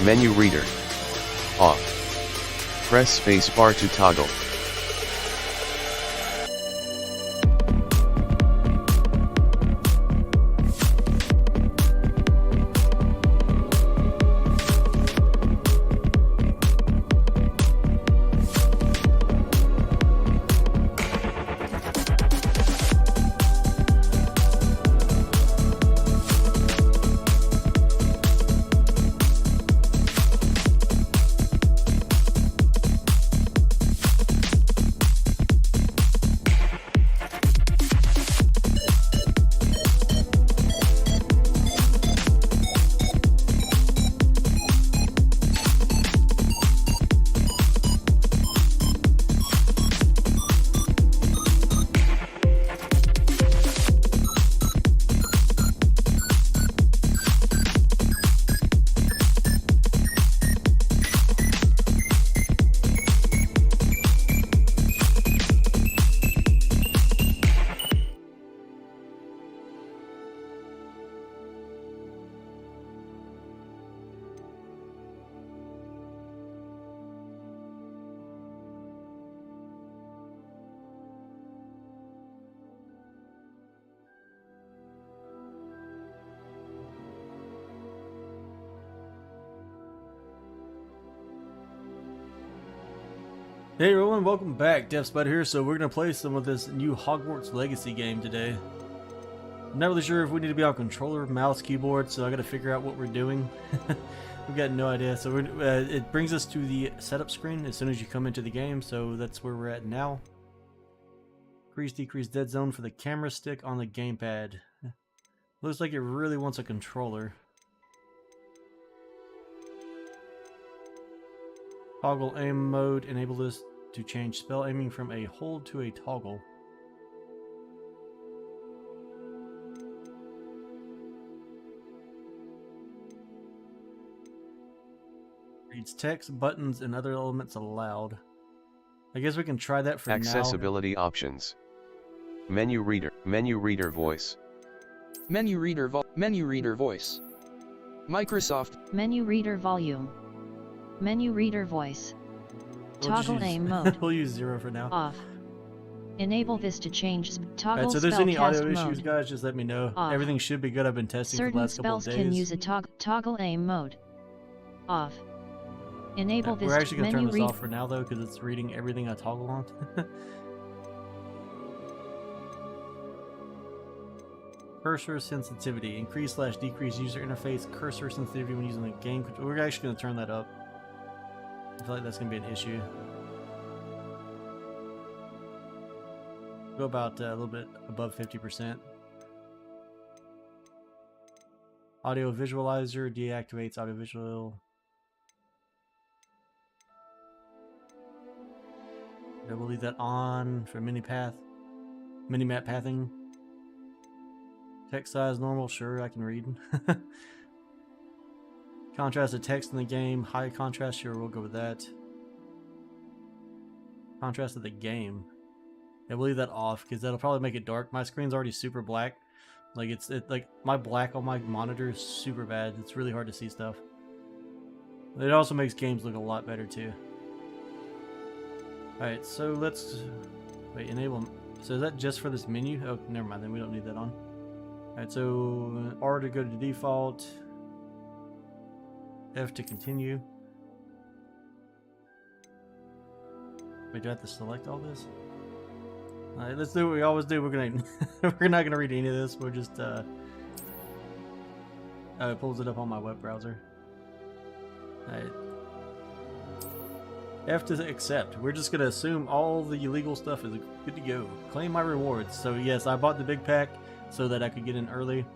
Menu reader. Off. Press spacebar to toggle. Hey everyone, welcome back. Deftspider here. So we're going to play some of this new Hogwarts Legacy game today. I'm not really sure if we need to be on controller, mouse, keyboard, so I got to figure out what we're doing. We've got no idea. So it brings us to the setup screen as soon as you come into the game, so that's where we're at now. Increase, decrease dead zone for the camera stick on the gamepad. Looks like it really wants a controller. Toggle aim mode, enable this to change spell aiming from a hold to a toggle. Reads text, buttons, and other elements allowed. I guess we can try that for Accessibility options. Menu reader voice. Menu reader voice. Microsoft. Menu reader volume. Menu reader voice. Toggle aim mode. We'll use 0 for now. Off. Enable this to change toggle. Alright, so if there's any audio issues, guys, just let me know. Off. Everything should be good. I've been testing for the last couple of days. Certain spells can use a toggle aim mode. Off. Enable this. We're actually going to turn this read off for now, though, because it's reading everything I toggle on. Cursor sensitivity. Increase/decrease user interface cursor sensitivity when using the game control. We're actually going to turn that up. I feel like that's going to be an issue. Go about a little bit above 50%. Audio visualizer deactivates audio visual. Yeah, we'll leave that on for mini-map pathing. Text size normal, sure, I can read. Contrast of text in the game, high contrast, sure, we'll go with that. Contrast of the game. Yeah, we'll leave that off because that'll probably make it dark. My screen's already super black. Like like my black on my monitor is super bad. It's really hard to see stuff. It also makes games look a lot better too. Alright, so let's wait, enable. So is that just for this menu? Oh, never mind, then we don't need that on. Alright, so R to go to default. F to continue. Wait, do I have to select all this? Alright, let's do what we always do. We're gonna we're not gonna read any of this. We're just it pulls it up on my web browser. Alright. F to accept. We're just gonna assume all the illegal stuff is good to go. Claim my rewards. So yes, I bought the big pack so that I could get in early.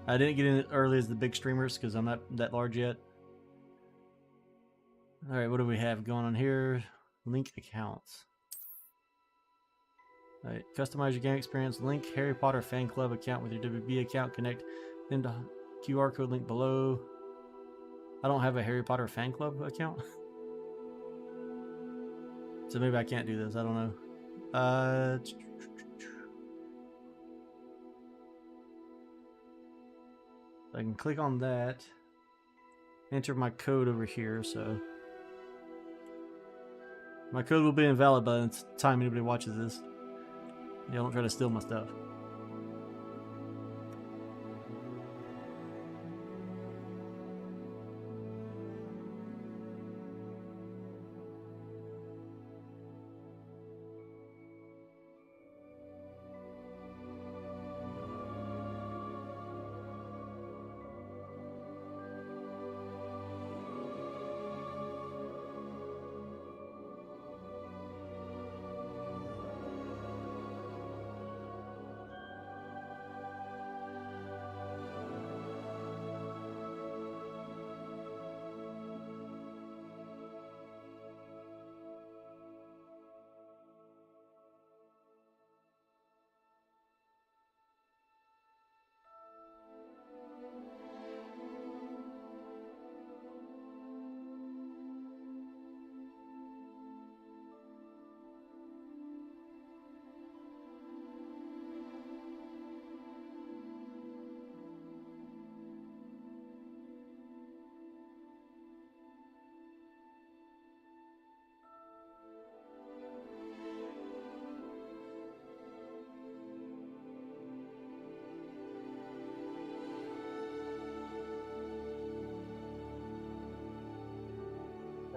I didn't get in as early as the big streamers because I'm not that large yet. Alright, what do we have going on here? Link accounts. Alright, customize your game experience. Link Harry Potter fan club account with your WB account. Connect into QR code link below. I don't have a Harry Potter fan club account. So maybe I can't do this. I don't know. I can click on that. enter my code over here, so my code will be invalid by the time anybody watches this. Yeah, don't try to steal my stuff.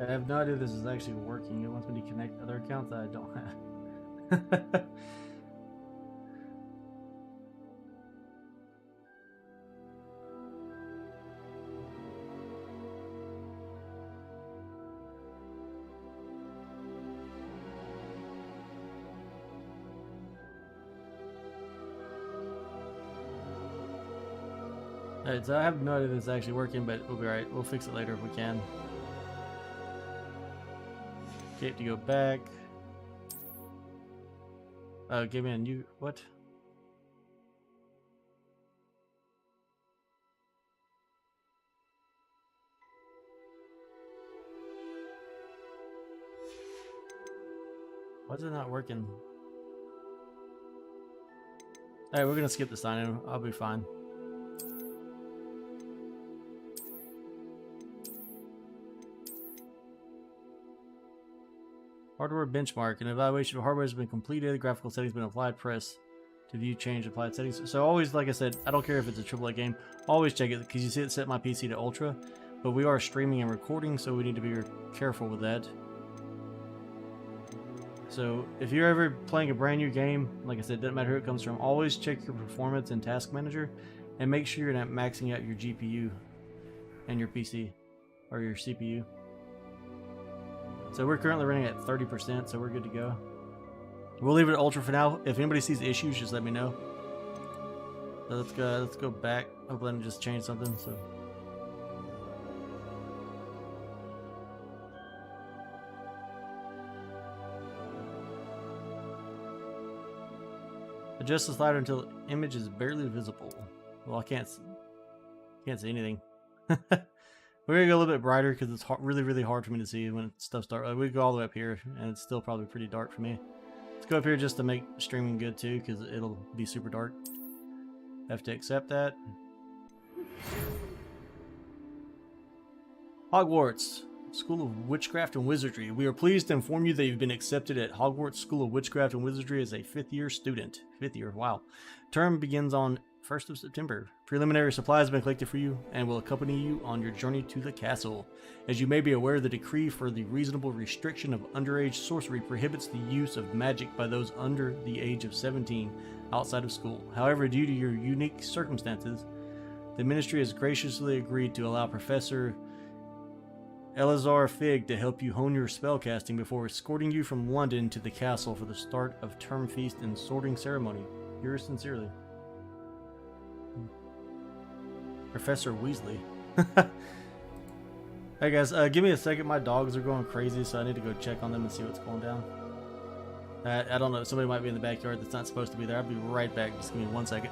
I have no idea if this is actually working. It wants me to connect other accounts that I don't have. Alright, so I have no idea if this is actually working, but we'll be alright. We'll fix it later if we can. Okay, to go back. Give me a new... what? Why is it not working? Alright, we're gonna skip the sign-in. I'll be fine. Hardware benchmark. An evaluation of hardware has been completed. Graphical settings have been applied. Press to view change applied settings. So always, like I said, I don't care if it's a AAA game. Always check it because you see it set my PC to Ultra. But we are streaming and recording, so we need to be careful with that. So if you're ever playing a brand new game, like I said, doesn't matter who it comes from, always check your performance in Task Manager and make sure you're not maxing out your GPU and your PC or your CPU. So we're currently running at 30%, so we're good to go. We'll leave it at Ultra for now. If anybody sees issues, just let me know. So let's go back. Hopefully I didn't just change something. So adjust the slider until the image is barely visible. Well, I can't see anything. We're gonna go a little bit brighter because it's really hard for me to see when stuff starts. We go all the way up here, and it's still probably pretty dark for me. Let's go up here just to make streaming good too, because it'll be super dark. Have to accept that. Hogwarts School of Witchcraft and Wizardry. We are pleased to inform you that you've been accepted at Hogwarts School of Witchcraft and Wizardry as a 5th year student. 5th year, wow. Term begins on 1st of September. Preliminary supplies have been collected for you and will accompany you on your journey to the castle. As you may be aware, the decree for the reasonable restriction of underage sorcery prohibits the use of magic by those under the age of 17 outside of school. However, due to your unique circumstances, the ministry has graciously agreed to allow Professor Elazar Fig to help you hone your spellcasting before escorting you from London to the castle for the start of term feast and sorting ceremony. Yours sincerely, Professor Weasley. Hey guys, give me a second. My dogs are going crazy, so I need to go check on them and see what's going down. I don't know. Somebody might be in the backyard that's not supposed to be there. I'll be right back. Just give me 1 second.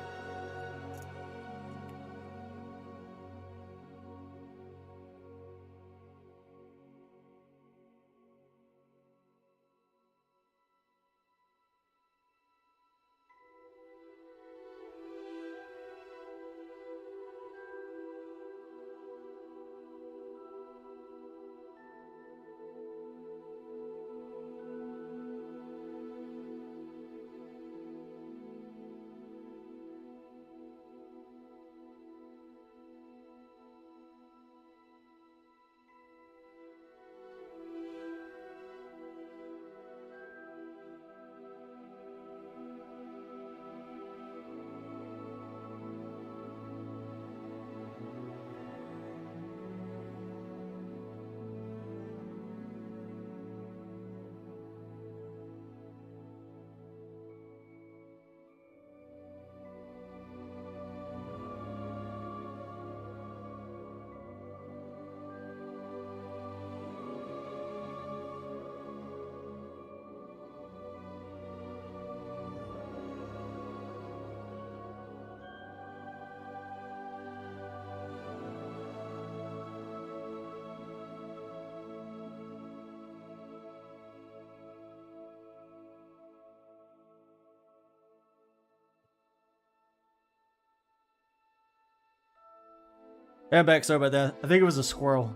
Yeah, I'm back. Sorry about that. I think it was a squirrel.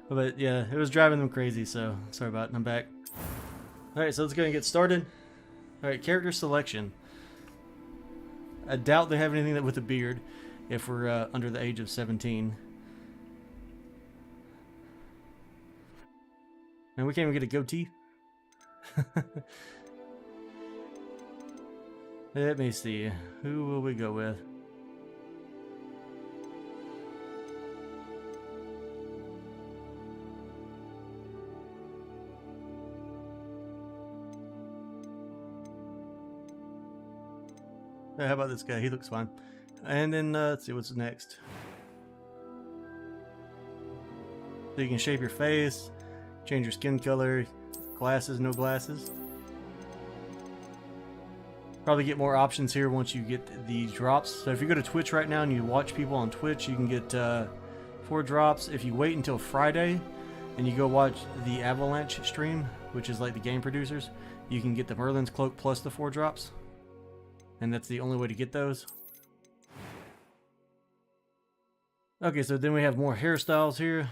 But yeah, it was driving them crazy, so sorry about it. I'm back. Alright, so let's go and get started. Alright, character selection. I doubt they have anything with a beard if we're under the age of 17. And we can't even get a goatee. Let me see. Who will we go with? How about this guy? He looks fine. And then let's see what's next. So you can shape your face, change your skin color, glasses, no glasses. Probably get more options here once you get the drops. So if you go to Twitch right now and you watch people on Twitch, you can get 4 drops. If you wait until Friday and you go watch the Avalanche stream, which is like the game producers, you can get the Merlin's Cloak plus the 4 drops. And that's the only way to get those. Okay, so then we have more hairstyles here.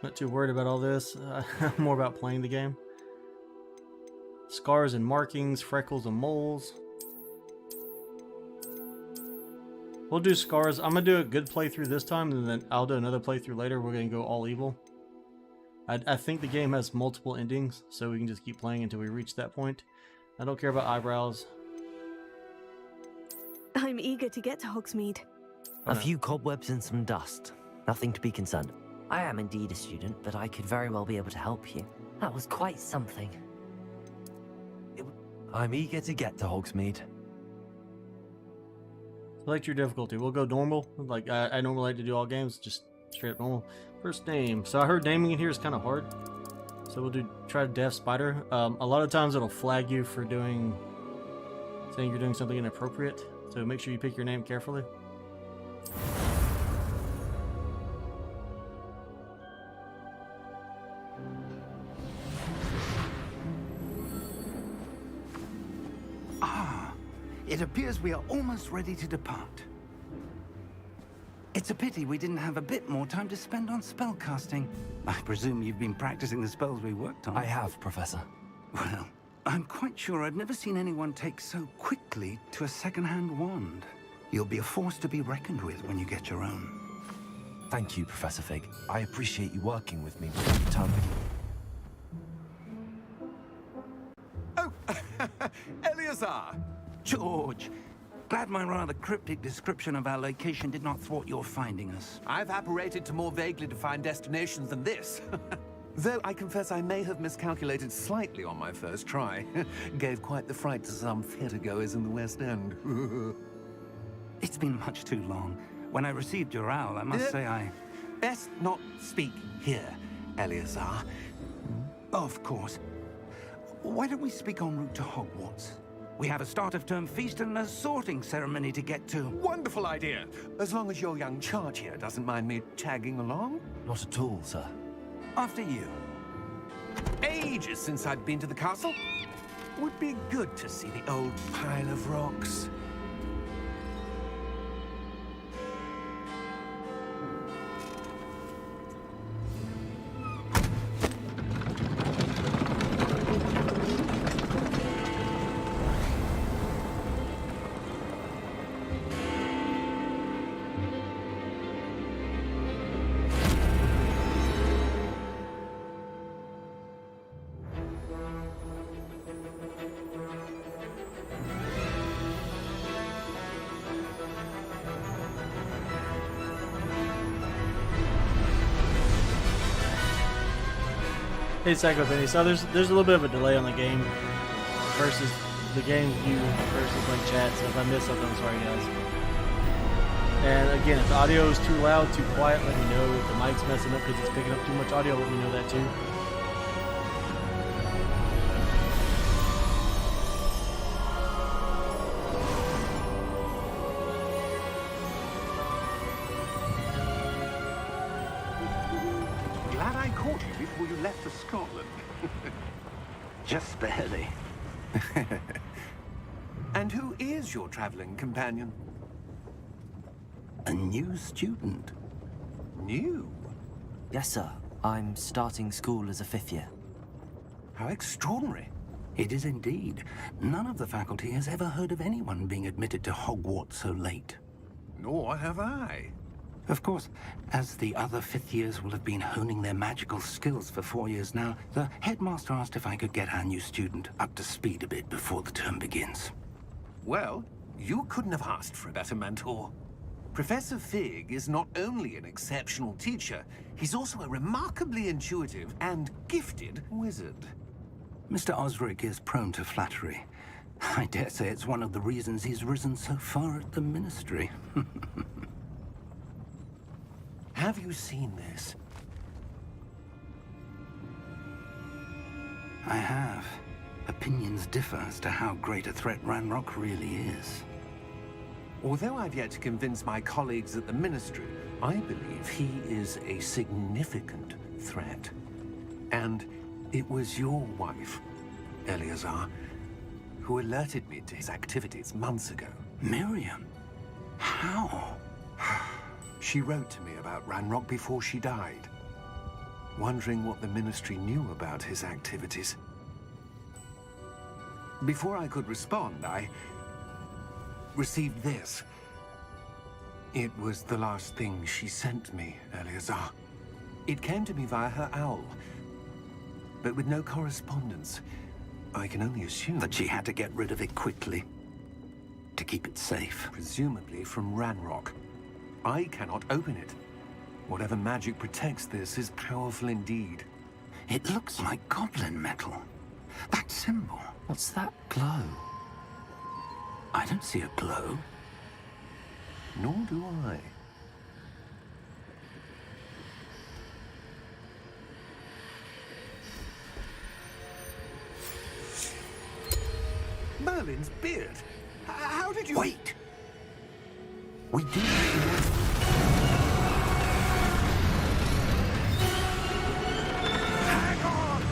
Not too worried about all this. I'm more about playing the game. Scars and markings, freckles and moles. We'll do scars. I'm going to do a good playthrough this time, and then I'll do another playthrough later. We're going to go all evil. I think the game has multiple endings, so we can just keep playing until we reach that point. I don't care about eyebrows. I'm eager to get to Hogsmeade. A few cobwebs and some dust. Nothing to be concerned. I am indeed a student, but I could very well be able to help you. That was quite something. I'm eager to get to Hogsmeade. Select your difficulty. We'll go normal. Like I normally like to do all games, just straight up normal. First name. So I heard naming in here is kind of hard. So we'll try Deftspider. A lot of times it'll flag you for saying you're doing something inappropriate. So make sure you pick your name carefully. It appears we are almost ready to depart. It's a pity we didn't have a bit more time to spend on spellcasting. I presume you've been practicing the spells we worked on. I have, Professor. Well, I'm quite sure I've never seen anyone take so quickly to a second-hand wand. You'll be a force to be reckoned with when you get your own. Thank you, Professor Fig. I appreciate you working with me with your tongue. Oh, Eleazar! George, glad my rather cryptic description of our location did not thwart your finding us. I've apparated to more vaguely defined destinations than this. Though I confess I may have miscalculated slightly on my first try. Gave quite the fright to some theatergoers in the West End. It's been much too long. When I received your owl, I must say I... Best not speak here, Eleazar. Of course. Why don't we speak en route to Hogwarts? We have a start-of-term feast and a sorting ceremony to get to. Wonderful idea! As long as your young charge here doesn't mind me tagging along. Not at all, sir. After you. Ages since I'd been to the castle. Would be good to see the old pile of rocks. Hey Psycho Penny, so there's a little bit of a delay on the game versus the game view versus like chat, so if I miss something, I'm sorry guys. And again, if the audio is too loud, too quiet, let me know. If the mic's messing up because it's picking up too much audio, let me know that too. Glad I caught you before you left for Scotland. Just barely. And who is your traveling companion? A new student. New? Yes, sir. I'm starting school as a 5th year. How extraordinary. It is indeed. None of the faculty has ever heard of anyone being admitted to Hogwarts so late. Nor have I. Of course, as the other 5th years will have been honing their magical skills for 4 years now, the headmaster asked if I could get our new student up to speed a bit before the term begins. Well, you couldn't have asked for a better mentor. Professor Fig is not only an exceptional teacher, he's also a remarkably intuitive and gifted wizard. Mr. Osric is prone to flattery. I dare say it's one of the reasons he's risen so far at the Ministry. Have you seen this? I have. Opinions differ as to how great a threat Ranrock really is. Although I've yet to convince my colleagues at the Ministry, I believe he is a significant threat. And it was your wife, Eleazar, who alerted me to his activities months ago. Miriam? How? She wrote to me about Ranrock before she died, wondering what the Ministry knew about his activities. Before I could respond, I received this. It was the last thing she sent me, Eleazar. It came to me via her owl, but with no correspondence. I can only assume That she had to get rid of it quickly, to keep it safe. presumably from Ranrock. I cannot open it. Whatever magic protects this is powerful indeed. It looks like goblin metal. That symbol. What's that glow? I don't see a glow. Nor do I. Merlin's beard. How did you... Wait! We do... Hang on!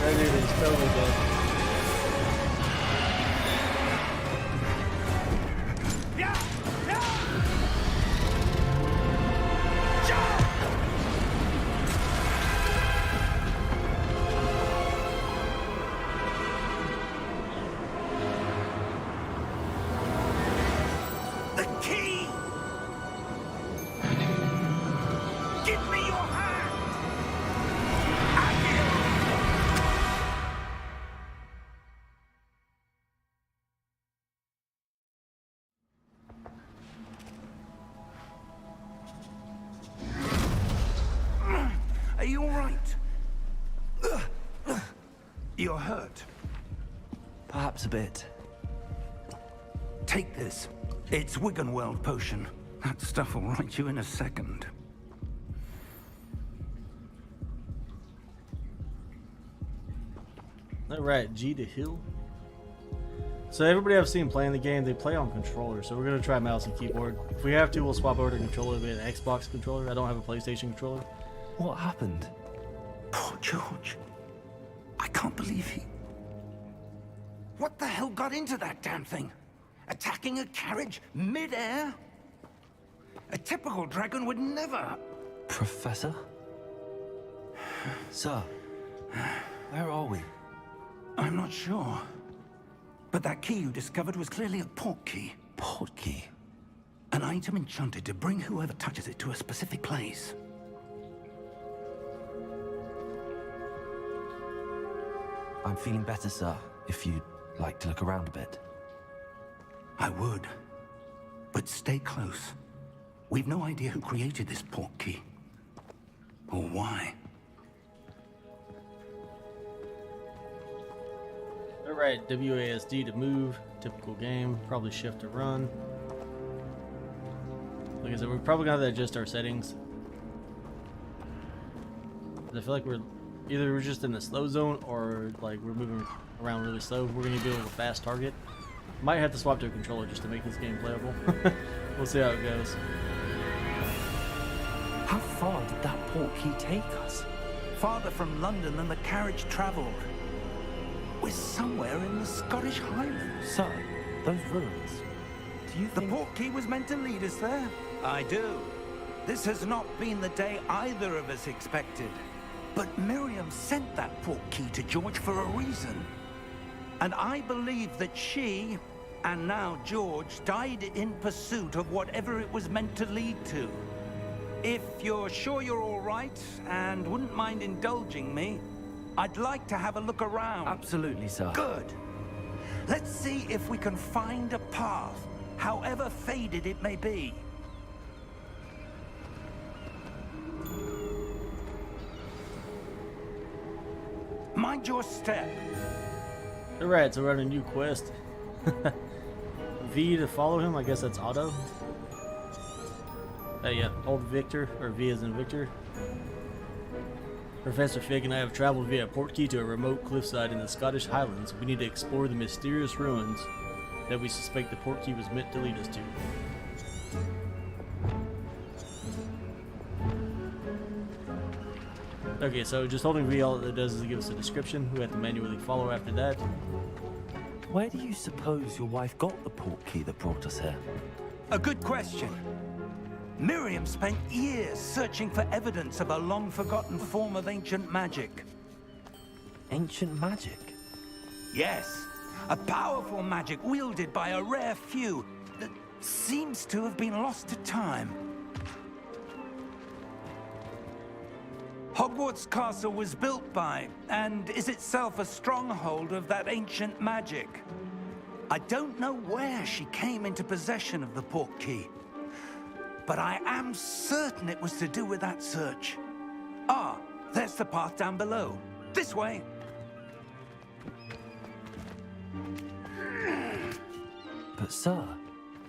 That dude is totally dead. The key! Give me your hand! Are you all right? You're hurt. Perhaps a bit. Take this. It's Wiggenweld potion. That stuff will right you in a second. Alright, G to heal. So everybody I've seen playing the game, they play on controller, so we're going to try mouse and keyboard. If we have to, we'll swap over to controller. We have an Xbox controller. I don't have a PlayStation controller. What happened? Poor George. I can't believe he... What the hell got into that damn thing? Attacking a carriage mid-air? A typical dragon would never... Professor? Sir, where are we? I'm not sure. But that key you discovered was clearly a port key. Port key? An item enchanted to bring whoever touches it to a specific place. I'm feeling better, sir, if you'd like to look around a bit. I would. But stay close. We've no idea who created this port key. Or why. Alright, WASD to move. Typical game. Probably shift to run. Like I said, we're probably going to have to adjust our settings. I feel like we're just in the slow zone or like we're moving around really slow. We're going to be able to fast target. Might have to swap to a controller just to make this game playable. We'll see how it goes. How far did that portkey take us? Farther from London than the carriage travelled. We're somewhere in the Scottish Highlands. Sir, those ruins. Do you The think... portkey was meant to lead us there? I do. This has not been the day either of us expected. But Miriam sent that portkey to George for a reason. And I believe that she, and now George, died in pursuit of whatever it was meant to lead to. If you're sure you're all right, and wouldn't mind indulging me, I'd like to have a look around. Absolutely, sir. Good. Let's see if we can find a path, however faded it may be. Mind your step. Alright, so we're on a new quest. V to follow him, I guess that's Otto. Yeah, old Victor, or V as in Victor. Professor Fig and I have traveled via portkey to a remote cliffside in the Scottish Highlands. We need to explore the mysterious ruins that we suspect the portkey was meant to lead us to. Okay, so just holding V, all it does is give us a description. We have to manually follow after that. Where do you suppose your wife got the portkey that brought us here? A good question. Miriam spent years searching for evidence of a long-forgotten form of ancient magic. Ancient magic? Yes, a powerful magic wielded by a rare few that seems to have been lost to time. Hogwarts Castle was built by, and is itself a stronghold of that ancient magic. I don't know where she came into possession of the portkey, but I am certain it was to do with that search. Ah, there's the path down below. This way. But sir,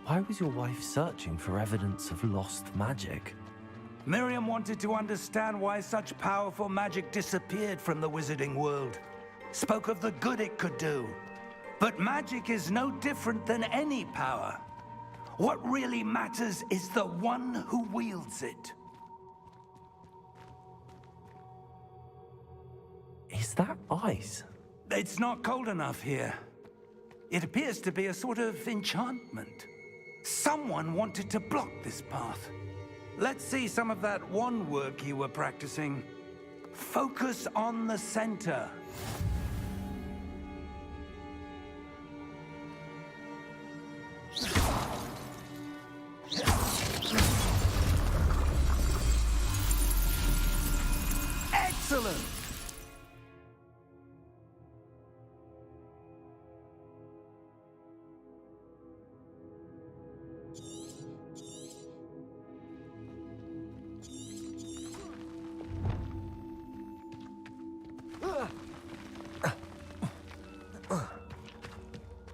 why was your wife searching for evidence of lost magic? Miriam wanted to understand why such powerful magic disappeared from the wizarding world. Spoke of the good it could do. But magic is no different than any power. What really matters is the one who wields it. Is that ice? It's not cold enough here. It appears to be a sort of enchantment. Someone wanted to block this path. Let's see some of that wand work you were practicing. Focus on the center. Excellent!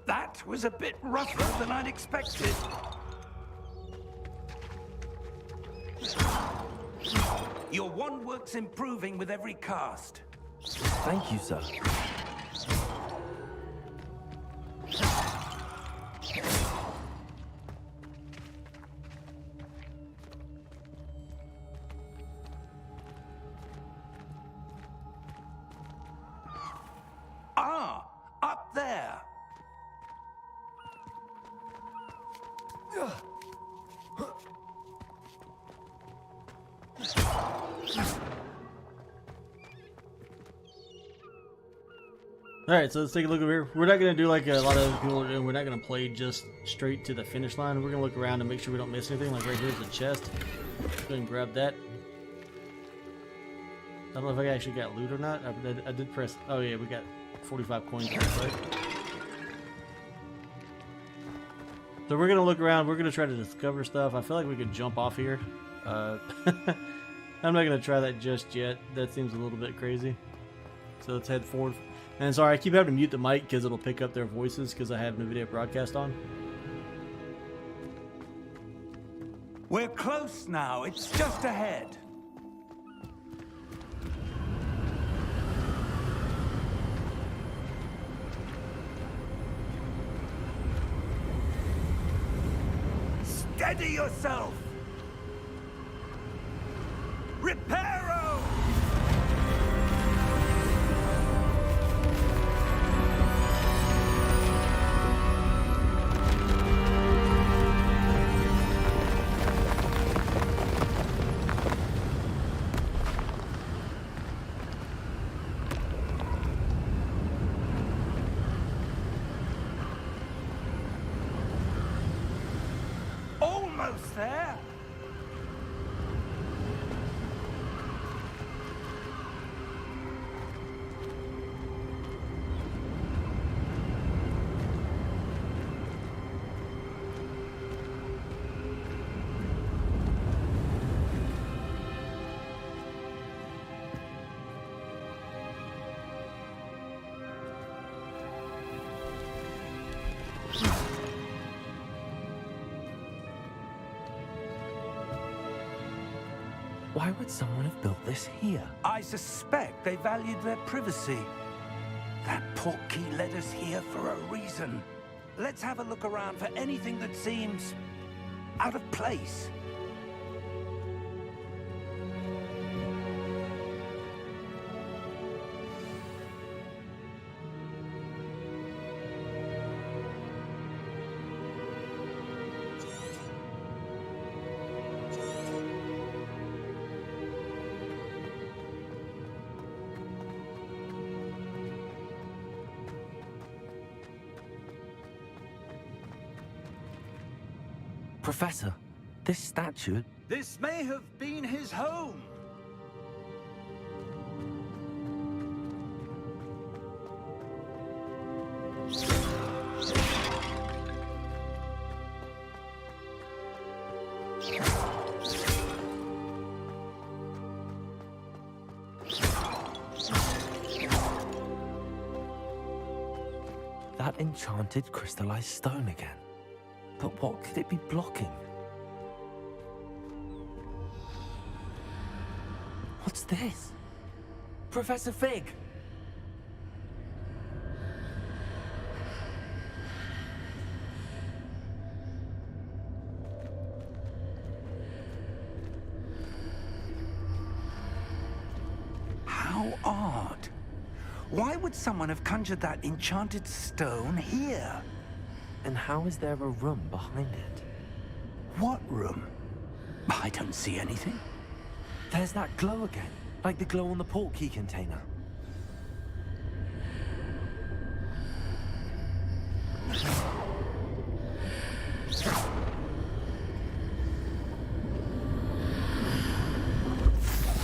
That was a bit rougher than I'd expected. Your wand work's improving with every cast. Thank you, sir. Ah, up there. Alright, so let's take a look over here. We're not going to do like a lot of other people are doing. We're not going to play just straight to the finish line. We're going to look around and make sure we don't miss anything. Like right here's the chest. Go ahead and grab that. I don't know if I actually got loot or not. I did press... Oh yeah, we got 45 coins. Right? So we're going to look around. We're going to try to discover stuff. I feel like we could jump off here. I'm not going to try that just yet. That seems a little bit crazy. So let's head forward. And sorry, I keep having to mute the mic because it'll pick up their voices because I have no video broadcast on. We're close now. It's just ahead. Steady yourself. close there. Why would someone have built this here? I suspect they valued their privacy. That portkey led us here for a reason. Let's have a look around for anything that seems out of place. Professor, this statue... This may have been his home. That enchanted crystallized stone again. But what could it be blocking? What's this? Professor Fig! How odd. Why would someone have conjured that enchanted stone here? And how is there a room behind it? What room? I don't see anything. There's that glow again, like the glow on the portkey container.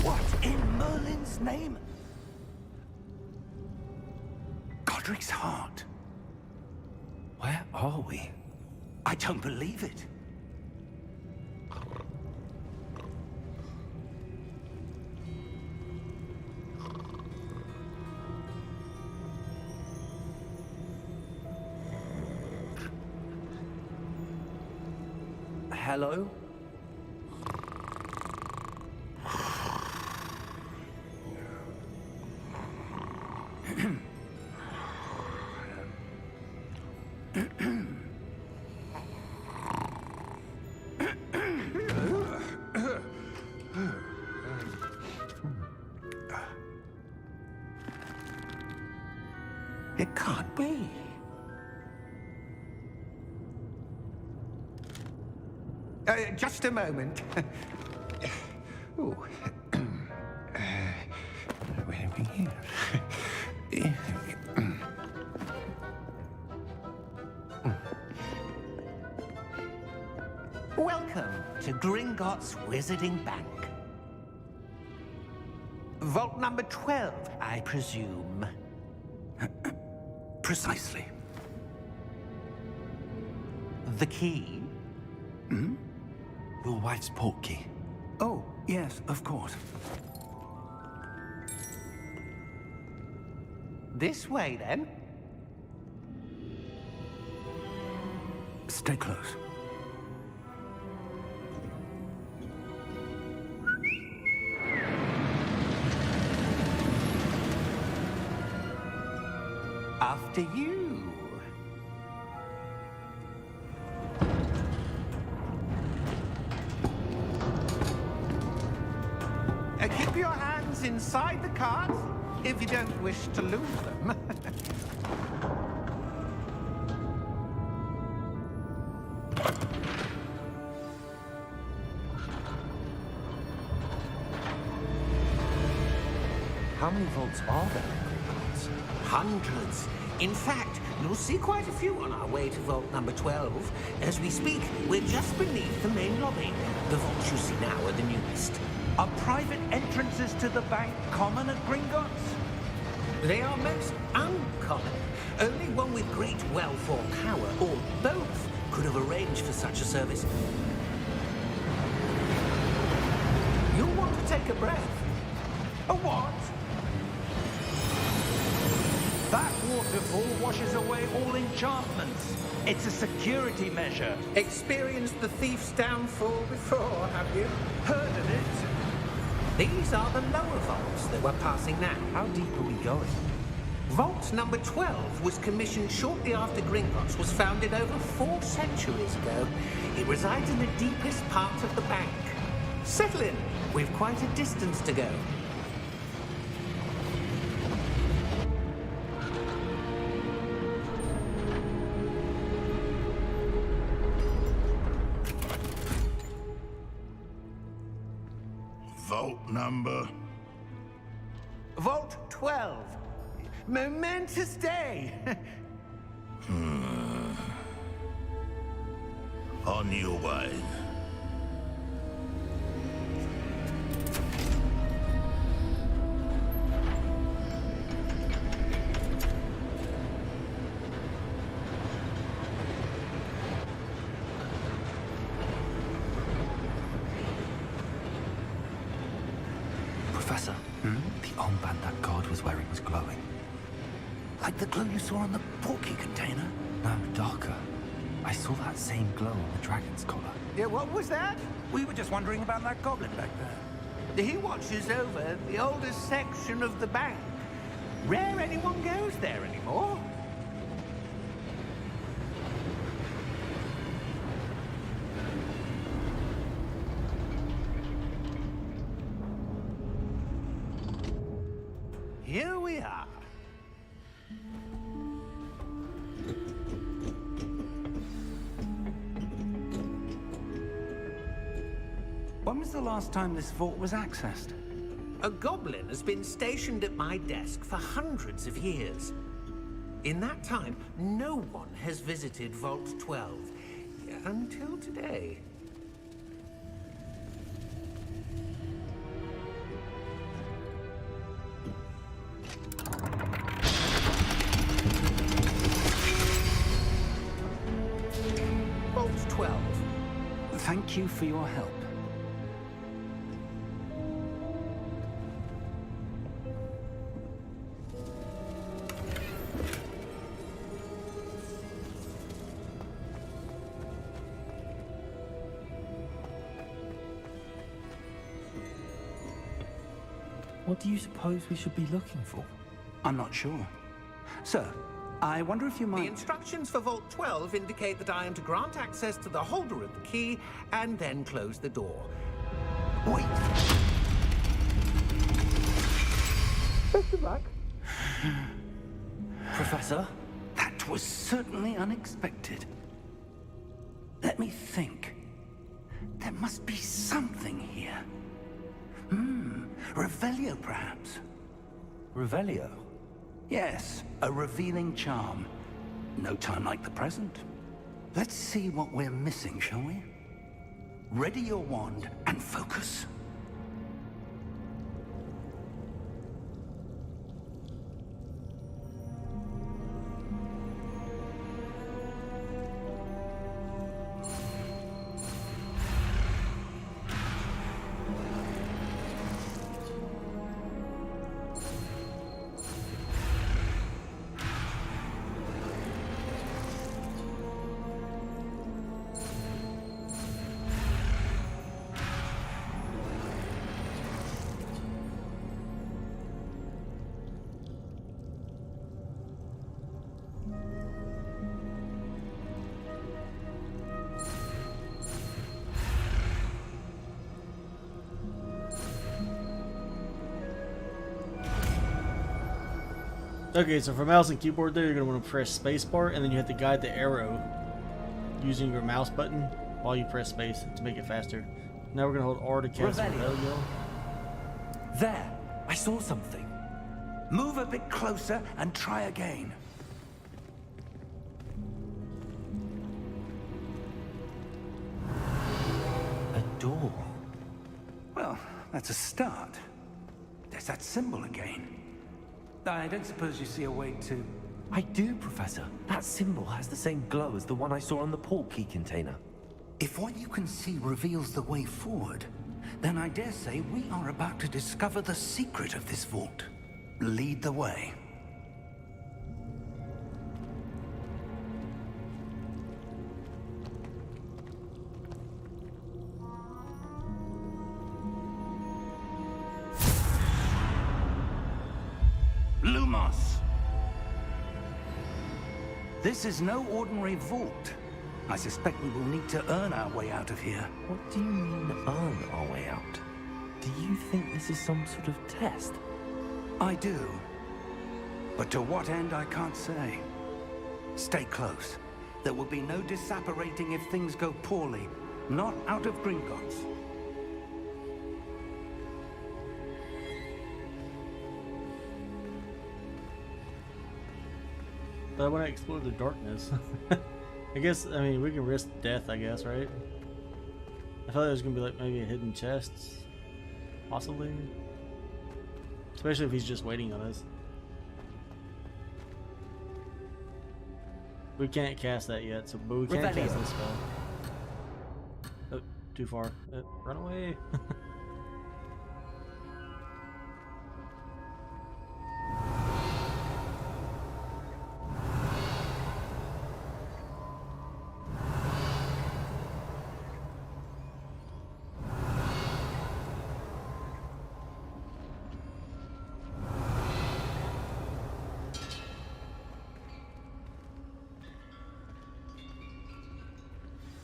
What in Merlin's name? Godric's heart. Where are we? I don't believe it. Hello? It can't be. Just a moment. Oh. Where are we here? Welcome to Gringotts Wizarding Bank. Vault number 12, I presume. Precisely. The key? Hmm? Your wife's portkey. Oh, yes, of course. This way, then. Stay close. After you. Keep your hands inside the cart if you don't wish to lose them. How many vaults are there in Hogwarts? Hundreds. In fact, You'll see quite a few on our way to vault number 12. As we speak, we're just beneath the main lobby. The vaults you see now are the newest. Are private entrances to the bank common at Gringotts? They are most uncommon. Only one with great wealth or power, or both, could have arranged for such a service. You'll want to take a breath. A what? That waterfall washes away all enchantments. It's a security measure. Experienced the thief's downfall before, have you? Heard of it? These are the lower vaults that we're passing now. How deep are we going? Vault number 12 was commissioned shortly after Gringotts was founded over 4 centuries ago. It resides in the deepest part of the bank. Settle in. We've quite a distance to go. Vault number? Vault 12. Momentous day. On your way. Professor, the armband that guard was wearing was glowing. Like the glow you saw on the porky container? No, darker. I saw that same glow on the dragon's collar. Yeah, what was that? We were just wondering about that goblin back there. He watches over the oldest section of the bank. Rare anyone goes there anymore. Here we are. When was the last time this vault was accessed? A goblin has been stationed at my desk for hundreds of years. In that time, no one has visited Vault 12 until today. Vault 12. Thank you for your help. What do you suppose we should be looking for? I'm not sure. Sir, I wonder if you The might... instructions for Vault 12 indicate that I am to grant access to the holder of the key and then close the door. Wait! Best of luck. Professor? That was certainly unexpected. Let me think. There must be something here. Revelio, perhaps? Revelio? Yes, a revealing charm. No time like the present. Let's see what we're missing, shall we? Ready your wand and focus. Okay, so for mouse and keyboard there, you're going to want to press spacebar, and then you have to guide the arrow using your mouse button while you press space to make it faster. Now we're going to hold R to cast Revelio. There! I saw something. Move a bit closer and try again. sure. Well, that's a start. There's that symbol again. I don't suppose you see a way to... I do, Professor. That symbol has the same glow as the one I saw on the port key container. If what you can see reveals the way forward, then I dare say we are about to discover the secret of this vault. Lead the way. Lumos! This is no ordinary vault. I suspect we will need to earn our way out of here. What do you mean, earn our way out? Do you think this is some sort of test? I do. But to what end, I can't say. Stay close. There will be no disapparating if things go poorly. Not out of Gringotts. But I want to explore the darkness. I guess, I mean, we can risk death, I guess, right? I thought there was going to be like maybe a hidden chest. Possibly. Especially if he's just waiting on us. We can't cast that yet, so but we can cast this spell. Oh, too far. Run away.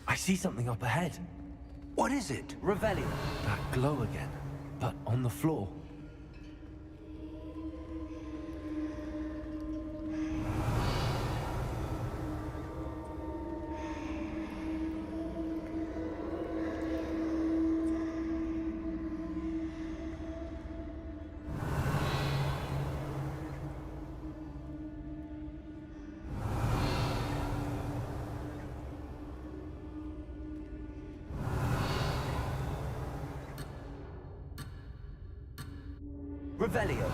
I see something up ahead. What is it? Revelio. That glow again, but on the floor. Revelio.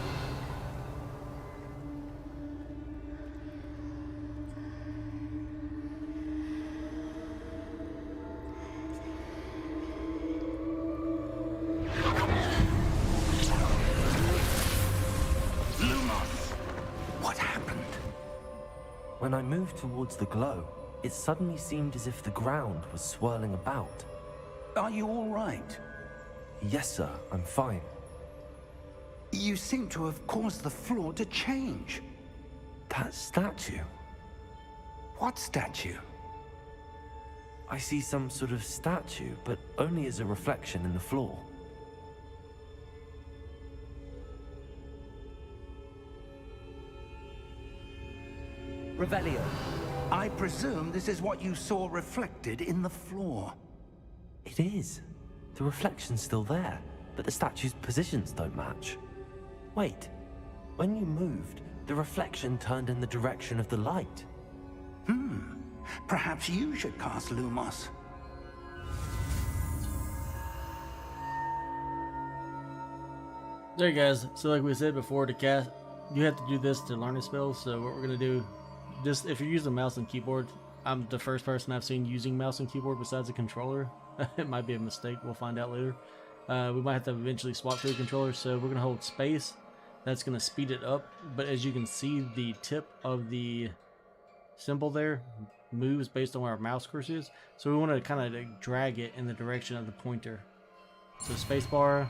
Lumos! What happened? When I moved towards the glow, it suddenly seemed as if the ground was swirling about. Are you all right? Yes, sir, I'm fine. You seem to have caused the floor to change. That statue. What statue? I see some sort of statue, but only as a reflection in the floor. Revelio. I presume this is what you saw reflected in the floor. It is. The reflection's still there, but the statue's positions don't match. Wait, when you moved, the reflection turned in the direction of the light. Perhaps you should cast Lumos. There, guys. So like we said before, to cast, you have to do this to learn a spell. So what we're gonna do, just if you're using mouse and keyboard, I'm the first person I've seen using mouse and keyboard besides a controller. It might be a mistake. We'll find out later. We might have to eventually swap to a controller. So we're gonna hold space. That's gonna speed it up. But as you can see, the tip of the symbol there moves based on where our mouse cursor is. So we want to kind of drag it in the direction of the pointer. So spacebar,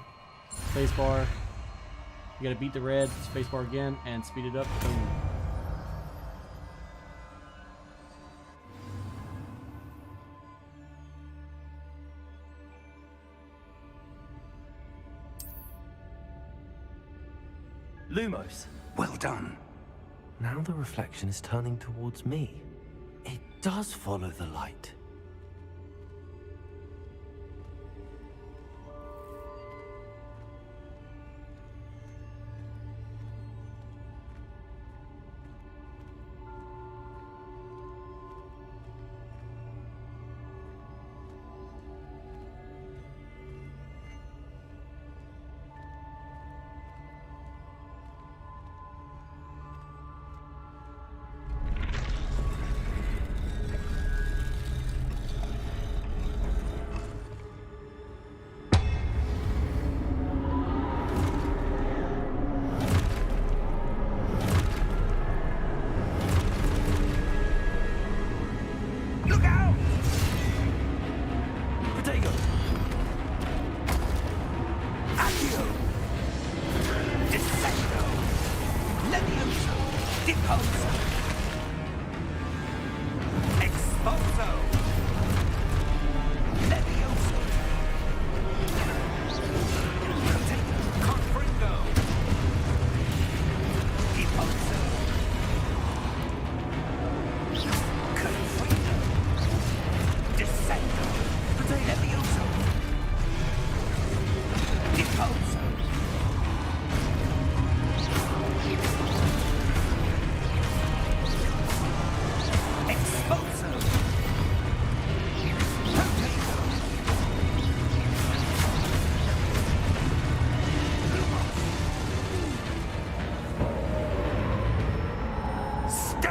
spacebar. You gotta beat the red, spacebar again, and speed it up. Boom. Lumos. Well done. Now the reflection is turning towards me. It does follow the light.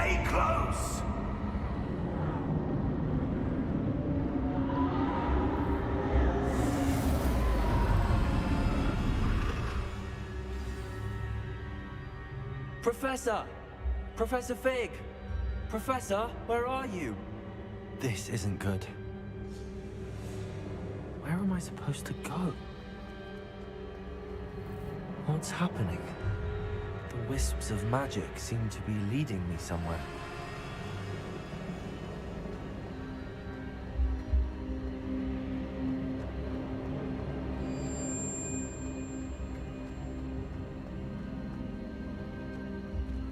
Stay close! Professor! Professor Fig! Professor, where are you? This isn't good. Where am I supposed to go? What's happening? The wisps of magic seem to be leading me somewhere.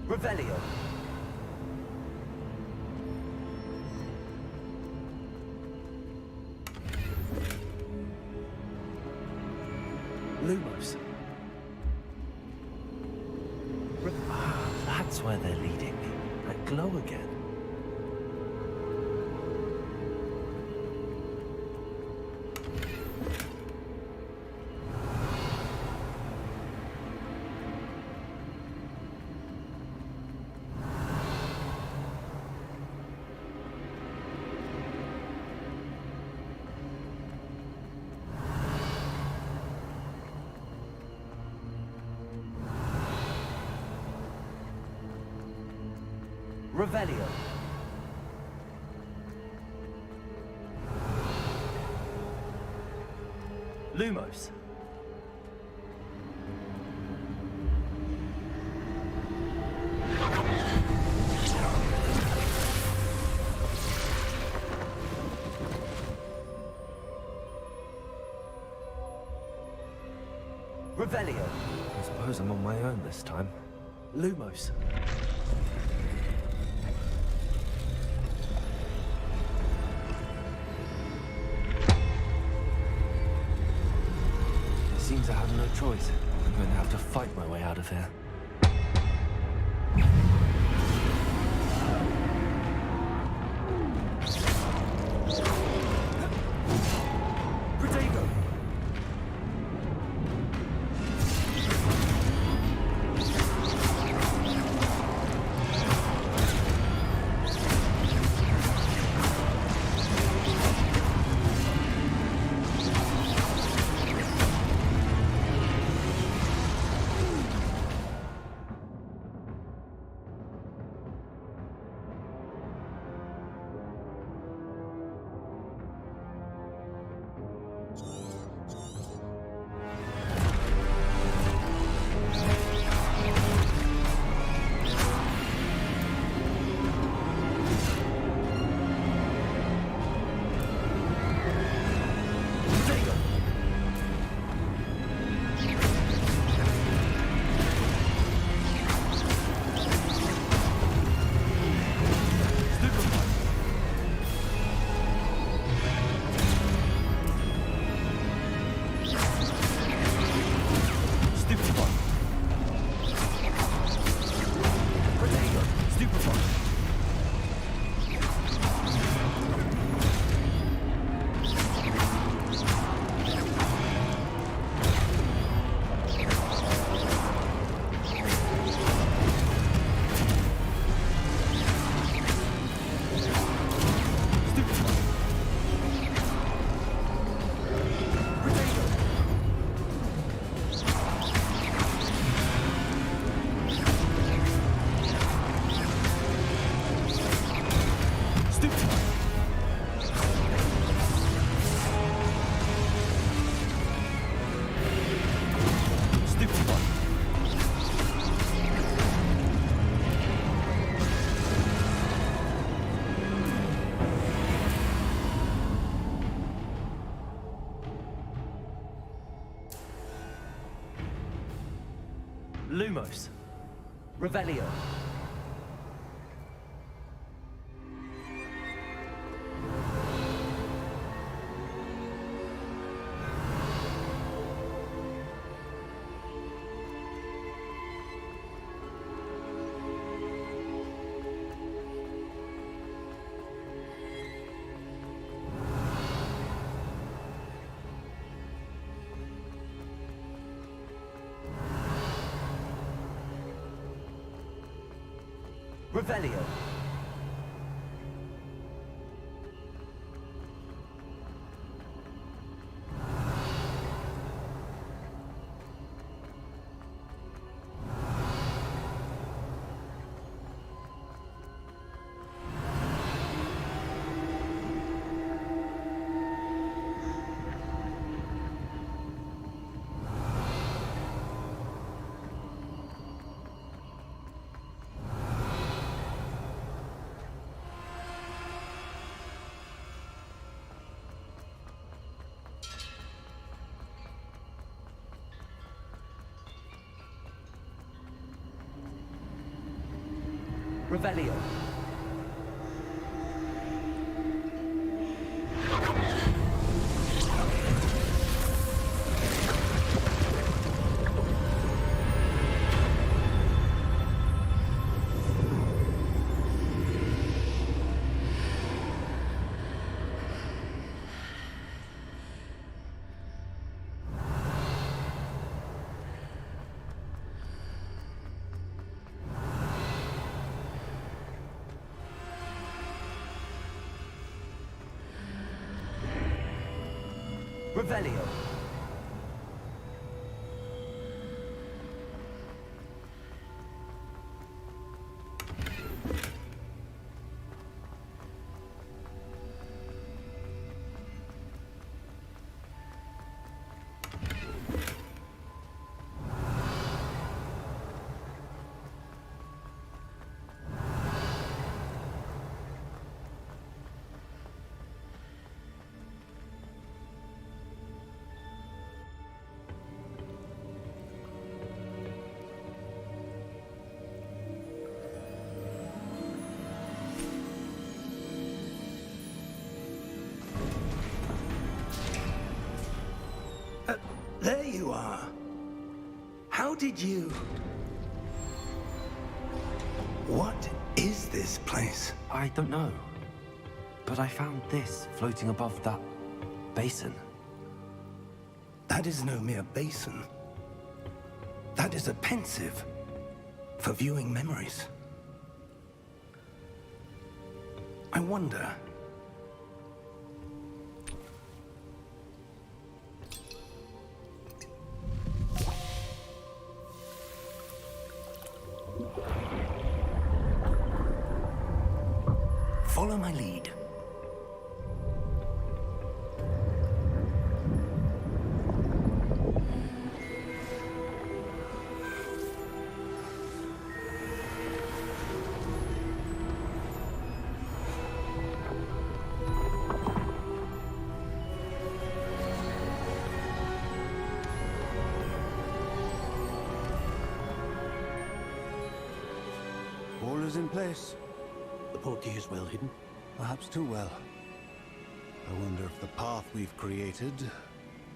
Revelio. Lumos. That's where they're leading me. That glow again. Revelio. Lumos. Revelio. I suppose I'm on my own this time. Lumos. Seems I have no choice. I'm going to have to fight my way out of here. Protego! Lumos. Revelio. Revelio. Revelio. Revelio. There you are. How did you... What is this place? I don't know. But I found this floating above that basin. That is no mere basin. That is a pensive for viewing memories. I wonder... Follow my lead. All is in place. The portkey is well hidden. Perhaps too well. I wonder if the path we've created...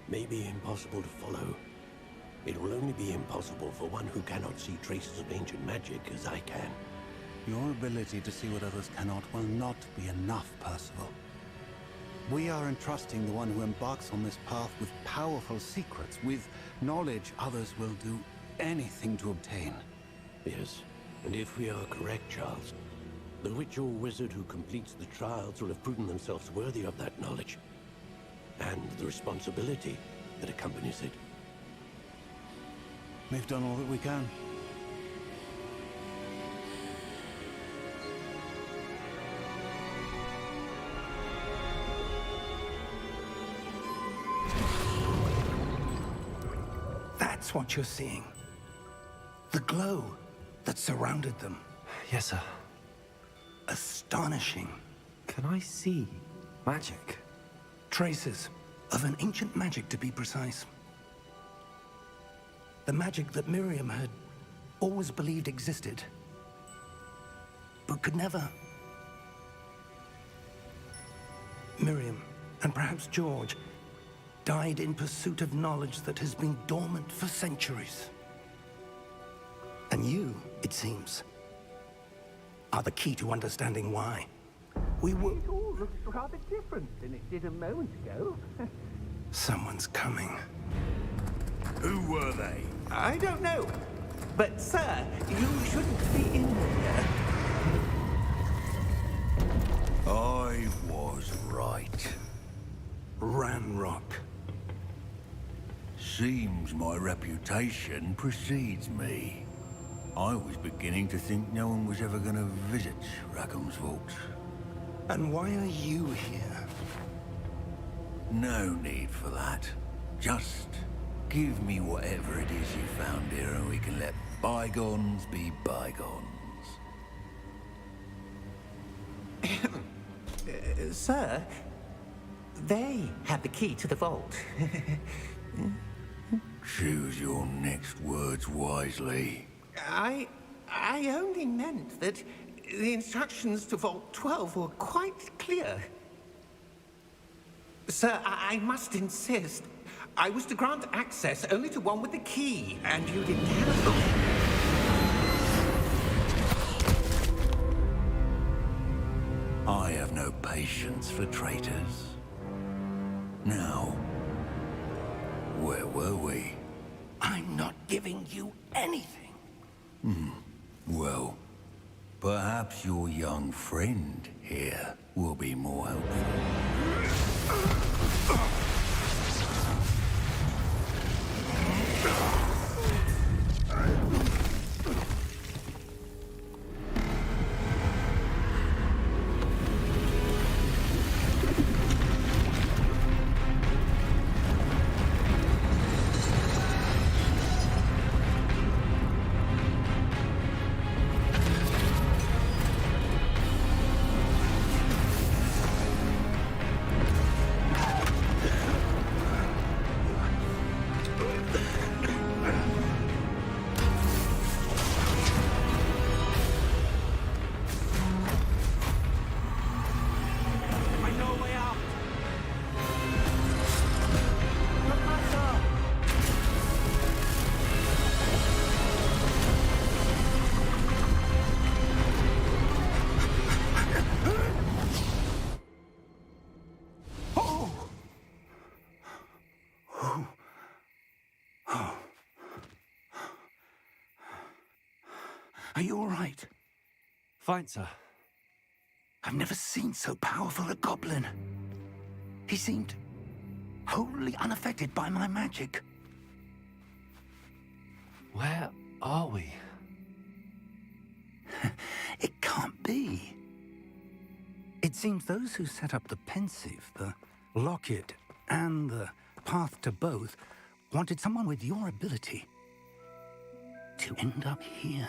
May be impossible to follow. It will only be impossible for one who cannot see traces of ancient magic as I can. Your ability to see what others cannot will not be enough, Percival. We are entrusting the one who embarks on this path with powerful secrets, with knowledge others will do anything to obtain. Yes, and if we are correct, Charles, the witch or wizard who completes the trials will have proven themselves worthy of that knowledge, and the responsibility that accompanies it. We've done all that we can. That's what you're seeing. The glow that surrounded them. Yes, sir. Astonishing. Can I see magic? Traces of an ancient magic, to be precise. The magic that Miriam had always believed existed, but could never. Miriam, and perhaps George, died in pursuit of knowledge that has been dormant for centuries. And you, it seems, are the key to understanding why. We were... It all looks rather different than it did a moment ago. Someone's coming. Who were they? I don't know. But, sir, you shouldn't be in here. right. Ranrock. Seems my reputation precedes me. I was beginning to think no one was ever going to visit Rackham's vault. And why are you here? No need for that. Just give me whatever it is you found here and we can let bygones be bygones. Sir, they have the key to the vault. Choose your next words wisely. I only meant that the instructions to Vault 12 were quite clear. Sir, I must insist. I was to grant access only to one with the key, and you didn't have them. I have no patience for traitors. Now, where were we? I'm not giving you anything. Well, perhaps your young friend here will be more helpful. Are you all right? Fine, sir. I've never seen so powerful a goblin. He seemed wholly unaffected by my magic. Where are we? It can't be. It seems those who set up the pensive, the locket, and the path to both wanted someone with your ability to end up here.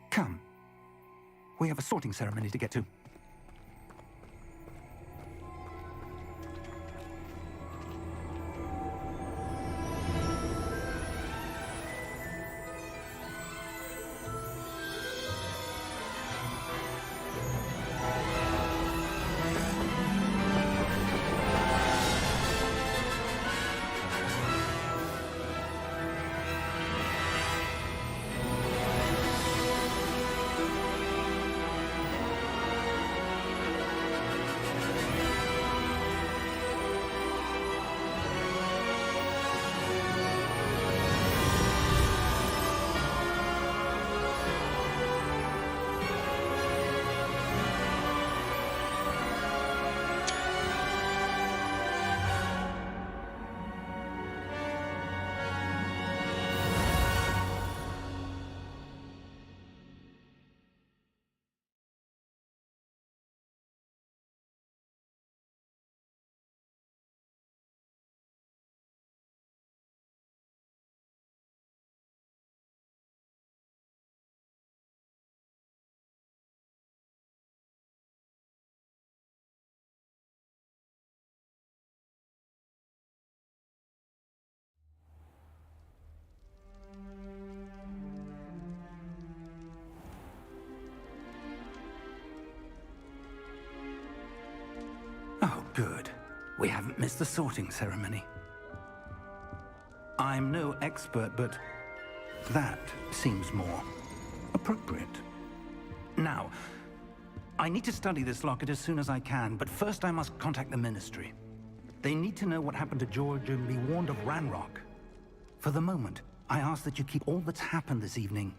Come. We have a sorting ceremony to get to. Oh, good. We haven't missed the sorting ceremony. I'm no expert, but that seems more appropriate. Now, I need to study this locket as soon as I can, but first I must contact the Ministry. They need to know what happened to George and be warned of Ranrock. For the moment, I ask that you keep all that's happened this evening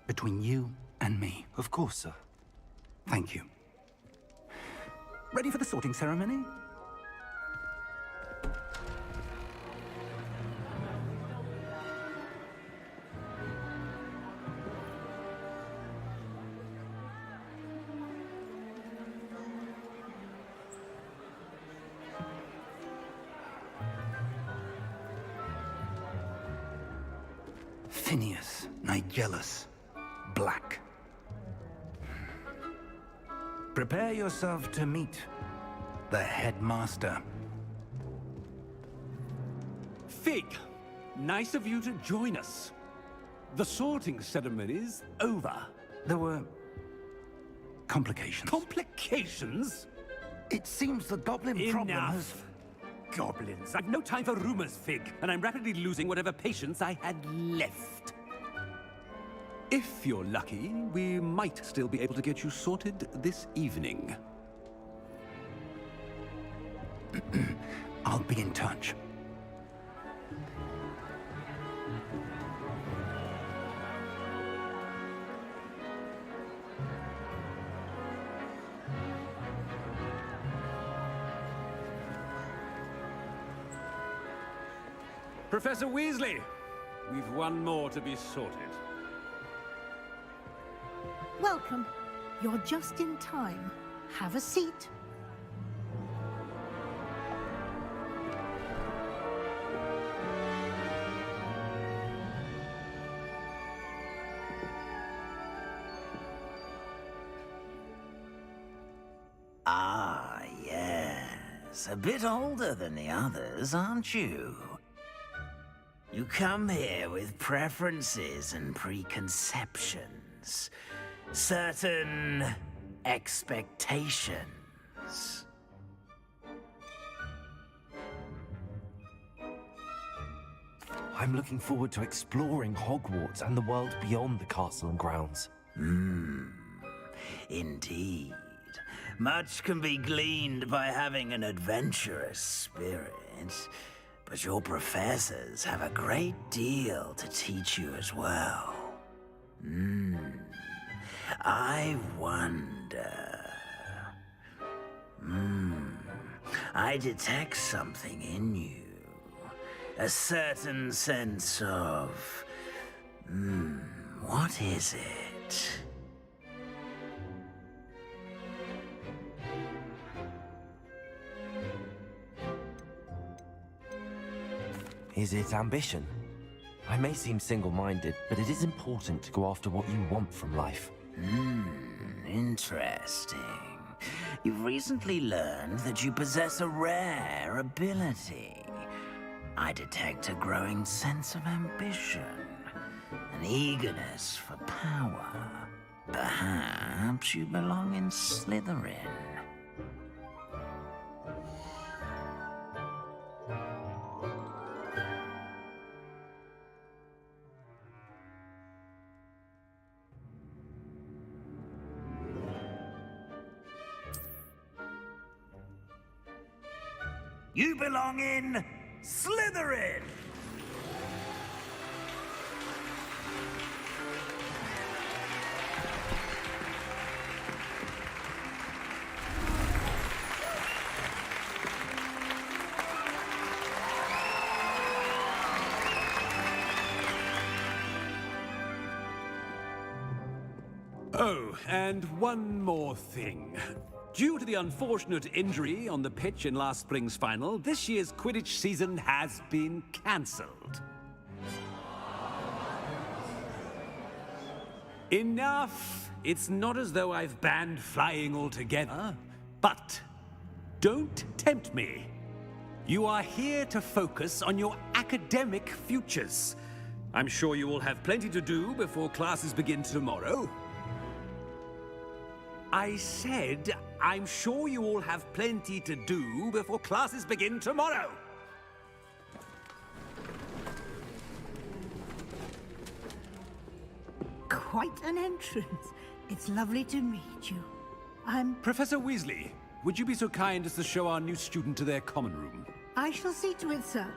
between you and me. Of course, sir. Thank you. Ready for the sorting ceremony? Phineas, Nigellus, Black. Prepare yourself to meet the headmaster. Fig, nice of you to join us. The sorting ceremony's over. There were complications. Complications? It seems the goblin problem has... Enough. Goblins. I've no time for rumors, Fig, and I'm rapidly losing whatever patience I had left. If you're lucky, we might still be able to get you sorted this evening. I'll be in touch. Professor Weasley, we've one more to be sorted. Welcome. You're just in time. Have a seat. Ah, yes. A bit older than the others, aren't you? You come here with preferences and preconceptions. Certain expectations. I'm looking forward to exploring Hogwarts and the world beyond the castle and grounds. Indeed. Much can be gleaned by having an adventurous spirit. But your professors have a great deal to teach you as well. I wonder... I detect something in you. A certain sense of... what is it? Is it ambition? I may seem single-minded, but it is important to go after what you want from life. Interesting. You've recently learned that you possess a rare ability. I detect a growing sense of ambition, an eagerness for power. Perhaps you belong in Slytherin. You belong in Slytherin! Oh, and one more thing. Due to the unfortunate injury on the pitch in last spring's final, this year's Quidditch season has been cancelled. Enough! It's not as though I've banned flying altogether, but don't tempt me. You are here to focus on your academic futures. I'm sure you will have plenty to do before classes begin tomorrow. I said, I'm sure you all have plenty to do before classes begin tomorrow. Quite an entrance. It's lovely to meet you. I'm... Professor Weasley, would you be so kind as to show our new student to their common room? I shall see to it, sir.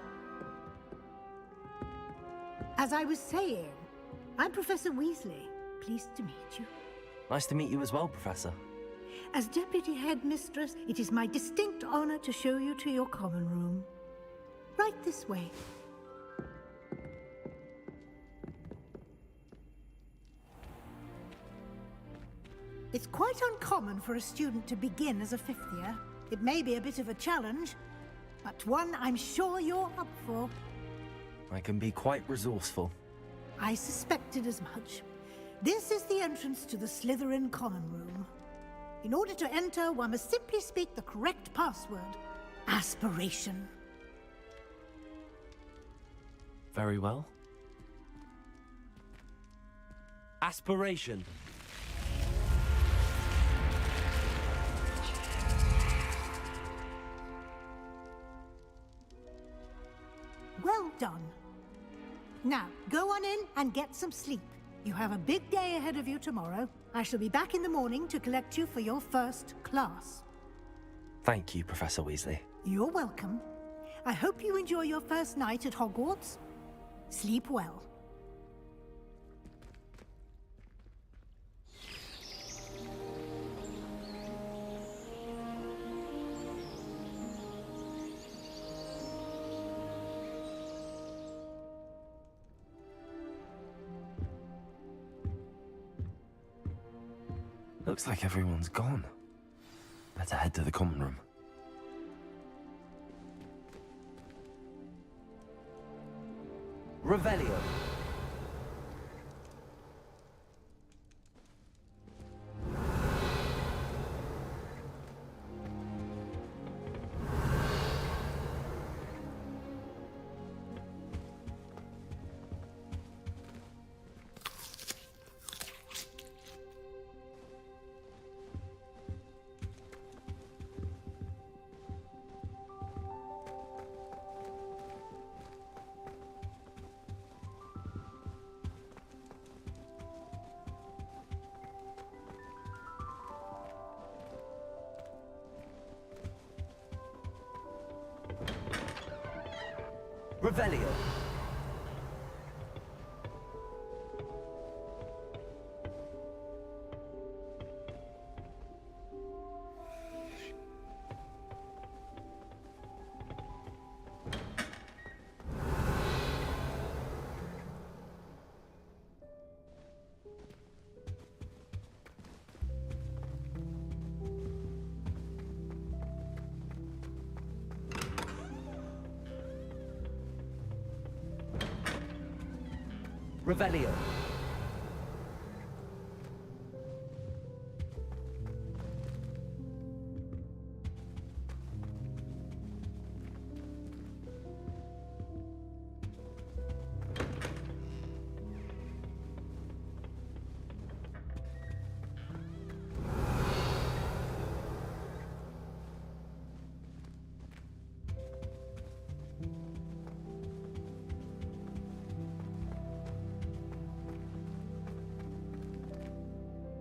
As I was saying, I'm Professor Weasley. Pleased to meet you. Nice to meet you as well, Professor. As Deputy Headmistress, it is my distinct honor to show you to your common room. Right this way. It's quite uncommon for a student to begin as a fifth year. It may be a bit of a challenge, but one I'm sure you're up for. I can be quite resourceful. I suspected as much. This is the entrance to the Slytherin common room. In order to enter, one must simply speak the correct password. Aspiration. Very well. Aspiration. Well done. Now, go on in and get some sleep. You have a big day ahead of you tomorrow. I shall be back in the morning to collect you for your first class. Thank you, Professor Weasley. You're welcome. I hope you enjoy your first night at Hogwarts. Sleep well. Looks like everyone's gone. Better head to the common room. Revelio. Revelio. Revelio.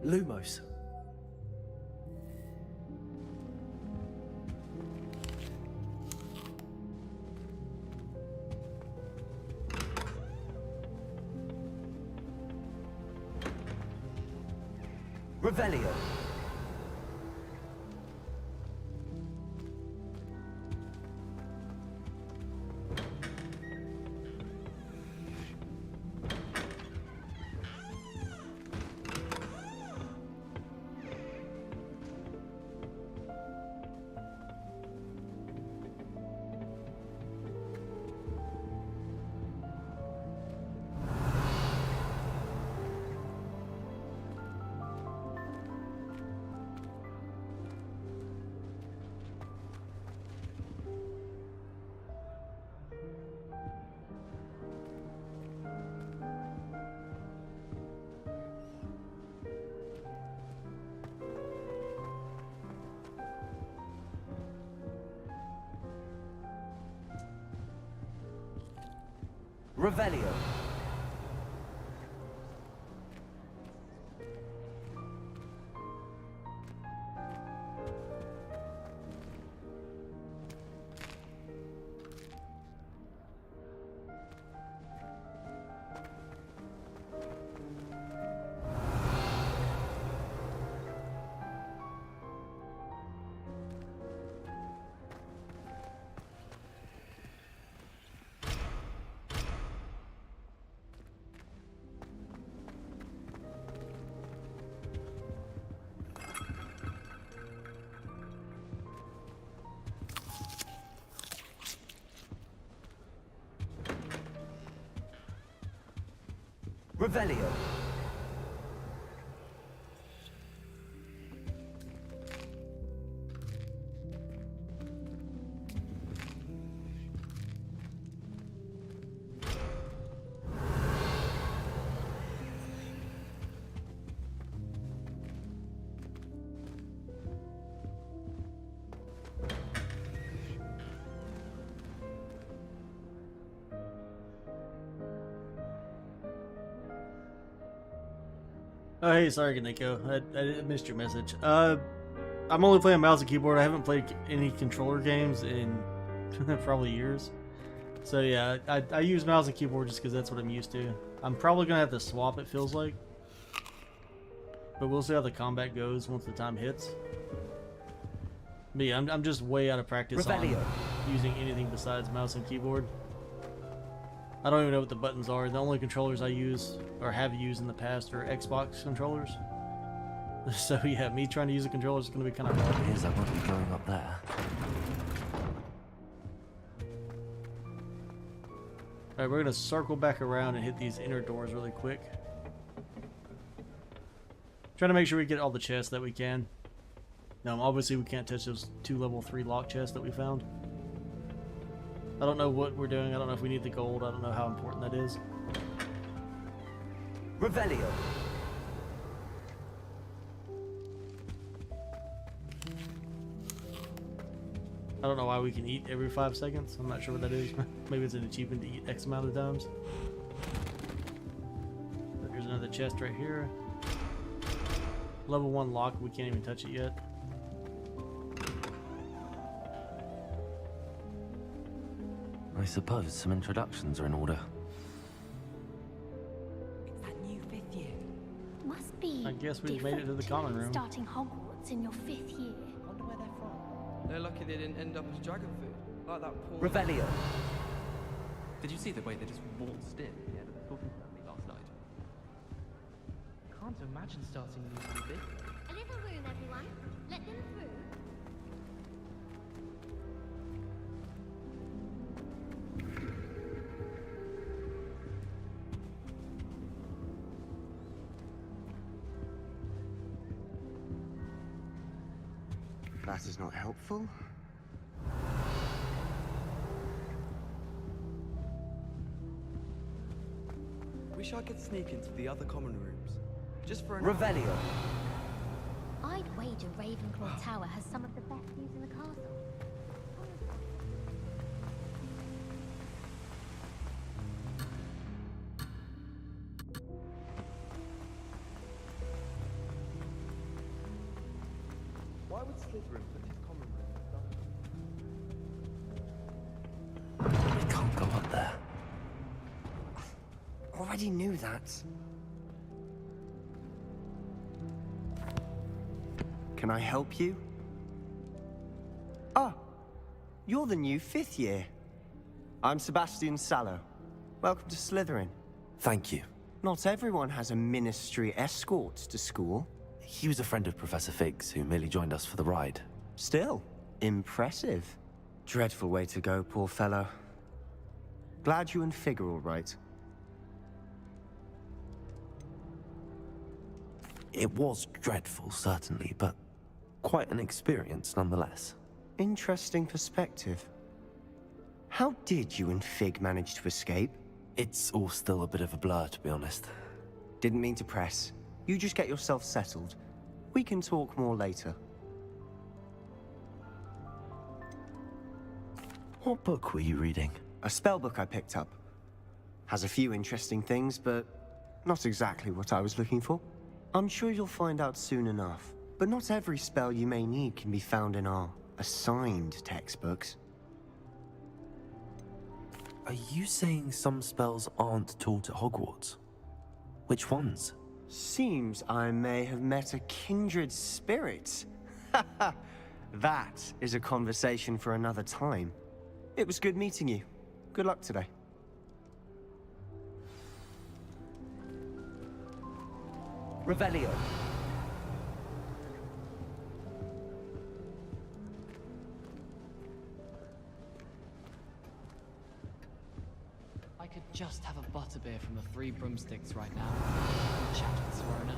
Lumos. Revelio. Revelio. Revelio. Oh, hey, sorry, Nico. I missed your message. I'm only playing mouse and keyboard. I haven't played any controller games in probably years. So yeah, I use mouse and keyboard just because that's what I'm used to. I'm probably gonna have to swap. It feels like, but we'll see how the combat goes once the time hits. But yeah, I'm just way out of practice on using anything besides mouse and keyboard. I don't even know what the buttons are. The only controllers I use or have used in the past are Xbox controllers. So yeah, me trying to use a controller is going to be kind of hard. Here's I won't be going up there. Alright, we're going to circle back around and hit these inner doors really quick. Trying to make sure we get all the chests that we can. Now, obviously we can't touch those 2 level 3 lock chests that we found. I don't know what we're doing. I don't know if we need the gold. I don't know how important that is. Revelio. I don't know why we can eat every 5 seconds. I'm not sure what that is. Maybe it's an achievement to eat X amount of times. But here's another chest right here. Level 1 lock. We can't even touch it yet. I suppose some introductions are in order. It's that new 5th year. Must be. I guess we've made it to the common room. Starting Hogwarts in your 5th year. Wonder where they're from. They're lucky they didn't end up as dragon food, like that poor. Revelio. Did you see the way they just waltzed in? Yeah, they were talking about me last night. Can't imagine starting a new big. A little room, everyone. Let them through. That is not helpful. Wish I could sneak into the other common rooms. Just for an Revelio. I'd wager Ravenclaw Tower has some of the best views in the castle. Why would Slytherin put his common room? We can't go up there. Already knew that. Can I help you? Ah, you're the new 5th year. I'm Sebastian Sallow. Welcome to Slytherin. Thank you. Not everyone has a ministry escort to school. He was a friend of Professor Fig's who merely joined us for the ride. Still, impressive. Dreadful way to go, poor fellow. Glad you and Fig are all right. It was dreadful, certainly, but quite an experience nonetheless. Interesting perspective. How did you and Fig manage to escape? It's all still a bit of a blur, to be honest. Didn't mean to press. You just get yourself settled. We can talk more later. What book were you reading? A spell book I picked up. Has a few interesting things, but not exactly what I was looking for. I'm sure you'll find out soon enough. But not every spell you may need can be found in our assigned textbooks. Are you saying some spells aren't taught at Hogwarts? Which ones? Seems I may have met a kindred spirit. That is a conversation for another time. It was good meeting you. Good luck today. Revelio. just have a butterbeer from the Three Broomsticks right now. And chat with Swerna.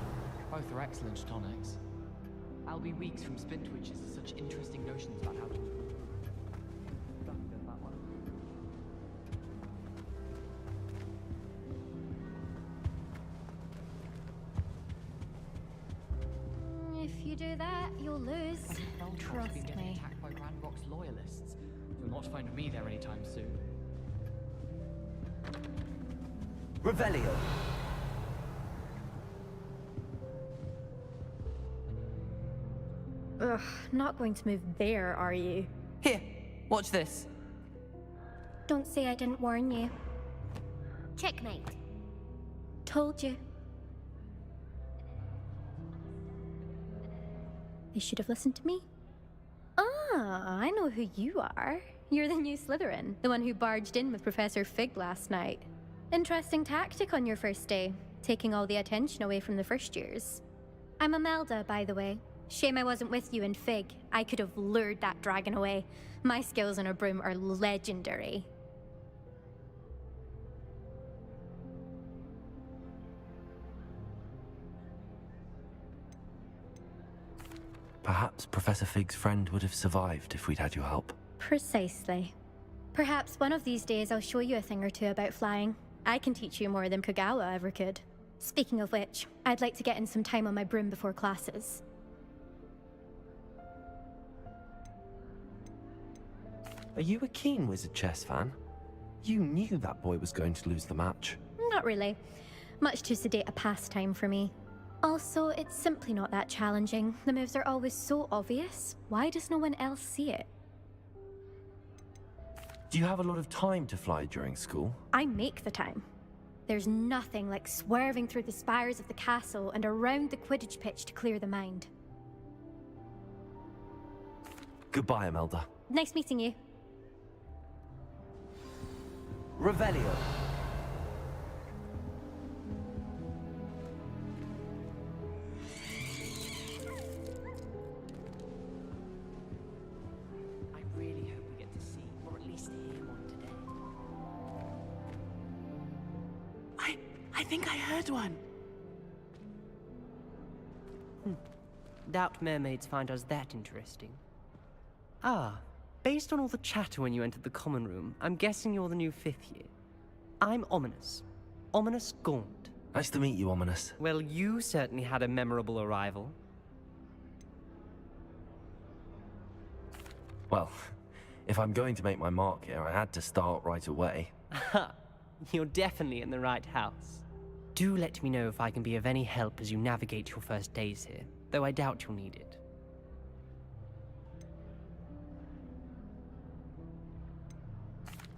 Both are excellent tonics. I'll be weeks from Spintwitches to such interesting notions about how to improve. That one. If you do that, you'll lose. Trust Trust getting me. attacked by Ranrock's loyalists. You'll not find me there anytime soon. Revelio. Ugh, not going to move there, are you? Here, watch this. Don't say I didn't warn you. Checkmate. Told you. They should have listened to me. Ah, I know who you are. You're the new Slytherin, the one who barged in with Professor Fig last night. Interesting tactic on your first day, taking all the attention away from the first years. I'm Imelda, by the way. Shame I wasn't with you in Fig. I could have lured that dragon away. My skills on a broom are legendary. Perhaps Professor Fig's friend would have survived if we'd had your help. Precisely. Perhaps one of these days I'll show you a thing or two about flying. I can teach you more than Kagawa ever could. Speaking of which, I'd like to get in some time on my broom before classes. Are you a keen Wizard chess fan? You knew that boy was going to lose the match. Not really. Much too sedate a pastime for me. Also, it's simply not that challenging. The moves are always so obvious. Why does no one else see it? Do you have a lot of time to fly during school? I make the time. There's nothing like swerving through the spires of the castle and around the Quidditch pitch to clear the mind. Goodbye, Imelda. Nice meeting you. Revelio. I really hope we get to see, or at least hear one today. I think I heard one. Doubt mermaids find us that interesting. Ah, based on all the chatter when you entered the common room, I'm guessing you're the new 5th year. I'm Ominous. Ominous Gaunt. Nice to meet you, Ominous. Well, you certainly had a memorable arrival. Well, if I'm going to make my mark here, I had to start right away. Aha, you're definitely in the right house. Do let me know if I can be of any help as you navigate your first days here, though I doubt you'll need it.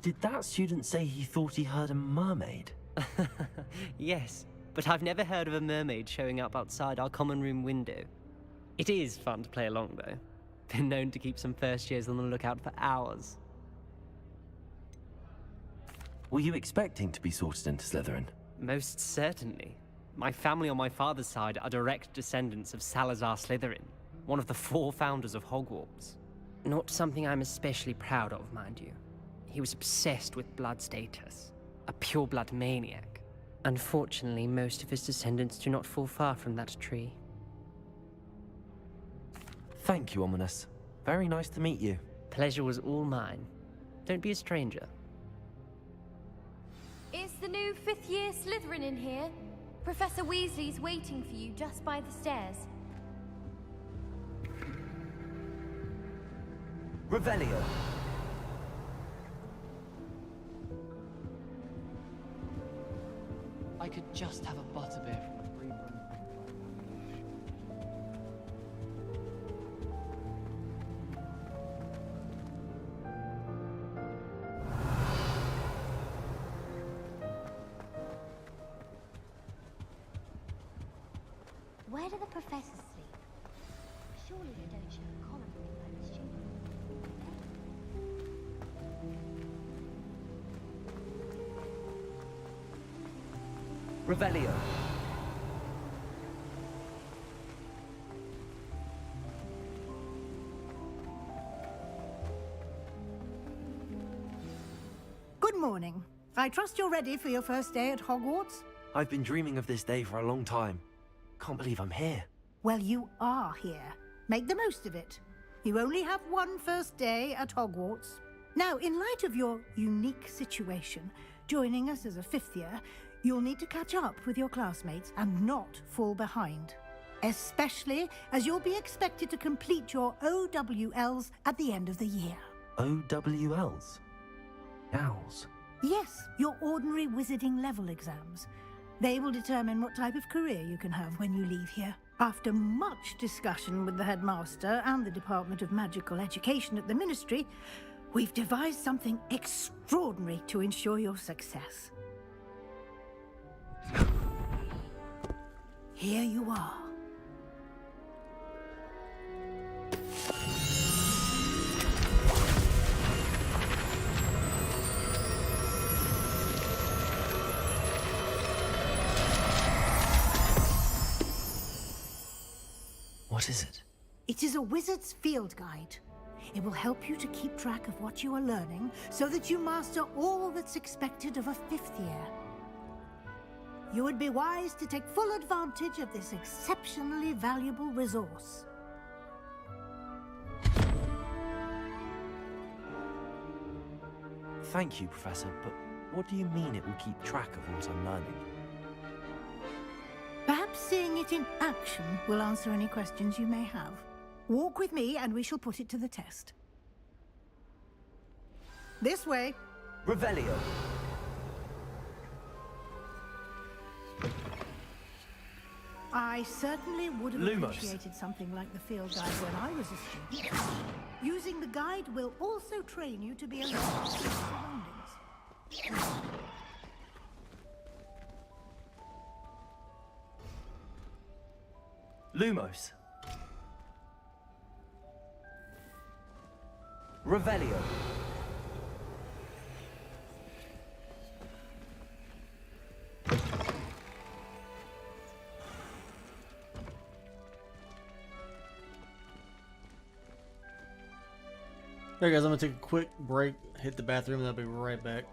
Did that student say he thought he heard a mermaid? Yes, but I've never heard of a mermaid showing up outside our common room window. It is fun to play along, though. Been known to keep some first years on the lookout for hours. Were you expecting to be sorted into Slytherin? Most certainly. My family on my father's side are direct descendants of Salazar Slytherin, one of the 4 founders of Hogwarts. Not something I'm especially proud of, mind you. He was obsessed with blood status, a pure-blood maniac. Unfortunately, most of his descendants do not fall far from that tree. Thank you, Ominous. Very nice to meet you. Pleasure was all mine. Don't be a stranger. Is the new 5th year Slytherin in here? Professor Weasley's waiting for you just by the stairs. Revelio. I could just have a butterbeer from the Three Broomsticks. Where do the professors sleep? Surely they don't share a common room like the students. Revelio. Good morning. I trust you're ready for your first day at Hogwarts? I've been dreaming of this day for a long time. Can't believe I'm here. Well, you are here. Make the most of it. You only have one first day at Hogwarts. Now, in light of your unique situation, joining us as a fifth year, you'll need to catch up with your classmates and not fall behind. Especially as you'll be expected to complete your OWLs at the end of the year. OWLs? Owls? Yes, your ordinary wizarding level exams. They will determine what type of career you can have when you leave here. After much discussion with the headmaster and the Department of Magical Education at the Ministry, we've devised something extraordinary to ensure your success. Here you are. What is it? It is a wizard's field guide. It will help you to keep track of what you are learning so that you master all that's expected of a fifth year. You would be wise to take full advantage of this exceptionally valuable resource. Thank you, Professor, but what do you mean it will keep track of what I'm learning? Perhaps seeing it in action will answer any questions you may have. Walk with me and we shall put it to the test. This way. Revelio. I certainly would have Lumos. appreciated something like the field guide when I was a student. Using the guide will also train you to be alert to your surroundings. Lumos. Revelio. Alright guys, I'm gonna take a quick break, hit the bathroom, and I'll be right back.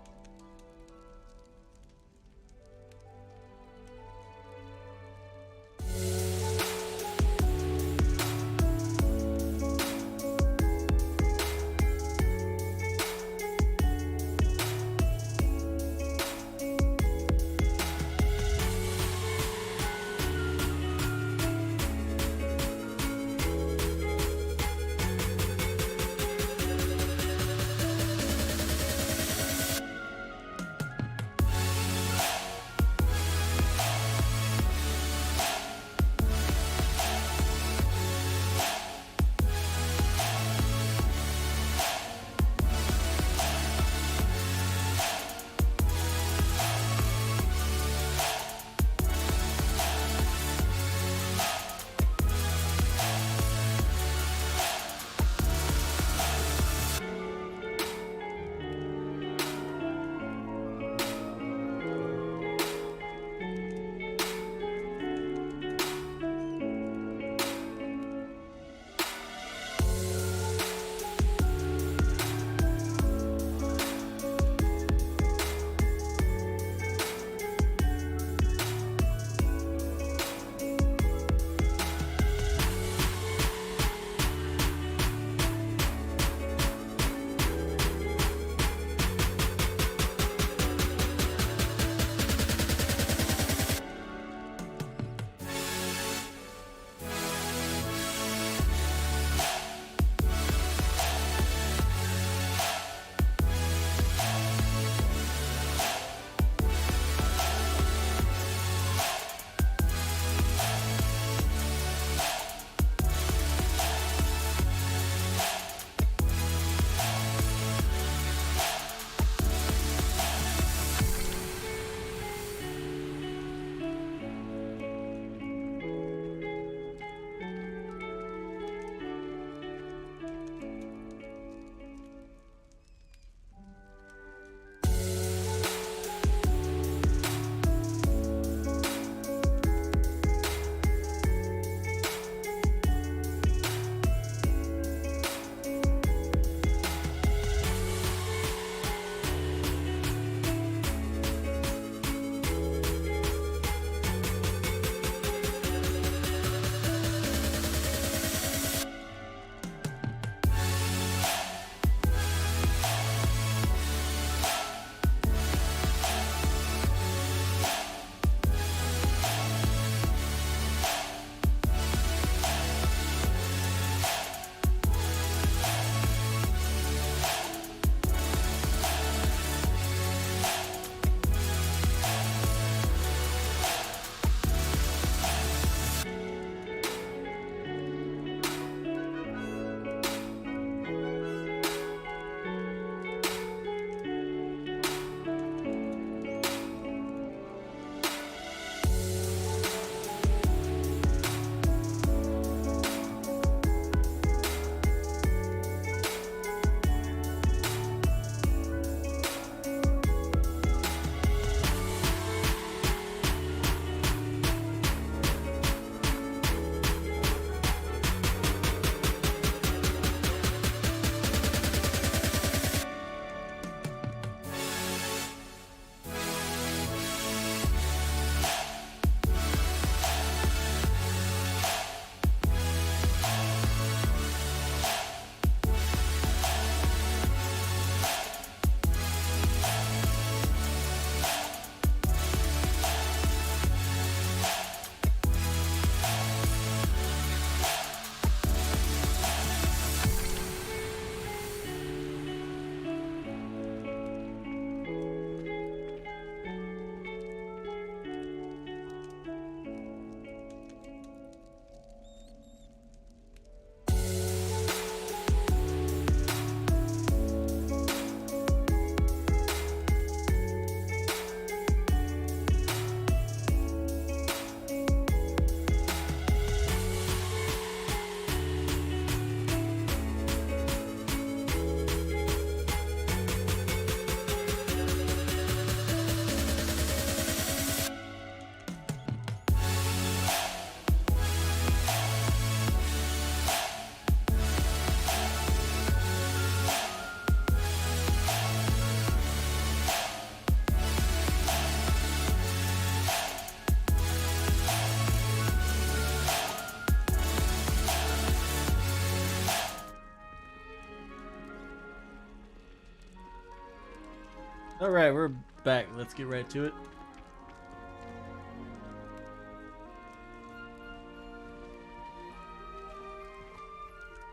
Alright, we're back. Let's get right to it.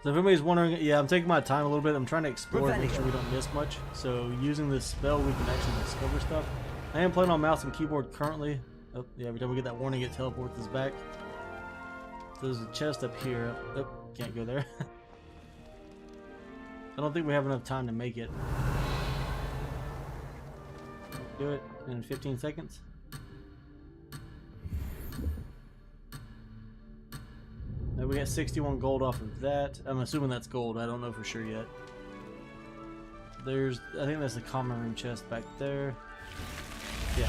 So if anybody's wondering, yeah, I'm taking my time a little bit. I'm trying to explore, make sure we don't miss much. So using this spell, we can actually discover stuff. I am playing on mouse and keyboard currently. Oh, yeah, every time we get that warning, it teleports us back. So there's a chest up here. Oh, can't go there. I don't think we have enough time to make it. Do it in 15 seconds. Now we got 61 gold off of that. I'm assuming that's gold. I don't know for sure yet. I think that's the common room chest back there. Yeah.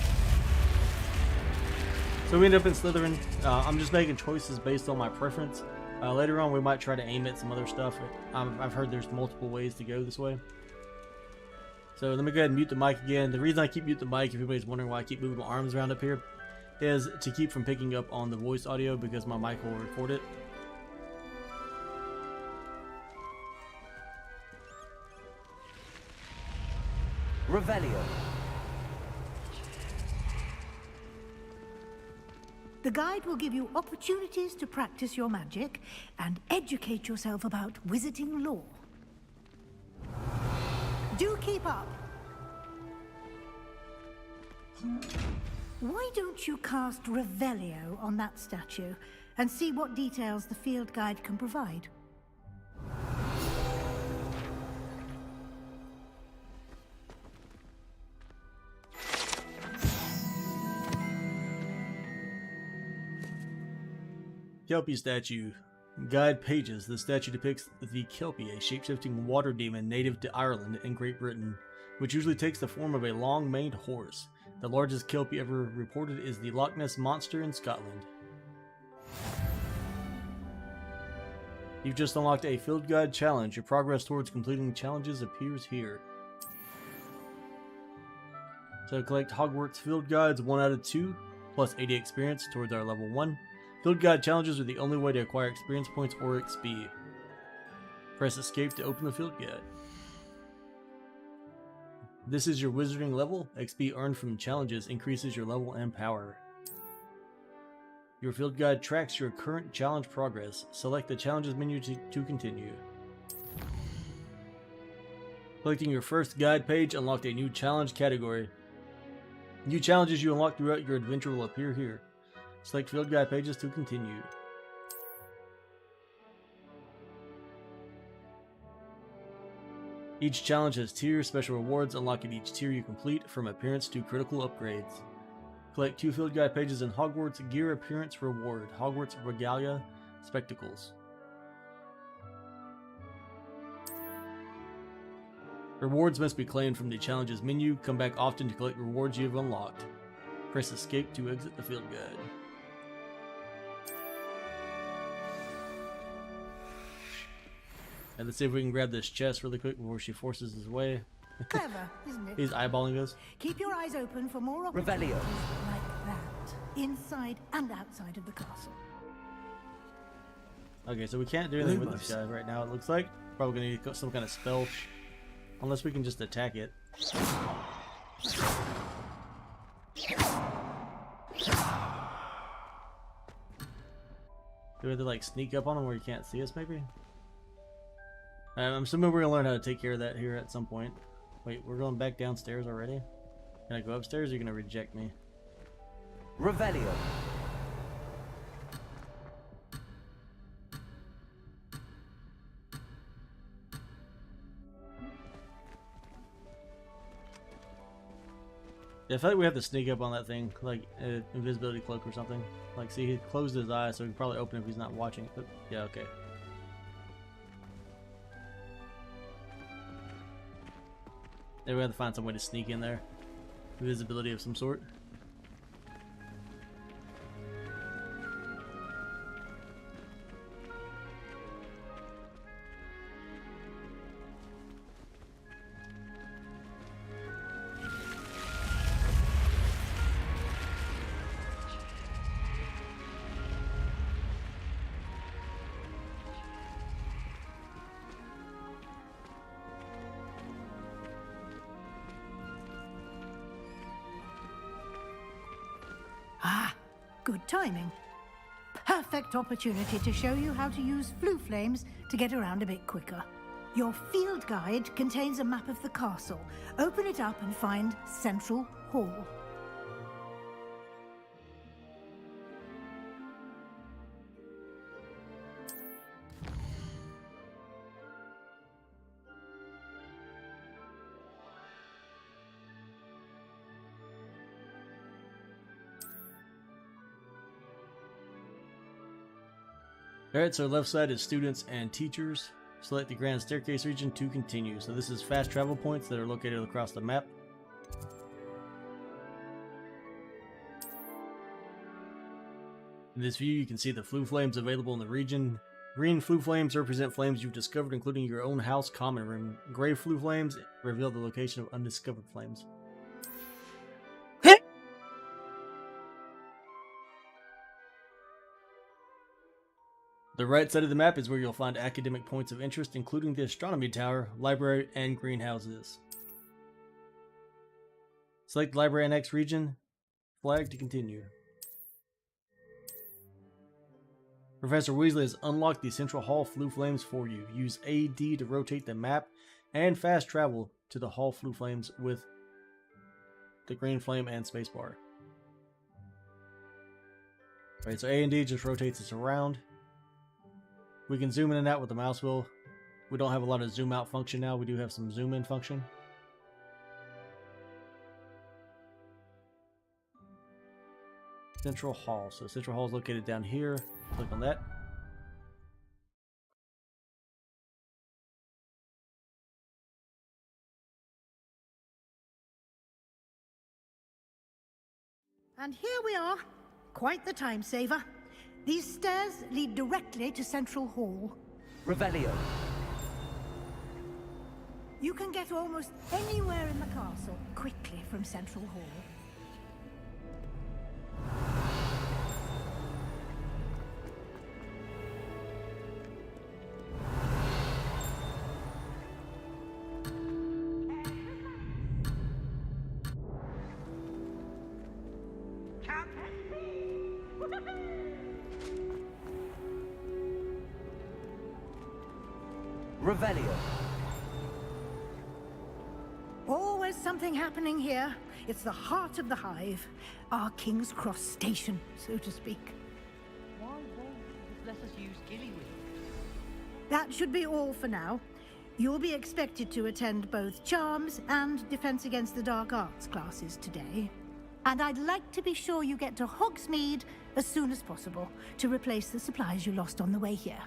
So we end up in Slytherin. I'm just making choices based on my preference. Later on, we might try to aim at some other stuff. I've heard there's multiple ways to go this way. So let me go ahead and mute the mic again. The reason I keep mute the mic, if anybody's wondering why I keep moving my arms around up here, is to keep from picking up on the voice audio because my mic will record it. Revelio. The guide will give you opportunities to practice your magic and educate yourself about wizarding lore. Do keep up. Why don't you cast Revelio on that statue and see what details the field guide can provide? Kelpie statue. Guide pages. The statue depicts the Kelpie, a shape-shifting water demon native to Ireland and Great Britain, which usually takes the form of a long-maned horse. The largest Kelpie ever reported is the Loch Ness Monster in Scotland. You've just unlocked a Field Guide challenge. Your progress towards completing challenges appears here. So collect Hogwarts Field Guides 1 out of 2, plus 80 experience towards our level 1. Field Guide challenges are the only way to acquire experience points or XP. Press escape to open the Field Guide. This is your wizarding level. XP earned from challenges increases your level and power. Your Field Guide tracks your current challenge progress. Select the challenges menu to continue. Collecting your first guide page unlocked a new challenge category. New challenges you unlock throughout your adventure will appear here. Select Field Guide pages to continue. Each challenge has tiers, special rewards unlock at each tier you complete, from appearance to critical upgrades. Collect 2 Field Guide pages in Hogwarts Gear Appearance Reward, Hogwarts Regalia Spectacles. Rewards must be claimed from the challenges menu. Come back often to collect rewards you have unlocked. Press escape to exit the Field Guide. And let's see if we can grab this chest really quick before she forces us away. Clever, isn't it? He's eyeballing us. Keep your eyes open for more opportunities like that, inside and outside of the castle. Okay, so we can't do anything with this guy right now, it looks like. Probably gonna need some kind of spell. Unless we can just attack it. Do we have to like sneak up on him where he can't see us maybe? I'm assuming we're gonna learn how to take care of that here at some point. Wait, we're going back downstairs already? Can I go upstairs or are you gonna reject me? Revelio. Yeah, I feel like we have to sneak up on that thing, like an invisibility cloak or something. Like, see, he closed his eyes, so he can probably open it if he's not watching. But yeah, okay. Then we have to find some way to sneak in there. Invisibility of some sort. Good timing. Perfect opportunity to show you how to use flue flames to get around a bit quicker. Your field guide contains a map of the castle. Open it up and find Central Hall. Alright, so left side is students and teachers. Select the grand staircase region to continue. So this is fast travel points that are located across the map. In this view, you can see the flue flames available in the region. Green flue flames represent flames you've discovered, including your own house common room. Gray flue flames reveal the location of undiscovered flames. The right side of the map is where you'll find academic points of interest, including the astronomy tower, library, and greenhouses. Select the library annex region, flag to continue. Professor Weasley has unlocked the Central Hall flue flames for you. Use AD to rotate the map and fast travel to the Hall flue flames with the green flame and spacebar. Alright, so A and D just rotates us around. We can zoom in and out with the mouse wheel. We don't have a lot of zoom out function now. We do have some zoom in function. Central Hall. So Central Hall is located down here. Click on that. And here we are. Quite the time saver. These stairs lead directly to Central Hall. Revelio. You can get almost anywhere in the castle quickly from Central Hall. Revelio. Always something happening here. It's the heart of the hive. Our King's Cross station, so to speak. Why won't you let us use Gillyweed? That should be all for now. You'll be expected to attend both Charms and Defense Against the Dark Arts classes today. And I'd like to be sure you get to Hogsmeade as soon as possible to replace the supplies you lost on the way here.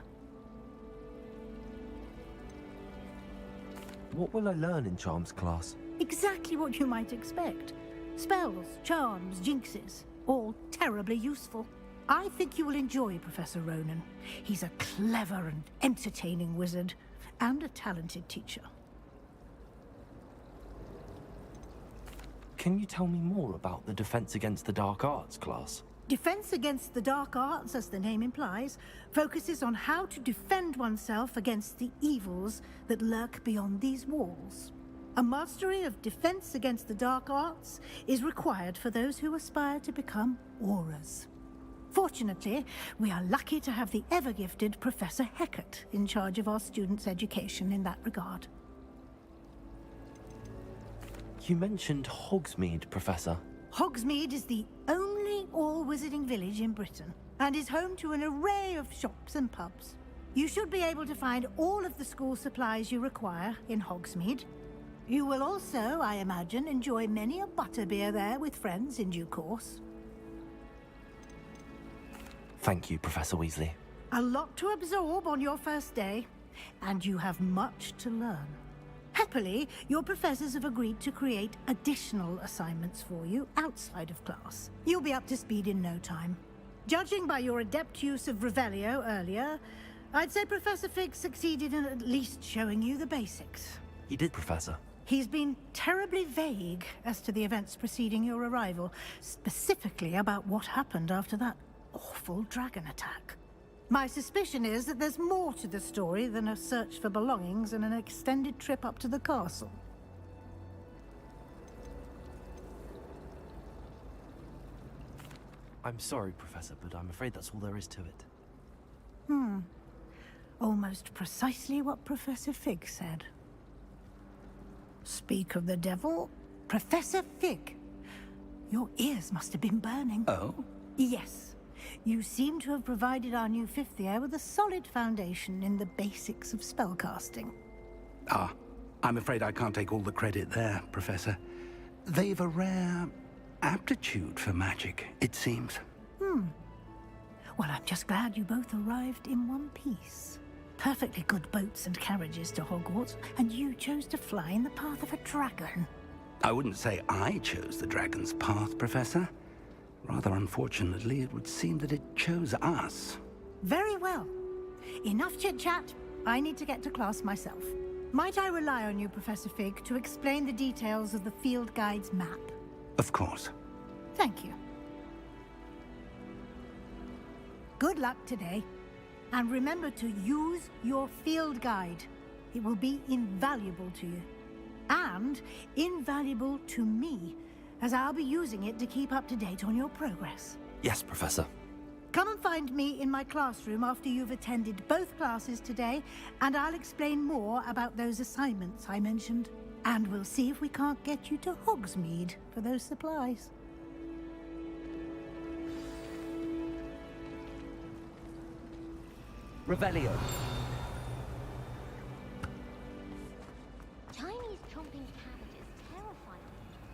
What will I learn in Charms class? Exactly what you might expect. Spells, charms, jinxes, all terribly useful. I think you will enjoy Professor Ronan. He's a clever and entertaining wizard, and a talented teacher. Can you tell me more about the Defense Against the Dark Arts class? Defense Against the Dark Arts, as the name implies, focuses on how to defend oneself against the evils that lurk beyond these walls. A mastery of Defense Against the Dark Arts is required for those who aspire to become Aurors. Fortunately, we are lucky to have the ever-gifted Professor Hecat in charge of our students' education in that regard. You mentioned Hogsmeade, Professor. Hogsmeade is the only all-wizarding village in Britain, and is home to an array of shops and pubs. You should be able to find all of the school supplies you require in Hogsmeade. You will also, I imagine, enjoy many a butterbeer there with friends in due course. Thank you, Professor Weasley. A lot to absorb on your first day, and you have much to learn. Happily, your professors have agreed to create additional assignments for you outside of class. You'll be up to speed in no time. Judging by your adept use of Revelio earlier, I'd say Professor Fig succeeded in at least showing you the basics. He did, Professor. He's been terribly vague as to the events preceding your arrival, specifically about what happened after that awful dragon attack. My suspicion is that there's more to the story than a search for belongings and an extended trip up to the castle. I'm sorry, Professor, but I'm afraid that's all there is to it. Almost precisely what Professor Fig said. Speak of the devil, Professor Fig. Your ears must have been burning. Oh? Yes. You seem to have provided our new fifth year with a solid foundation in the basics of spellcasting. Ah, I'm afraid I can't take all the credit there, Professor. They've a rare aptitude for magic, it seems. Well, I'm just glad you both arrived in one piece. Perfectly good boats and carriages to Hogwarts, and you chose to fly in the path of a dragon. I wouldn't say I chose the dragon's path, Professor. Rather unfortunately, it would seem that it chose us. Very well. Enough chit-chat. I need to get to class myself. Might I rely on you, Professor Fig, to explain the details of the field guide's map? Of course. Thank you. Good luck today. And remember to use your field guide. It will be invaluable to you. And invaluable to me, as I'll be using it to keep up to date on your progress. Yes, Professor. Come and find me in my classroom after you've attended both classes today, and I'll explain more about those assignments I mentioned. And we'll see if we can't get you to Hogsmeade for those supplies. Revelio. Chinese chomping cabbages terrify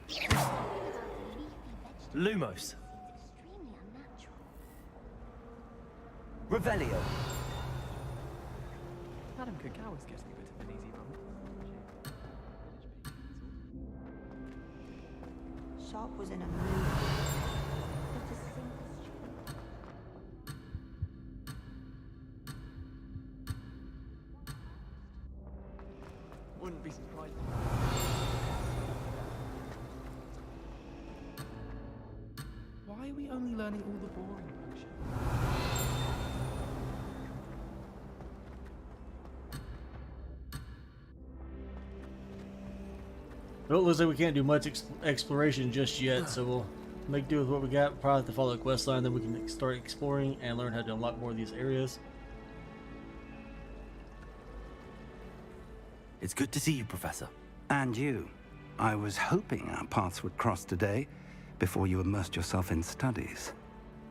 me. Lumos. Extremely unnatural. Revelio. Madam Cacao is getting a bit of an easy run. Sharp was in a mood. It's a simple street. Wouldn't be surprised. Why are we only learning all the boring bullshit? Well, it looks like we can't do much exploration just yet, so we'll make do with what we got. Probably have to follow the quest line, then we can start exploring and learn how to unlock more of these areas. It's good to see you, Professor. And you. I was hoping our paths would cross today, before you immersed yourself in studies.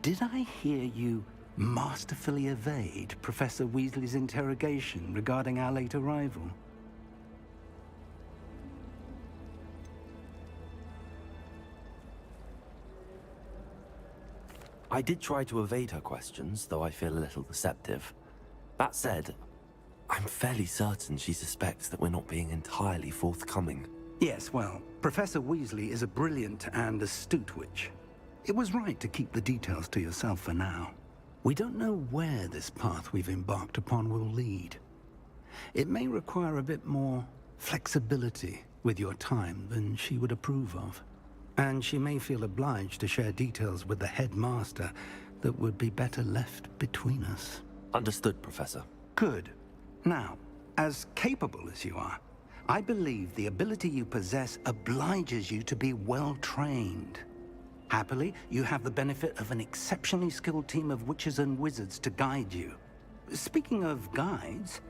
Did I hear you masterfully evade Professor Weasley's interrogation regarding our late arrival? I did try to evade her questions, though I feel a little deceptive. That said, I'm fairly certain she suspects that we're not being entirely forthcoming. Yes, well, Professor Weasley is a brilliant and astute witch. It was right to keep the details to yourself for now. We don't know where this path we've embarked upon will lead. It may require a bit more flexibility with your time than she would approve of. And she may feel obliged to share details with the headmaster that would be better left between us. Understood, Professor. Good. Now, as capable as you are, I believe the ability you possess obliges you to be well trained. Happily, you have the benefit of an exceptionally skilled team of witches and wizards to guide you. Speaking of guides,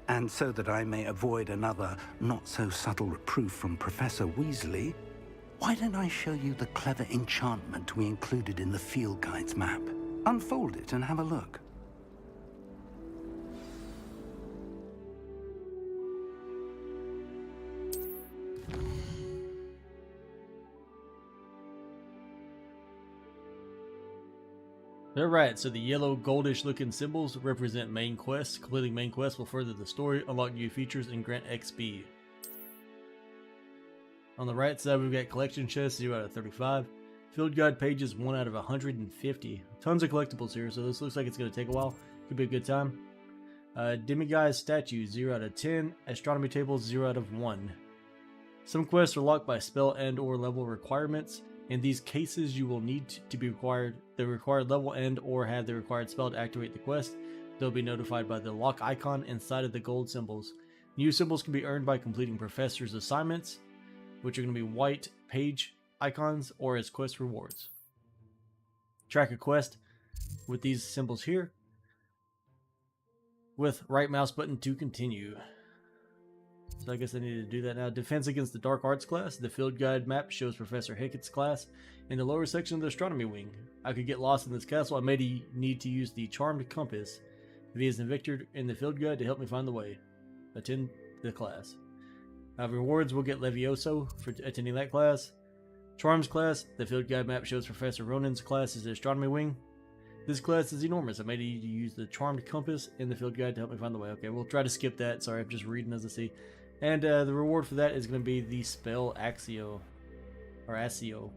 and so that I may avoid another not-so-subtle reproof from Professor Weasley, why don't I show you the clever enchantment we included in the field guide's map? Unfold it and have a look. Alright, so the yellow goldish looking symbols represent main quests. Completing main quests will further the story, unlock new features, and grant XP. On the right side we've got collection chests 0 out of 35. Field guide pages 1 out of 150. Tons of collectibles here, so this looks like it's going to take a while. Could be a good time. Demiguise statue 0 out of 10. Astronomy tables 0 out of 1. Some quests are locked by spell and or level requirements. In these cases, you will need to be required the required level and or have the required spell to activate the quest. They'll be notified by the lock icon inside of the gold symbols. New symbols can be earned by completing professor's assignments, which are going to be white page icons, or as quest rewards. track a quest with these symbols here. With right mouse button to continue. So I guess I need to do that now. Defense against the Dark Arts class. The field guide map shows Professor Hickett's class in the lower section of the astronomy wing. I could get lost in this castle. I may need to use the charmed compass if he is invictured in the field guide to help me find the way. Attend the class. Rewards will get Levioso for attending that class. Charms class. The field guide map shows Professor Ronan's class is the astronomy wing. This class is enormous. I may need to use the charmed compass in the field guide to help me find the way. Okay, we'll try to skip that. Sorry, I'm just reading as I see. And the reward for that is going to be the spell Axio. Or Asio.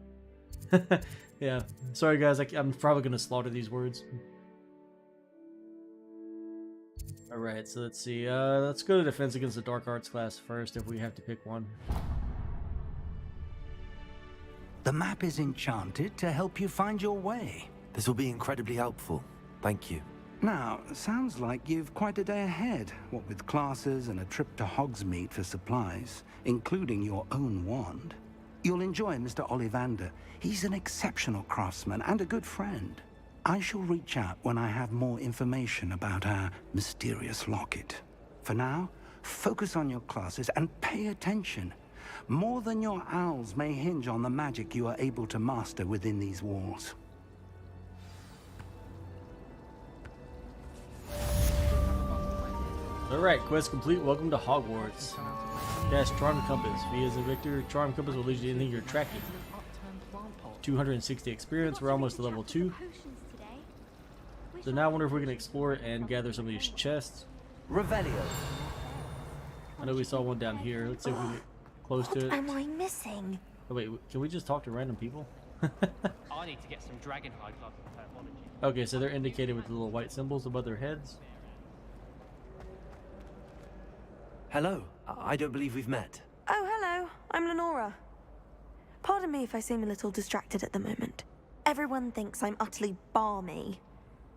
Yeah. Sorry guys, I'm probably going to slaughter these words. Alright, so let's see. Let's go to Defense against the Dark Arts class first if we have to pick one. The map is enchanted to help you find your way. This will be incredibly helpful. Thank you. Now, sounds like you've quite a day ahead, what with classes and a trip to Hogsmeade for supplies, including your own wand. You'll enjoy Mr. Ollivander. He's an exceptional craftsman and a good friend. I shall reach out when I have more information about our mysterious locket. For now, focus on your classes and pay attention. More than your owls may hinge on the magic you are able to master within these walls. Alright, quest complete. Welcome to Hogwarts. Dash Charm Compass. V as in Victor. Charm Compass will lead you to anything you're tracking. 260 experience. We're almost to level 2. So now I wonder if we can explore and gather some of these chests. Revelio. I know we saw one down here. Let's see if we get close to it. What am I missing? Oh wait, can we just talk to random people? I need to get some dragonhide gloves and herbology. Okay, so they're indicated with the little white symbols above their heads. Hello. I don't believe we've met. Oh, hello. I'm Lenora. Pardon me if I seem a little distracted at the moment. Everyone thinks I'm utterly balmy.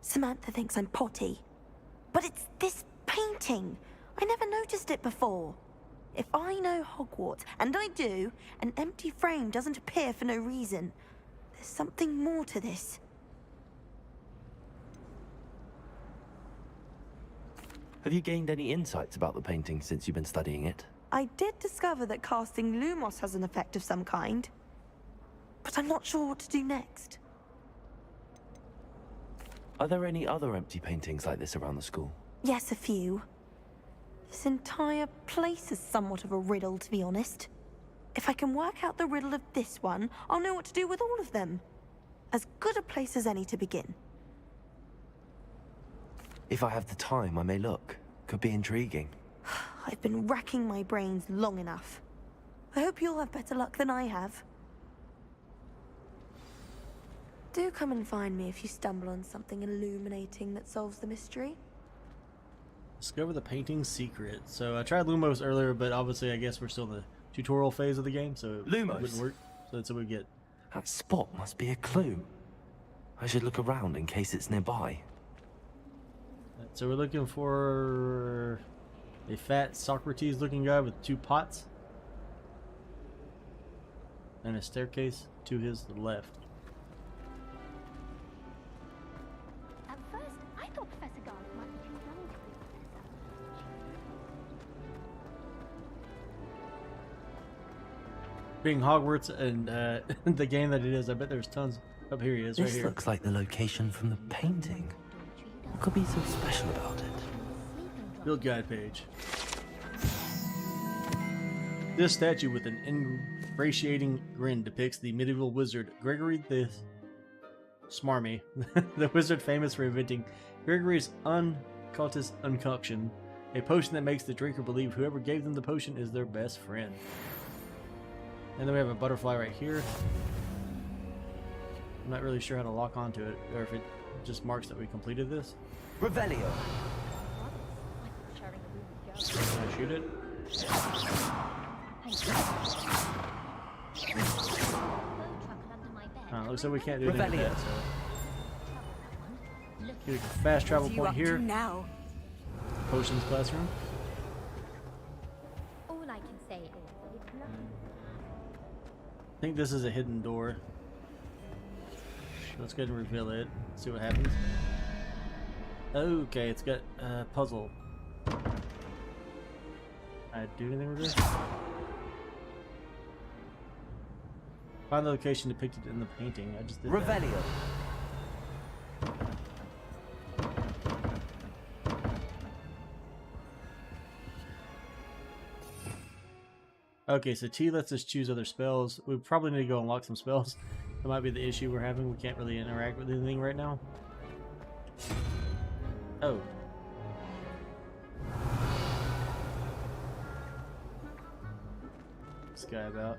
Samantha thinks I'm potty. But it's this painting. I never noticed it before. If I know Hogwarts, and I do, an empty frame doesn't appear for no reason. There's something more to this. Have you gained any insights about the painting since you've been studying it? I did discover that casting Lumos has an effect of some kind. But I'm not sure what to do next. Are there any other empty paintings like this around the school? Yes, a few. This entire place is somewhat of a riddle, to be honest. If I can work out the riddle of this one, I'll know what to do with all of them. As good a place as any to begin. If I have the time, I may look. Could be intriguing. I've been racking my brains long enough. I hope you'll have better luck than I have. Do come and find me if you stumble on something illuminating that solves the mystery. Discover the painting's secret. So I tried Lumos earlier, but obviously I guess we're still in the tutorial phase of the game, so it wouldn't work. So that's what we get. That spot must be a clue. I should look around in case it's nearby. So we're looking for a fat Socrates-looking guy with 2 pots and a staircase to his left. At first, I thought Professor Garlick might be too young to be professor. Being Hogwarts and the game that it is, I bet there's tons. Up here he is, right This here. looks like the location from the painting. What could be so special about it? Build guide page. This statue with an ingratiating grin depicts the medieval wizard Gregory the Smarmy, the wizard famous for inventing Gregory's Uncultus Uncoction, a potion that makes the drinker believe whoever gave them the potion is their best friend. And then we have a butterfly right here. I'm not really sure how to lock onto it, or if it just marks that we completed this. Revelio. Can I shoot it? Looks like we can't do anything with that, so. Get a fast travel point here. Now? Potions classroom. All I can say is it's not. I think this is a hidden door. let's go ahead and reveal it. See what happens. Okay, it's got a puzzle. I do anything with this? Find the location depicted in the painting. I just did that. Revelio. Okay, so T lets us choose other spells. We probably need to go unlock some spells. That might be the issue we're having. We can't really interact with anything right now. Oh. This guy about.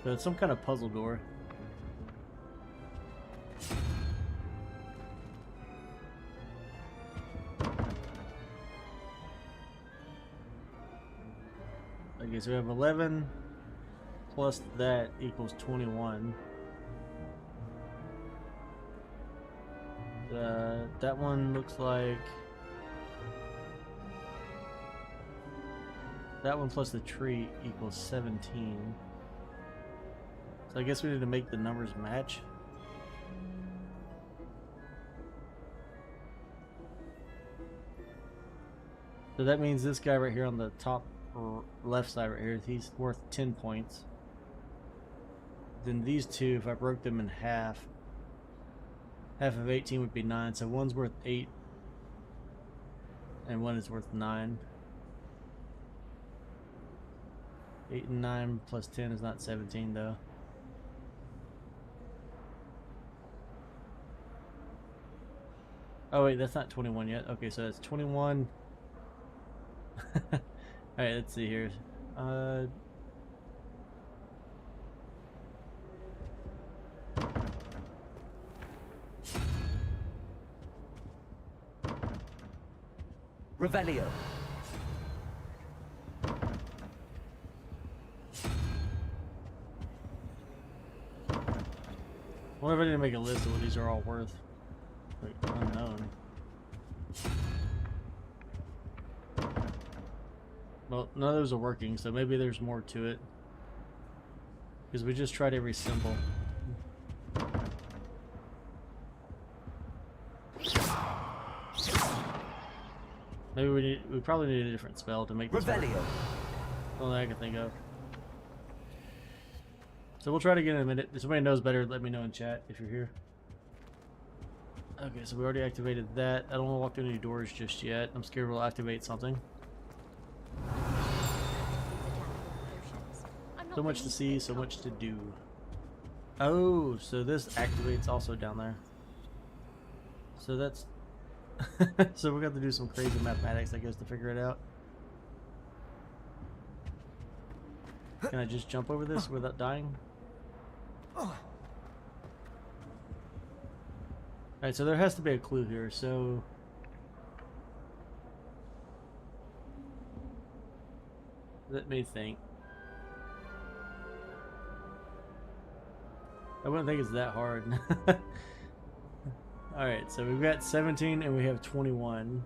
So it's some kind of puzzle door. Okay, so we have 11 plus that equals 21. That one looks like that one plus the tree equals 17. So I guess we need to make the numbers match. So that means this guy right here on the top left side right here, he's worth 10 points. Then these two, if I broke them in half, half of 18 would be 9, so one's worth 8 and one is worth 9. 8 and 9 plus 10 is not 17 though. Oh wait, that's not 21 yet. Okay, so that's 21. Alright, let's see here. Revelio. I wonder if I need to make a list of what these are all worth. Like, unknown. Well, none of those are working, so maybe there's more to it. Because we just tried every symbol. Maybe we probably need a different spell to make this work. Revelio. Only I can think of. So we'll try to get in a minute. If somebody knows better, let me know in chat if you're here. Okay, so we already activated that. I don't want to walk through any doors just yet. I'm scared we'll activate something. So much to see, so much to do. Oh, so this activates also down there. So that's... so we're going to have to do some crazy mathematics, I guess, to figure it out. Can I just jump over this without dying? Alright, so there has to be a clue here, so... let me think. I wouldn't think it's that hard. Alright, so we've got 17 and we have 21.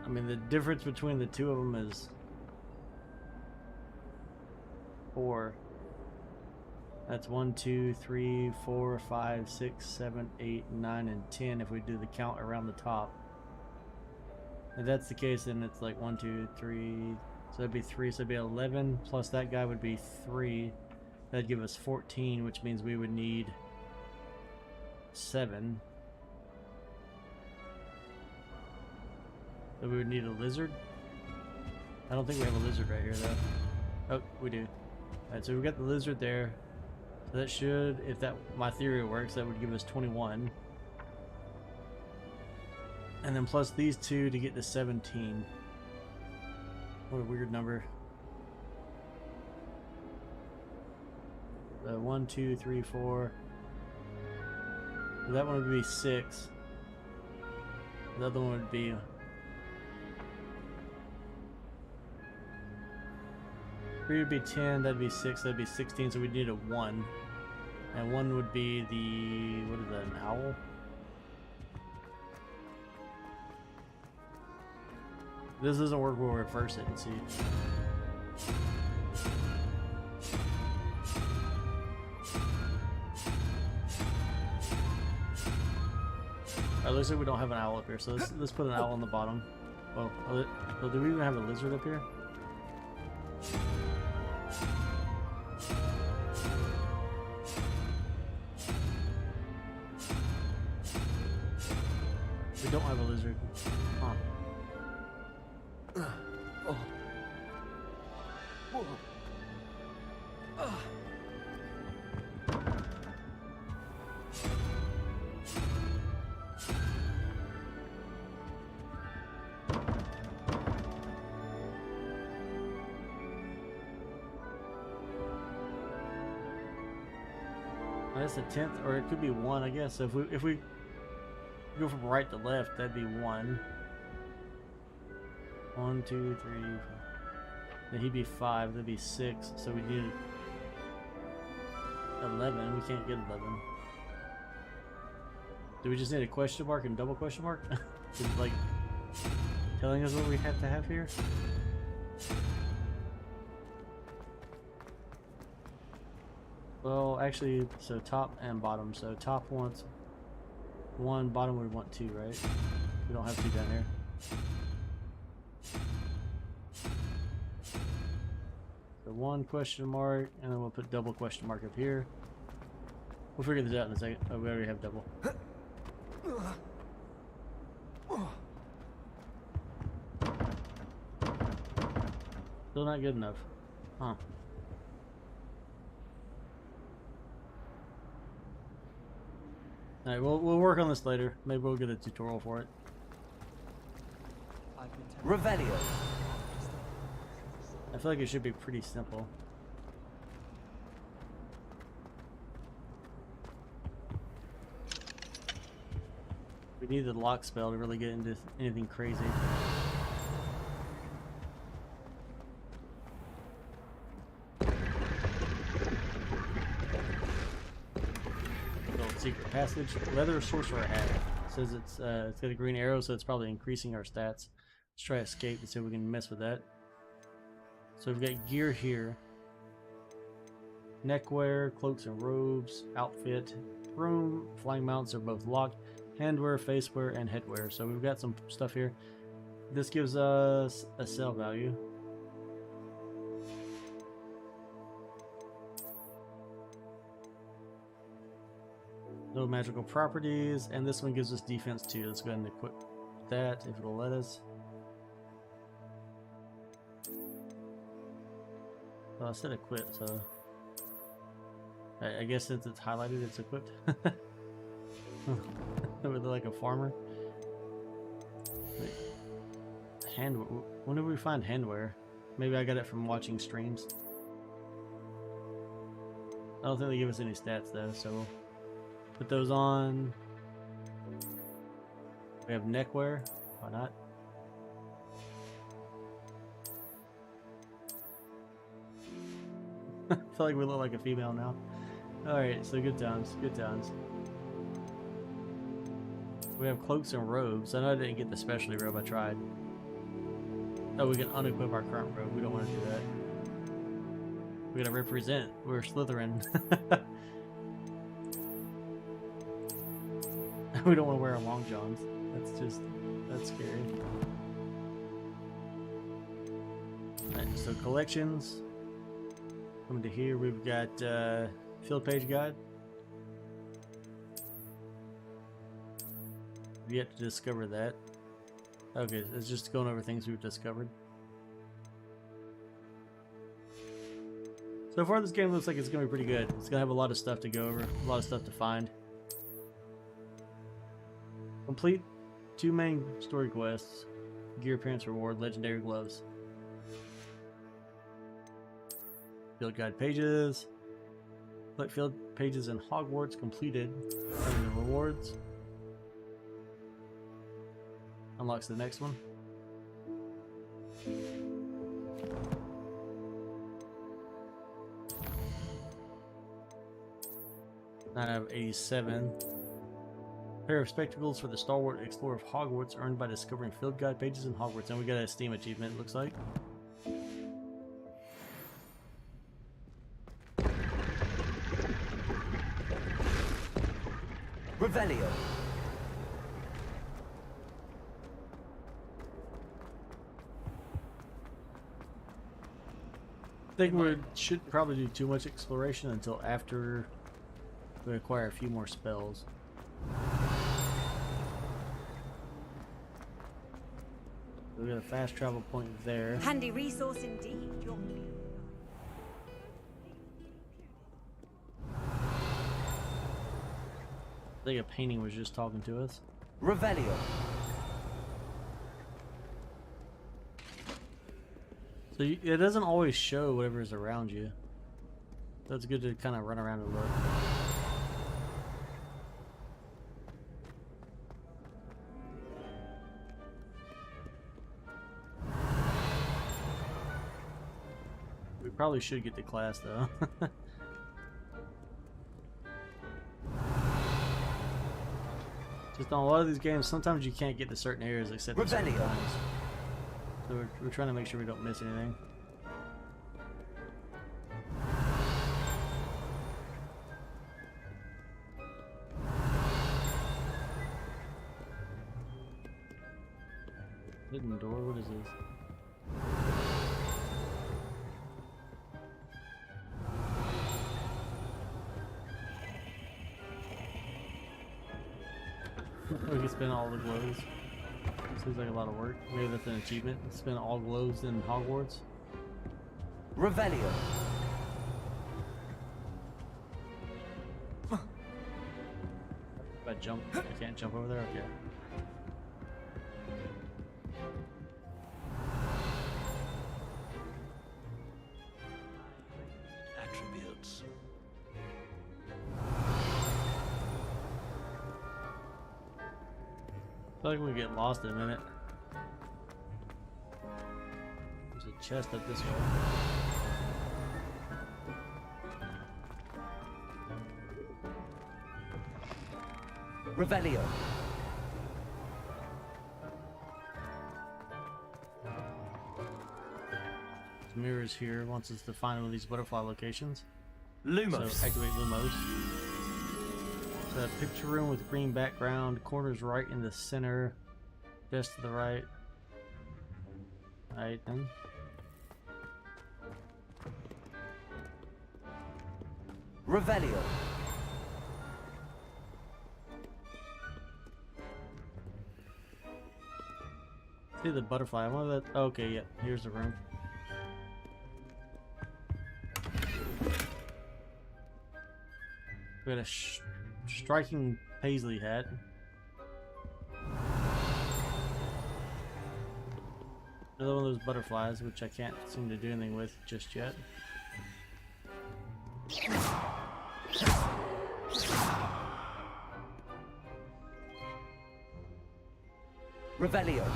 I mean, the difference between the two of them is 4. That's 1, 2, 3, 4, 5, 6, 7, 8, 9, and 10 if we do the count around the top. If that's the case, then it's like 1, 2, 3. So that'd be 3, so that'd be 11. Plus that guy would be 3. That'd give us 14, which means we would need 7. So we would need a lizard. I don't think we have a lizard right here though. Oh, we do. Alright, so we got the lizard there. So that should, if that my theory works, that would give us 21. And then plus these two to get to 17. What a weird number. 1, 2, 3, 4. So that one would be 6. The other one would be 3 would be 10, that'd be 6, that'd be 16, so we'd need a 1. And 1 would be the, what is that, an owl? This doesn't work when we reverse it and see. Alright, looks like we don't have an owl up here, so let's put an owl on the bottom. Well, do we even have a lizard up here? We don't have a lizard. Huh. Oh. Whoa. That's the 10th, or it could be 1, I guess. So if we go from right to left, that'd be 1. 1, 2, 3, 4. Then he'd be 5. That'd be 6. So we need 11. We can't get 11. Do we just need a question mark and double question mark? Is it like telling us what we have to have here? Well, actually, so top and bottom. So top wants 1, bottom would want 2, right? We don't have 2 down here. So 1 question mark, and then we'll put double question mark up here. We'll figure this out in a second. Oh, we already have double. Still not good enough. Huh. Alright, we'll work on this later. Maybe we'll get a tutorial for it. Revelio. I feel like it should be pretty simple. We need the lock spell to really get into anything crazy. Secret passage. Leather sorcerer hat. It says it's got a green arrow, so it's probably increasing our stats. Let's try escape and see if we can mess with that. So we've got gear here. Neckwear, cloaks and robes, outfit, room, flying mounts are both locked, handwear, facewear, and headwear. So we've got some stuff here. This gives us a sell value. No magical properties, and this one gives us defense too. Let's go ahead and equip that if it'll let us. Well, I said equip, so I guess since it's highlighted, it's equipped. With like a farmer. Wait. Handwear. When did we find handwear? Maybe I got it from watching streams. I don't think they give us any stats though, so we'll put those on. We have neckwear. Why not? I feel like we look like a female now. Alright, so good times. Good times. We have cloaks and robes. I know I didn't get the specialty robe. I tried. Oh, we can unequip our current robe. We don't want to do that. We gotta represent. We're Slytherin. We don't want to wear our long johns. That's scary. Alright, so collections. Coming to here, we've got field page guide. We've yet to discover that. Okay, it's just going over things we've discovered. So far, this game looks like it's going to be pretty good. It's going to have a lot of stuff to go over, a lot of stuff to find. Complete 2 main story quests. Gear appearance reward, legendary gloves. Field guide pages. Collect field pages in Hogwarts completed. And the rewards. Unlocks the next one. Out of 87. Pair of spectacles for the stalwart explorer of Hogwarts, earned by discovering field guide pages in Hogwarts. And we got a Steam achievement, it looks like. Revelio. I think we should probably do too much exploration until after we acquire a few more spells. We got a fast travel point there. Handy resource indeed. I think a painting was just talking to us. Revelio. So it doesn't always show whatever is around you. So it's good to kind of run around and look. We probably should get to class though. Just on a lot of these games, sometimes you can't get to certain areas except at certain times. So we're trying to make sure we don't miss anything. Hidden door, what is this? We can spin all the glows. Seems like a lot of work. Maybe that's an achievement. Spin all glows in Hogwarts. Revelio. If I jump, I can't jump over there? Okay. Attributes. I feel like we get lost in a minute. There's a chest up this way. Revelio. There's mirrors here. Wants us to find one of these butterfly locations. Lumos. So activate Lumos. The picture room with green background, corners right in the center, desk to the right. Alright then. Revelio. See the butterfly. I wonder that. Okay, yeah. Here's the room. We got a striking paisley hat. Another one of those butterflies, which I can't seem to do anything with just yet. Revelio.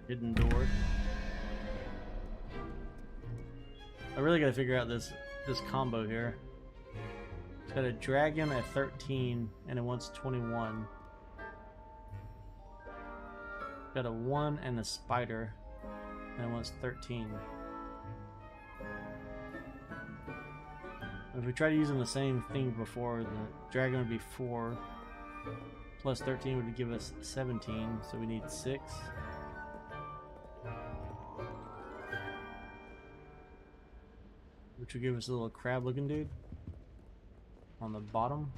Hidden door. I really gotta figure out this combo here. It's got a dragon at 13 and it wants 21. Got a 1 and a spider and it wants 13. If we try to use them the same thing before, the dragon would be 4 plus 13 would give us 17, so we need 6. Which will give us a little crab looking dude on the bottom.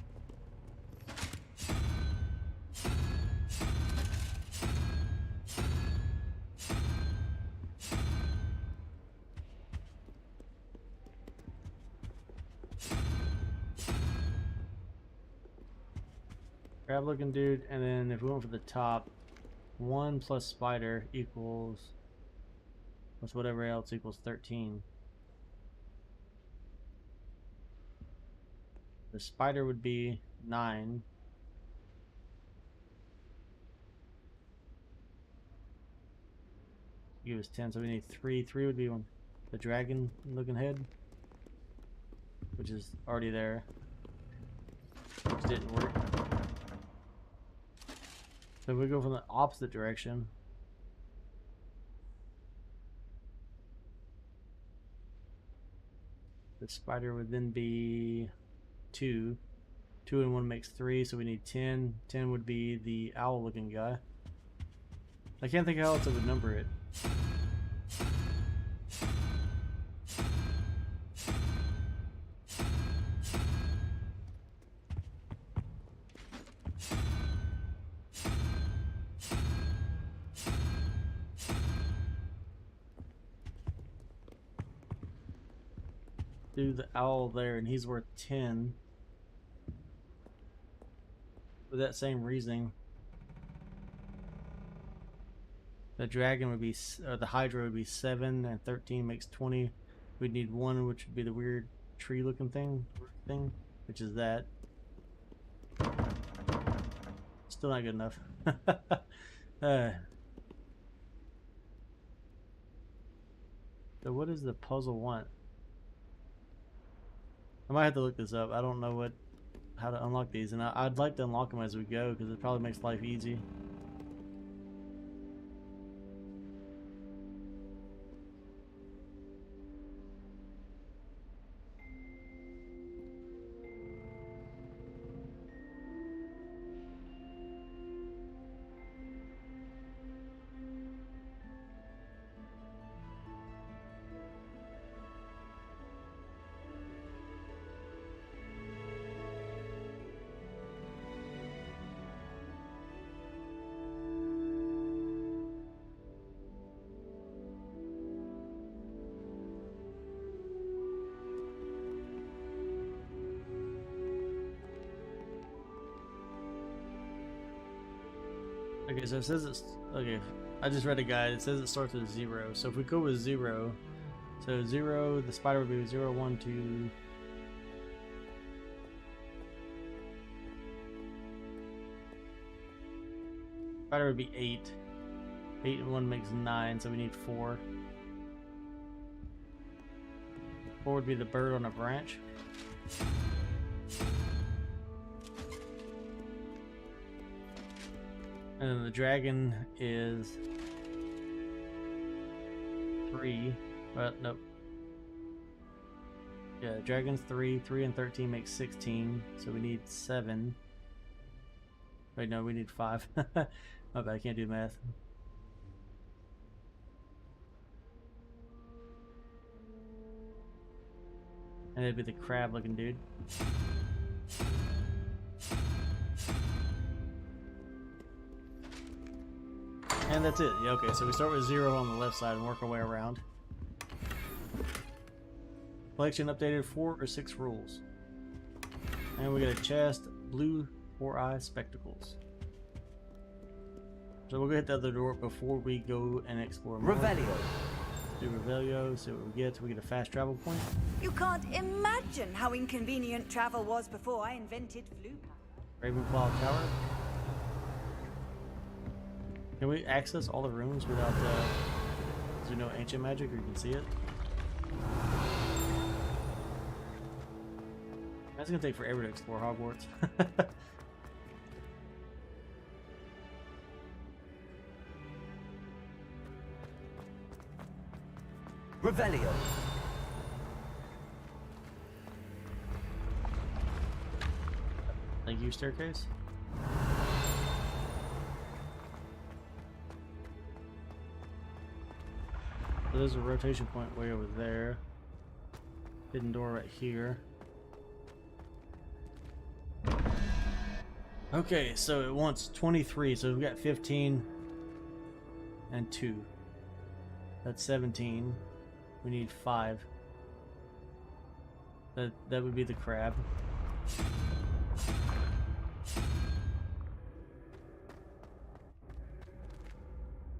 Crab looking dude, and then if we went for the top, 1 plus spider equals plus whatever else equals 13. The spider would be 9. Give us 10, so we need 3. 3 would be on the dragon looking head, which is already there, which didn't work. So if we go from the opposite direction, the spider would then be 2. 2 and 1 makes 3, so we need 10. 10 would be the owl looking guy. I can't think how else I would number it. Do the owl there, and he's worth 10. With that same reasoning, the dragon would be, or the hydra would be 7, and 13 makes 20. We'd need 1, which would be the weird tree-looking thing, which is that. Still not good enough. So what does the puzzle want? I might have to look this up. I don't know how to unlock these, and I'd like to unlock them as we go because it probably makes life easy. Okay, so it says it's okay. I just read a guide. It says it starts with 0. So if we go with 0, so 0, the spider would be 0, 1, 2. Spider would be 8. 8 and 1 makes 9, so we need 4. 4 would be the bird on a branch. And then the dragon is 3. Well, nope. Yeah, dragon's 3. 3 and 13 makes 16. So we need 7. Wait, no, we need 5. My bad, I can't do math. And it'd be the crab looking dude. And that's it. Yeah, okay, so we start with 0 on the left side and work our way around. Collection updated 4 or 6 rules. And we get a chest, blue 4-eye spectacles. So we'll go hit the other door before we go and explore more. Revelio. Do Revelio, see what we get. We get a fast travel point. You can't imagine how inconvenient travel was before I invented flu. Ravenclaw Tower. Can we access all the rooms without is there no ancient magic, or you can see it? That's gonna take forever to explore Hogwarts. Revelio. Thank you, staircase. So there's a rotation point way over there. Hidden door right here. Okay, so it wants 23, so we've got 15 and 2. That's 17. We need 5. That would be the crab.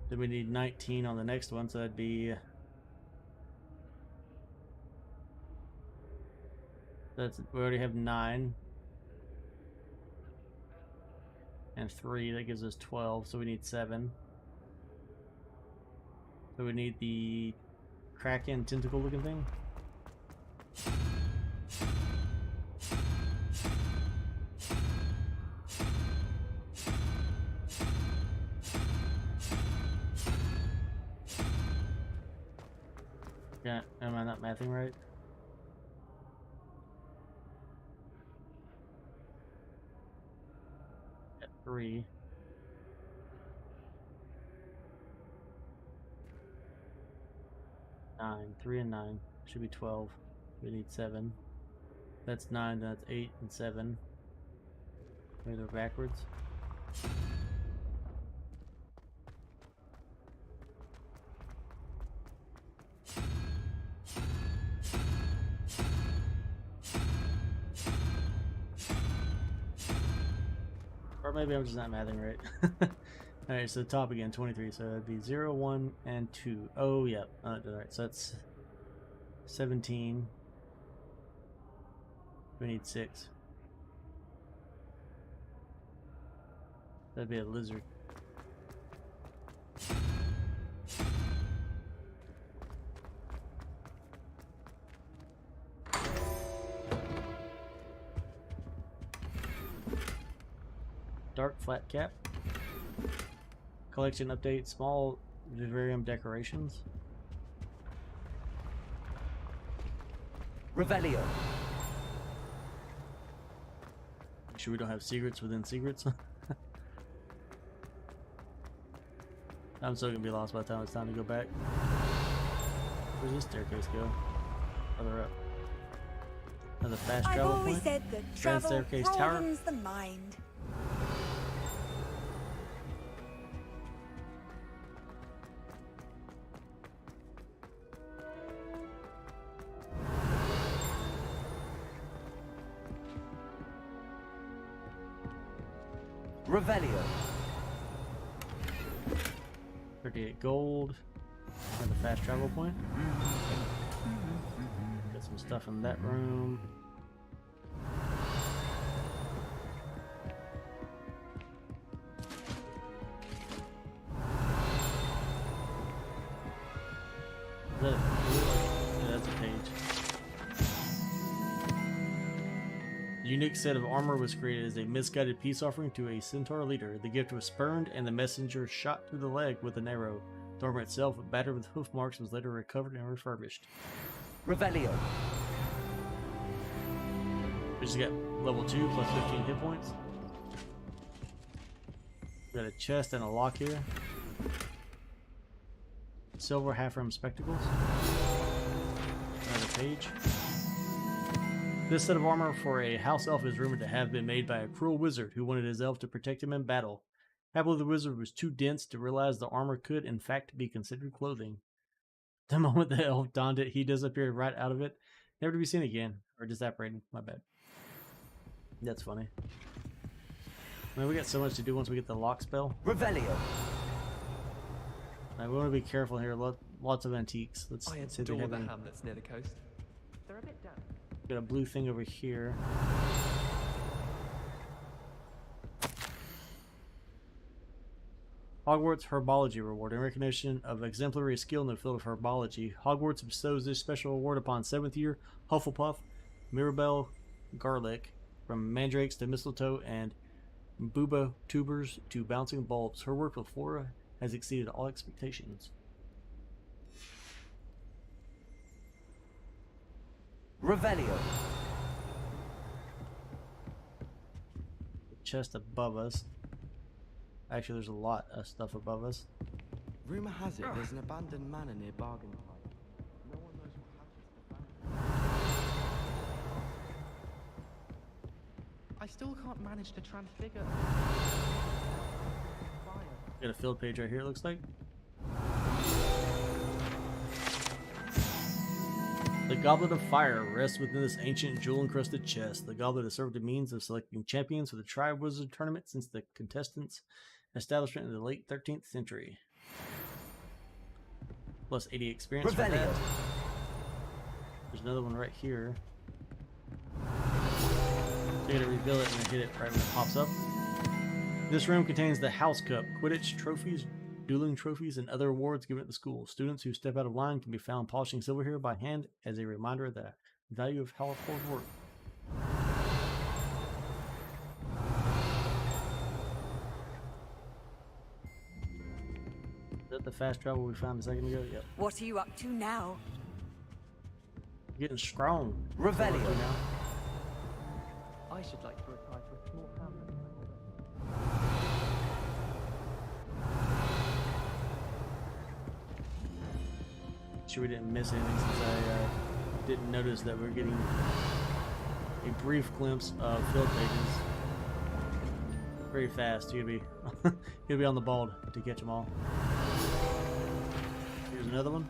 Then we need 19 on the next one, so that'd be we already have 9 and 3. That gives us 12, so we need 7. So we need the Kraken tentacle looking thing. Yeah, am I not mathing right? At 3. Nine. 3 and 9. Should be 12. We need 7. That's 9, that's 8 and 7. Maybe they're backwards. Or maybe I'm just not mathing right. Alright, so top again, 23. So that'd be 0, 1, and 2. Oh, yeah. Alright, so that's 17. We need 6. That'd be a lizard. Dark flat cap. Collection update. Small vivarium decorations. Revelio. Make sure we don't have secrets within secrets. I'm still gonna be lost by the time it's time to go back. Where's this staircase go? Further up. Another fast travel I've always point. said that Grand travel staircase tower. broadens the mind. Revelio. 38 gold. Another fast travel point. Got some stuff in that room. Is that yeah, that's a page. The unique set of armor was created as a misguided peace offering to a centaur leader. The gift was spurned, and the messenger shot through the leg with an arrow. The armor itself, battered with hoof marks, was later recovered and refurbished. Revelio. We just got level 2 plus 15 hit points. We got a chest and a lock here. Silver half-rim spectacles. Another page. This set of armor for a house elf is rumored to have been made by a cruel wizard who wanted his elf to protect him in battle. Happily, the wizard was too dense to realize the armor could, in fact, be considered clothing. The moment the elf donned it, he disappeared right out of it, never to be seen again. Or disapparated, my bad. That's funny. I mean, we got so much to do once we get the lock spell. Revelio. Now, we want to be careful here. Lots of antiques. Let's I see if they adore have the any. hamlets near the coast. They're a bit damp. Got a blue thing over here. Hogwarts Herbology Reward. In recognition of exemplary skill in the field of herbology, Hogwarts bestows this special award upon 7th year Hufflepuff Mirabelle Garlic. From mandrakes to mistletoe and booba tubers to bouncing bulbs, her work with flora has exceeded all expectations. Revelio. The chest above us. Actually, there's a lot of stuff above us. Rumor has it there's an abandoned manor near Bargain Fight. No one knows what happened to the I still can't manage to transfigure. Got a field page right here, it looks like. The Goblet of Fire rests within this ancient jewel-encrusted chest. The goblet has served as a means of selecting champions for the Tri-Wizard Tournament since the contestants' establishment in the late 13th century. Plus 80 experience for that. There's another one right here. So you gotta reveal it and then hit it right when it pops up. This room contains the House Cup, Quidditch trophies, dueling trophies, and other awards given at the school. Students who step out of line can be found polishing silver here by hand as a reminder of the value of hard work. Is that the fast travel we found a second ago? Yep. What are you up to now? Getting strong. Revelio. I should like to apply for a small family. Sure we didn't miss anything since I didn't notice that we're getting a brief glimpse of field pages very fast. You gotta be on the ball to catch them all. Here's another one.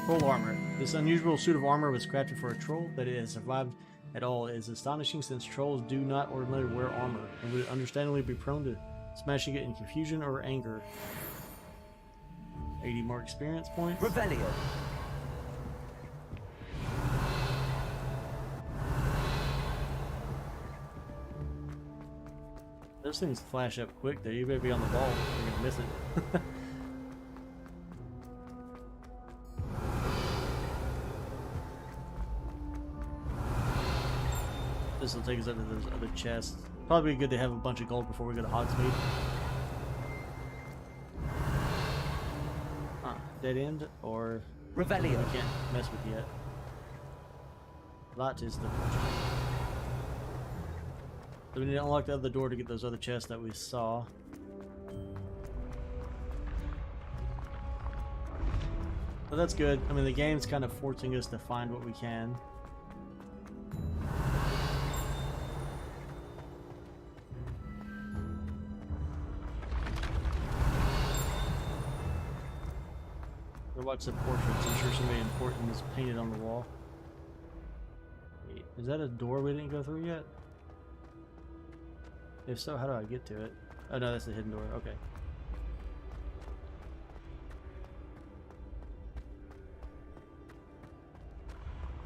Troll armor. This unusual suit of armor was crafted for a troll. That it has survived at all is astonishing, since trolls do not ordinarily wear armor and would understandably be prone to smashing it in confusion or anger. 80 more experience points. Revelio. Those things flash up quick though. You better be on the ball or you're gonna miss it. This will take us up to those other chests. Probably good to have a bunch of gold before we go to Hogsmeade. Dead end or Revelio. I can't mess with yet. That is the question. So we need to unlock the other door to get those other chests that we saw. But that's good. I mean, the game's kind of forcing us to find what we can. Watch the portraits. I'm sure somebody important is painted on the wall. Wait, is that a door we didn't go through yet? If so, how do I get to it? Oh no, that's the hidden door. Okay.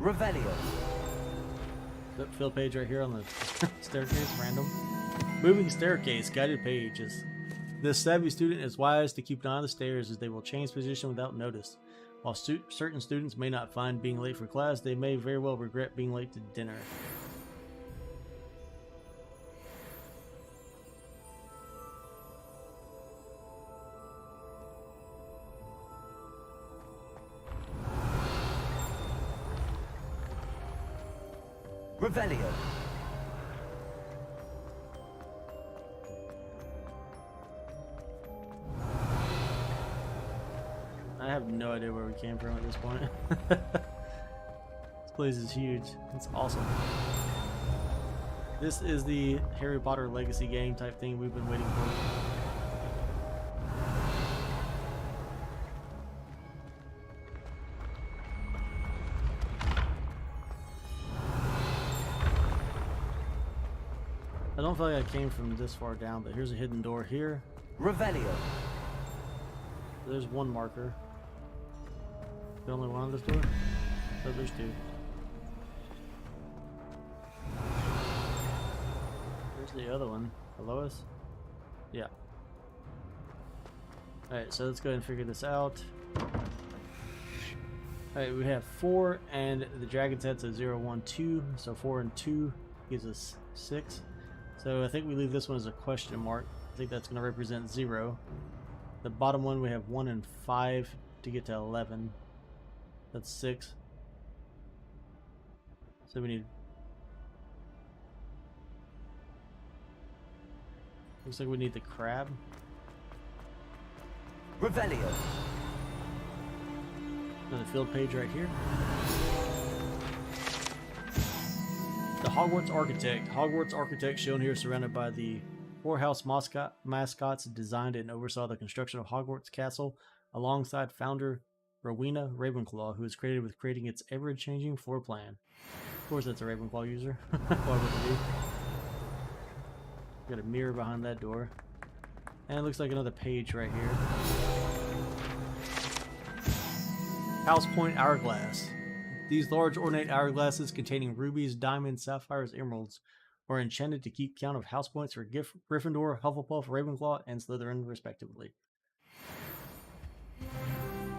Revelio. The fill page right here on the staircase, random. Moving staircase, guided pages. This savvy student is wise to keep an eye on the stairs, as they will change position without notice. While certain students may not find being late for class, they may very well regret being late to dinner. Revelio. I have no idea where we came from at this point. This place is huge. It's awesome. This is the Harry Potter Legacy game type thing we've been waiting for. I don't feel like I came from this far down, but here's a hidden door here. Revelio. There's one marker. The only one on this door? Oh, there's two. Where's the other one? Below us? Yeah. Alright, so let's go ahead and figure this out. Alright, we have 4, and the dragon's head's a 0, 1, 2. So 4 and 2 gives us 6. So I think we leave this one as a question mark. I think that's going to represent 0. The bottom one we have 1 and 5 to get to 11. That's 6. So we need... Looks like we need the crab. Revelio. Another field page right here. The Hogwarts Architect. Hogwarts Architect shown here surrounded by the 4 house mascots designed and oversaw the construction of Hogwarts Castle alongside founder Rowena Ravenclaw, who is credited with creating its ever-changing floor plan. Of course that's a Ravenclaw user. Why would it be? Got a mirror behind that door. And it looks like another page right here. House Point Hourglass. These large ornate hourglasses containing rubies, diamonds, sapphires, emeralds or enchanted to keep count of house points for Gryffindor, Hufflepuff, Ravenclaw, and Slytherin, respectively.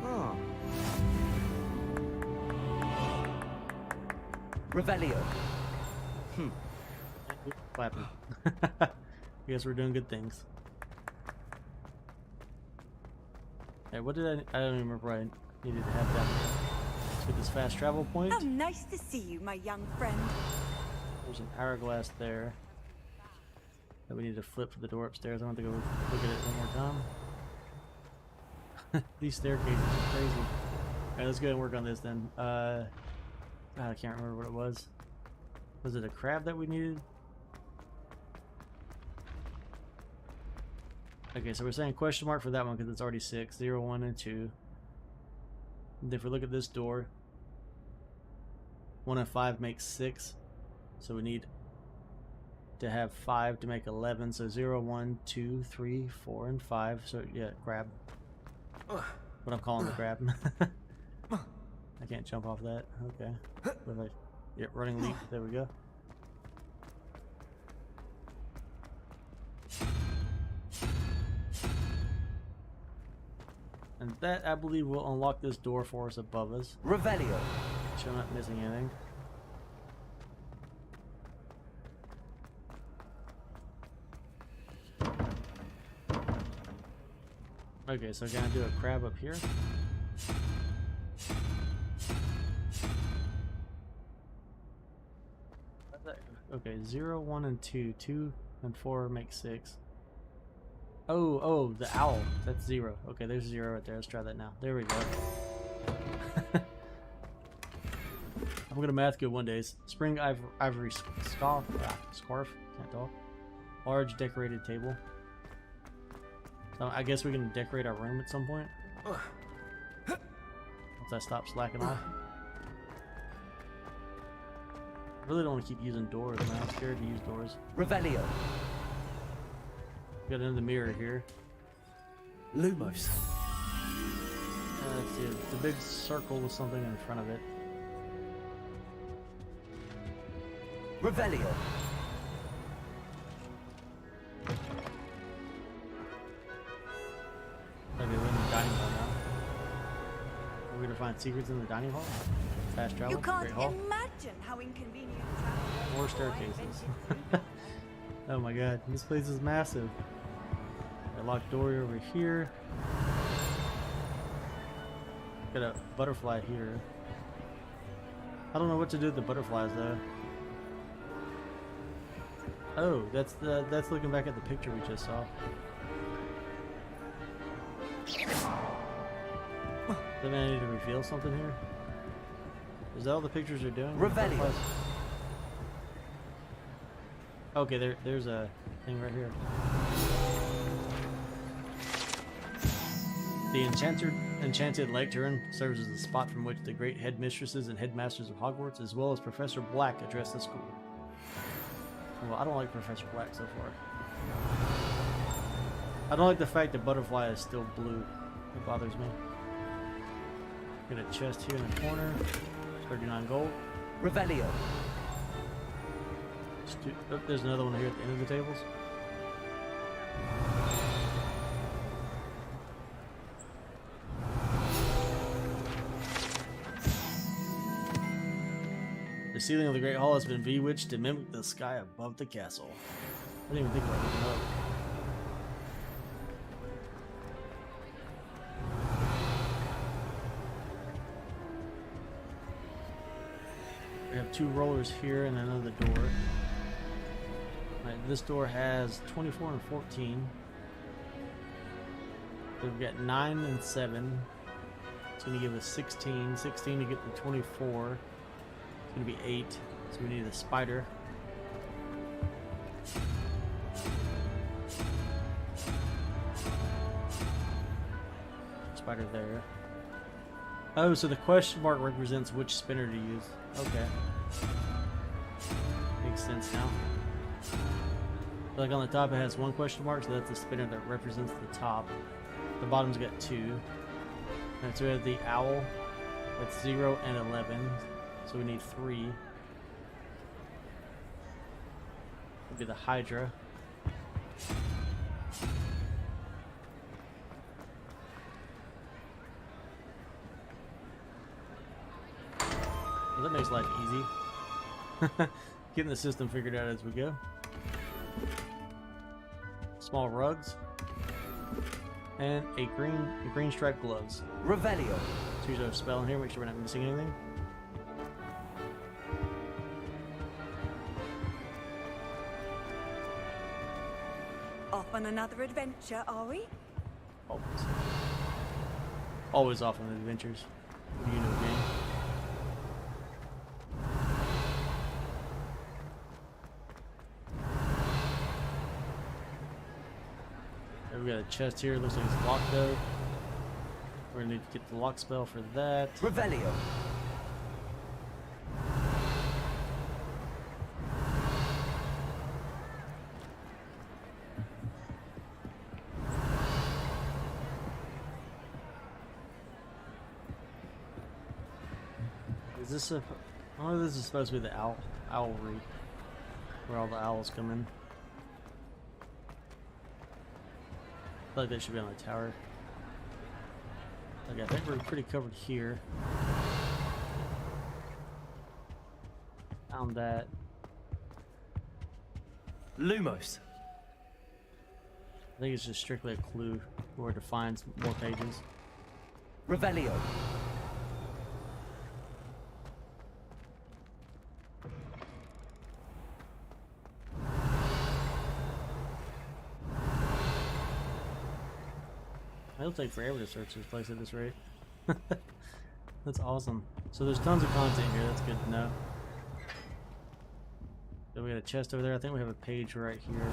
Oh. Revelio. Clapping. I guess we're doing good things. Hey, what did I don't even remember what I needed to have down here. Let's get this fast travel point. How nice to see you, my young friend. There's an hourglass there that we need to flip for the door upstairs. I want to go look at it one more time. These staircases are crazy. Alright, let's go ahead and work on this then. God, I can't remember what it was. Was it a crab that we needed? Okay, so we're saying question mark for that one because it's already 6, 0, 1, and 2. And if we look at this door, 1 and 5 makes 6. So we need to have 5 to make 11. So 0, 1, 2, 3, 4, and 5. So yeah, grab. What I'm calling the grab. I can't jump off that. Okay. What if I, yeah, running leap. There we go. And that, I believe, will unlock this door for us above us. Revelio. So I'm not missing anything. Okay, so can I do a crab up here? Okay, 0, 1, and 2. 2 and 4 make 6. Oh, the owl. That's 0. Okay, there's 0 right there. Let's try that now. There we go. I'm gonna math good one day. Spring ivory scarf. Can't talk. Large decorated table. So I guess we can decorate our room at some point. Once I stop slacking off. I really don't want to keep using doors, man. I'm scared to use doors. Revelio. Got another mirror here. Lumos. Let's see. It's a big circle with something in front of it. Revelio. Okay, we're in the dining hall now. We're gonna find secrets in the dining hall. Fast travel. You can't Great hall. imagine how inconvenient travel was More before I staircases. invented Oh my god, this place is massive. A locked door over here. Got a butterfly here. I don't know what to do with the butterflies though. Oh, that's looking back at the picture we just saw. Does I need to reveal something here? Is that all the pictures are doing? Revelio. Okay, there's a thing right here. The enchanted lectern serves as the spot from which the great headmistresses and headmasters of Hogwarts, as well as Professor Black, address the school. Well, I don't like Professor Black so far. I don't like the fact that Butterfly is still blue. It bothers me. Got a chest here in the corner. 39 gold. Revelio. Oh, there's another one here at the end of the tables. The ceiling of the Great Hall has been bewitched to mimic the sky above the castle. I didn't even think about looking up. We have 2 rollers here and another door. Right, this door has 24 and 14. So we've got 9 and 7. It's going to give us 16. 16 to get to 24. It's going to be 8. So we need a spider. Spider there. Oh, so the question mark represents which spinner to use. Okay. Makes sense now. Like on the top it has 1 question mark, so that's the spinner that represents the top. The bottom's got 2. And so we have the owl. That's 0 and 11. So we need 3. Could be the Hydra. Well, that makes life easy. Getting the system figured out as we go. Small rugs. And a green striped gloves. Revelio. So use our spell in here, make sure we're not missing anything. Off on another adventure, are we? Always. Always off on adventures. What do you know, game? We got a chest here. Looks like it's locked though. We're gonna need to get the lock spell for that. Revelio. Is this a? Oh, this is supposed to be the owlry, where all the owls come in. I feel like they should be on the tower. Okay, I think we're pretty covered here. Found that. Lumos. I think it's just strictly a clue where to find more pages. Revelio. It'll take forever to search this place at this rate. That's awesome. So there's tons of content here. That's good to know. So we got a chest over there. I think we have a page right here.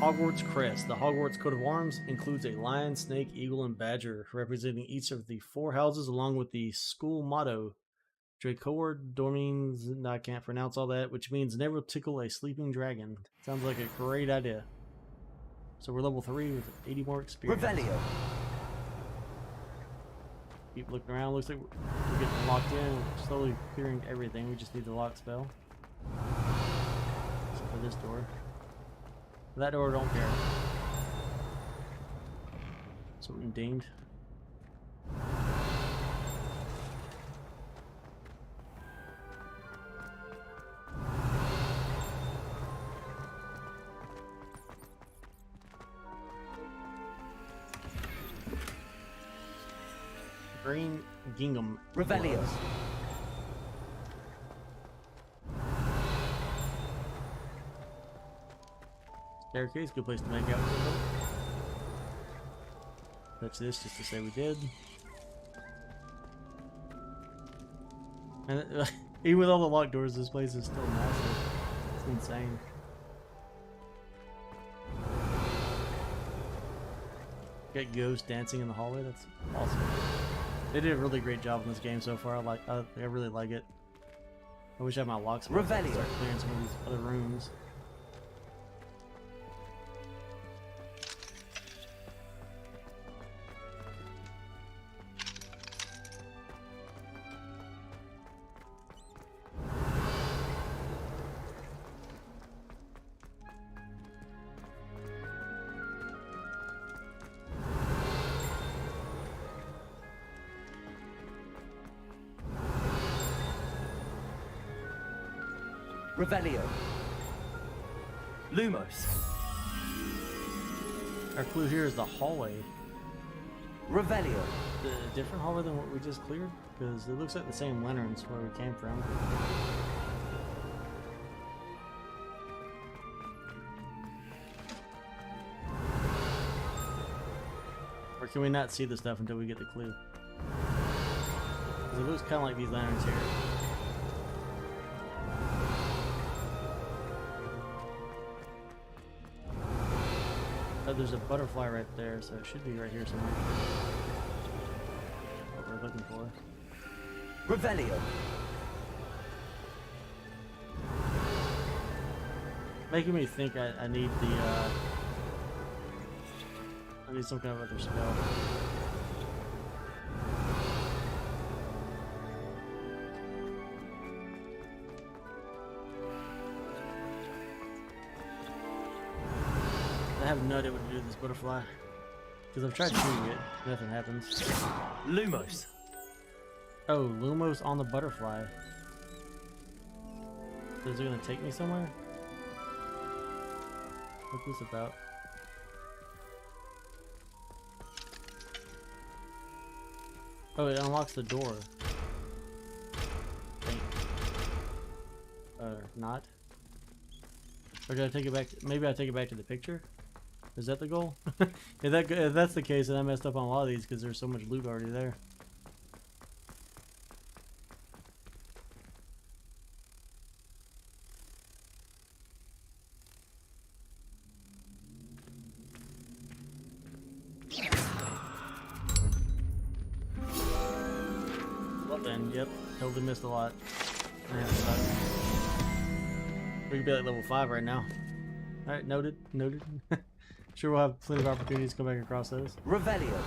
Hogwarts crest. The Hogwarts coat of arms includes a lion, snake, eagle, and badger, representing each of the 4 houses, along with the school motto, Dracoord Dormings, I can't pronounce all that, which means never tickle a sleeping dragon. Sounds like a great idea. So we're level 3 with 80 more experience. Revelio. Keep looking around. Looks like we're getting locked in. We're slowly clearing everything. We just need the lock spell. Except for this door. That door, don't care. Something dinged. Green gingham. Revelio. Staircase, good place to make out with them. Touch this just to say we did. And even with all the locked doors, this place is still massive. It's insane. Got ghosts dancing in the hallway. That's awesome. They did a really great job in this game so far. I really like it. I wish I had my locks. Start clearing some of these other rooms. Revelio. Lumos. Our clue here is the hallway. Revelio. The different hallway than what we just cleared? Because it looks like the same lanterns where we came from. Or can we not see the stuff until we get the clue? Because it looks kind of like these lanterns here. Oh, there's a butterfly right there, so it should be right here somewhere. What we're looking for. Revelio. Making me think I need the I need some kind of other spell. have no idea what to do with this butterfly. Because I've tried shooting it, nothing happens. Lumos. Oh, Lumos on the butterfly. So is it gonna take me somewhere? What's this about? Oh, it unlocks the door. Not. Or did I take it back? Maybe I take it back to the picture? Is that the goal? If that's the case, then I messed up on a lot of these because there's so much loot already there. Well then, yep, totally missed a lot. Man, we can be like level 5 right now. Alright, noted, noted. Sure we'll have plenty of opportunities to come back across those. Revelio.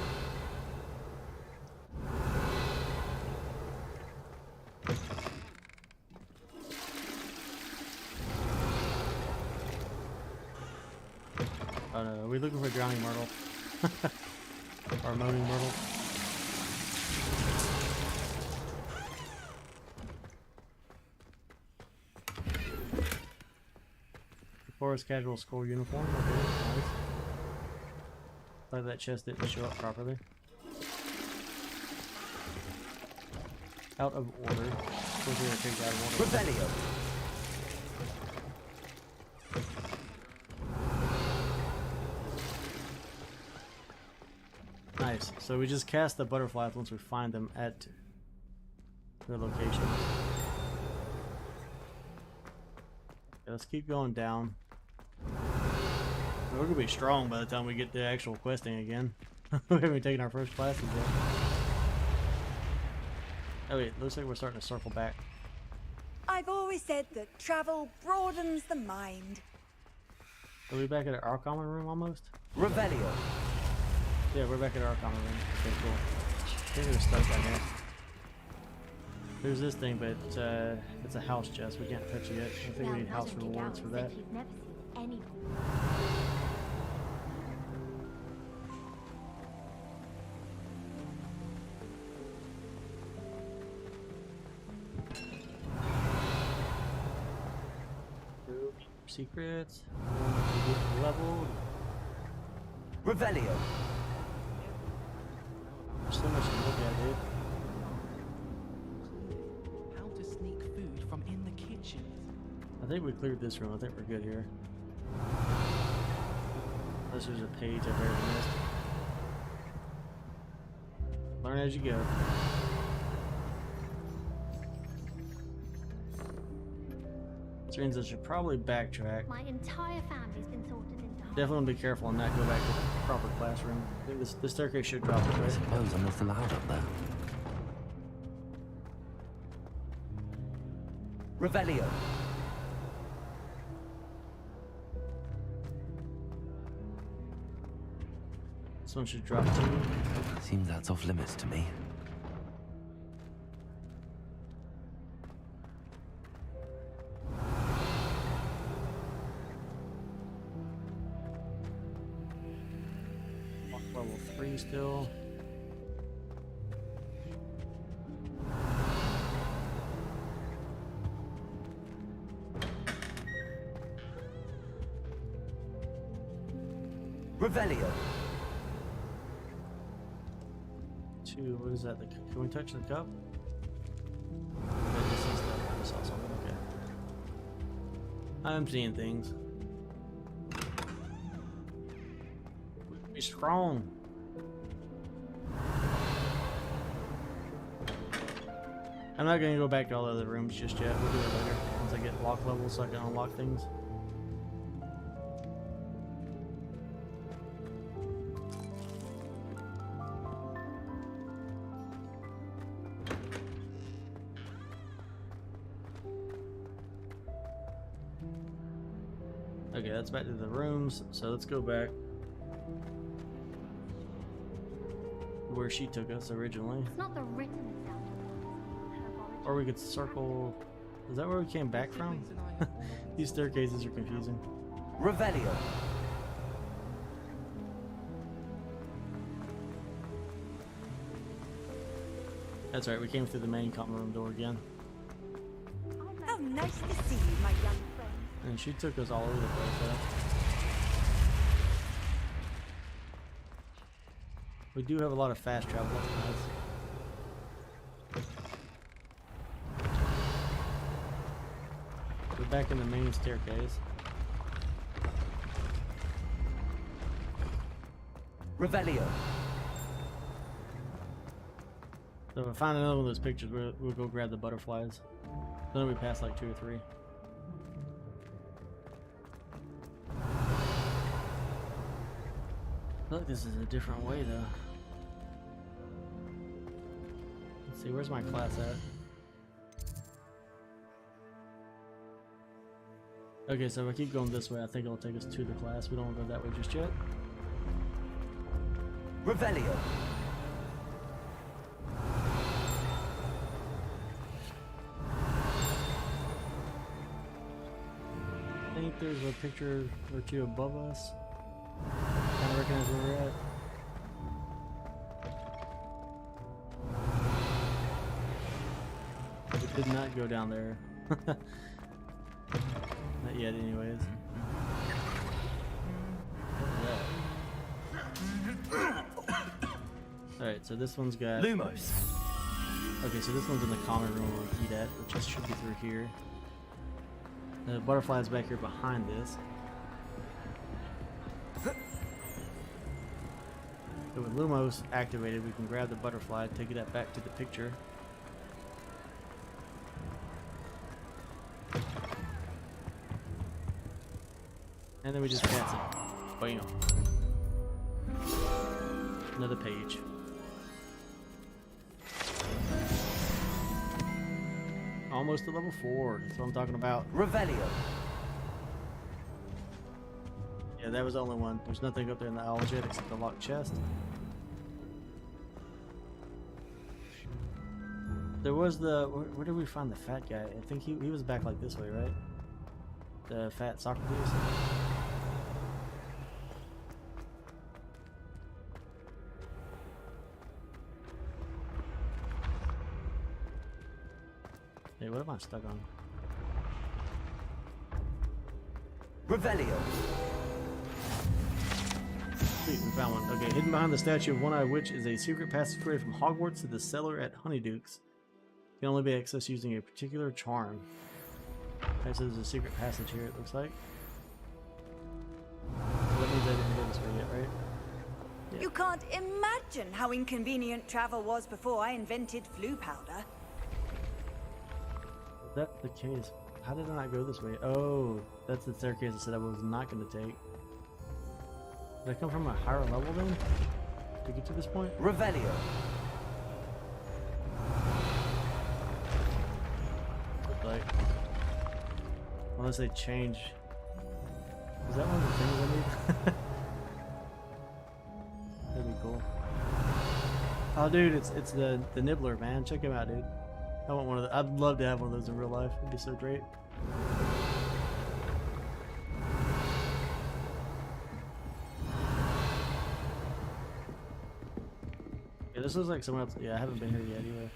Oh no, are we looking for a drowning myrtle? Or moaning myrtle? Forest casual school uniform, okay, nice. Like that chest didn't show up properly. Out of order. Supposed to take that out of order. Revelio. Nice. So we just cast the butterflies once we find them at their location. Okay, let's keep going down. We're gonna be strong by the time we get to actual questing again. We haven't taken our first classes yet. Oh wait, looks like we're starting to circle back. I've always said that travel broadens the mind. Are we back at our common room almost? Revelio. Yeah, we're back at our common room. Okay, cool. I think we're stuck down here. There's this thing, but it's a house chest. We can't touch it yet. I think we need house rewards for that. Secrets. Leveled. Revelio. There's so much to look at, dude. How to sneak food from in the kitchen. I think we cleared this room. I think we're good here. Unless there's a page I've already missed. Learn as you go. Which means I should probably backtrack. My entire family's been sorted into Definitely want to be careful and not go back to the proper classroom. I think the staircase should drop this way. I suppose I'm not allowed up there. Revelio. This one should drop too. Seems that's off limits to me. Level 3 still. Revelio. 2, what is that? Can we touch the cup? I just see stuff. I saw something. Okay. I'm seeing things. Be strong. I'm not gonna go back to all the other rooms just yet. We'll do it later once I get lock levels so I can unlock things. Okay, that's back to the rooms, so let's go back where she took us originally. It's not the written example. Or we could circle... Is that where we came back from? These staircases are confusing. Revelio. That's right, we came through the main common room door again. How nice to see you, my young friend. And she took us all over the place, though. We do have a lot of fast travel, that's nice. We're back in the main staircase. Revelio. So if I find another one of those pictures, we'll go grab the butterflies. Then we pass like 2 or 3. Look, this is a different way though. Let's see, where's my class at? Okay, so if I keep going this way, I think it'll take us to the class. We don't want to go that way just yet. Revelio. I think there's a picture or two above us. Kind of recognize where we're at. We did not go down there. Not yet, anyways. Alright, so this one's got... Lumos. Okay, so this one's in the common room we'll eat at, which should be through here. The butterfly's back here behind this. So with Lumos activated, we can grab the butterfly, take it back to the picture. And then we just pass it. Bam. Another page. Almost to level 4. That's what I'm talking about. Revelio. Yeah, that was the only one. There's nothing up there in the owls yet except the locked chest. There was the... Where did we find the fat guy? I think he was back like this way, right? The fat Socrates. Hey, what am I stuck on? Revelio. Sweet, we found one. Okay, hidden behind the statue of One-Eyed Witch is a secret passageway from Hogwarts to the cellar at Honeyduke's. It can only be accessed using a particular charm. Okay, so there's a secret passage here, it looks like. So that means I didn't go this way yet, right? Yeah. You can't imagine how inconvenient travel was before I invented flu powder. Is that the case? How did I not go this way? Oh, that's the staircase I said I was not going to take. Did I come from a higher level then? To get to this point? Revelio. Looks like. Unless they change. Is that one of the things I need? That'd be cool. Oh, dude, it's the Nibbler, man. Check him out, dude. I want one of the. I'd love to have one of those in real life. It'd be so great. Yeah, this looks like somewhere else. Yeah, I haven't been here yet either.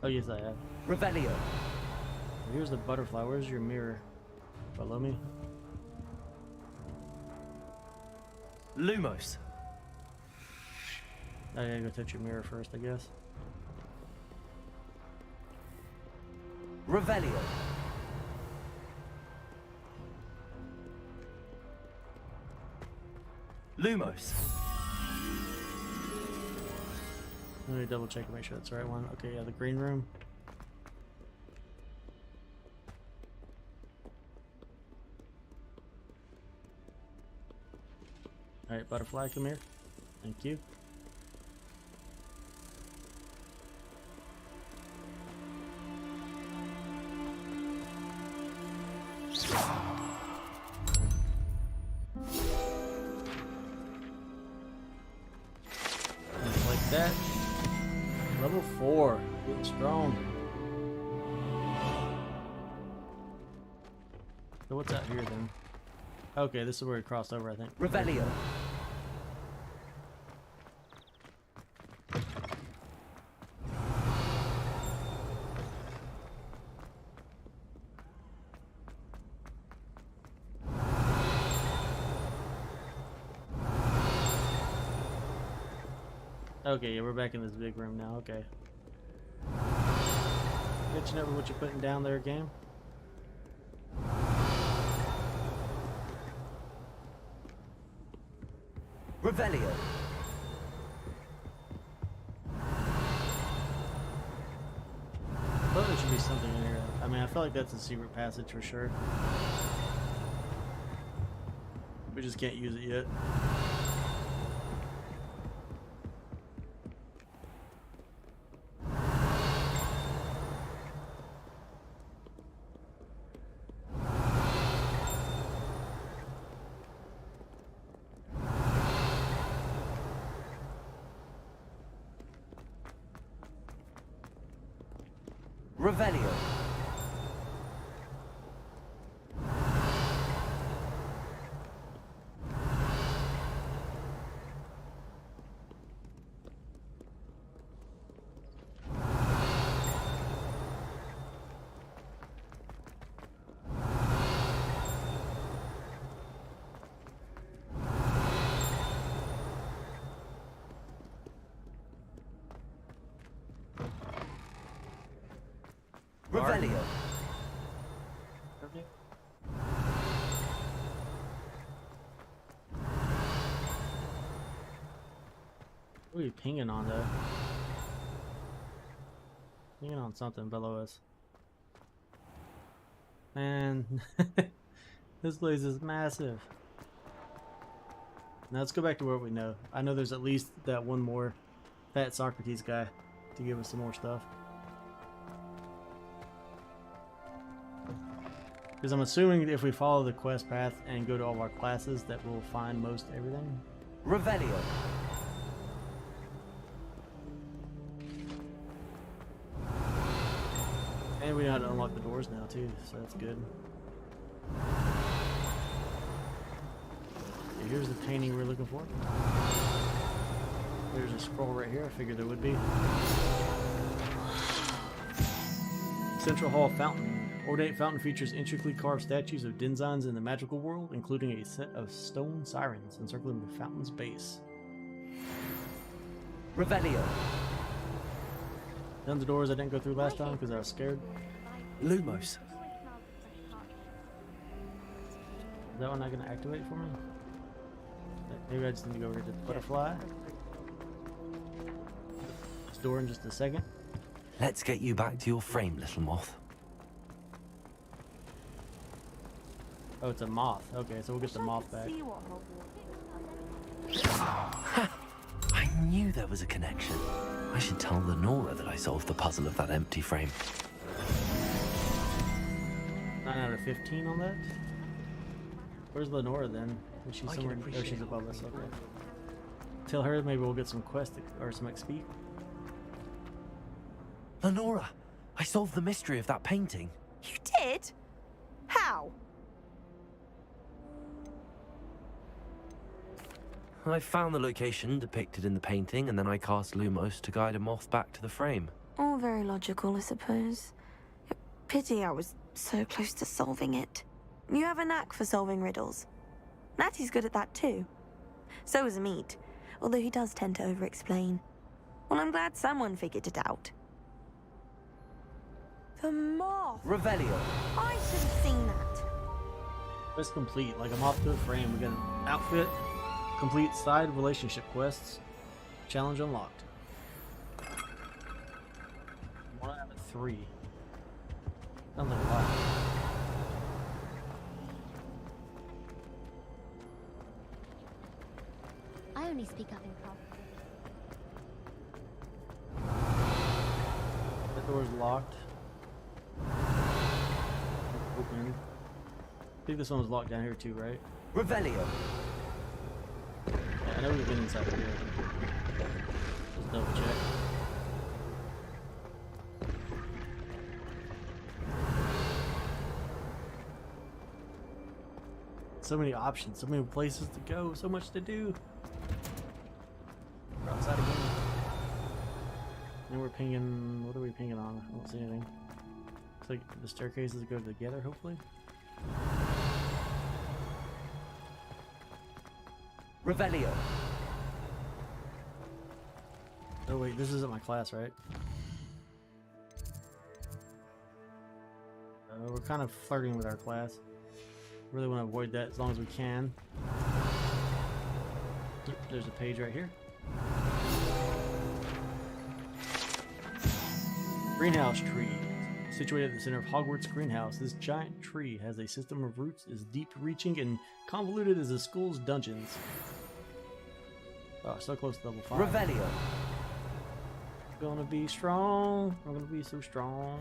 Oh, yes, I have. Revelio. Here's the butterfly. Where's your mirror? Follow me. Lumos. I gotta go touch your mirror first, I guess. Revelio. Lumos. Let me double check and make sure that's the right one. Okay, yeah, the green room. Alright, butterfly, come here. Thank you. Just like that. Level 4. Getting strong. So what's out here then? Okay, this is where it crossed over, I think. Revelio. Okay, yeah, we're back in this big room now. Okay. Catching up with what you're putting down there, game. Revelio. I thought there should be something in here. I mean, I feel like that's a secret passage for sure. We just can't use it yet. Revelio. Revelio. What are you pinging on though? Pinging on something below us. Man, this place is massive. Now let's go back to what we know. I know there's at least that one more fat Socrates guy to give us some more stuff. Because I'm assuming if we follow the quest path and go to all of our classes that we'll find most everything. Revelio. And we know how to unlock the doors now too, so that's good. Okay, here's the painting we're looking for. There's a scroll right here, I figured there would be. Central Hall Fountain. Ornate fountain features intricately carved statues of denizens in the magical world, including a set of stone sirens encircling the fountain's base. Revelio. Tons of doors I didn't go through last time because I was scared. Lumos. Is that one not going to activate for me? Maybe I just need to go over to the butterfly. This door in just a second. Let's get you back to your frame, little moth. Oh, it's a moth. Okay, so we'll get the moth back. I knew there was a connection. I should tell Lenora that I solved the puzzle of that empty frame. 9 out of 15 on that? Where's Lenora then? Is she somewhere? Oh, she's above us. Okay. Tell her maybe we'll get some quest or some XP. Lenora, I solved the mystery of that painting. You did? How? I found the location depicted in the painting, and then I cast Lumos to guide a moth back to the frame. All very logical, I suppose. Pity I was so close to solving it. You have a knack for solving riddles. Natty's good at that too. So is Amit, although he does tend to over-explain. Well, I'm glad someone figured it out. The moth! Revelio. I should have seen that. Quest complete. Like a moth to a frame. We got an outfit. Complete side relationship quests. Challenge unlocked. 1 out of 3. Sounds like a lot. I only speak up in club. That door's locked. Open. I think this one was locked down here too, right? Revelio. Yeah, I know we've been inside here. Just double check. So many options, so many places to go, so much to do. We're outside again. And we're pinging. What are we pinging on? I don't see anything. Looks like the staircases go together, hopefully. Revelio. Oh wait, this isn't my class, right? We're kind of flirting with our class. Really want to avoid that as long as we can. There's a page right here. Greenhouse tree. Situated at the center of Hogwarts greenhouse, this giant tree has a system of roots as deep-reaching and convoluted as the school's dungeons. Oh, so close to level 5. Revelio. Gonna be strong. I'm gonna be so strong.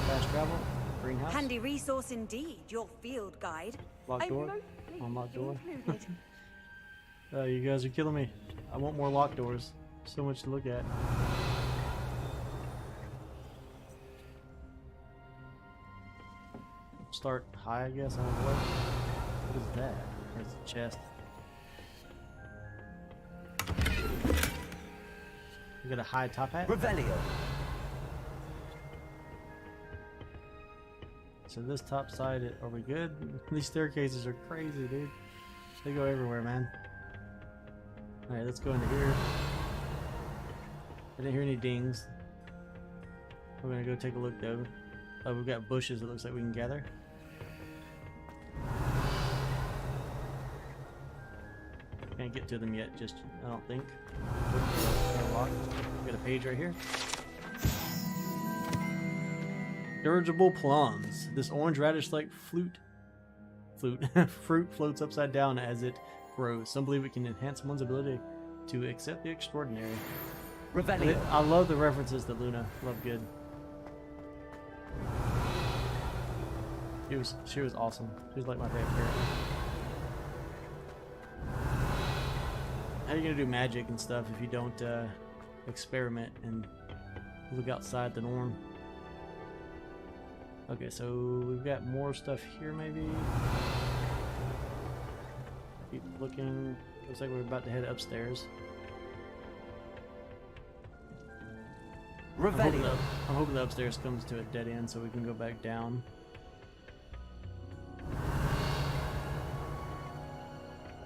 Fast travel. Greenhouse. Handy resource indeed, your field guide. Locked door. mostly Unlocked door. included. Oh, you guys are killing me. I want more locked doors. So much to look at. Start high, I guess. I don't know what is that? There's a chest. You got a high top hat? Revelio. So this top side, are we good? These staircases are crazy, dude. They go everywhere, man. Alright, let's go into here. I didn't hear any dings. We're gonna go take a look though. Oh, we've got bushes it looks like we can gather. Can't get to them yet, just, I don't think. Got a page right here. Dirigible plums. This orange radish-like fruit floats upside down as it grows. Some believe it can enhance one's ability to accept the extraordinary. Revelio. I love the references to Luna. Love good. She was awesome. She was like my favorite character. How are you gonna do magic and stuff if you don't experiment and look outside the norm? Okay, so we've got more stuff here maybe. Keep looking. Looks like we're about to head upstairs. I'm hoping the upstairs comes to a dead end so we can go back down.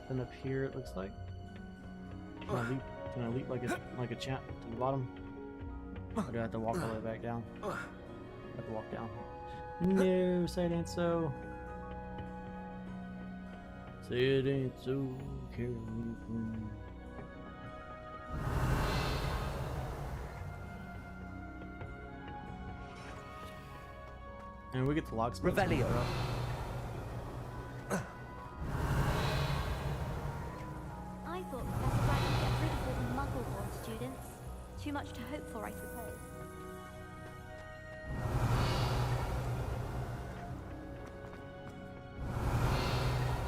Then up here it looks like. Can I leap like a champ to the bottom? Or do I have to walk all the way back down? I have to walk down. No, say it ain't so. Say it ain't so, carry me home. And we get the locksmith. Revelio. I thought Professor Black would get rid of all the Muggle-born students. Too much to hope for, I suppose.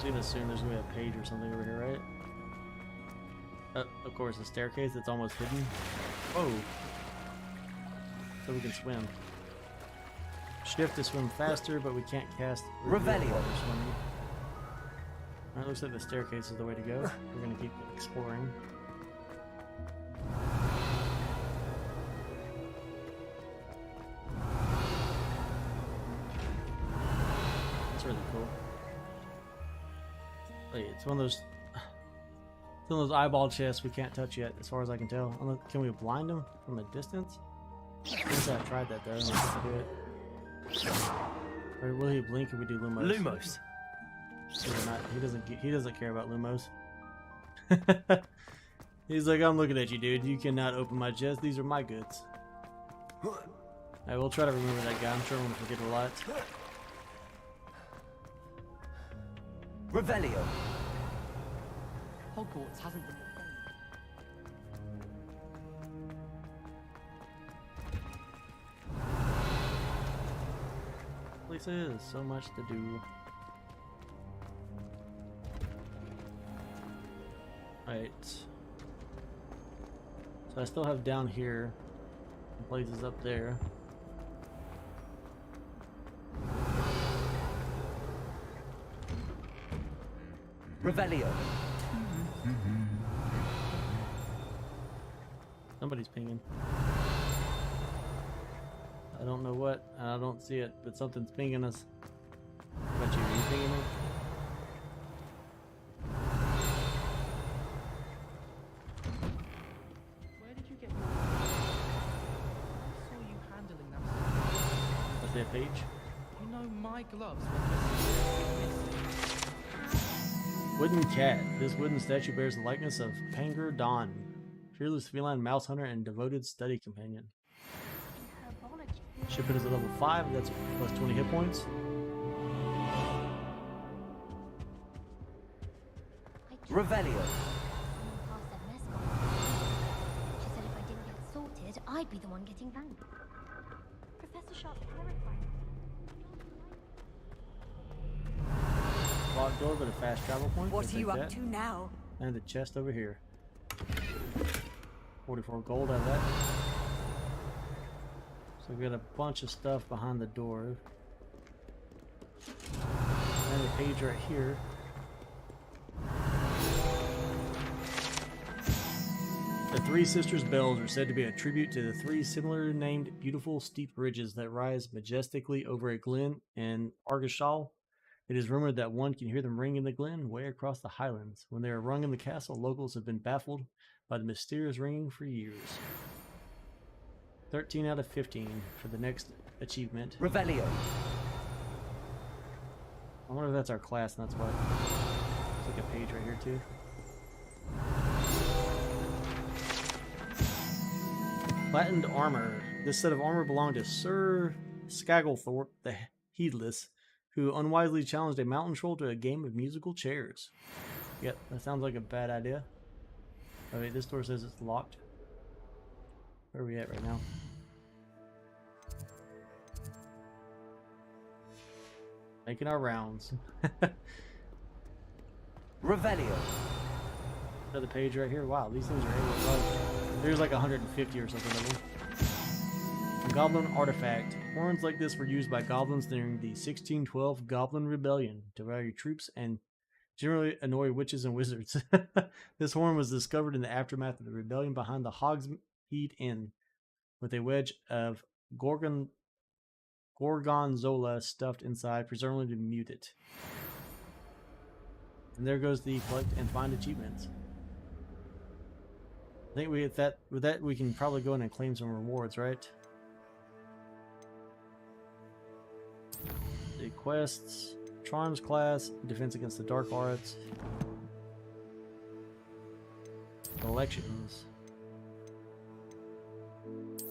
Soon as soon there's gonna be a page or something over here, right? Of course, the staircase that's almost hidden. Whoa! So we can swim. Shift to swim faster, but we can't cast Revelio. swimming. Alright, looks like the staircase is the way to go. We're gonna keep exploring. That's really cool. Wait, it's one of those eyeball chests we can't touch yet, as far as I can tell. Can we blind them from a distance? I guess I tried that though. I don't know if I do it. Or will he blink if we do Lumos? Lumos. He doesn't care about Lumos. He's like, I'm looking at you, dude. You cannot open my chest. These are my goods. I will try to remember that guy. I'm sure I'm gonna forget a lot. Revelio. Hogwarts hasn't been. Places, so much to do. Right. So I still have down here and places up there. Revelio. Somebody's pinging. I don't know what, and I don't see it, but something's pinging us. What about you? Are you pinging me? Where did you get birthday page. You know my gloves were Wooden cat. This wooden statue bears the likeness of Panger Don, fearless feline mouse hunter and devoted study companion. Ship it is a level 5, that's plus 20 hit points. Revelio. She said if I didn't get sorted, I'd be the one getting banged. Professor Sharp clarified. Locked door, but a fast travel point. What are you up to now? And the chest over here. 44 gold out of that. So we got a bunch of stuff behind the door. And a page right here. The Three Sisters bells are said to be a tribute to the three similar named beautiful steep ridges that rise majestically over a glen in Argyllshire. It is rumored that one can hear them ring in the glen way across the highlands. When they are rung in the castle, locals have been baffled by the mysterious ringing for years. 13 out of 15 for the next achievement. Revelio. I wonder if that's our class, and that's why. There's like a page right here too. Flattened armor. This set of armor belonged to Sir Skagglethorpe the Heedless, who unwisely challenged a mountain troll to a game of musical chairs. Yep, that sounds like a bad idea. Oh wait, this door says it's locked. Where are we at right now? Making our rounds. Revelio. Another page right here. Wow, these things are able. There's like 150 or something of them. A goblin artifact. Horns like this were used by goblins during the 1612 Goblin Rebellion to rally troops and generally annoy witches and wizards. This horn was discovered in the aftermath of the rebellion behind the Hogsmeade Inn, with a wedge of gorgonzola stuffed inside, presumably to mute it. And there goes the collect and find achievements. I think with that we can probably go in and claim some rewards, right? The quests, charms class, defense against the dark arts, collections,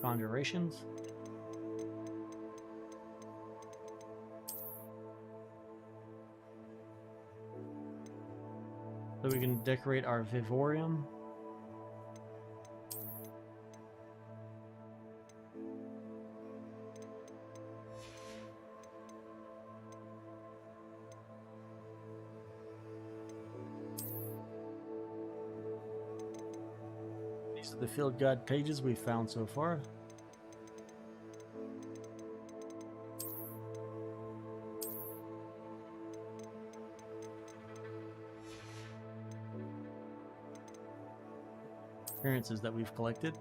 conjurations. So we can decorate our vivorium. These are the field guide pages we've found so far. Appearances that we've collected.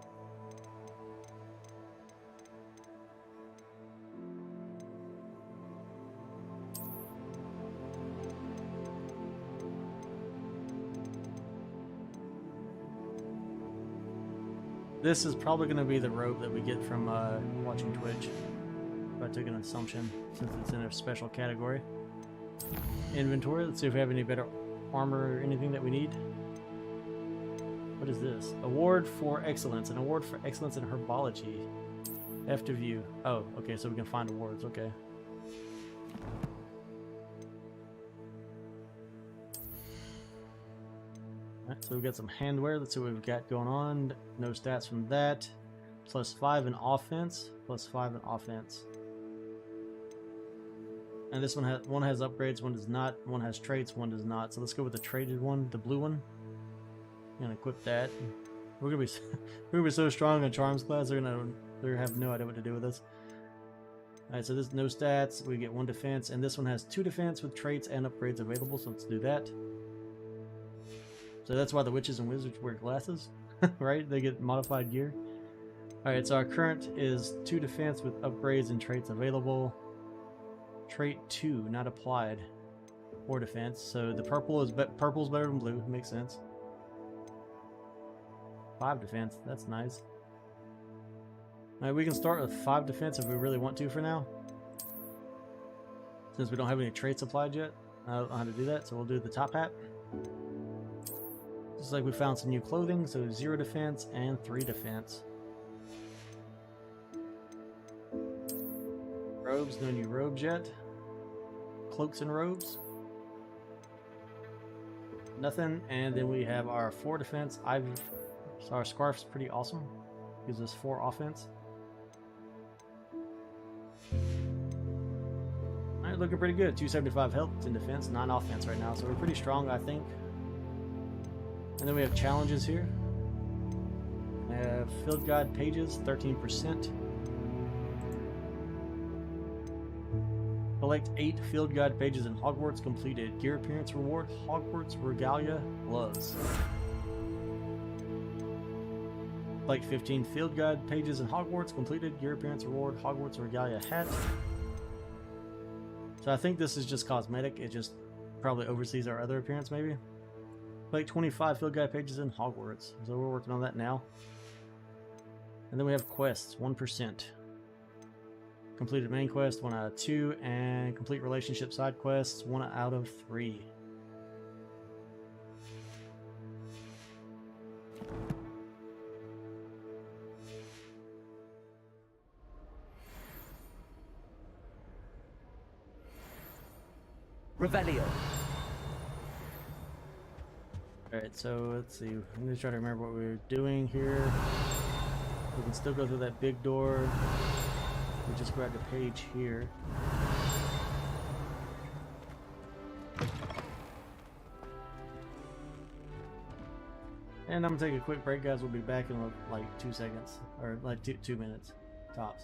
This is probably going to be the robe that we get from watching Twitch. If I took an assumption, since it's in a special category. Inventory, let's see if we have any better armor or anything that we need. What is this? Award for excellence. An award for excellence in herbology. F to view. Oh, okay, so we can find awards, okay. Alright, so we've got some handwear. Let's see what we've got going on. No stats from that. +5 in offense. +5 in offense. And this one has upgrades, one does not. One has traits, one does not. So let's go with the traded one, the blue one. I'm gonna equip that. We're gonna be so strong in charms class. They're have no idea what to do with us. All right, so this no stats. We get 1 defense, and this one has 2 defense with traits and upgrades available. So let's do that. So that's why the witches and wizards wear glasses, right? They get modified gear. All right, so our current is 2 defense with upgrades and traits available. Trait 2 not applied, or defense. So the purple's better than blue. Makes sense. 5 defense, that's nice. Alright, we can start with 5 defense if we really want to for now. Since we don't have any traits applied yet, I don't know how to do that, so we'll do the top hat. Just like we found some new clothing, so 0 defense and 3 defense. Robes, no new robes yet. Cloaks and robes. Nothing, and then we have our 4 defense. So our scarf's pretty awesome. Gives us 4 offense. Alright, looking pretty good. 275 health in defense, 9 offense right now, so we're pretty strong, I think. And then we have challenges here. We have field guide pages, 13%. Collect 8 field guide pages in Hogwarts completed. Gear appearance reward, Hogwarts regalia gloves. Like 15 field guide pages in Hogwarts completed. Gear appearance reward, Hogwarts regalia hat. So I think this is just cosmetic. It just probably oversees our other appearance maybe. Like 25 field guide pages in Hogwarts. So we're working on that now. And then we have quests, 1%. Completed main quest, 1 out of 2, and complete relationship side quests, 1 out of 3. Revelio. Alright, so let's see. I'm just trying to remember what we were doing here. We can still go through that big door. We just grabbed a page here. And I'm gonna take a quick break, guys. We'll be back in like 2 seconds, or like 2 minutes tops.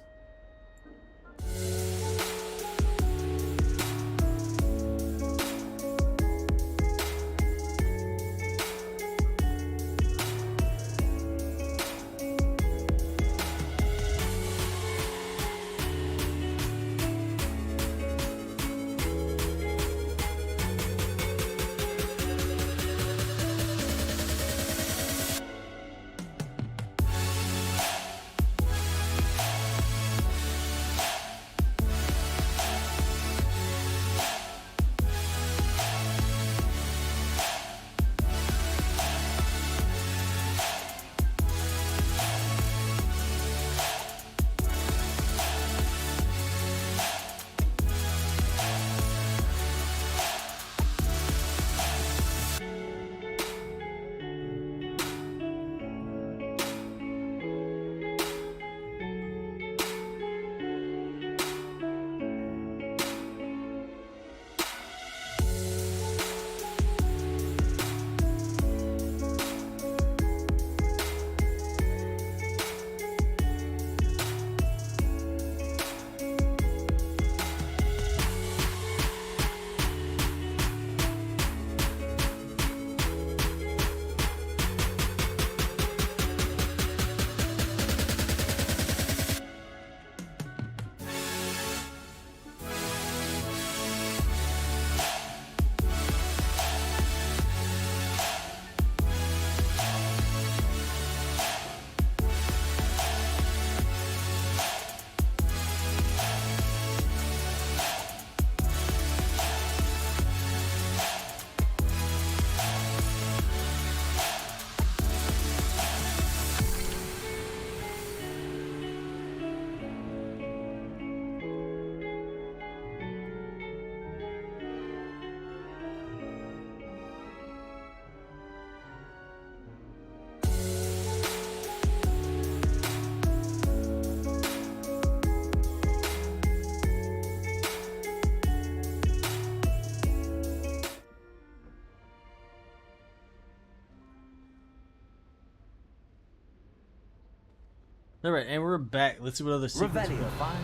Alright, and we're back. Let's see what other secrets we can find.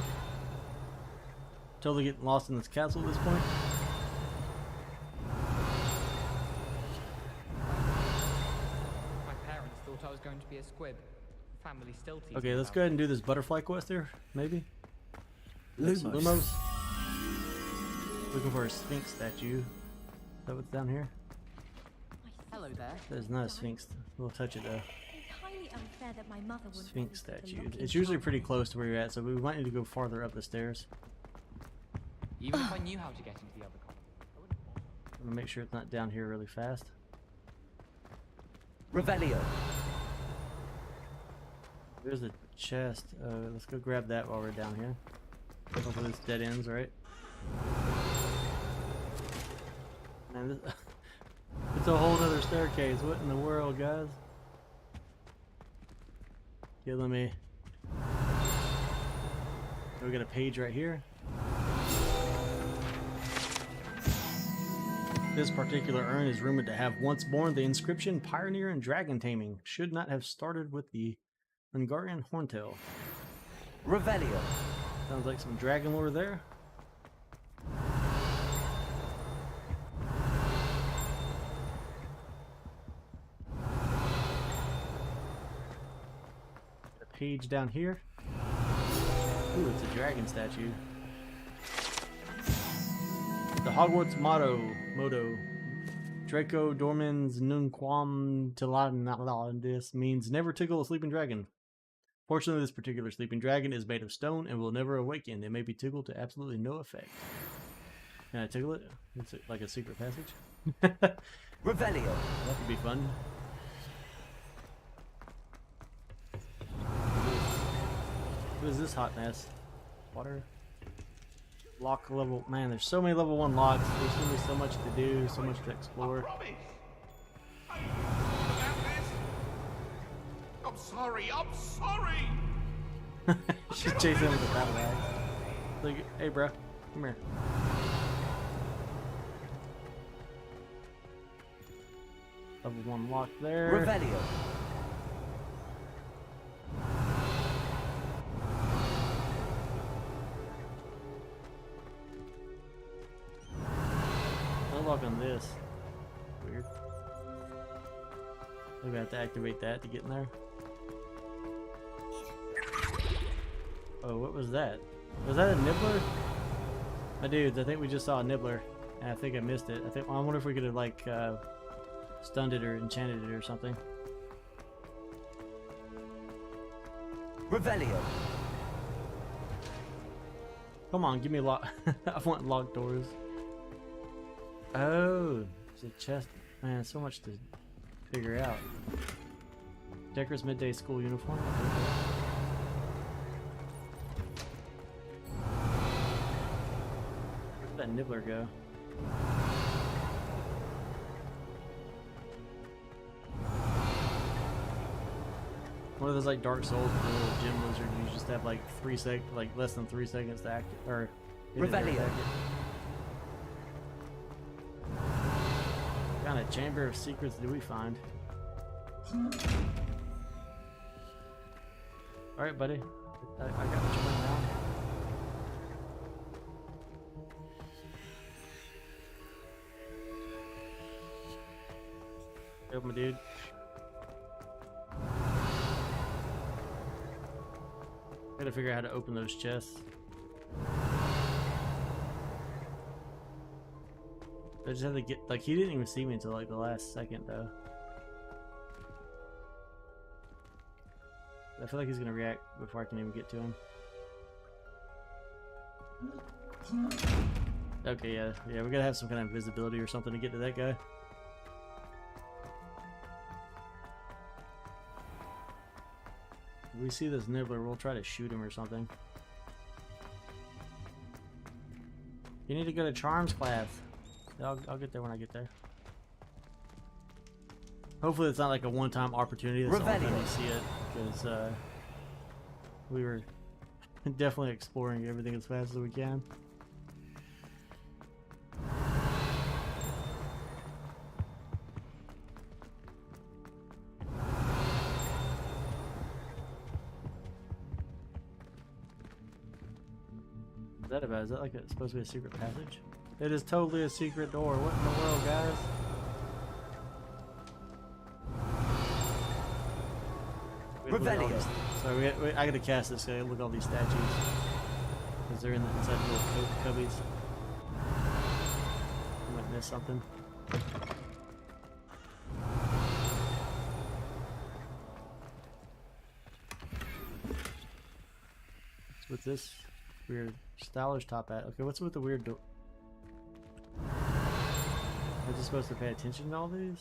Totally getting lost in this castle at this point. My parents thought I was going to be a squib. Family still teases Okay, let's about go ahead and do this butterfly quest here, maybe. Lumos. Lumos. Looking for a Sphinx statue. Is that what's down here? Hello there. There's not a Sphinx. We'll touch it though. It's highly unfair that my mother would Sphinx statue. It's usually pretty close to where you're at, so we might need to go farther up the stairs. Even if I knew how to get into the other column. I'm gonna make sure it's not down here really fast. Revelio. There's a chest. Let's go grab that while we're down here. Hopefully this dead ends, right? Man, this, it's a whole other staircase. What in the world, guys? Killing me. We got a page right here. This particular urn is rumored to have once borne the inscription "Pioneer in Dragon Taming." Should not have started with the Hungarian Horntail. Revelio. Sounds like some dragon lore there. A page down here. Ooh, it's a dragon statue. The Hogwarts motto, Draco Dormans Nunquam Tilan. This means never tickle a sleeping dragon. Fortunately, this particular sleeping dragon is made of stone and will never awaken. It may be tickled to absolutely no effect. Can I tickle it? It's like a secret passage. Revelio. That could be fun. What is this hot mess? Water? Lock level. Man, there's so many level 1 locks. There's going to be so much to do, so much to explore. I'm sorry, I'm sorry! She's chasing him with a battle axe. Like, hey, bro, come here. Level 1 lock there. Revelio. No lock on this. Weird. Maybe I have to activate that to get in there. Oh, what was that? Was that a nibbler? My dudes, I think we just saw a nibbler, and I think I missed it. I wonder if we could have like stunned it or enchanted it or something. Revelio. Come on, give me a lock. I want locked doors. Oh, there's a chest. Man, so much to figure out. Decker's midday school uniform. Where'd that nibbler go? One of those like Dark Souls with the little gym lizard. You just have like less than 3 seconds to act or. Revelio. What kind of chamber of secrets do we find? Alright, buddy. I got what you want now. Help me, dude. Gotta figure out how to open those chests. I just have to get, like, he didn't even see me until like the last second though. I feel like he's gonna react before I can even get to him. Okay, yeah, we gotta have some kind of visibility or something to get to that guy. If we see this nibbler, we'll try to shoot him or something. You need to go to Charms class. I'll get there when I get there. Hopefully it's not like a one-time opportunity. That's the only time you see it, because we were definitely exploring everything as fast as we can. What's that about? Is that like supposed to be a secret passage? It is totally a secret door. What in the world, guys? Revelio. So I gotta cast this guy. Look at all these statues. Because they're inside the little cubbies. I might miss something. What's this? Weird. Stylish top hat. Okay, what's with the weird door? Am I just supposed to pay attention to all these?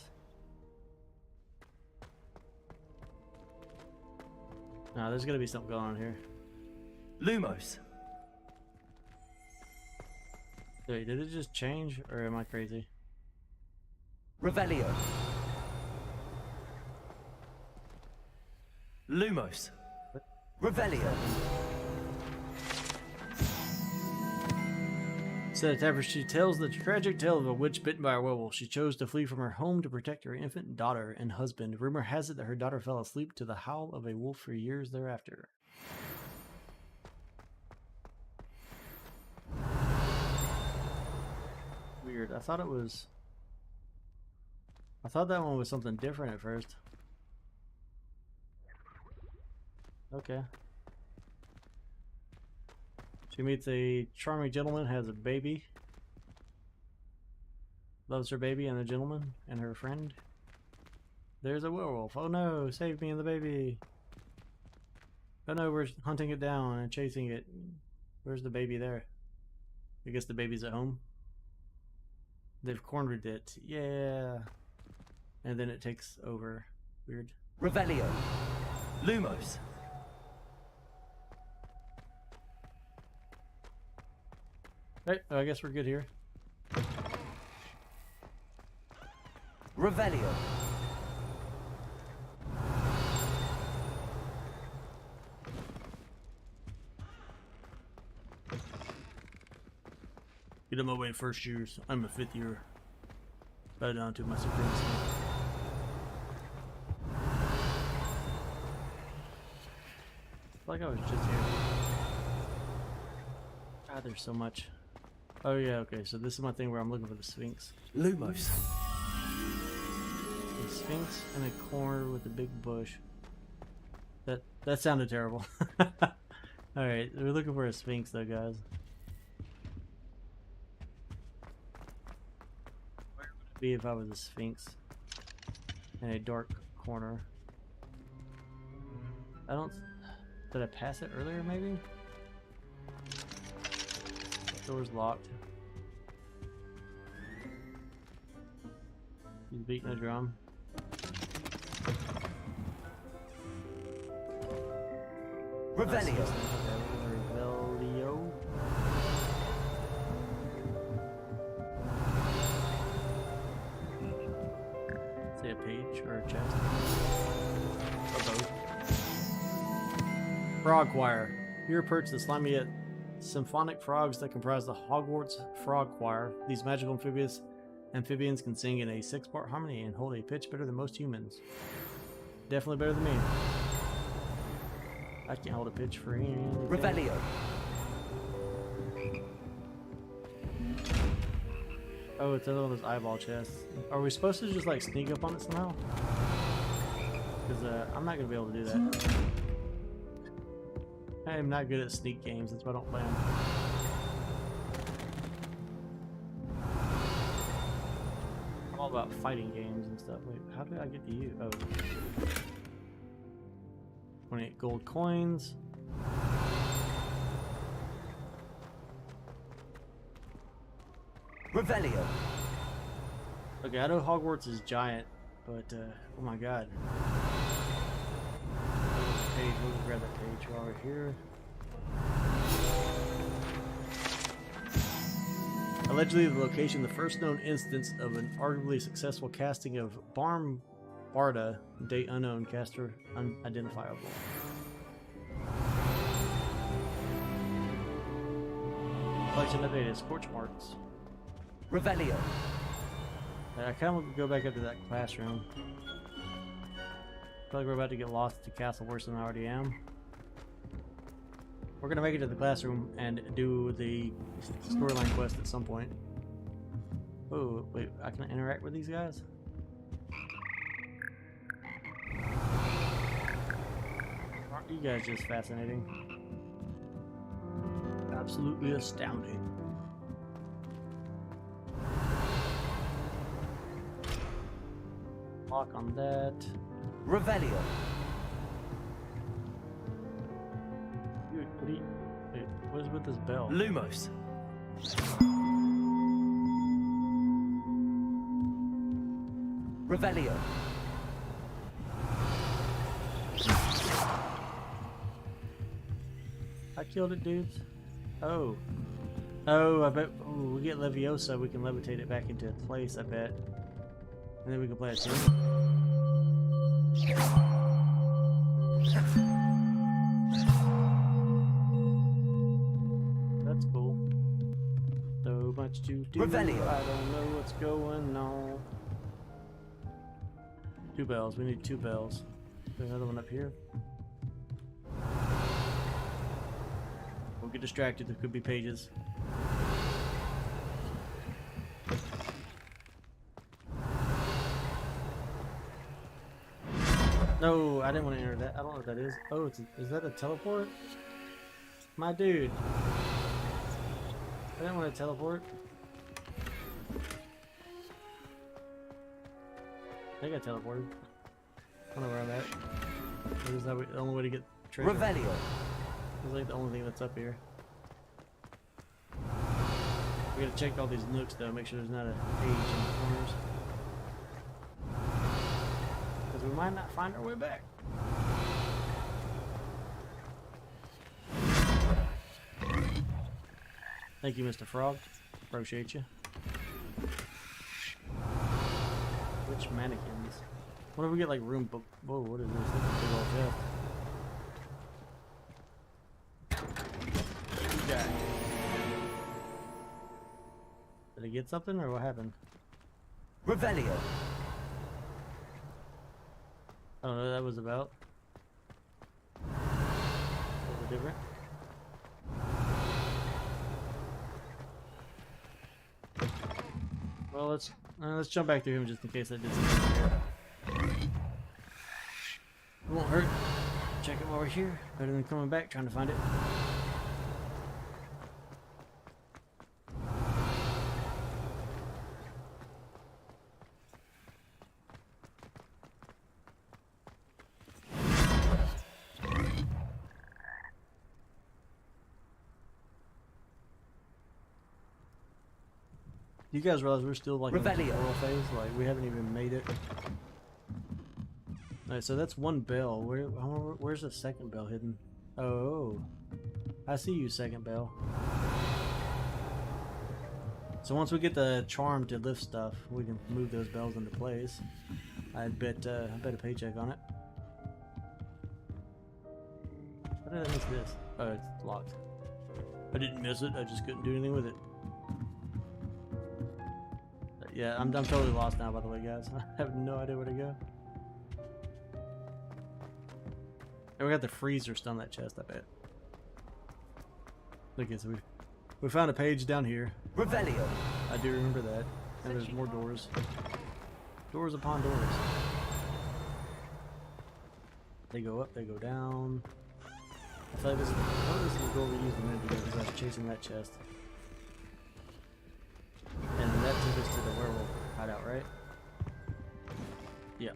No, there's gotta be something going on here. Lumos. Wait, did it just change, or am I crazy? Revelio. Lumos. Revelio. Said after she tells the tragic tale of a witch bitten by a werewolf, she chose to flee from her home to protect her infant daughter and husband. Rumor has it that her daughter fell asleep to the howl of a wolf for years thereafter. Weird. I thought that one was something different at first. Okay. She meets a charming gentleman, has a baby. Loves her baby and the gentleman and her friend. There's a werewolf. Oh no, save me and the baby. Oh no, we're hunting it down and chasing it. Where's the baby there? I guess the baby's at home. They've cornered it. Yeah. And then it takes over. Weird. Revelio. Lumos. Right, I guess we're good here. Revelio. Get in my way, first years. I'm a 5th year. Bow down to my supremacy. Like I was just here. God, there's so much. Oh yeah, okay, so this is my thing where I'm looking for the Sphinx. Lumos. The Sphinx in a corner with a big bush. That sounded terrible. Alright, we're looking for a Sphinx though, guys. Where would it be if I was a Sphinx? In a dark corner. I don't... Did I pass it earlier, maybe? The door's locked. He's beating a drum. Revelio. Revelio. Say a page or a chest. Or both. Frog Choir. Here perch the slimy yet symphonic frogs that comprise the Hogwarts Frog Choir. These magical amphibians can sing in a 6-part harmony and hold a pitch better than most humans. Definitely better than me. I can't hold a pitch for anything. Revelio. Oh, it's another one of those eyeball chests. Are we supposed to just like sneak up on it somehow? Because I'm not going to be able to do that. I am not good at sneak games, that's why I don't play them. I'm all about fighting games and stuff. Wait, how did I get to you? Oh. 28 gold coins. Revelio. Okay, I know Hogwarts is giant, but oh my god. Page, we'll grab that page while we're here. Allegedly, the location, the first known instance of an arguably successful casting of Barda, date unknown, caster unidentifiable. Collection updated, scorch marks. Revelio. I kind of want to go back up to that classroom. I feel like we're about to get lost to castle worse than I already am. We're gonna make it to the classroom and do the storyline quest at some point. Oh, wait, I can interact with these guys? Aren't you guys just fascinating? Absolutely astounding. Lock on that. Revelio. Wait, what is with this bell? Lumos. Revelio. I killed it, dudes. Oh. Oh, I bet we get Leviosa, we can levitate it back into place, I bet. And then we can play a tune. That's cool. So much to do. Revelio. I don't know what's going on. 2 bells. We need 2 bells. There's another one up here. Don't get distracted. There could be pages. No, I didn't want to enter that. I don't know what that is. Oh, is that a teleport? My dude. I didn't want to teleport. I think I teleported. I don't know where I'm at. Or is that the only way to get treasure? Revelio. It's like the only thing that's up here. We gotta check all these nooks though, make sure there's not a page in the corners. Because we might not find our way back. Thank you, Mr. Frog. Appreciate you. Which mannequins? What if we get like room book? Whoa, what is this? That's a big old chest. Okay. Did I get something or what happened? Revelio. I don't know what that was about. A little different. Well, let's jump back through him just in case I did something here. It won't hurt. Check it while we're here. Better than coming back trying to find it. You guys realize we're still like in the tutorial phase? Like we haven't even made it. Alright, so that's 1 bell. Where's the second bell hidden? Oh, I see you, second bell. So once we get the charm to lift stuff, we can move those bells into place. I bet a paycheck on it. How did I miss this? Oh, it's locked. I didn't miss it. I just couldn't do anything with it. Yeah, I'm totally lost now, by the way, guys. I have no idea where to go. And we got the freezer still in that chest, I bet. Okay, so we found a page down here. Revelio. I do remember that. And there's more doors. Doors upon doors. They go up, they go down. I feel like this is the door we used a minute ago because I was chasing that chest. And that took us to the werewolf hideout, right? Yeah.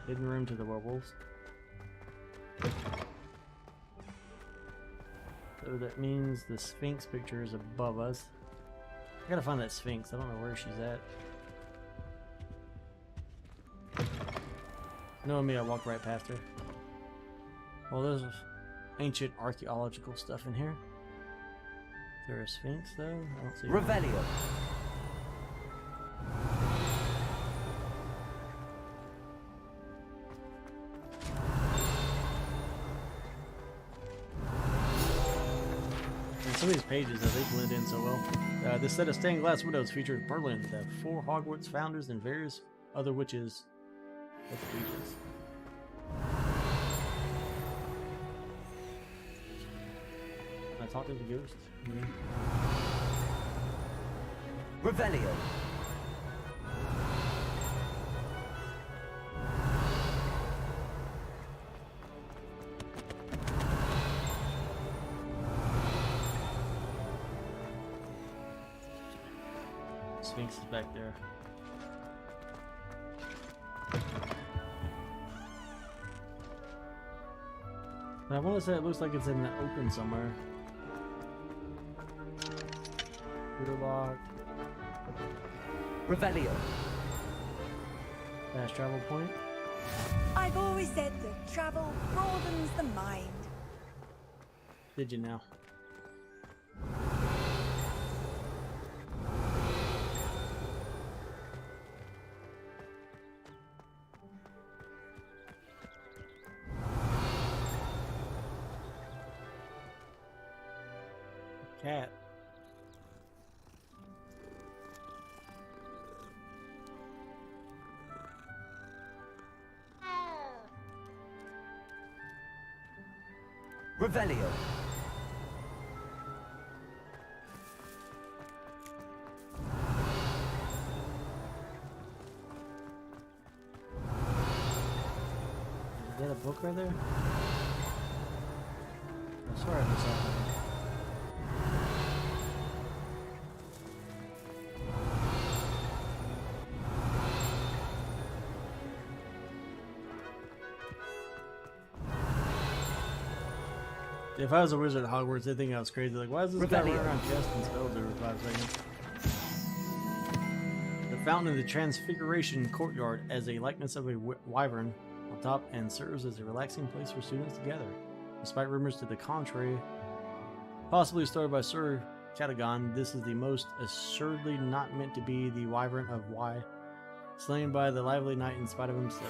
Hidden room to the werewolves. So that means the Sphinx picture is above us. I gotta find that Sphinx. I don't know where she's at. Knowing me, I walked right past her. Well, there's ancient archaeological stuff in here. Is there a Sphinx though? I don't see one. Revelio. And some of these pages, though, they blend in so well. This set of stained glass windows features Berlin, the 4 Hogwarts founders, and various other witches of the regions. Can I talk to the ghost? Yeah. Revelio. Sphinx is back there. And I want to say it looks like it's in the open somewhere. Computer lock. Revelio. Fast travel point. I've always said that travel broadens the mind. Did you now? Cat. Revelio. Is that a book right there? I swear I missed something. If I was a wizard at Hogwarts, they'd think I was crazy. Like, why is this guy running around casting spells every 5 seconds? The fountain in the Transfiguration courtyard as a likeness of a wyvern on top and serves as a relaxing place for students to gather. Despite rumors to the contrary, possibly started by Sir Catagon, this is the most assuredly not meant to be the wyvern of Y, slain by the lively knight in spite of himself.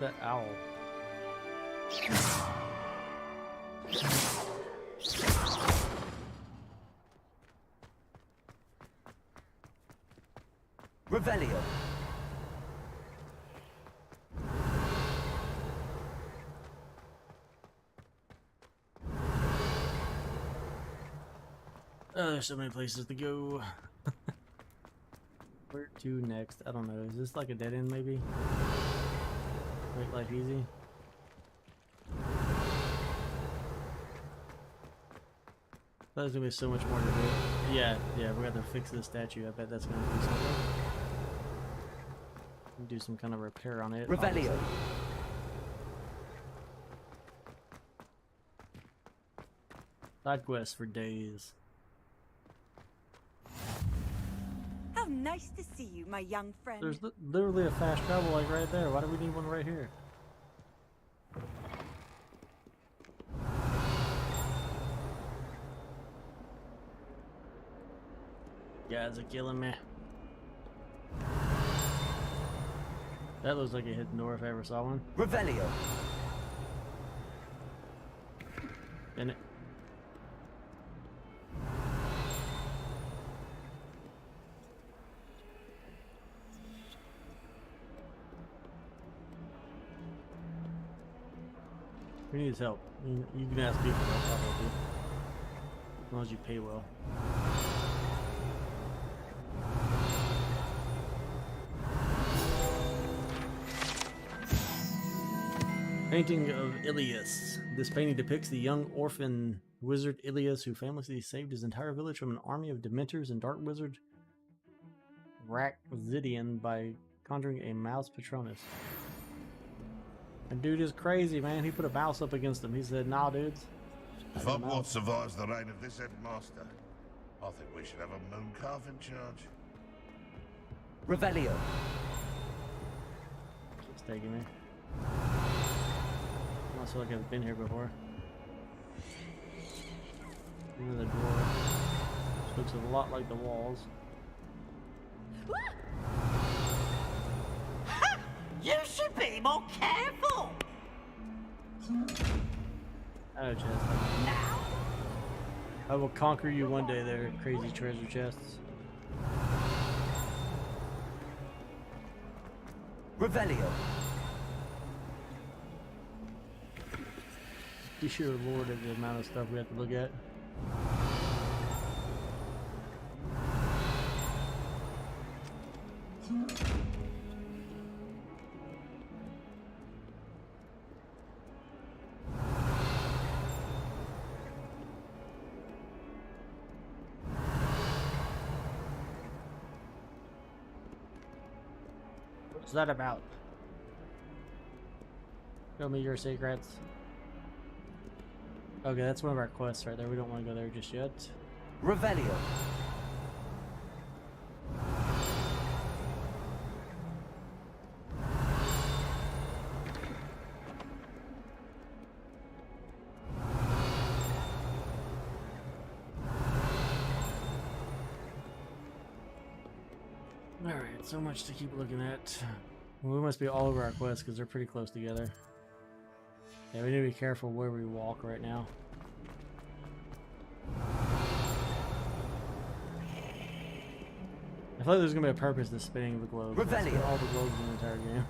That owl. Revelio. Oh, there's so many places to go. Where to next? I don't know. Is this like a dead end maybe? Make life easy. There's gonna be so much more to do. Yeah, we got to fix this statue. I bet that's gonna do something. Do some kind of repair on it. Revelio. Side quest for days. How nice to see you, my young friend. There's literally a fast travel like right there. Why do we need one right here? Guys are killing me. That looks like a hidden door if I ever saw one. Revelio. In it. Who needs help? You can ask people for help, I'll help you. As long as you pay well. Painting of Ilias. This painting depicts the young orphan wizard Ilias who famously saved his entire village from an army of dementors and dark wizard Raxidian by conjuring a mouse patronus. That dude is crazy, man. He put a mouse up against him. He said, nah, dudes. If Hogwarts survives the reign of this headmaster, I think we should have a mooncalf in charge. Revelio. Keeps taking me. I feel like I've been here before. Here's the door. This looks a lot like the walls. You should be more careful! Oh, chest. I will conquer you one day there, crazy treasure chests. Revelio. Be sure, Lord, of the amount of stuff we have to look at. What's that about? Show me your secrets. Okay, that's one of our quests right there. We don't want to go there just yet. Revelio. Alright, so much to keep looking at. We must be all over our quests because they're pretty close together. Yeah, we need to be careful where we walk right now. I feel like there's gonna be a purpose to spinning the globe. Revelio. All the globes in the entire game.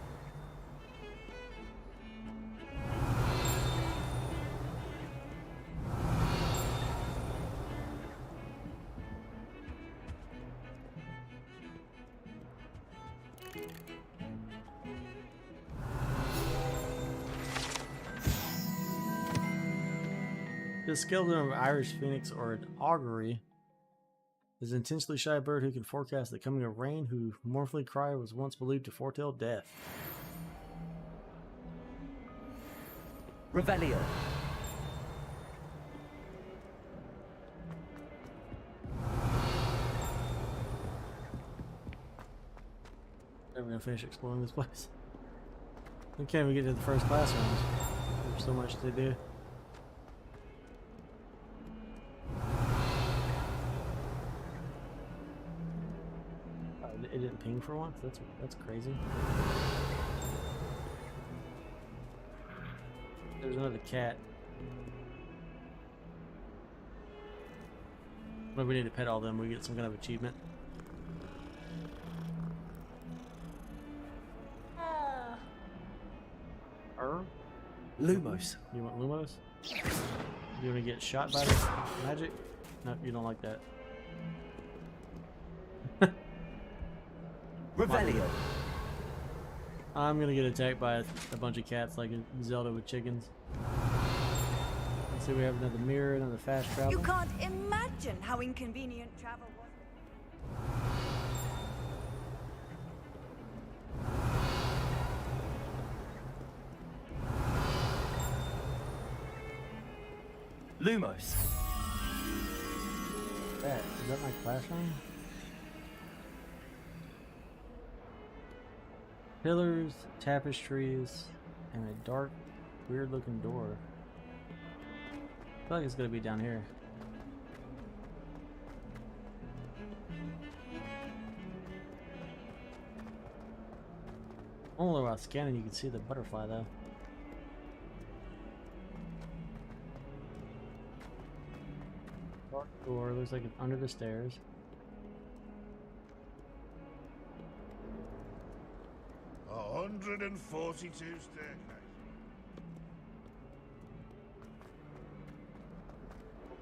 The skeleton of an Irish phoenix or an augury is an intensely shy bird who can forecast the coming of rain, who mournfully cry was once believed to foretell death. Revelio. Never gonna finish exploring this place. We can't even get to the first classrooms. There's so much to do. It didn't ping for once? That's crazy. There's another cat. But we need to pet all of them. We get some kind of achievement. Lumos. You want Lumos? You want to get shot by the magic? No, you don't like that. Revelio. I'm gonna get attacked by a bunch of cats like in Zelda with chickens. Let's see, we have another mirror, another fast travel. You can't imagine how inconvenient travel was. Lumos. Is that my classroom? Pillars, tapestries, and a dark, weird-looking door. I feel like it's gonna be down here. Only while scanning you can see the butterfly though. Dark door, looks like it's under the stairs. A 142 staircase.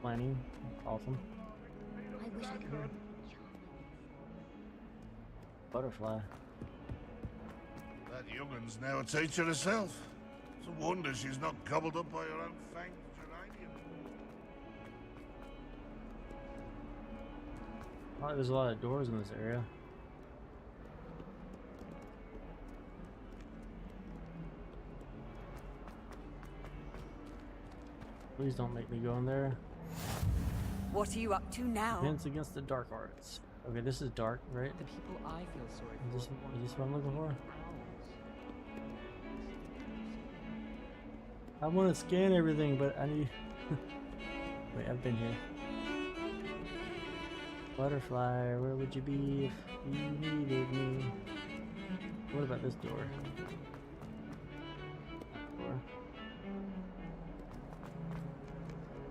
Planning, awesome. I wish I could. Butterfly. That youngun's now a teacher herself. It's a wonder she's not gobbled up by her own fanged geranium. Oh, there's a lot of doors in this area. Please don't make me go in there. What are you up to now? Defense against the dark arts. Okay, this is dark, right? The people I feel sorry for. Is this what I'm looking for? I want to scan everything, but I need... Wait, I've been here. Butterfly, where would you be if you needed me? What about this door? Door.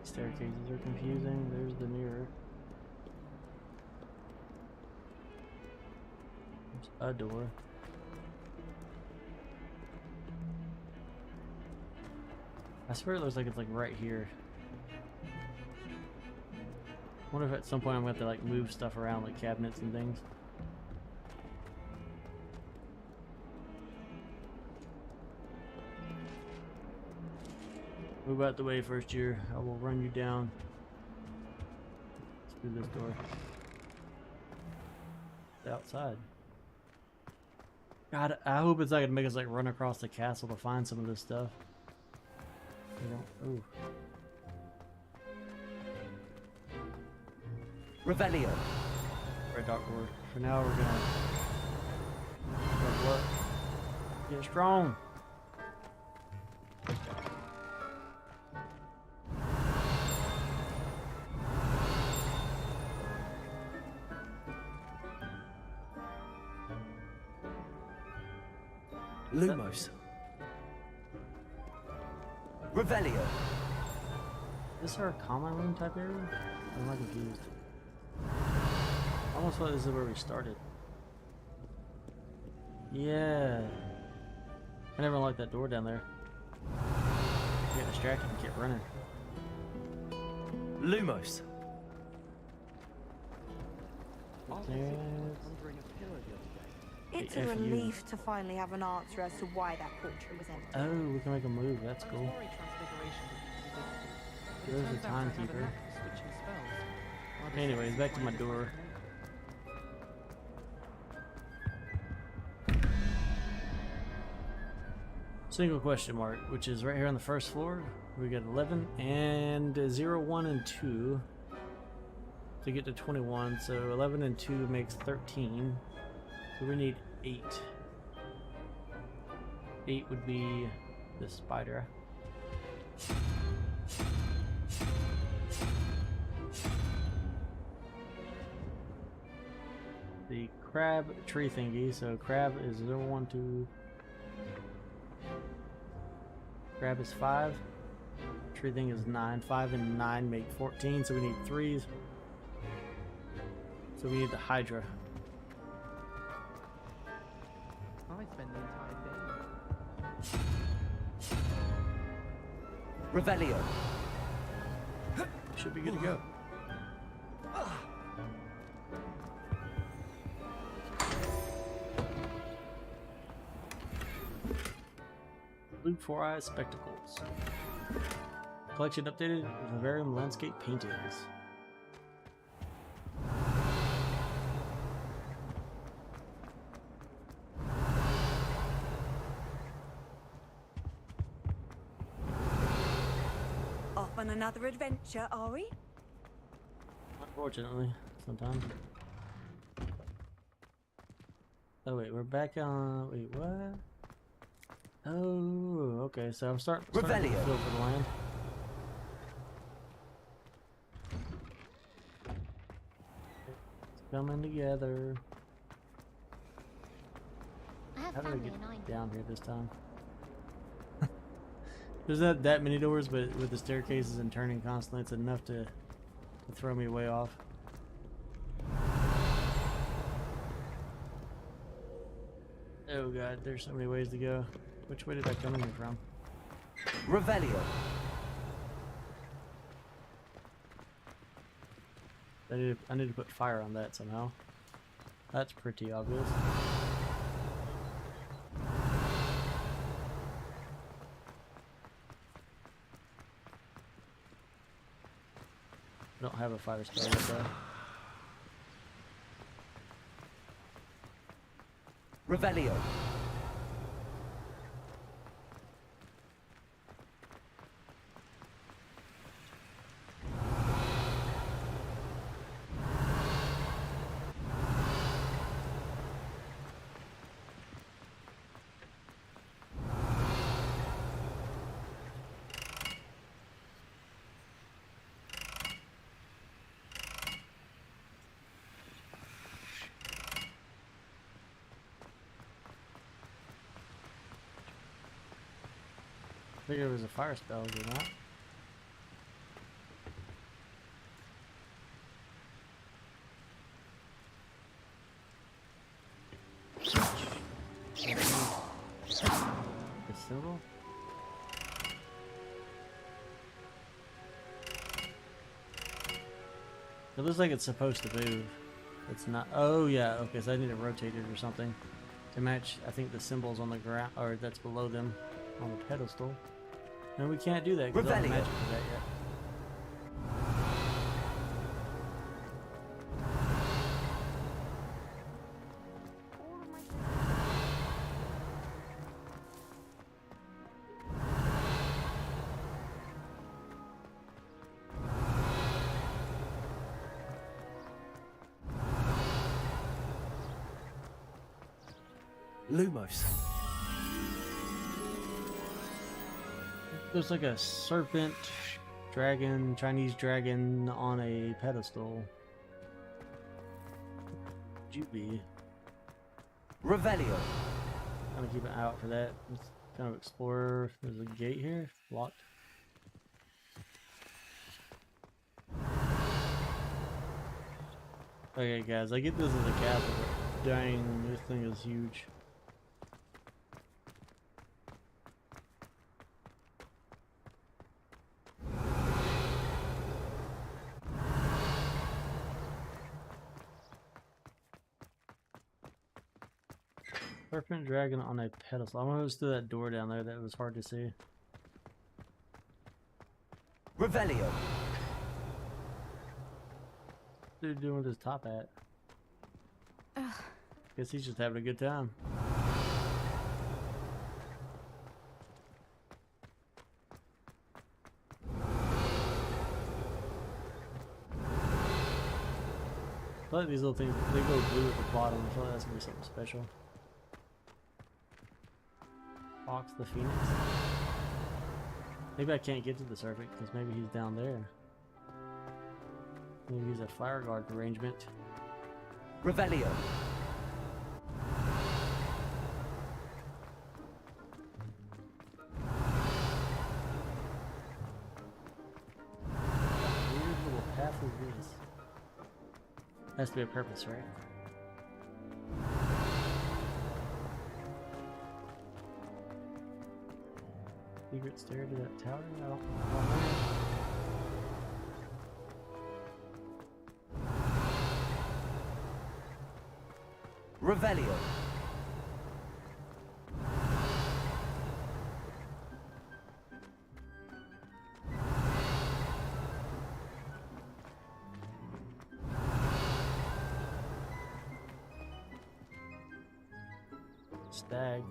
Staircases are confusing. There's the mirror. There's a door. I swear it looks like it's like right here. I wonder if at some point I'm going to have to like move stuff around like cabinets and things. Move out the way, first year. I will run you down. Let's do this door. It's outside. God, I hope it's not gonna make us like run across the castle to find some of this stuff. Ooh. Revelio. Red Dark Lord. For now, we're gonna level up. Get strong. Lumos. Revelio. Is this our common room type area? Or am I confused? I almost thought this is where we started. Yeah. I never liked that door down there. You get distracted and kept running. Lumos. It's a relief to finally have an answer as to why that portrait was empty. Oh, we can make a move. That's cool. There's the timekeeper. Anyways, back to my door. Single question mark, which is right here on the first floor. We got 11 and 0, 1, and 2 to get to 21. So 11 and 2 makes 13. So we need 8. 8 would be the spider. The crab tree thingy. So crab is 0, 1, 2. Crab is 5. Tree thing is 9. 5 and 9 make 14. So we need 3s. So we need the Hydra. I spend the entire day. Revelio. Should be good to go. Blue 4-eye spectacles. Collection updated with Vivarium landscape paintings. Off on another adventure, are we? Unfortunately, sometimes. Oh wait, we're back on. Wait, what? Oh, okay. So I'm starting to feel for the land. It's coming together. How did I get down here this time? There's not that many doors, but with the staircases and turning constantly, it's enough to throw me way off. Oh god, there's so many ways to go. Which way did I come in here from? Revelio. I need to put fire on that somehow. That's pretty obvious. I don't have a fire spell yet though. Revelio. I figured it was a fire spell, is it not? The symbol? It looks like it's supposed to move. It's not. Oh yeah, okay, so I need to rotate it or something to match, I think, the symbols on the ground, or that's below them on the pedestal. And we can't do that because I don't have magic for that yet. Lumos. There's like a serpent, dragon, Chinese dragon on a pedestal. Would you be? Revelio. Kind of keep an eye out for that. Let's kind of explore. There's a gate here, locked. Okay, guys, I get this as a castle, but dang, this thing is huge. Serpent dragon on a pedestal. I wonder what's through that door down there that was hard to see. Revelio. What's dude doing with his top hat? Guess he's just having a good time. I like these little things, they go blue at the bottom. I feel like that's gonna be something special. Fox the Phoenix. Maybe I can't get to the serpent because maybe he's down there. Maybe he's a fire guard arrangement. Revelio. Weird little path is this. Has to be a purpose, right? Secret stair to that tower? I don't know. Revelio. Stag.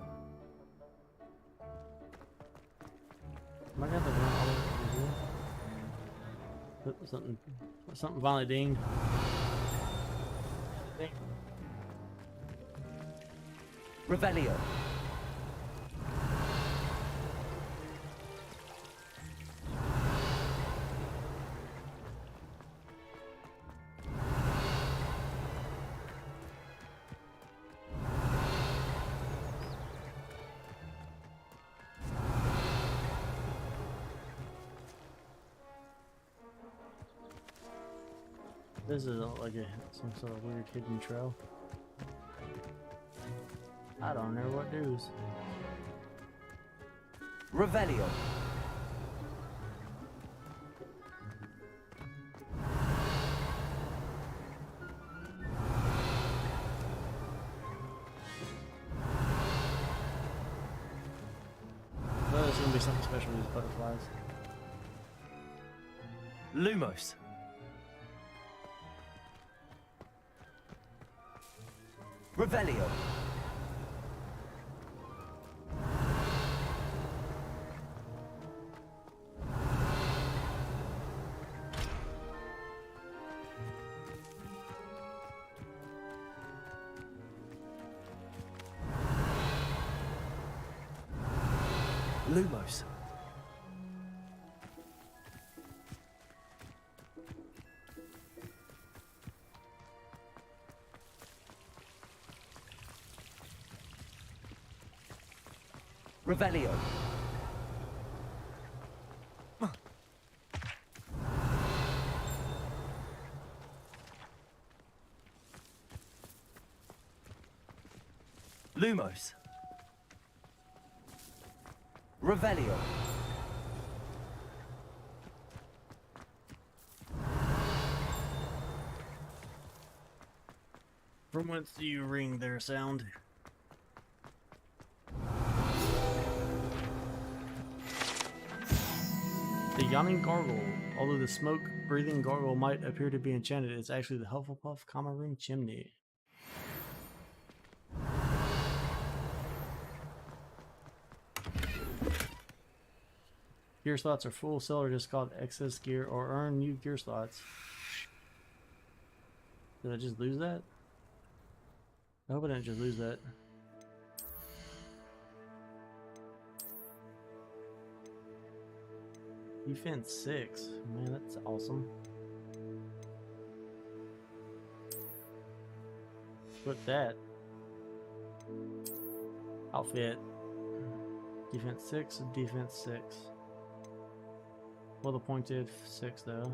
Am I gonna have to run all the way over here? Something finally dinged. Ding. Revelio. This is like some sort of weird hidden trail. I don't know what do's. Revelio. Well, there's gonna be something special with these butterflies. Lumos. Revelio. Lumos. Revelio. Lumos. Revelio. From whence do you ring their sound? The yawning gargle. Although the smoke-breathing gargle might appear to be enchanted, it's actually the Hufflepuff common room chimney. Gear slots are full. Seller just called excess gear or earn new gear slots. Did I just lose that? I hope I didn't just lose that. Defense 6. Man, that's awesome. Put that. Outfit. Defense 6, defense 6. Well, the pointed 6 though.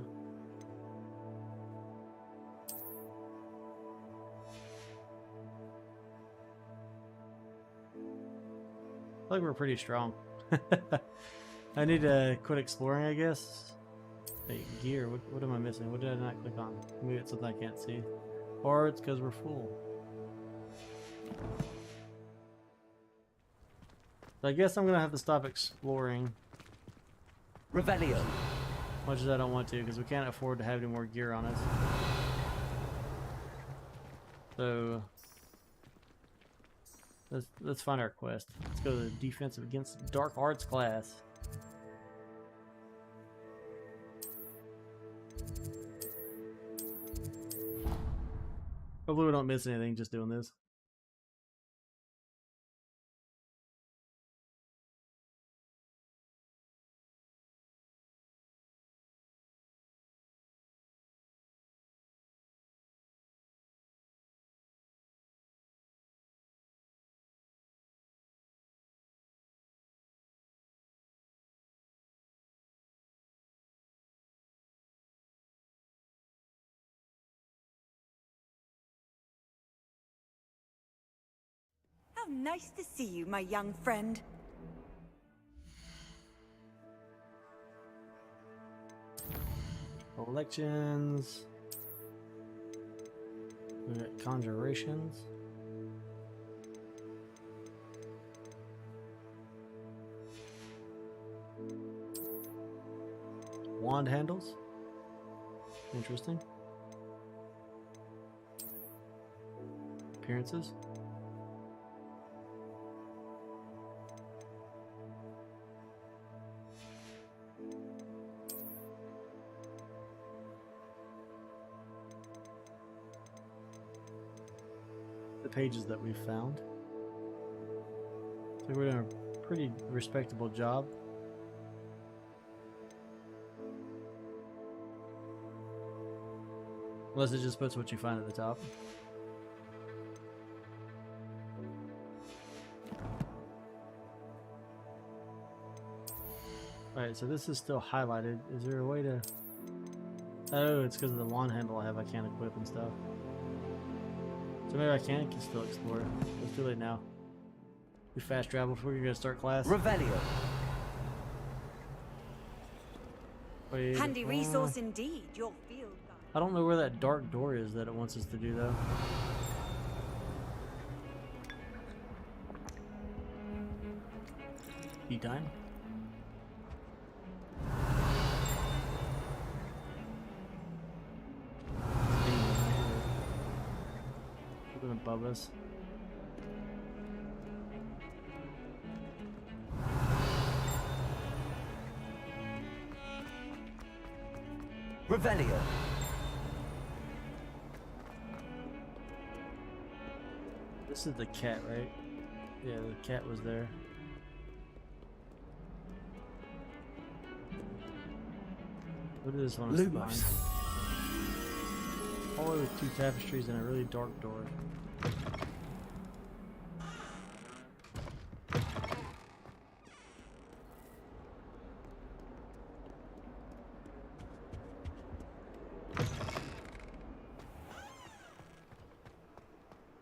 I think we're pretty strong. I need to quit exploring, I guess. Hey, gear. What am I missing? What did I not click on? Maybe it's something I can't see. Or it's because we're full. So I guess I'm going to have to stop exploring. Revelio. Much as I don't want to, because we can't afford to have any more gear on us. So let's find our quest. Let's go to the defensive against dark arts class. Hopefully we don't miss anything just doing this. How nice to see you, my young friend. Elections. We got conjurations. Wand handles. Interesting. Appearances. Pages that we've found. So we're doing a pretty respectable job. Unless it just puts what you find at the top. Alright, so this is still highlighted. Is there a way to... Oh, it's because of the wand handle I have I can't equip and stuff. So maybe I can still explore. It's too late now. We fast travel before you're gonna start class. Revelio. Wait, Handy resource indeed, your field guide. I don't know where that dark door is that it wants us to do though. You dying? Above us. Revelio. This is the cat, right? Yeah, the cat was there. What is this one? Lumos. Hallway with 2 tapestries and a really dark door.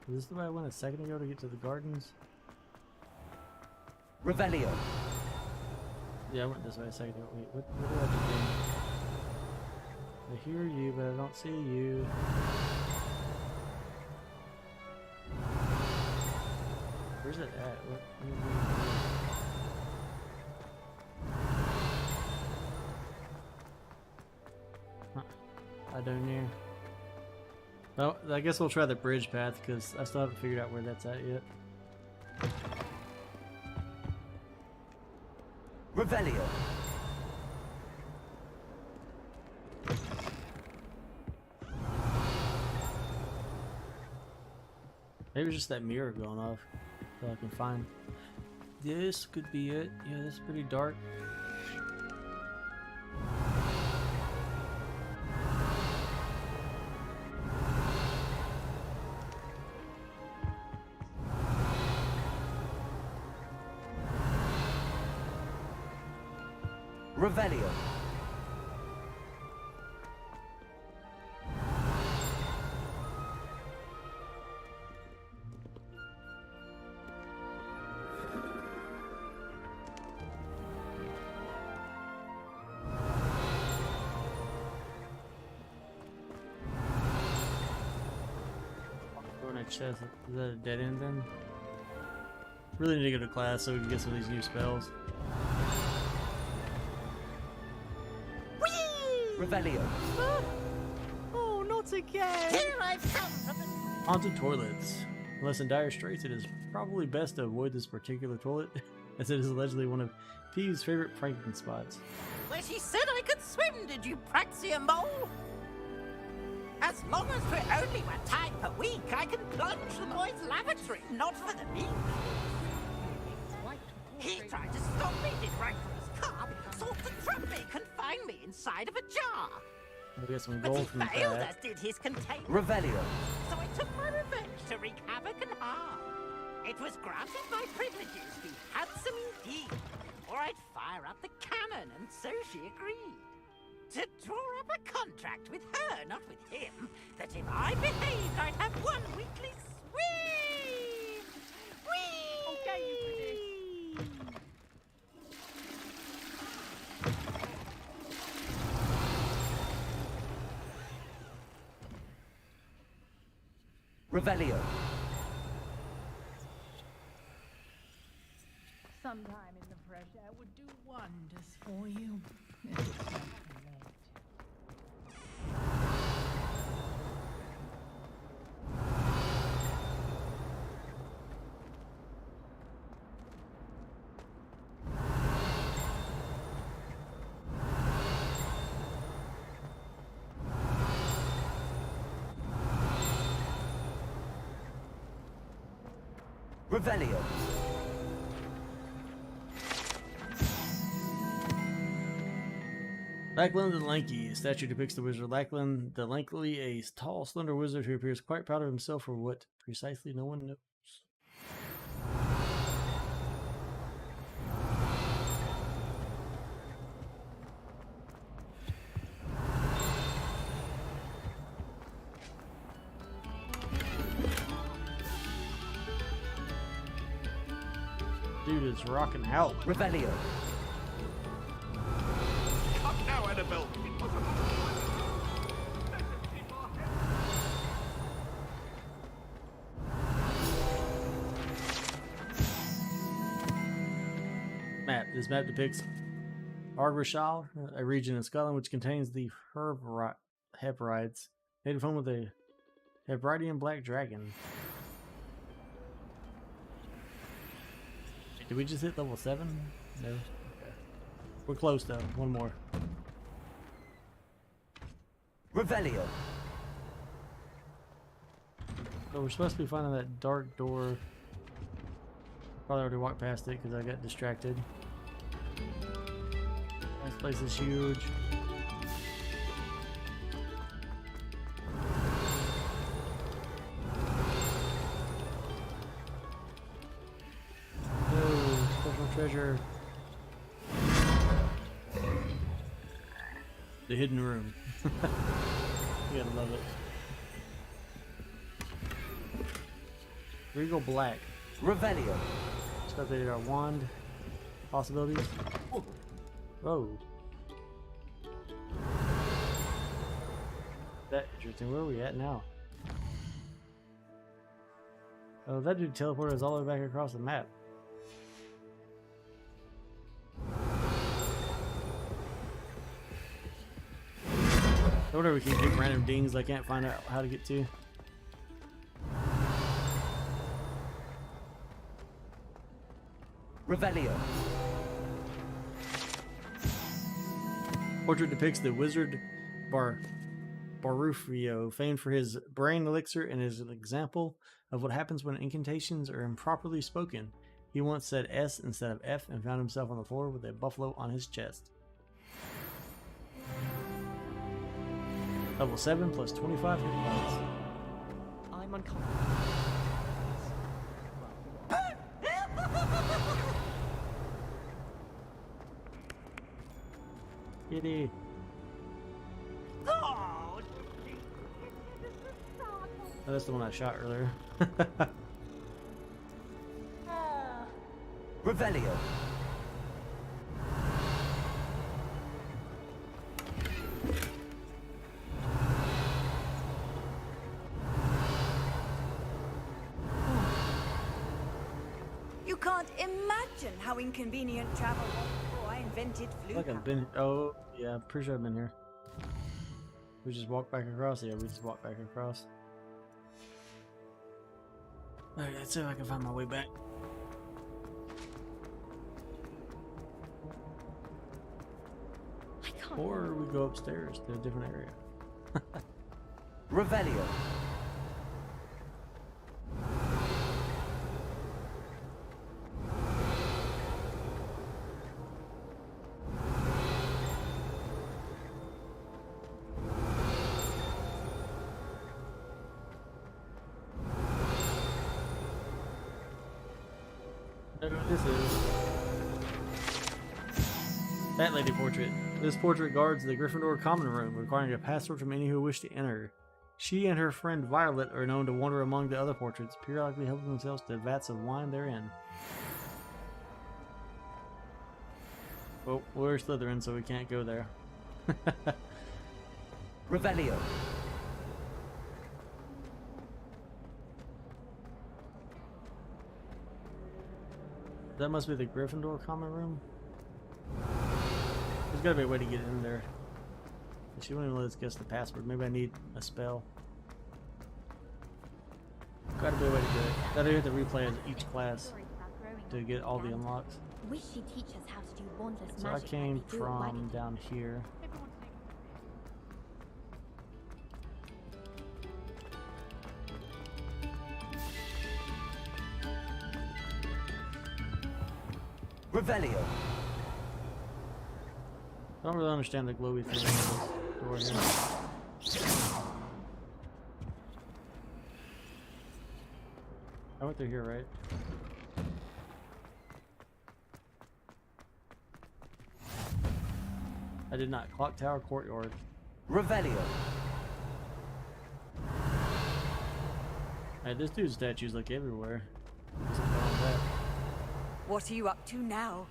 Is this the way I went a second ago to get to the gardens? Revelio. Yeah, I went this way a second ago. Wait, what do I have to do? I hear you, but I don't see you. Where's it at? What? Huh. I don't know. Well, I guess we'll try the bridge path because I still haven't figured out where that's at yet. Revelio. Maybe it's just that mirror going off that I can find. This could be it. Yeah, this is pretty dark. Revelio. Chest. Is that a dead end then? Really need to go to class so we can get some of these new spells. Revelio. Oh, not again! Here I've come from the... Haunted toilets. Unless in dire straits, it is probably best to avoid this particular toilet, as it is allegedly one of P's favorite pranking spots. Where she said I could swim, did you praxia mole? As long as we're only one time per week, I can plunge the boy's lavatory, not for the meat. He tried to stop me, did right from his car, sought to trap me, confine me inside of a jar. We get some But gold he from failed, that. as did his container. Revelio. So I took my revenge to wreak havoc and harm. It was granted my privileges be handsome indeed, or I'd fire up the cannon, and so she agreed. To draw up a contract with her, not with him, that if I behaved, I'd have one weekly swim! Whee! Okay, Revelio. Sometime in the fresh air would do wonders for you. If it's not too late. Revelio. Lackland the Lanky. A statue depicts the wizard Lackland the Lankly, a tall, slender wizard who appears quite proud of himself for what precisely no one knows. Dude is rocking out. Revelio. Come now, Annabelle. Map. This map depicts Argyllshire, a region in Scotland which contains the Hebrides, native home of the Hebridean black dragon. Did we just hit level 7? No. Okay. We're close though. One more. Revelio. So we're supposed to be finding that dark door. Probably already walked past it because I got distracted. This place is huge. Oh, special treasure. The hidden room. You gotta love it. Regal Black. Revelio. Just updated our wand possibilities. Whoa. That interesting. Where are we at now? Oh, that dude teleported us all the way back across the map. I wonder if we can get random dings I can't find out how to get to. Revelio. Portrait depicts the wizard Barufio, famed for his brain elixir and is an example of what happens when incantations are improperly spoken. He once said S instead of F and found himself on the floor with a buffalo on his chest. Level 7 plus 25 hit points. I'm uncomfortable. Kitty. Oh, Oh, that's the one I shot earlier. Revelio. you can't imagine how inconvenient travel was before I invented flu. Like I've been. Oh, yeah, I'm pretty sure I've been here. We just walked back across. Yeah, we just walked back across. Alright, let's see if I can find my way back. Or we go upstairs to a different area. Revelio. This is that lady portrait. This portrait guards the Gryffindor common room, requiring a password from any who wish to enter. She and her friend Violet are known to wander among the other portraits, periodically helping themselves to vats of wine therein. Well, we're Slytherin, so we can't go there. Revelio. That must be the Gryffindor common room. There's gotta be a way to get in there. She won't even let us guess the password. Maybe I need a spell. Gotta be a way to do it. Gotta have to replay each class to get all the unlocks. Wish she'd teach us how to do wandless So I magic. came from down here. Revelio. I don't really understand the glowy thing on this door here. I went through here, right? I did not. Clock Tower Courtyard. Revelio. Hey, this dude's statues like everywhere. What are you up to now?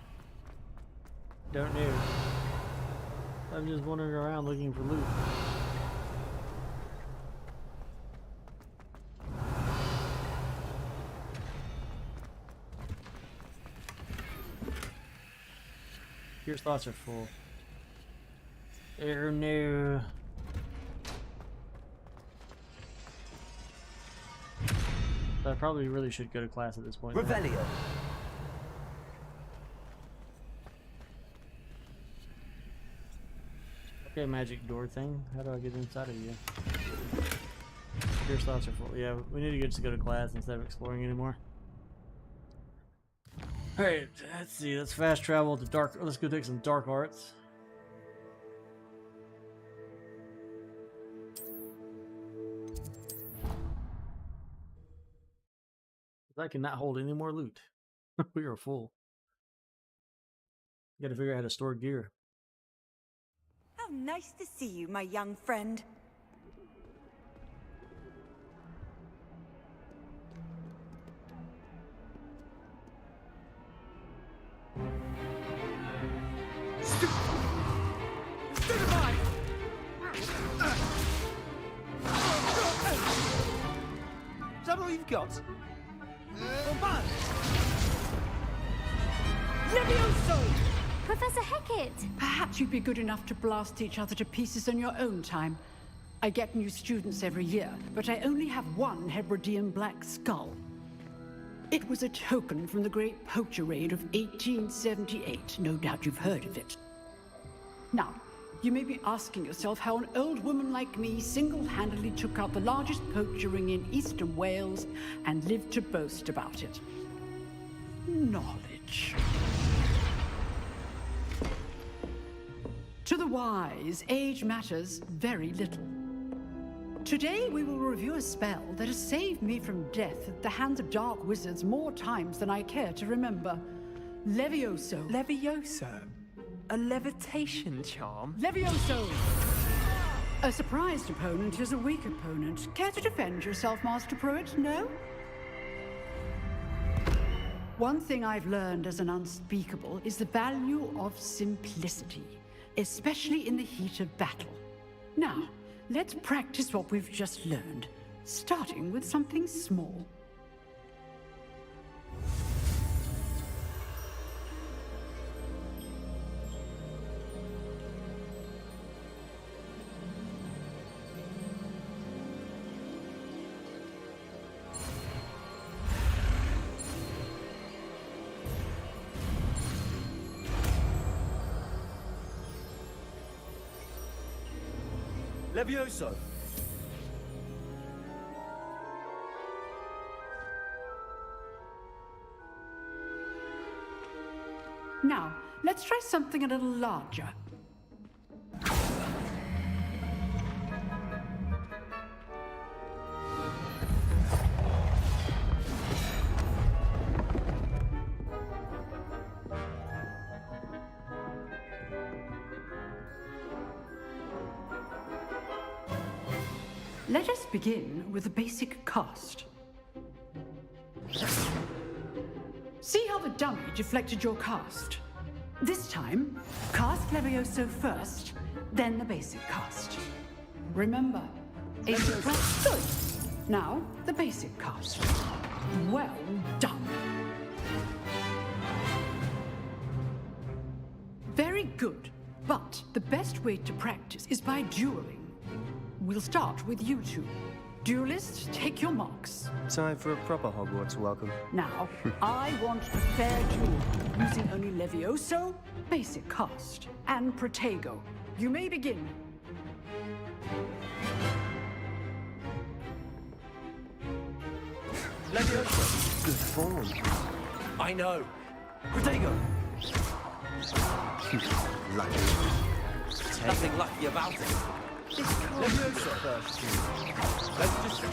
Don't know. I'm just wandering around looking for loot. Your slots are full. Oh no. So I probably really should go to class at this point. Revelio. Okay, magic door thing. How do I get inside of you? Your slots are full. Yeah, we need to just go to class instead of exploring anymore. Alright, let's see. Let's fast travel to dark. Let's go take some dark arts. I cannot hold any more loot. We are full. Gotta figure out how to store gear. How nice to see you, my young friend. Is that all you've got? Levioso! Professor Hecat! Perhaps you'd be good enough to blast each other to pieces on your own time. I get new students every year, but I only have one Hebridean black skull. It was a token from the Great Poacher Raid of 1878. No doubt you've heard of it. Now, you may be asking yourself how an old woman like me single-handedly took out the largest poacher ring in eastern Wales and lived to boast about it. Knowledge. To the wise, age matters very little. Today we will review a spell that has saved me from death at the hands of dark wizards more times than I care to remember. Levioso. Levioso? A levitation charm? Levioso! A surprised opponent is a weak opponent. Care to defend yourself, Master Pruitt? No? One thing I've learned as an unspeakable is the value of simplicity, especially in the heat of battle. Now, let's practice what we've just learned, starting with something small. Levioso! Now, let's try something a little larger. Let us begin with a basic cast. See how the dummy deflected your cast? This time, cast Levioso first, then the basic cast. Remember, aim to press good. Now, the basic cast. Well done. Very good, but the best way to practice is by dueling. We'll start with you two. Duelists, take your marks. Time for a proper Hogwarts welcome. Now, I want a fair duel, using only Levioso, basic cast, and Protego. You may begin. Levioso! Good form. I know! Protego! Lucky. Nothing lucky about it. Levioso first. Let's just...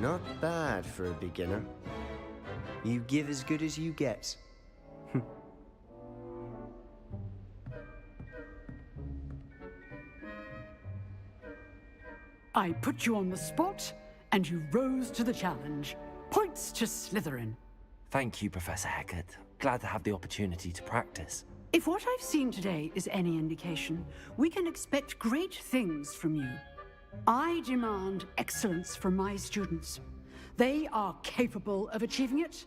Not bad for a beginner. You give as good as you get. I put you on the spot, and you rose to the challenge. Points to Slytherin. Thank you, Professor Hecat. Glad to have the opportunity to practice. If what I've seen today is any indication, we can expect great things from you. I demand excellence from my students. They are capable of achieving it,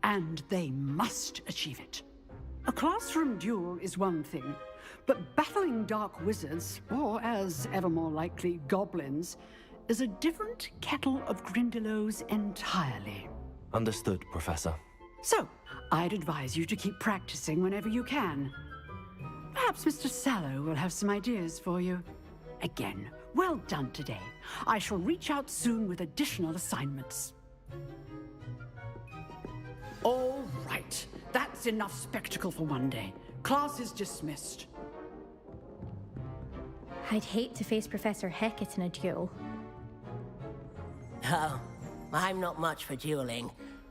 and they must achieve it. A classroom duel is one thing, but battling dark wizards, or as ever more likely, goblins, is a different kettle of Grindylows entirely. Understood, Professor. So, I'd advise you to keep practicing whenever you can. Perhaps Mr. Sallow will have some ideas for you. Again, well done today. I shall reach out soon with additional assignments. All right, that's enough spectacle for one day. Class is dismissed. I'd hate to face Professor Hecat in a duel. Oh, I'm not much for dueling.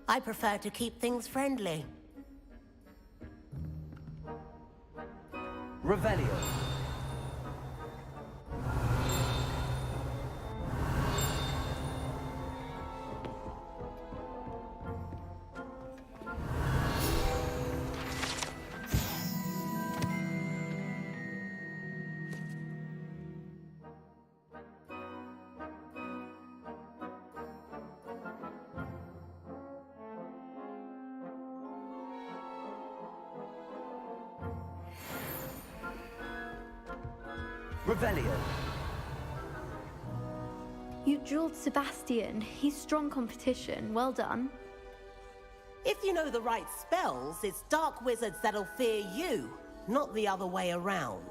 I prefer to keep things friendly. Revelio. Revelio. You dueled Sebastian. He's strong competition. Well done. If you know the right spells, it's dark wizards that'll fear you, not the other way around.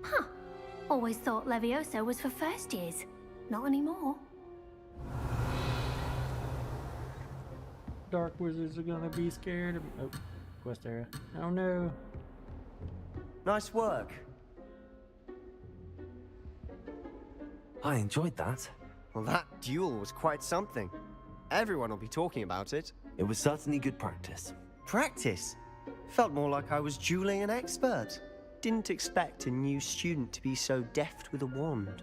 Huh. Always thought Levioso was for first years. Not anymore. Dark wizards are gonna be scared of me. Oh, quest area. Oh no. Nice work. I enjoyed that. Well, that duel was quite something. Everyone will be talking about it. It was certainly good practice. Practice? Felt more like I was dueling an expert. Didn't expect a new student to be so deft with a wand.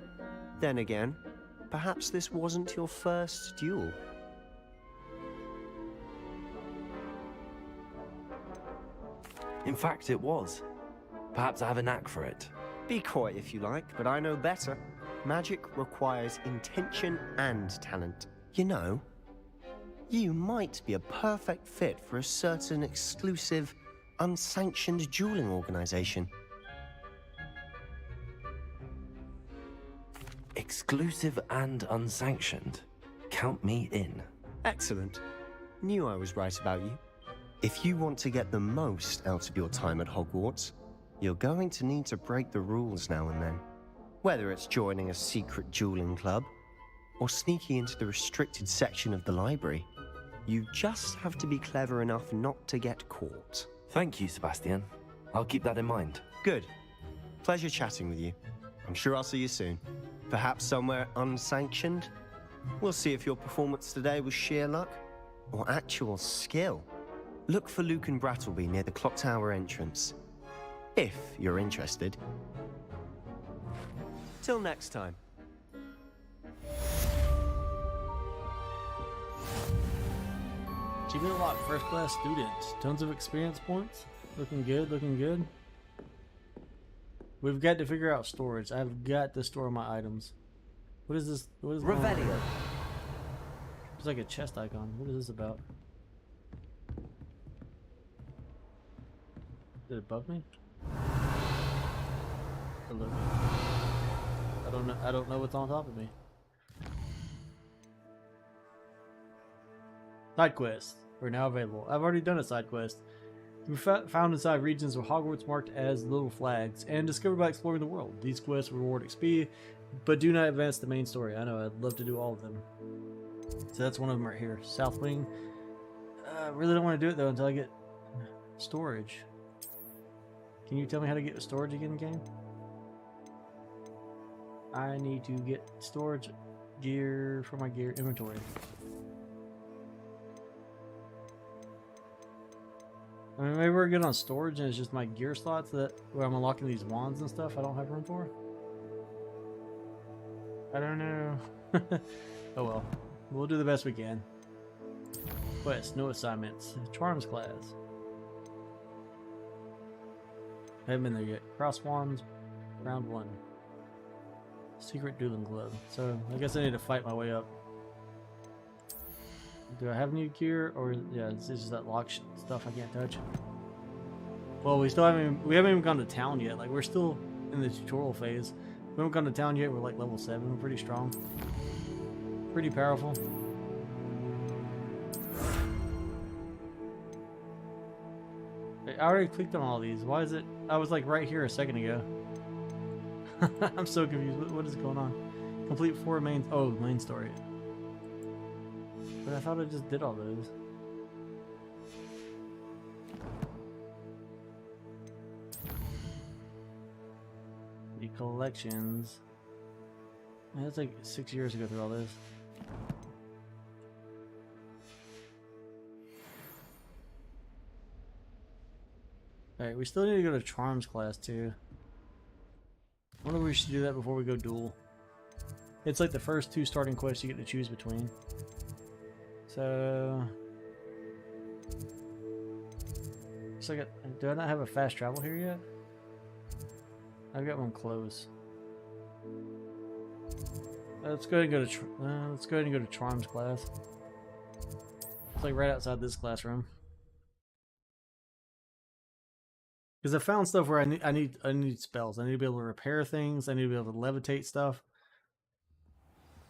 Then again, perhaps this wasn't your first duel. In fact, it was. Perhaps I have a knack for it. Be coy if you like, but I know better. Magic requires intention and talent. You know, you might be a perfect fit for a certain exclusive, unsanctioned dueling organization. Exclusive and unsanctioned. Count me in. Excellent. Knew I was right about you. If you want to get the most out of your time at Hogwarts, you're going to need to break the rules now and then. Whether it's joining a secret dueling club, or sneaking into the restricted section of the library, you just have to be clever enough not to get caught. Thank you, Sebastian. I'll keep that in mind. Good. Pleasure chatting with you. I'm sure I'll see you soon. Perhaps somewhere unsanctioned? We'll see if your performance today was sheer luck or actual skill. Look for Luke and Brattleby near the clock tower entrance, if you're interested. Till next time. Achievement unlocked, first class student. Tons of experience points. Looking good, looking good. We've got to figure out storage. I've got to store my items. What is this? What is Revelio. It's like a chest icon. What is this about? Is it above me? Below me? I don't know what's on top of me. Side quests are now available. I've already done a side quest. To be found inside regions of Hogwarts marked as little flags and discovered by exploring the world. These quests reward XP, but do not advance the main story. I know, I'd love to do all of them. So that's one of them right here. South Wing. I really don't want to do it though until I get storage. Can you tell me how to get storage again, game? I need to get storage gear for my gear inventory. I mean, maybe we're good on storage and it's just my gear slots that where I'm unlocking these wands and stuff I don't have room for. I don't know. Oh well. We'll do the best we can. Quest, no assignments. Charms class. I haven't been there yet. Cross wands, round 1. Secret dueling club. So I guess I need to fight my way up. Do I have new gear, or yeah, it's just that lock stuff I can't touch? Well, we haven't even gone to town yet. Like, we're still in the tutorial phase. We haven't gone to town yet. We're like level 7. We're pretty strong, pretty powerful. I already clicked on all these. Why is it? I was like right here a second ago. I'm so confused. What is going on? Complete 4 main. Oh, main story. But I thought I just did all those. The collections. Man, that's like 6 years to go through all this. Alright, we still need to go to Charms class too. I wonder if we should do that before we go duel. It's like the first 2 starting quests you get to choose between. So, do I not have a fast travel here yet? I've got one close. Let's go ahead and go to Charms class. It's like right outside this classroom. Because I found stuff where I need spells. I need to be able to repair things. I need to be able to levitate stuff.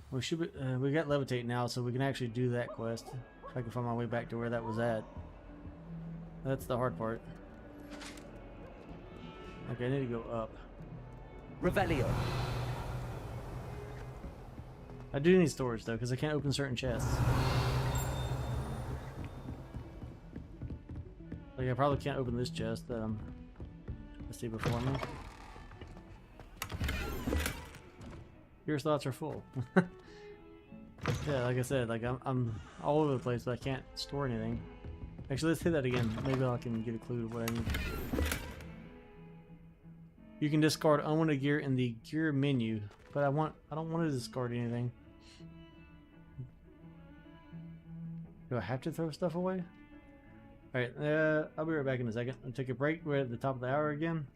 We should be, we got levitate now, so we can actually do that quest. If I can find my way back to where that was at. That's the hard part. Okay, I need to go up. Revelio. I do need storage though, because I can't open certain chests. Like, I probably can't open this chest that I see before me. Your slots are full. Yeah, like I said, like I'm all over the place, but I can't store anything. Actually, let's hit that again. Maybe I can get a clue of what I need. You can discard unwanted gear in the gear menu, but I don't want to discard anything. Do I have to throw stuff away? Alright, I'll be right back in a second. I'll take a break. We're at the top of the hour again.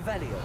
Revelio.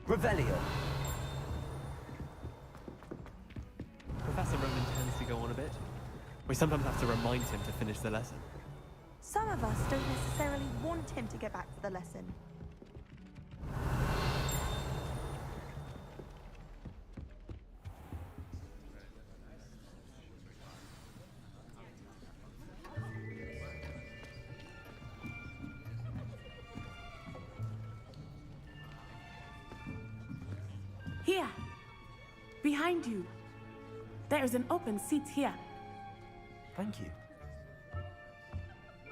Revelio. Professor Roman tends to go on a bit. We sometimes have to remind him to finish the lesson. Some of us don't necessarily want him to get back to the lesson. Here. Behind you. There is an open seat here. Thank you.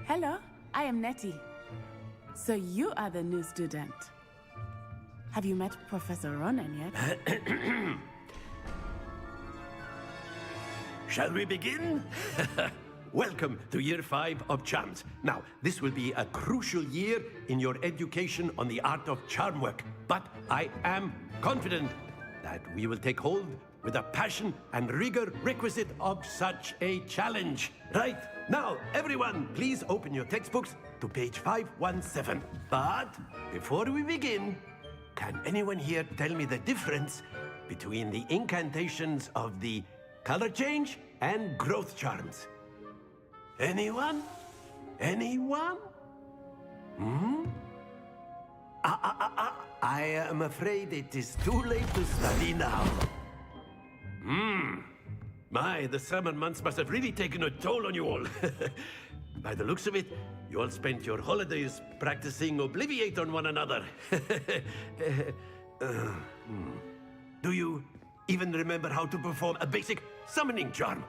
Hello, I am Nettie. So you are the new student. Have you met Professor Ronan yet? Shall we begin? Welcome to Year 5 of Charms. Now, this will be a crucial year in your education on the art of charm work, but I am confident that we will take hold with the passion and rigor requisite of such a challenge. Right, now, everyone, please open your textbooks to page 517. But before we begin, can anyone here tell me the difference between the incantations of the color change and growth charms? Anyone? Anyone? Hmm? I am afraid it is too late to study now. My, the summer months must have really taken a toll on you all. By the looks of it, you all spent your holidays practicing Obliviate on one another. Do you even remember how to perform a basic summoning charm?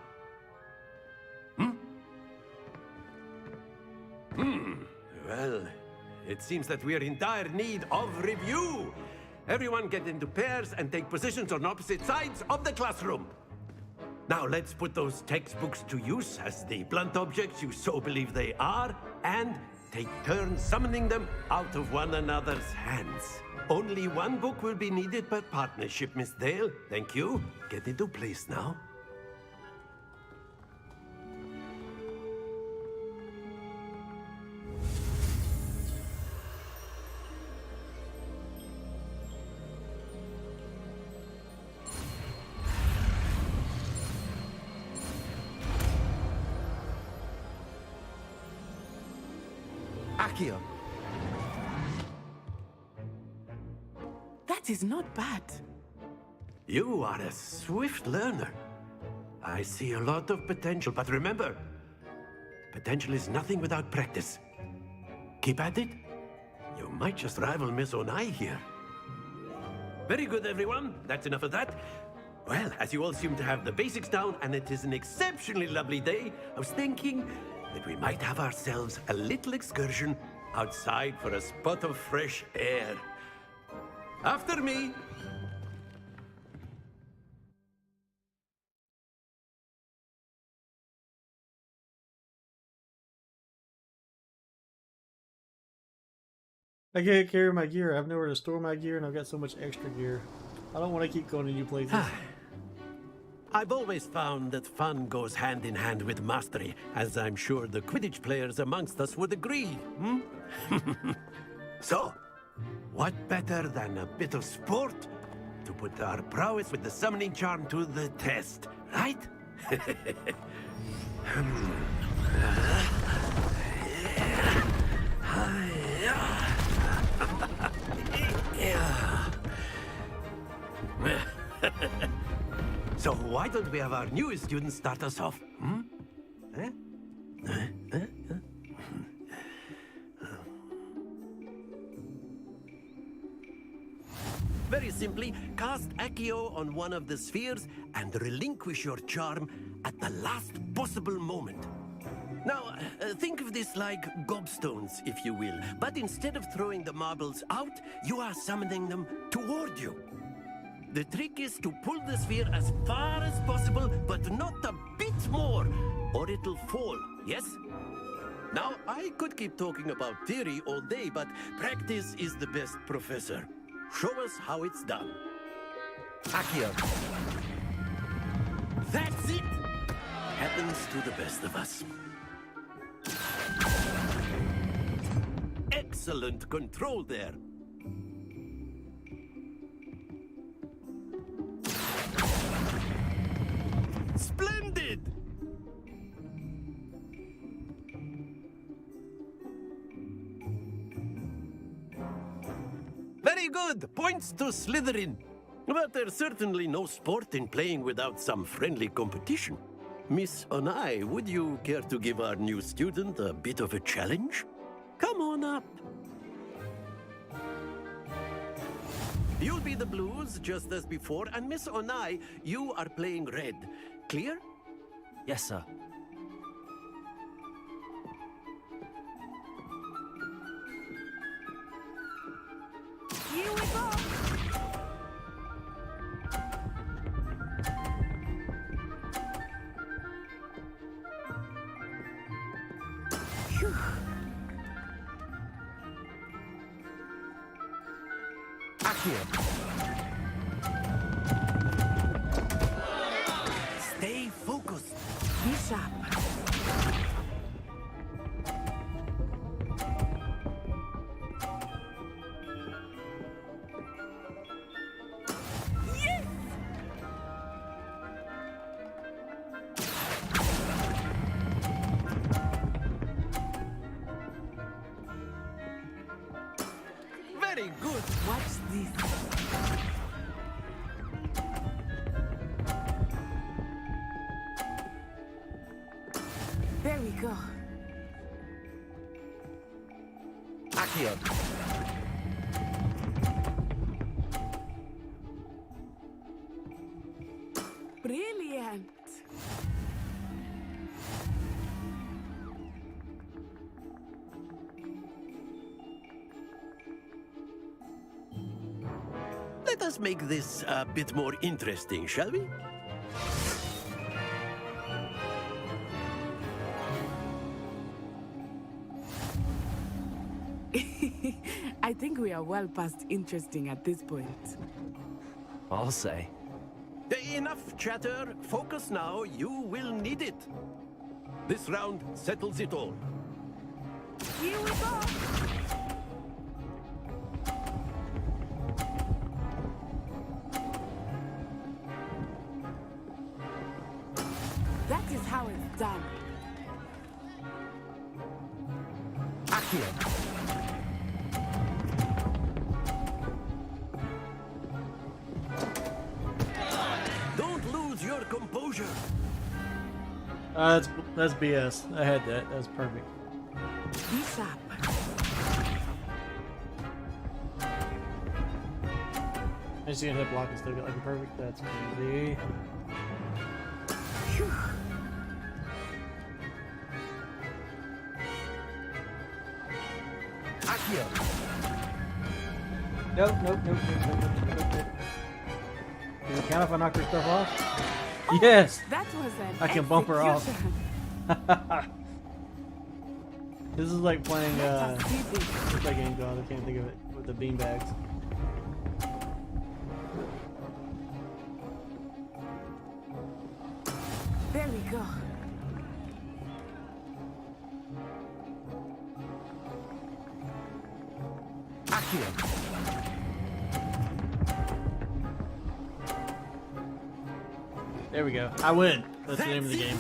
Well, it seems that we are in dire need of review. Everyone get into pairs and take positions on opposite sides of the classroom. Now let's put those textbooks to use as the blunt objects you so believe they are, and take turns summoning them out of one another's hands. Only one book will be needed per partnership, Miss Dale. Thank you. Get into place now. Accio. That is not bad. You are a swift learner. I see a lot of potential, but remember, potential is nothing without practice. Keep at it. You might just rival Miss Onai here. Very good, everyone. That's enough of that. Well, as you all seem to have the basics down, and it is an exceptionally lovely day, I was thinking that we might have ourselves a little excursion outside for a spot of fresh air. After me! I can't carry my gear. I have nowhere to store my gear, and I've got so much extra gear. I don't want to keep going to new places. I've always found that fun goes hand in hand with mastery, as I'm sure the Quidditch players amongst us would agree, hmm? So, what better than a bit of sport to put our prowess with the summoning charm to the test, right? So why don't we have our newest student start us off? Hmm? Very simply, cast Accio on one of the spheres and relinquish your charm at the last possible moment. Now, think of this like gobstones, if you will, but instead of throwing the marbles out, you are summoning them toward you. The trick is to pull the sphere as far as possible, but not a bit more, or it'll fall, yes? Now, I could keep talking about theory all day, but practice is the best professor. Show us how it's done. Accio. That's it! Happens to the best of us. Excellent control there. Splendid! Very good! Points to Slytherin. But there's certainly no sport in playing without some friendly competition. Miss Onai, would you care to give our new student a bit of a challenge? Come on up. You'll be the blues, just as before, and Miss Onai, you are playing red. Clear? Yes, sir. Here we go! Phew. Accio. Stay focused. Be sharp. Yes! Very good. Watch this. There we go. Accio. Brilliant. Let us make this a bit more interesting, shall we? I think we are well past interesting at this point. I'll say. Enough chatter. Focus now. You will need it. This round settles it all. Here we go! That is how it's done. Accio. Don't lose your composure. That's BS. I had that. That's perfect. Be sharp. I just gonna hit block and still get like a perfect. That's crazy. Phew. Accio. Nope. Does it count if I knock her stuff off? Yes! That was an I can bump her off. execution. This is like playing, what's that game called? I can't think of it. With the beanbags. There we go. Accio. There we go. I win. That's the name of the game.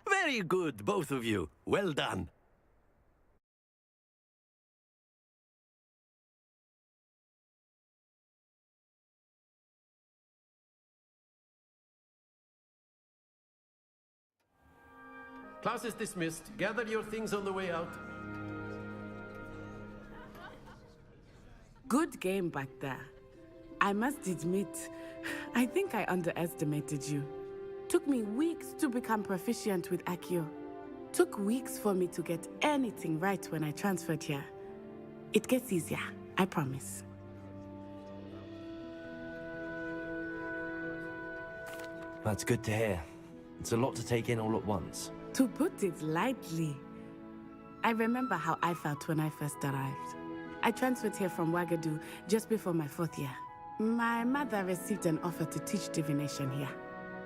Very good, both of you. Well done. Class is dismissed. Gather your things on the way out. Good game back there. I must admit, I think I underestimated you. Took me weeks to become proficient with Accio. Took weeks for me to get anything right when I transferred here. It gets easier, I promise. That's good to hear. It's a lot to take in all at once. To put it lightly, I remember how I felt when I first arrived. I transferred here from Wagadu just before my 4th year. My mother received an offer to teach divination here.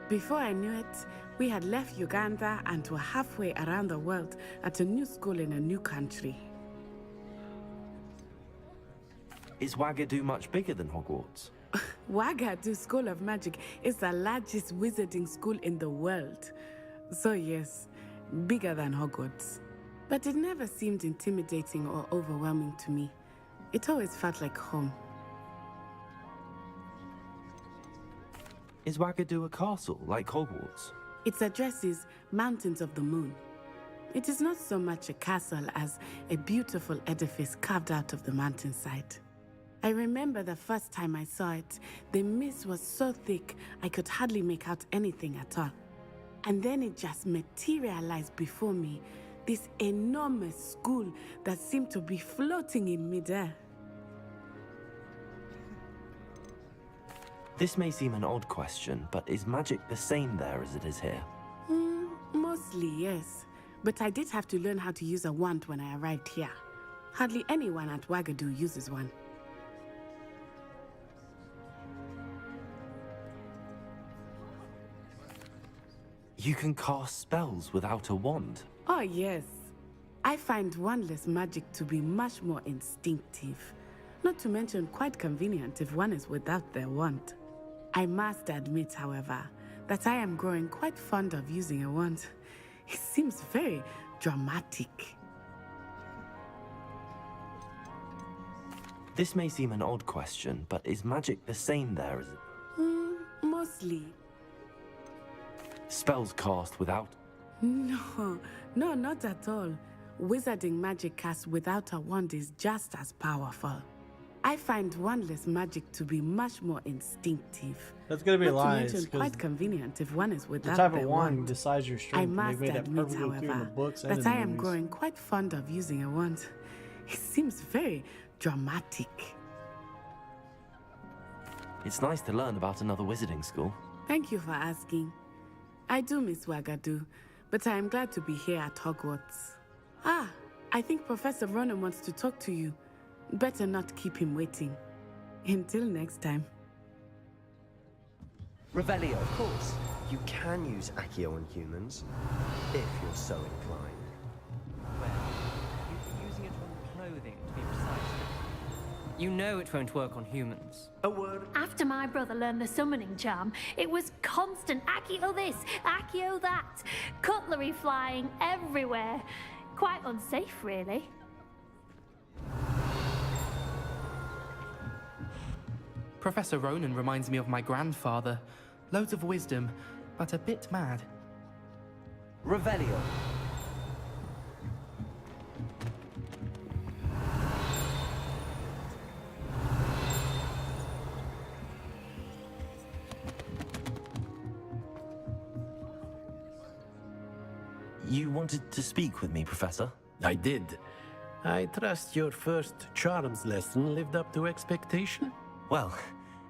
Before I knew it, we had left Uganda and were halfway around the world at a new school in a new country. Is Wagadu much bigger than Hogwarts? Wagadu School of Magic is the largest wizarding school in the world. So yes, bigger than Hogwarts. But it never seemed intimidating or overwhelming to me. It always felt like home. Is Wagadu a castle like Hogwarts? Its address is Mountains of the Moon. It is not so much a castle as a beautiful edifice carved out of the mountainside. I remember the first time I saw it, the mist was so thick I could hardly make out anything at all. And then it just materialized before me, this enormous school that seemed to be floating in midair. This may seem an odd question, but is magic the same there as it is here? Mostly, yes. But I did have to learn how to use a wand when I arrived here. Hardly anyone at Wagadu uses one. You can cast spells without a wand? Oh, yes. I find wandless magic to be much more instinctive. Not to mention quite convenient if one is without their wand. I must admit, however, that I am growing quite fond of using a wand. It seems very dramatic. This may seem an odd question, but is magic the same there as it? Mostly. Spells cast without? No, not at all. Wizarding magic cast without a wand is just as powerful. I find wandless magic to be much more instinctive. That's gonna be Not lies. to mention quite convenient if one is without the type their of wand decides your strength. I and must they've made that admit, perfectly clear in the however, books and in that the I am movies. growing quite fond of using a wand. It seems very dramatic. It's nice to learn about another wizarding school. Thank you for asking. I do miss Wagadu, but I am glad to be here at Hogwarts. Ah, I think Professor Ronan wants to talk to you. Better not keep him waiting. Until next time. Revelio, of course. You can use Accio on humans, if you're so inclined. Well, you'd be using it on clothing, to be precise. You know it won't work on humans. A word. After my brother learned the summoning charm, it was constant Accio this, Accio that. Cutlery flying everywhere. Quite unsafe, really. Professor Ronan reminds me of my grandfather. Loads of wisdom, but a bit mad. Revelio. You wanted to speak with me, Professor? I did. I trust your first charms lesson lived up to expectation? Well,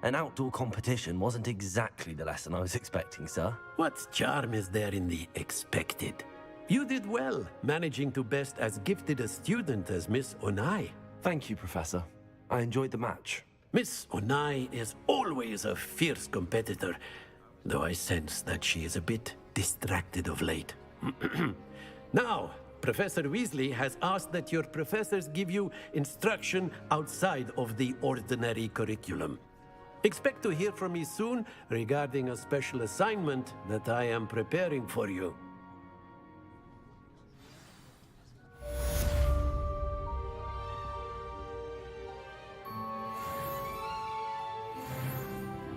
an outdoor competition wasn't exactly the lesson I was expecting, sir. What charm is there in the expected? You did well, managing to best as gifted a student as Miss Onai. Thank you, Professor. I enjoyed the match. Miss Onai is always a fierce competitor, though I sense that she is a bit distracted of late. Now, Professor Weasley has asked that your professors give you instruction outside of the ordinary curriculum. Expect to hear from me soon regarding a special assignment that I am preparing for you.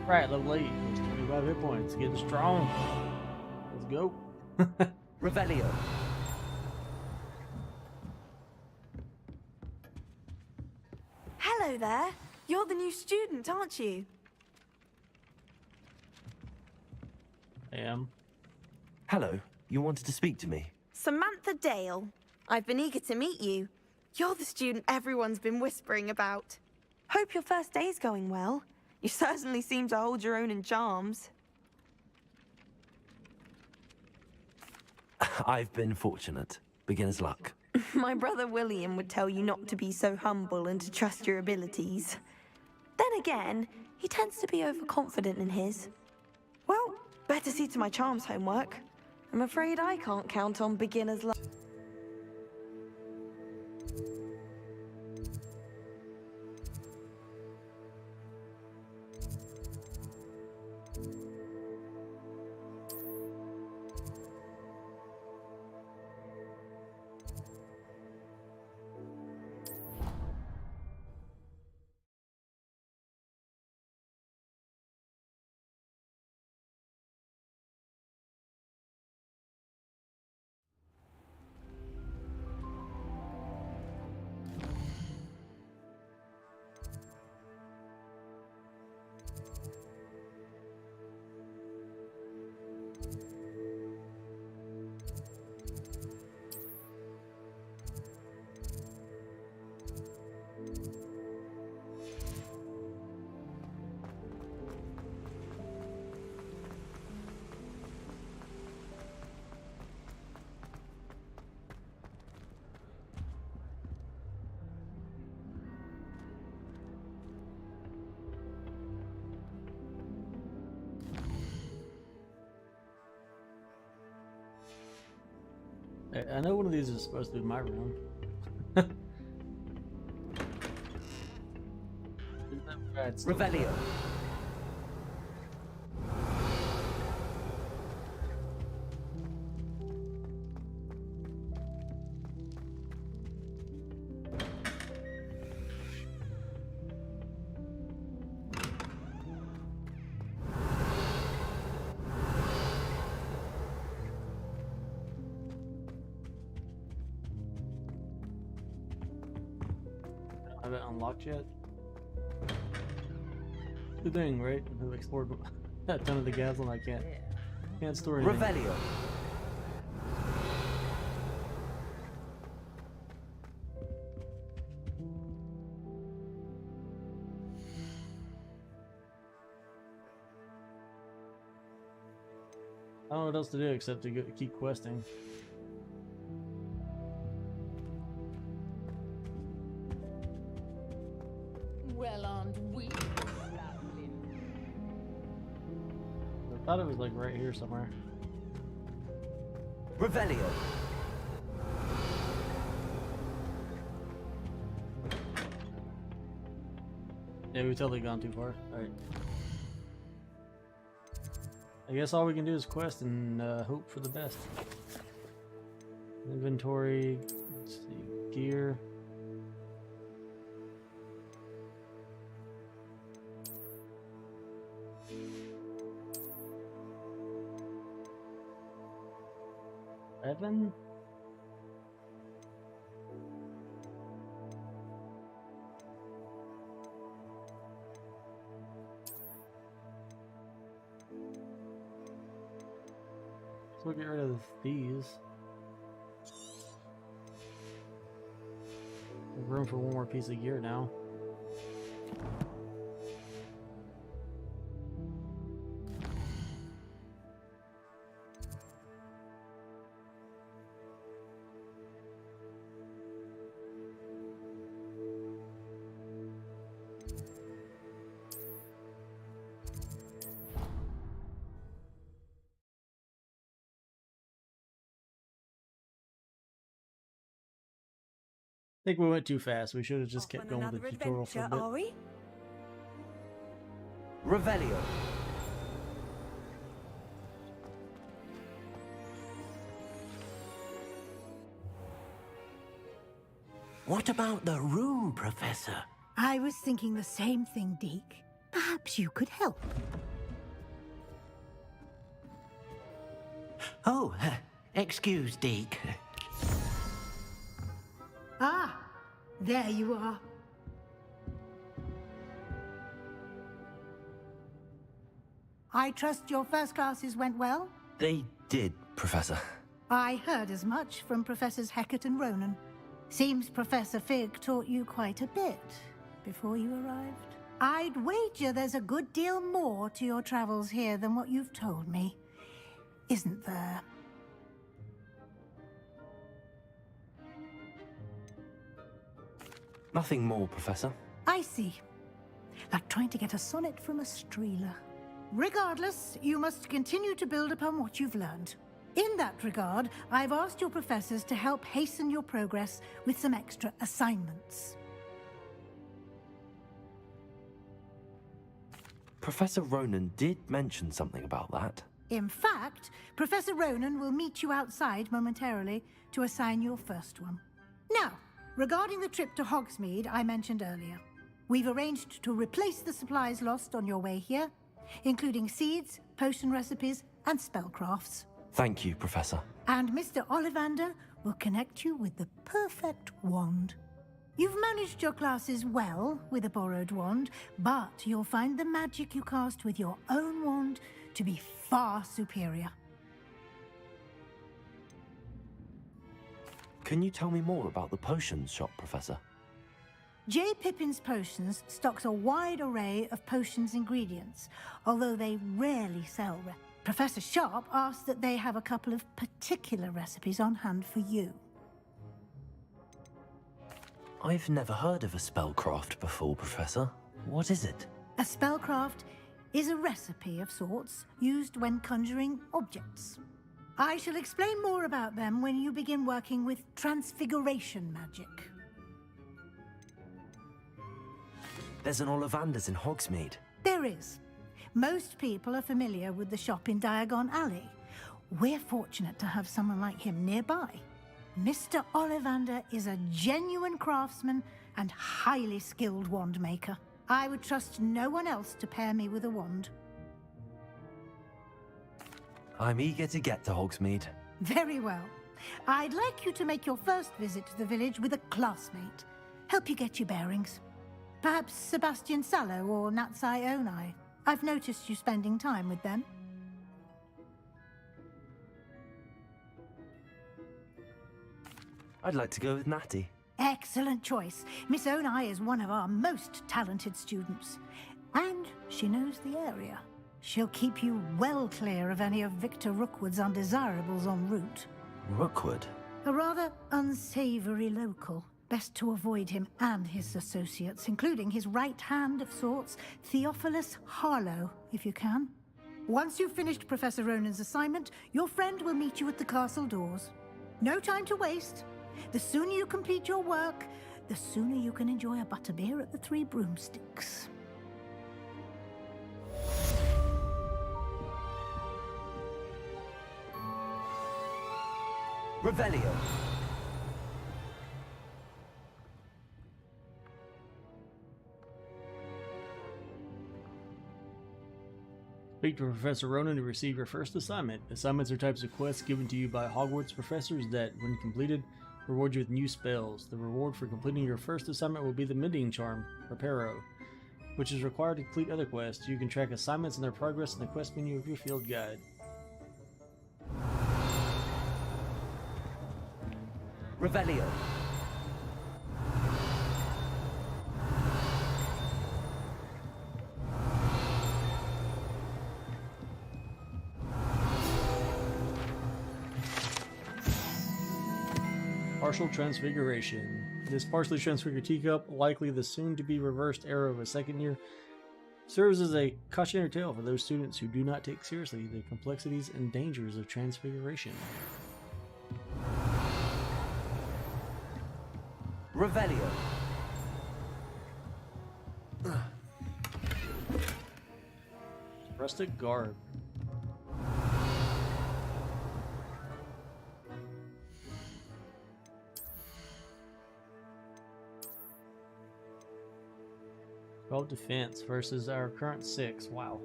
Right, level 8. It's 25 hit points. Getting strong. Let's go. Revelio. Hello there. You're the new student, aren't you? I am. Hello. You wanted to speak to me? Samantha Dale. I've been eager to meet you. You're the student everyone's been whispering about. Hope your first day's going well. You certainly seem to hold your own in charms. I've been fortunate. Beginner's luck. My brother William would tell you not to be so humble and to trust your abilities. Then again, he tends to be overconfident in his. Well, better see to my charms homework. I'm afraid I can't count on beginner's luck. I know one of these is supposed to be my room. Revelio. I haven't unlocked yet. Good thing, right? I've explored a ton of the Gazlan. I can't store anything. Revelio. I don't know what else to do except to keep questing. Well, aren't we? I thought it was like right here somewhere. Revelio. Yeah, we've totally gone too far. Alright. I guess all we can do is quest and hope for the best. Inventory, let's see, gear. Evan? Let's get rid of these. room for one more piece of gear now. I think we went too fast. We should have just kept going with the tutorial for a bit. Are we? Revelio. What about the room, Professor? I was thinking the same thing, Deke. Perhaps you could help. Oh, excuse, Deke. Ah, there you are. I trust your first classes went well? They did, Professor. I heard as much from Professors Hecat and Ronan. Seems Professor Fig taught you quite a bit before you arrived. I'd wager there's a good deal more to your travels here than what you've told me. Isn't there? Nothing more, Professor. I see. Like trying to get a sonnet from a streeler. Regardless, you must continue to build upon what you've learned. In that regard, I've asked your professors to help hasten your progress with some extra assignments. Professor Ronan did mention something about that. In fact, Professor Ronan will meet you outside momentarily to assign your first one. Now, regarding the trip to Hogsmeade I mentioned earlier, we've arranged to replace the supplies lost on your way here, including seeds, potion recipes, and spellcrafts. Thank you, Professor. And Mr. Ollivander will connect you with the perfect wand. You've managed your classes well with a borrowed wand, but you'll find the magic you cast with your own wand to be far superior. Can you tell me more about the potions shop, Professor? J. Pippin's Potions stocks a wide array of potions ingredients, although they rarely sell. Professor Sharp asked that they have a couple of particular recipes on hand for you. I've never heard of a spellcraft before, Professor. What is it? A spellcraft is a recipe of sorts used when conjuring objects. I shall explain more about them when you begin working with transfiguration magic. There's an Ollivander's in Hogsmeade. There is. Most people are familiar with the shop in Diagon Alley. We're fortunate to have someone like him nearby. Mr. Ollivander is a genuine craftsman and highly skilled wand maker. I would trust no one else to pair me with a wand. I'm eager to get to Hogsmeade. Very well. I'd like you to make your first visit to the village with a classmate. Help you get your bearings. Perhaps Sebastian Sallow or Natsai Onai. I've noticed you spending time with them. I'd like to go with Natty. Excellent choice. Miss Onai is one of our most talented students. And she knows the area. She'll keep you well clear of any of Victor Rookwood's undesirables en route. Rookwood? A rather unsavory local. Best to avoid him and his associates, including his right hand of sorts, Theophilus Harlow, if you can. Once you've finished Professor Ronan's assignment, your friend will meet you at the castle doors. No time to waste. The sooner you complete your work, the sooner you can enjoy a butterbeer at the Three Broomsticks. Revelio. Speak to Professor Ronan to receive your first assignment. Assignments are types of quests given to you by Hogwarts professors that, when completed, reward you with new spells. The reward for completing your first assignment will be the Mending Charm, Reparo, which is required to complete other quests. You can track assignments and their progress in the quest menu of your field guide. Revelio. Partial transfiguration. This partially transfigured teacup, likely the soon-to-be reversed arrow of a second year, serves as a cautionary tale for those students who do not take seriously the complexities and dangers of transfiguration. Revelio. Rustic garb. Defense versus our current 6. Wow.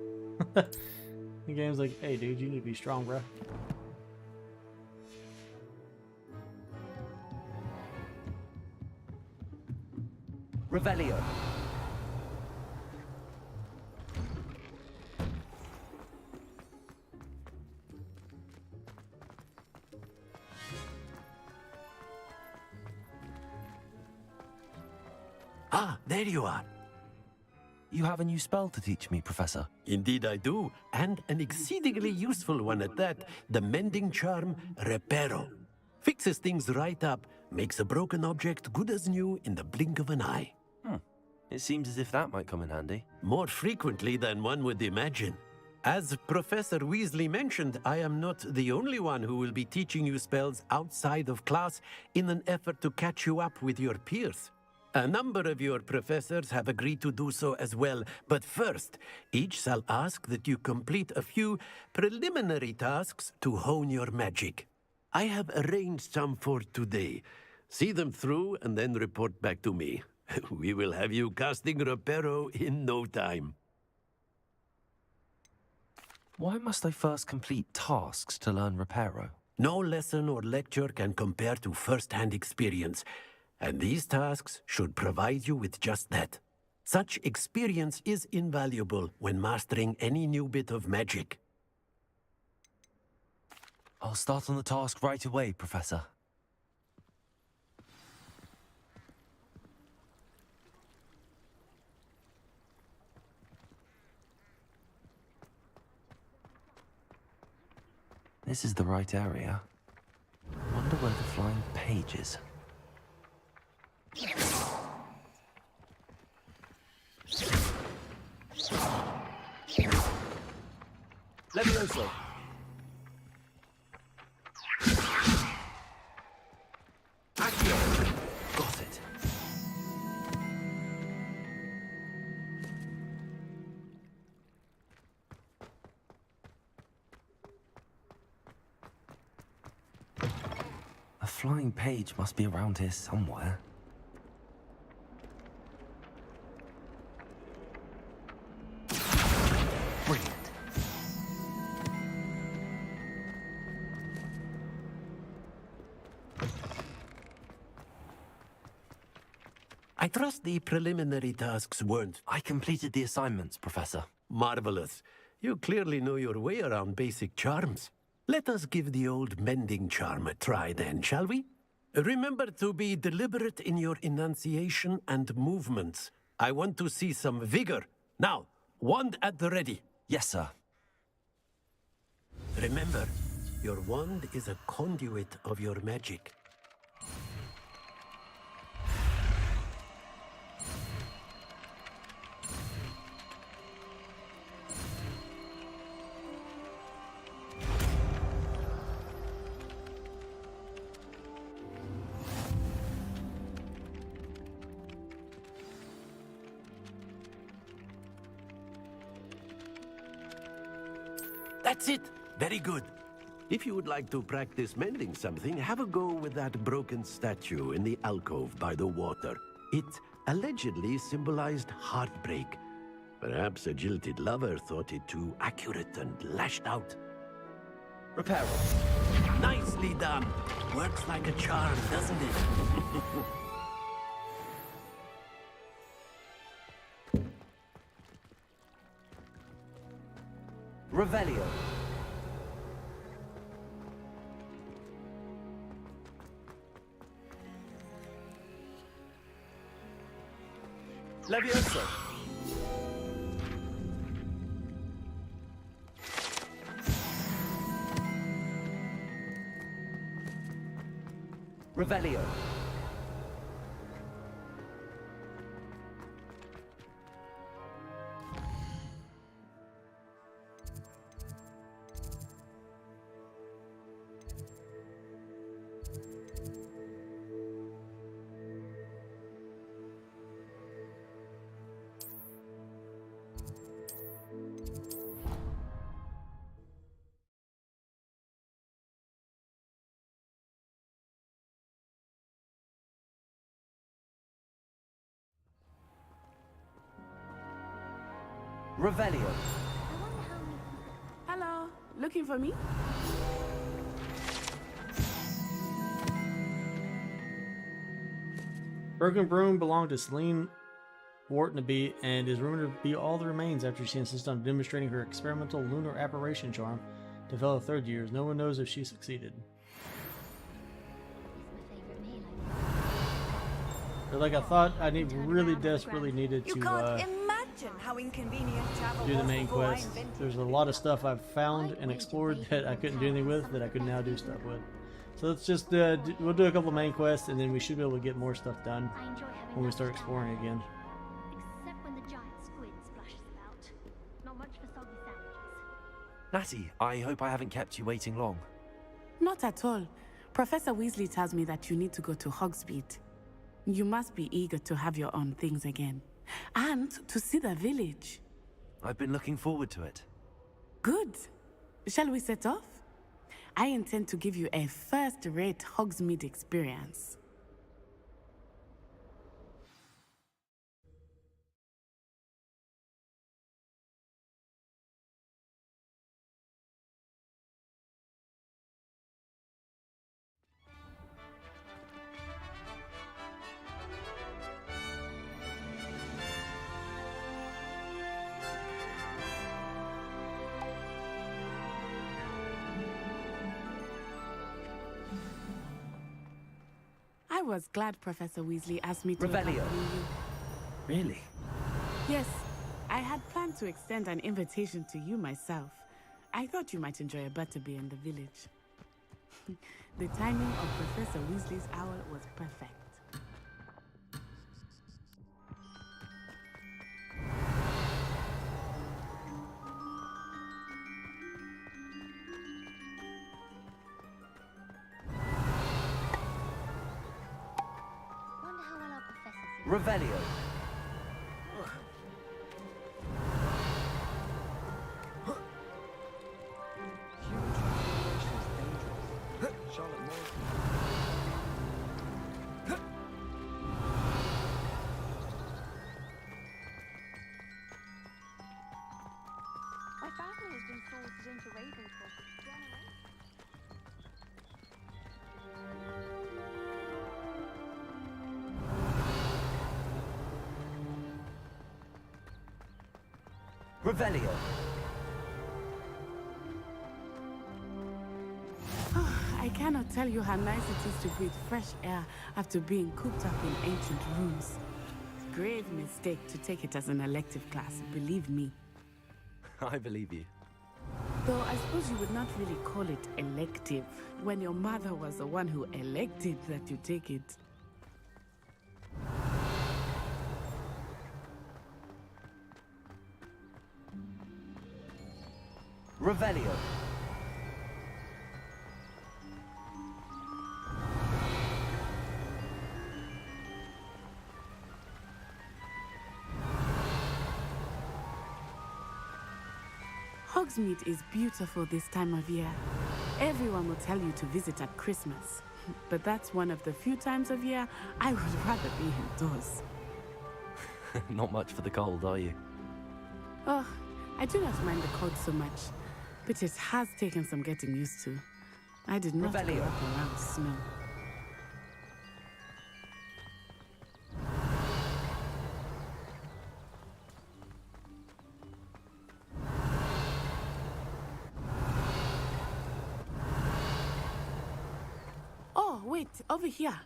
The game's like, hey dude, you need to be strong, bro. Revelio. Ah, there you are. You have a new spell to teach me, Professor. Indeed I do, and an exceedingly useful one at that, the mending charm Reparo. Fixes things right up, makes a broken object good as new in the blink of an eye. It seems as if that might come in handy. More frequently than one would imagine. As Professor Weasley mentioned, I am not the only one who will be teaching you spells outside of class in an effort to catch you up with your peers. A number of your professors have agreed to do so as well, but first, each shall ask that you complete a few preliminary tasks to hone your magic. I have arranged some for today. See them through and then report back to me. We will have you casting Reparo in no time. Why must I first complete tasks to learn Reparo? No lesson or lecture can compare to first-hand experience. And these tasks should provide you with just that. Such experience is invaluable when mastering any new bit of magic. I'll start on the task right away, Professor. This is the right area. Wonder where the flying page is. Levioso. Accio. Got it. A flying page must be around here somewhere. Brilliant. I trust the preliminary tasks weren't... I completed the assignments, Professor. Marvelous. You clearly know your way around basic charms. Let us give the old mending charm a try then, shall we? Remember to be deliberate in your enunciation and movements. I want to see some vigor. Now, wand at the ready. Yes, sir. Remember, your wand is a conduit of your magic. That's it! Very good. If you would like to practice mending something, have a go with that broken statue in the alcove by the water. It allegedly symbolized heartbreak. Perhaps a jilted lover thought it too accurate and lashed out. Reparo. Nicely done! Works like a charm, doesn't it? Revelio. Levioso. Revelio. Revelio. Hello, looking for me? Broken Broom belonged to Celine Whartonby and is rumored to be all the remains after she insisted on demonstrating her experimental lunar apparition charm to fellow third years. No one knows if she succeeded. But like I thought, I really desperately needed You to can't imagine how inconvenient travel do the was main before I quest. invented There's a lot of stuff I've found and explored that I couldn't do anything with that I could now do stuff with. So let's just we'll do a couple main quests and then we should be able to get more stuff done when we start exploring again. Except when the giant squid splashes about. Not much for soggy sandwiches. Natty, I hope I haven't kept you waiting long. Not at all. Professor Weasley tells me that you need to go to Hogsmeade. You must be eager to have your own things again. And to see the village. I've been looking forward to it. Good. Shall we set off? I intend to give you a first-rate Hogsmeade experience. I was glad Professor Weasley asked me to accompany you. Really? Yes, I had planned to extend an invitation to you myself. I thought you might enjoy a butterbeer in the village. The timing of Professor Weasley's owl was perfect. Wonder how well our professors did. Revelio. Human transformation is dangerous. Charlotte Moore. My family has been sorted into Ravenscroft for generations. Revelio. I cannot tell you how nice it is to breathe fresh air after being cooped up in ancient rooms. Grave mistake to take it as an elective class, believe me. I believe you. Though I suppose you would not really call it elective when your mother was the one who elected that you take it. Revelio. Hogsmeade is beautiful this time of year. Everyone will tell you to visit at Christmas. But that's one of the few times of year I would rather be indoors. Not much for the cold, are you? Oh, I do not mind the cold so much. But it has taken some getting used to. I did not grow Revelio. up around snow. Oh, wait, over here.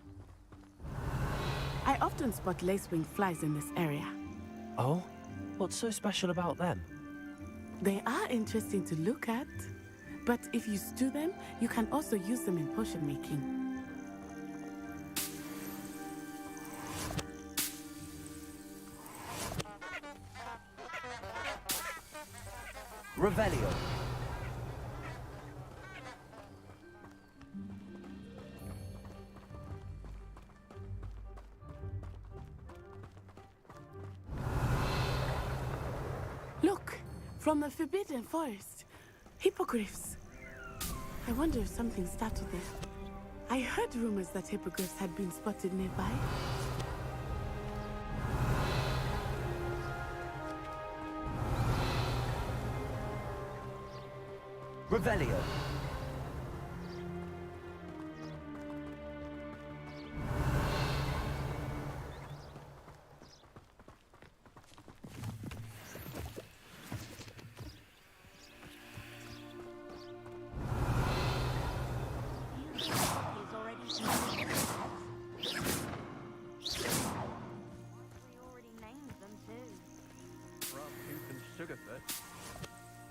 I often spot lacewing flies in this area. Oh? What's so special about them? They are interesting to look at, but if you stew them, you can also use them in potion making. Revelio. Look, from the Forbidden Forest. Hippogriffs. I wonder if something started there. I heard rumors that hippogriffs had been spotted nearby. Revelio.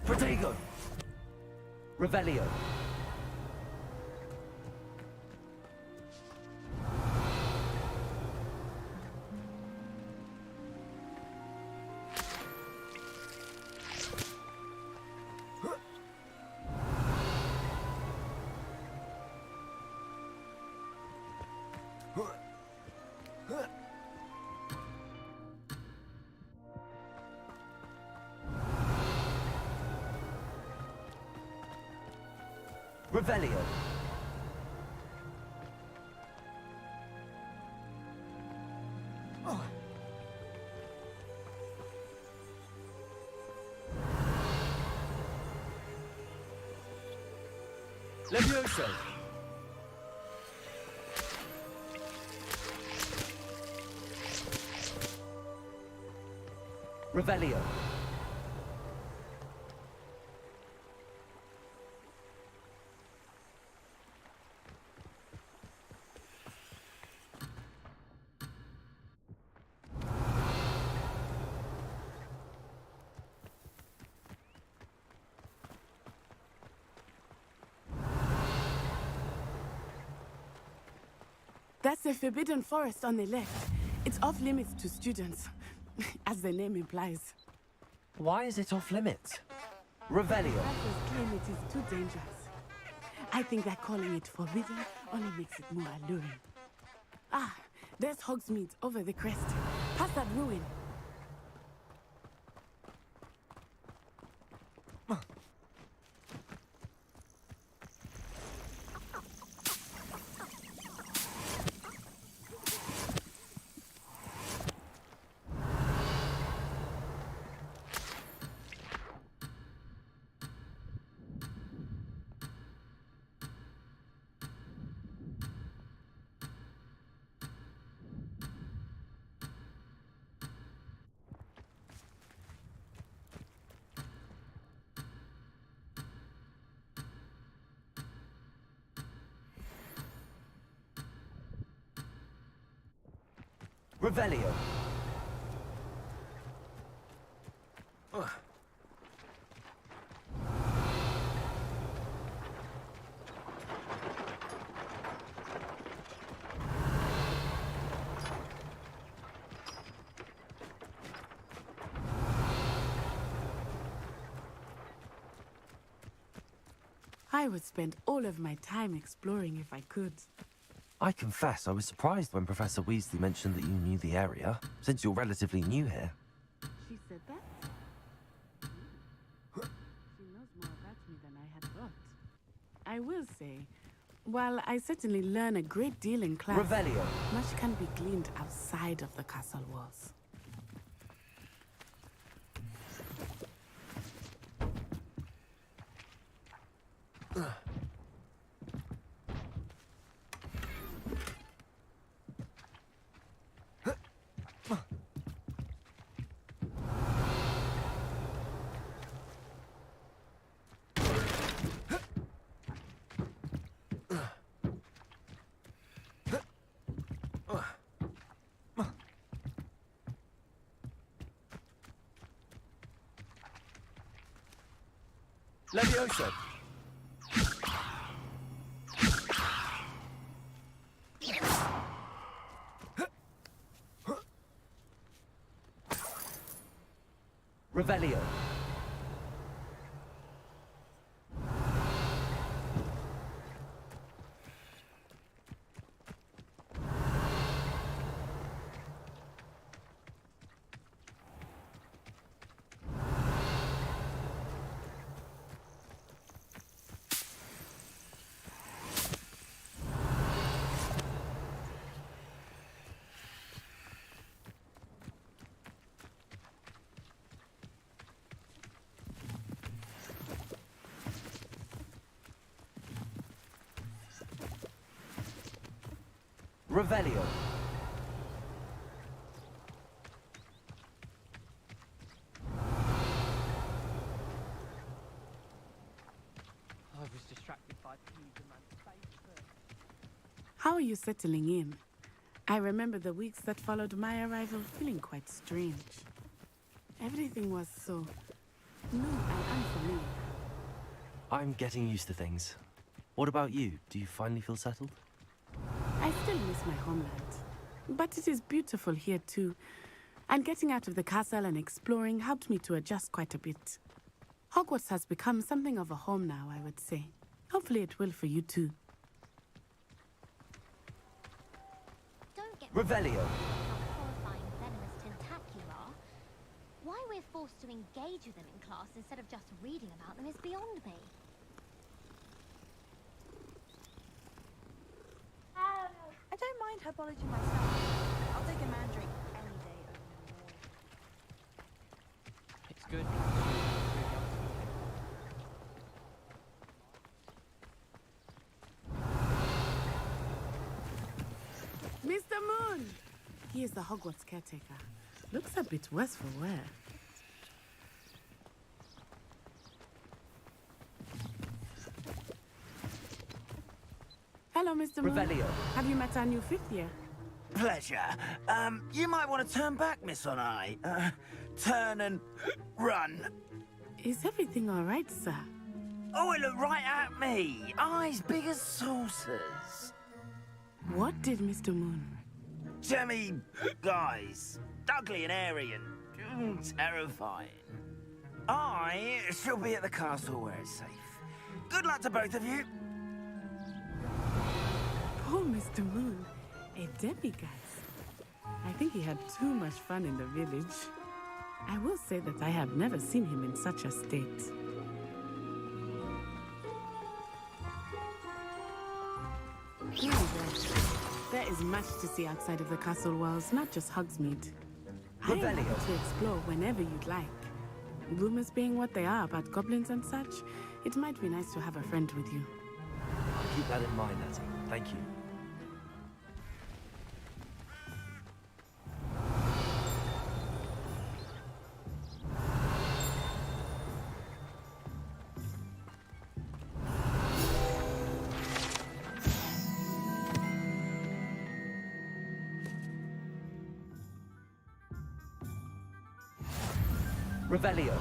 Protego. Revelio. Revelio. Levioso. Revelio. That's the Forbidden Forest on the left. It's off limits to students, as the name implies. Why is it off limits? Revelio. Professors claim it is too dangerous. I think that calling it forbidden only makes it more alluring. Ah, there's Hogsmeade over the crest. Past that ruin. Revelio. I would spend all of my time exploring if I could. I confess I was surprised when Professor Weasley mentioned that you knew the area, since you're relatively new here. She said that? She knows more about me than I had thought. I will say, while I certainly learn a great deal in class, Revelio. much can be gleaned outside of the castle walls. Levioso. Revelio. Revelio. I was distracted by Peter Man's face. How are you settling in? I remember the weeks that followed my arrival feeling quite strange. Everything was so new and unfamiliar. I'm getting used to things. What about you? Do you finally feel settled? I still miss my homeland, but it is beautiful here too. And getting out of the castle and exploring helped me to adjust quite a bit. Hogwarts has become something of a home now, I would say. Hopefully it will for you too. Don't get Revelio. how horrifying venomous tentacula are. Why we're forced to engage with them in class instead of just reading about them is beyond me. I don't mind herbology myself. I'll take a mandrake any day over an It's good. Mr. Moon! He is the Hogwarts caretaker. Looks a bit worse for wear. Hello, Mr. Moon. Revelio. Have you met our new fifth year? Pleasure. You might want to turn back, Miss On Eye. Turn and run. Is everything all right, sir? Oh, it looked right at me. Eyes big as saucers. What did Mr. Moon? Jemmy guys. Ugly and airy and terrifying. I shall be at the castle where it's safe. Good luck to both of you. Poor Mr. Moon. A demiguise. I think he had too much fun in the village. I will say that I have never seen him in such a state. Here we go. There is much to see outside of the castle walls, not just Hogsmeade. I am happy to explore whenever you'd like. Rumors being what they are about goblins and such, it might be nice to have a friend with you. I'll keep that in mind, Natty. Thank you. Revelio.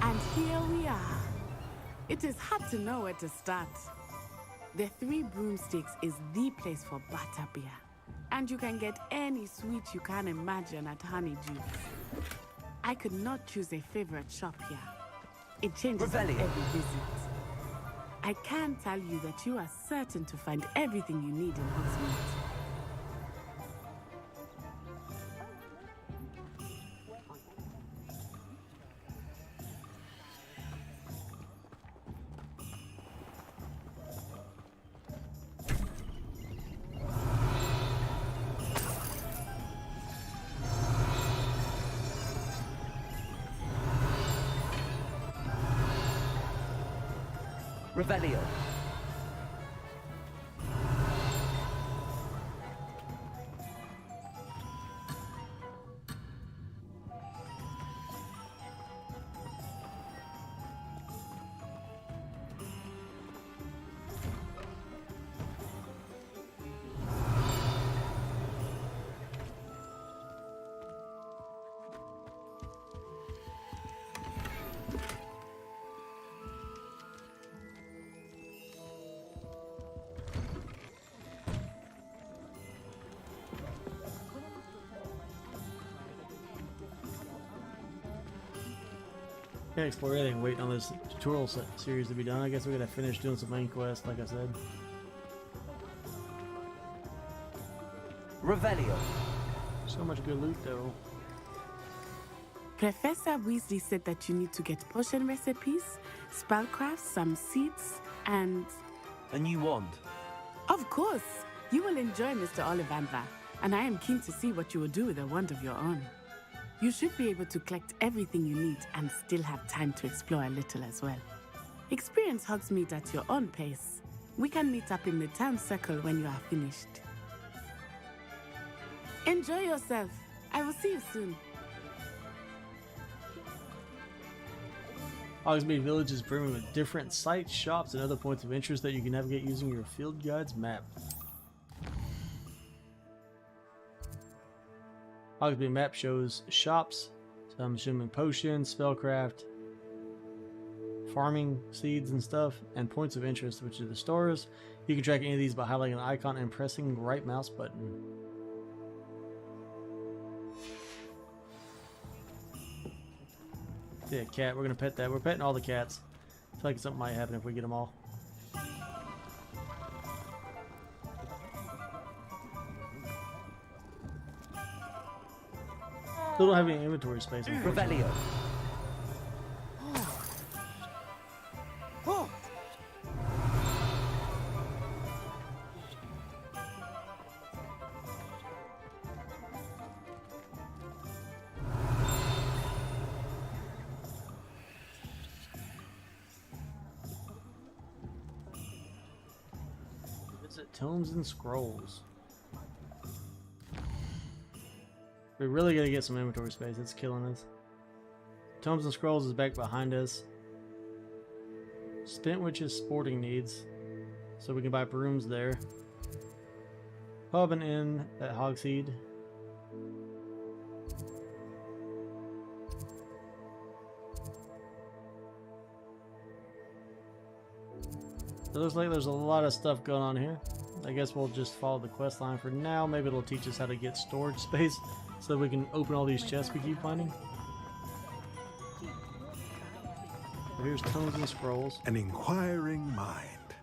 And here we are. It is hard to know where to start. The Three Broomsticks is the place for butterbeer. And you can get any sweet you can imagine at Honeydew. I could not choose a favorite shop here. It changes with every visit. I can tell you that you are certain to find everything you need in Hogsmeade. Revelio. Can't explore anything waiting on this tutorial series to be done. I guess we gotta finish doing some main quests, like I said. Revelio. So much good loot though. Professor Weasley said that you need to get potion recipes, spellcrafts, some seeds, and... A new wand. Of course! You will enjoy Mr. Ollivander, and I am keen to see what you will do with a wand of your own. You should be able to collect everything you need and still have time to explore a little as well. Experience Hogsmeade at your own pace. We can meet up in the town circle when you are finished. Enjoy yourself. I will see you soon. Hogsmeade Village is brimming with different sites, shops, and other points of interest that you can navigate using your field guide's map. Hogsmeade map shows shops, so I'm assuming potions, spellcraft, farming seeds and stuff, and points of interest, which are the stores. You can track any of these by highlighting an icon and pressing the right mouse button. Yeah, cat. We're gonna pet that. We're petting all the cats. I feel like something might happen if we get them all. Still don't have any inventory space. Revelio. Visit Tomes and Scrolls. We're really gonna get some inventory space. It's killing us. Tomes and Scrolls is back behind us. Spentwich's sporting needs, so we can buy brooms there. Pub and inn at Hogshead. So it looks like there's a lot of stuff going on here. I guess we'll just follow the quest line for now. Maybe it'll teach us how to get storage space so that we can open all these chests we keep finding. So here's Tomes and Scrolls. An inquiring mind.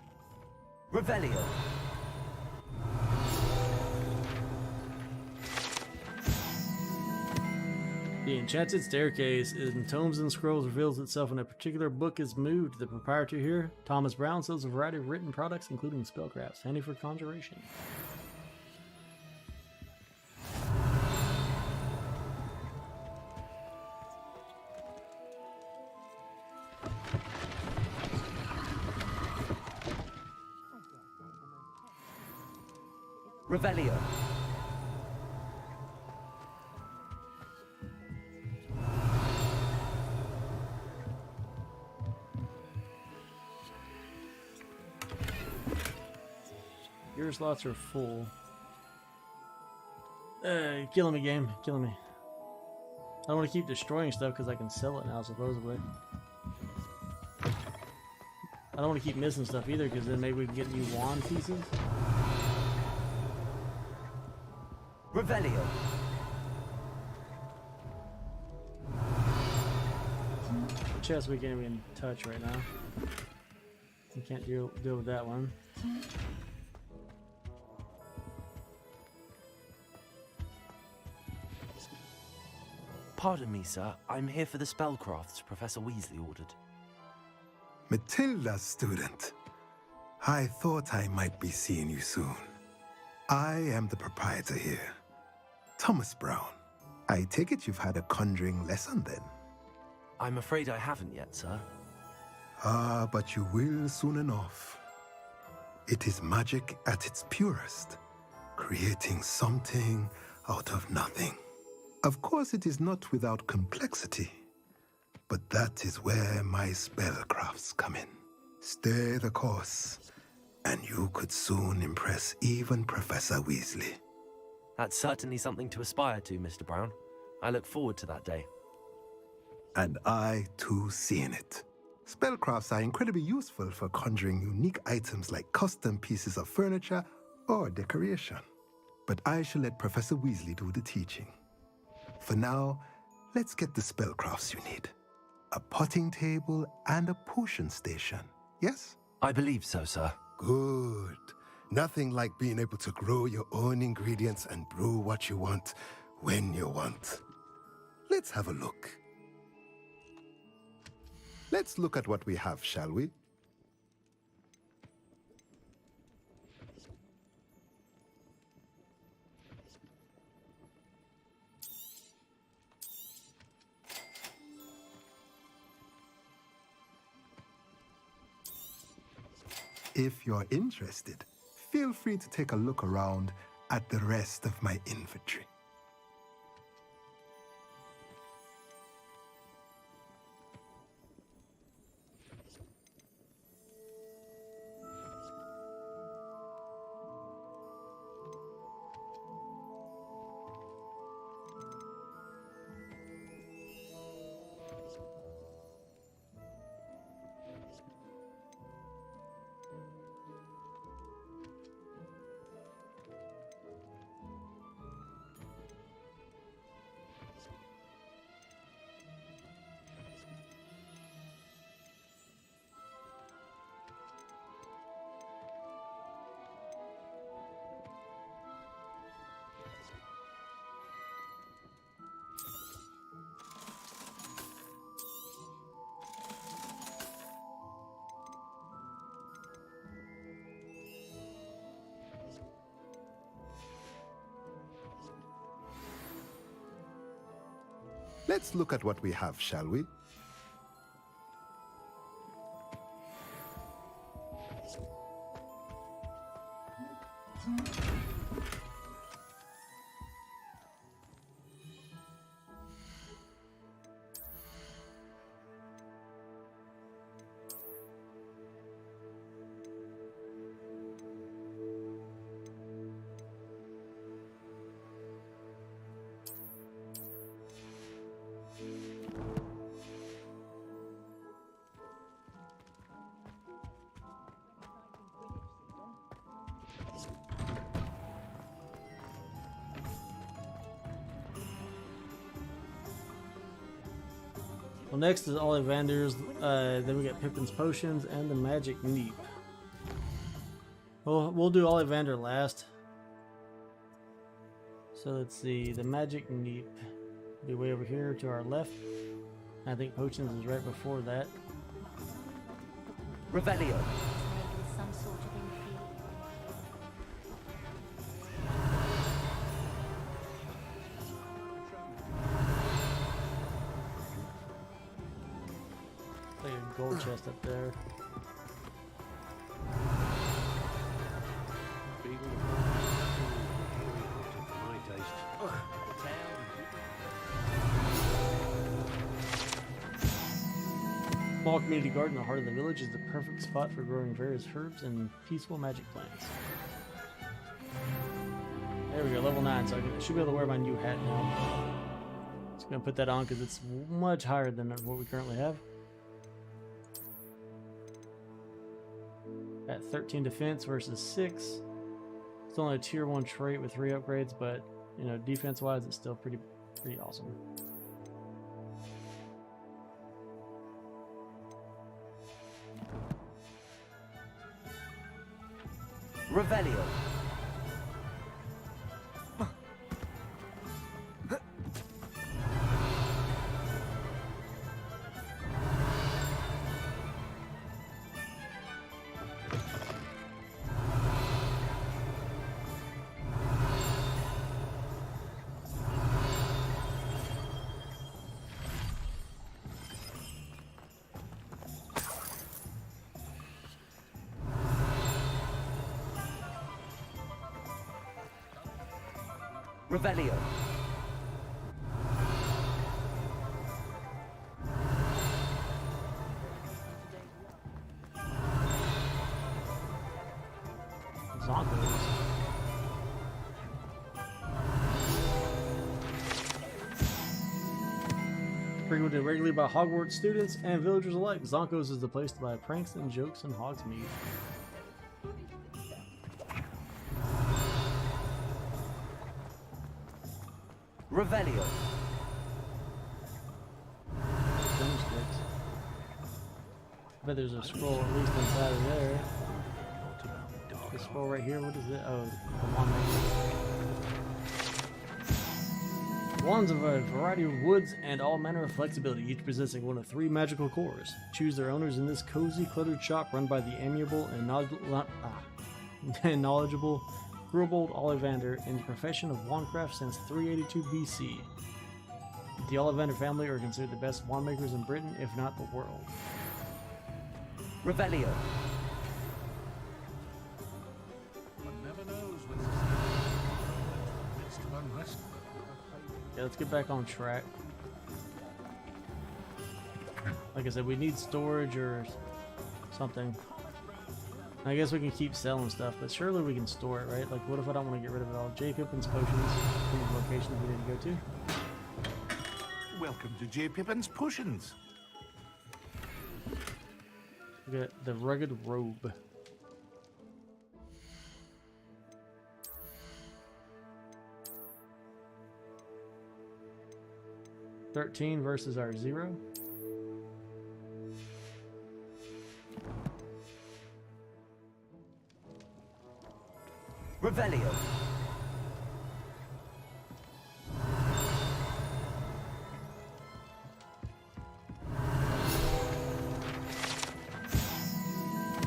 Revelio. The enchanted staircase in Tomes and Scrolls reveals itself when a particular book is moved. The proprietor here, Thomas Brown, sells a variety of written products, including spellcrafts, handy for conjuration. Revelio. Your slots are full. Killing me, game. Killing me. I don't want to keep destroying stuff because I can sell it now, supposedly. I don't want to keep missing stuff either because then maybe we can get new wand pieces. Revelio. The chest we can't even touch right now. We can't deal with that one. Pardon me, sir. I'm here for the spellcrafts Professor Weasley ordered. Matilda's student. I thought I might be seeing you soon. I am the proprietor here, Thomas Brown. I take it you've had a conjuring lesson then? I'm afraid I haven't yet, sir. Ah, but you will soon enough. It is magic at its purest, creating something out of nothing. Of course, it is not without complexity, but that is where my spellcrafts come in. Stay the course, and you could soon impress even Professor Weasley. That's certainly something to aspire to, Mr. Brown. I look forward to that day. And I, too, seeing it. Spellcrafts are incredibly useful for conjuring unique items like custom pieces of furniture or decoration. But I shall let Professor Weasley do the teaching. For now, let's get the spellcrafts you need. A potting table and a potion station, yes? I believe so, sir. Good. Nothing like being able to grow your own ingredients and brew what you want when you want. Let's have a look. Let's look at what we have, shall we? If you're interested, feel free to take a look around at the rest of my inventory. Let's look at what we have, shall we? Well, next is Ollivander's, then we got Pippin's Potions and the Magic Neep. Well, we'll do Ollivander last. So let's see, the Magic Neep will be way over here to our left. I think Potions is right before that. Revelio. Some sort of inferior. Like a gold chest up there. Small community garden in the heart of the village is the perfect spot for growing various herbs and peaceful magic plants. There we go, level 9, so I should be able to wear my new hat now. Just gonna put that on because it's much higher than what we currently have. At 13 defense versus 6. It's only a tier 1 trait with 3 upgrades, but you know, defense wise it's still pretty awesome. Revelio. Revelio. Zonkos. Frequented regularly by Hogwarts students and villagers alike, Zonkos is the place to buy pranks and jokes in Hogsmeade. Revelio. Broomsticks. I bet there's a scroll at least inside of there. The scroll right here, what is it? Oh, the wand maker. Wands of a variety of woods and all manner of flexibility, each possessing one of 3 magical cores. Choose their owners in this cozy, cluttered shop run by the amiable and knowledgeable Grubbold Ollivander in the profession of wandcraft since 382 BC. The Ollivander family are considered the best wand makers in Britain, if not the world. Revelio. let's get back on track. Like I said, we need storage or something. I guess we can keep selling stuff, but surely we can store it, right? Like, what if I don't want to get rid of it all? J. Pippin's Potions, these locations we need to go to. Welcome to J. Pippin's Potions. We got the Rugged Robe. $13 versus our 0. Revelio.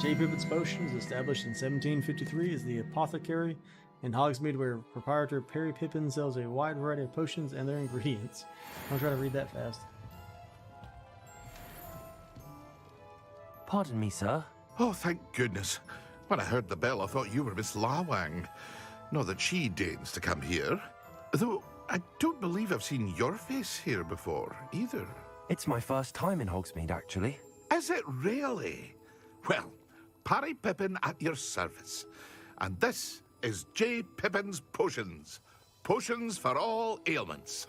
J. Pippin's Potions, established in 1753, is the apothecary in Hogsmeade, where proprietor Perry Pippin sells a wide variety of potions and their ingredients. I'm trying to read that fast. Pardon me, sir. Oh, thank goodness. When I heard the bell, I thought you were Miss Lawang. Not that she deigns to come here. Though I don't believe I've seen your face here before, either. It's my first time in Hogsmeade, actually. Is it really? Well, Parry Pippin at your service. And this is J. Pippin's Potions. Potions for all ailments.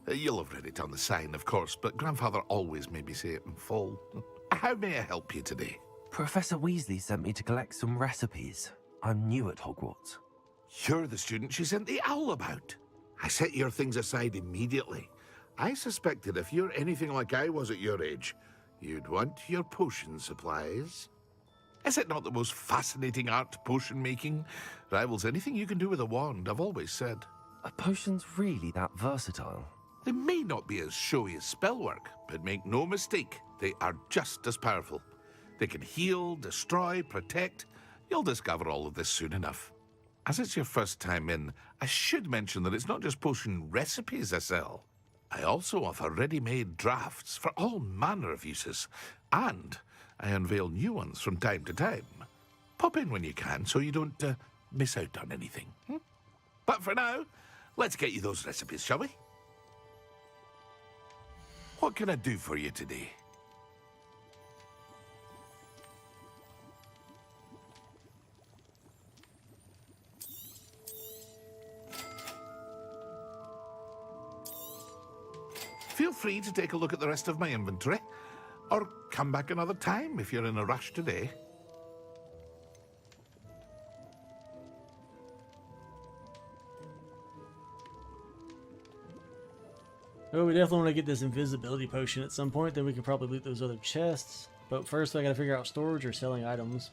You'll have read it on the sign, of course, but Grandfather always made me say it in full. How may I help you today? Professor Weasley sent me to collect some recipes. I'm new at Hogwarts. You're the student she sent the owl about. I set your things aside immediately. I suspected if you're anything like I was at your age, you'd want your potion supplies. Is it not the most fascinating art, potion making? Rivals anything you can do with a wand, I've always said. Are potions really that versatile? They may not be as showy as spellwork, but make no mistake, they are just as powerful. They can heal, destroy, protect. You'll discover all of this soon enough. As it's your first time in, I should mention that it's not just potion recipes I sell. I also offer ready-made drafts for all manner of uses, and I unveil new ones from time to time. Pop in when you can so you don't miss out on anything. But for now, let's get you those recipes, shall we? What can I do for you today? Feel free to take a look at the rest of my inventory, or come back another time if you're in a rush today. Oh, we definitely want to get this invisibility potion at some point, then we can probably loot those other chests. But first I gotta figure out storage or selling items.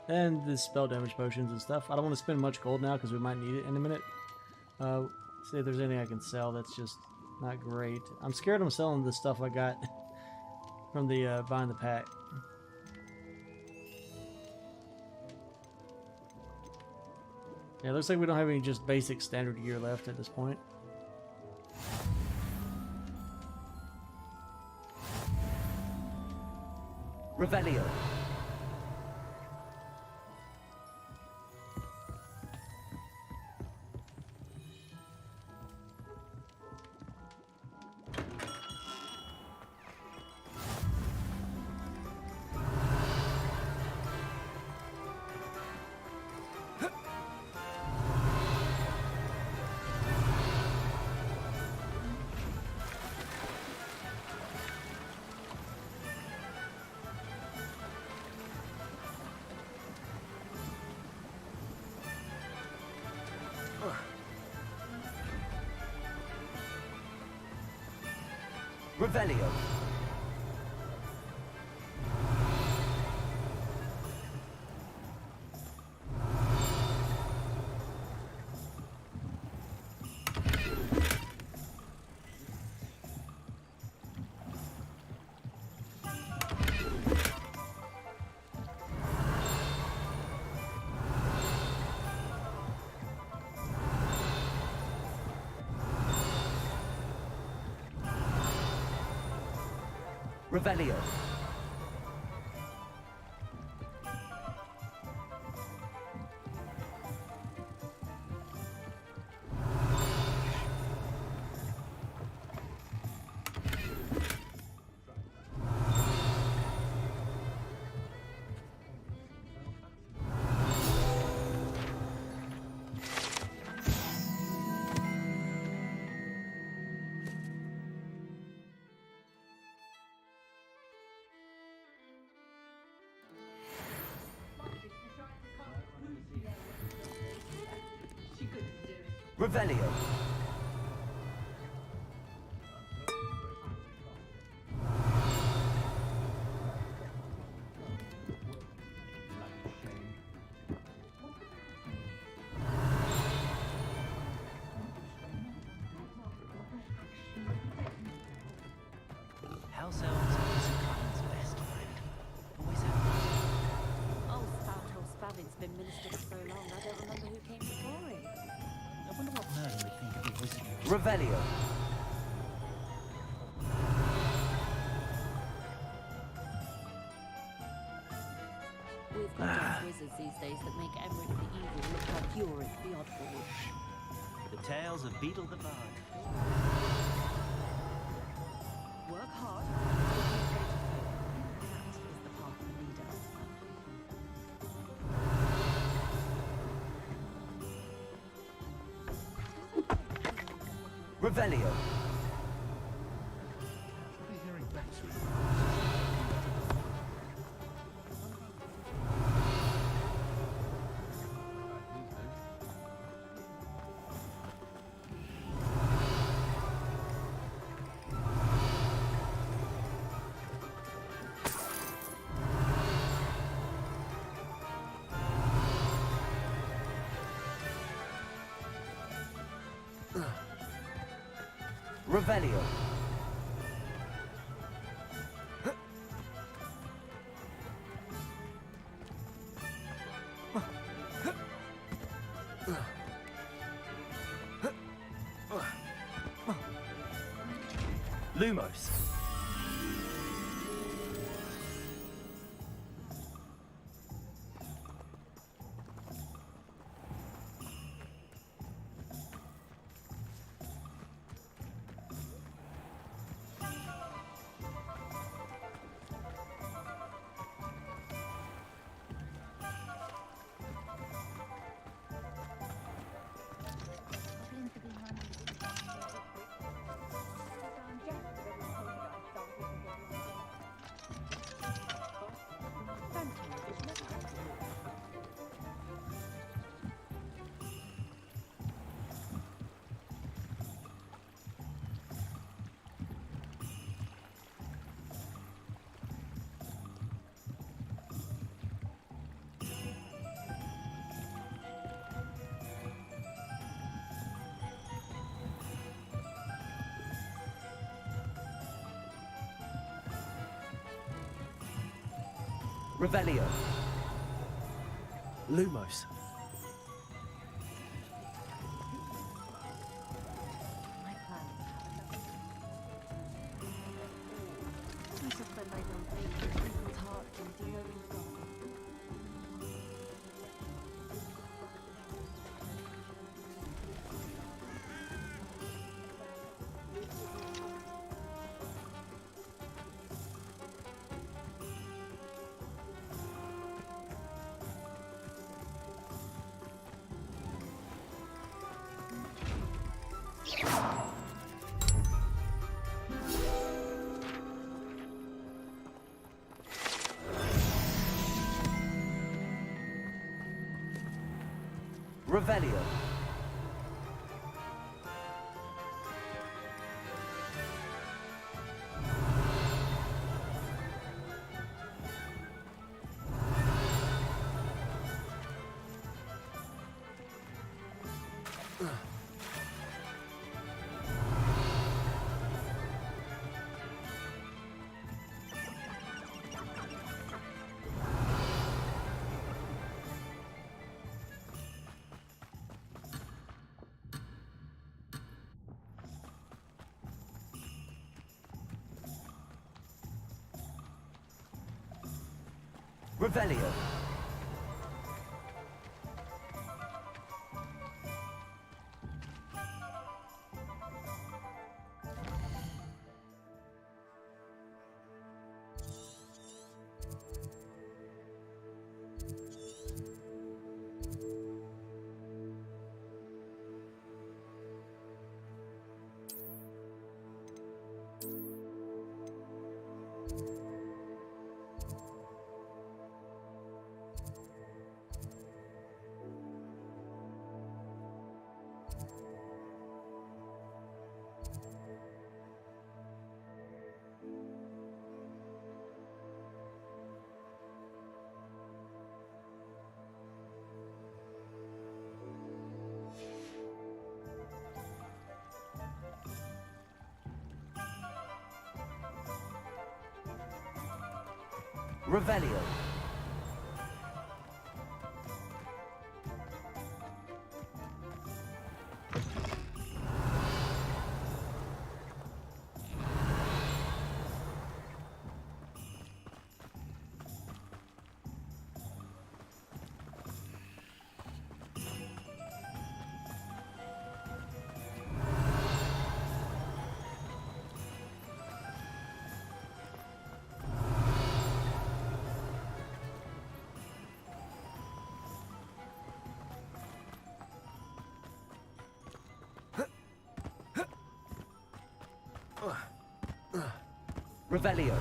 And the spell damage potions and stuff. I don't want to spend much gold now because we might need it in a minute. See if there's anything I can sell that's just not great. I'm scared I'm selling the stuff I got from the buying the pack. Yeah, looks like we don't have any just basic standard gear left at this point. Revelio. Revelio. Revelio. Revelio. House elves are Isakhan's best friend. Always have been. Old Spout or Spavin's been ministered for so long, I don't remember who came before him. I wonder what Merlin would think of a wizard. Revelio. We've got enough wizards these days that make Emmerich the Evil look like Yorick the Oddball. The tales of Beetle the Bard. Work hard, take straight to faith. That is the path of a leader. Revelio. Revelio. Lumos. Revelio. Lumos. My plan. I shall spend my young faith in people's hearts and dear old God. Revelio. Revelio. Revelio. Revelio.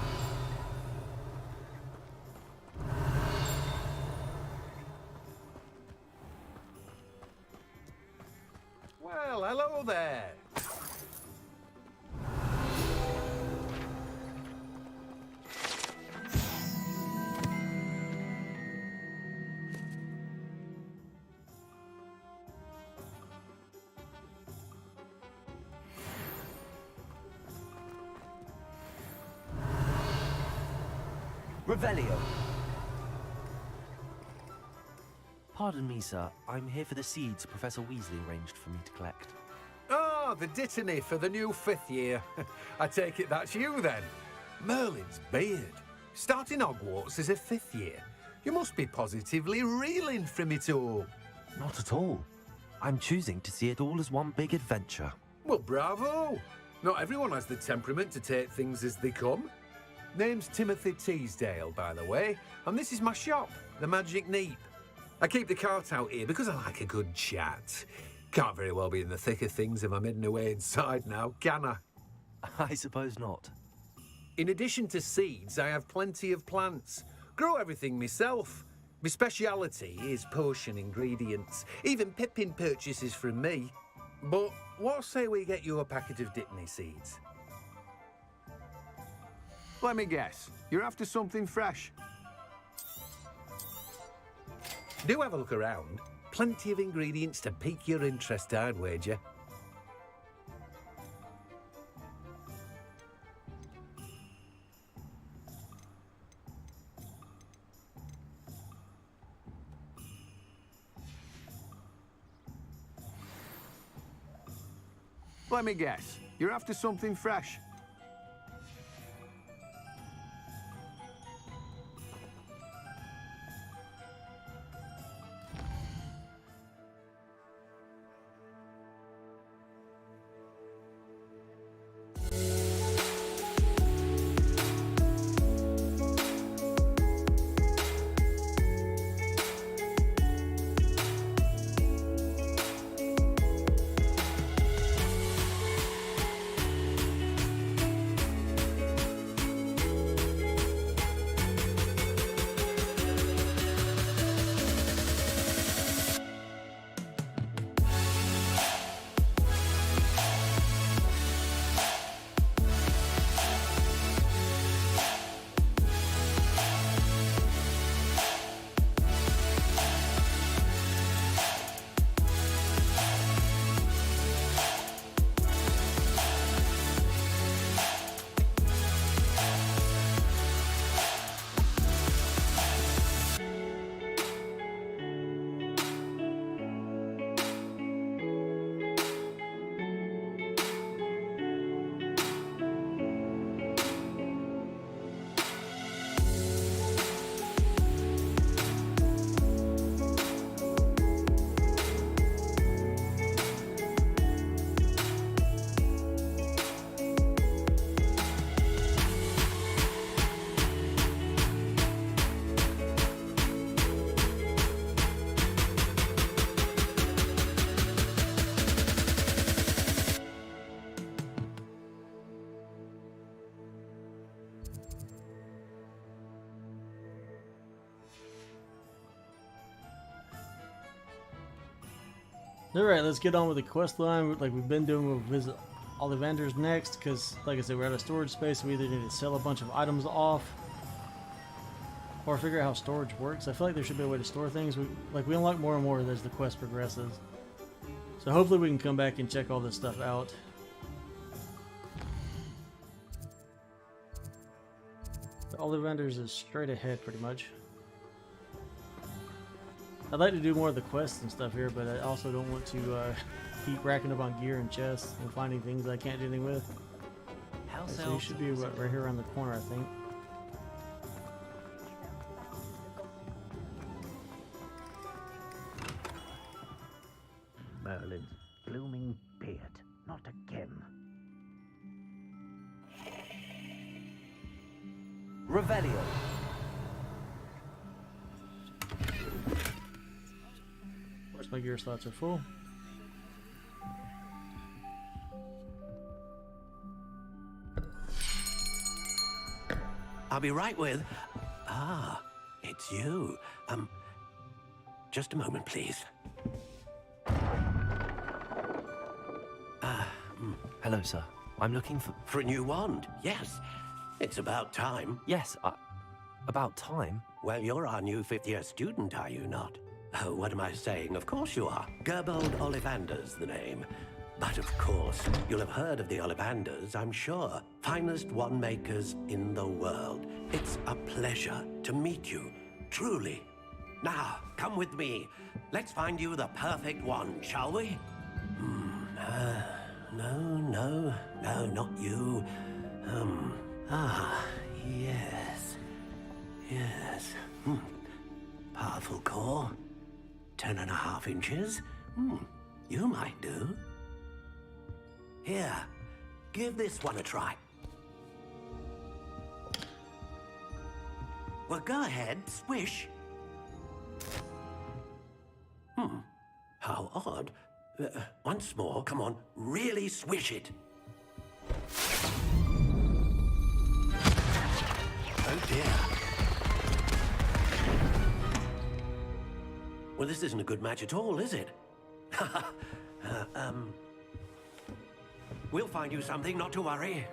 Well, hello there. Revelio. Pardon me, sir. I'm here for the seeds Professor Weasley arranged for me to collect. Oh, the dittany for the new 5th year. I take it that's you then. Merlin's beard. Starting Hogwarts as a 5th year. You must be positively reeling from it all. Not at all. I'm choosing to see it all as one big adventure. Well, bravo. Not everyone has the temperament to take things as they come. Name's Timothy Teasdale, by the way, and this is my shop, the Magic Neep. I keep the cart out here because I like a good chat. Can't very well be in the thick of things if I'm hidden away inside now, can I? I suppose not. In addition to seeds, I have plenty of plants. Grow everything myself. My speciality is potion ingredients. Even Pippin purchases from me. But what say we get you a packet of Dittany seeds? Let me guess. You're after something fresh. Do have a look around. Plenty of ingredients to pique your interest, I'd wager. Let me guess. You're after something fresh. Alright, let's get on with the quest line like we've been doing. We'll visit Ollivander's next, because, like I said, we're out of storage space. We either need to sell a bunch of items off, or figure out how storage works. I feel like there should be a way to store things. We unlock more and more as the quest progresses. So hopefully we can come back and check all this stuff out. The Ollivanders is straight ahead, pretty much. I'd like to do more of the quests and stuff here, but I also don't want to keep racking up on gear and chests and finding things I can't do anything with. So you should be right here around the corner, I think. Merlin's blooming beard, not again. Revelio. Of course, my gear slots are full. I'll be right with... Ah, it's you. Just a moment, please. Hello, sir. I'm looking for... For a new wand, yes. It's about time. Yes, about time? Well, you're our new fifth-year student, are you not? Oh, what am I saying? Of course you are. Gerbold Ollivander's the name. But of course, you'll have heard of the Ollivanders, I'm sure. Finest wand makers in the world. It's a pleasure to meet you, truly. Now, come with me. Let's find you the perfect wand, shall we? No, not you. Yes. Powerful core. 10.5 inches. You might do. Here, give this one a try. Well, go ahead, swish. How odd. Once more, come on, really swish it. Oh dear. Well, this isn't a good match at all, is it? We'll find you something, not to worry.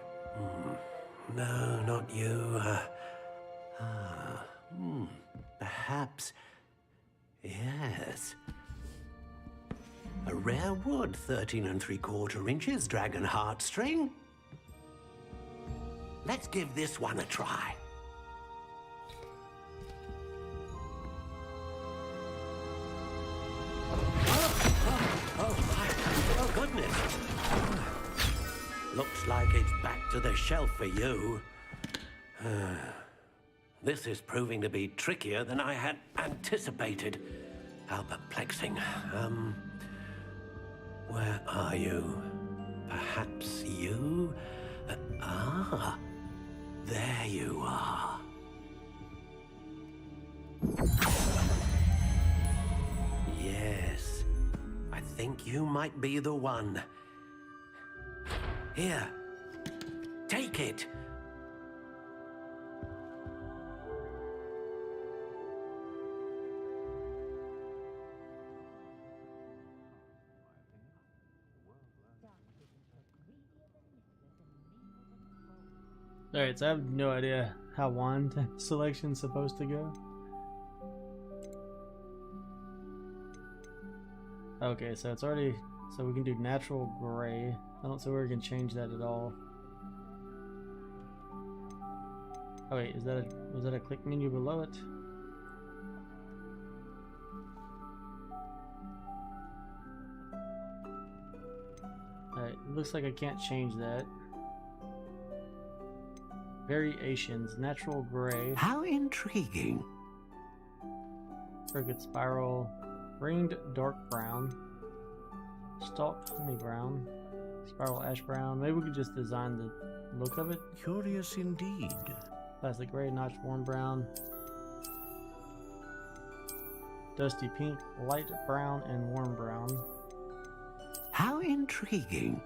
No, not you. Perhaps. Yes. A rare wood, 13 3/4 inches, dragon heartstring. Let's give this one a try. Oh, goodness. Looks like it's back to the shelf for you. This is proving to be trickier than I had anticipated. How perplexing. Where are you? Perhaps you? There you are. Yes, I think you might be the one. Here, take it. Alright, so I have no idea how wand selection's supposed to go. Okay, so it's already... So we can do natural gray. I don't see where we can change that at all. Oh wait, was that a click menu below it? Alright, it looks like I can't change that. Variations, natural gray. How intriguing. Crooked spiral, ringed dark brown, stalked honey brown, spiral ash brown. Maybe we could just design the look of it. Curious indeed. Plastic gray, notched warm brown, dusty pink, light brown, and warm brown. How intriguing.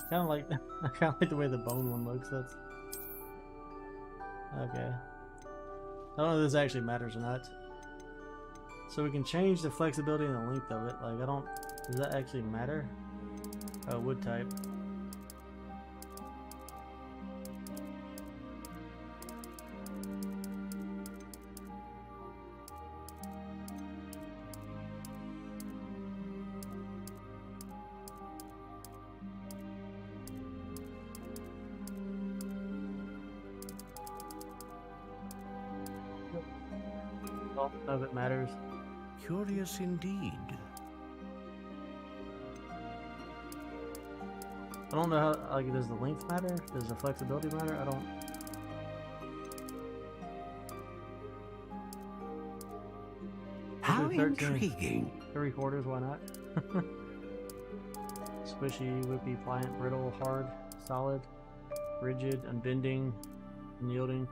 I kind of like the way the bone one looks. That's okay. I don't know if this actually matters or not. So we can change the flexibility and the length of it. Like, does that actually matter? Oh, wood type. don't know if it matters. Curious indeed. I don't know how, like, does the length matter? Does the flexibility matter? I don't... How 13. intriguing. 3/4, why not? Squishy, whippy, pliant, brittle, hard, solid, rigid, unbending, unyielding.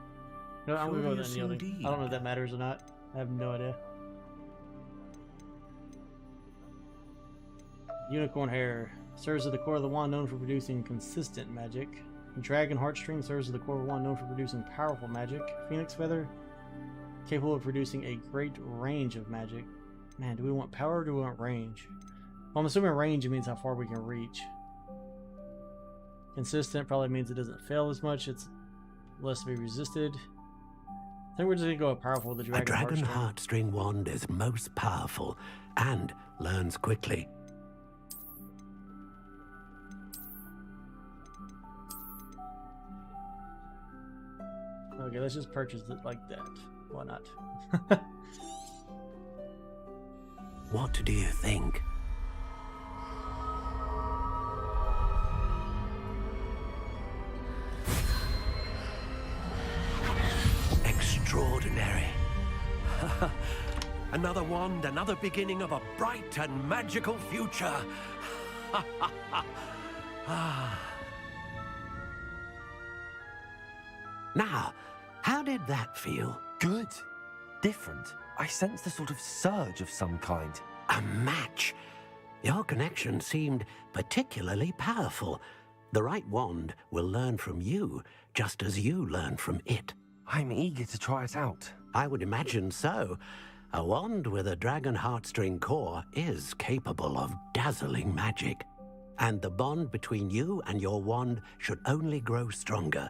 No, I'm gonna go with unyielding. Indeed. I don't know if that matters or not. I have no idea. Unicorn hair serves as the core of the wand, known for producing consistent magic. Dragon heartstring serves as the core of the wand, known for producing powerful magic. Phoenix feather, capable of producing a great range of magic. Man, do we want power or do we want range? Well, I'm assuming range means how far we can reach. Consistent probably means it doesn't fail as much. It's less to be resisted. I think we're just gonna go with powerful with the A dragon dragon heartstring. heartstring wand is most powerful and learns quickly. Okay, let's just purchase it like that. Why not? What do you think? Extraordinary. Another wand, another beginning of a bright and magical future. Now, how did that feel? Good. Different. I sensed a sort of surge of some kind. A match. Your connection seemed particularly powerful. The right wand will learn from you, just as you learn from it. I'm eager to try it out. I would imagine so. A wand with a dragon heartstring core is capable of dazzling magic. And the bond between you and your wand should only grow stronger.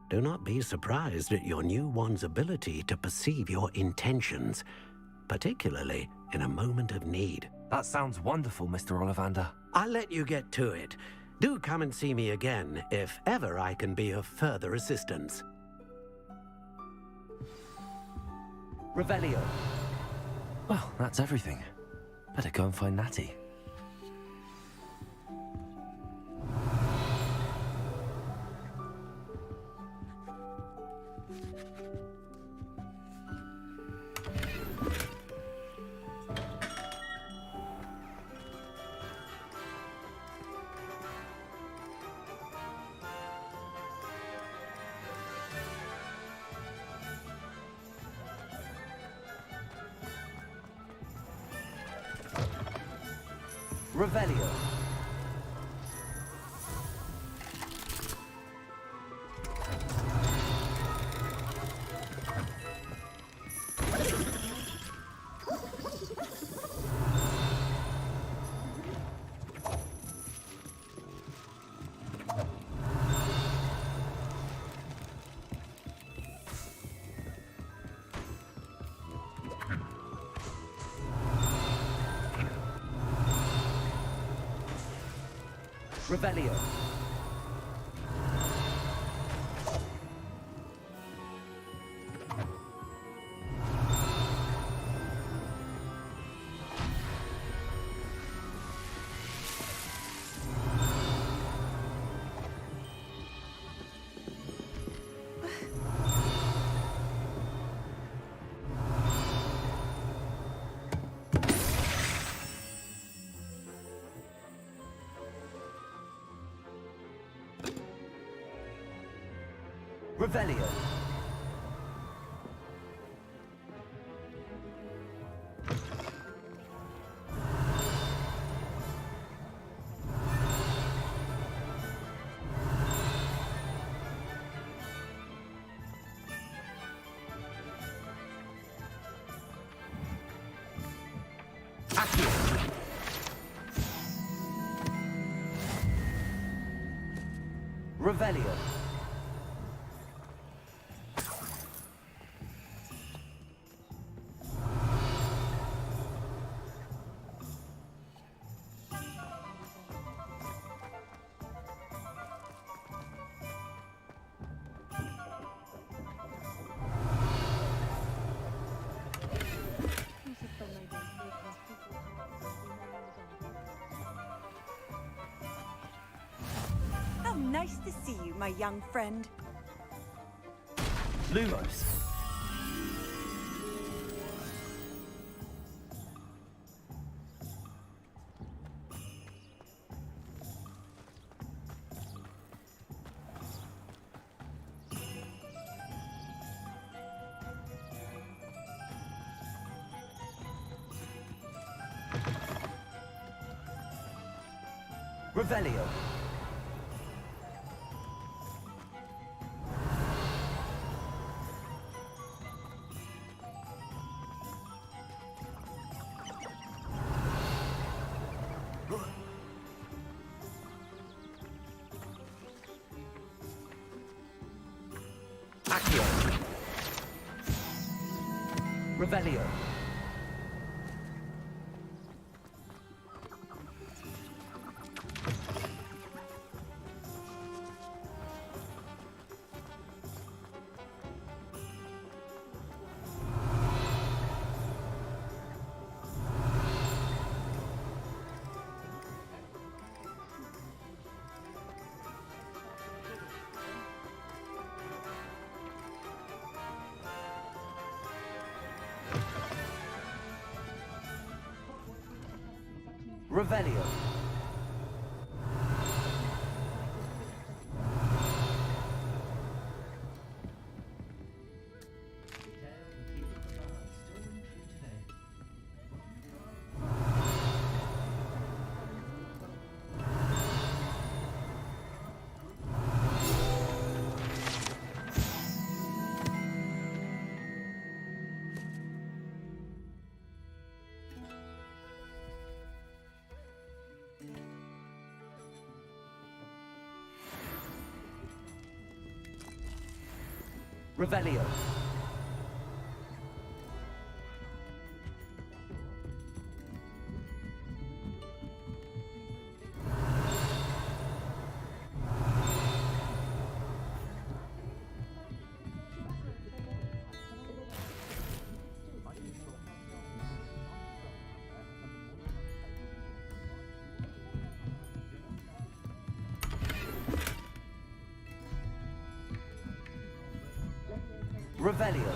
Do not be surprised at your new wand's ability to perceive your intentions, particularly in a moment of need. That sounds wonderful, Mr. Ollivander. I'll let you get to it. Do come and see me again if ever I can be of further assistance. Revelio. Well, that's everything. Better go and find Natty. Revelio. Revelio. Revelio. Revelio. Nice to see you, my young friend. Lumos. Revelio. Accio. Revelio. Revelio. Revelio. Revelio.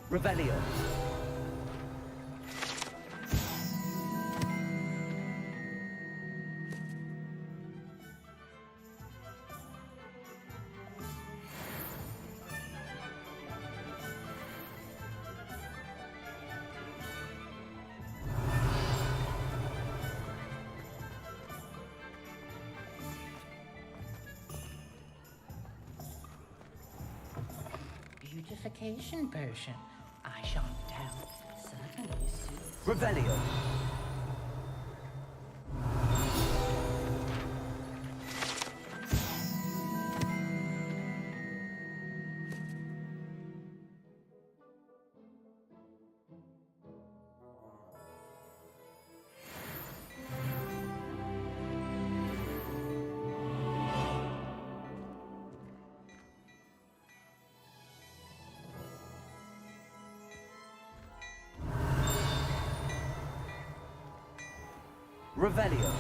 Revelio. Beautification potion. I shan't tell. Certainly suits. Revelio. Revelio.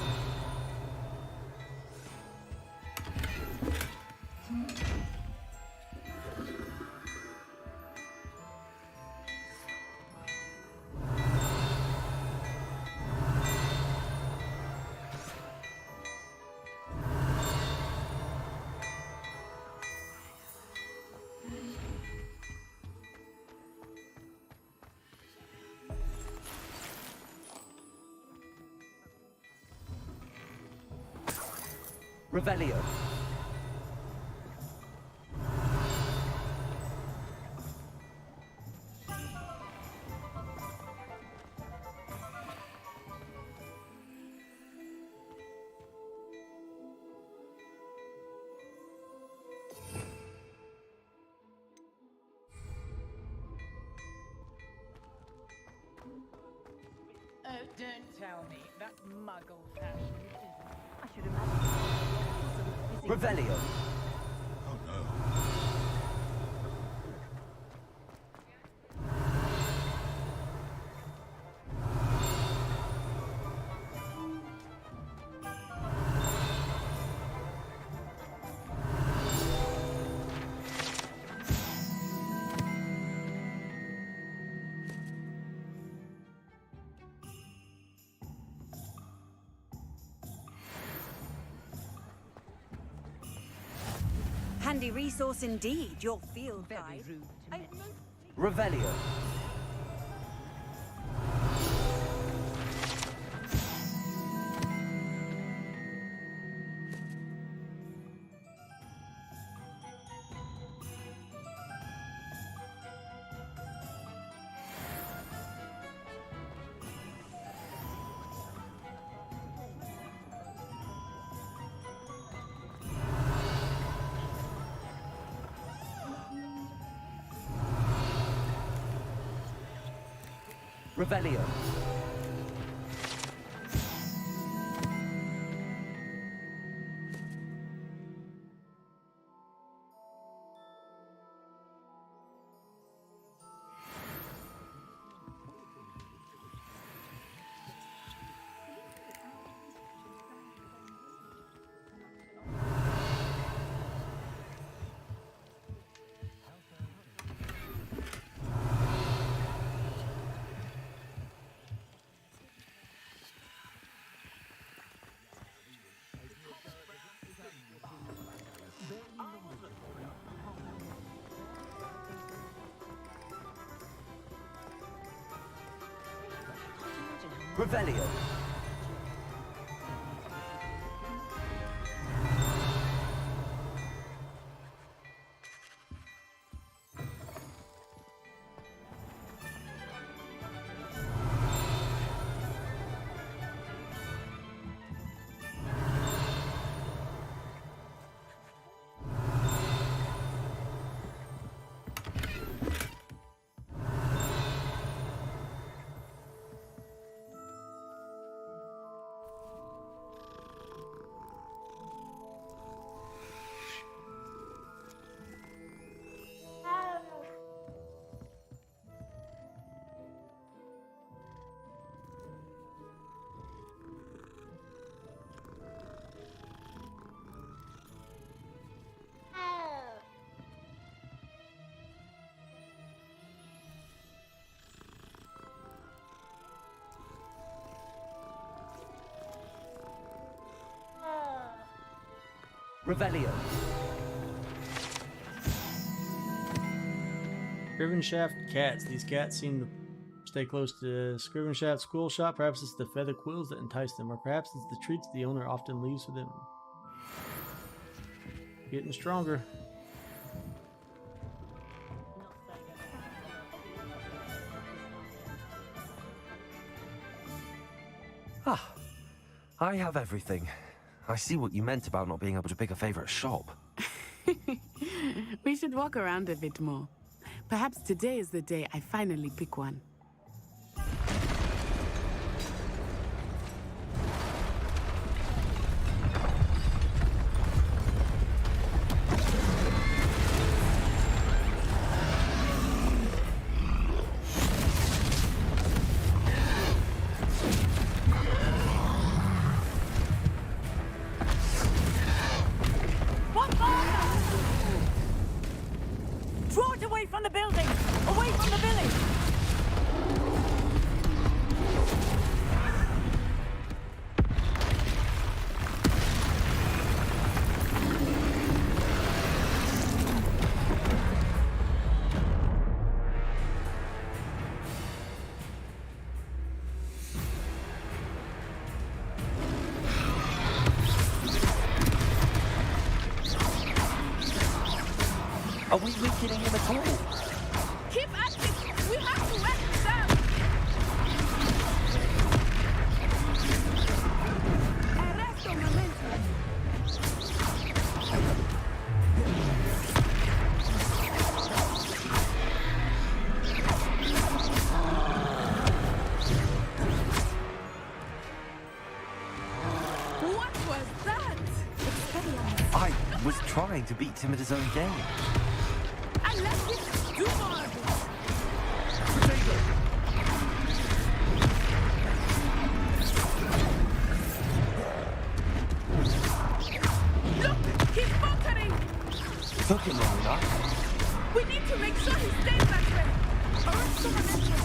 Revelio. Oh, don't tell me. That muggle fashion isn't. I should imagine. Revelio. Oh no. Handy resource indeed, your field guide. Revelio. Revelio. Revelio. Revelio. Scrivenshaft cats. These cats seem to stay close to Scrivenshaft's school shop. Perhaps it's the feather quills that entice them, or perhaps it's the treats the owner often leaves for them. Getting stronger. Ah, I have everything. I see what you meant about not being able to pick a favorite shop. We should walk around a bit more. Perhaps today is the day I finally pick one. Draw it away from the building! Away from the village! Are we weakening him at all? Keep at it! We have to wear him down! Arresto momentum! trying to beat him at his own game. And let him do more of it. Look! He's faltering! Took him long enough. We need to make sure he stays that way! Or else someone else will.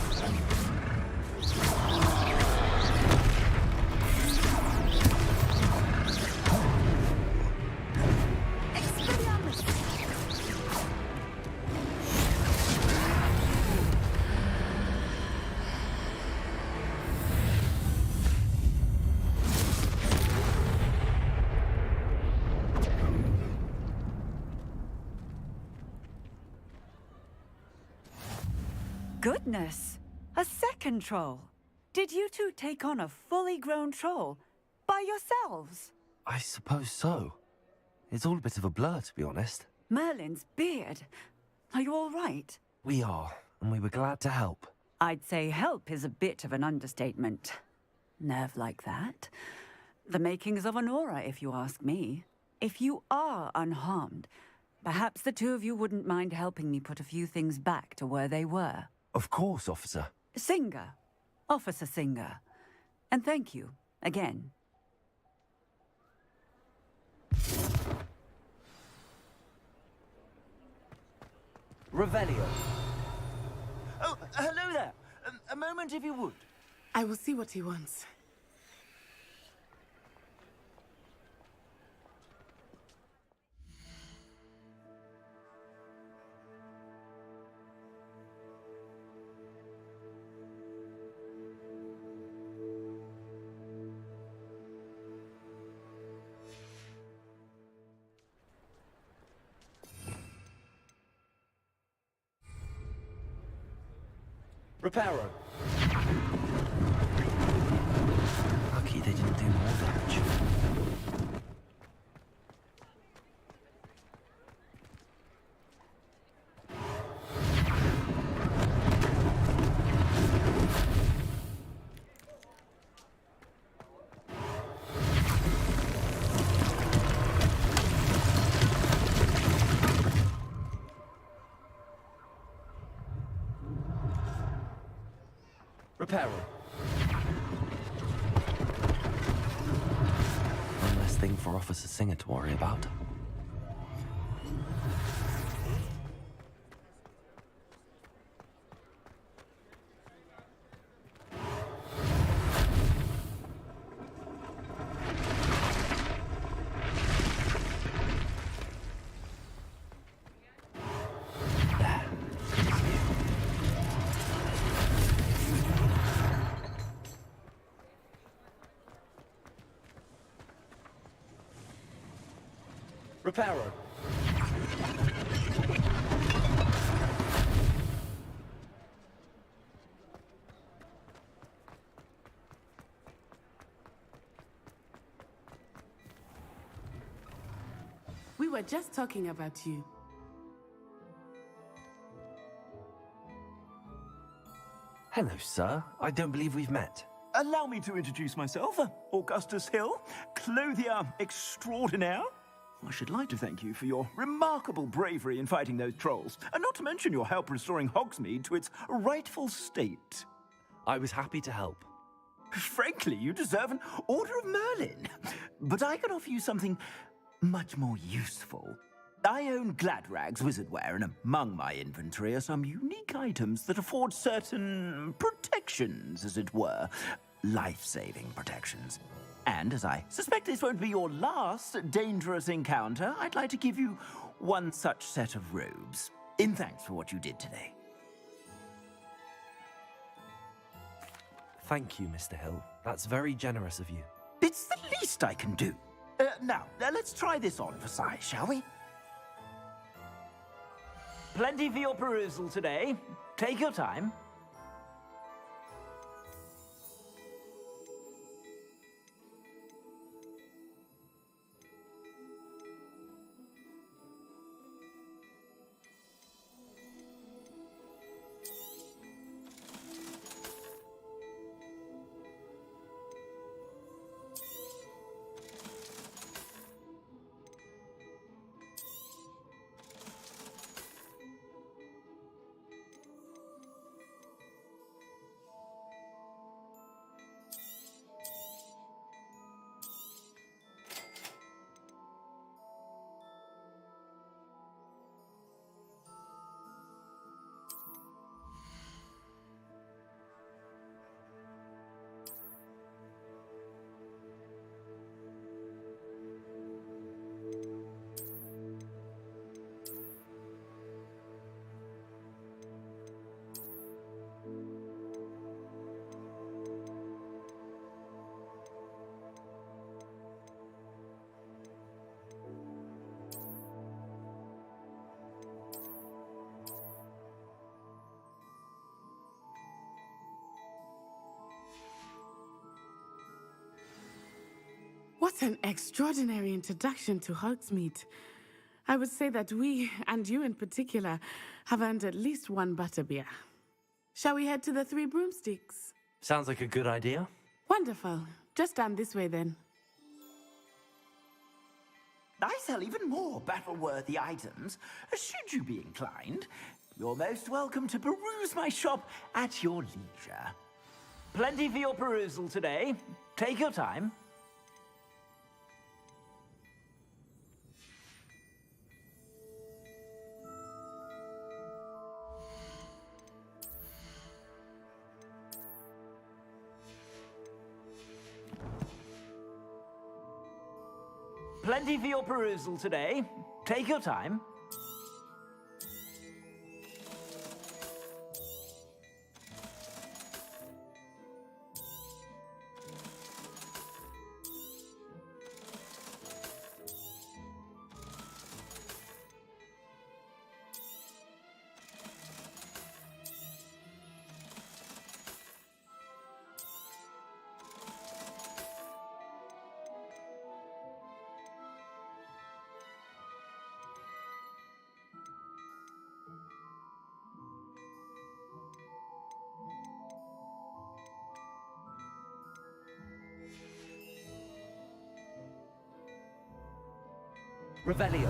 Goodness! A second troll! Did you two take on a fully grown troll? By yourselves? I suppose so. It's all a bit of a blur, to be honest. Merlin's beard. Are you all right? We are, and we were glad to help. I'd say help is a bit of an understatement. Nerve like that. The makings of an aura, if you ask me. If you are unharmed, perhaps the two of you wouldn't mind helping me put a few things back to where they were. Of course, officer. Singer. Officer Singer. And thank you, again. Revelio. Oh, hello there. A moment if you would. I will see what he wants. Reparo. Lucky they didn't do more damage. Reparo. One less thing for Officer Singer to worry about. Reparo. We were just talking about you. Hello, sir. I don't believe we've met. Allow me to introduce myself, Augustus Hill, clothier extraordinaire. I should like to thank you for your remarkable bravery in fighting those trolls, and not to mention your help restoring Hogsmeade to its rightful state. I was happy to help. Frankly, you deserve an Order of Merlin. But I can offer you something much more useful. I own Gladrag's wizardware, and among my inventory are some unique items that afford certain protections, as it were. Life-saving protections. And as I suspect this won't be your last dangerous encounter, I'd like to give you one such set of robes, in thanks for what you did today. Thank you, Mr. Hill. That's very generous of you. It's the least I can do. Now, let's try this on for size, shall we? Plenty for your perusal today. Take your time. What an extraordinary introduction to Hogsmeade. I would say that we, and you in particular, have earned at least one butterbeer. Shall we head to the Three Broomsticks? Sounds like a good idea. Wonderful. Just down this way then. I sell even more battle-worthy items. Should you be inclined, you're most welcome to peruse my shop at your leisure. Plenty for your perusal today. Take your time. Plenty for your perusal today. Take your time. Revelio.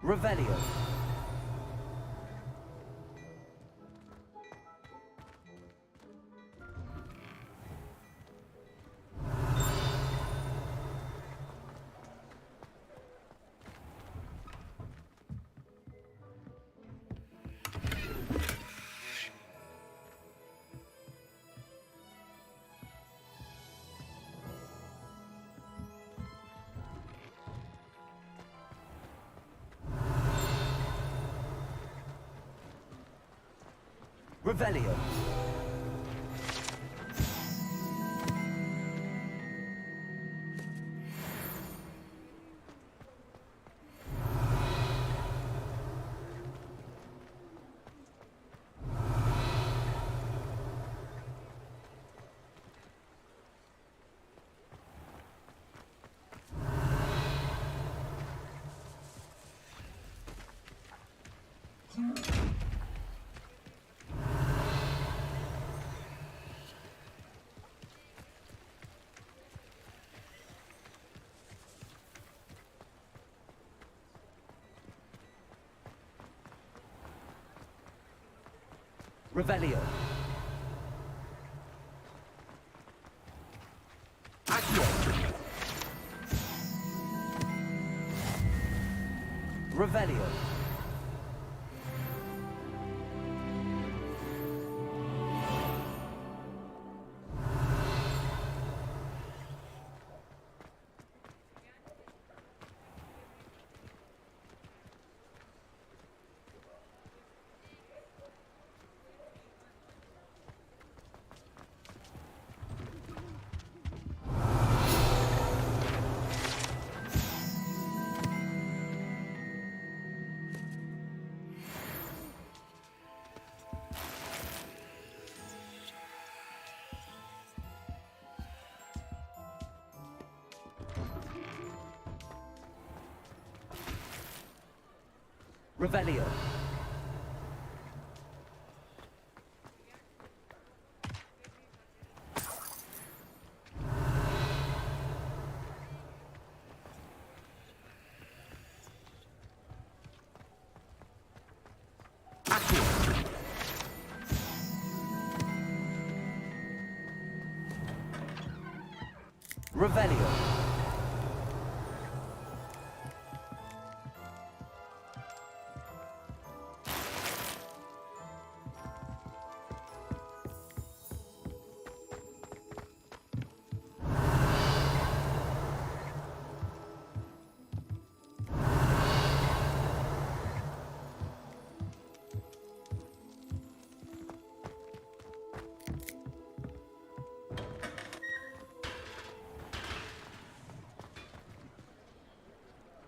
Revelio. Revelio. Revelio. Accio. Revelio. Revelio. Revelio.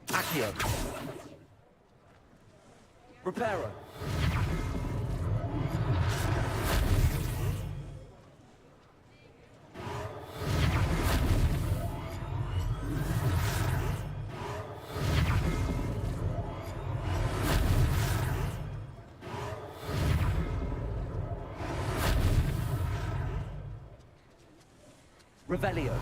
Accio. Reparo. Revelio.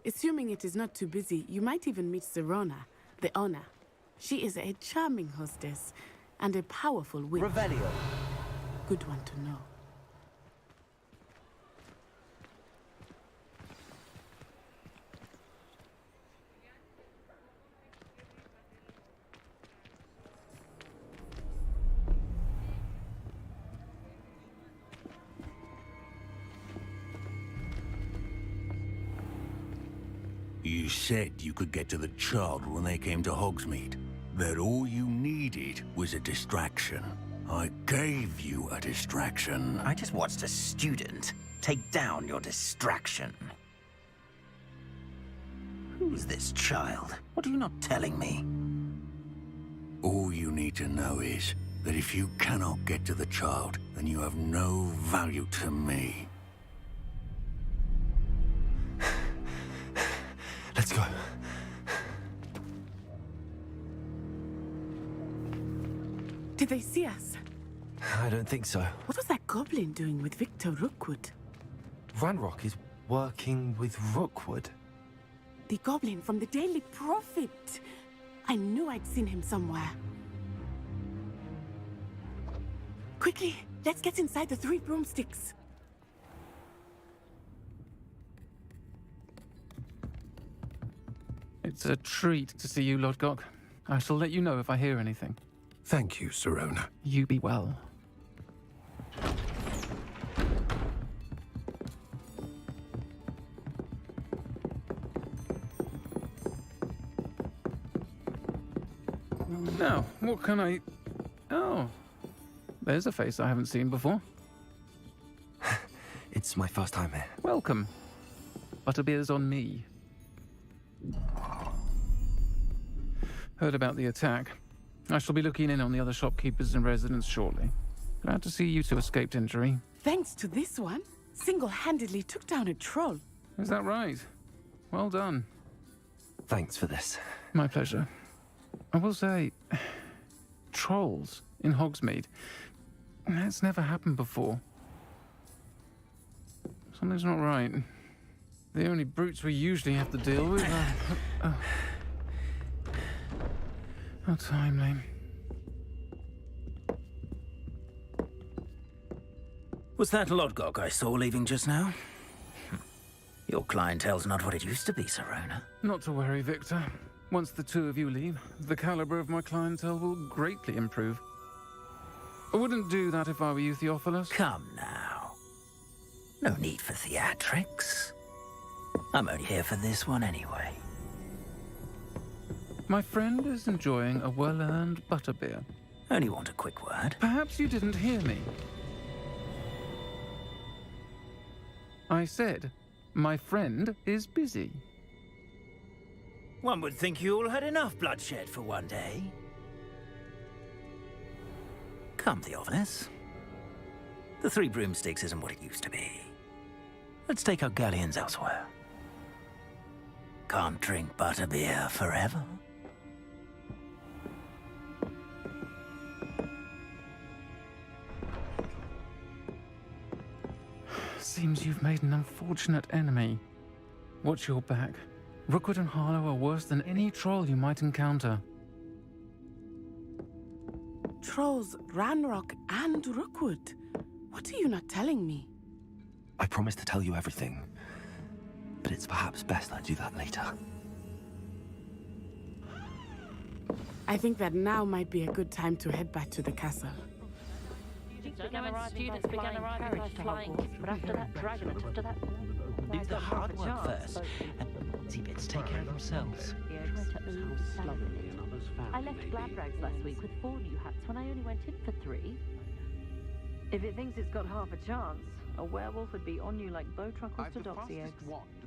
Assuming it is not too busy, you might even meet Serona, the owner. She is a charming hostess and a powerful witch. Revelio. Good one to know. You said you could get to the child when they came to Hogsmeade. That all you needed was a distraction. I gave you a distraction. I just watched a student take down your distraction. Who's this child? What are you not telling me? All you need to know is that if you cannot get to the child, then you have no value to me. Let's go. Did they see us? I don't think so. What was that goblin doing with Victor Rookwood? Ranrock is working with Rookwood. The goblin from the Daily Prophet. I knew I'd seen him somewhere. Quickly, let's get inside the 3 broomsticks. It's a treat to see you, Lodgok. I shall let you know if I hear anything. Thank you, Serona. You be well. Now, what can I... Oh, there's a face I haven't seen before. It's my first time here. Welcome. Butterbeer's on me. Heard about the attack. I shall be looking in on the other shopkeepers and residents shortly. Glad to see you two escaped injury. Thanks to this one, single-handedly took down a troll. Is that right? Well done. Thanks for this. My pleasure. I will say, trolls in Hogsmeade. That's never happened before. Something's not right. The only brutes we usually have to deal with are... How timely. Was that Lodgok I saw leaving just now? Your clientele's not what it used to be, Serona. Not to worry, Victor. Once the two of you leave, the caliber of my clientele will greatly improve. I wouldn't do that if I were you, Theophilus. Come now. No need for theatrics. I'm only here for this one anyway. My friend is enjoying a well-earned butterbeer. Only want a quick word. Perhaps you didn't hear me. I said, my friend is busy. One would think you all had enough bloodshed for one day. Come, Theophilus. The 3 broomsticks isn't what it used to be. Let's take our galleons elsewhere. Can't drink butterbeer forever. Seems you've made an unfortunate enemy. Watch your back. Rookwood and Harlow are worse than any troll you might encounter. Trolls, Ranrock, and Rookwood. What are you not telling me? I promise to tell you everything, but it's perhaps best I do that later. I think that now might be a good time to head back to the castle. Students began arriving by flying, but after that dragon, after that... Do the hard work first, and easy bits take care of themselves. I left Gladrags last week with 4 new hats when I only went in for 3. If it thinks it's got half a chance, a werewolf would be on you like Bowtruckles to doxy eggs.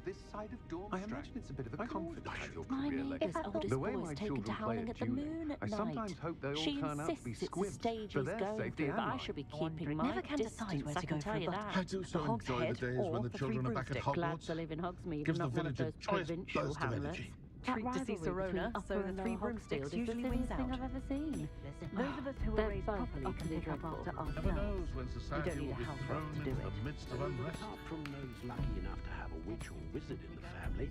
This side of I imagine it's a bit of a confidence of your My career neighbour's oldest The way boy my is taken children to play howling at at the Julie, moon at I night. sometimes hope they all She turn out to insists be it's the squibs stage for he's their going safety through, and but I mine. should be keeping my Never can decide distance, where I to can go tell for you a that. bath. I do so The hog's enjoy the head days or when the the children 3 are back at broomstick. Glad Hogwarts. to live in Hogsmeade, Gives the not one of village a those choice provincial burst of hamlets. energy. That Treat to see rivalry between Serona, Upper so the and 3 Lower broomsticks Hogsfield is usually the wins thinnest thing out. I've ever seen. Those of us who were They're raised both properly can utterly be dragged dreadful. after Never ourselves. knows when You society don't need will a be house thrown to do into it. the midst of unrest. Apart from those lucky enough to have a witch or wizard in the family,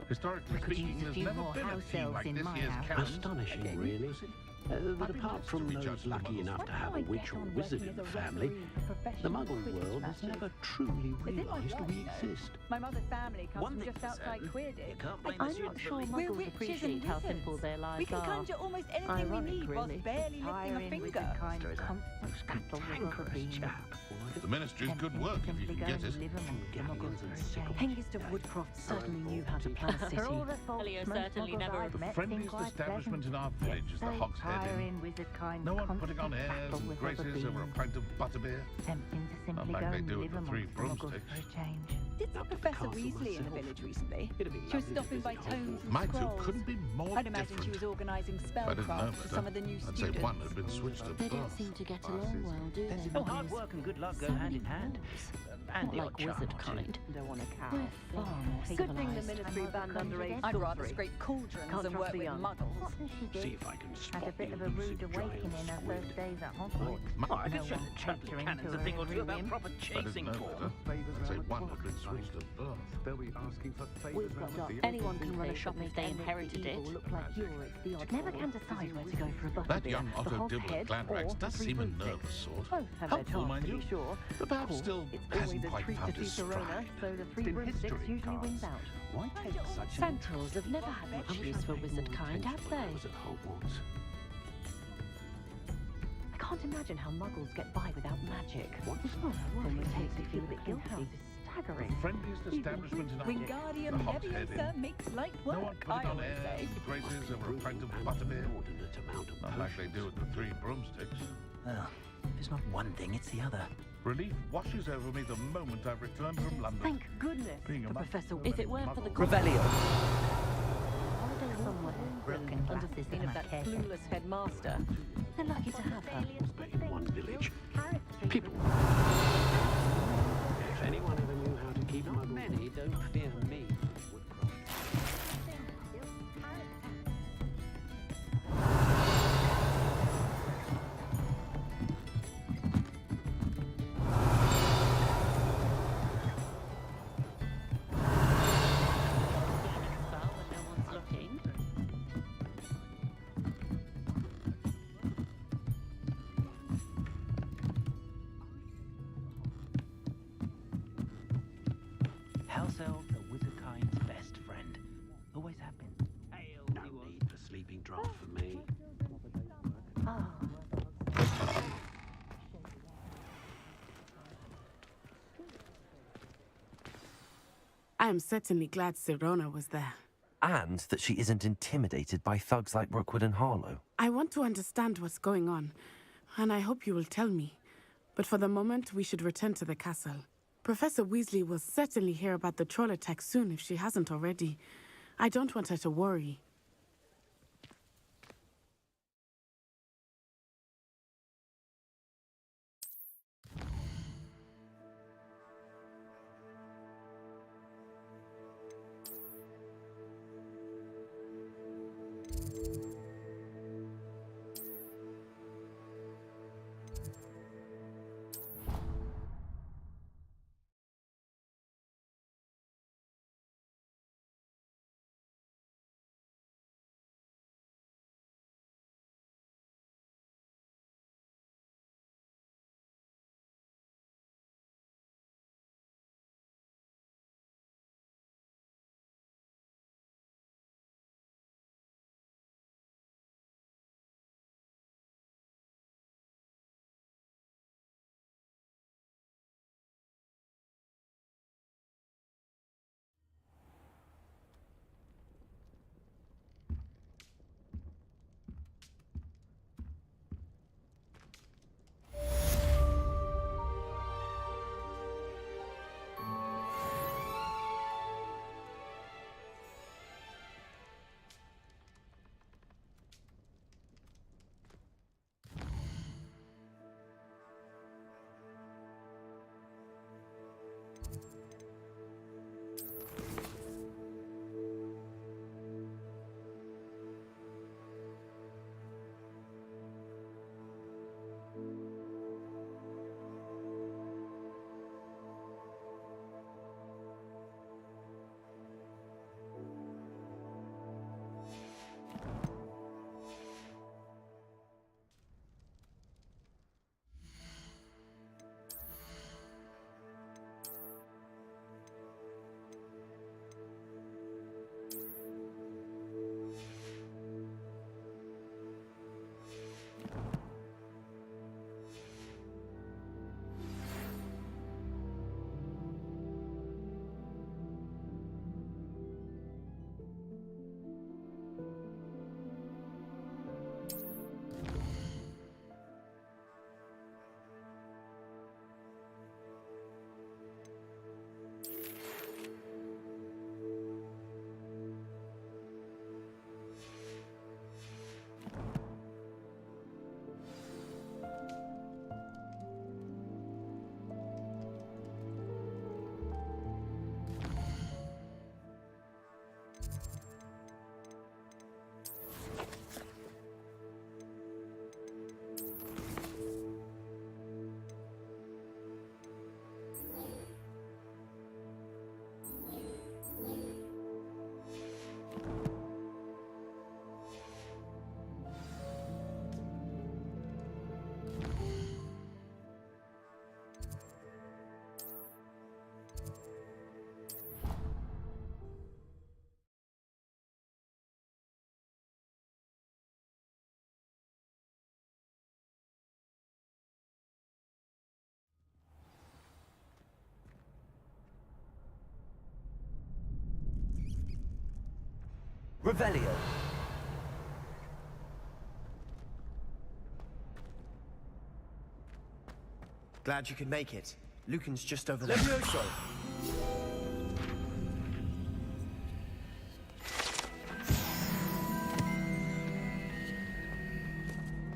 Historically speaking, there's never been a team like this year's Karen. Astonishing, really. But apart from those lucky enough to have a witch or wizard in the family, the Muggle world has never truly realised we exist. My mother's family comes from just outside Quidditch. I'm not sure We're Muggles witches appreciate and how wizards. simple their lives We can are. conjure almost anything Ironic, we need whilst really. barely lifting a Tiring finger. wizard kind, constant scattle with rubber beams. The Ministry's good work if you can get it. Hengist of Woodcroft certainly knew how to plan a city. Leo certainly never. The friendliest establishment in our village is the Hogshead Inn. No one putting on airs and graces over a pint of butterbeer. Not like they do at the Three Broomsticks. Did see Professor Weasley in the village recently? She was stopping by tomes and My two scrolls. couldn't be more I'd imagine different. she was organising If I didn't know spellcraft for some of the new I'd students. say one had been switched to They don't birth. seem to get along well, do they? Oh, hard work and good luck go So hand many in hand. rules. And Not the like odd charm wizard or two. kind. Don't want a cow. We're far more Good thing the civilized. Ministry banned underage I'd rather scrape cauldrons than work with muggles. See if I can spot Had a bit the of a elusive rude giant awakening in her squid. first days at Hogwarts. Oh, I No could show one the takes Champion her Cannons into a thing or her two about room. proper If I chasing didn't know form. better, I'd say one had been switched to birth. They'll be asking for We've favours got round the anyone can run a shop if they inherited it. Look like Howarts, the odd Never boy. can decide where to go for a butterbeer. That young Otto The Dibble Hoghead at Glandrax or does the seem a Three nervous sort. Both have their Helpful, charms, mind to you, be sure. but perhaps Cool. still It's always hasn't a quite treat found to his see Corona, stride. so the Three In Broomsticks history usually wins cards. out. Why take such an... Centaurs have never had much use for wizard kind, have they? I was at Hogwarts. I can't imagine how muggles get by without magic. What? Almost makes me feel a bit guilty. Staggering. The friendliest establishment in our village is the Wingardium Hogshead Leviosa Inn. makes light No one work, putting I on always airs say. and graces over a pint of butterbeer. Inordinate amount of Not like they do at the Three Broomsticks. Well, if it's not one thing, it's the other. Relief washes over me the moment I've returned from London. Thank goodness Being a for muggle. Professor If it weren't for the Revelio. holiday somewhere broken under glass the is scene of that clueless headmaster. They're lucky to have her. in one village. People. If anyone ever knew how to keep muggles... Many don't fear me. Spell when no one's looking. House elves are wizardkind's best friend. Always have been. No need for sleeping draft for me. I am certainly glad Sirona was there. And that she isn't intimidated by thugs like Rookwood and Harlow. I want to understand what's going on, and I hope you will tell me. But for the moment, we should return to the castle. Professor Weasley will certainly hear about the troll attack soon if she hasn't already. I don't want her to worry. Revelio. Glad you could make it. Lucan's just over there. Levioso.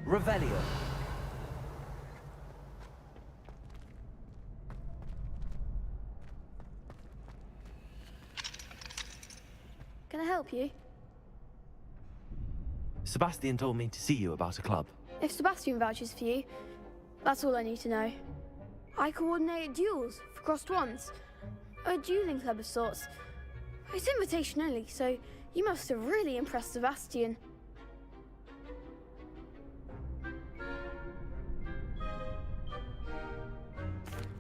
Revelio. Can I help you? Sebastian told me to see you about a club. If Sebastian vouches for you, that's all I need to know. I coordinate duels for crossed wands. A dueling club of sorts. It's invitation only, so you must have really impressed Sebastian.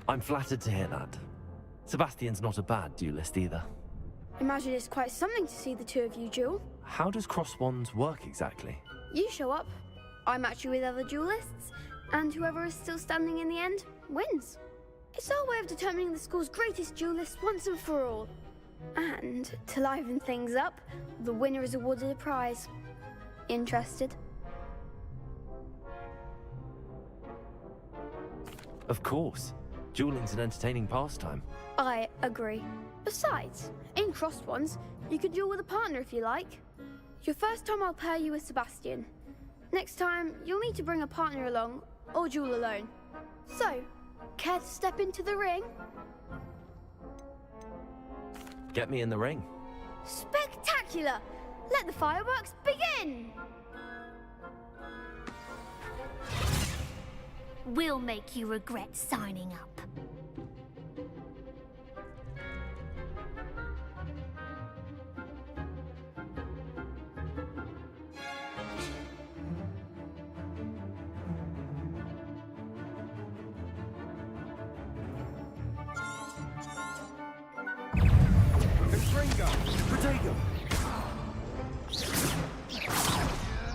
I'm flattered to hear that. Sebastian's not a bad duelist either. Imagine it's quite something to see the two of you duel. How does cross wands work exactly? You show up, I match you with other duelists, and whoever is still standing in the end wins. It's our way of determining the school's greatest duelist once and for all. And to liven things up, the winner is awarded a prize. Interested? Of course. Dueling's an entertaining pastime. I agree. Besides, in crossed ones, you can duel with a partner if you like. Your first time I'll pair you with Sebastian. Next time, you'll need to bring a partner along, or duel alone. So, care to step into the ring? Get me in the ring. Spectacular! Let the fireworks begin! We'll make you regret signing up. Protego.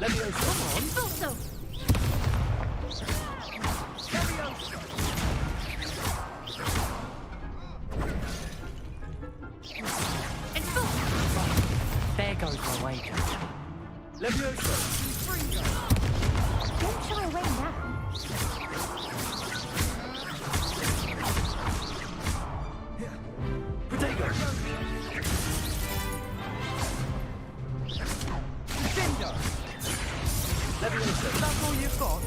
Levioso. Come on. Also. There goes my wager. Levioso. Don't shy away now. Protego. Defender. Levioso. That's all you've got?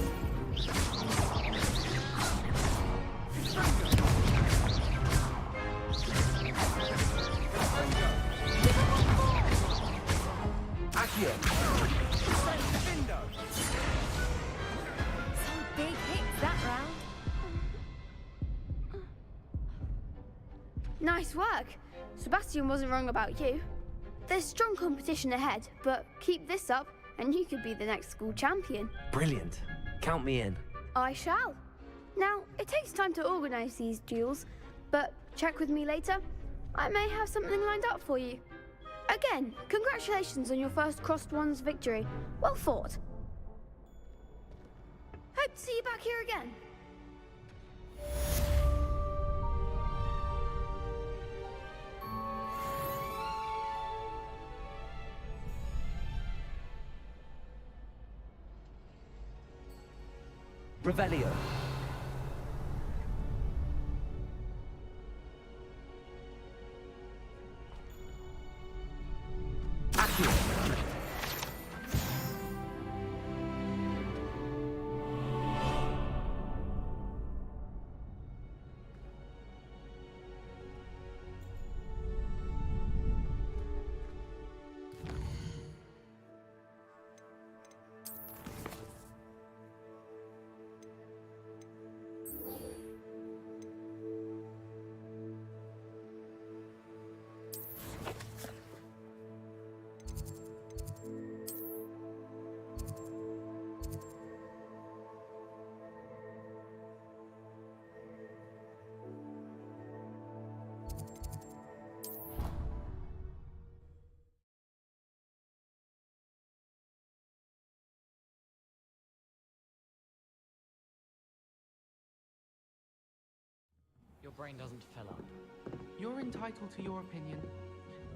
Accio. Defender. Some big hits that round. Nice work. Sebastian wasn't wrong about you. There's strong competition ahead, but keep this up and you could be the next school champion. Brilliant. Count me in. I shall. Now, it takes time to organise these duels, but check with me later. I may have something lined up for you. Again, congratulations on your first crossed wands victory. Well fought. Hope to see you back here again. Revelio. Accio. Your brain doesn't fill up. You're entitled to your opinion.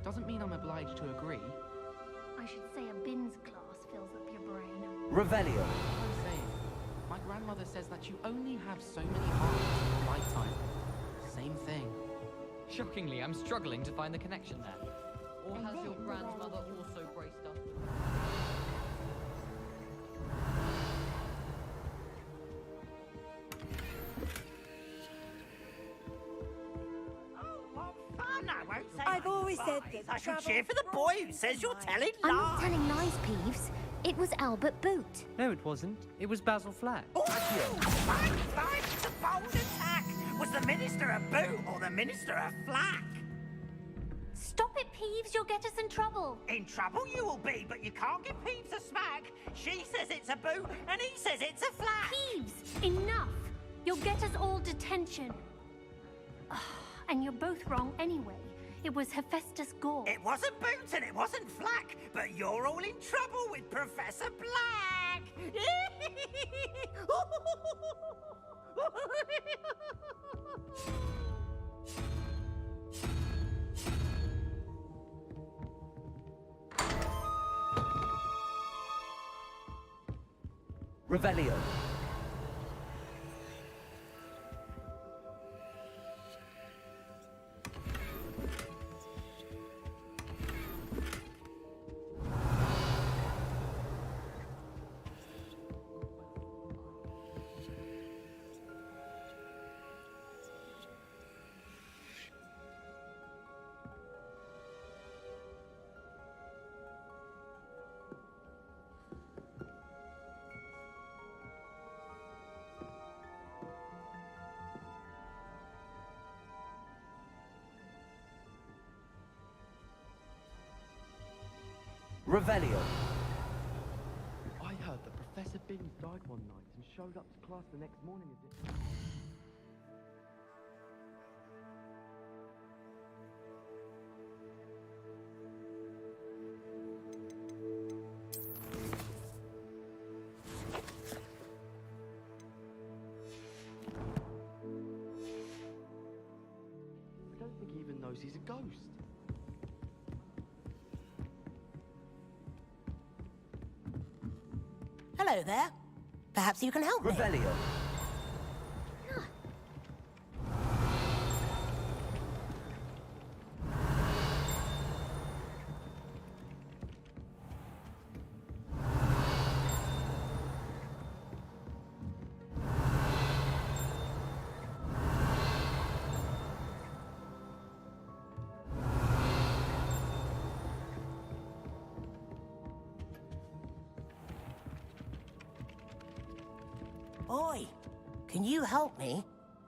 Doesn't mean I'm obliged to agree. I should say a bins class fills up your brain. Revelio. I'm saying, my grandmother says that you only have so many hearts in a lifetime. Same thing. Shockingly, I'm struggling to find the connection there. Or has your grandmother also braced us with... I've always said that I should cheer for the boy who says you're telling I'm lies. not telling lies, Peeves. It was Albert Boot. No, it wasn't. It was Basil Flack. Fine, it's a bold attack. Was the minister a boot or the minister a flack? Stop it, Peeves. You'll get us in trouble. In trouble you will be, but you can't give Peeves a smack. She says it's a boot, and he says it's a flack. Peeves, enough. You'll get us all detention. And you're both wrong anyway. It was Hephaestus Gore. It wasn't boot and it wasn't flack, but you're all in trouble with Professor Black. Revelio. Revelio. I heard that Professor Binns died one night and showed up to class the next morning as if... I don't think he even knows he's a ghost. Hello there. Perhaps you can help me. Revelio. Oi, can you help me?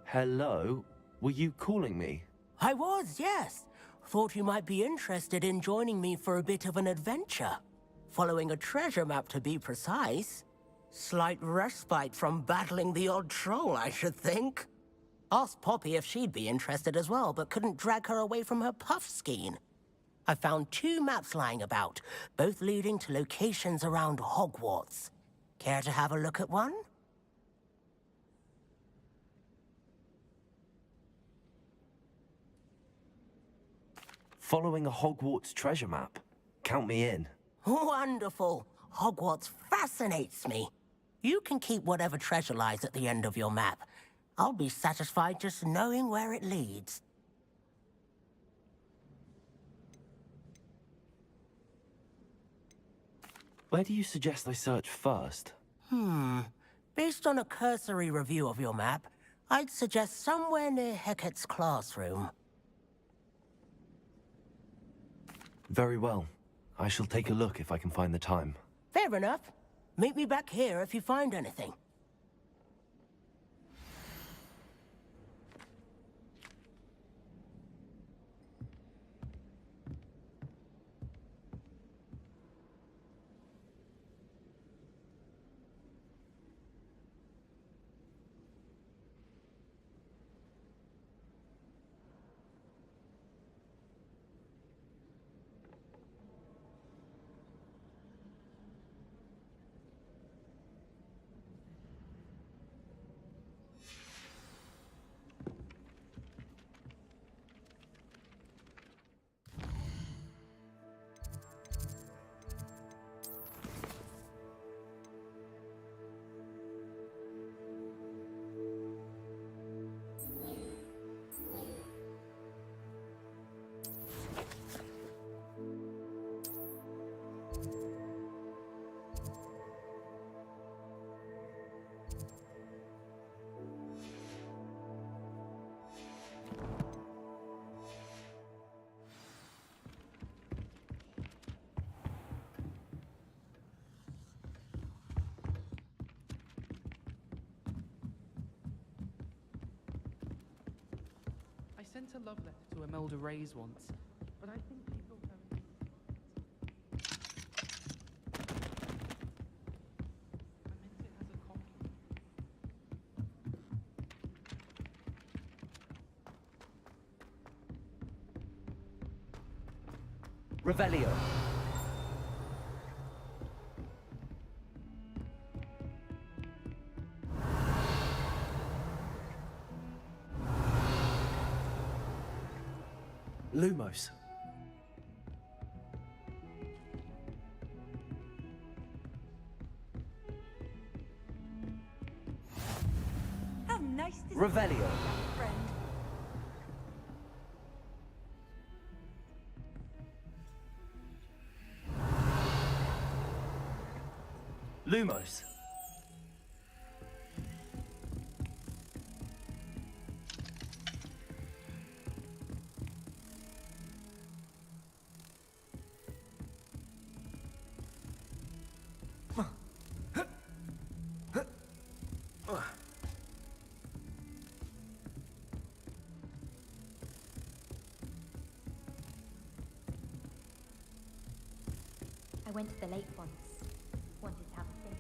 Hello? Were you calling me? I was, yes. Thought you might be interested in joining me for a bit of an adventure. Following a treasure map, to be precise. Slight respite from battling the odd troll, I should think. Asked Poppy if she'd be interested as well, but couldn't drag her away from her puff skein. I found 2 maps lying about, both leading to locations around Hogwarts. Care to have a look at one? Following a Hogwarts treasure map? Count me in. Wonderful. Hogwarts fascinates me. You can keep whatever treasure lies at the end of your map. I'll be satisfied just knowing where it leads. Where do you suggest I search first? Based on a cursory review of your map, I'd suggest somewhere near Hecat's classroom. Very well. I shall take a look if I can find the time. Fair enough. Meet me back here if you find anything. sent a love letter to Imelda Reyes once, but I think she thought I was... I meant it as a compliment. Revelio. Lumos. How nice this Revelio. is, friend. Lumos. I went to the lake once. Wanted to have a think.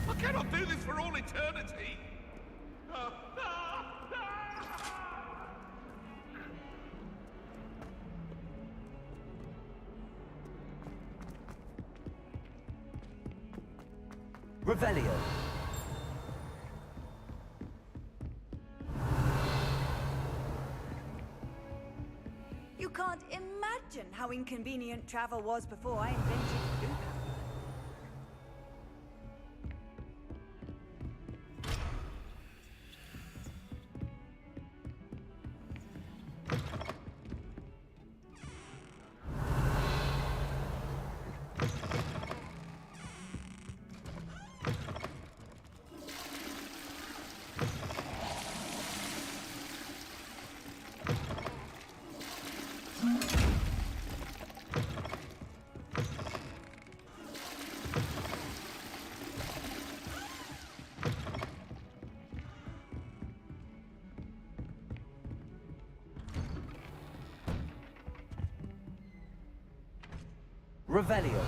I cannot do this for all eternity. Revelio. You can't imagine how inconvenient travel was before I invented blue power. Revelio.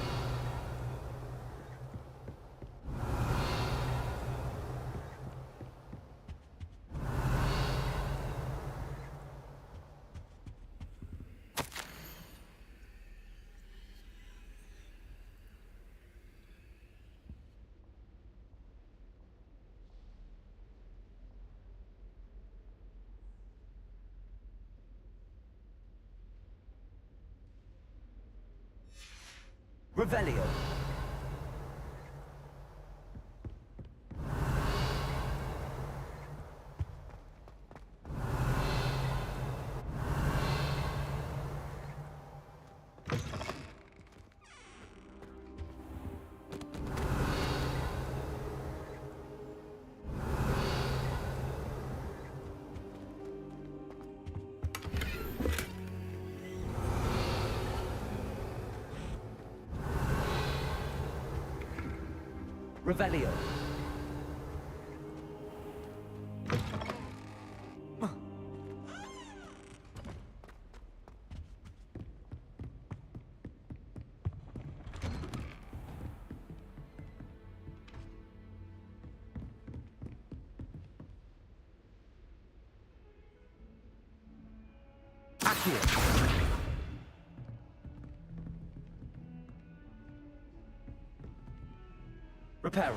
Revelio. Revelio. Accio. Reparo.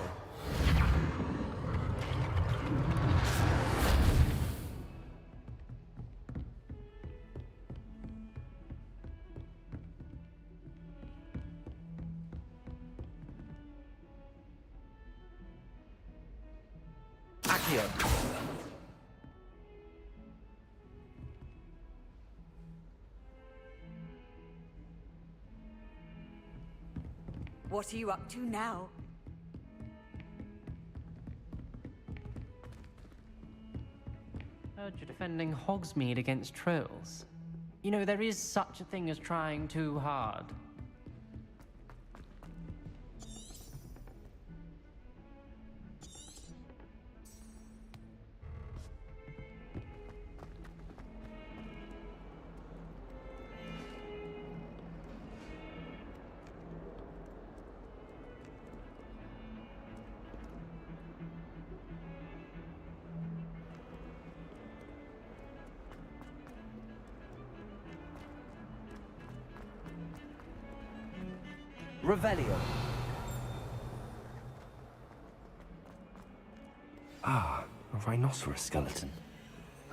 Accio. What are you up to now? Heard you're defending Hogsmeade against trolls. You know, there is such a thing as trying too hard. Revelio. Ah, a rhinoceros skeleton.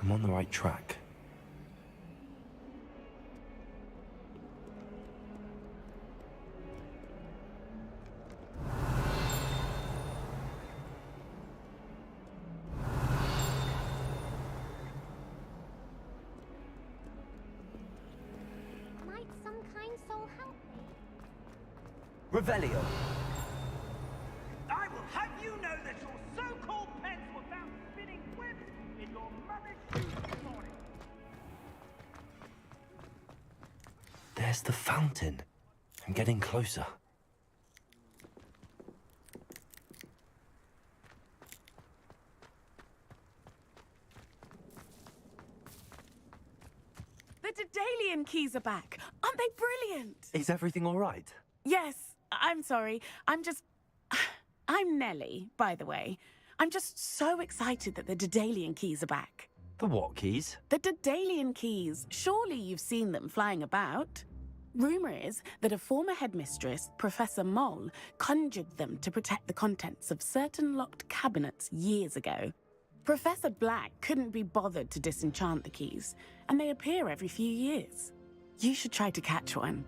I'm on the right track. Might some kind soul help me? Revelio. I will have you know that your so-called pets were found spinning webs in your mother's shoes this morning. There's the fountain. I'm getting closer. The Daedalian keys are back. Aren't they brilliant? Is everything all right? Yes, I'm sorry. I'm Nellie, by the way. I'm just so excited that the Daedalian keys are back. The what keys? The Daedalian keys. Surely you've seen them flying about. Rumour is that a former headmistress, Professor Mole, conjured them to protect the contents of certain locked cabinets years ago. Professor Black couldn't be bothered to disenchant the keys, and they appear every few years. You should try to catch one.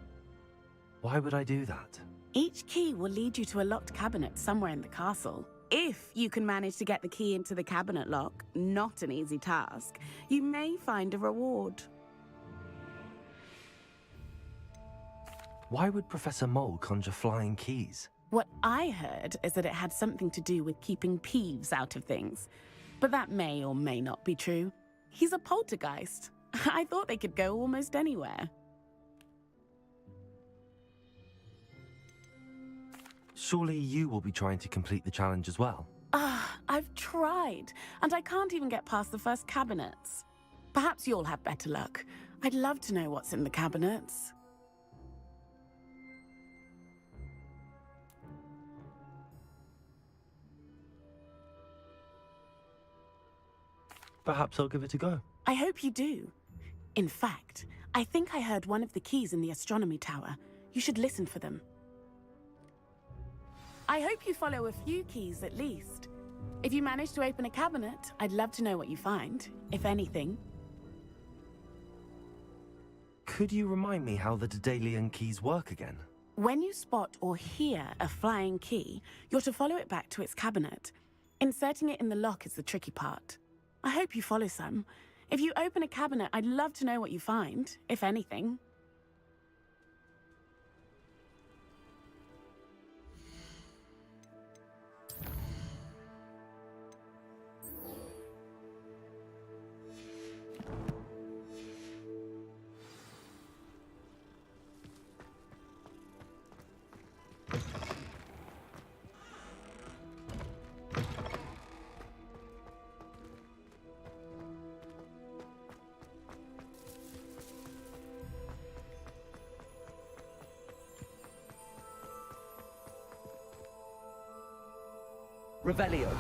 Why would I do that? Each key will lead you to a locked cabinet somewhere in the castle. If you can manage to get the key into the cabinet lock, not an easy task, you may find a reward. Why would Professor Mole conjure flying keys? What I heard is that it had something to do with keeping Peeves out of things. But that may or may not be true. He's a poltergeist. I thought they could go almost anywhere. Surely you will be trying to complete the challenge as well. I've tried, and I can't even get past the first cabinets. Perhaps you'll have better luck. I'd love to know what's in the cabinets. Perhaps I'll give it a go. I hope you do. In fact, I think I heard one of the keys in the astronomy tower. You should listen for them. I hope you follow a few keys at least. If you manage to open a cabinet, I'd love to know what you find, if anything. Could you remind me how the Daedalian keys work again? When you spot or hear a flying key, you're to follow it back to its cabinet. Inserting it in the lock is the tricky part. I hope you follow some. If you open a cabinet, I'd love to know what you find, if anything. Revelio.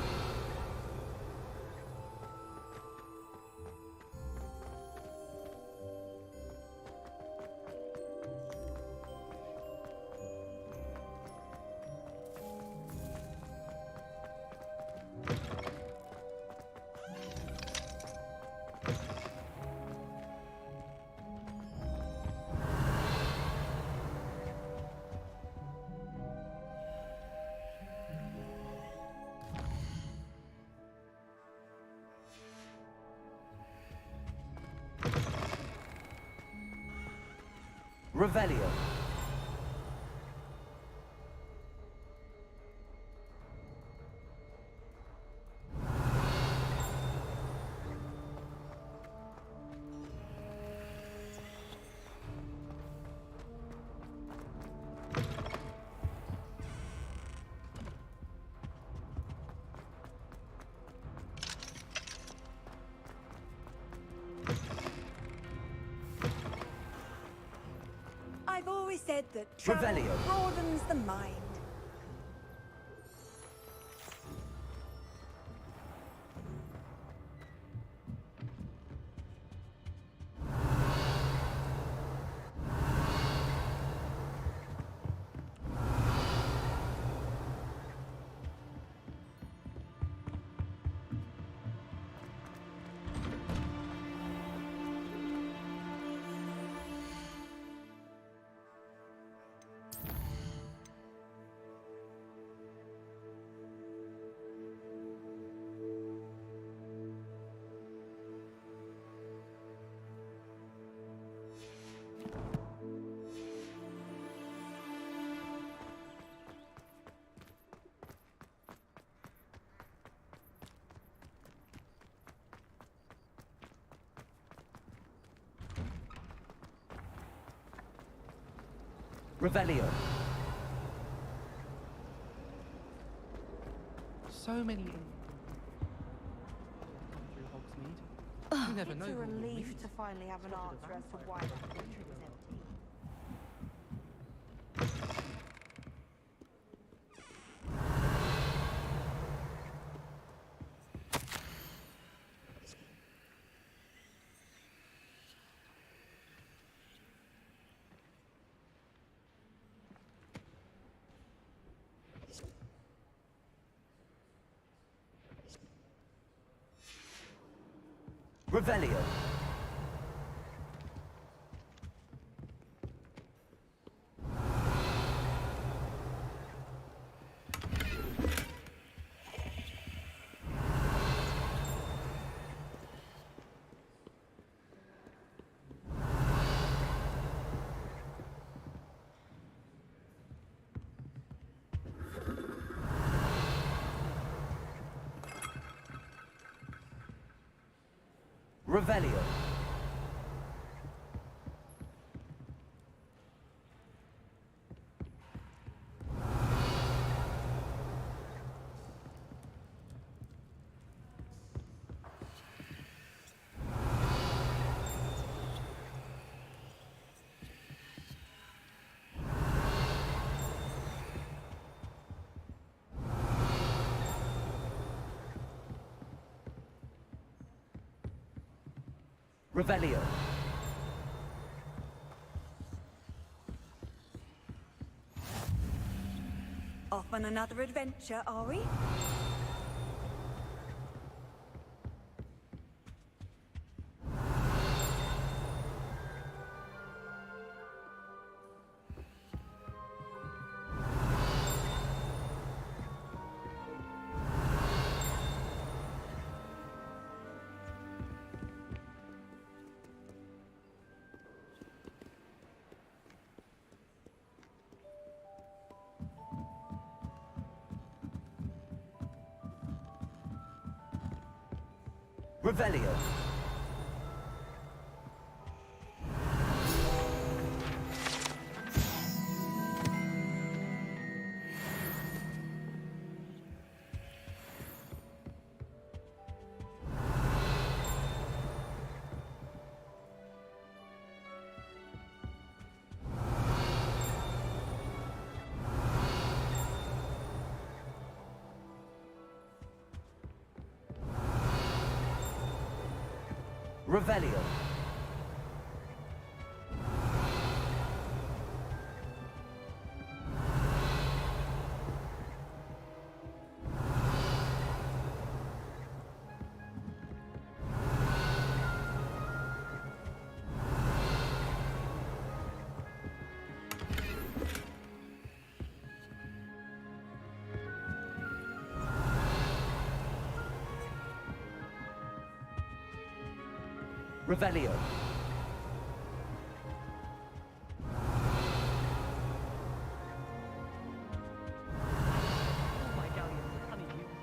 Revelio. always said that travel Revelio. broadens the mind. Revelio. So many through Hogsmeade. You never know It's a who we'll relief meet. to finally have an answer as to why that country was empty. Revelio. Revelio. Revelio. Off on another adventure, are we? Revelio. Revelio. Revelio.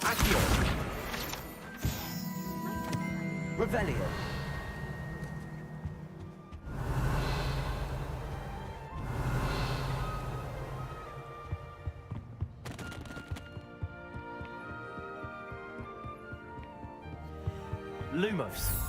Accio. Revelio. Lumos.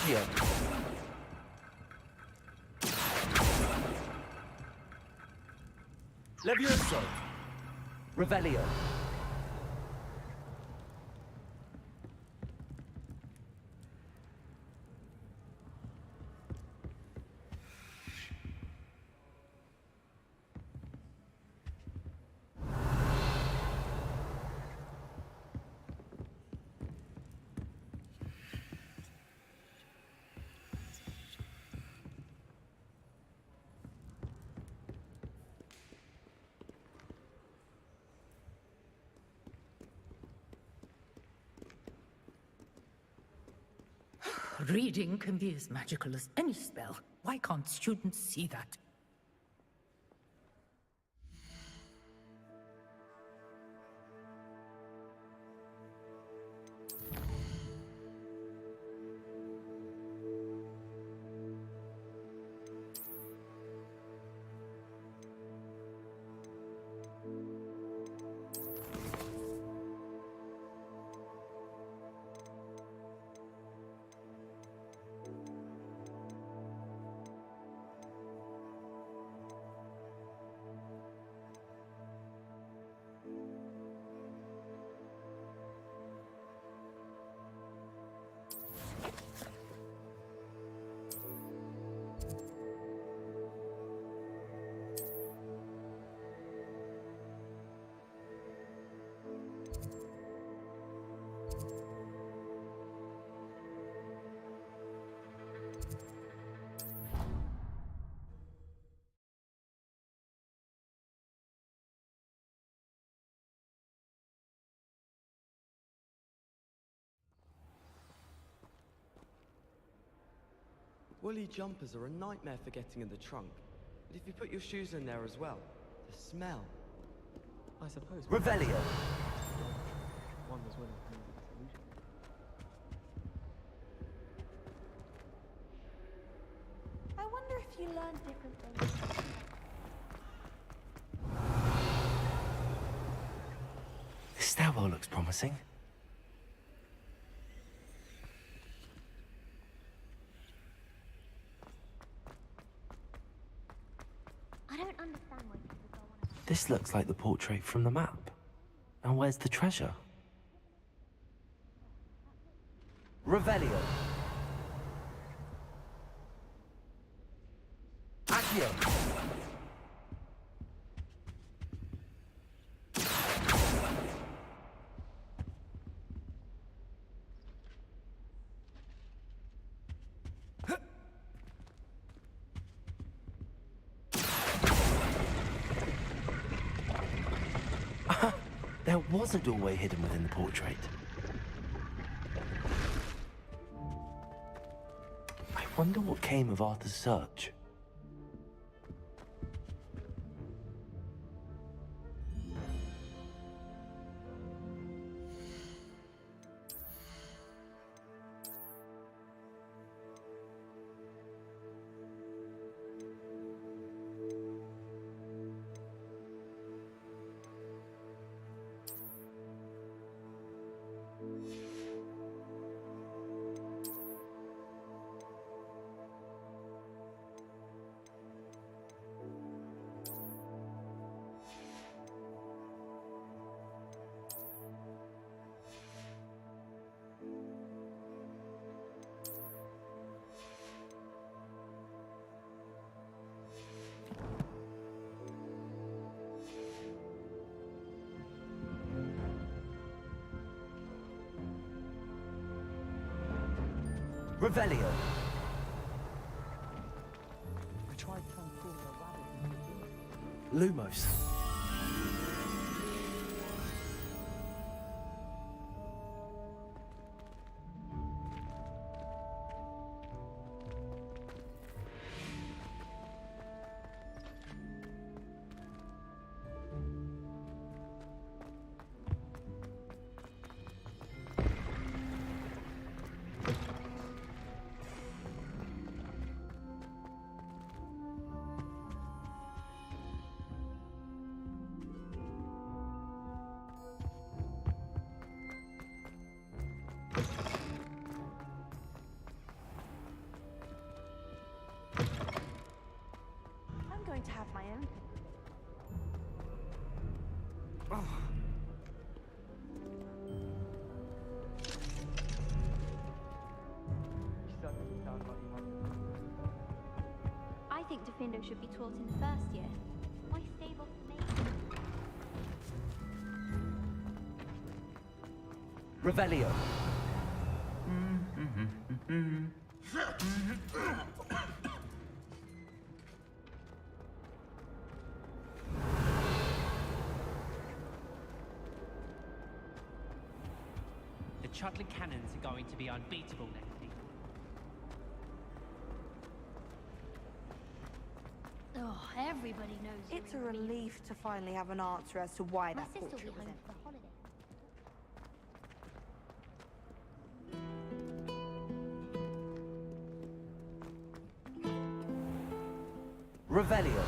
Accio. Levioso. Revelio. Reading can be as magical as any spell. Why can't students see that? Woolly jumpers are a nightmare for getting in the trunk. But if you put your shoes in there as well, the smell. I suppose. Revelio. One was willing to move the solution. I wonder if you learn different things. This stairwell looks promising. I don't understand why people go on about This looks like the portrait from the map. Now where's the treasure? Revelio. Accio. There was a doorway hidden within the portrait. I wonder what came of Arthur's search. Revelio. I tried transforming a rabbit into a Lumos. to have my own. I think Defendo should be taught in the first year. Why stave off the main? Revelio. The Chudley cannons are going to be unbeatable next season. Oh, everybody knows. It's a relief to finally have an answer as to why My that sister will be portrait was home empty. for the holiday. Revelio.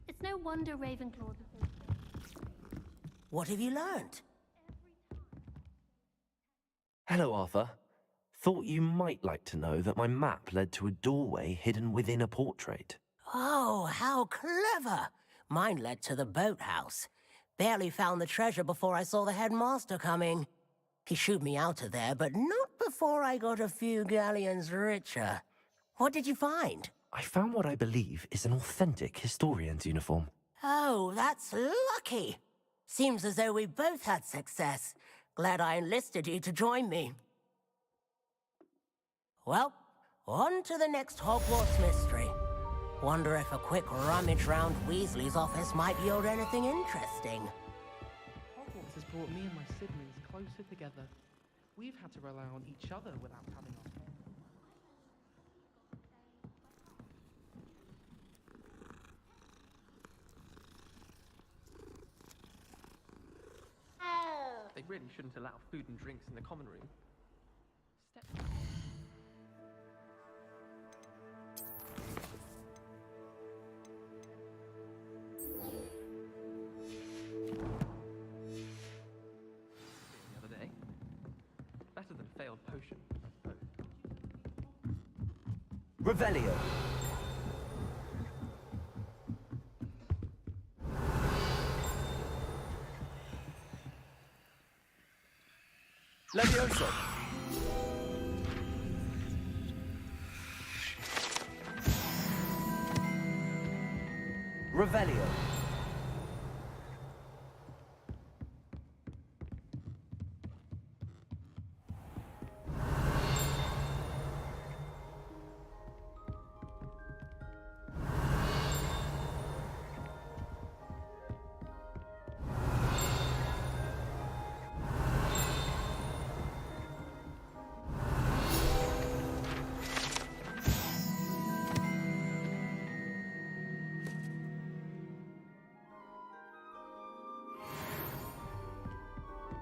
It's no wonder Ravenclaw. What have you learned? Hello, Arthur. Thought you might like to know that my map led to a doorway hidden within a portrait. Oh, how clever! Mine led to the boathouse. Barely found the treasure before I saw the headmaster coming. He shooed me out of there, but not before I got a few galleons richer. What did you find? I found what I believe is an authentic historian's uniform. Oh, that's lucky. Seems as though we both had success. Glad I enlisted you to join me. Well, on to the next Hogwarts mystery. Wonder if a quick rummage round Weasley's office might yield anything interesting. Hogwarts has brought me and my siblings closer together. We've had to rely on each other without having our... They really shouldn't allow food and drinks in the common room. The other day. Better than a failed potion, I suppose. Revelio. Levioso. Revelio.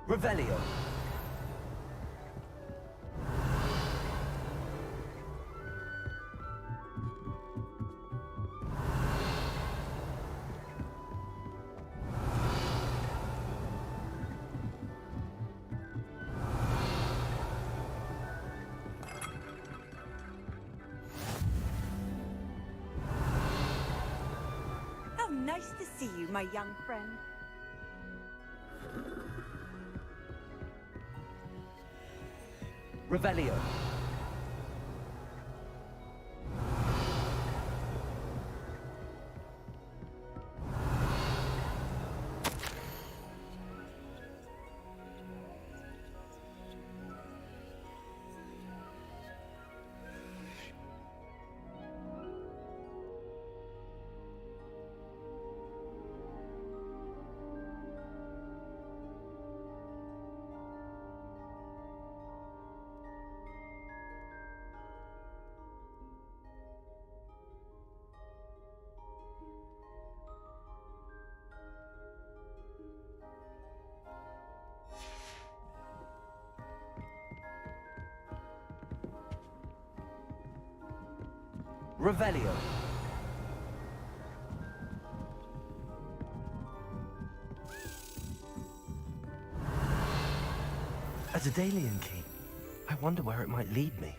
Revelio. How nice to see you, my young friend. Revelio. Revelio. A Daedalian key. I wonder where it might lead me.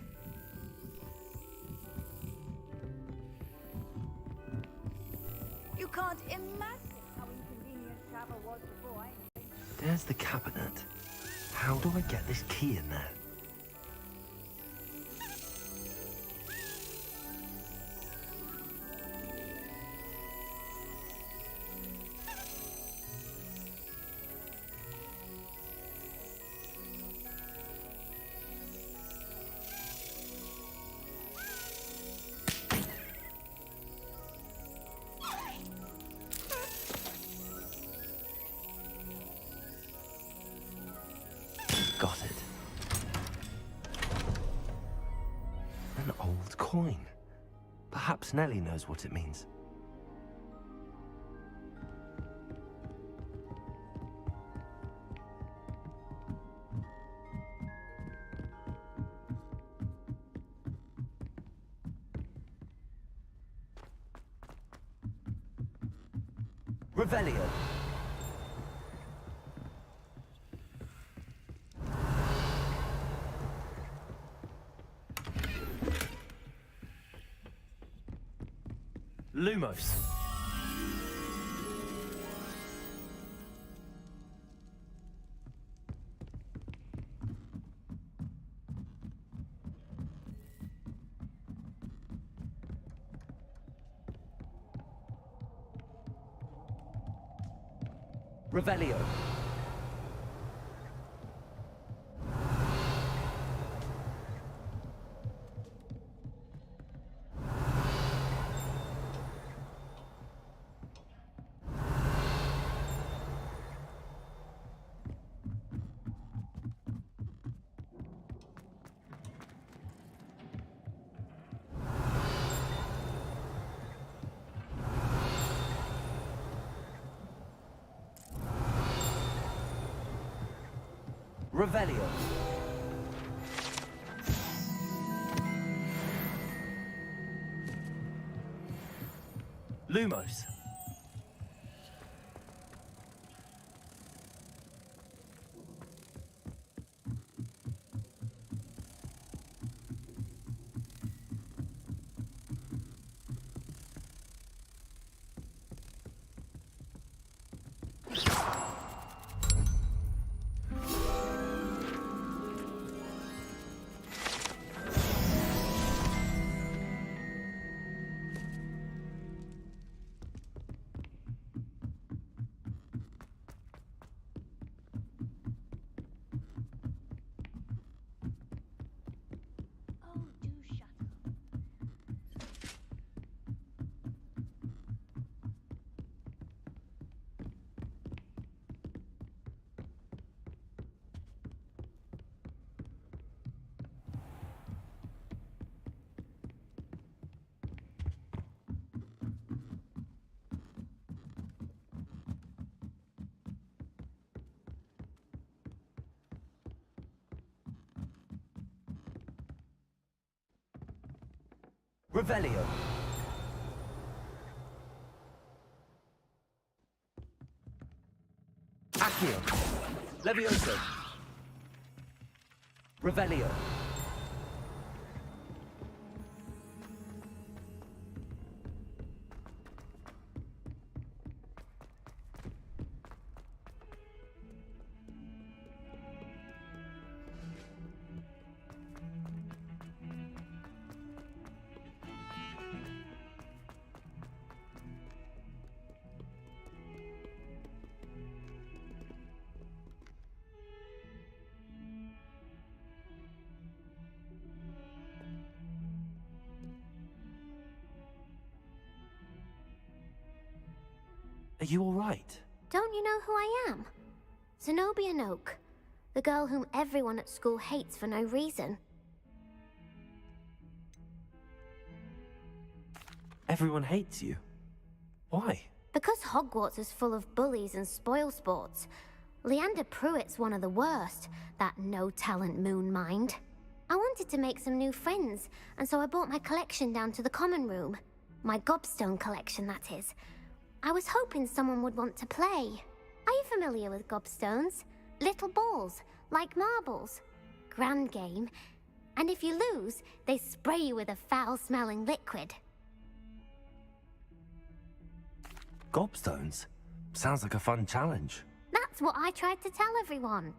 You can't imagine how inconvenient travel was before I invented it. There's the cabinet. How do I get this key in there? Got it. An old coin. Perhaps Nellie knows what it means. Revelio. Lumos. Revelio. Revelio. Lumos. Revelio. Accio. Levioso. Revelio. Are you all right? Don't you know who I am? Zenobia Noak, the girl whom everyone at school hates for no reason. Everyone hates you. Why? Because Hogwarts is full of bullies and spoilsports. Leander Pruitt's one of the worst, that no-talent moon mind. I wanted to make some new friends, and so I brought my collection down to the common room. My gobstone collection, that is. I was hoping someone would want to play. Are you familiar with gobstones? Little balls, like marbles. Grand game. And if you lose, they spray you with a foul-smelling liquid. Gobstones? Sounds like a fun challenge. That's what I tried to tell everyone.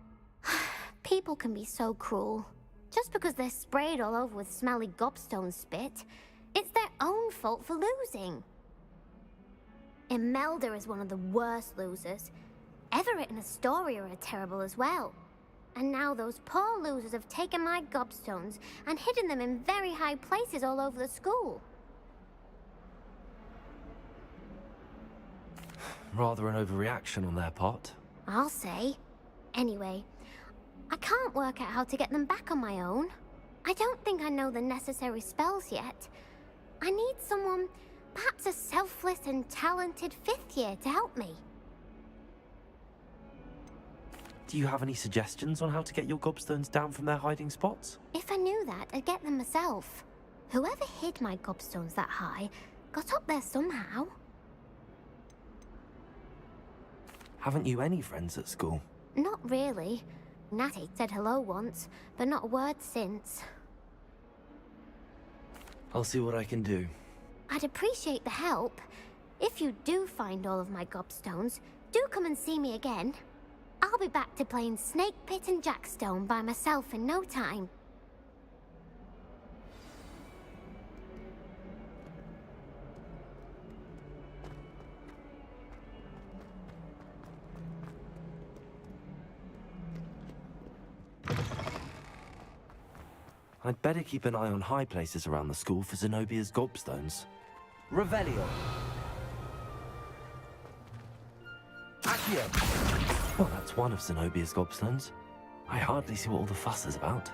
People can be so cruel. Just because they're sprayed all over with smelly gobstone spit, it's their own fault for losing. Imelda is one of the worst losers. Everett and Astoria are terrible as well. And now those poor losers have taken my gobstones and hidden them in very high places all over the school. Rather an overreaction on their part. I'll say. Anyway, I can't work out how to get them back on my own. I don't think I know the necessary spells yet. I need someone, perhaps a selfless and talented 5th year to help me. Do you have any suggestions on how to get your gobstones down from their hiding spots? If I knew that, I'd get them myself. Whoever hid my gobstones that high got up there somehow. Haven't you any friends at school? Not really. Natty said hello once, but not a word since. I'll see what I can do. I'd appreciate the help. If you do find all of my gobstones, do come and see me again. I'll be back to playing Snake Pit and Jackstone by myself in no time. I'd better keep an eye on high places around the school for Zenobia's gobstones. Revelio. Accio. Well, that's one of Zenobia's gobstones. I hardly see what all the fuss is about.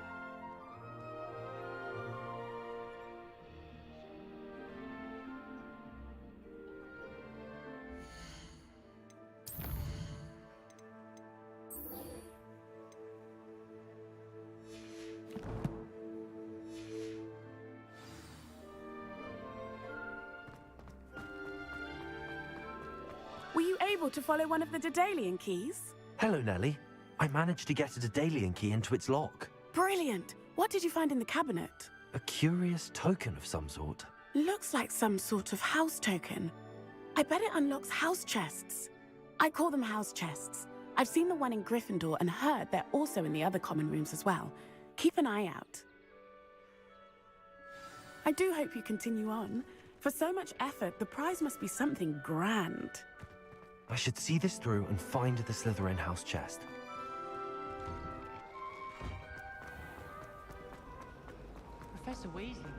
Were you able to follow one of the Daedalian keys? Hello, Nellie. I managed to get a Daedalian key into its lock. Brilliant! What did you find in the cabinet? A curious token of some sort. Looks like some sort of house token. I bet it unlocks house chests. I call them house chests. I've seen the one in Gryffindor and heard they're also in the other common rooms as well. Keep an eye out. I do hope you continue on. For so much effort, the prize must be something grand. I should see this through and find the Slytherin house chest. Professor Weasley was...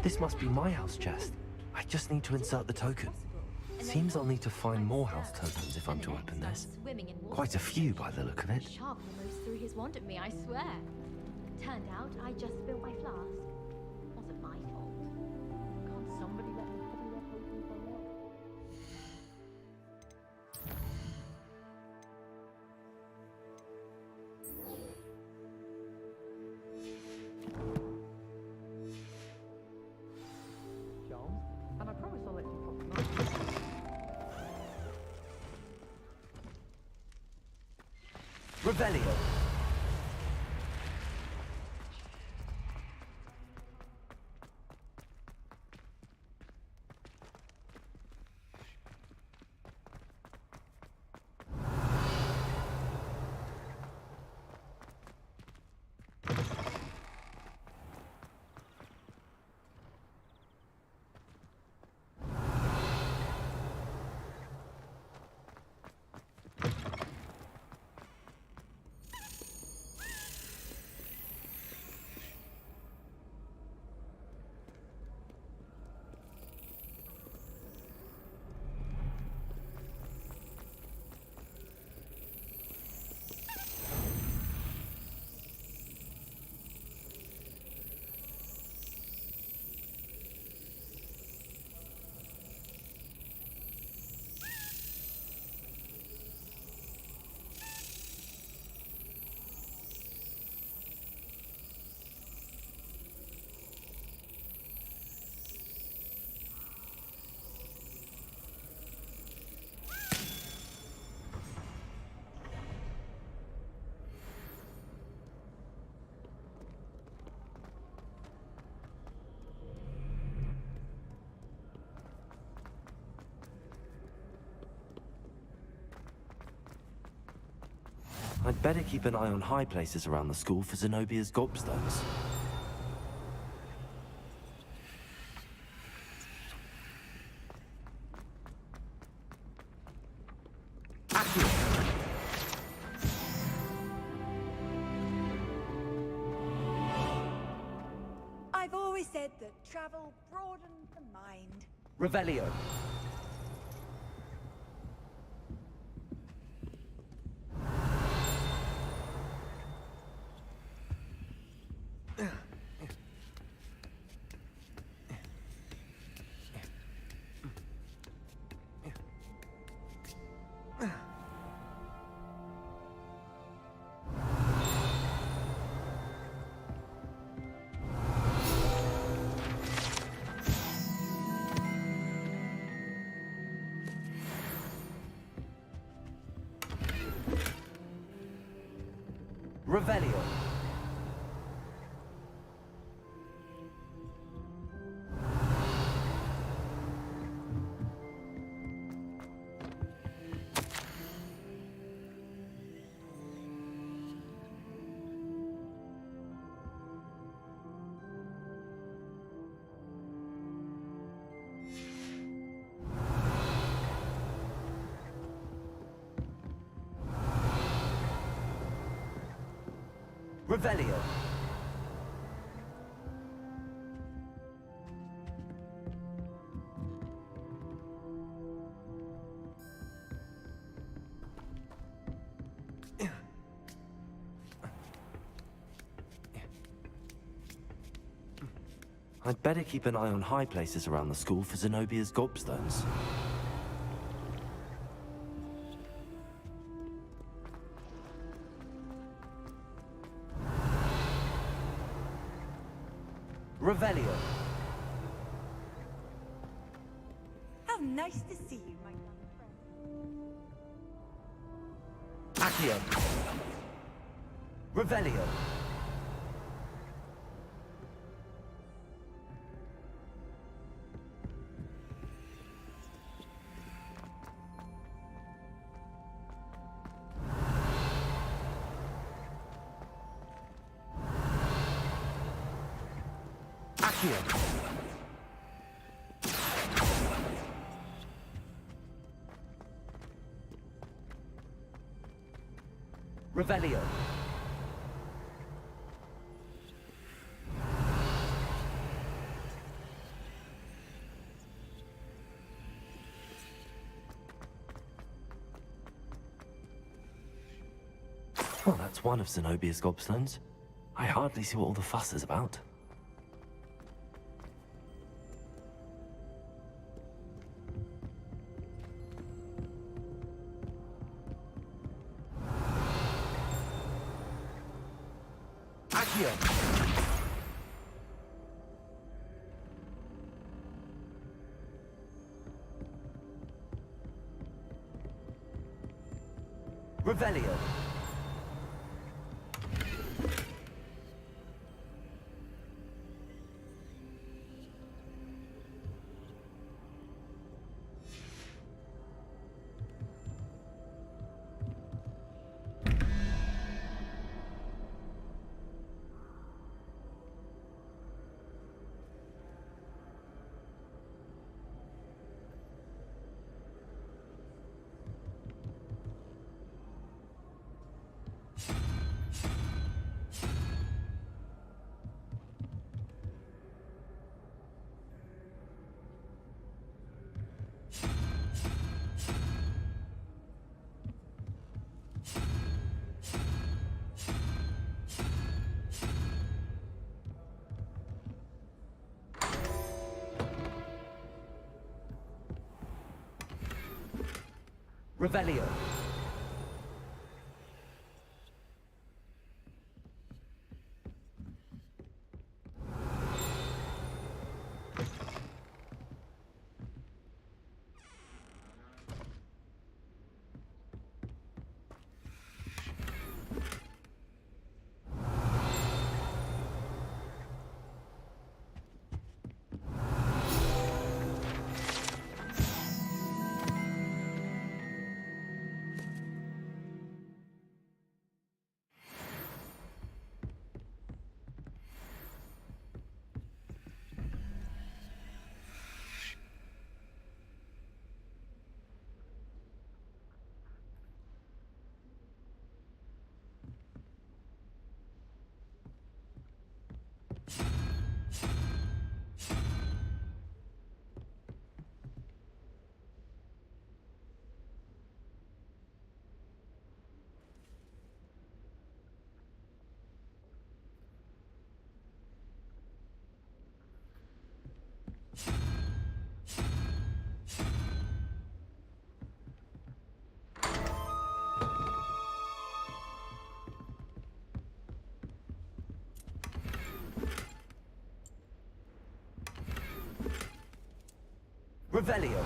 This must be my house chest. I just need to insert the token. Seems I'll need to find more house tokens if I'm to open this. Quite a few by the look of it. Sharp almost threw his wand at me, I swear. Turned out I just spilled my flask. Wasn't my fault. Can't somebody let me copy their potion somewhere? And I promise I'll let you copy mine. Revelio. I'd better keep an eye on high places around the school for Zenobia's gobstones. I've always said that travel broadens the mind. Revelio. Revelio. Revelio. I'd better keep an eye on high places around the school for Zenobia's gobstones. Revelio. How nice to see you, my young friend. Accio. Revelio. Accio. Revelio. Well, that's one of Zenobia's gobstones. I hardly see what all the fuss is about. Accio. Revelio. Revelio. Revelio.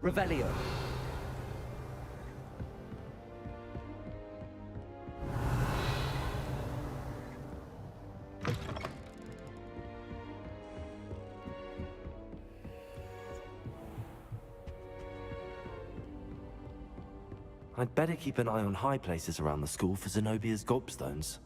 Revelio. I'd better keep an eye on high places around the school for Zenobia's gobstones.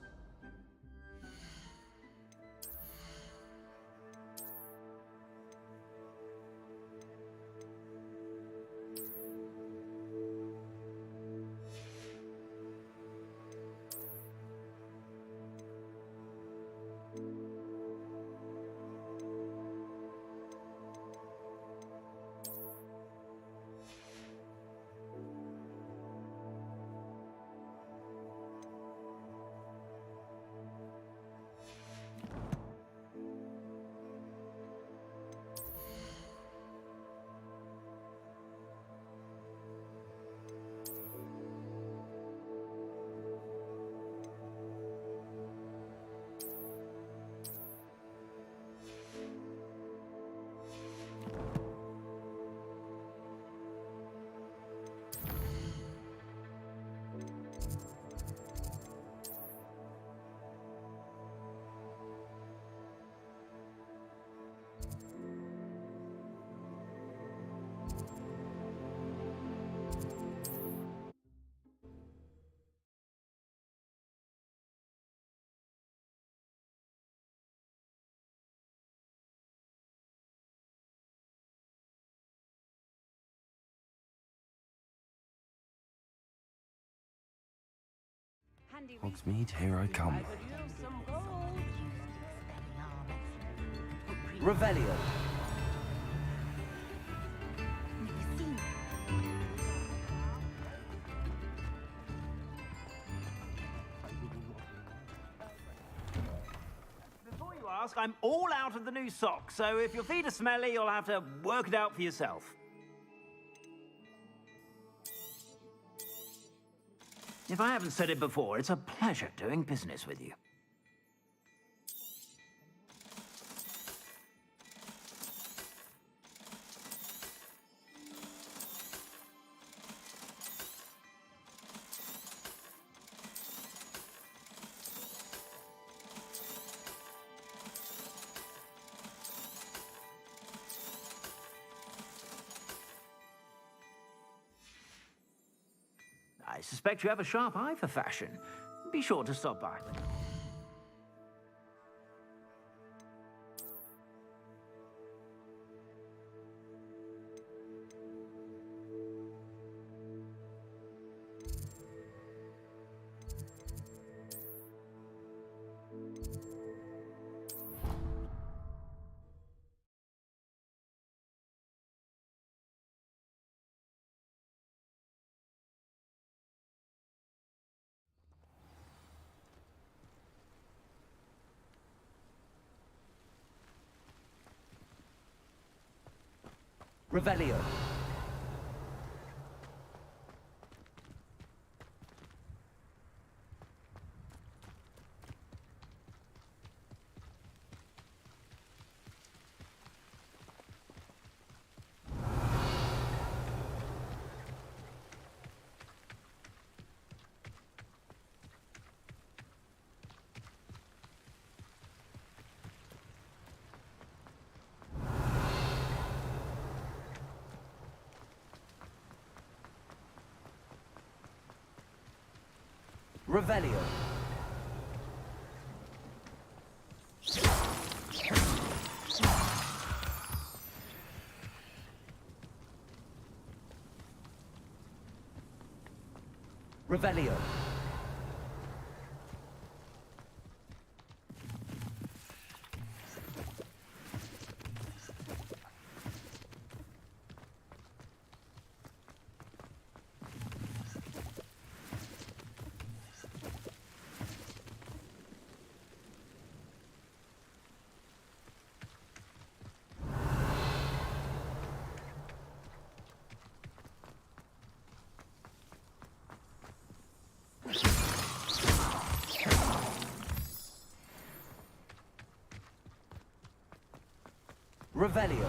Hogsmeade, here I come. Revelio. Before you ask, I'm all out of the new socks, so if your feet are smelly, you'll have to work it out for yourself. If I haven't said it before, it's a pleasure doing business with you. I suspect you have a sharp eye for fashion. Be sure to stop by. Revelio. Revelio. Revelio. Revelio.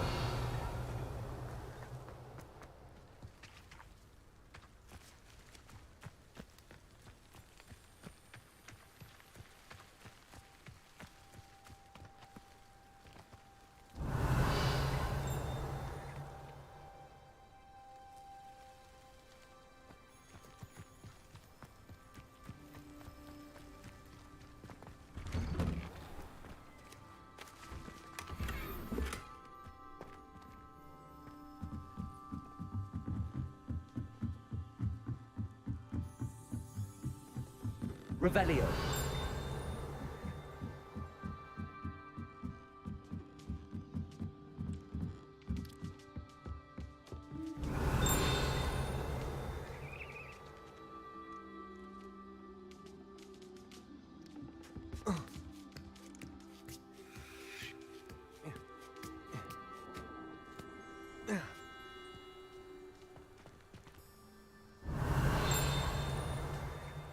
Revelio.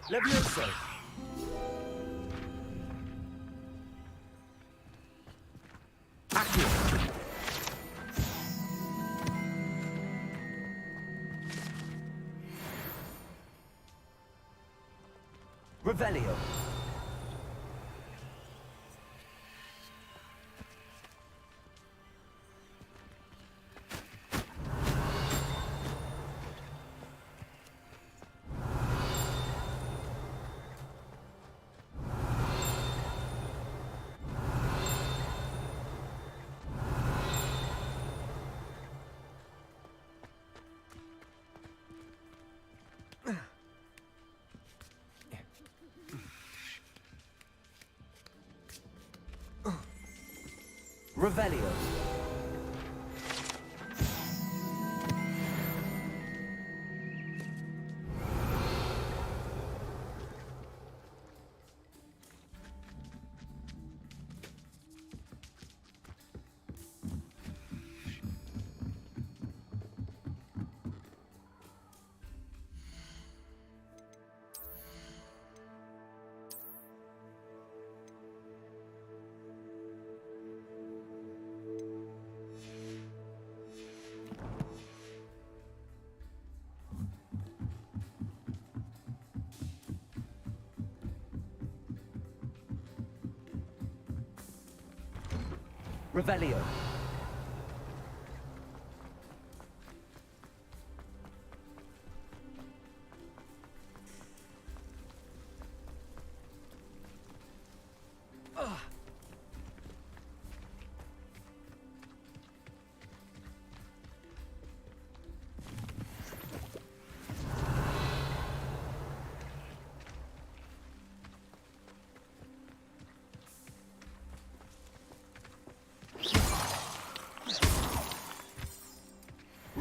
Levioso. Revelio. Revelio. Revelio.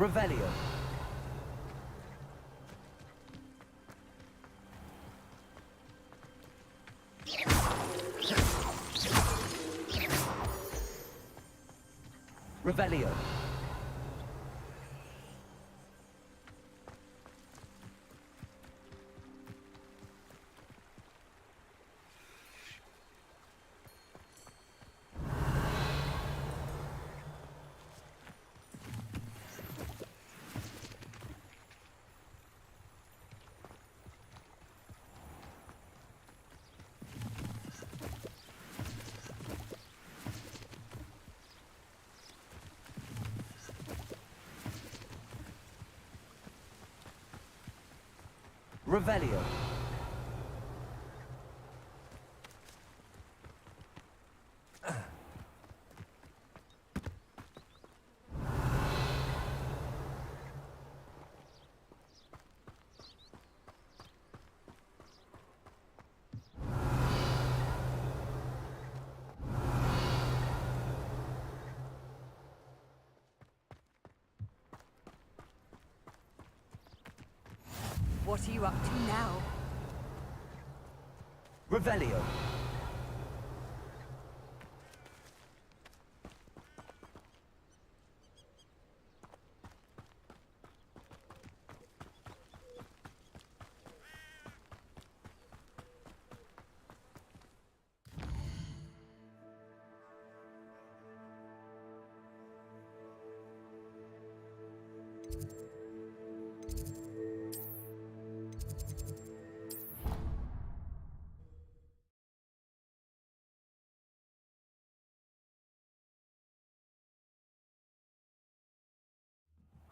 Revelio. Revelio. Revelio. What are you up to now? Revelio.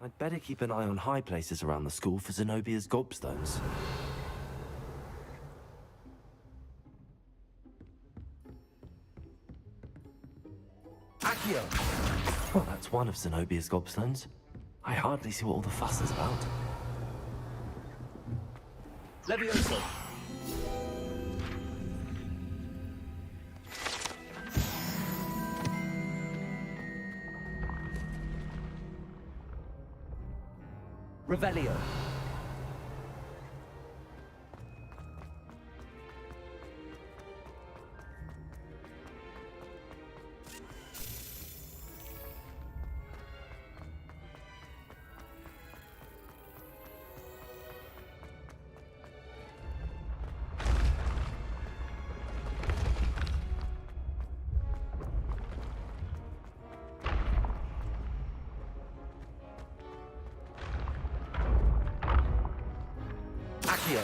I'd better keep an eye on high places around the school for Zenobia's gobstones. Accio! Well, that's one of Zenobia's gobstones. I hardly see what all the fuss is about. Levioso! Revelio. Accio.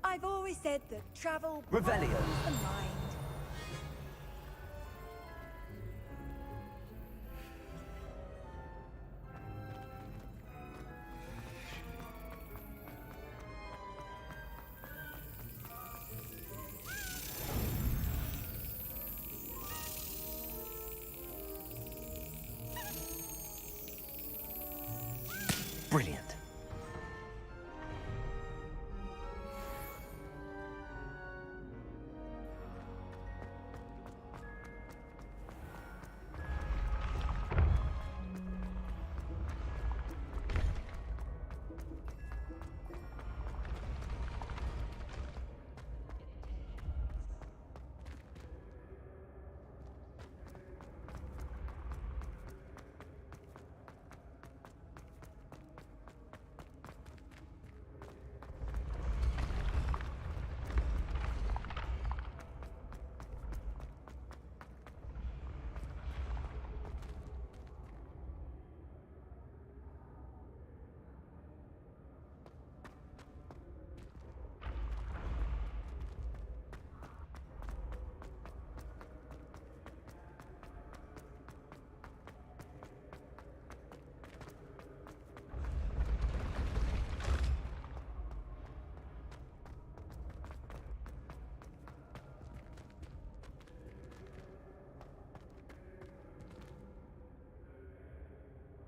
I've always said that travel Revelio. broadens the mind. Brilliant.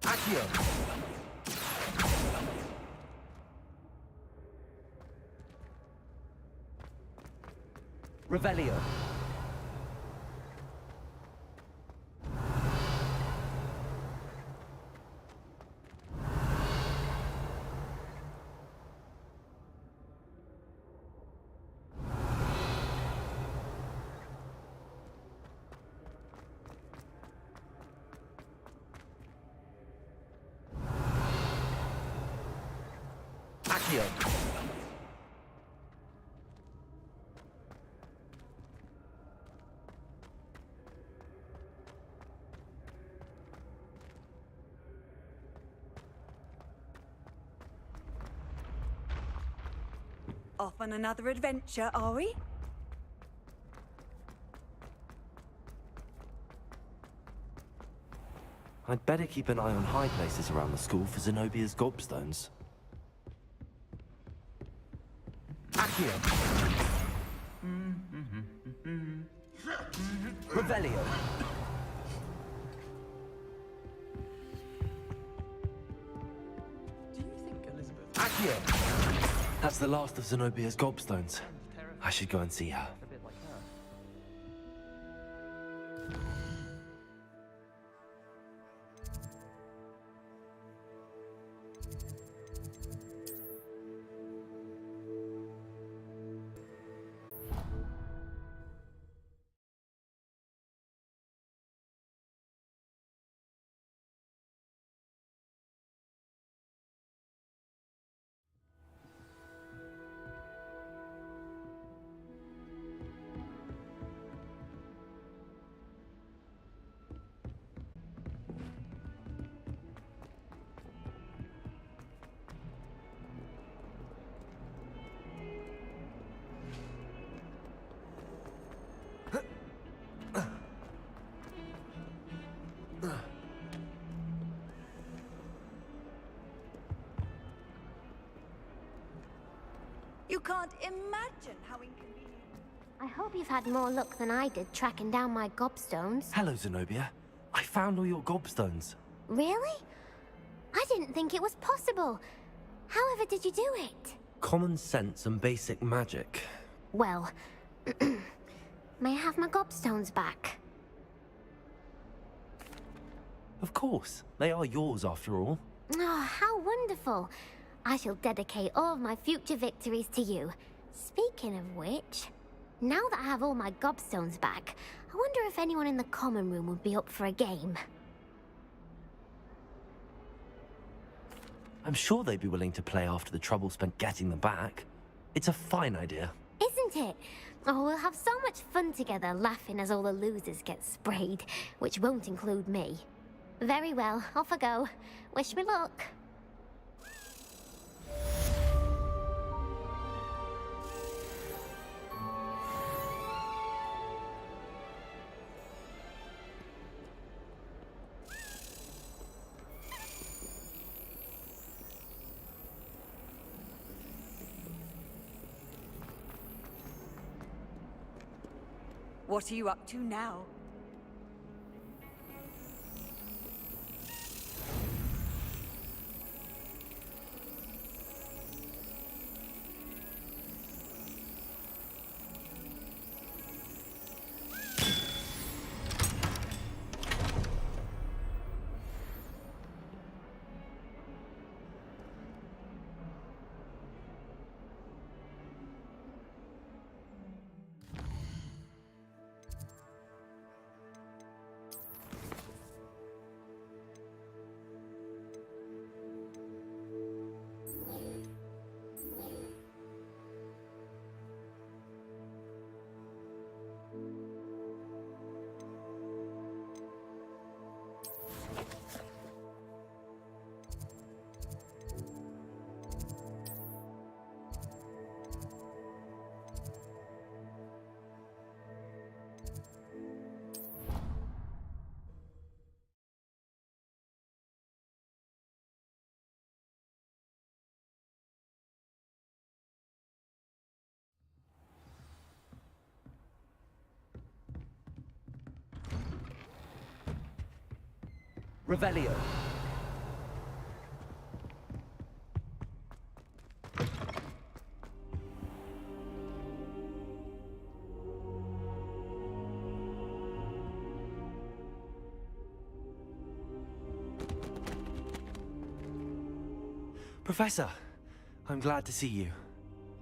Accio. Revelio. Accio. Off on another adventure, are we? I'd better keep an eye on high places around the school for Zenobia's gobstones. Accio. Revelio. Do you think Elizabeth... Accio. That's the last of Zenobia's gobstones. I should go and see her. A bit like her. You can't imagine how inconvenient. I hope you've had more luck than I did tracking down my gobstones. Hello, Zenobia. I found all your gobstones. Really? I didn't think it was possible. However did you do it? Common sense and basic magic. Well, may I have my gobstones back? Of course. They are yours after all. Oh, how wonderful. I shall dedicate all of my future victories to you. Speaking of which, now that I have all my gobstones back, I wonder if anyone in the common room would be up for a game. I'm sure they'd be willing to play after the trouble spent getting them back. It's a fine idea. Isn't it? Oh, we'll have so much fun together, laughing as all the losers get sprayed, which won't include me. Very well, off I go. Wish me luck. What are you up to now? Revelio. Professor, I'm glad to see you.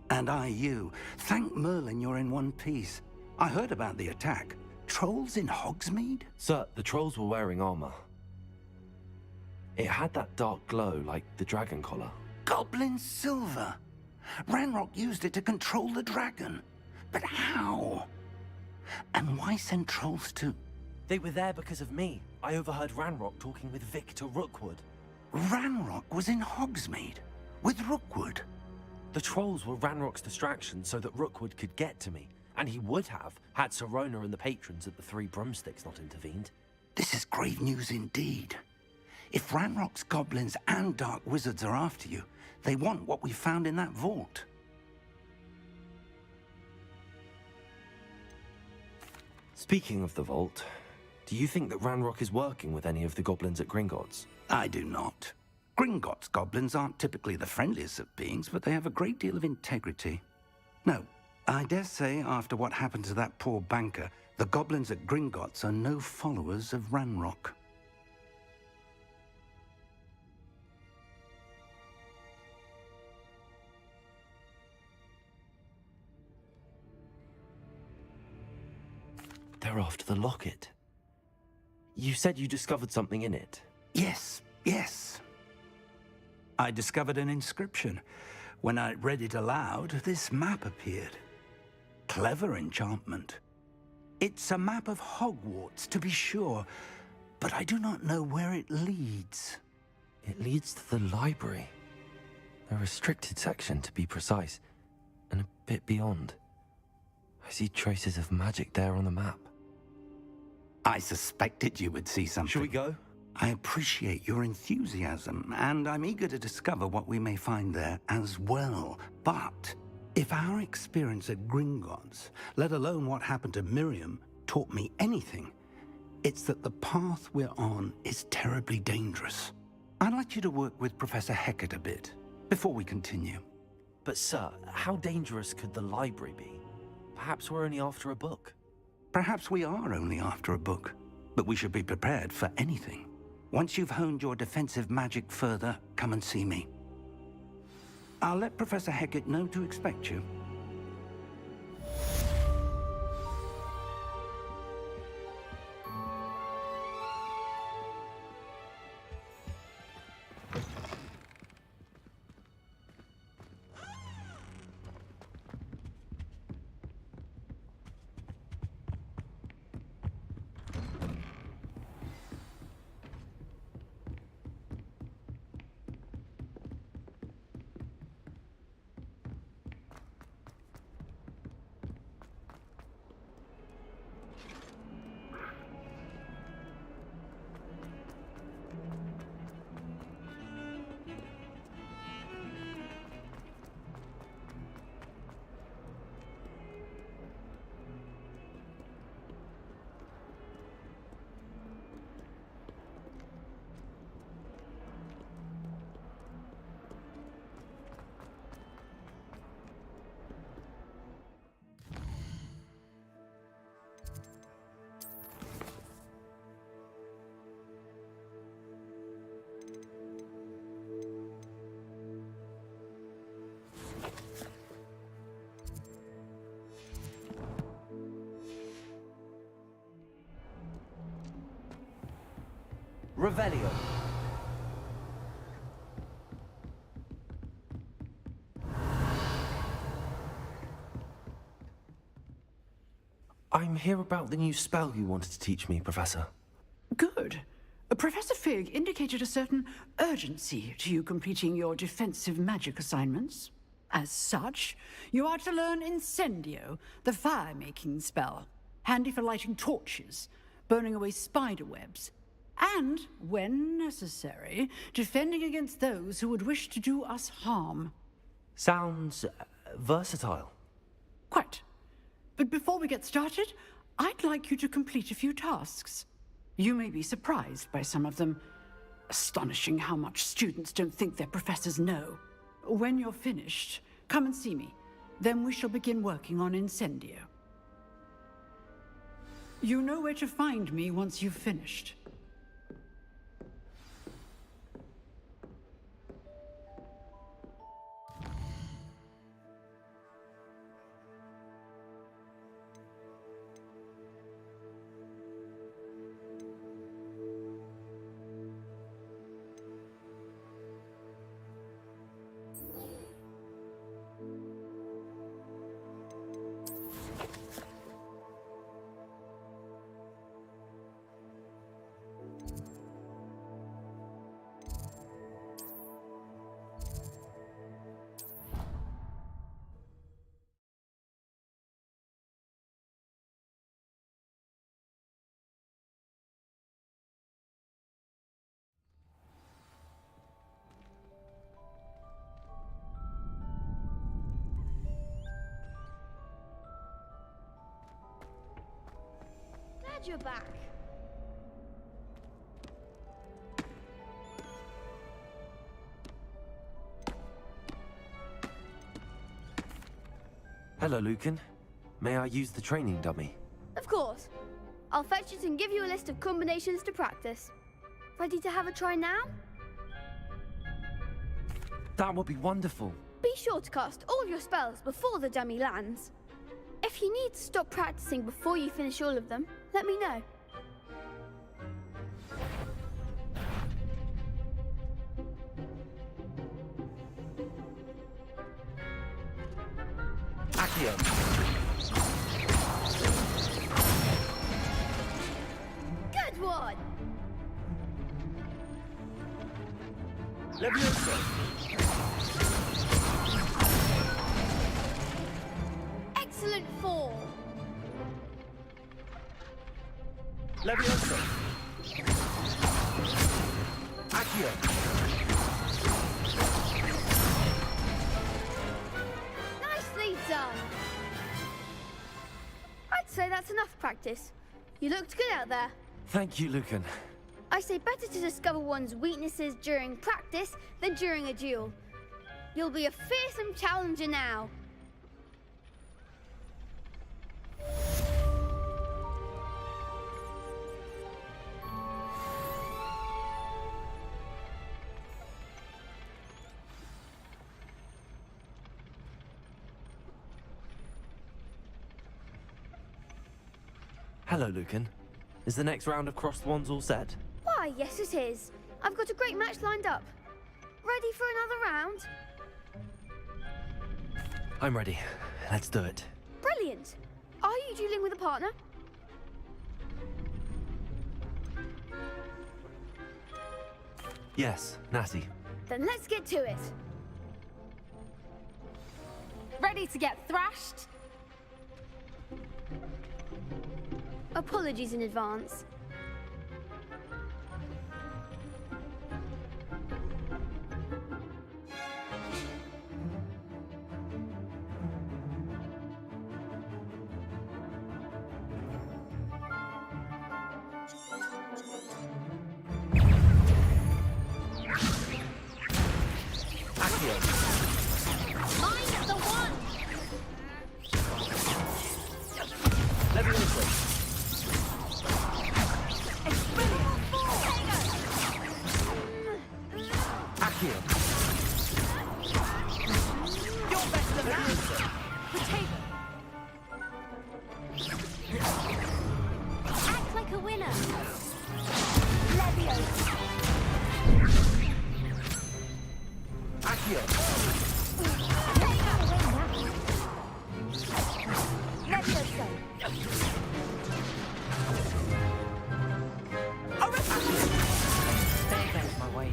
And I you. Thank Merlin you're in one piece. I heard about the attack. Trolls in Hogsmeade? Sir, the trolls were wearing armor. It had that dark glow like the dragon collar. Goblin silver. Ranrock used it to control the dragon. But how? And why send trolls to... They were there because of me. I overheard Ranrock talking with Victor Rookwood. Ranrock was in Hogsmeade? With Rookwood? The trolls were Ranrock's distraction so that Rookwood could get to me. And he would have, had Sirona and the patrons at the Three Broomsticks not intervened. This is grave news indeed. If Ranrock's goblins and dark wizards are after you, they want what we found in that vault. Speaking of the vault, do you think that Ranrock is working with any of the goblins at Gringotts? I do not. Gringotts goblins aren't typically the friendliest of beings, but they have a great deal of integrity. No, I dare say after what happened to that poor banker, the goblins at Gringotts are no followers of Ranrock. They're after the locket. You said you discovered something in it. Yes. I discovered an inscription. When I read it aloud, this map appeared. Clever enchantment. It's a map of Hogwarts, to be sure, but I do not know where it leads. It leads to the library. A restricted section, to be precise, and a bit beyond. I see traces of magic there on the map. I suspected you would see something. Shall we go? I appreciate your enthusiasm, and I'm eager to discover what we may find there as well. But if our experience at Gringotts, let alone what happened to Miriam, taught me anything, it's that the path we're on is terribly dangerous. I'd like you to work with Professor Hecat a bit before we continue. But sir, how dangerous could the library be? Perhaps we're only after a book. Perhaps we are only after a book, but we should be prepared for anything. Once you've honed your defensive magic further, come and see me. I'll let Professor Hecat know to expect you. Revelio. I'm here about the new spell you wanted to teach me, Professor. Good. Professor Fig indicated a certain urgency to you completing your defensive magic assignments. As such, you are to learn Incendio, the fire-making spell, handy for lighting torches, burning away spider webs, and, when necessary, defending against those who would wish to do us harm. Sounds versatile. Quite. But before we get started, I'd like you to complete a few tasks. You may be surprised by some of them. Astonishing how much students don't think their professors know. When you're finished, come and see me. Then we shall begin working on Incendio. You know where to find me once you've finished. Glad you're back. Hello, Lucan. May I use the training dummy? Of course. I'll fetch it and give you a list of combinations to practice. Ready to have a try now? That would be wonderful. Be sure to cast all your spells before the dummy lands. If you need to stop practicing before you finish all of them, let me know. Accio. Good one! Leviosa. Excellent fall! Leviosa. Accio. Nicely done! I'd say that's enough practice. You looked good out there. Thank you, Lucan. I say better to discover one's weaknesses during practice than during a duel. You'll be a fearsome challenger now. Hello, Lucan. Is the next round of Crossed Wands all set? Why, yes it is. I've got a great match lined up. Ready for another round? I'm ready. Let's do it. Brilliant. Are you dueling with a partner? Yes, Natty. Then let's get to it. Ready to get thrashed? Apologies in advance. Act like a winner. There goes my way.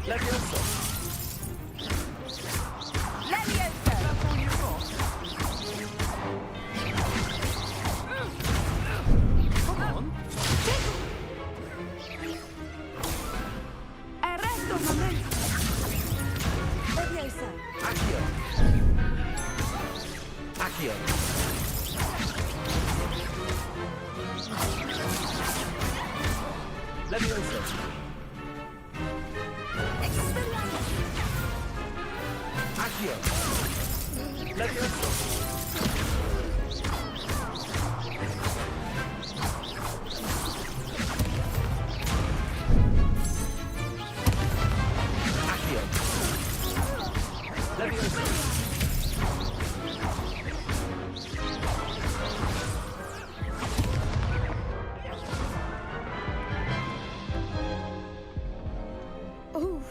Oof.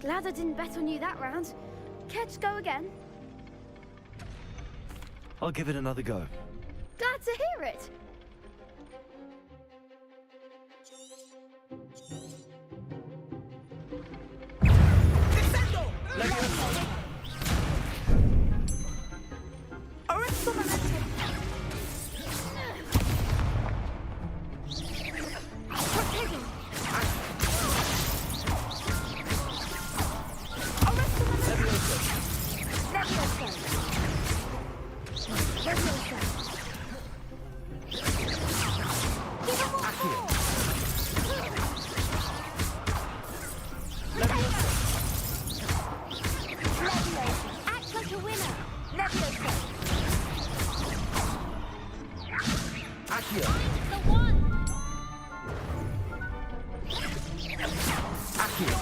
Glad I didn't bet on you that round. Care to go again? I'll give it another go. Glad to hear it. Accio. The one! Accio.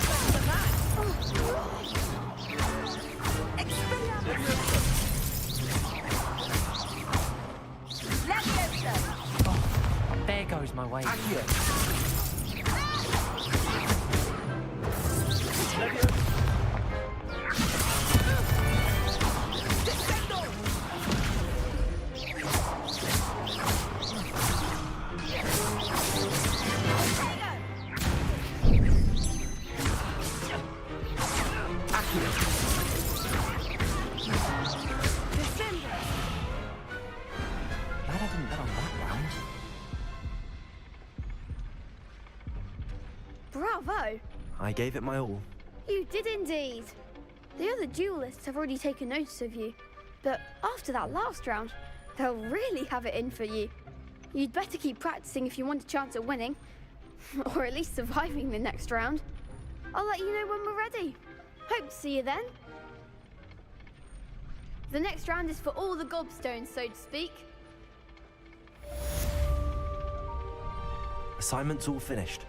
There goes my way. Accio. Glad I didn't bet on that round. Bravo! I gave it my all. You did indeed. The other duelists have already taken notice of you, but after that last round, they'll really have it in for you. You'd better keep practicing if you want a chance at winning, or at least surviving the next round. I'll let you know when we're ready. Hope to see you then. The next round is for all the gobstones, so to speak. Assignment's all finished.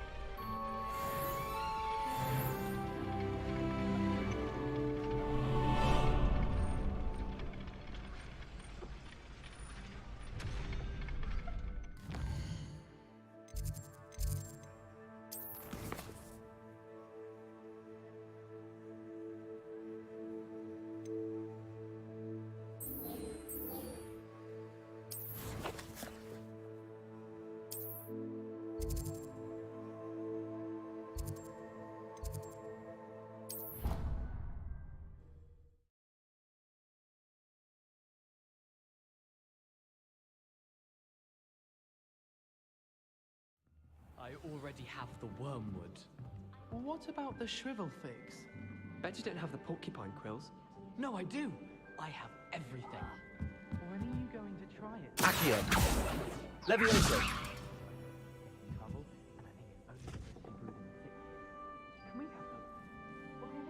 I already have the wormwood. What about the shrivel figs? Bet you don't have the porcupine quills. No, I do. I have everything. When are you going to try it? Accio. Levioso. Trouble, and I think it's only supposed to improve in the sick. Can we have them? Okay, next time.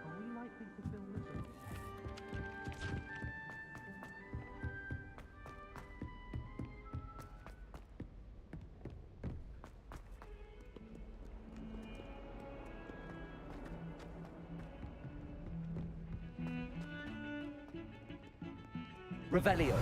Are we likely to film this again? Revelio.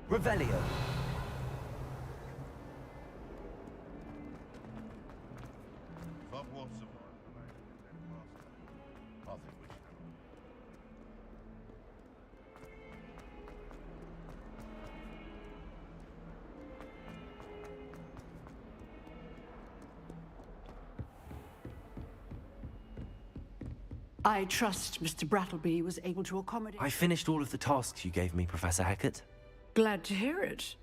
Revelio. I trust Mr. Brattleby was able to accommodate... I finished all of the tasks you gave me, Professor Hecat. Glad to hear it.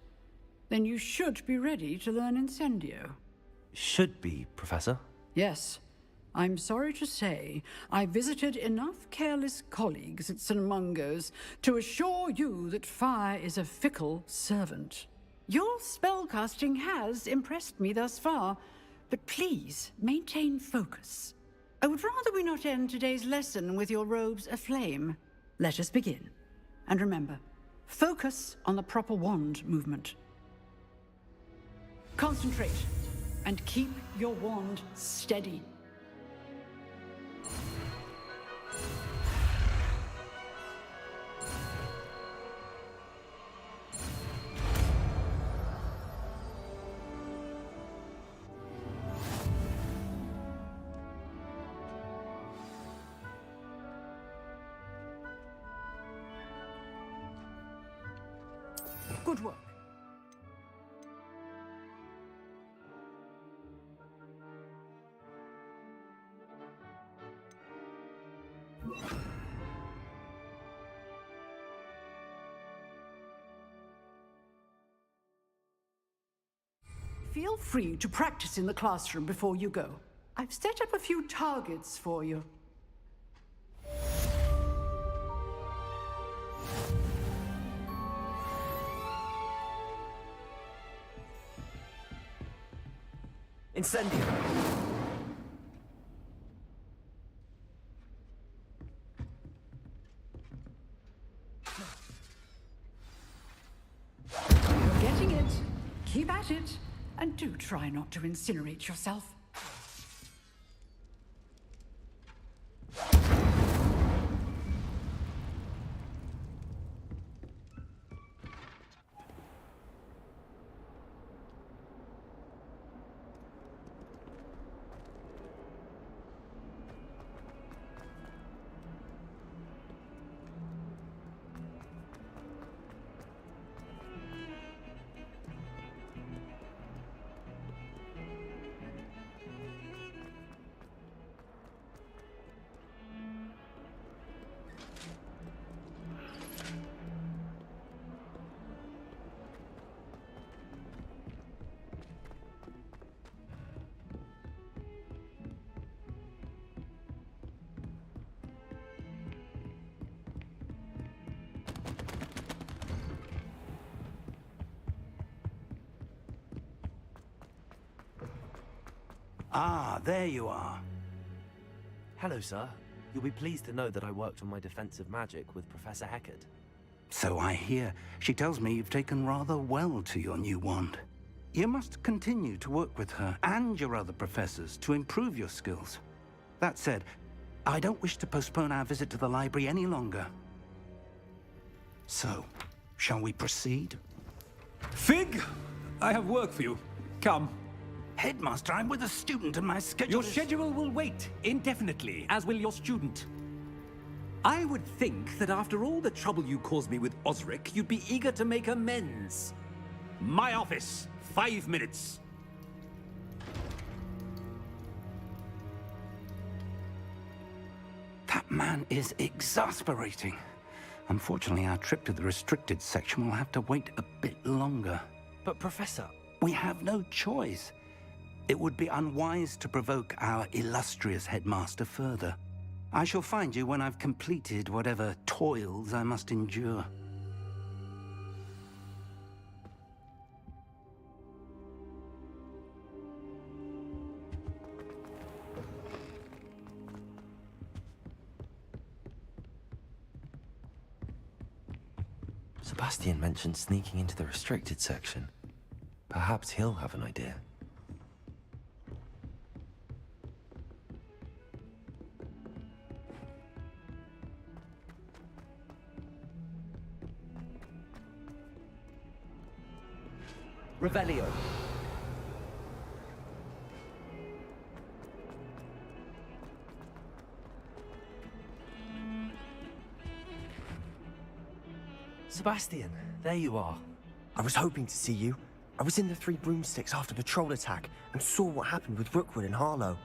Then you should be ready to learn Incendio. Should be, Professor. Yes. I'm sorry to say, I visited enough careless colleagues at St. Mungo's to assure you that fire is a fickle servant. Your spellcasting has impressed me thus far, but please maintain focus. I would rather we not end today's lesson with your robes aflame. Let us begin. And remember, focus on the proper wand movement. Concentrate, and keep your wand steady. Good work. Feel free to practice in the classroom before you go. I've set up a few targets for you. Incendio! You're getting it. Keep at it. And do try not to incinerate yourself. Ah, there you are. Hello, sir. You'll be pleased to know that I worked on my defensive magic with Professor Heckard. So I hear. She tells me you've taken rather well to your new wand. You must continue to work with her and your other professors to improve your skills. That said, I don't wish to postpone our visit to the library any longer. So, shall we proceed? Fig! I have work for you. Come. Headmaster, I'm with a student and my schedule Your schedule will wait indefinitely, as will your student. I would think that after all the trouble you caused me with Osric, you'd be eager to make amends. My office, 5 minutes. That man is exasperating. Unfortunately, our trip to the restricted section will have to wait a bit longer. But, Professor... We have no choice. It would be unwise to provoke our illustrious headmaster further. I shall find you when I've completed whatever toils I must endure. Sebastian mentioned sneaking into the restricted section. Perhaps he'll have an idea. Revelio. Sebastian, there you are. I was hoping to see you. I was in the Three Broomsticks after the troll attack and saw what happened with Rookwood and Harlow.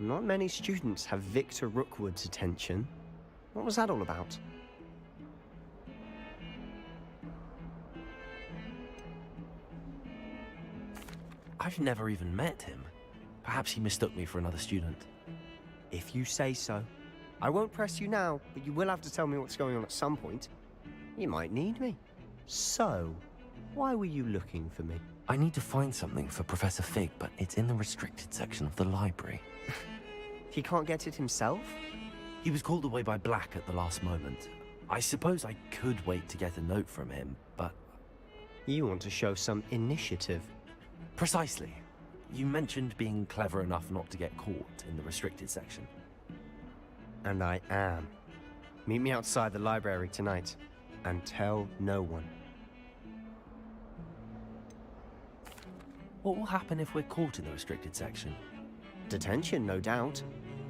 Not many students have Victor Rookwood's attention. What was that all about? I've never even met him. Perhaps he mistook me for another student. If you say so. I won't press you now, but you will have to tell me what's going on at some point. You might need me. So, why were you looking for me? I need to find something for Professor Fig, but it's in the restricted section of the library. He can't get it himself? He was called away by Black at the last moment. I suppose I could wait to get a note from him, but... You want to show some initiative. Precisely. You mentioned being clever enough not to get caught in the restricted section. And I am. Meet me outside the library tonight, and tell no one. What will happen if we're caught in the restricted section? Detention, no doubt.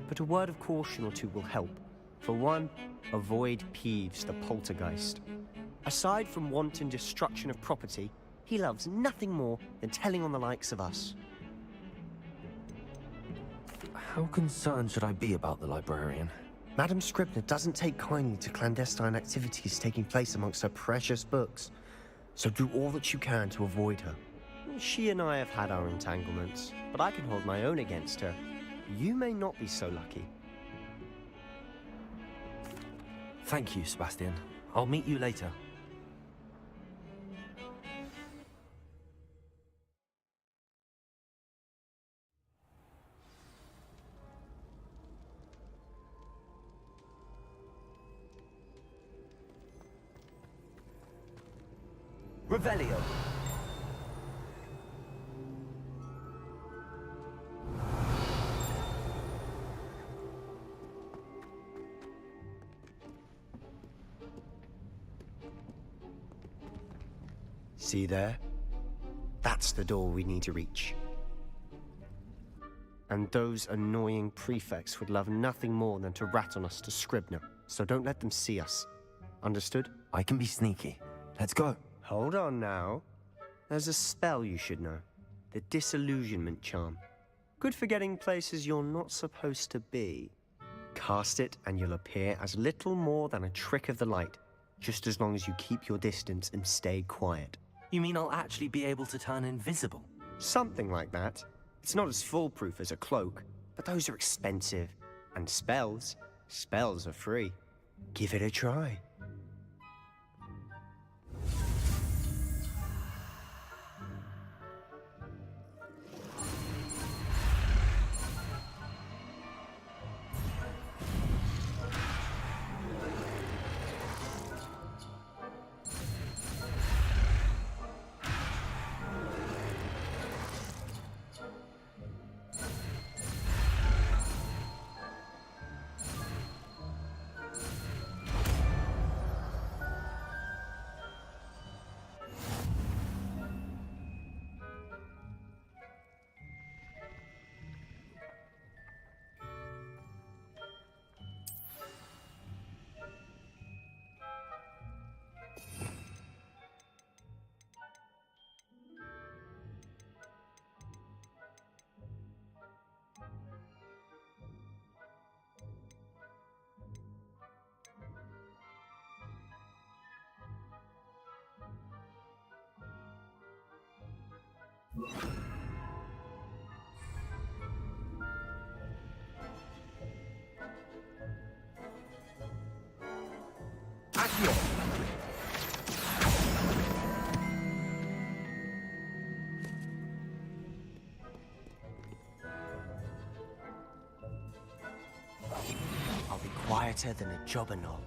But a word of caution or two will help. For one, avoid Peeves, the poltergeist. Aside from wanton destruction of property, he loves nothing more than telling on the likes of us. How concerned should I be about the librarian? Madame Scribner doesn't take kindly to clandestine activities taking place amongst her precious books. So do all that you can to avoid her. She and I have had our entanglements, but I can hold my own against her. You may not be so lucky. Thank you, Sebastian. I'll meet you later. Revelio. See there? That's the door we need to reach. And those annoying prefects would love nothing more than to rat on us to Scribner, so don't let them see us. Understood? I can be sneaky. Let's go. Hold on now. There's a spell you should know. The Disillusionment Charm. Good for getting places you're not supposed to be. Cast it and you'll appear as little more than a trick of the light, just as long as you keep your distance and stay quiet. You mean I'll actually be able to turn invisible? Something like that. It's not as foolproof as a cloak, but those are expensive. And spells are free. Give it a try. I'll be quieter than a jobberknoll.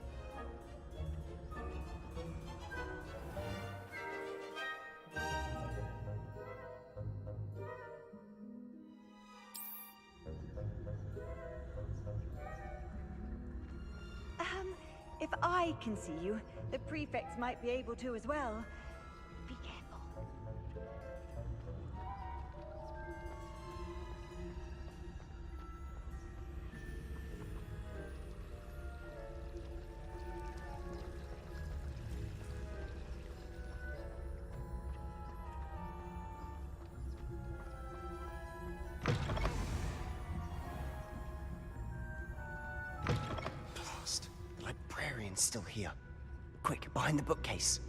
If I can see you, the prefects might be able to as well. Be careful. Still here. Quick, behind the bookcase.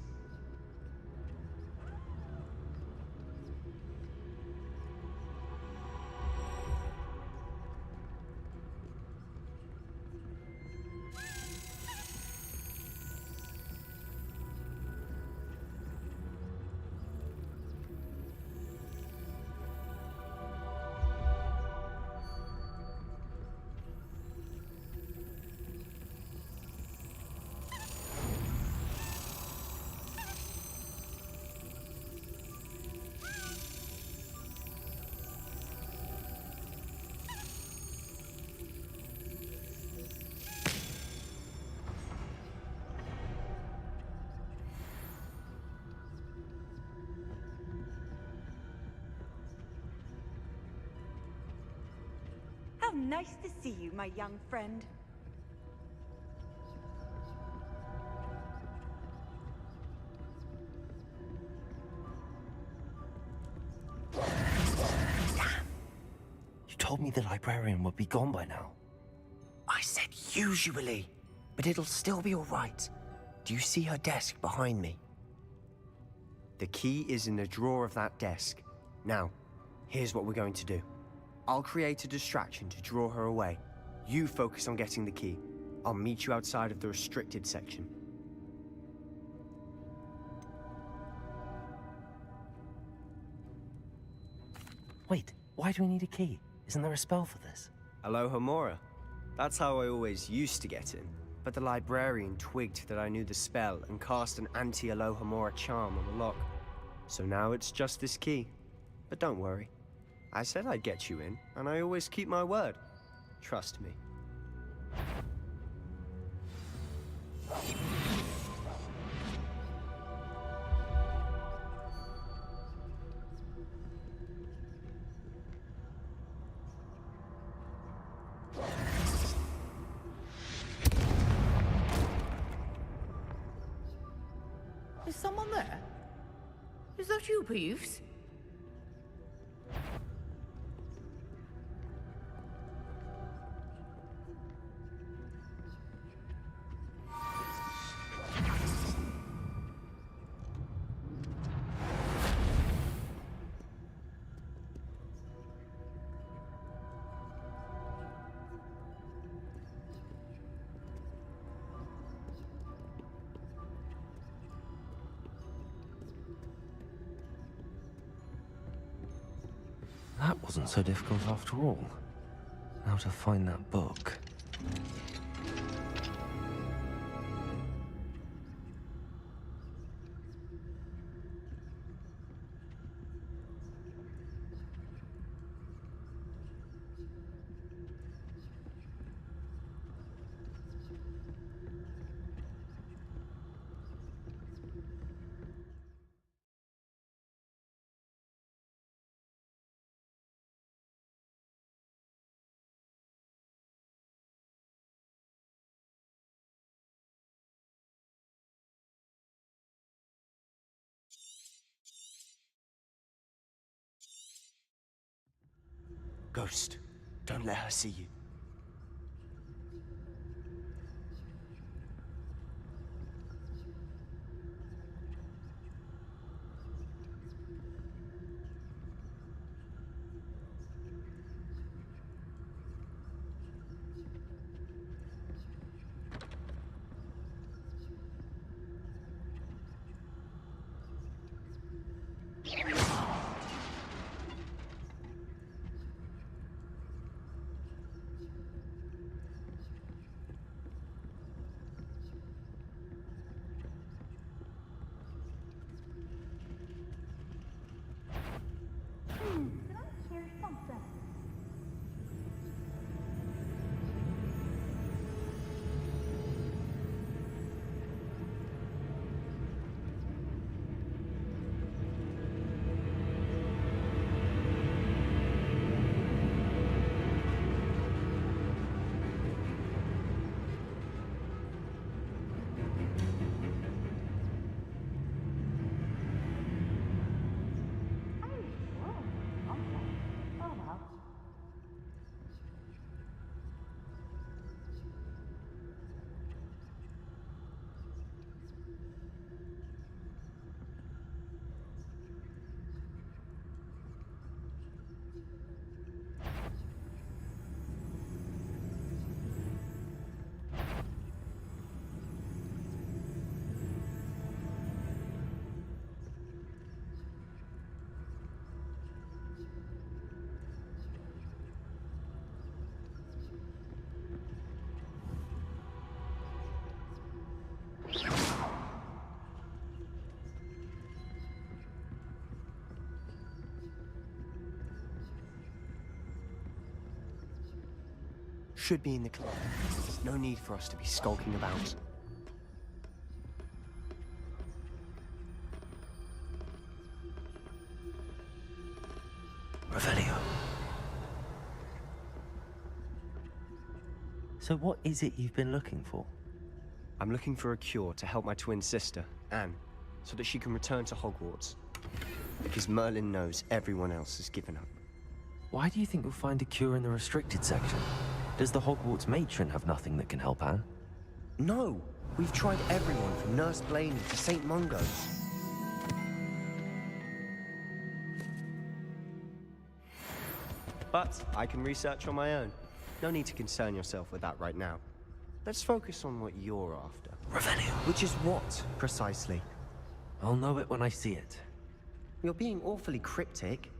Nice to see you, my young friend. You told me the librarian would be gone by now. I said usually, but it'll still be all right. Do you see her desk behind me? The key is in the drawer of that desk. Now, here's what we're going to do. I'll create a distraction to draw her away. You focus on getting the key. I'll meet you outside of the restricted section. Wait, why do we need a key? Isn't there a spell for this? Alohomora. That's how I always used to get in. But the librarian twigged that I knew the spell and cast an anti-Alohomora charm on the lock. So now it's just this key. But don't worry. I said I'd get you in, and I always keep my word. Trust me. Is someone there? Is that you, Peeves? That wasn't so difficult after all. Now to find that book. Ghost, don't let her see you. Should be in the club. No need for us to be skulking about. Revelio. So what is it you've been looking for? I'm looking for a cure to help my twin sister, Anne, so that she can return to Hogwarts. Because Merlin knows everyone else has given up. Why do you think you'll find a cure in the restricted section? Does the Hogwarts matron have nothing that can help Anne? No! We've tried everyone from Nurse Blaney to St. Mungo's. But I can research on my own. No need to concern yourself with that right now. Let's focus on what you're after. Revelio. Which is what, precisely? I'll know it when I see it. You're being awfully cryptic.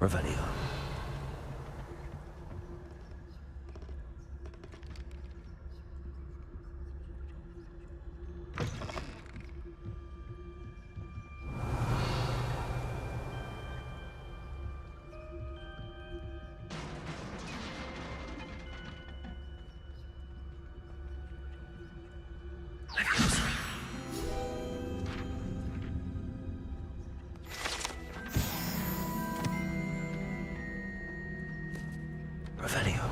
Revelio. Revelio.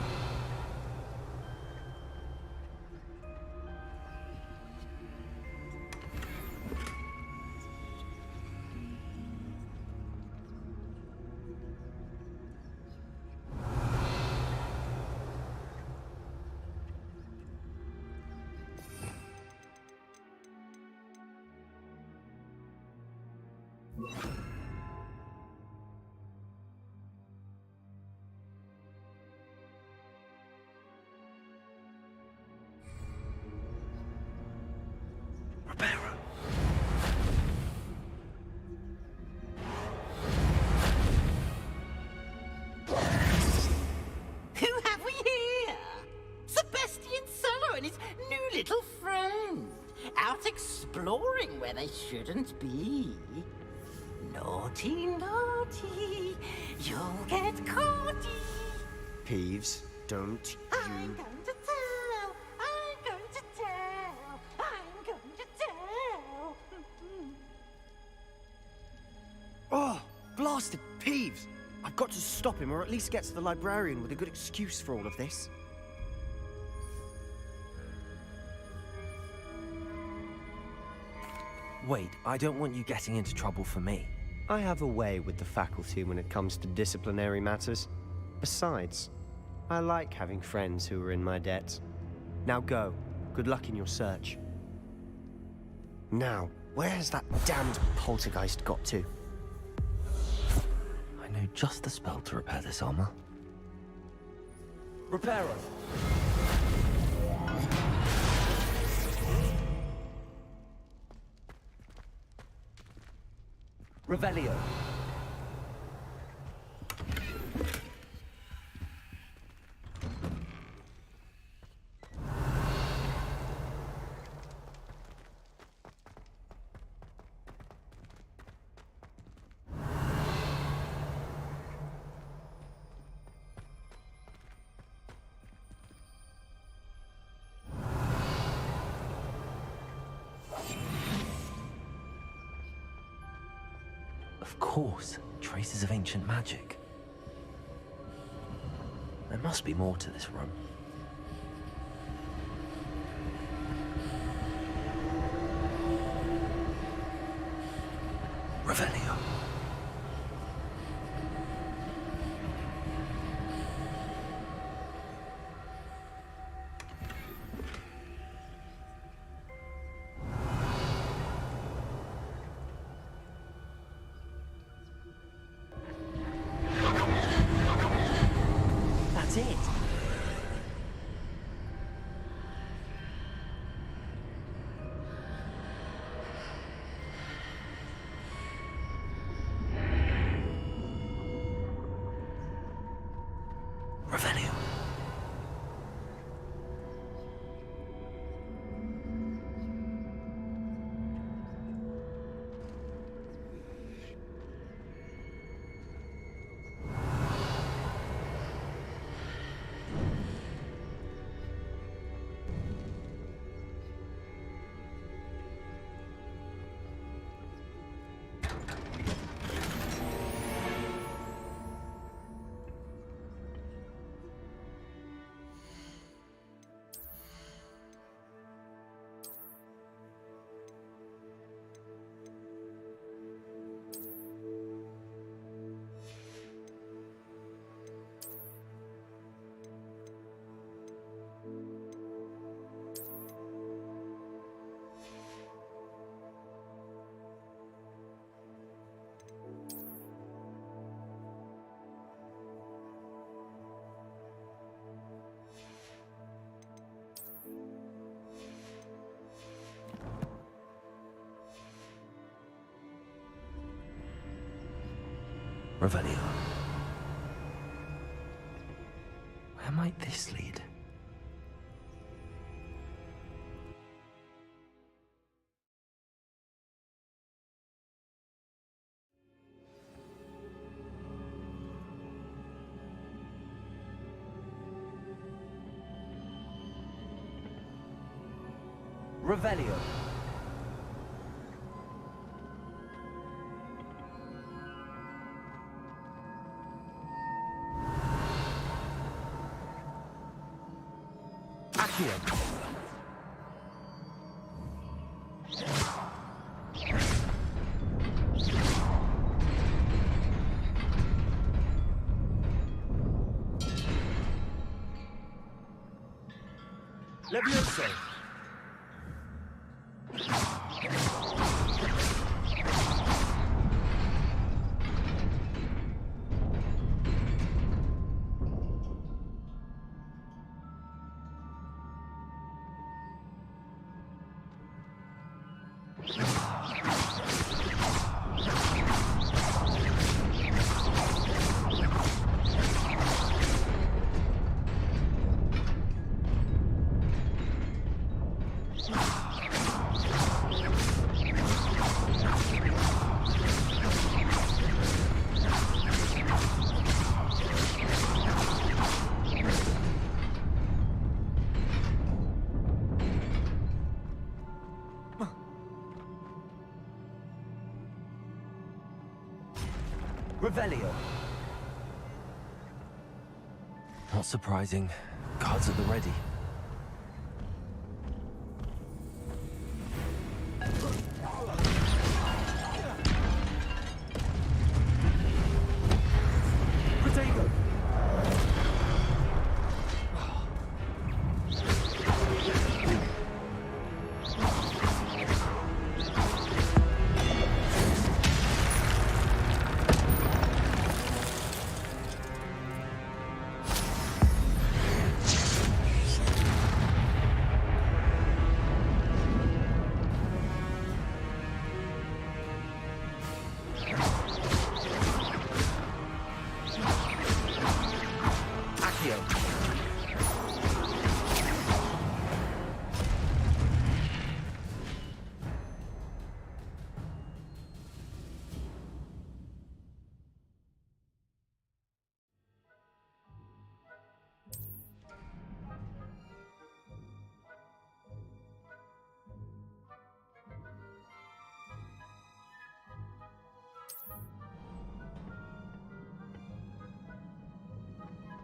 Who have we here? Sebastian Solo and his new little friend. Out exploring where they shouldn't be. Naughty, naughty, you'll get caughty. Peeves, don't I'm going to tell, I'm going to tell, I'm going to tell. Oh, blasted Peeves! I've got to stop him, or at least get to the librarian with a good excuse for all of this. Wait, I don't want you getting into trouble for me. I have a way with the faculty when it comes to disciplinary matters. Besides, I like having friends who are in my debt. Now go. Good luck in your search. Now, where has that damned poltergeist got to? I know just the spell to repair this armor. Reparo. Revelio. Of course, traces of ancient magic. There must be more to this room. Revelio. That's it. Revelio. Where might this lead? Revelio. Accio. Levioso. Revelio. Not surprising. Guards at the ready. Potato.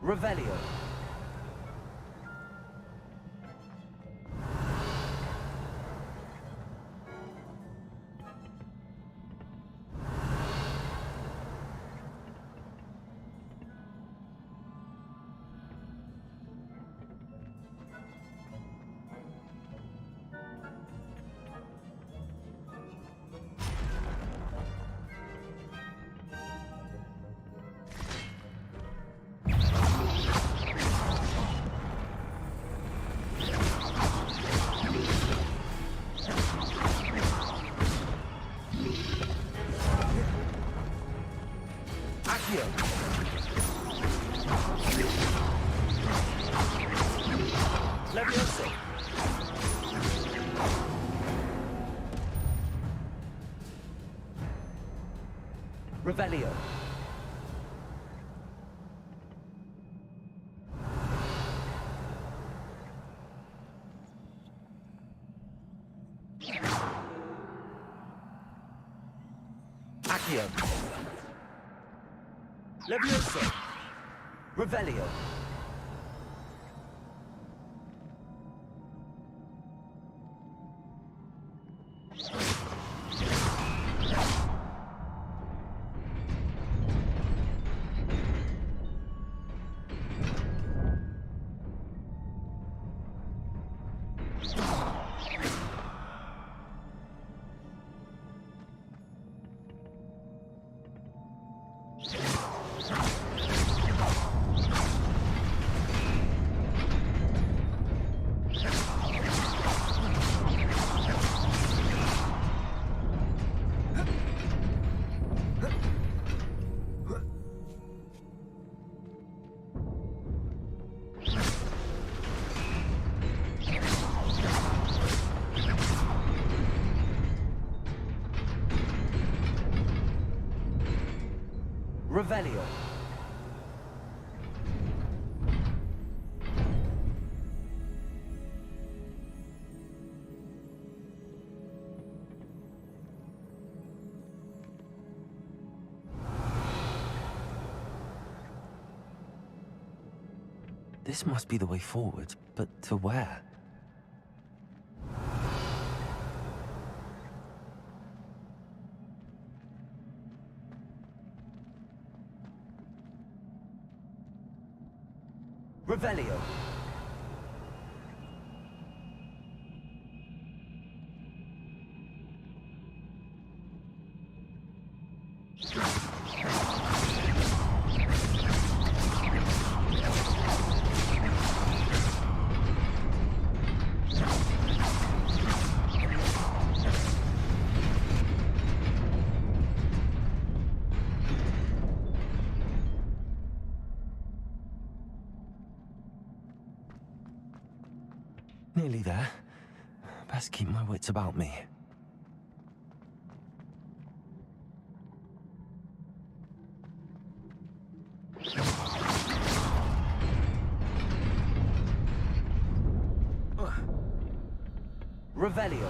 Revelio. Levioso. Revelio. Accio. Levioso. Revelio. Revelio. This must be the way forward, but to where? Revelio. Nearly there. Best keep my wits about me. Revelio.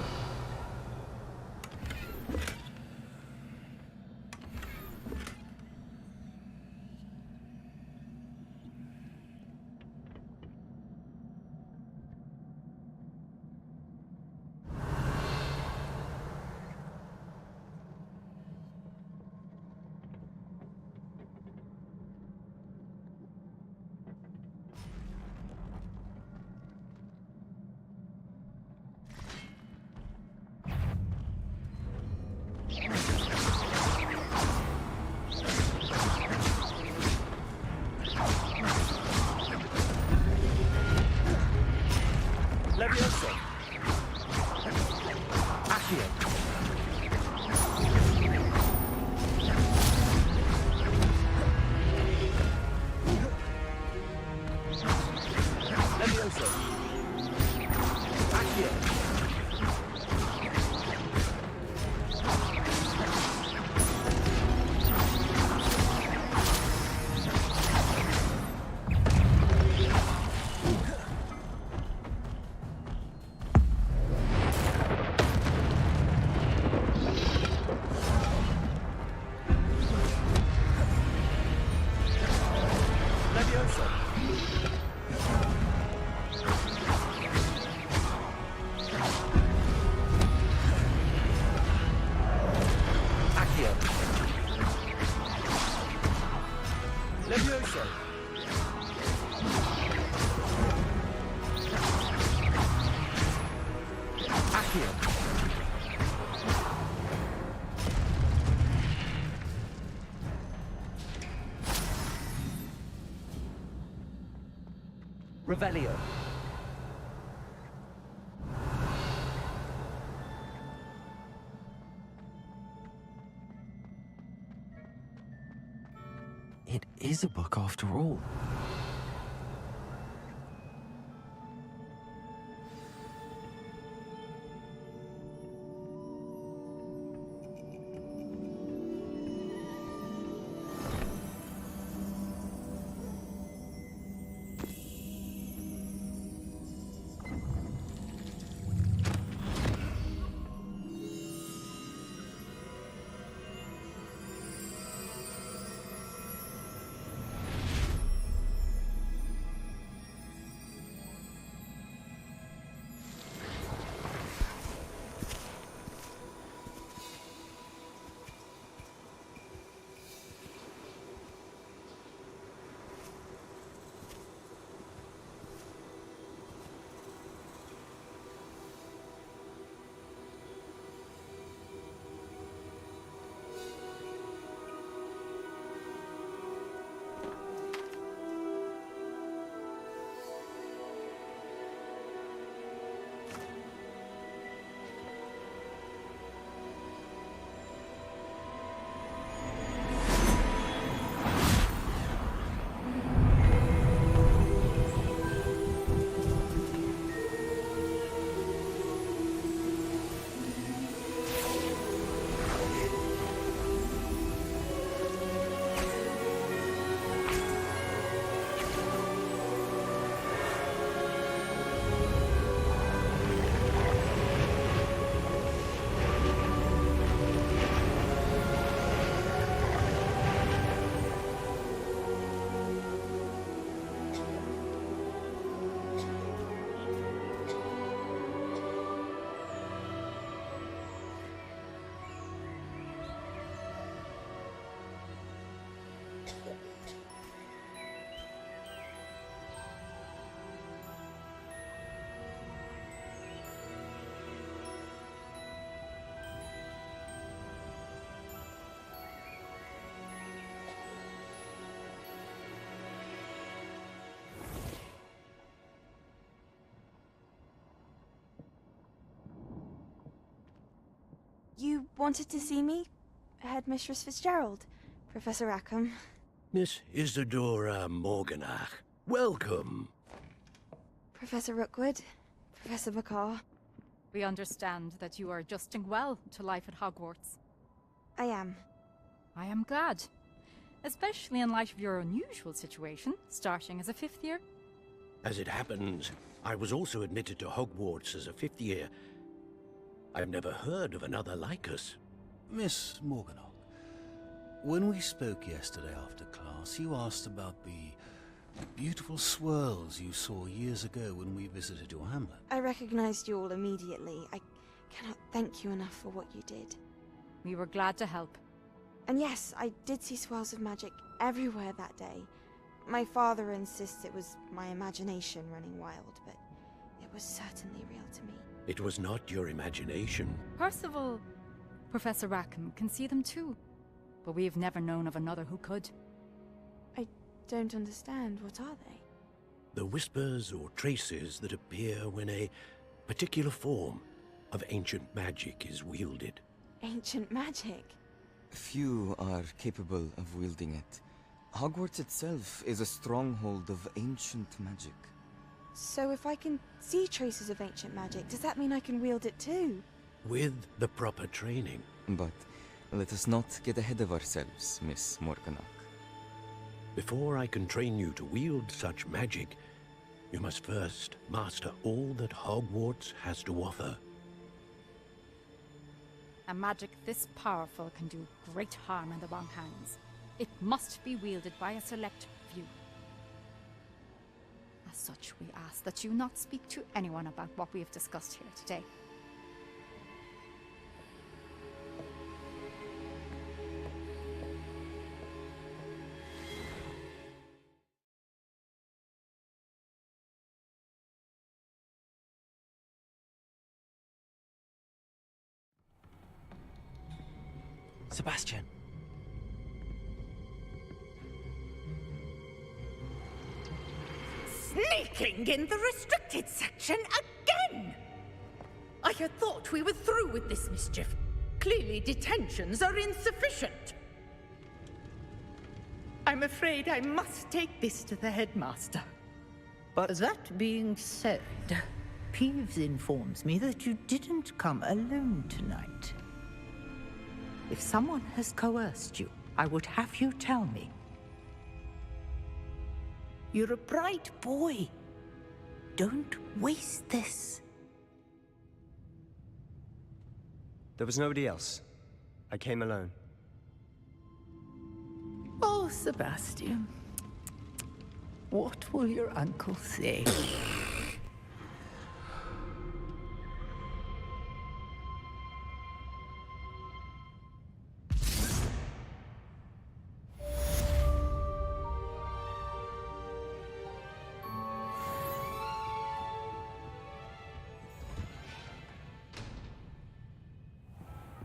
Levioso. Accio. Levioso. Accio. Revelio. It is a book after all. wanted to see me? Headmistress Fitzgerald, Professor Rackham. Miss Isadora Morganach, welcome. Professor Rookwood, Professor McCaw. We understand that you are adjusting well to life at Hogwarts. I am. I am glad. Especially in light of your unusual situation, starting as a 5th year. As it happens, I was also admitted to Hogwarts as a 5th year. I've never heard of another like us. Miss Morganach, when we spoke yesterday after class, you asked about the beautiful swirls you saw years ago when we visited your hamlet. I recognized you all immediately. I cannot thank you enough for what you did. We were glad to help. And yes, I did see swirls of magic everywhere that day. My father insists it was my imagination running wild, but it was certainly real to me. It was not your imagination. Percival, Professor Rackham can see them too, but we have never known of another who could. I don't understand. What are they? The whispers or traces that appear when a particular form of ancient magic is wielded. Ancient magic? Few are capable of wielding it. Hogwarts itself is a stronghold of ancient magic. So if I can see traces of ancient magic, does that mean I can wield it too? With the proper training. But let us not get ahead of ourselves, Miss Morganach. Before I can train you to wield such magic, you must first master all that Hogwarts has to offer. A magic this powerful can do great harm in the wrong hands. It must be wielded by a select few. As such, we ask that you not speak to anyone about what we have discussed here today. Sebastian. Sneaking in the restricted section again! I had thought we were through with this mischief. Clearly detentions are insufficient. I'm afraid I must take this to the headmaster. But that being said, Peeves informs me that you didn't come alone tonight. If someone has coerced you, I would have you tell me. You're a bright boy. Don't waste this. There was nobody else. I came alone. Oh, Sebastian. What will your uncle say?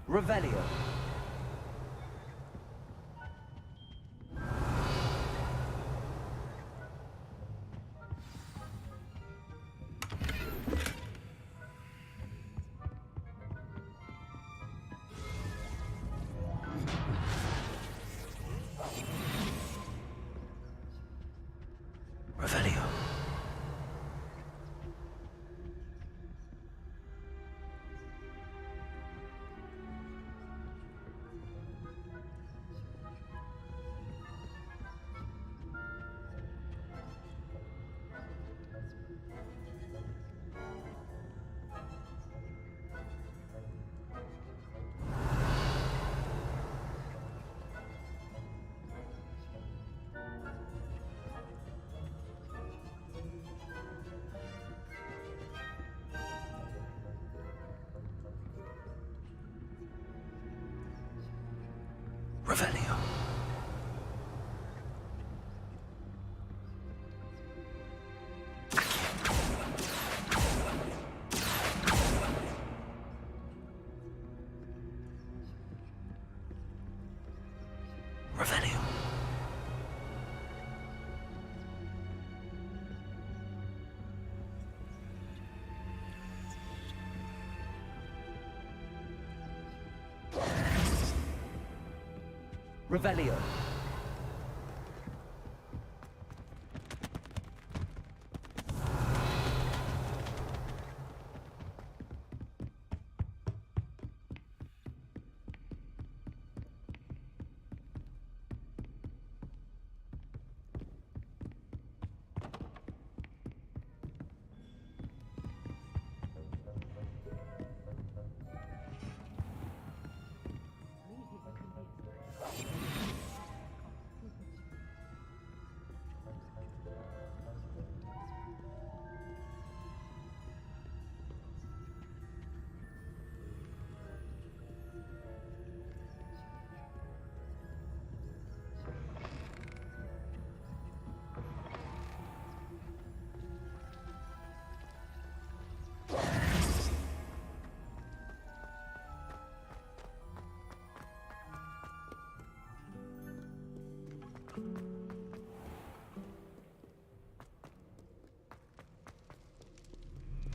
Revelio. Revelio. Revelio. Revelio. Revelio.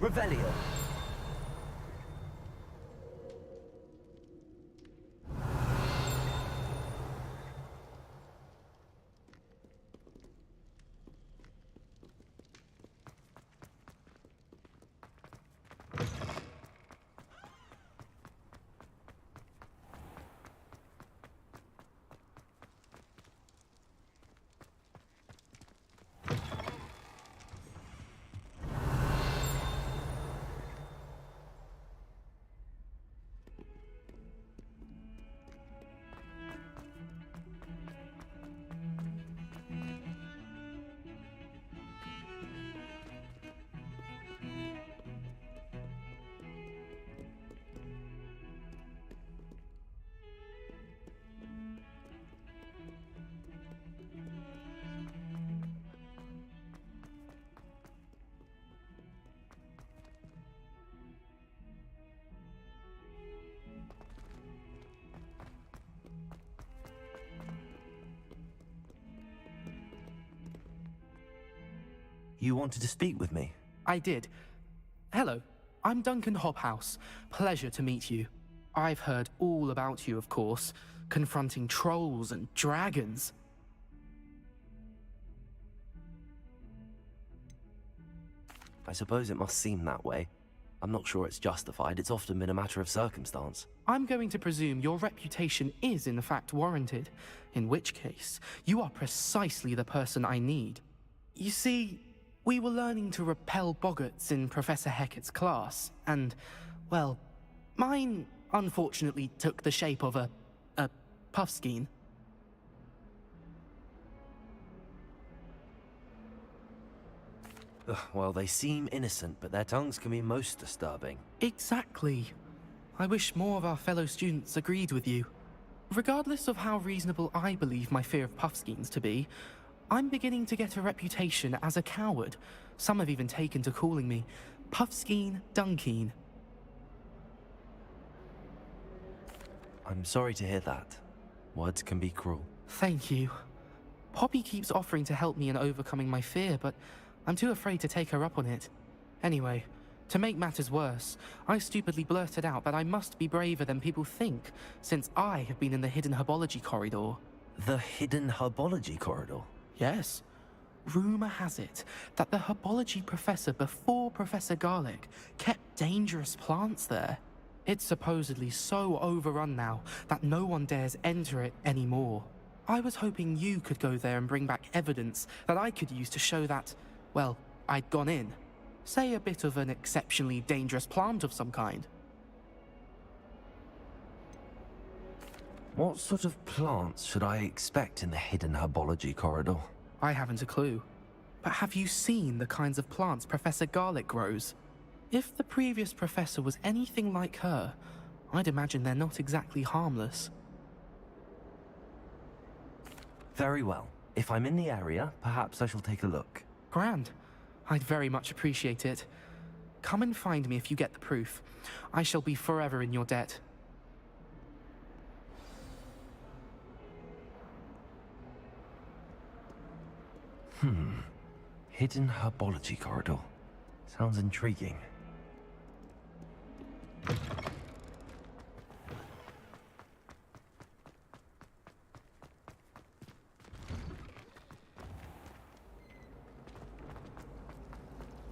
Revelio. You wanted to speak with me? I did. Hello, I'm Duncan Hobhouse. Pleasure to meet you. I've heard all about you, of course, confronting trolls and dragons. I suppose it must seem that way. I'm not sure it's justified. It's often been a matter of circumstance. I'm going to presume your reputation is in fact warranted, in which case, you are precisely the person I need. You see, we were learning to repel boggarts in Professor Hecat's class, and, well, mine unfortunately took the shape of a puffskein. Well, they seem innocent, but their tongues can be most disturbing. Exactly. I wish more of our fellow students agreed with you. Regardless of how reasonable I believe my fear of puffskeins to be, I'm beginning to get a reputation as a coward. Some have even taken to calling me Puffskeen Dunkeen. I'm sorry to hear that. Words can be cruel. Thank you. Poppy keeps offering to help me in overcoming my fear, but I'm too afraid to take her up on it. Anyway, to make matters worse, I stupidly blurted out that I must be braver than people think, since I have been in the hidden herbology corridor. The hidden herbology corridor? Yes. Rumor has it that the herbology professor before Professor Garlic kept dangerous plants there. It's supposedly so overrun now that no one dares enter it anymore. I was hoping you could go there and bring back evidence that I could use to show that, well, I'd gone in. Say a bit of an exceptionally dangerous plant of some kind. What sort of plants should I expect in the hidden herbology corridor? I haven't a clue. But have you seen the kinds of plants Professor Garlic grows? If the previous professor was anything like her, I'd imagine they're not exactly harmless. Very well. If I'm in the area, perhaps I shall take a look. Grand. I'd very much appreciate it. Come and find me if you get the proof. I shall be forever in your debt. Hidden herbology corridor. Sounds intriguing.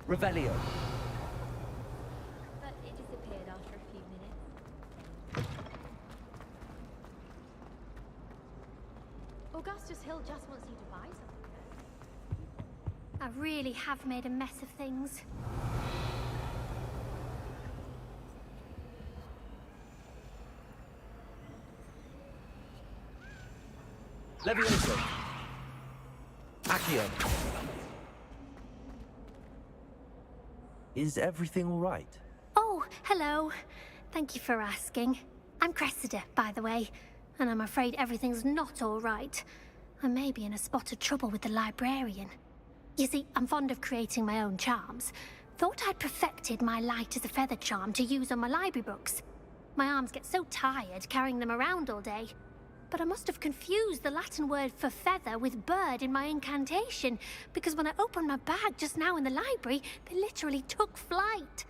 Revelio. But it disappeared after a few minutes. Augustus Hill just wants you to buy something. I really have made a mess of things. Levioso. Accio. Is everything all right? Oh, hello. Thank you for asking. I'm Cressida, by the way, and I'm afraid everything's not all right. I may be in a spot of trouble with the librarian. You see, I'm fond of creating my own charms. Thought I'd perfected my light as a feather charm to use on my library books. My arms get so tired carrying them around all day. But I must have confused the Latin word for feather with bird in my incantation, because when I opened my bag just now in the library, they literally took flight.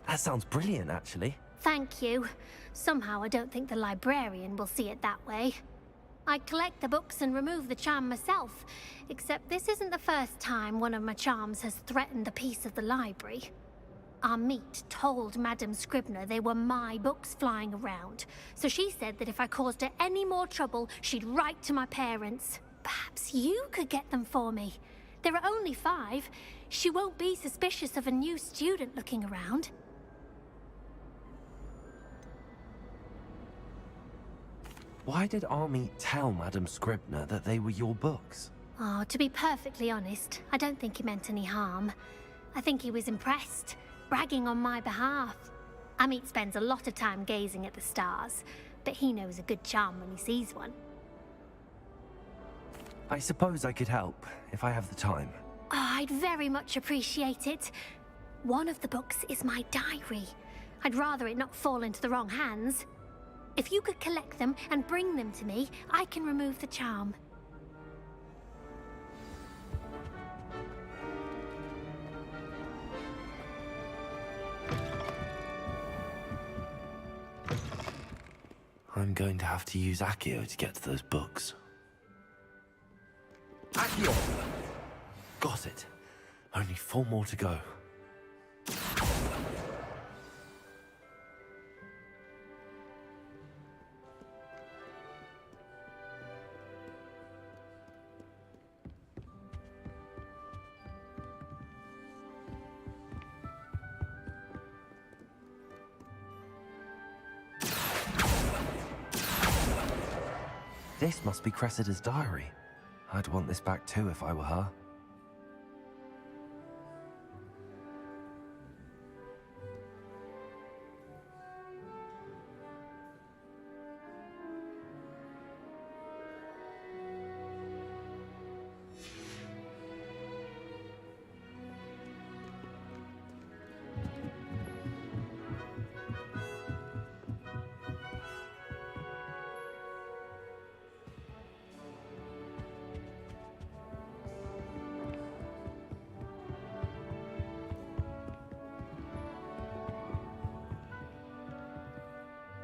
That sounds brilliant, actually. Thank you. Somehow I don't think the librarian will see it that way. I collect the books and remove the charm myself, except this isn't the first time one of my charms has threatened the peace of the library. Our meet told Madame Scribner they were my books flying around, so she said that if I caused her any more trouble, she'd write to my parents. Perhaps you could get them for me. There are only 5. She won't be suspicious of a new student looking around. Why did Army tell Madame Scribner that they were your books? Oh, to be perfectly honest, I don't think he meant any harm. I think he was impressed, bragging on my behalf. Amit spends a lot of time gazing at the stars, but he knows a good charm when he sees one. I suppose I could help, if I have the time. Oh, I'd very much appreciate it. One of the books is my diary. I'd rather it not fall into the wrong hands. If you could collect them and bring them to me, I can remove the charm. I'm going to have to use Accio to get to those books. Accio! Got it. Only 4 more to go. This must be Cressida's diary. I'd want this back too if I were her.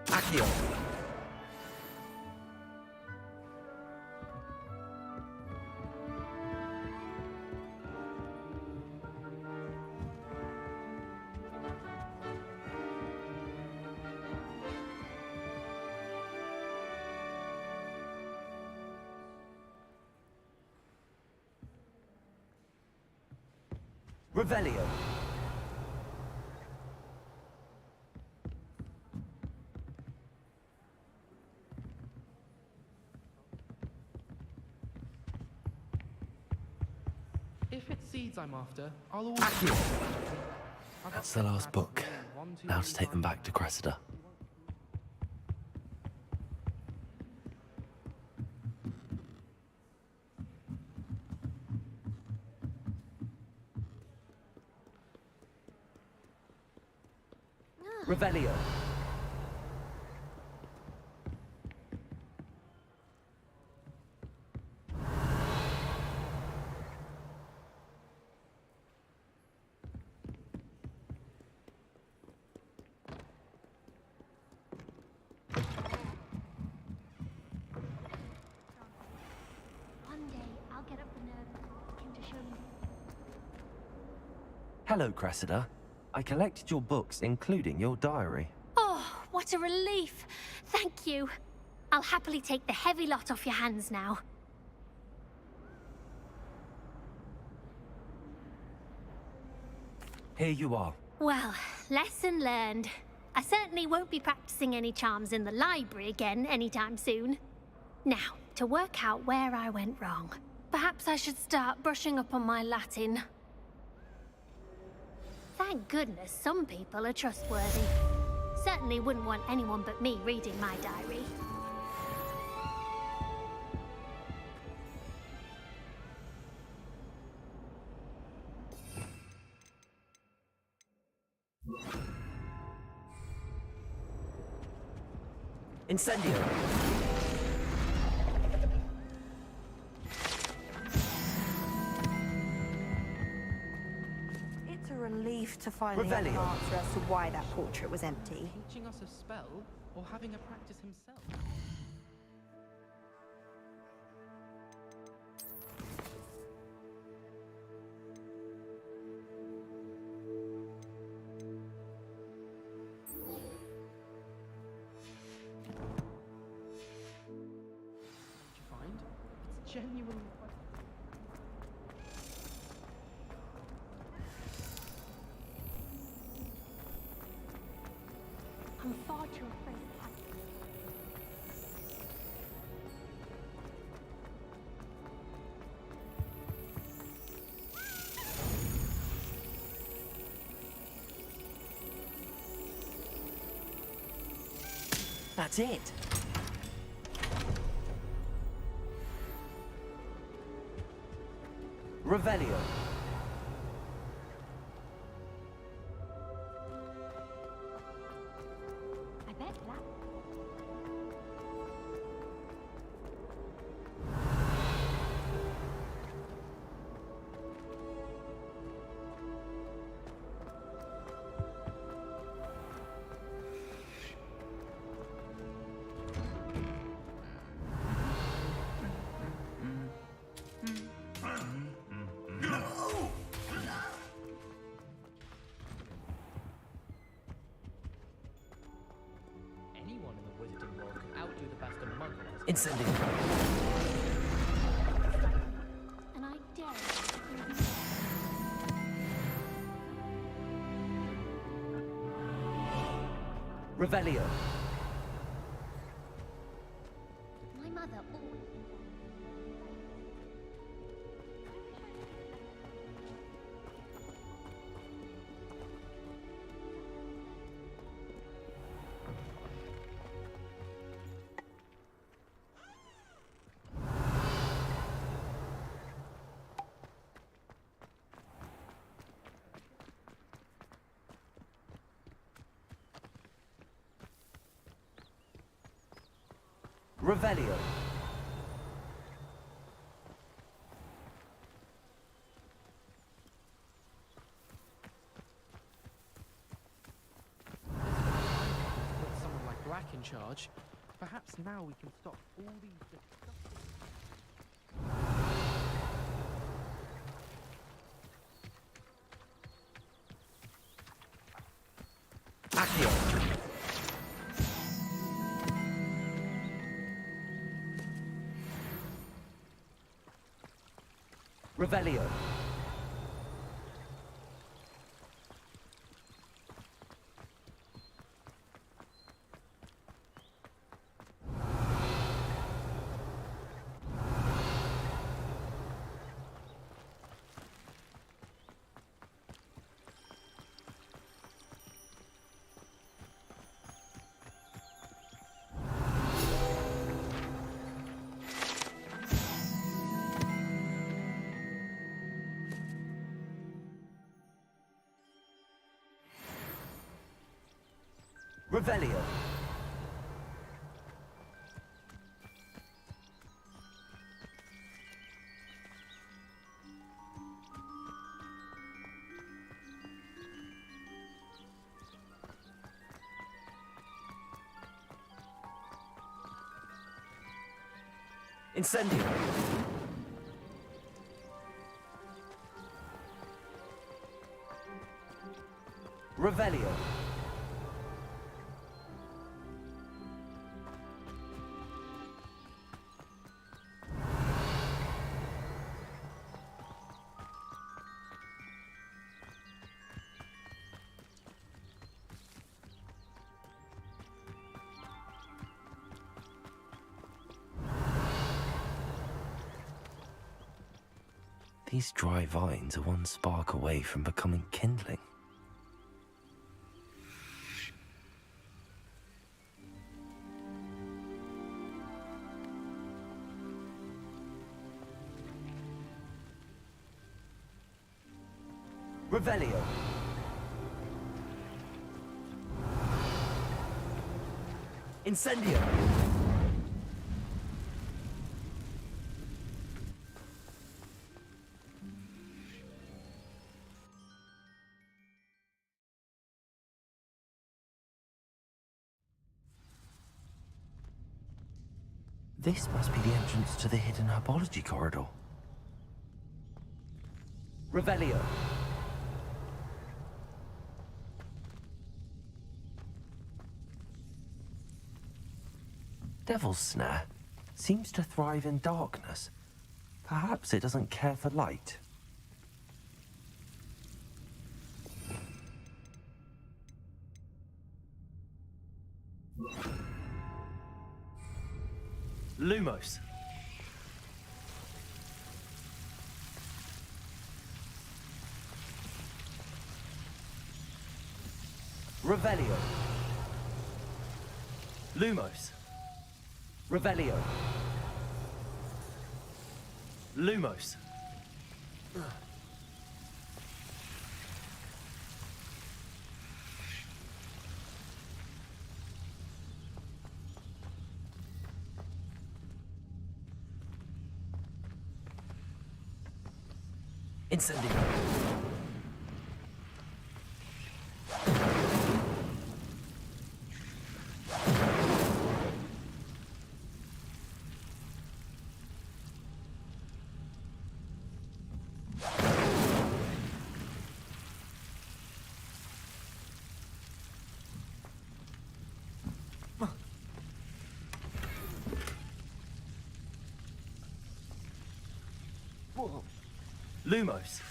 Accio. Revelio. If it's seeds I'm after, I'll always... Accio. That's the last book. Now to take them back to Cressida. Revelio. One day, I'll get up the nerve. Hello, Cressida. I collected your books, including your diary. Oh, what a relief. Thank you. I'll happily take the heavy lot off your hands now. Here you are. Well, lesson learned. I certainly won't be practicing any charms in the library again anytime soon. Now, to work out where I went wrong. Perhaps I should start brushing up on my Latin. Thank goodness some people are trustworthy. Certainly wouldn't want anyone but me reading my diary. Incendio! It's a relief to finally have an Revelio. answer as to why that portrait was empty. Teaching us a spell, or having a practice himself? Genuinely. I'm far too afraid. That's it. Revelio. I bet that. Anyone in the wizarding world can outdo the best of muggles. Incendio. And I dare Revelio. my mother always. Revelio. With someone like Black in charge, perhaps now we can stop all these disgusting... Accio. Revelio. Revelio. Incendio. Revelio. These dry vines are one spark away from becoming kindling. Revelio. Incendio. This must be the entrance to the hidden herbology corridor. Revelio. Devil's Snare seems to thrive in darkness. Perhaps it doesn't care for light. Lumos. Revelio. Lumos. Revelio. Lumos. Incendio. Lumos.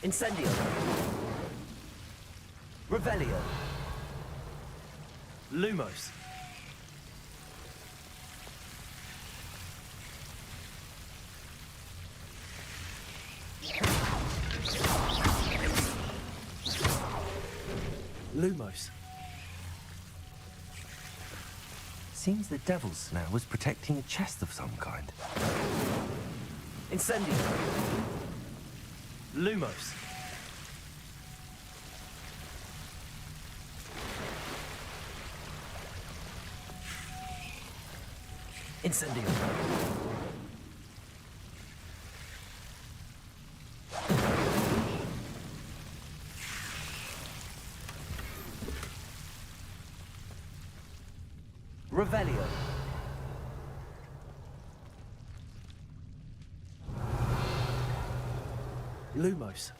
Incendio. Revelio. Lumos. Lumos. Seems the Devil's Snare was protecting a chest of some kind. Incendio. Lumos. Incendio. Revelio. Lumos.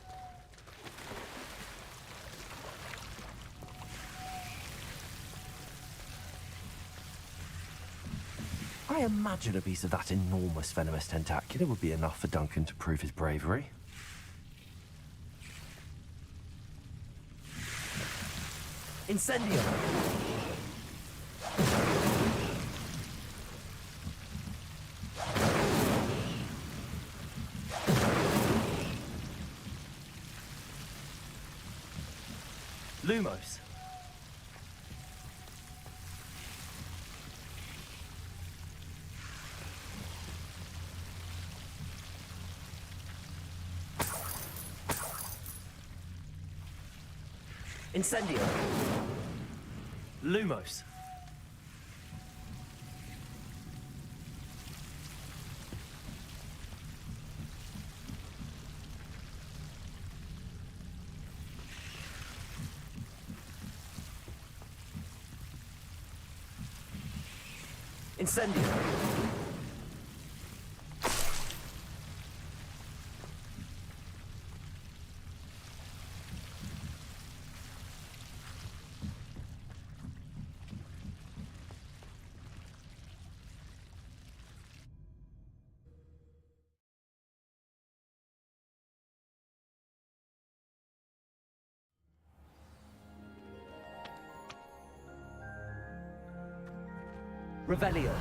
I imagine a piece of that enormous venomous tentacula would be enough for Duncan to prove his bravery. Incendio. Lumos. Incendio. Lumos. Incendio. Revelio.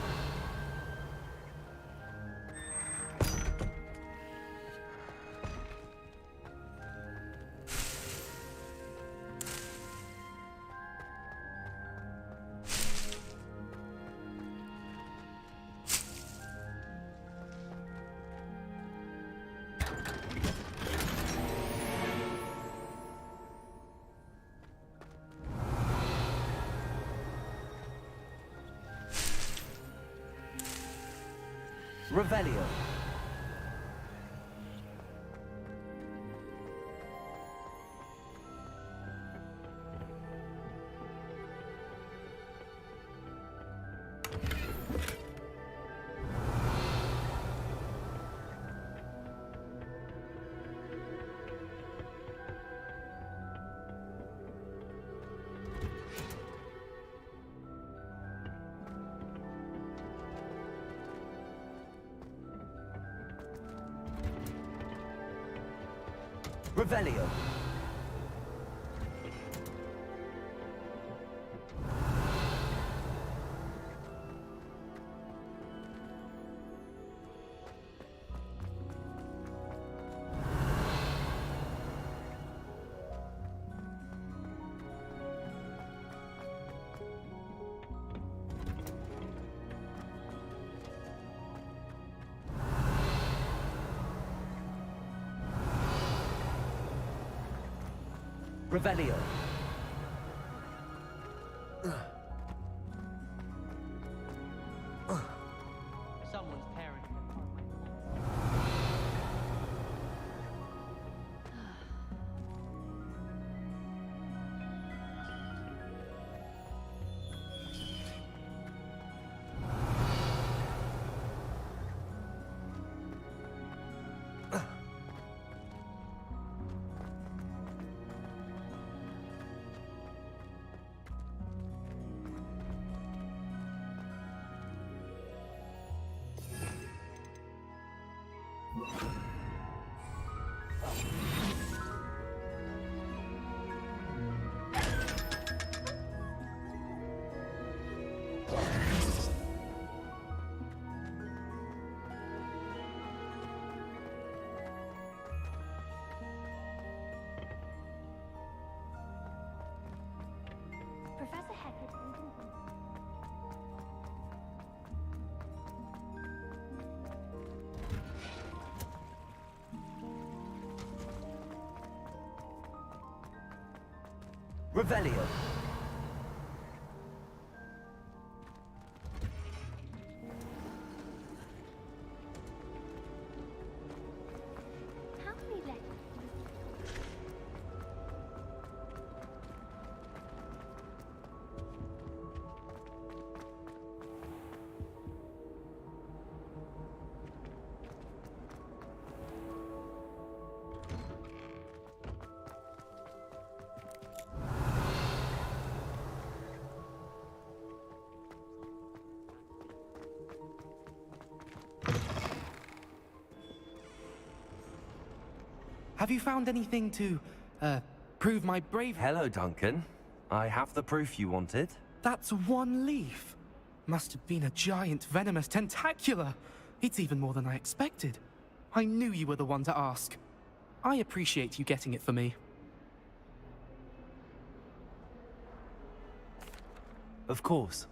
Revelio. Revelio. Revelio. Someone's parent. Professor Heckett. Revelio. How many letters? Have you found anything to, prove my bravery? Hello, Duncan. I have the proof you wanted. That's one leaf. Must have been a giant venomous tentacula. It's even more than I expected. I knew you were the one to ask. I appreciate you getting it for me. Of course.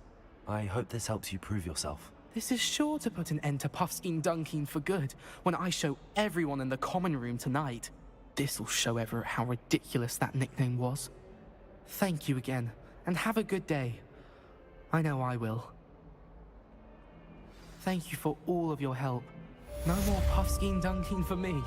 I hope this helps you prove yourself. This is sure to put an end to Puffskein Dunkeen for good when I show everyone in the common room tonight. This'll show Everett how ridiculous that nickname was. Thank you again, and have a good day. I know I will. Thank you for all of your help. No more puffskein dunking for me.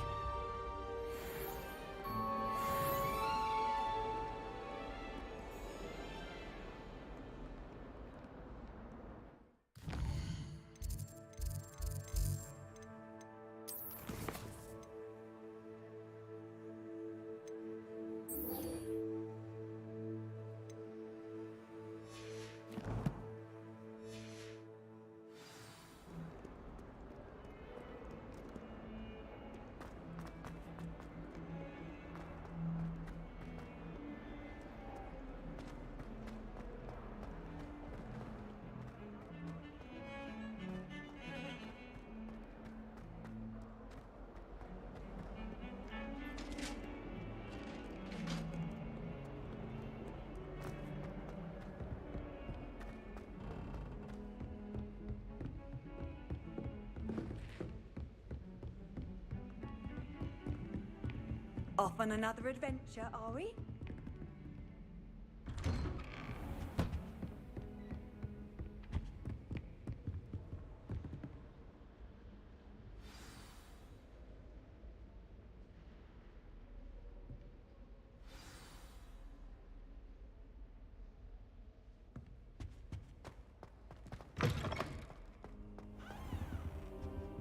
Off on another adventure, are we?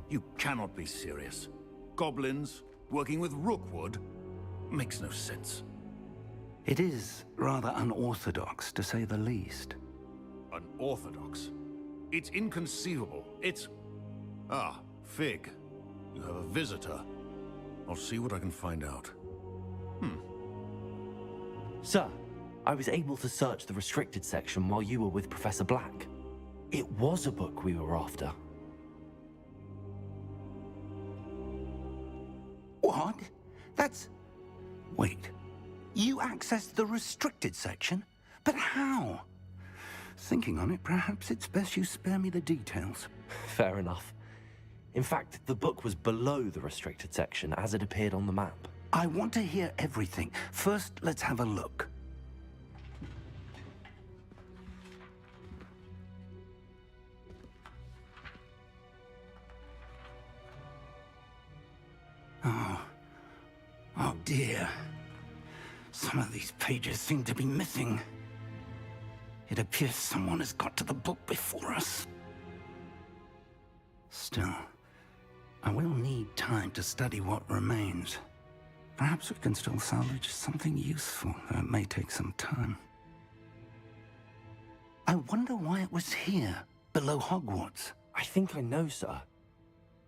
You cannot be serious. Goblins working with Rookwood? Makes no sense. It is rather unorthodox, to say the least. Unorthodox? It's inconceivable. It's... Ah, Fig. You have a visitor. I'll see what I can find out. Sir, I was able to search the restricted section while you were with Professor Black. It was a book we were after. What? That's... Wait. You accessed the restricted section? But how? Thinking on it, perhaps it's best you spare me the details. Fair enough. In fact, the book was below the restricted section as it appeared on the map. I want to hear everything. First, let's have a look. Oh dear. Some of these pages seem to be missing. It appears someone has got to the book before us. Still, I will need time to study what remains. Perhaps we can still salvage something useful, though it may take some time. I wonder why it was here, below Hogwarts. I think I know, sir.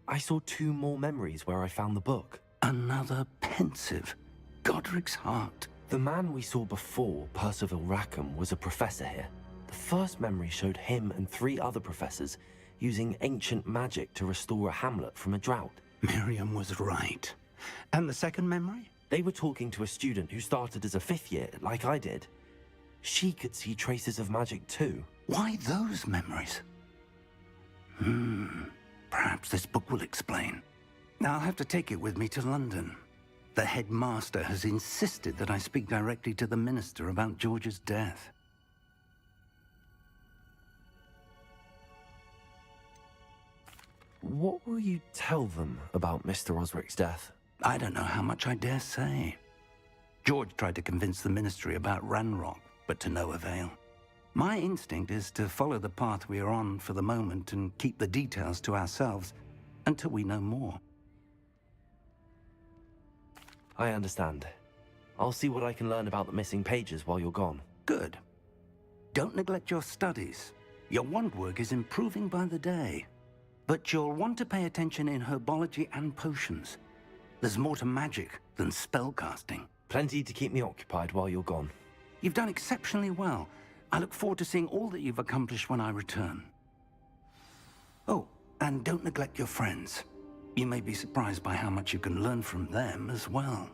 I saw 2 more memories where I found the book. Another pensive. Godric's heart. The man we saw before, Percival Rackham, was a professor here. The first memory showed him and 3 other professors using ancient magic to restore a hamlet from a drought. Miriam was right. And the second memory? They were talking to a student who started as a 5th year, like I did. She could see traces of magic too. Why those memories? Perhaps this book will explain. Now I'll have to take it with me to London. The headmaster has insisted that I speak directly to the minister about George's death. What will you tell them about Mr. Osric's death? I don't know how much I dare say. George tried to convince the ministry about Ranrock, but to no avail. My instinct is to follow the path we are on for the moment and keep the details to ourselves until we know more. I understand. I'll see what I can learn about the missing pages while you're gone. Good. Don't neglect your studies. Your wand work is improving by the day. But you'll want to pay attention in herbology and potions. There's more to magic than spellcasting. Plenty to keep me occupied while you're gone. You've done exceptionally well. I look forward to seeing all that you've accomplished when I return. Oh, and don't neglect your friends. You may be surprised by how much you can learn from them as well.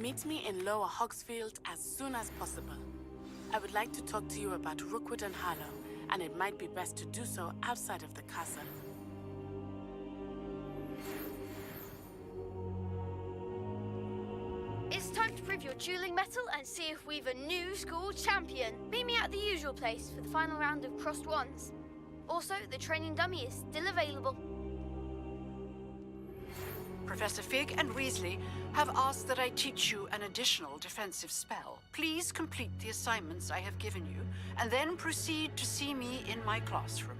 Meet me in Lower Hogsfield as soon as possible. I would like to talk to you about Rookwood and Harlow, and it might be best to do so outside of the castle. It's time to prove your dueling mettle and see if we've a new school champion. Meet me at the usual place for the final round of crossed wands. Also, the training dummy is still available. Professor Fig and Weasley have asked that I teach you an additional defensive spell. Please complete the assignments I have given you, and then proceed to see me in my classroom.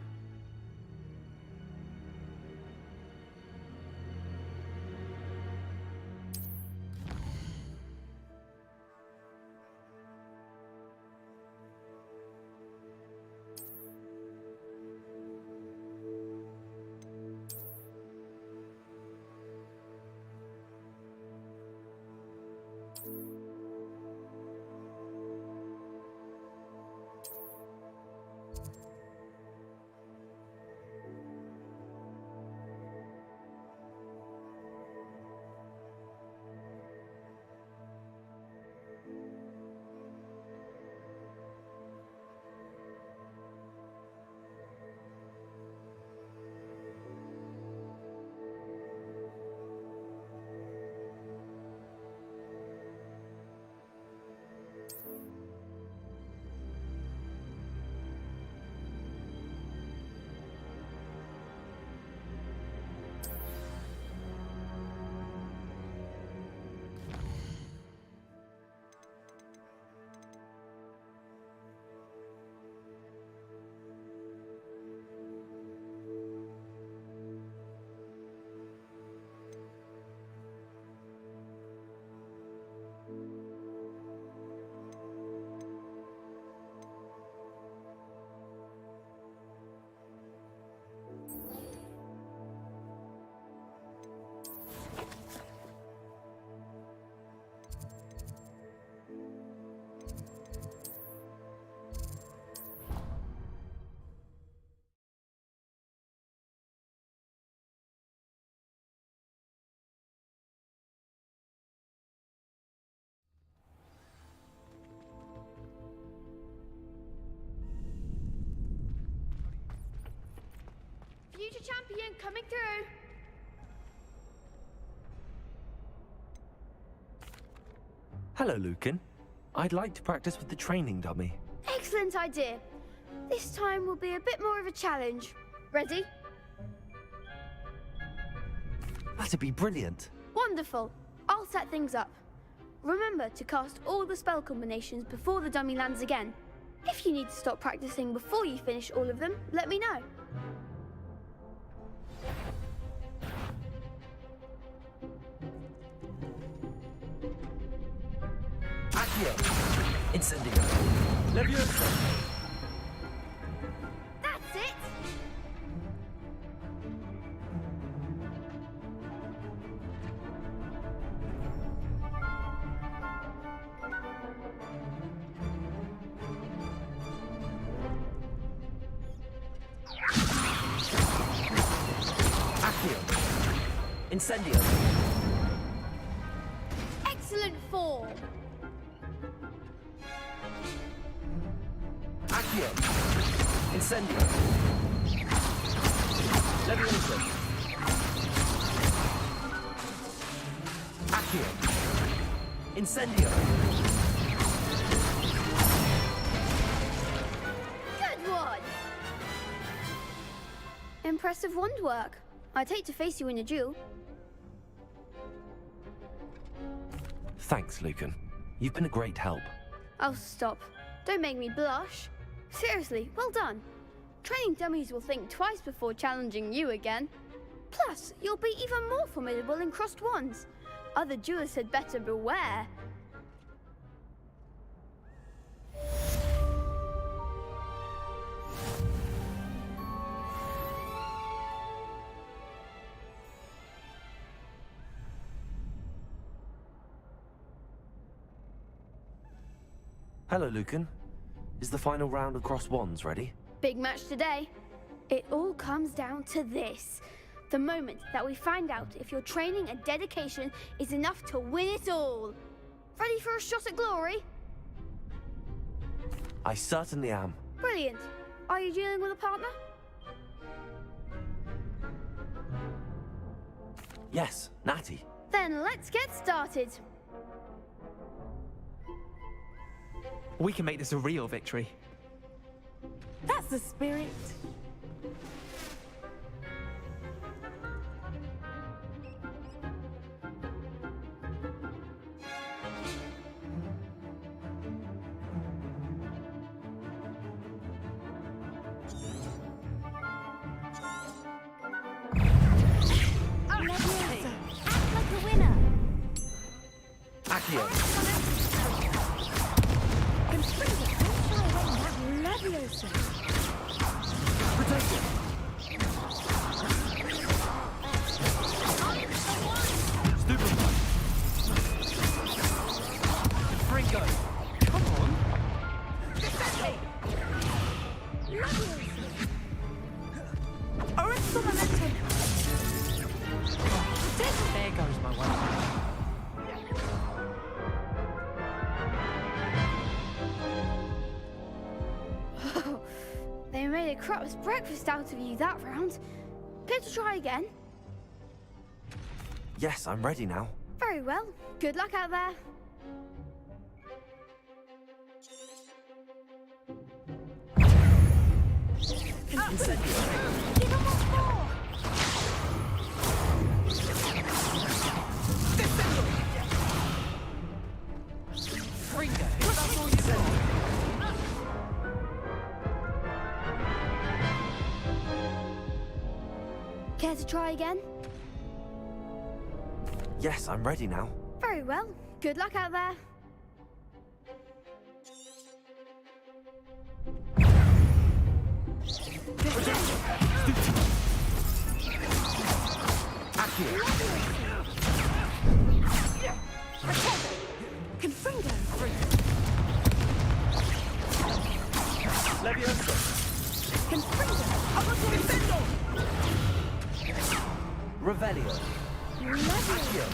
champion coming through. Hello, Lucan. I'd like to practice with the training dummy. Excellent idea. This time will be a bit more of a challenge. Ready? That'd be brilliant. Wonderful. I'll set things up. Remember to cast all the spell combinations before the dummy lands again. If you need to stop practicing before you finish all of them, let me know. Accio! Incendio! Leviosa! That's it! Accio! Incendio! Excellent form! Accio! Incendio! Leviosa! Accio! Incendio! Good one! Impressive wand work. I'd hate to face you in a duel. Thanks, Lucan. You've been a great help. Oh, stop. Don't make me blush. Seriously, well done. Training dummies will think twice before challenging you again. Plus, you'll be even more formidable in crossed wands. Other duelists had better beware. Hello, Lucan. Is the final round of crossed wands ready? Big match today. It all comes down to this. The moment that we find out if your training and dedication is enough to win it all. Ready for a shot at glory? I certainly am. Brilliant. Are you dealing with a partner? Yes, Natty. Then let's get started. We can make this a real victory. That's the spirit. Accio! There goes my way. They made a crap's breakfast out of you that round. Care to try again? Yes, I'm ready now. Very well. Good luck out there. Incendio! Give him what's more! Fringo! That's all you said. Care to try again? Yes, I'm ready now. Very well. Good luck out there. Accio! Confringo. Leviosa! Confringo. Confringo. Revelio! Accio!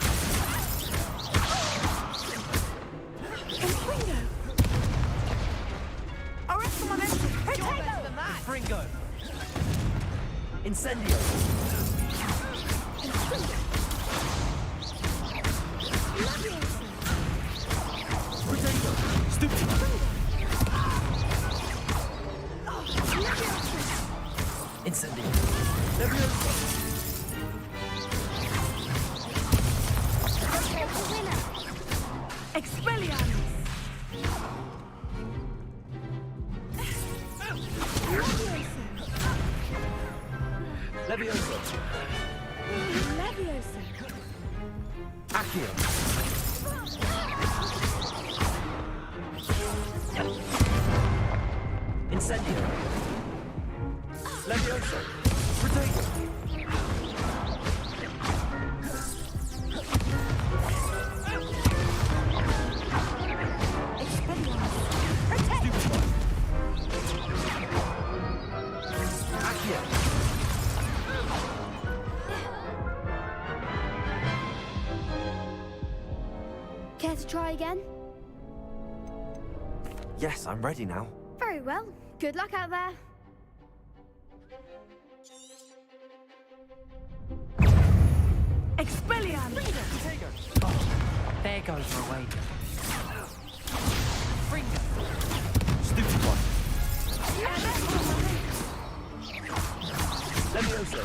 Confringo. Arrest the momentum. Potato. Fringo! Incendio! Potato! Stupid! Incendio! Leviosa! Expelliarmus! Leviosa! Leviosa! Accio! Incendio! Leviosa! Potato! Care to try again? Yes, I'm ready now. Very well. Good luck out there. Expelliarmus! Oh, there goes my wager. Stupid one. Leviosa!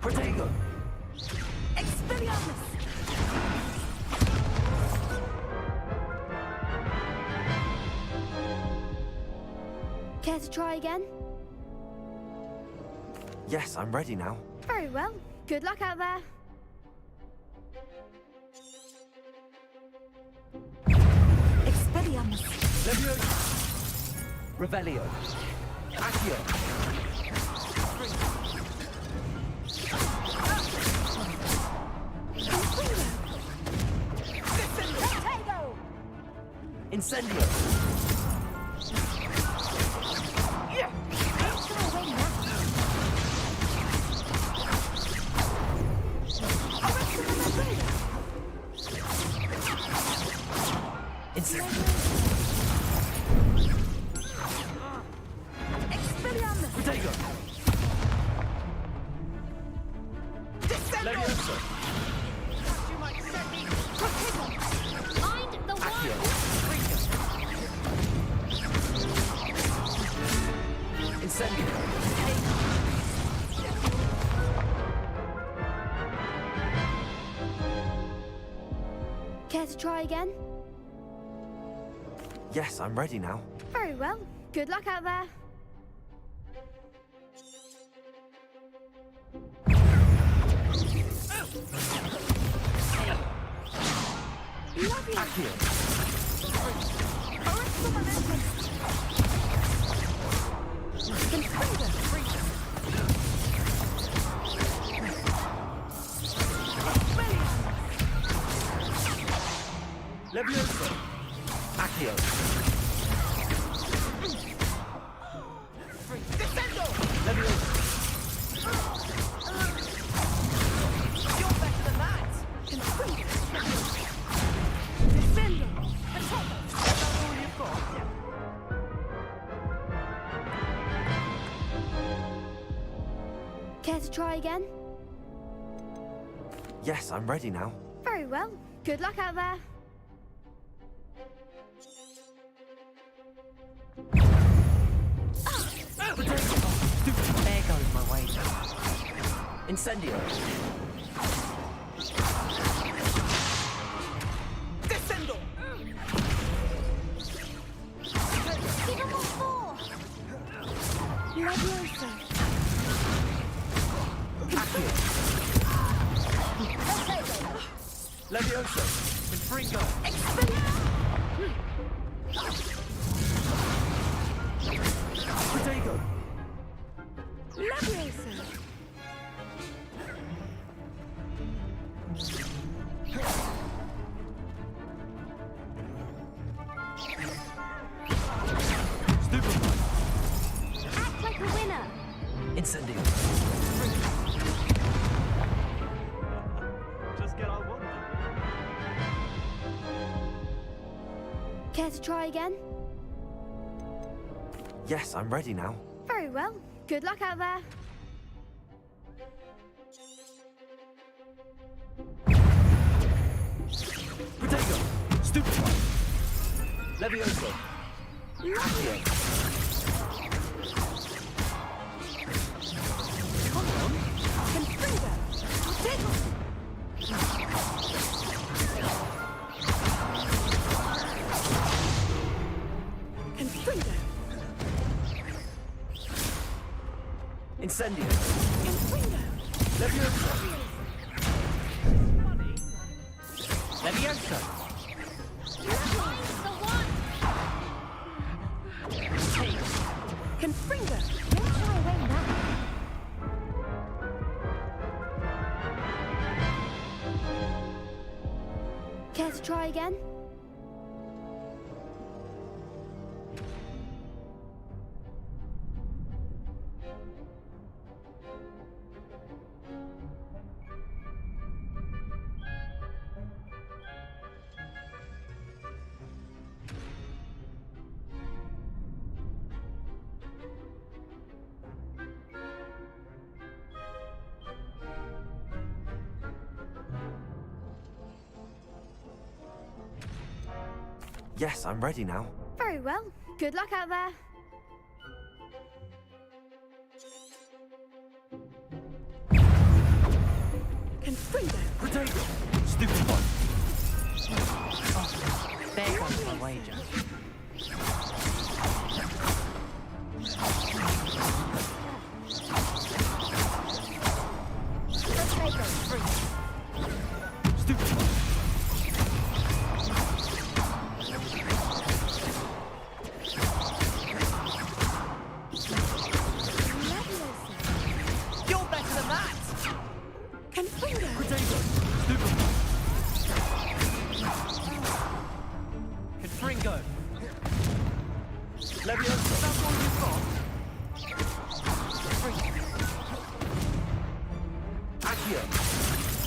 Protego! Expelliarmus! Care to try again? Yes, I'm ready now. Very well. Good luck out there. Expelliarmus! Leviosa! Revelio! Accio! Incendio! Incendio! Expelliarmus! Protego! Leviosa! Mind the Accio! Incendio! Care to try again? Yes, I'm ready now. Very well. Good luck out there. Accio! Leviosa! Accio! Leviosa! You're better than that! Defendo! That's all you've got. Care to try again? Yes, I'm ready now. Very well. Good luck out there. There goes my wager. Incendio! Descendo! Leviosa! Leviosa! Confringo! Protego! Leviosa! Act like a winner! Care to try again? Yes, I'm ready now. Very well. Good luck out there. Potato! Stupefy! Levioso! Lovely. Come on. Confringo. Potato. Confringo. Incendio! Confringo. Levioso! Levioso! Confringo. Don't shy away now. Care to try again? Yes, I'm ready now. Very well. Good luck out there. Confringo. Potato! Stupefy! There comes my wager. Stupefy! You're better than that. Confringo. Potato! Stupefy! Confringo! Levioso! That's all you've got? Accio!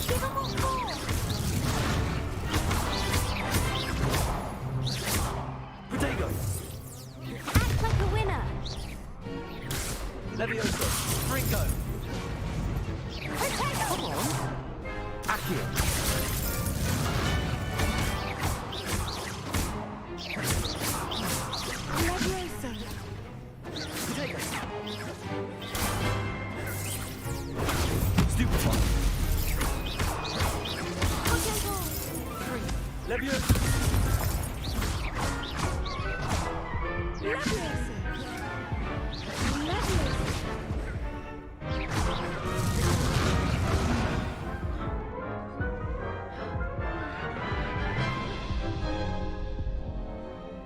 Give him what more. Potato! Act like a winner. Levioso! Fringo! Potato. Come on! Accio! Levioso. Potato! Stupefy! Potato. Levioso! Levioso.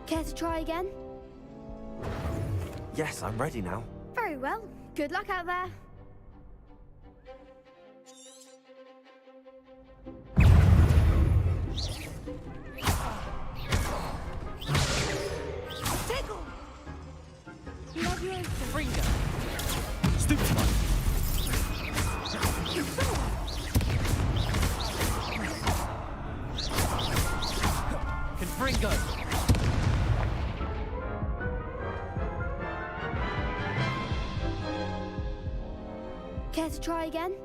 Care to try again? Yes, I'm ready now. Very well. Good luck out there. Potato. Levioso. Fringo! Stupefy! Confringo! Care to try again?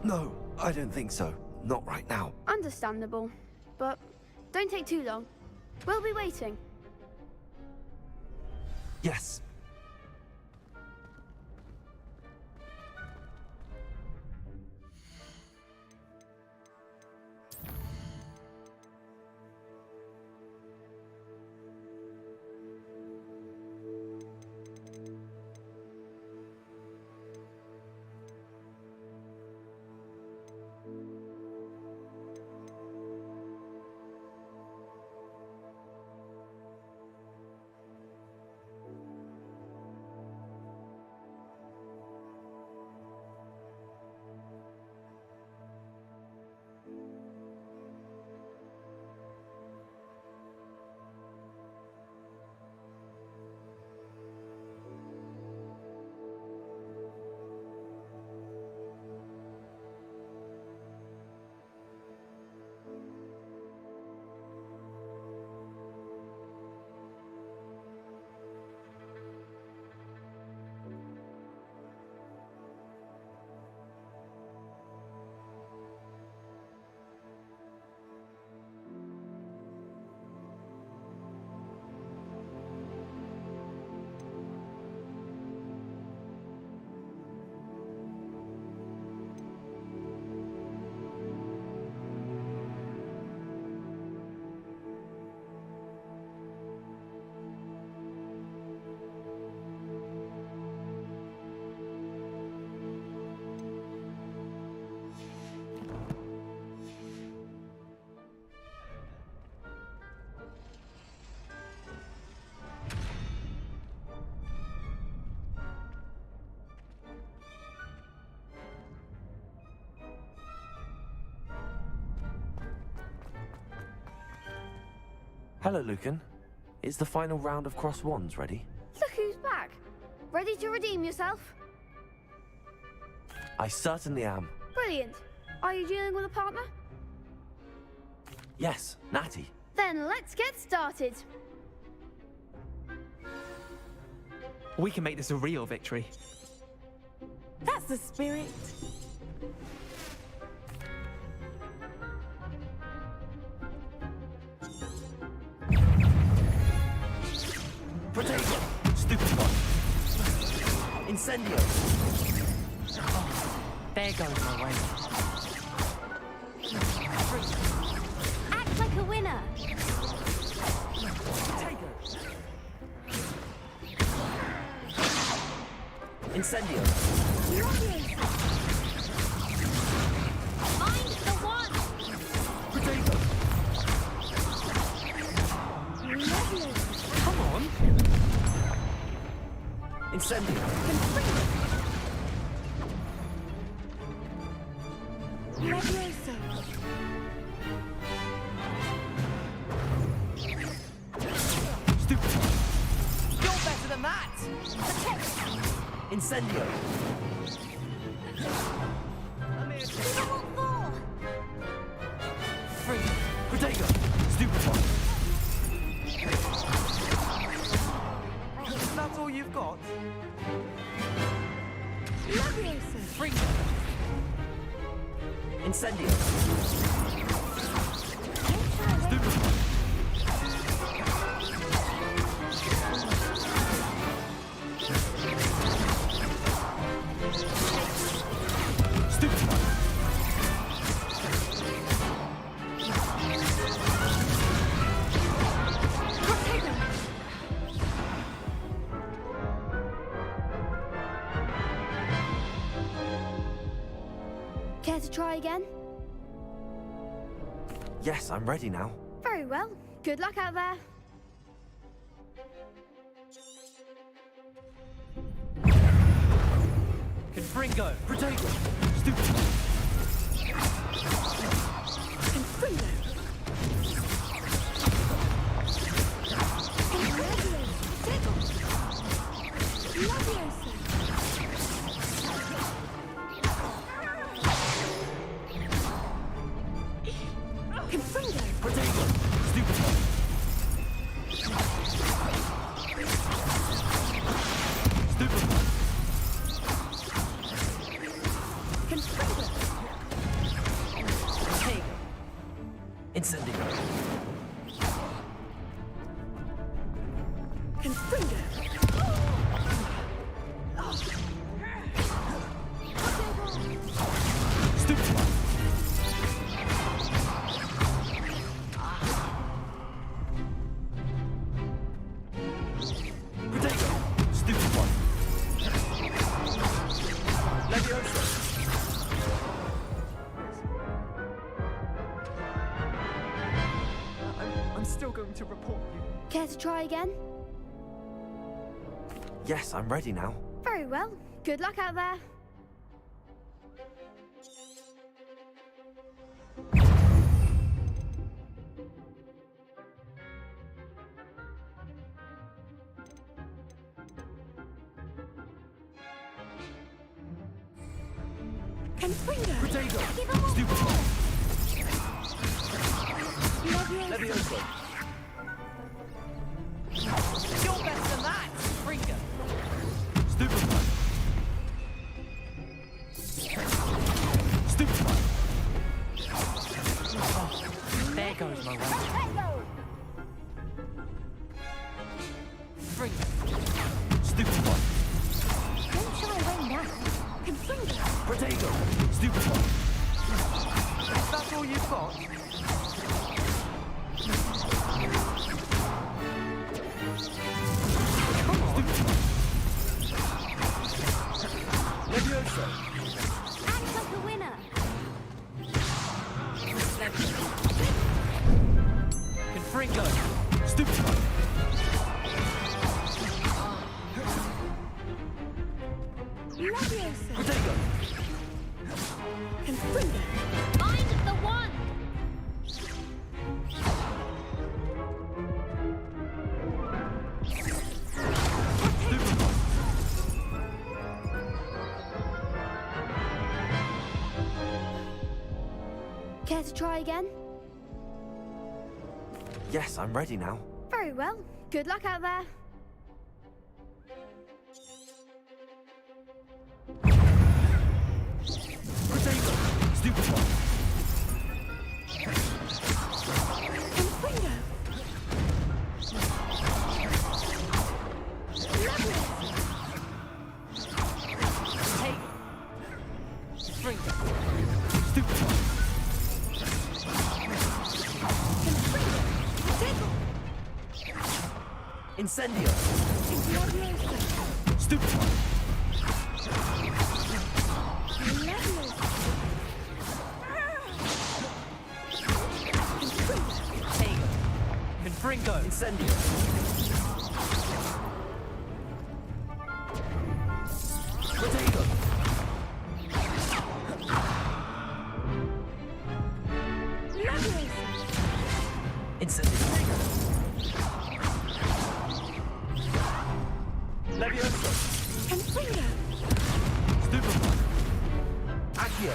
No, I don't think so. Not right now. Understandable. But don't take too long. We'll be waiting. Yes. Hello, Lucan. Is the final round of cross wands ready? Look who's back. Ready to redeem yourself? I certainly am. Brilliant. Are you dealing with a partner? Yes, Natty. Then let's get started. We can make this a real victory. That's the spirit. Potato! Stupid one! Incendio! Oh, there goes my way. Act like a winner. Potato! Incendio! Find the one. Potato! Come on! Incendio! Levioso. Stupid one! You're better than that! Incendio! Free! Potato! Stupid one! That's all you've got? Levioso. Free! Incendio! Stupid one! Stupid one! Care to try again? Yes, I'm ready now. Very well. Good luck out there. Confringo! Potato! Stupid one! Confringo. Levioso. Confringo. Potato! Stupid one! Stupid one! Confringo. Potato! Incendio! Confringo. Stupid one! Potato! Stupid one! Levioso! I'm still going to report you. Care to try again? Yes, I'm ready now. Very well. Good luck out there. Confringo. Potato! Give him Stupid one! Levioso. Levioso! You're better than that! Fringo! Stupid one! Stupid one! Oh, there goes my way. Fringo! Stupid one! Don't shy away now. Confringo. Potato! Stupid one! That's all you've got? Come on! Levioso! Act like a winner. Confringo! Stupid one! Levioso. Potato! Confringo. Find the one. Care to try again? Yes, I'm ready now. Very well. Good luck out there. Potato! Stupid one! Confringo! Lovely! Take. Fringo. Stupid one! Confringo! Potato! Incendio! Glorioso! Stupid one! Lovely! Take. Confringo. Incendio! Potato! Lovely! Incendio! Levioso! Confringo! Stupid one! Accio!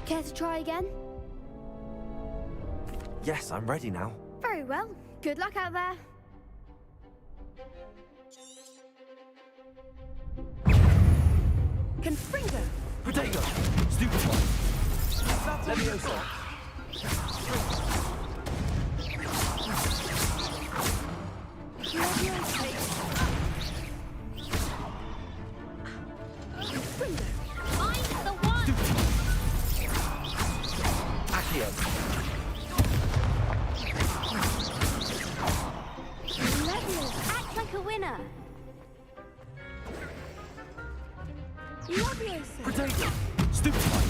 Care to try again? Yes, I'm ready now. Very well. Good luck out there. Confringo! Potato! Stupid one! Levioso! Confringo! I'm the one! Accio! Lovely. Act like a winner. Lovely! Potato! Stupid one!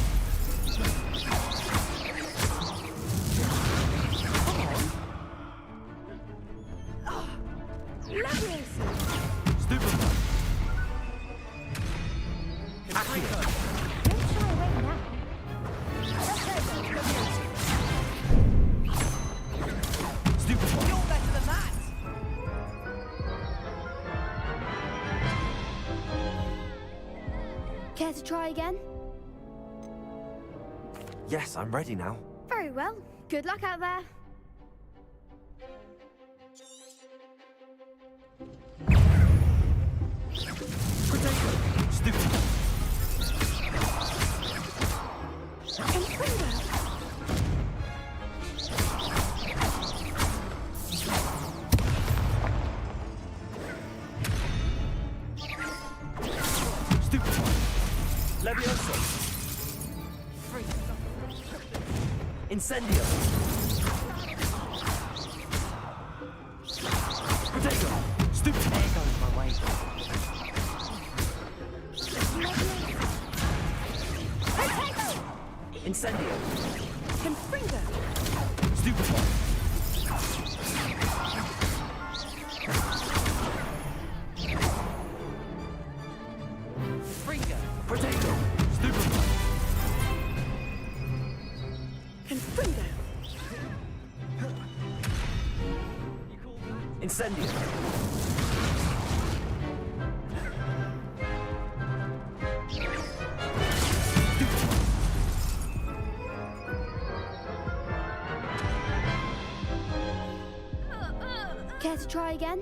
Lovely! Stupid one! Accio! Don't shy away now. Stupid one! You're better than that! Care to try again? Yes, I'm ready now. Very well. Good luck out there. Potato! Stupid one! Confringo! Stupid one! Levioso! Incendio! Potato! Stupid! There goes my way. Incendio! Confringo! Stupid one! Fringo. Potato! Stupid one! Confringo! Incendio! Care to try again?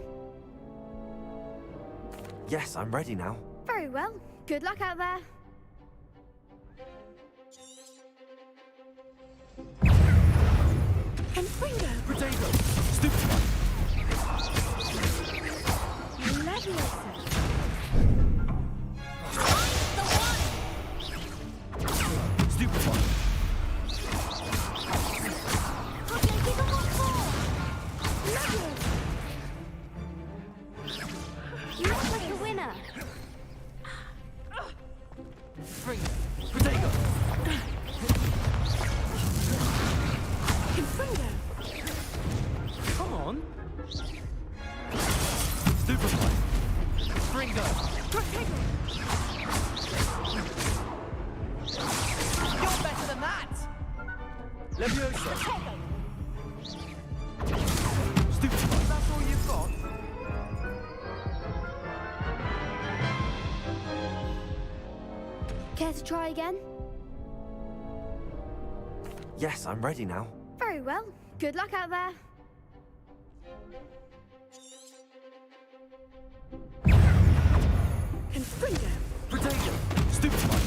Yes, I'm ready now. Very well. Good luck out there. Confringo! Potato! Stupid one! Lovely! Stupid one! You look like a winner. Fringo. Potato! Confringo! Come on. Stupid one! Fringo. Potato! You're better than that! Levioso! Potato! all you've got? Care to try again? Yes, I'm ready now. Very well. Good luck out there. Confringo. Potato! Stupid one!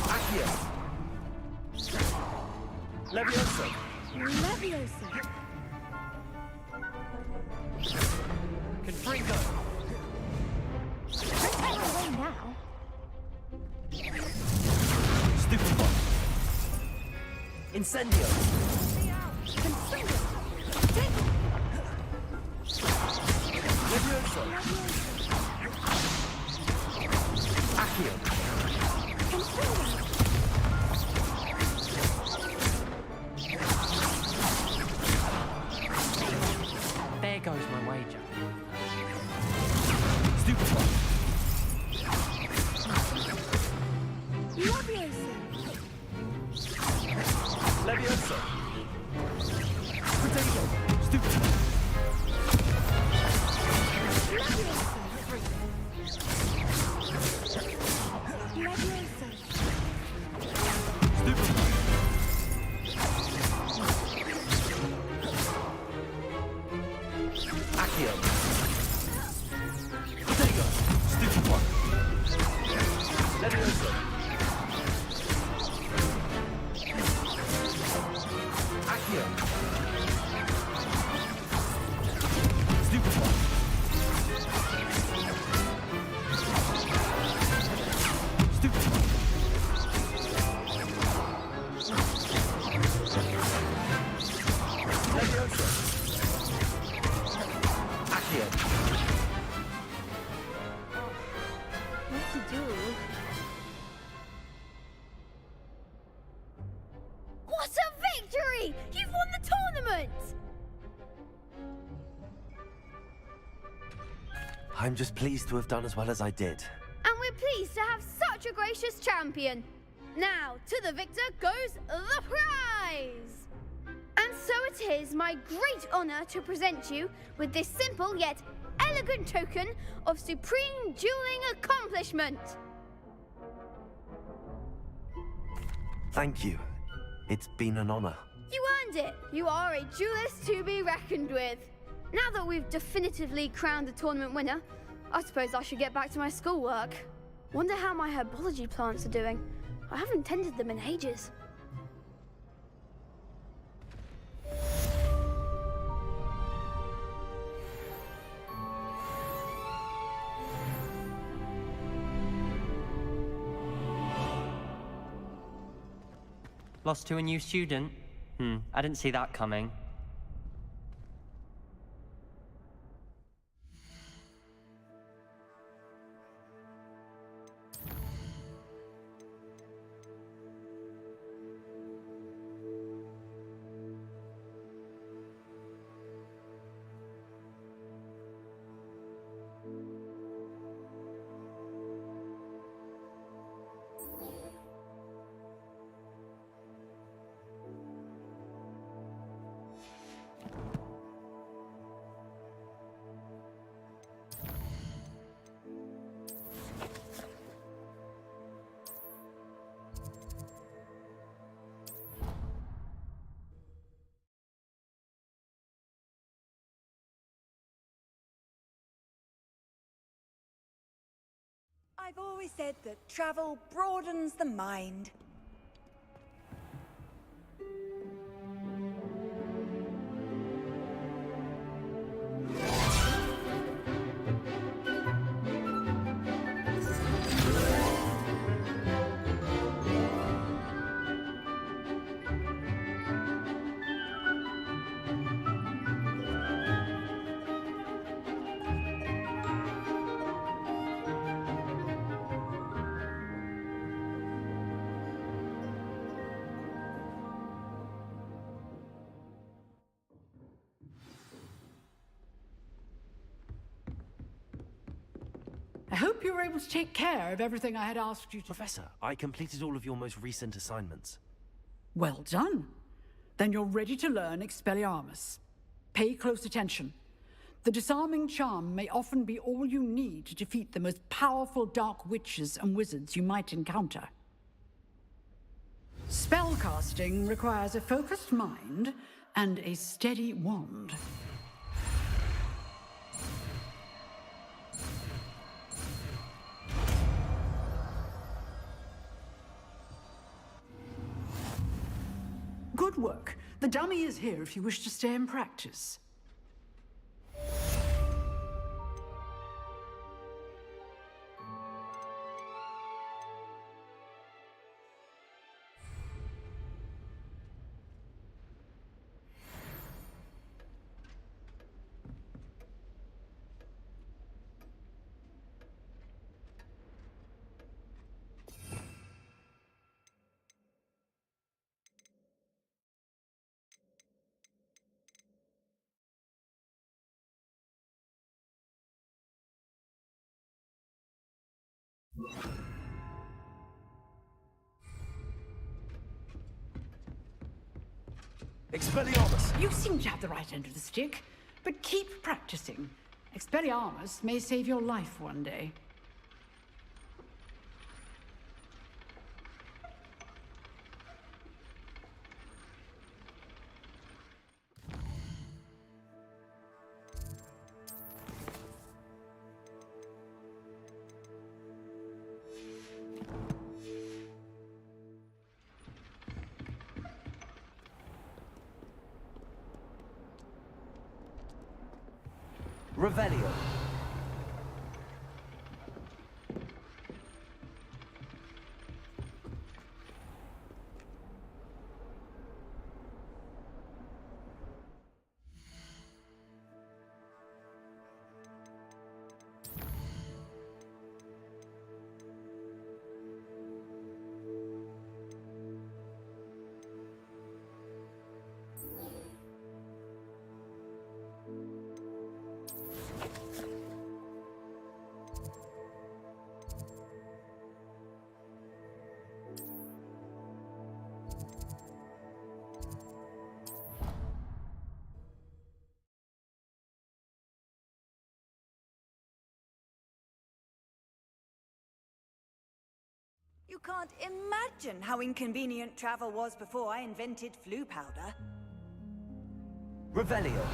Accio! Levioso! Leviosa. Confringo! Don't get away now. Stupid one! Incendio! Confringo. Levioso! Accio! There goes my wager. Stupid one! Levioso! Potato! Stupid one! Stupid one! Accio! Potato! Stupid one! Levioso! Accio! Stupid one! Stupid one! Levioso! Accio! What to do? What a victory! You've won the tournament! I'm just pleased to have done as well as I did. And we're pleased to have such a gracious champion. Now, to the victor goes the prize! And so it is my great honor to present you with this simple yet elegant token of supreme dueling accomplishment. Thank you. It's been an honor. You earned it. You are a duelist to be reckoned with. Now that we've definitively crowned the tournament winner, I suppose I should get back to my schoolwork. Wonder how my herbology plants are doing. I haven't tended them in ages. Lost to a new student? I didn't see that coming. I've always said that travel broadens the mind. you were able to take care of everything I had asked you to. Professor, I completed all of your most recent assignments. Well done. Then you're ready to learn Expelliarmus. Pay close attention. The disarming charm may often be all you need to defeat the most powerful dark witches and wizards you might encounter. Spellcasting requires a focused mind and a steady wand. Good work. The dummy is here if you wish to stay and practice. Expelliarmus! You seem to have the right end of the stick, but keep practicing. Expelliarmus may save your life one day. Revelio. You can't imagine how inconvenient travel was before I invented flu powder. Revelio.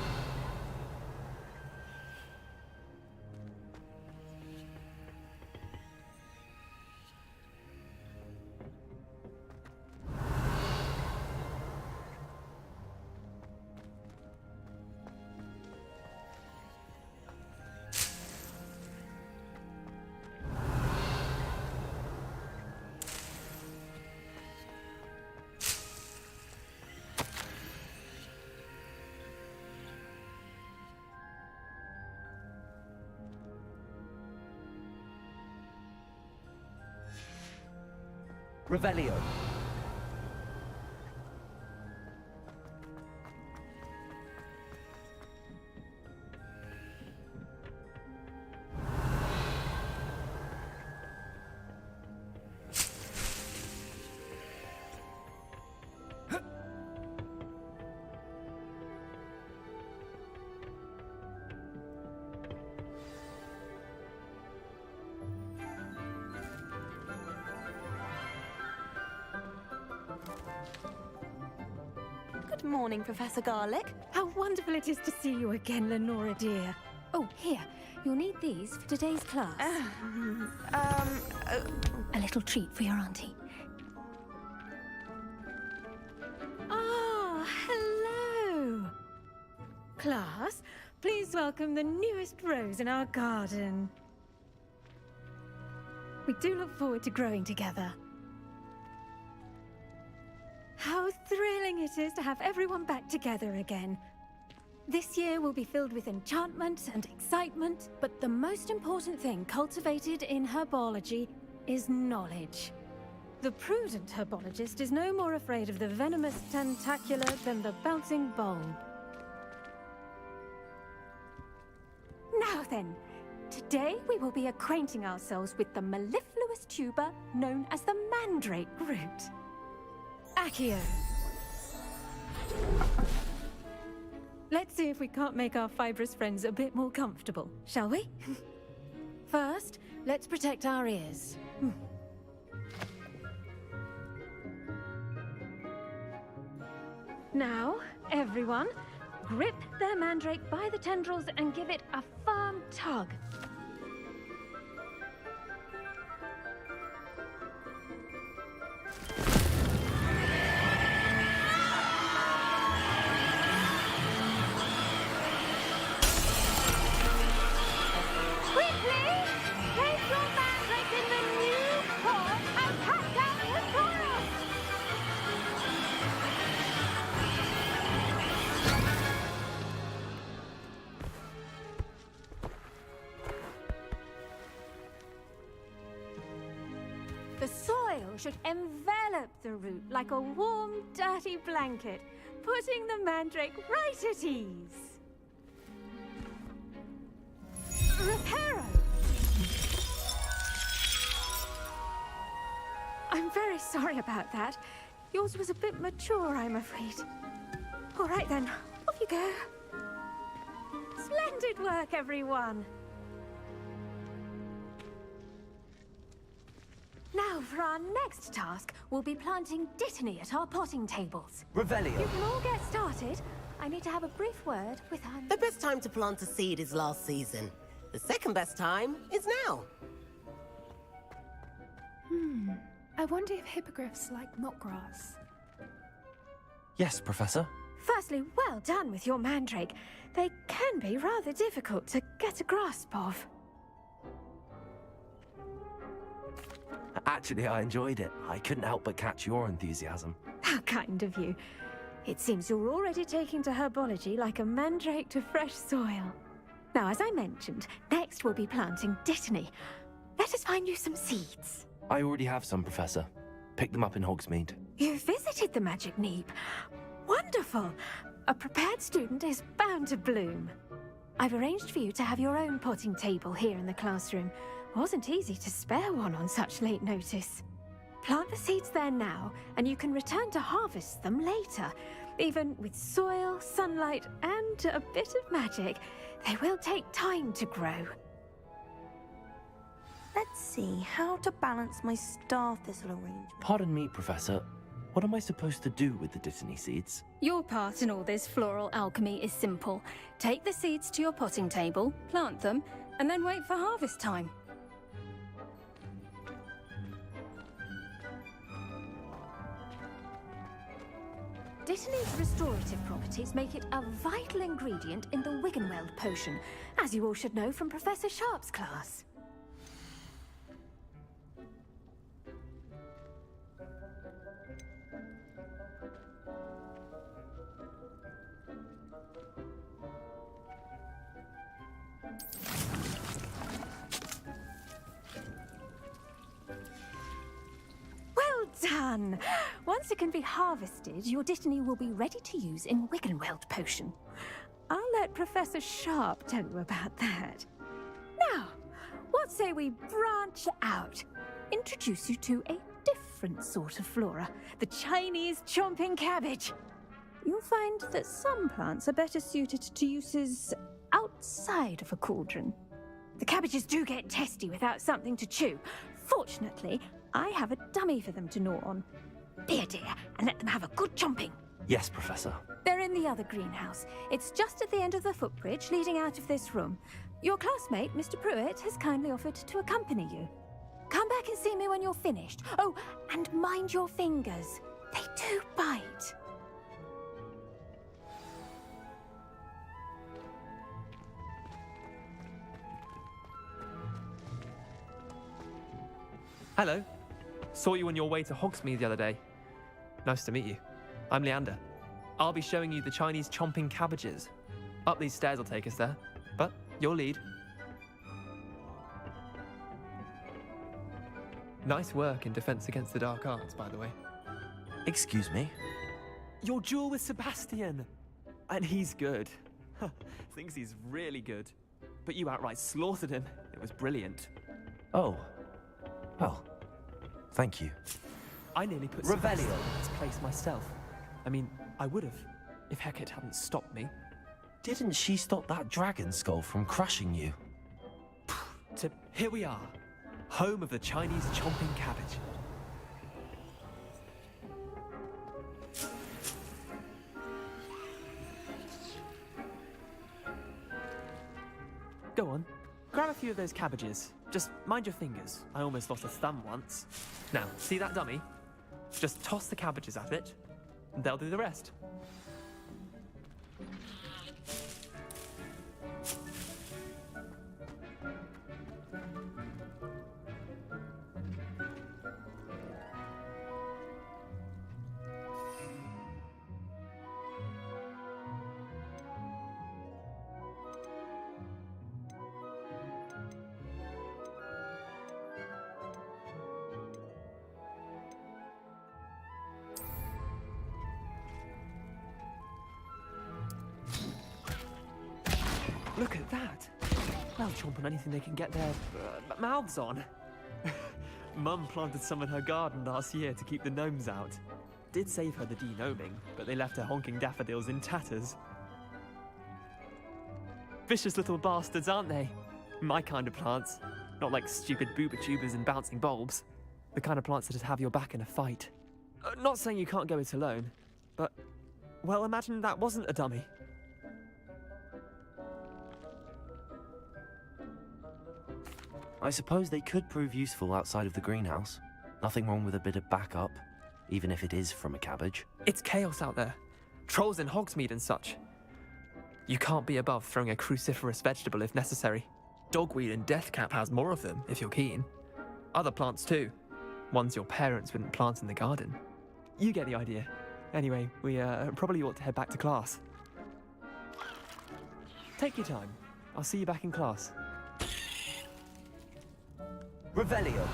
Revelio. Good morning, Professor Garlick. How wonderful it is to see you again, Lenora dear. Oh, here. You'll need these for today's class. A little treat for your auntie. Ah, hello. Class, please welcome the newest rose in our garden. We do look forward to growing together. How thrilling it is to have everyone back together again. This year will be filled with enchantment and excitement, but the most important thing cultivated in herbology is knowledge. The prudent herbologist is no more afraid of the venomous tentacula than the bouncing bulb. Now then, Today we will be acquainting ourselves with the mellifluous tuber known as the mandrake root. Accio. Let's see if we can't make our fibrous friends a bit more comfortable, shall we? First, let's protect our ears. Now, everyone, grip their mandrake by the tendrils and give it a firm tug. Quickly! Place your mandrake in the new pot and cut down the soil! The soil should envelop the root like a warm, dirty blanket, putting the mandrake right at ease. Reparo! I'm very sorry about that. Yours was a bit mature, I'm afraid. All right then, off you go. Splendid work, everyone. Now, for our next task, we'll be planting Dittany at our potting tables. Revelio. You can all get started. I need to have a brief word with our... The best time to plant a seed is last season. The second best time is now. I wonder if hippogriffs like knotgrass. Yes, Professor. Firstly, well done with your mandrake. They can be rather difficult to get a grasp of. Actually, I enjoyed it. I couldn't help but catch your enthusiasm. How kind of you. It seems you're already taking to herbology like a mandrake to fresh soil. Now, as I mentioned, next we'll be planting Dittany. Let us find you some seeds. I already have some, Professor. Picked them up in Hogsmeade. You visited the Magic Neep. Wonderful! A prepared student is bound to bloom. I've arranged for you to have your own potting table here in the classroom. Wasn't easy to spare one on such late notice. Plant the seeds there now, and you can return to harvest them later. Even with soil, sunlight, and a bit of magic, they will take time to grow. Let's see how to balance my star thistle arrangement. Pardon me, Professor. What am I supposed to do with the Dittany seeds? Your part in all this floral alchemy is simple. Take the seeds to your potting table, plant them, and then wait for harvest time. Dittany's restorative properties make it a vital ingredient in the Wiggenweld potion, as you all should know from Professor Sharp's class. Well done! Once it can be harvested, your Dittany will be ready to use in Wiggenweld potion. I'll let Professor Sharp tell you about that. Now, what say we branch out? Introduce you to a different sort of flora, the Chinese chomping cabbage. You'll find that some plants are better suited to uses outside of a cauldron. The cabbages do get testy without something to chew. Fortunately, I have a dummy for them to gnaw on. Be a dear and let them have a good chomping. Yes, Professor. They're in the other greenhouse. It's just at the end of the footbridge leading out of this room. Your classmate, Mr. Pruitt, has kindly offered to accompany you. Come back and see me when you're finished. Oh, and mind your fingers. They do bite. Hello. Saw you on your way to Hogsmeade the other day. Nice to meet you. I'm Leander. I'll be showing you the Chinese chomping cabbages. Up these stairs will take us there, but your lead. Nice work in Defense Against the Dark Arts, by the way. Excuse me? Your duel with Sebastian! And he's good. Thinks he's really good. but you outright slaughtered him. It was brilliant. Oh. Well, thank you. I nearly put Revelio. Sebastian in his place myself. I mean, I would have, if Hecate hadn't stopped me. Didn't she stop that dragon skull from crushing you? So here we are, home of the Chinese chomping cabbage. Go on, grab a few of those cabbages. Just mind your fingers. I almost lost a thumb once. Now, see that dummy? Just toss the cabbages at it, and they'll do the rest. Look at that! They'll chomp on anything they can get their mouths on. Mum planted some in her garden last year to keep the gnomes out. Did save her the de-gnoming, but they left her honking daffodils in tatters. Vicious little bastards, aren't they? My kind of plants. Not like stupid booba tubers and bouncing bulbs. The kind of plants that'd have your back in a fight. Not saying you can't go it alone, but, well, imagine that wasn't a dummy. I suppose they could prove useful outside of the greenhouse. Nothing wrong with a bit of backup, even if it is from a cabbage. It's chaos out there. Trolls in Hogsmeade and such. You can't be above throwing a cruciferous vegetable if necessary. Dogweed and deathcap has more of them, if you're keen. Other plants too. Ones your parents wouldn't plant in the garden. You get the idea. Anyway, we probably ought to head back to class. Take your time. I'll see you back in class. Revelio.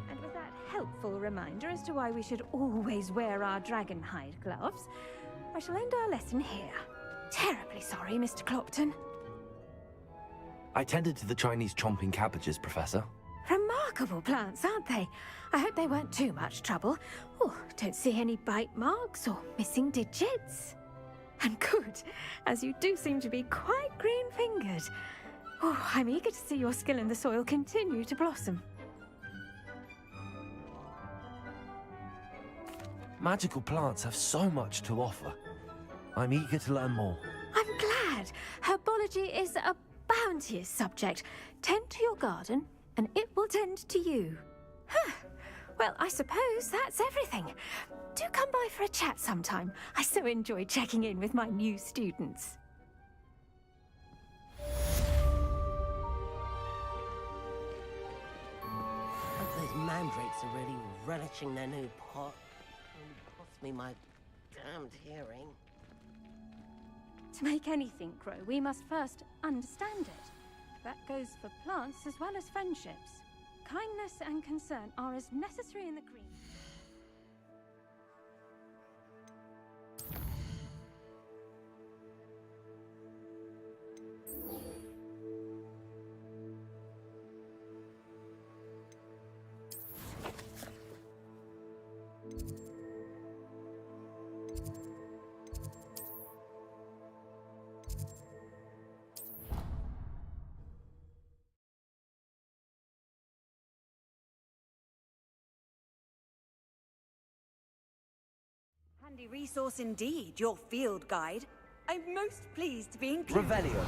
And with that helpful reminder as to why we should always wear our dragon hide gloves, I shall end our lesson here. Terribly sorry, Mr. Clopton. I tended to the Chinese chomping cabbages, Professor. Remarkable plants, aren't they? I hope they weren't too much trouble. Oh, don't see any bite marks or missing digits. And good, as you do seem to be quite green-fingered. Oh, I'm eager to see your skill in the soil continue to blossom. Magical plants have so much to offer. I'm eager to learn more. I'm glad. Herbology is a bounteous subject. Tend to your garden, and it will tend to you. Huh. Well, I suppose that's everything. Do come by for a chat sometime. I so enjoy checking in with my new students. Hope those mandrakes are really relishing their new pot. Only cost me my damned hearing. To make anything grow, we must first understand it. That goes for plants as well as friendships. Kindness and concern are as necessary in the green. Handy resource indeed, your field guide. I'm most pleased to be included. Revelio.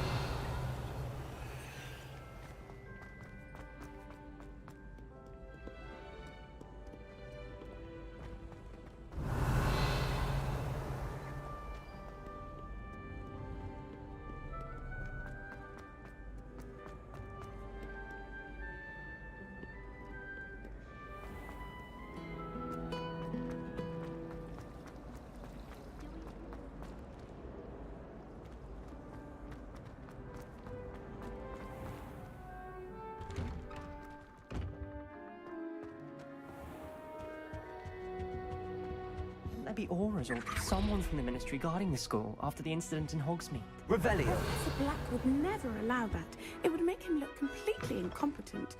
better be Aura's or someone from the Ministry guarding the school after the incident in Hogsmeade. Revelio! Professor Black would never allow that. It would make him look completely incompetent.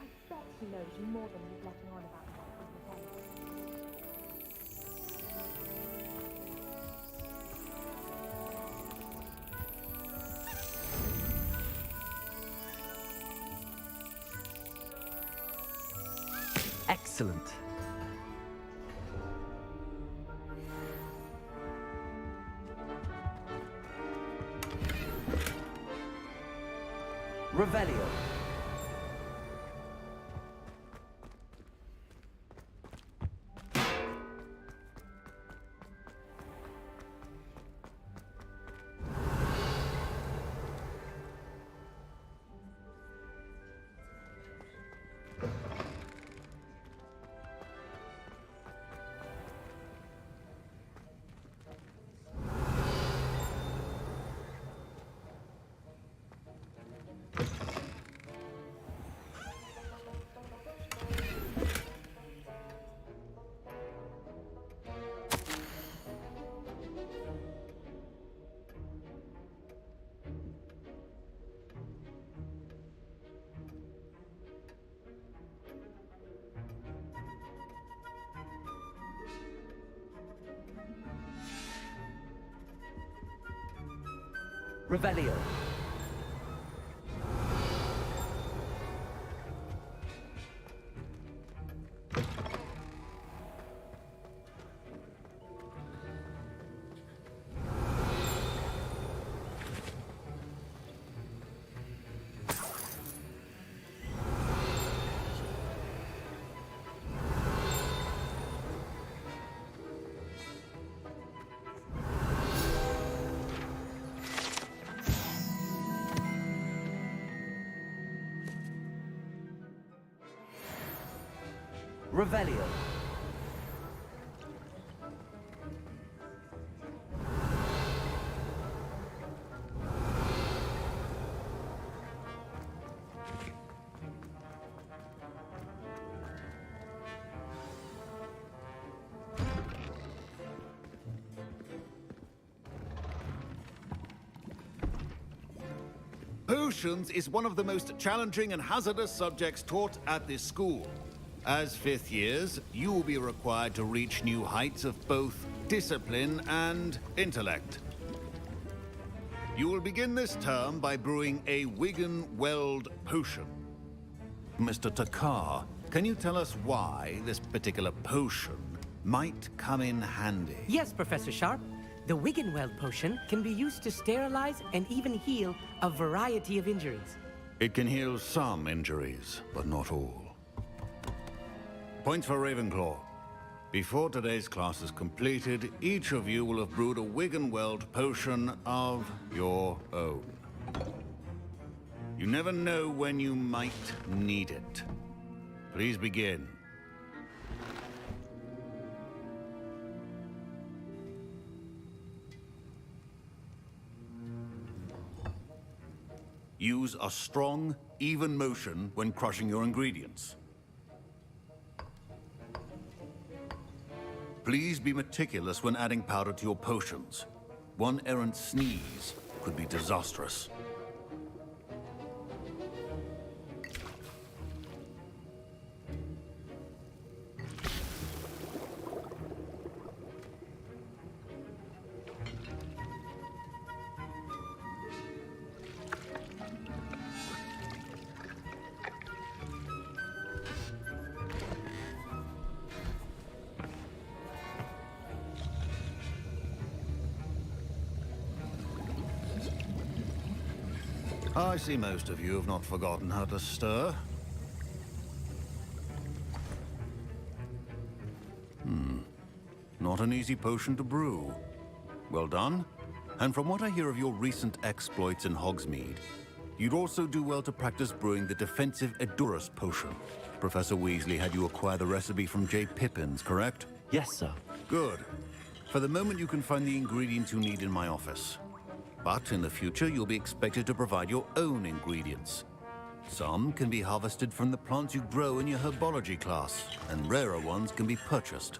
I bet he knows more than he's letting on about. Excellent. Revelio. Revelio. Revelio. Potions is one of the most challenging and hazardous subjects taught at this school. As fifth years, you will be required to reach new heights of both discipline and intellect. You will begin this term by brewing a Wiggenweld potion. Mr. Takar, can you tell us why this particular potion might come in handy? Yes, Professor Sharp. The Wiggenweld potion can be used to sterilize and even heal a variety of injuries. It can heal some injuries, but not all. Points for Ravenclaw. Before today's class is completed, each of you will have brewed a Wiggenweld potion of your own. You never know when you might need it. Please begin. Use a strong, even motion when crushing your ingredients. Please be meticulous when adding powder to your potions. One errant sneeze could be disastrous. I see most of you have not forgotten how to stir. Not an easy potion to brew. Well done. And from what I hear of your recent exploits in Hogsmeade, you'd also do well to practice brewing the defensive Edurus potion. Professor Weasley had you acquire the recipe from J. Pippin's, correct? Yes, sir. Good. For the moment, you can find the ingredients you need in my office. But in the future, you'll be expected to provide your own ingredients. Some can be harvested from the plants you grow in your herbology class, and rarer ones can be purchased.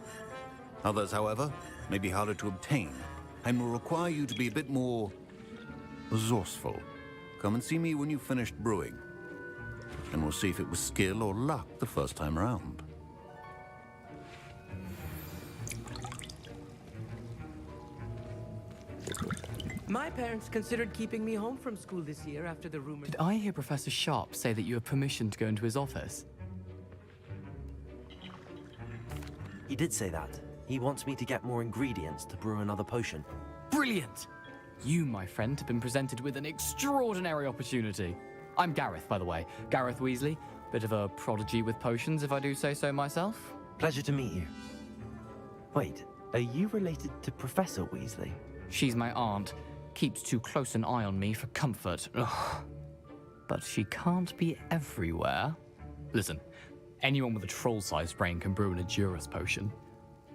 Others, however, may be harder to obtain, and will require you to be a bit more resourceful. Come and see me when you've finished brewing, and we'll see if it was skill or luck the first time around. My parents considered keeping me home from school this year after the rumor. Did I hear Professor Sharp say that you have permission to go into his office? He did say that. He wants me to get more ingredients to brew another potion. Brilliant! You, my friend, have been presented with an extraordinary opportunity. I'm Gareth, by the way. Gareth Weasley. Bit of a prodigy with potions, if I do say so myself. Pleasure to meet you. Wait, are you related to Professor Weasley? She's my aunt. Keeps too close an eye on me for comfort. Ugh. But she can't be everywhere. Listen, anyone with a troll-sized brain can brew an Edurus potion.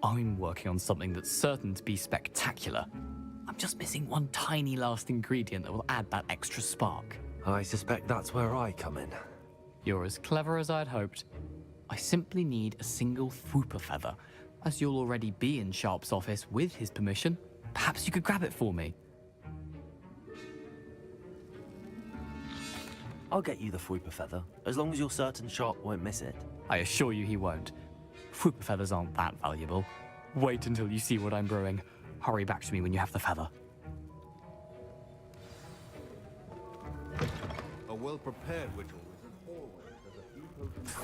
I'm working on something that's certain to be spectacular. I'm just missing one tiny last ingredient that will add that extra spark. I suspect that's where I come in. You're as clever as I'd hoped. I simply need a single Fwooper feather. As you'll already be in Sharp's office with his permission, perhaps you could grab it for me. I'll get you the Fwooper feather, as long as you're certain Sharp won't miss it. I assure you he won't. Fwooper feathers aren't that valuable. Wait until you see what I'm brewing. Hurry back to me when you have the feather. A well-prepared ritual is always as a few potions.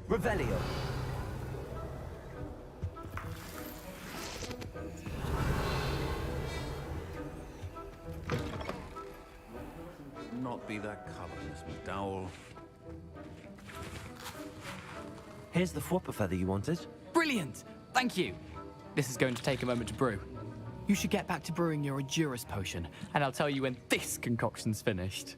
Revelio. Not be that color, Miss McDowell. Here's the Fwooper feather you wanted. Brilliant! Thank you! This is going to take a moment to brew. You should get back to brewing your Edurus potion, and I'll tell you when this concoction's finished.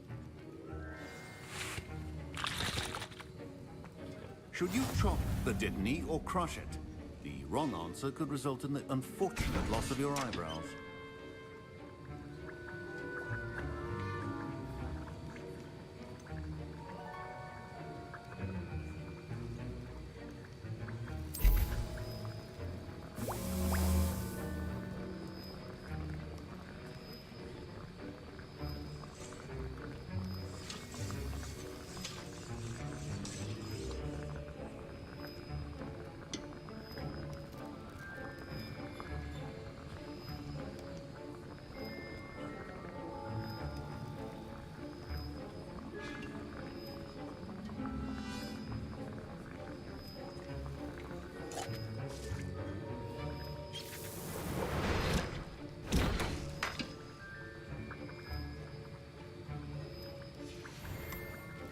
Should you chop the Dittany or crush it? The wrong answer could result in the unfortunate loss of your eyebrows.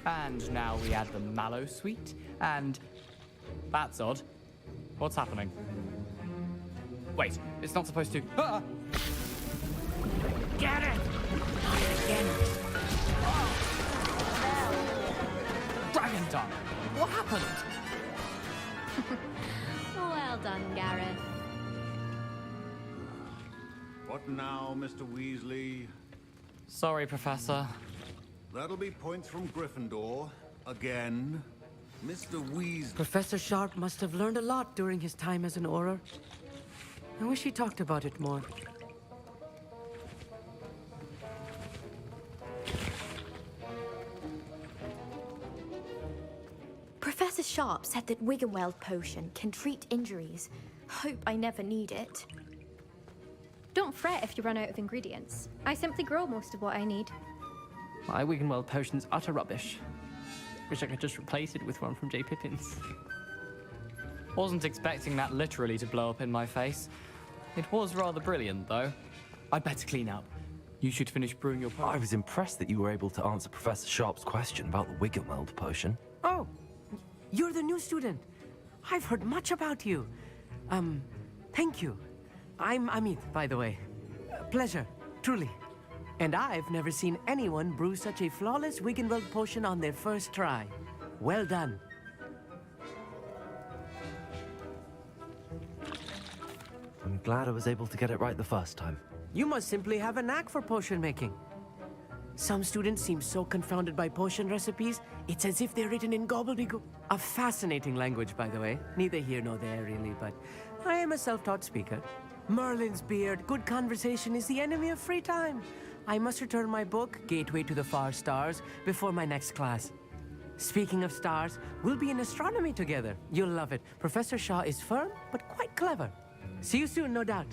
And now we add the mallow sweet, and... That's odd. What's happening? Wait, it's not supposed to... Ah! Get it! Again. Dragon tongue! What happened? Well done, Gareth. What now, Mr. Weasley? Sorry, Professor. That'll be points from Gryffindor. Again. Mr. Weasley. Professor Sharp must have learned a lot during his time as an Auror. I wish he talked about it more. Professor Sharp said that Wiggenweld potion can treat injuries. Hope I never need it. Don't fret if you run out of ingredients. I simply grow most of what I need. My Wiggenweld potion's utter rubbish. Wish I could just replace it with one from J. Pippin's. Wasn't expecting that literally to blow up in my face. It was rather brilliant, though. I'd better clean up. You should finish brewing your potion. I was impressed that you were able to answer Professor Sharp's question about the Wiggenweld potion. Oh, you're the new student. I've heard much about you. Thank you. I'm Amit, by the way. Pleasure, truly. And I've never seen anyone brew such a flawless Wiggenweld potion on their first try. Well done. I'm glad I was able to get it right the first time. You must simply have a knack for potion making. Some students seem so confounded by potion recipes, it's as if they're written in gobbledygook. A fascinating language, by the way. Neither here nor there, really, but I am a self-taught speaker. Merlin's beard, good conversation is the enemy of free time. I must return my book, Gateway to the Far Stars, before my next class. Speaking of stars, we'll be in astronomy together. You'll love it. Professor Shaw is firm, but quite clever. See you soon, no doubt.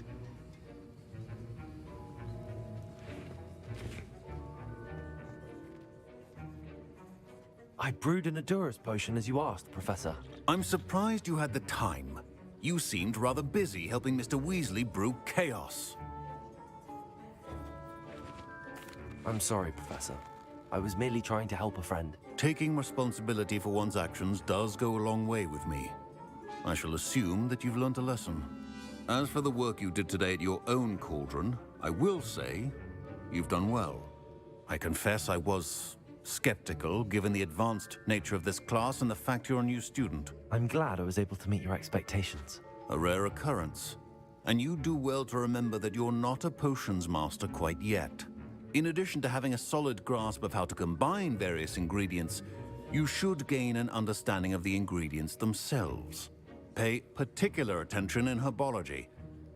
I brewed an Adurus potion as you asked, Professor. I'm surprised you had the time. You seemed rather busy helping Mr. Weasley brew chaos. I'm sorry, Professor. I was merely trying to help a friend. Taking responsibility for one's actions does go a long way with me. I shall assume that you've learnt a lesson. As for the work you did today at your own cauldron, I will say you've done well. I confess I was skeptical, given the advanced nature of this class and the fact you're a new student. I'm glad I was able to meet your expectations. A rare occurrence. And you do well to remember that you're not a potions master quite yet. In addition to having a solid grasp of how to combine various ingredients, you should gain an understanding of the ingredients themselves. Pay particular attention in herbology.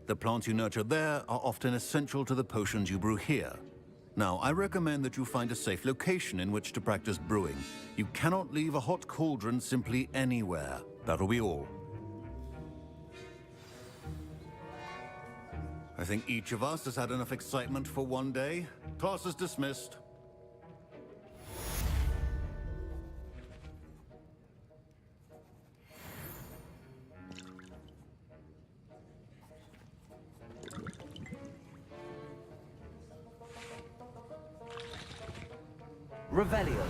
The plants you nurture there are often essential to the potions you brew here. Now, I recommend that you find a safe location in which to practice brewing. You cannot leave a hot cauldron simply anywhere. That'll be all. I think each of us has had enough excitement for one day. Class is dismissed. Revelio.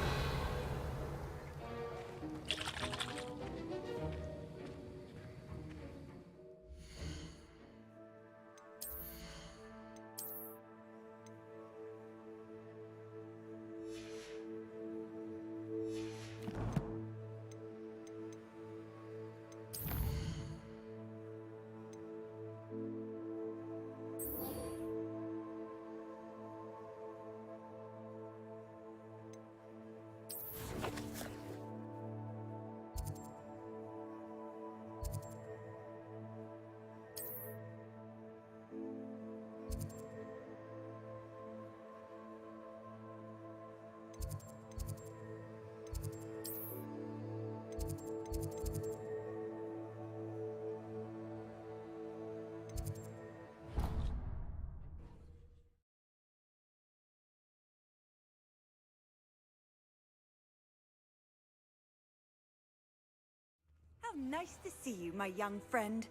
How nice to see you, my young friend.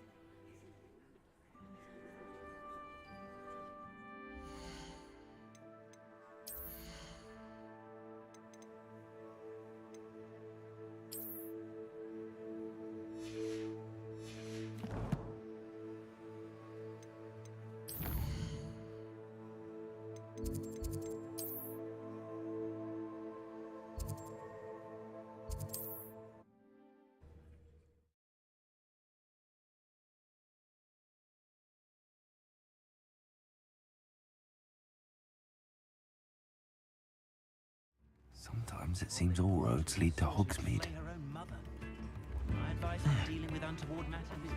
Sometimes it seems all roads lead to Hogsmeade. My advice on dealing with untoward matters is...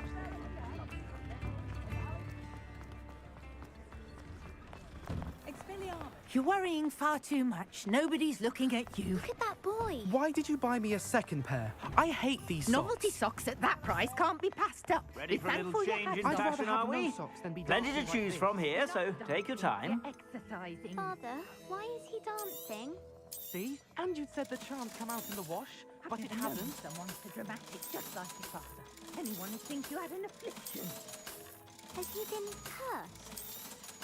You're worrying far too much. Nobody's looking at you. Look at that boy. Why did you buy me a second pair? I hate these socks. Novelty socks at that price can't be passed up. Ready Be for a little thankful you change had in them. fashion, are we? Plenty to choose from here, so take your time. Exercising. Father, why is he dancing? See? And you'd said the charms come out in the wash, but it hasn't. Someone so dramatic, just like your father. Anyone would think you had an affliction. Has he been cursed?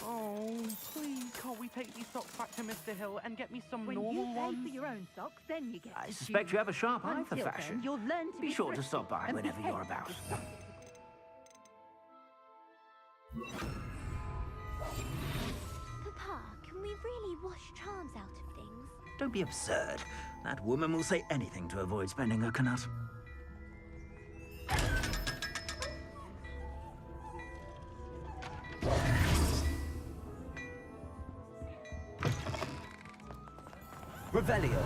Oh, please, can't we take these socks back to Mr. Hill and get me some When normal you pay ones? for your own socks, then you get I to suspect choose. you have a sharp eye for Until fashion. then, you'll learn to Be sure to stop by and whenever behave you're about. yourself. Papa, can we really wash charms out of things? Don't be absurd. That woman will say anything to avoid spending her knut. Revelio.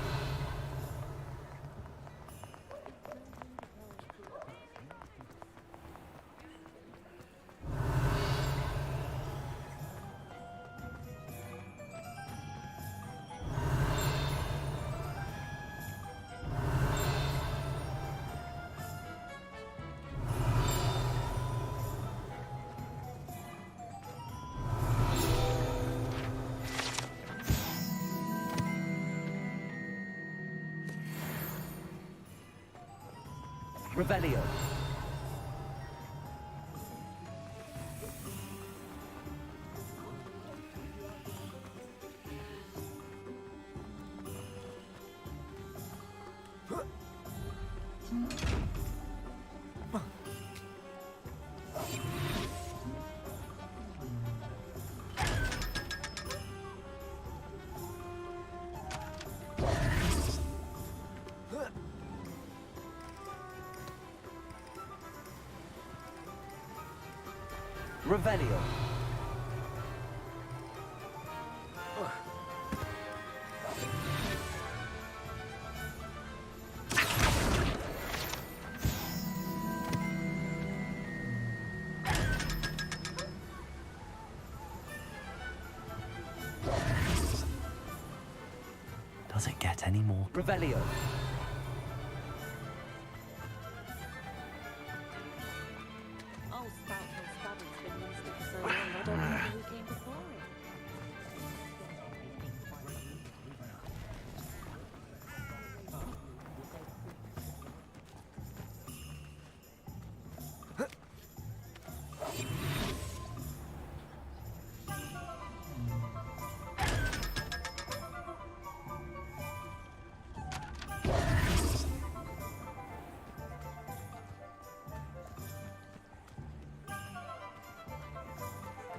Revelio. Revelio. Does it get any more? Revelio.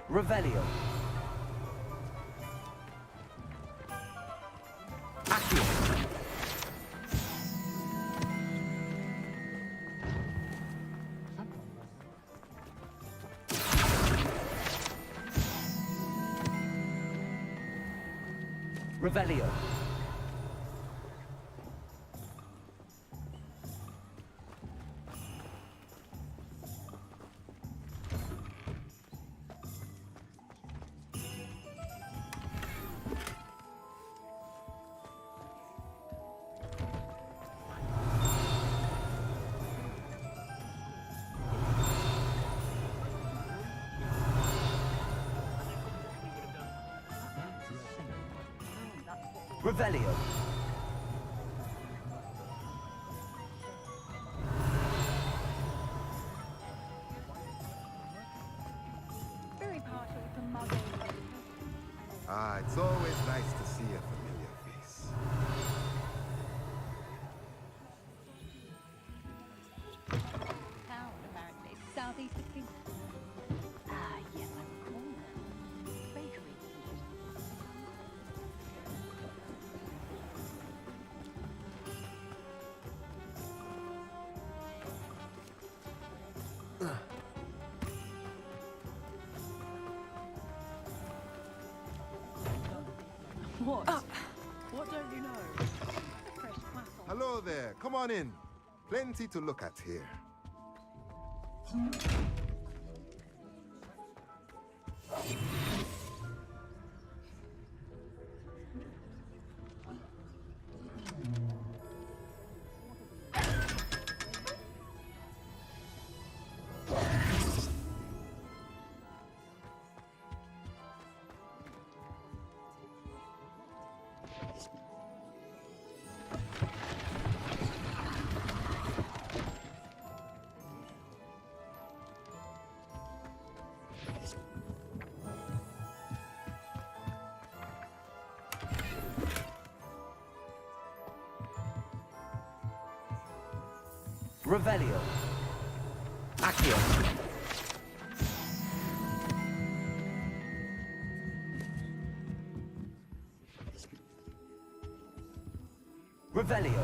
Revelio. Accio. Revelio. Revelio. Very partial to modern. Ah, it's always nice to see a familiar face. Town, apparently. Southeast of King. Ah, yes, I recall now. Bakery. What? What don't you know? Hello there. Come on in. Plenty to look at here. Revelio. Accio. Revelio.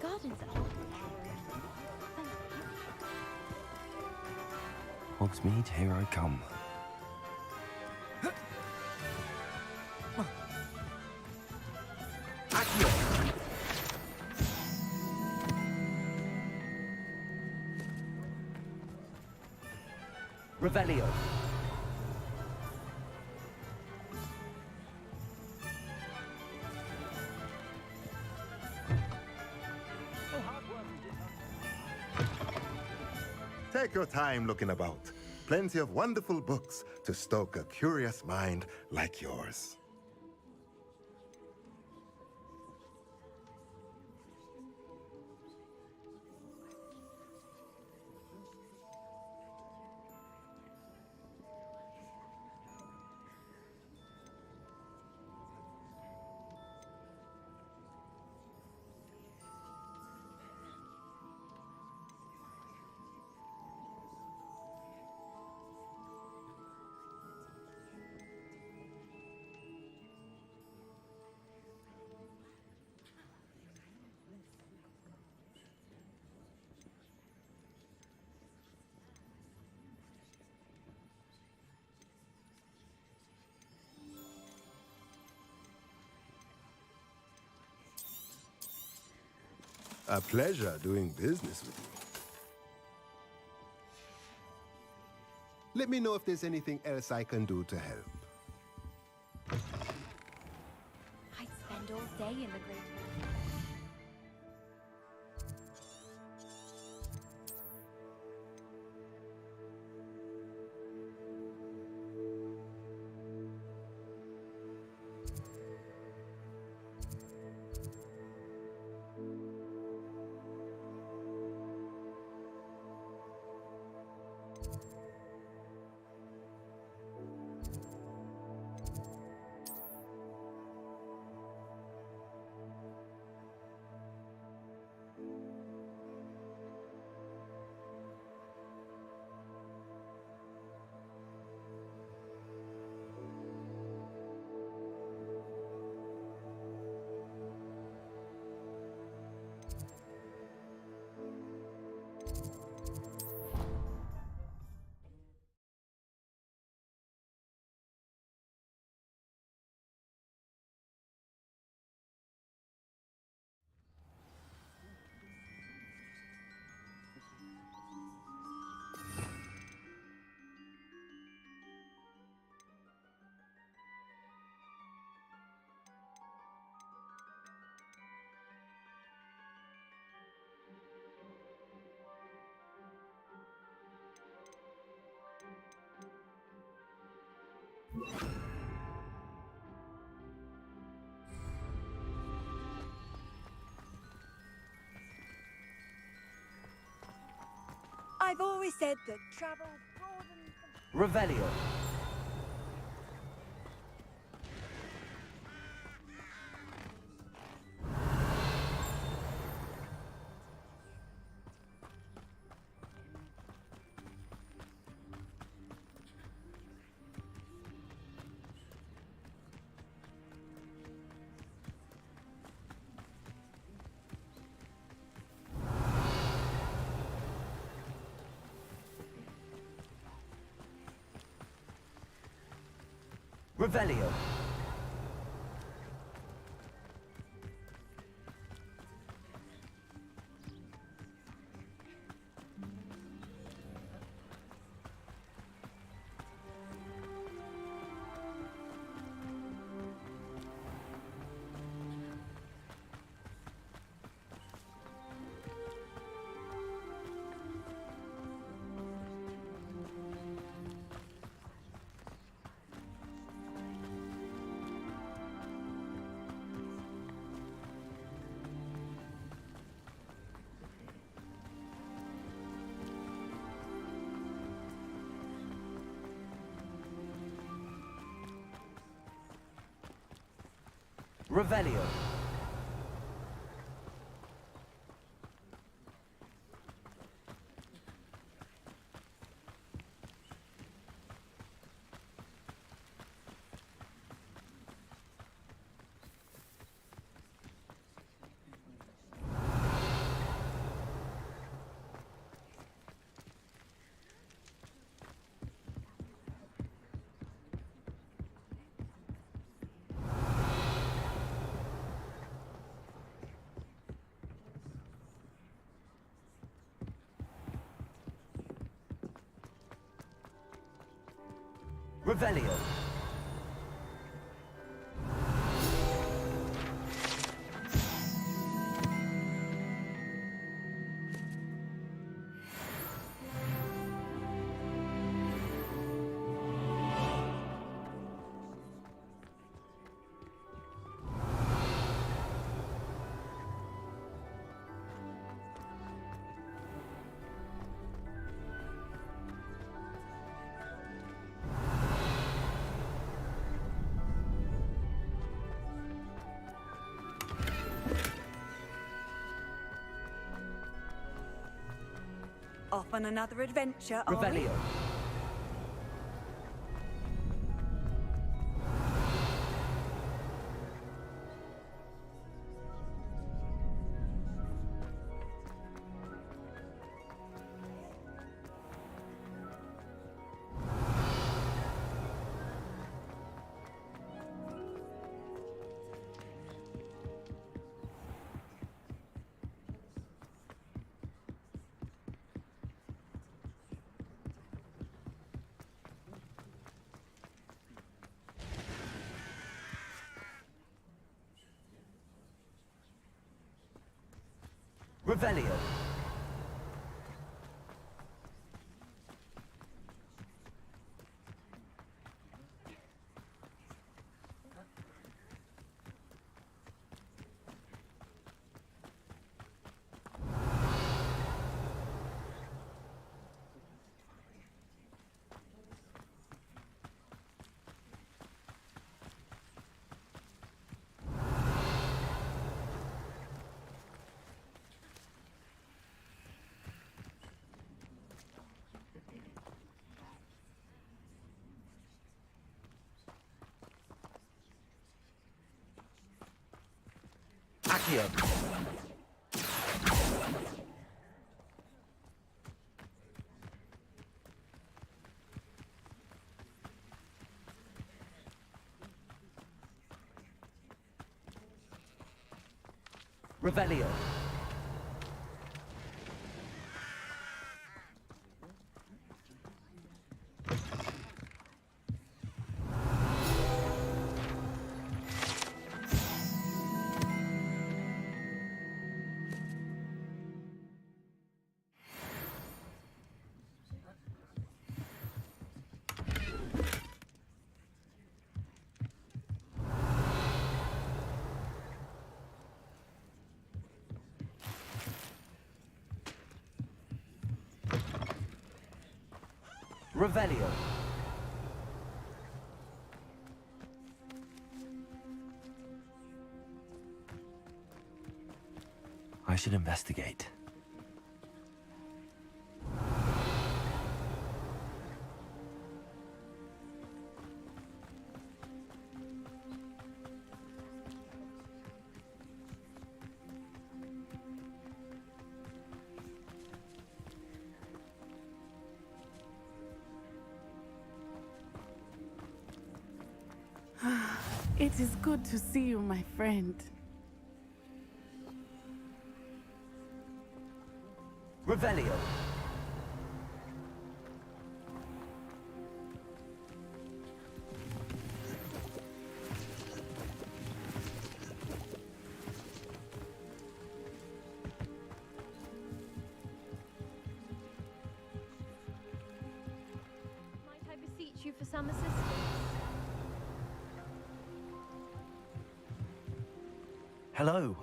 Gardens at Hogsmeade, here I come. Accio! Revelio. Take your time looking about. Plenty of wonderful books to stoke a curious mind like yours. A pleasure doing business with you. Let me know if there's anything else I can do to help. I'd spend all day in the Great Hall. I've always said that travel broadens the... Revelio. Revelio. Revelio. Revelio. Off on another adventure, are we? Revelio. Revelio. Accio. Revelio. Revelio. I should investigate. It is good to see you, my friend. Revelio. Might I beseech you for some assistance? Hello.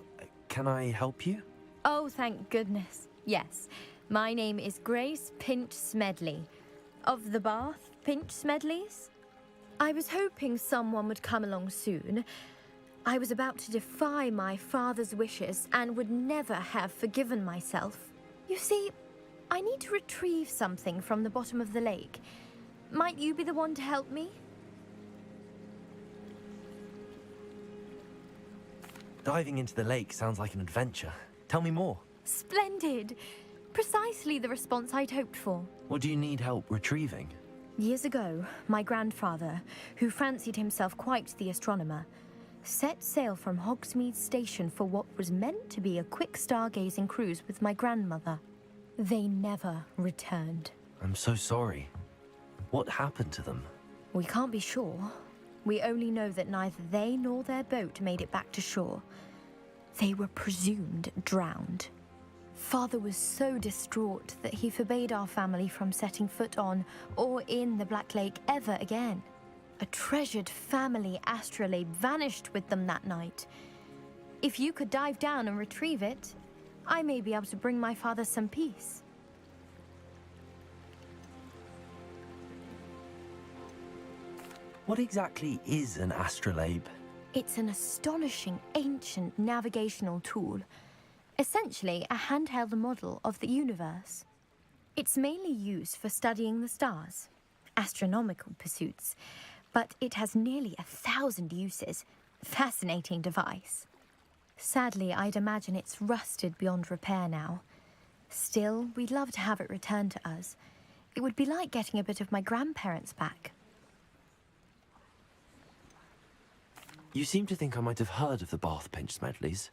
Can I help you? Oh, thank goodness. Yes. My name is Grace Pinch Smedley. Of the Bath Pinch Smedleys? I was hoping someone would come along soon. I was about to defy my father's wishes and would never have forgiven myself. You see, I need to retrieve something from the bottom of the lake. Might you be the one to help me? Diving into the lake sounds like an adventure. Tell me more. Splendid! Precisely the response I'd hoped for. What do you need help retrieving? Years ago, my grandfather, who fancied himself quite the astronomer, set sail from Hogsmeade Station for what was meant to be a quick stargazing cruise with my grandmother. They never returned. I'm so sorry. What happened to them? We can't be sure. We only know that neither they nor their boat made it back to shore. They were presumed drowned. Father was so distraught that he forbade our family from setting foot on or in the Black Lake ever again. A treasured family astrolabe vanished with them that night. If you could dive down and retrieve it, I may be able to bring my father some peace. What exactly is an astrolabe? It's an astonishing ancient navigational tool. Essentially, a handheld model of the universe. It's mainly used for studying the stars, astronomical pursuits, but it has nearly 1,000 uses. Fascinating device. Sadly, I'd imagine it's rusted beyond repair now. Still, we'd love to have it returned to us. It would be like getting a bit of my grandparents back. You seem to think I might have heard of the Bath Pinch Smedleys.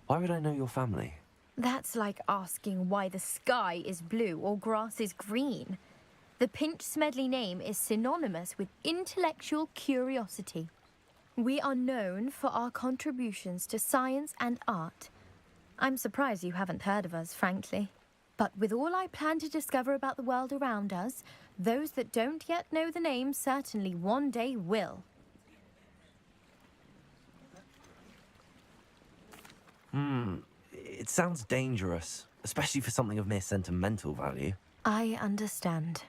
Why would I know your family? That's like asking why the sky is blue or grass is green. The Pinch Smedley name is synonymous with intellectual curiosity. We are known for our contributions to science and art. I'm surprised you haven't heard of us, frankly. But with all I plan to discover about the world around us, those that don't yet know the name certainly one day will. It sounds dangerous, especially for something of mere sentimental value. I understand.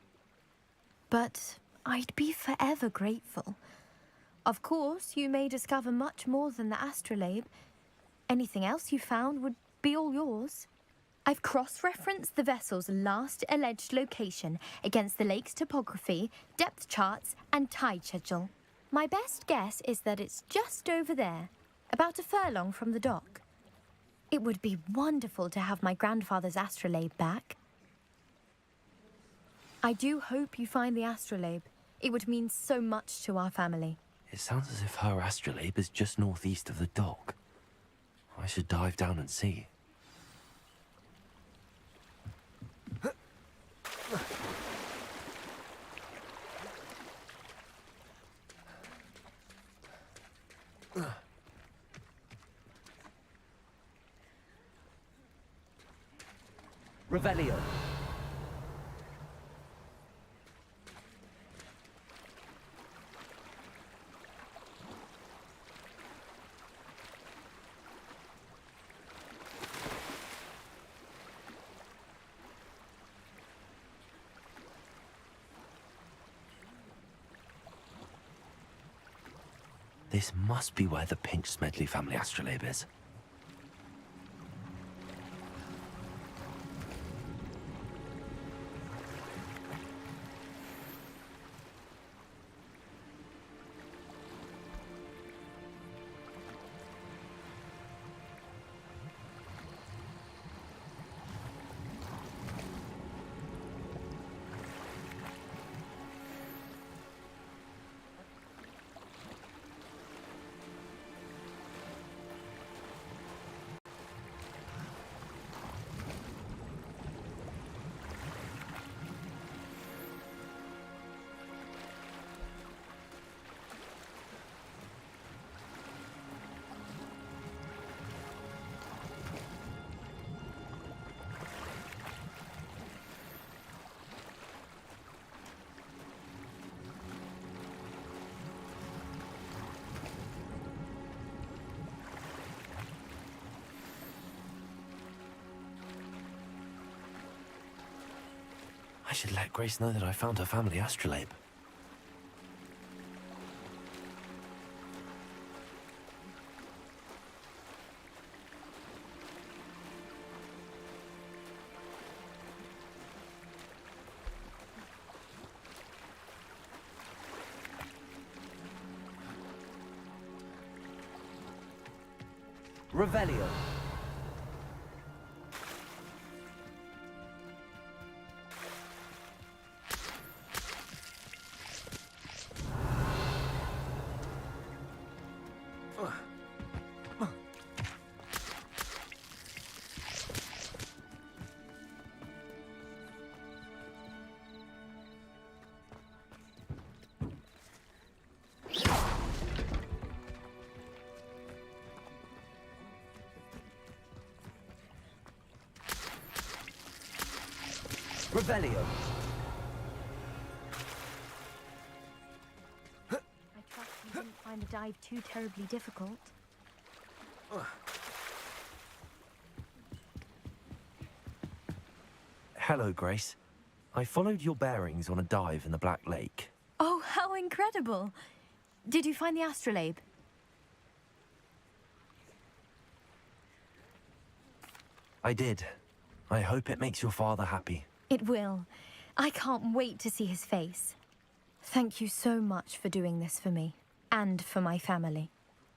But I'd be forever grateful. Of course, you may discover much more than the astrolabe. Anything else you found would be all yours. I've cross-referenced the vessel's last alleged location against the lake's topography, depth charts, and tide schedule. My best guess is that it's just over there, about a furlong from the dock. It would be wonderful to have my grandfather's astrolabe back. I do hope you find the astrolabe. It would mean so much to our family. It sounds as if her astrolabe is just northeast of the dock. I should dive down and see. Revelio. This must be where the Pinch Smedley family astrolabe is. I should let Grace know that I found her family astrolabe. Revelio. Revelio. I trust you didn't find the dive too terribly difficult. Hello, Grace. I followed your bearings on a dive in the Black Lake. Oh, how incredible! Did you find the astrolabe? I did. I hope it makes your father happy. It will. I can't wait to see his face. Thank you so much for doing this for me, and for my family.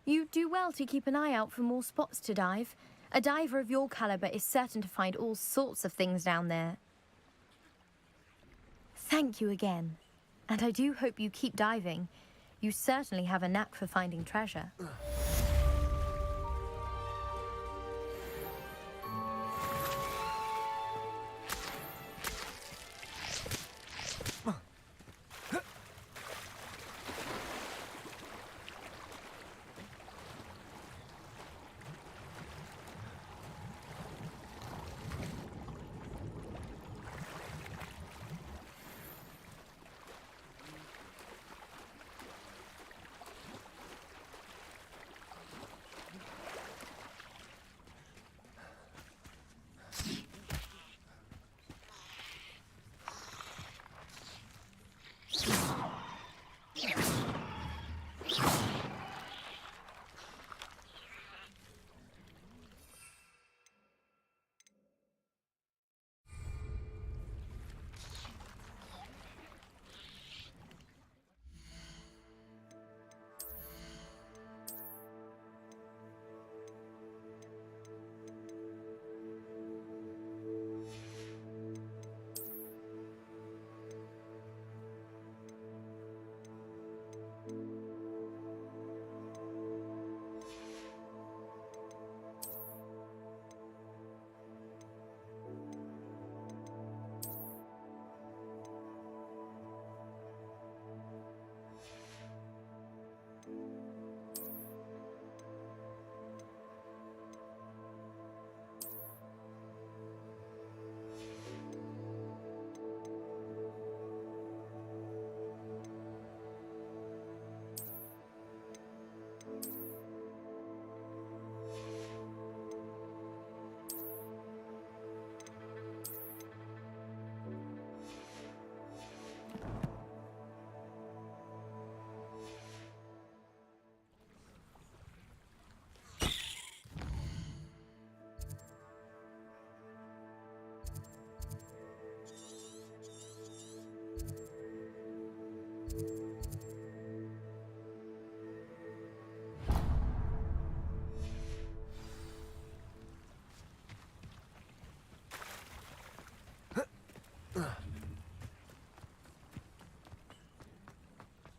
You do well to keep an eye out for more spots to dive. A diver of your caliber is certain to find all sorts of things down there. Thank you again. And I do hope you keep diving. You certainly have a knack for finding treasure.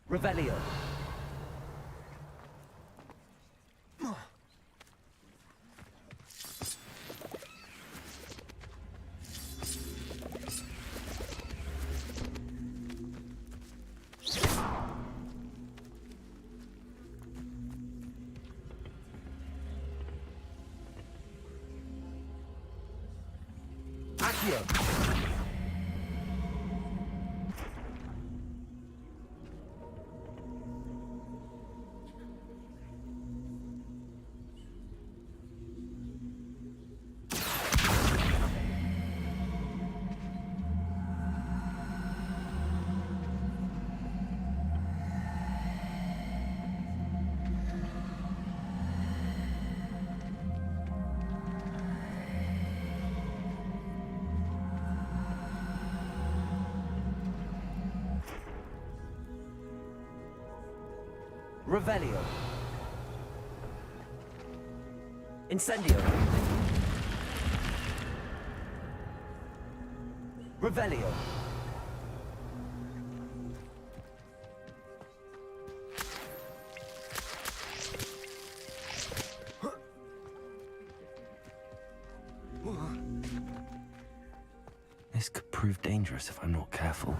Revelio. Accio. Revelio. Incendio. Revelio. This could prove dangerous if I'm not careful.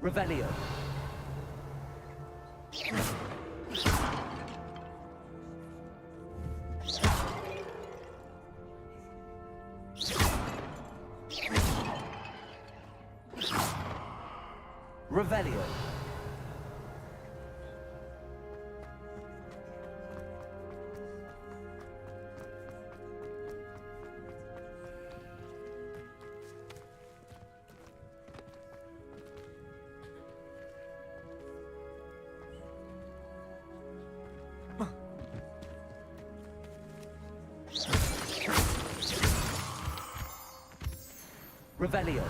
Revelio. Revelio. Revelio.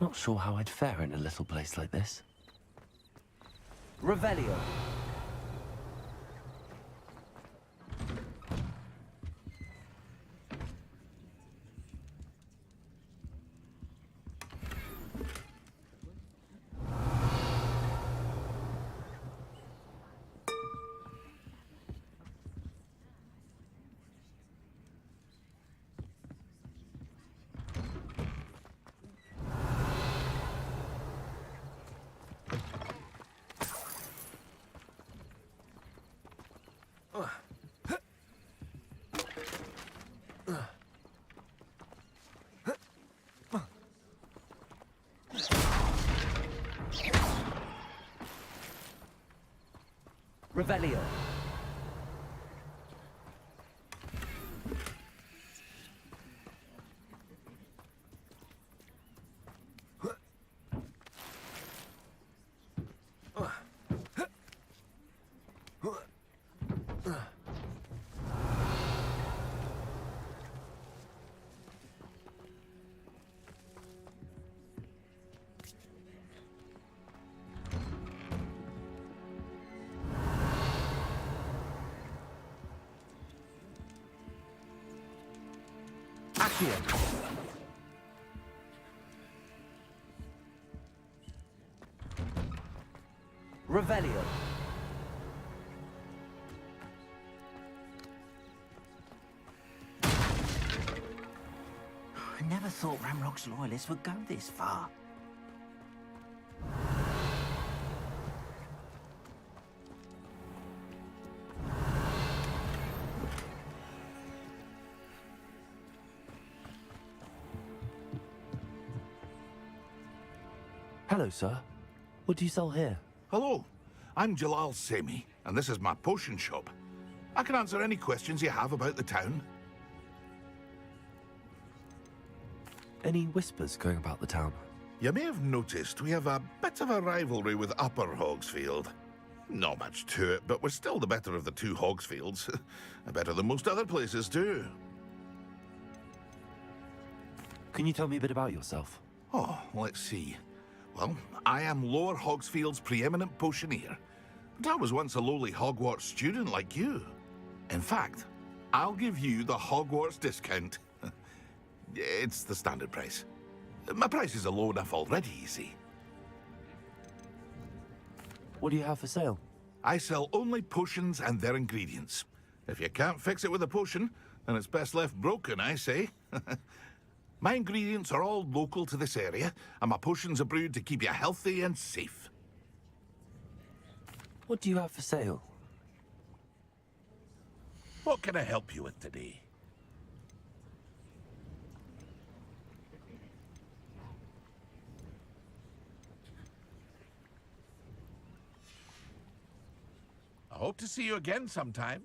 Not sure how I'd fare in a little place like this. Revelio. Revelio. Revelio. I never thought Ramrock's loyalists would go this far. Hello, sir. What do you sell here? Hello, I'm Jalal Semi, and this is my potion shop. I can answer any questions you have about the town. Any whispers going about the town? You may have noticed we have a bit of a rivalry with Upper Hogsfield. Not much to it, but we're still the better of the two Hogsfields. Better than most other places, too. Can you tell me a bit about yourself? Oh, let's see. Well, I am Lower Hogsfield's preeminent potioneer, but I was once a lowly Hogwarts student like you. In fact, I'll give you the Hogwarts discount. It's the standard price. My prices are low enough already, you see. What do you have for sale? I sell only potions and their ingredients. If you can't fix it with a potion, then it's best left broken, I say. My ingredients are all local to this area, and my potions are brewed to keep you healthy and safe. What do you have for sale? What can I help you with today? I hope to see you again sometime.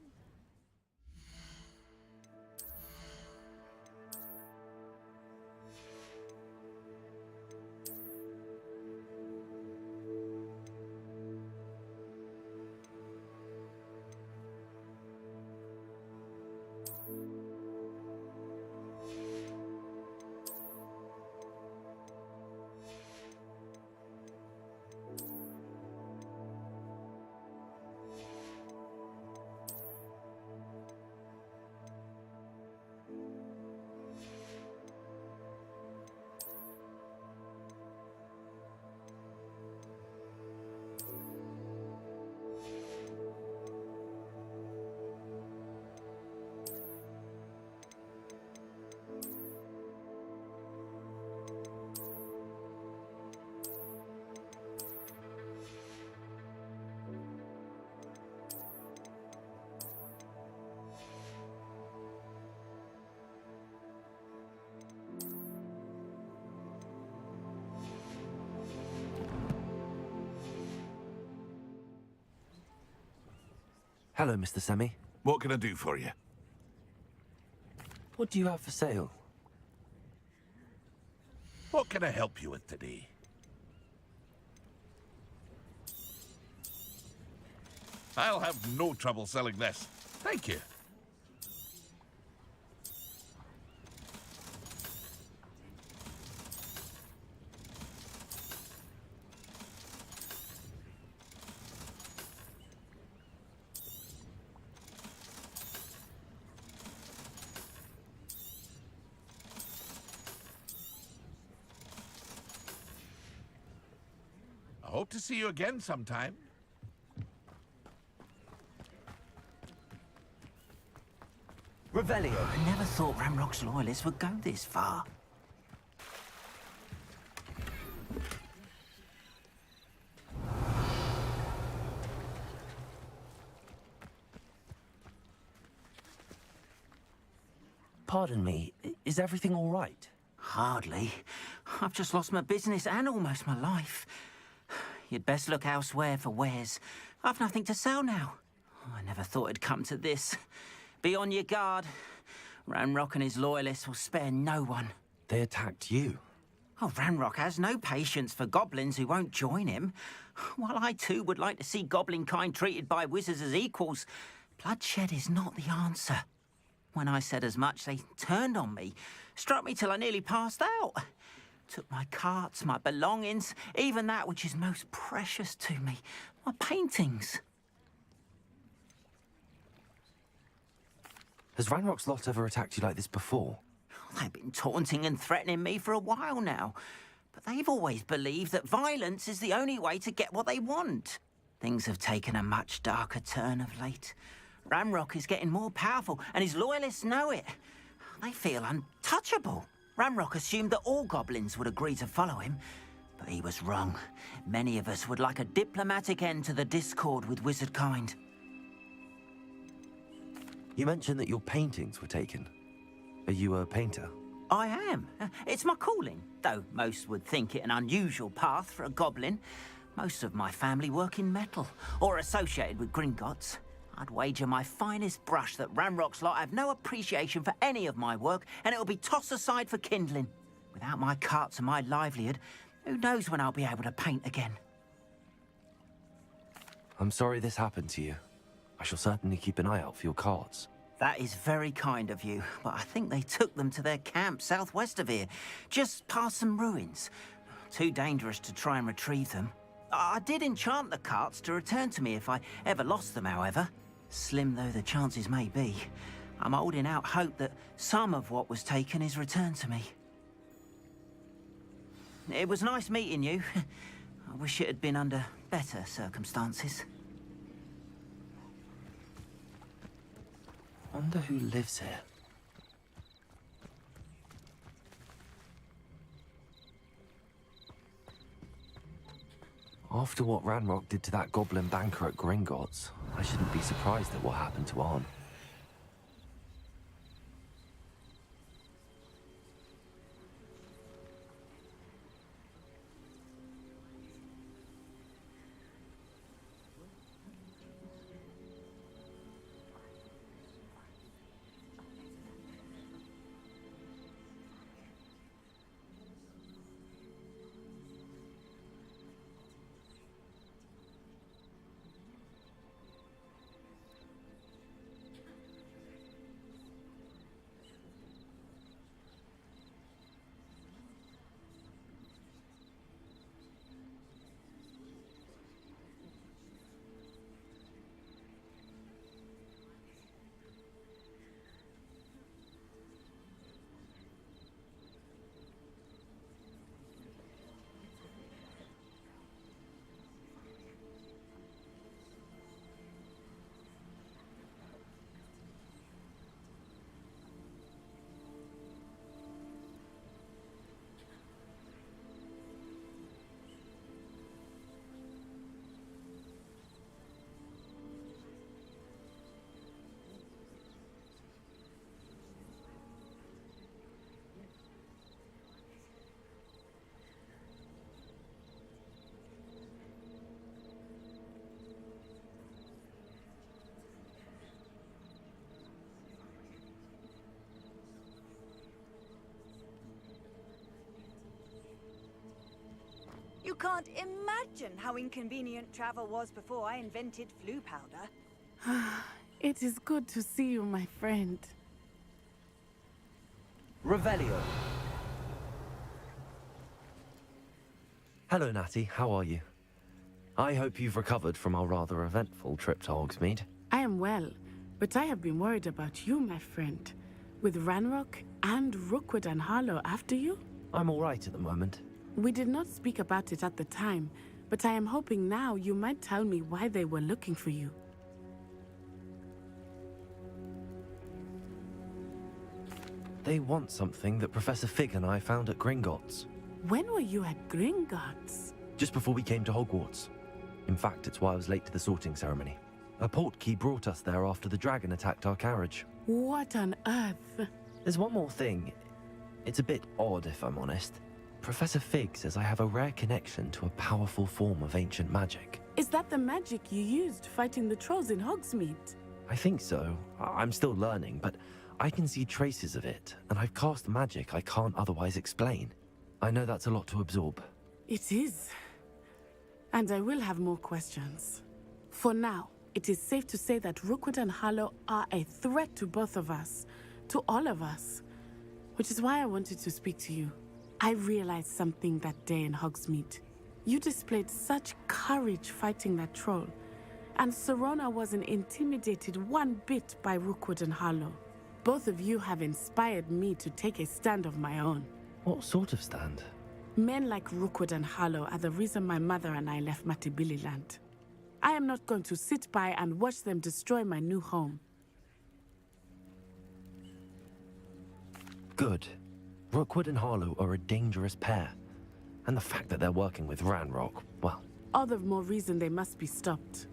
Hello, Mr. Semi. What can I do for you? What do you have for sale? What can I help you with today? I'll have no trouble selling this. Thank you. I hope to see you again sometime. Revelio, I never thought Ramrock's loyalists would go this far. Pardon me, is everything all right? Hardly. I've just lost my business and almost my life. You'd best look elsewhere for wares. I've nothing to sell now. I never thought it'd come to this. Be on your guard. Ranrock and his loyalists will spare no one. They attacked you? Oh, Ranrock has no patience for goblins who won't join him. While I too would like to see goblin kind treated by wizards as equals, bloodshed is not the answer. When I said as much, they turned on me, struck me till I nearly passed out. Took my carts, my belongings, even that which is most precious to me, my paintings. Has Ranrock's lot ever attacked you like this before? They've been taunting and threatening me for a while now, but they've always believed that violence is the only way to get what they want. Things have taken a much darker turn of late. Ranrock is getting more powerful, and his loyalists know it. They feel untouchable. Ranrock assumed that all goblins would agree to follow him, but he was wrong. Many of us would like a diplomatic end to the discord with wizard kind. You mentioned that your paintings were taken. Are you a painter? I am. It's my calling, though most would think it an unusual path for a goblin. Most of my family work in metal, or associated with Gringotts. I'd wager my finest brush that Ranrock's lot have no appreciation for any of my work, and it'll be tossed aside for kindling. Without my carts and my livelihood, who knows when I'll be able to paint again? I'm sorry this happened to you. I shall certainly keep an eye out for your carts. That is very kind of you, but I think they took them to their camp southwest of here, just past some ruins. Too dangerous to try and retrieve them. I did enchant the carts to return to me if I ever lost them, however. Slim though the chances may be, I'm holding out hope that some of what was taken is returned to me. It was nice meeting you. I wish it had been under better circumstances. Wonder who lives here. After what Ranrock did to that goblin banker at Gringotts, I shouldn't be surprised at what happened to Arn. You can't imagine how inconvenient travel was before I invented flu powder. It is good to see you, my friend. Revelio. Hello, Natty. How are you? I hope you've recovered from our rather eventful trip to Hogsmeade. I am well, but I have been worried about you, my friend. With Ranrock and Rookwood and Harlow after you? I'm all right at the moment. We did not speak about it at the time, but I am hoping now you might tell me why they were looking for you. They want something that Professor Fig and I found at Gringotts. When were you at Gringotts? Just before we came to Hogwarts. In fact, it's why I was late to the sorting ceremony. A portkey brought us there after the dragon attacked our carriage. What on earth? There's one more thing. It's a bit odd, if I'm honest. Professor Fig says I have a rare connection to a powerful form of ancient magic. Is that the magic you used fighting the trolls in Hogsmeade? I think so. I'm still learning, but I can see traces of it, and I've cast magic I can't otherwise explain. I know that's a lot to absorb. It is. And I will have more questions. For now, it is safe to say that Rookwood and Harlow are a threat to both of us, to all of us. Which is why I wanted to speak to you. I realized something that day in Hogsmeade. You displayed such courage fighting that troll, and Serona wasn't intimidated one bit by Rookwood and Harlow. Both of you have inspired me to take a stand of my own. What sort of stand? Men like Rookwood and Harlow are the reason my mother and I left Matabeleland. I am not going to sit by and watch them destroy my new home. Good. Rookwood and Harlow are a dangerous pair. And the fact that they're working with Ranrock, well... All the more reason they must be stopped.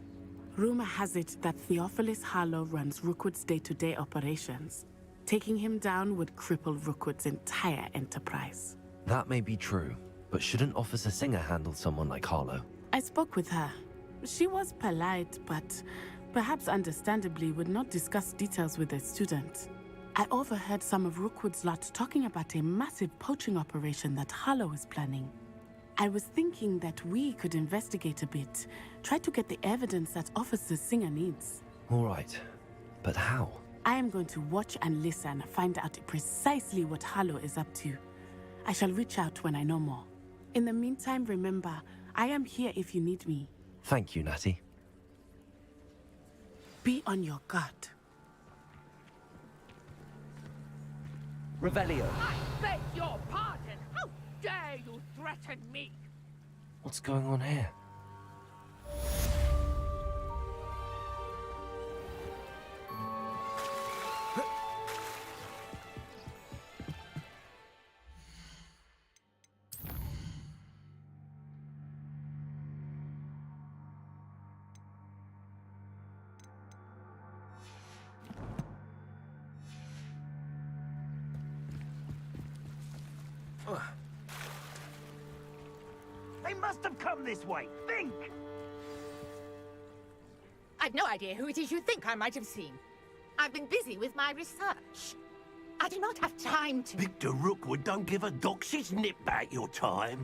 Rumor has it that Theophilus Harlow runs Rookwood's day-to-day operations. Taking him down would cripple Rookwood's entire enterprise. That may be true, but shouldn't Officer Singer handle someone like Harlow? I spoke with her. She was polite, but perhaps understandably would not discuss details with a student. I overheard some of Rookwood's lot talking about a massive poaching operation that Harlow is planning. I was thinking that we could investigate a bit, try to get the evidence that Officer Singer needs. All right, but how? I am going to watch and listen, find out precisely what Harlow is up to. I shall reach out when I know more. In the meantime, remember, I am here if you need me. Thank you, Natty. Be on your guard. Revelio. I beg your pardon! How dare you threaten me? What's going on here? They must have come this way. Think! I've no idea who it is you think I might have seen. I've been busy with my research. I do not have time to... Victor Rookwood don't give a doxy's nip back your time.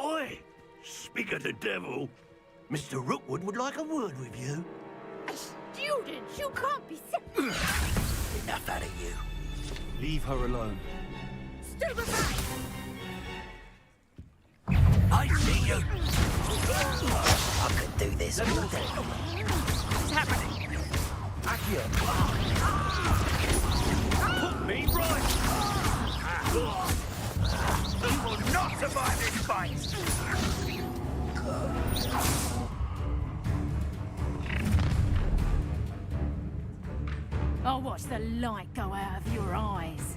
Oi! Speak of the devil. Mr. Rookwood would like a word with you. A student? You can't be... Enough out of you. Leave her alone. Stand aside! I see you! I could do this all day. What's happening? Accio! Put me right! You will not survive this fight! I'll watch the light go out of your eyes.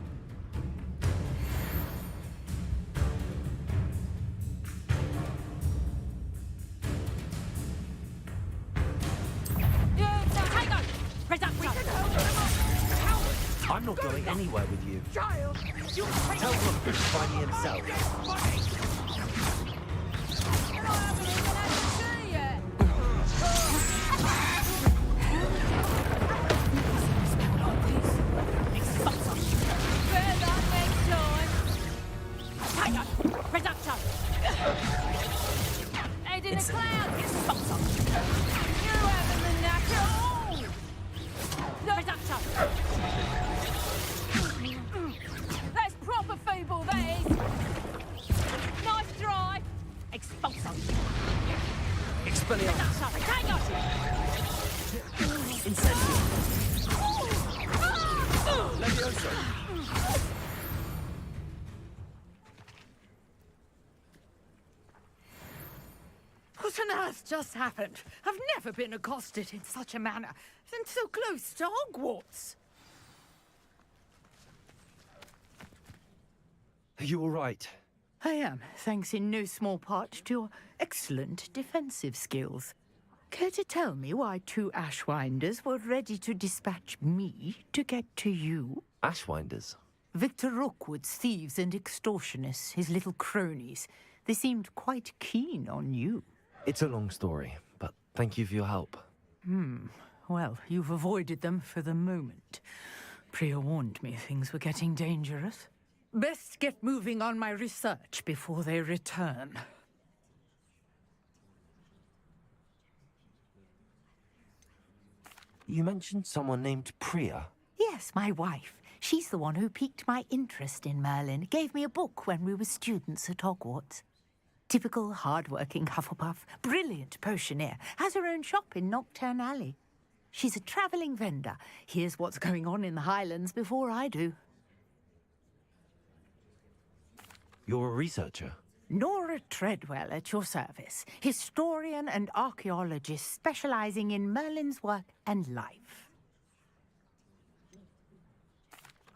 I'm not going anywhere with you. Child, you Tell Rookwood to find me himself. Head in the clouds! You haven't the knack at all! That's proper feeble, that is! Nice drive! Expulso! Expelliarmus! Hang on! Incendio! Levioso! What on earth just happened? I've never been accosted in such a manner, and so close to Hogwarts. Are you all right? I am, thanks in no small part to your excellent defensive skills. Care to tell me why 2 Ashwinders were ready to dispatch me to get to you? Ashwinders? Victor Rookwood's thieves and extortionists, his little cronies. They seemed quite keen on you. It's a long story, but thank you for your help. Well, you've avoided them for the moment. Priya warned me things were getting dangerous. Best get moving on my research before they return. You mentioned someone named Priya. Yes, my wife. She's the one who piqued my interest in Merlin. Gave me a book when we were students at Hogwarts. Typical hard-working Hufflepuff, brilliant potioneer, has her own shop in Nocturne Alley. She's a travelling vendor. Hears what's going on in the Highlands before I do. You're a researcher? Nora Treadwell at your service. Historian and archaeologist specialising in Merlin's work and life.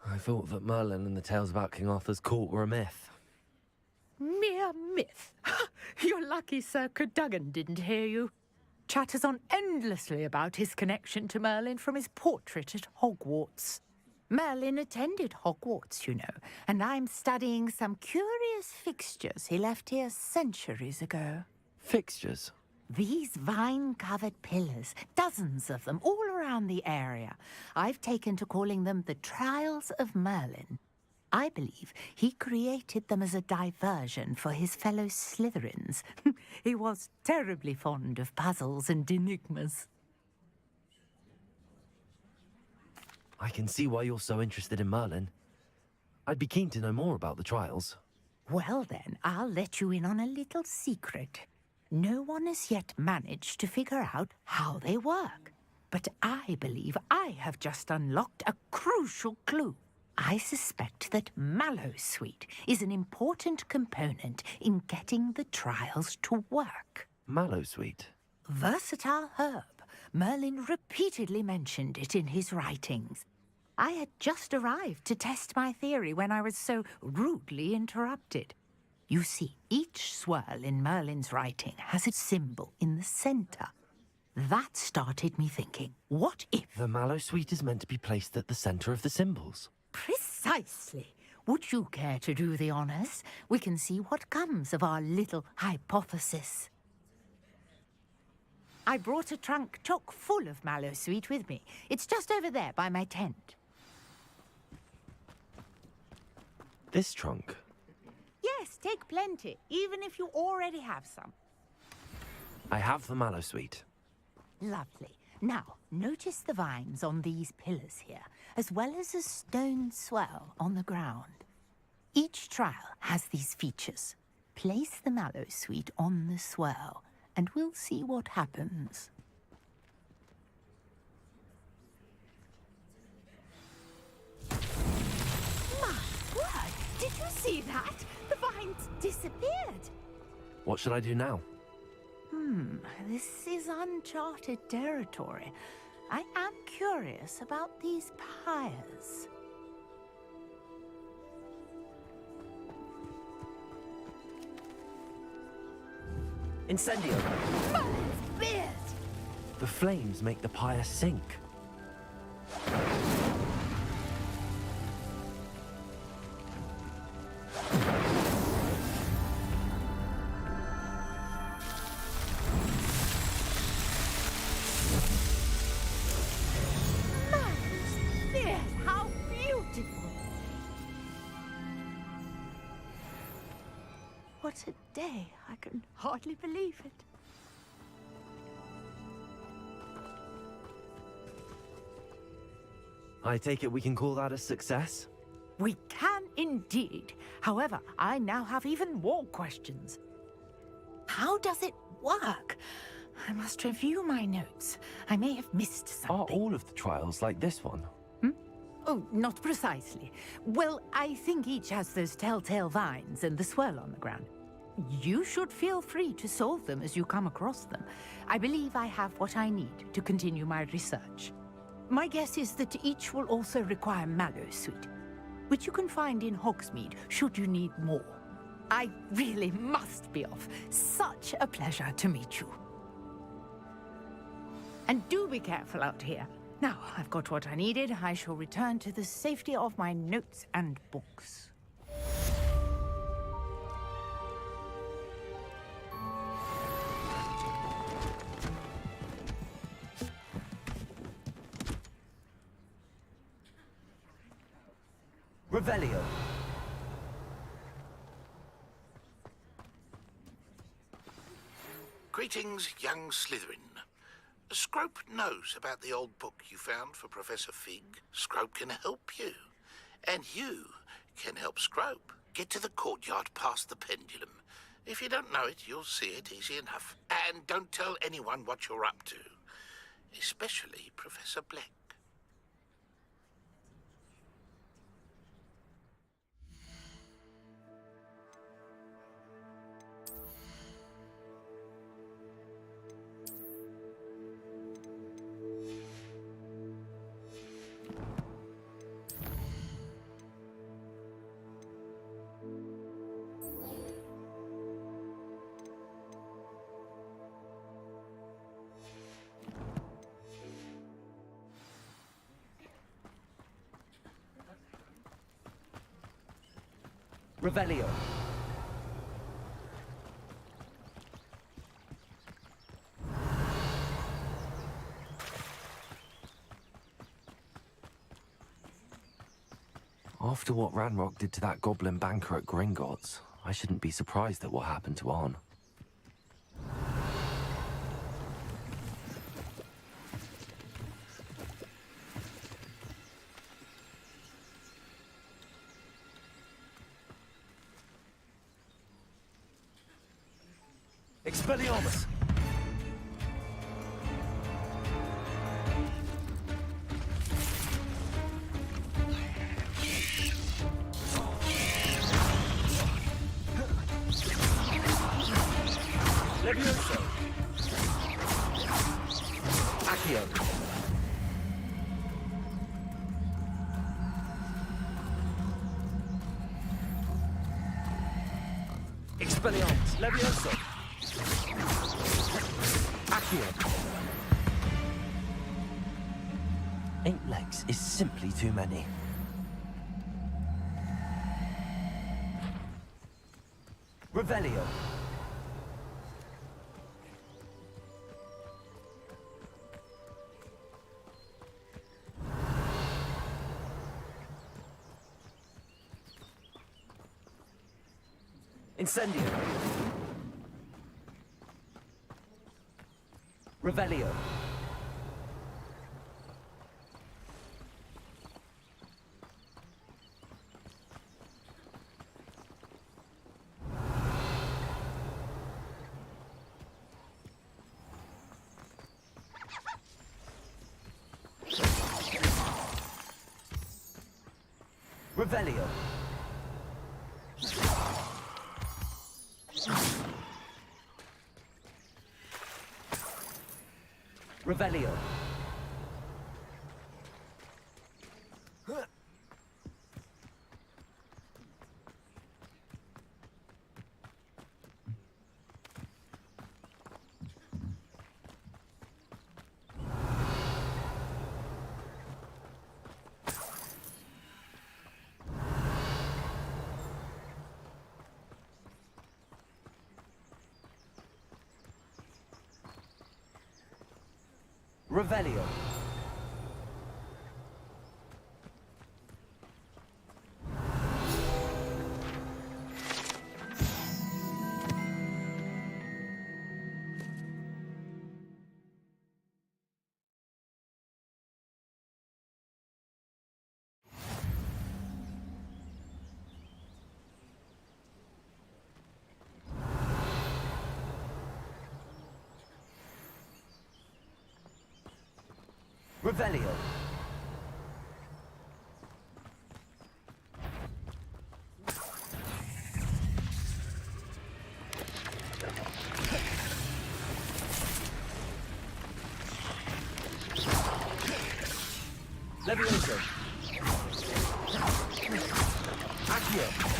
I thought that Merlin and the tales about King Arthur's court were a myth. Mere myth. You're lucky Sir Cadogan didn't hear you. Chatters on endlessly about his connection to Merlin from his portrait at Hogwarts. Merlin attended Hogwarts, you know, and I'm studying some curious fixtures he left here centuries ago. Fixtures? These vine-covered pillars, dozens of them, all around the area. I've taken to calling them the Trials of Merlin. I believe he created them as a diversion for his fellow Slytherins. He was terribly fond of puzzles and enigmas. I can see why you're so interested in Merlin. I'd be keen to know more about the trials. Well then, I'll let you in on a little secret. No one has yet managed to figure out how they work. But I believe I have just unlocked a crucial clue. I suspect that Mallowsweet is an important component in getting the trials to work. Mallowsweet? Versatile herb. Merlin repeatedly mentioned it in his writings. I had just arrived to test my theory when I was so rudely interrupted. You see, each swirl in Merlin's writing has a symbol in the center. That started me thinking, what if... The Mallowsweet is meant to be placed at the center of the symbols. Precisely. Would you care to do the honors? We can see what comes of our little hypothesis. I brought a trunk chock full of mallowsweet with me. It's just over there by my tent. This trunk? Yes, take plenty, even if you already have some. I have the mallowsweet. Lovely. Now, notice the vines on these pillars here, as well as a stone swell on the ground. Each trial has these features. Place the mallowsweet on the swell, and we'll see what happens. My word! Did you see that? The vines disappeared. What should I do now? This is uncharted territory. I am curious about these pyres. Incendio! Beard! The flames make the pyre sink. How beautiful! What a day. I can hardly believe it. I take it we can call that a success? We can indeed. However, I now have even more questions. How does it work? I must review my notes. I may have missed something. Are all of the trials like this one? Oh, not precisely. Well, I think each has those telltale vines and the swirl on the ground. You should feel free to solve them as you come across them. I believe I have what I need to continue my research. My guess is that each will also require mallowsweet, which you can find in Hogsmeade should you need more. I really must be off. Such a pleasure to meet you. And do be careful out here. Now, I've got what I needed. I shall return to the safety of my notes and books. Revelio. Greetings, young Slytherin. Scrope knows about the old book you found for Professor Fig. Scrope can help you. And you can help Scrope. Get to the courtyard past the pendulum. If you don't know it, you'll see it easy enough. And don't tell anyone what you're up to. Especially Professor Black. Revelio. After what Ranrock did to that goblin banker at Gringotts, I shouldn't be surprised at what happened to Arn. Expelliarmus! Levioso! Accio! Expelliarmus! Levioso! Accio! 8 legs is simply too many. Revelio. Incendio. Revelio. Revelio. Revelio. Revelio. Revelio. Levioso. Accio.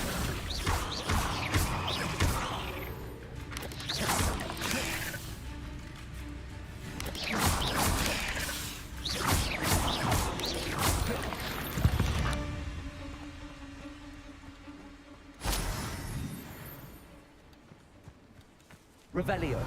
Revelio.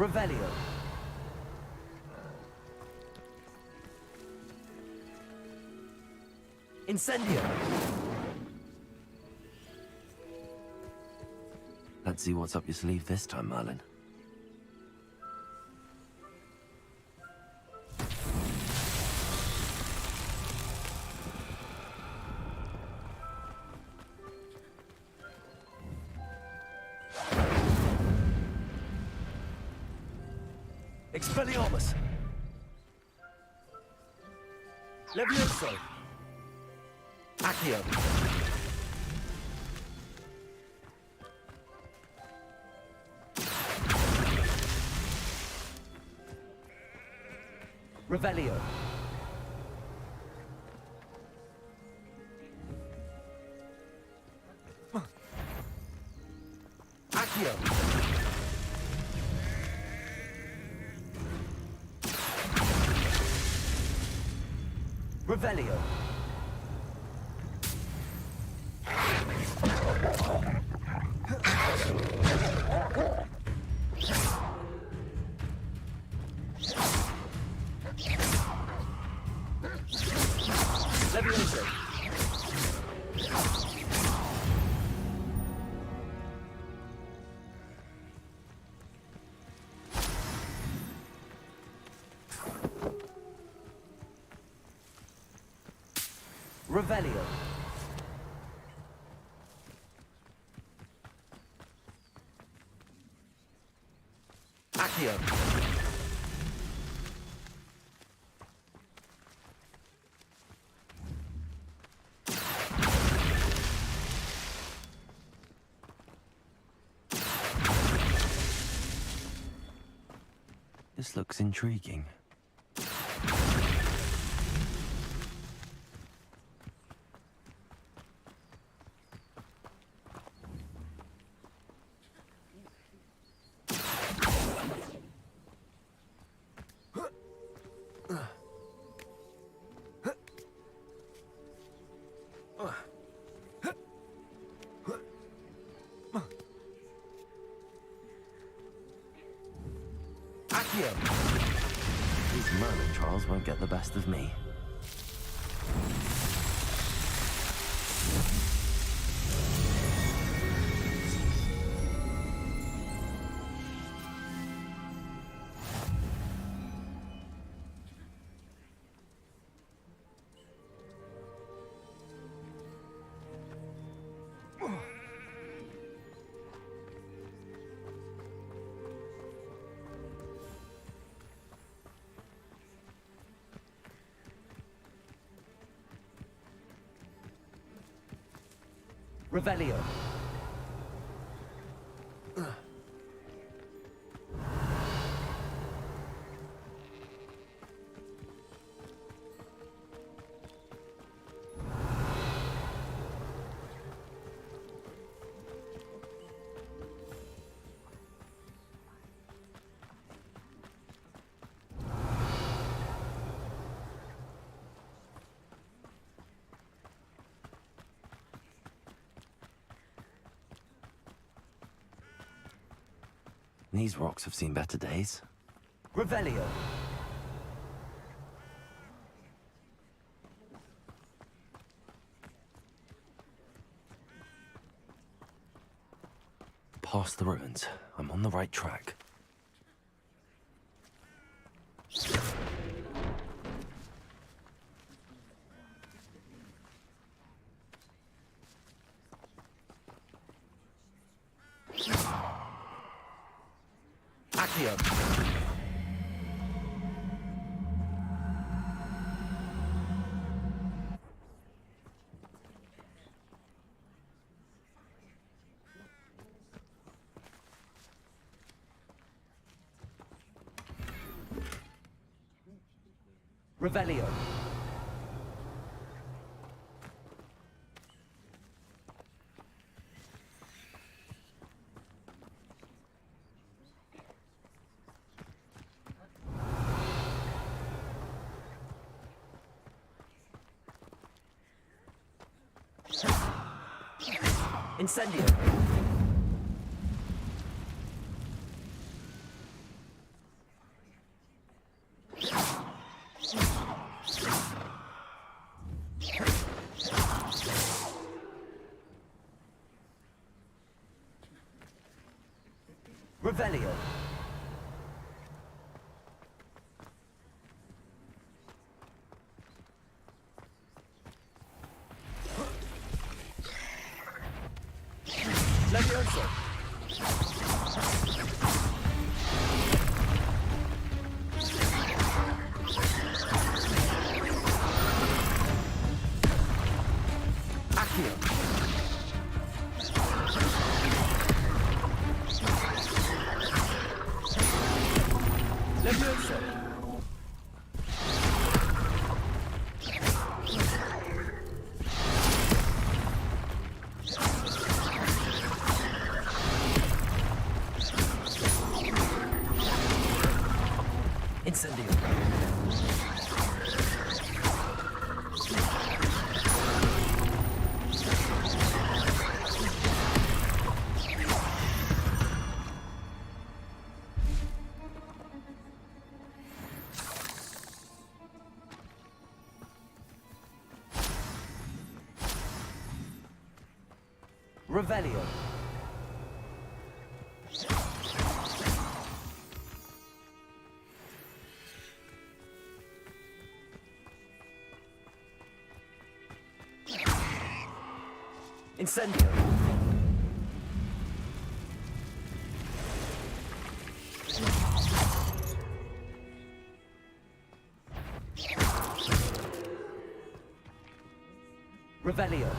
Revelio. Incendio. Let's see what's up your sleeve this time, Merlin. Expelliarmus! Levioso! Accio. Revelio. Accio! Revelio. Levioso. Revelio. Accio. This looks intriguing. These Merlin trials won't get the best of me. Revelio. These rocks have seen better days. Revelio. Past the ruins. I'm on the right track. Accio. Revelio. Incendio. Revelio. Levioso. Accio. Levioso. Incendio. Revelio. Incendio. Revelio.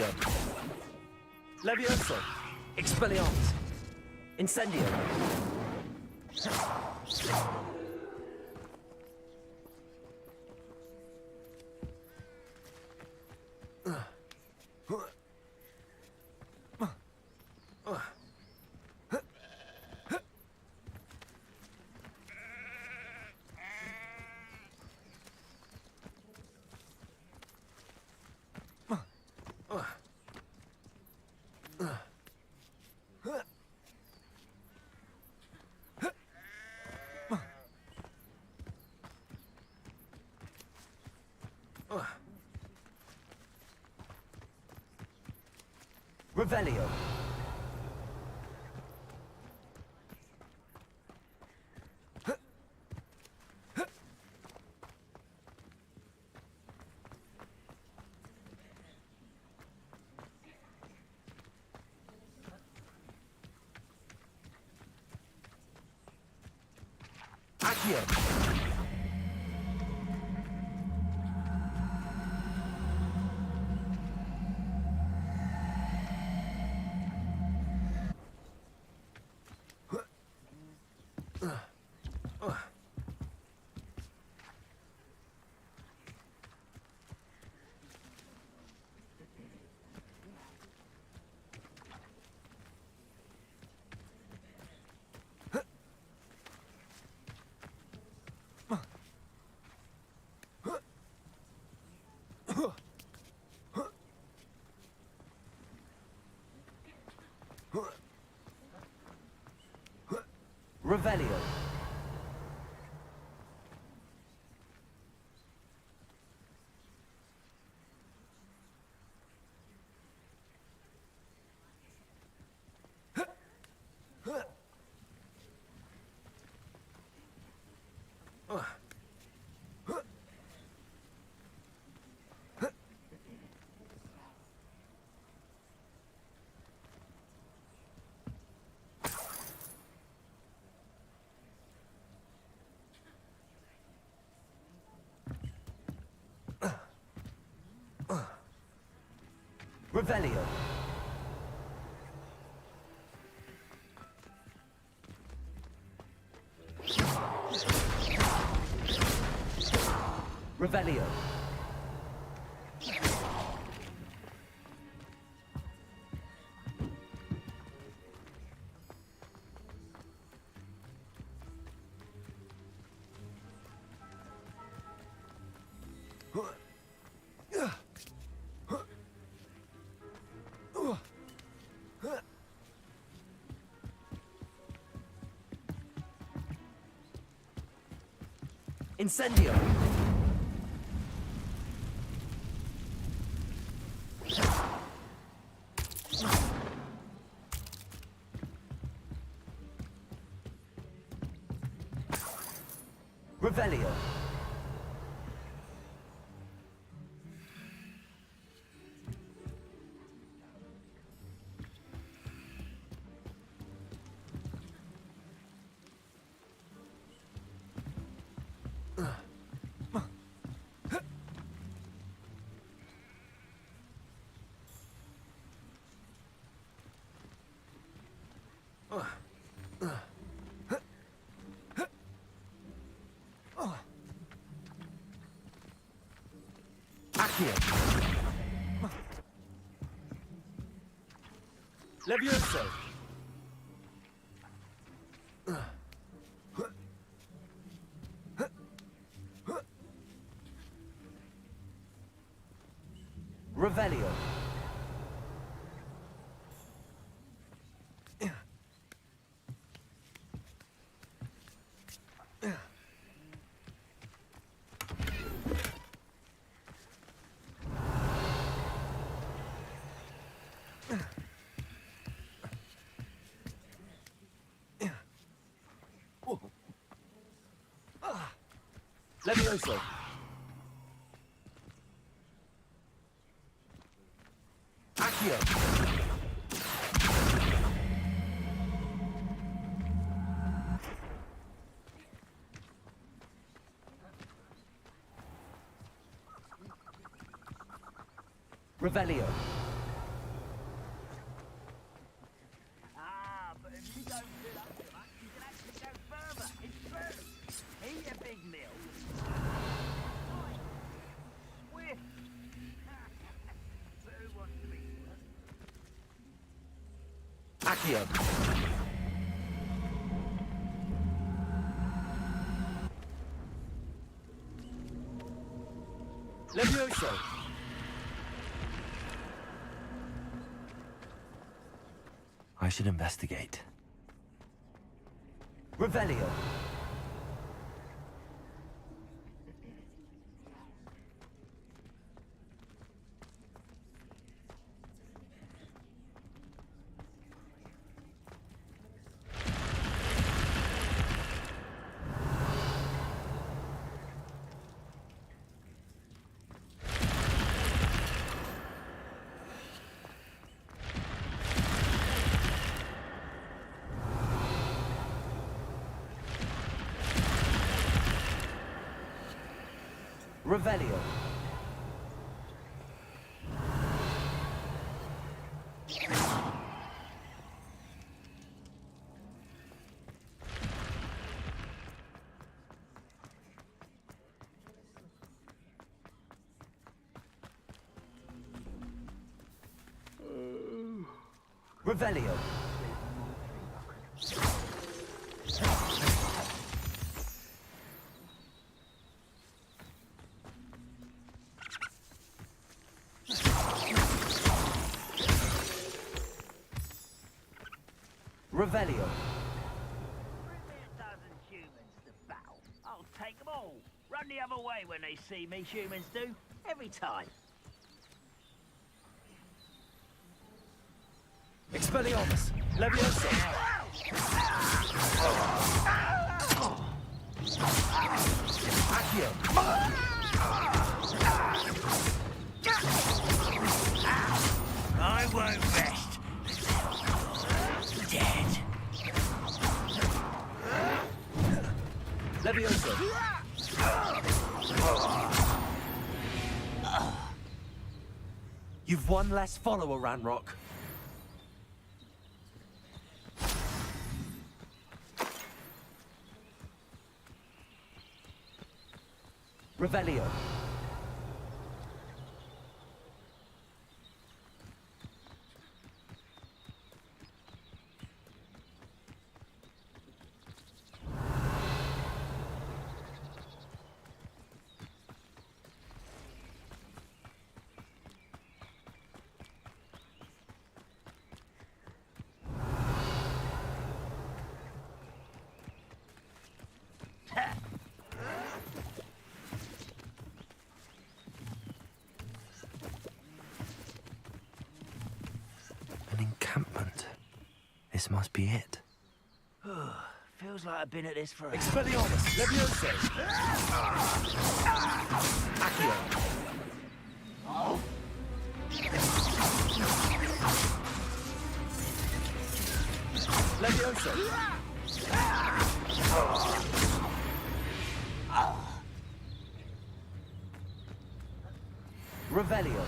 Accio. Levioso. Expelliarmus. Incendio. Revelio. Accio. Revelio. Revelio. Revelio. Incendio. Revelio. Accio. Levioso. Revelio. Levioso. Accio. Revelio. Accio. Levioso. I should investigate. Revelio. Revelio. Revelio. Revelio. I'll take them all. Run the other way when they see me, humans do. Every time. Expelliarmus. Levioso. Accio. I won't rest. Dead. Levioso. You've one less follower, Ranrock. Revelio. An encampment. This must be it. Feels like I've been at this for Expelliarmus. Levioso. Accio. Levioso. Revelio.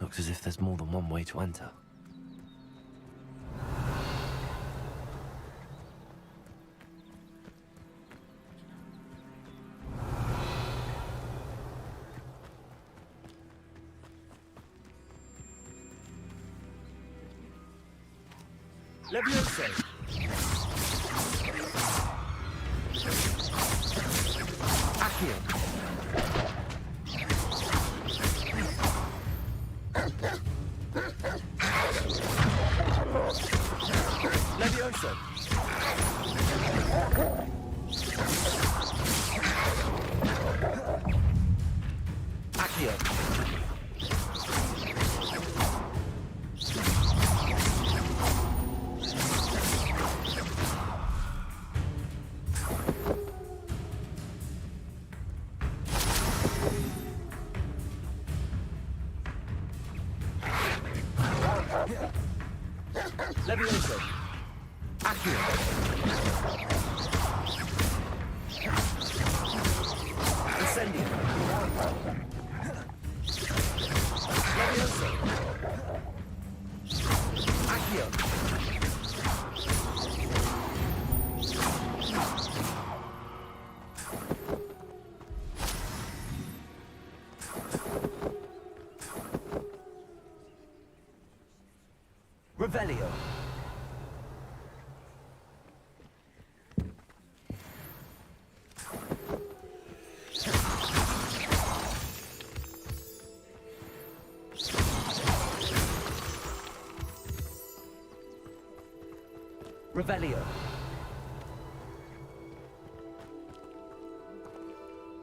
Looks as if there's more than one way to enter. Levioso. Accio. Levioso. Accio. Levioso. Accio. Incendio. Levioso. Accio. Revelio. Revelio.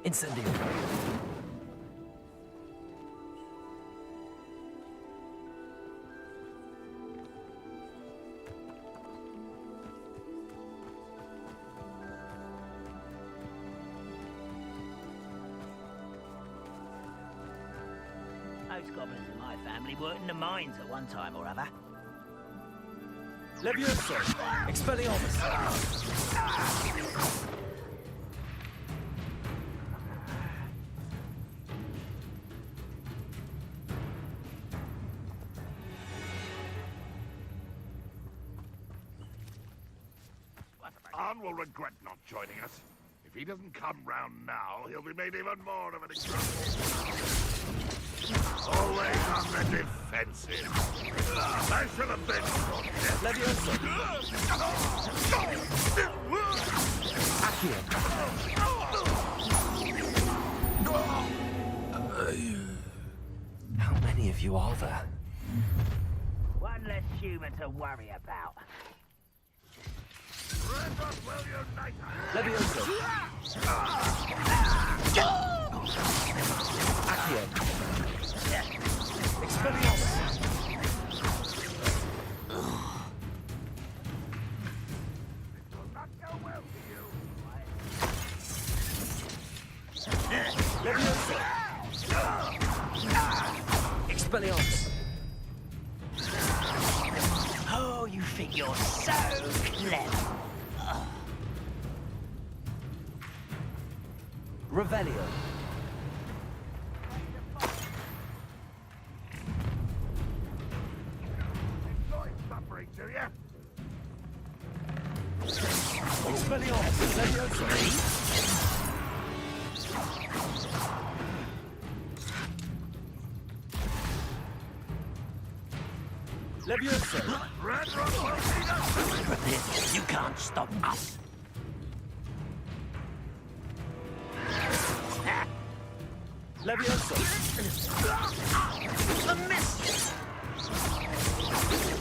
Incendio. Most goblins in my family worked in the mines at one time or other. Levioso. Expelliarmus. Arn will regret not joining us. If he doesn't come round now, he'll be made even more of an example. Always on the defensive. I should have been How many of you are there? One less human to worry about. Levioso. Accio. Expelliarmus. Levioso. Expelliarmus. Oh, you think you're so clever. Revelio. suffering to you. Expelliarmus. Levioso. Levioso. You can't stop us. Levioso. A miss.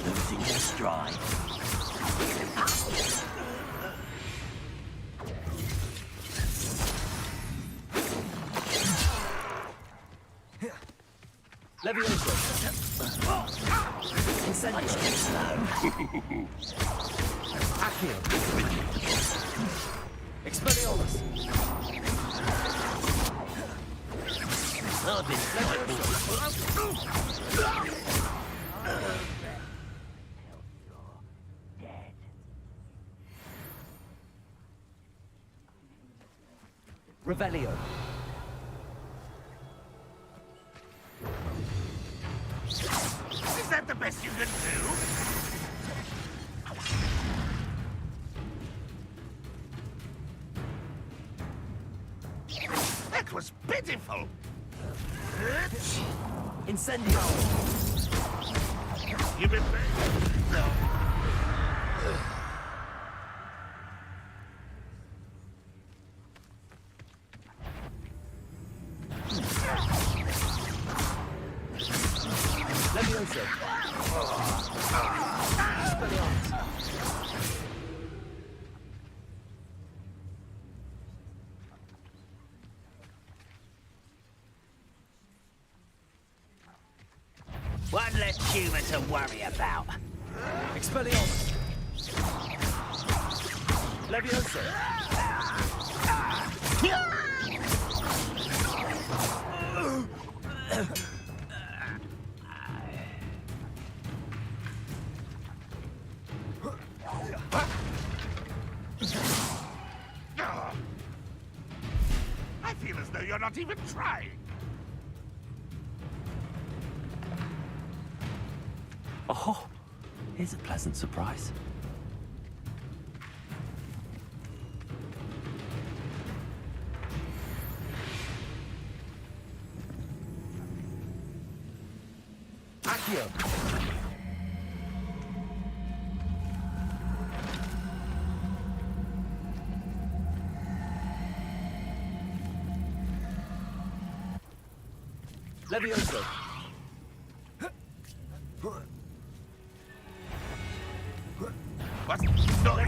Losing your stride. Levioso. Incendio. Accio. Expelliarmus. Revelio. Is that the best you can do? That was pitiful. Incendio. You've been no. Levioso. One less human to worry about. Expelliarmus. Levioso. I feel as though you're not even trying. Oh, here's a pleasant surprise. Accio. Levioso. What? Not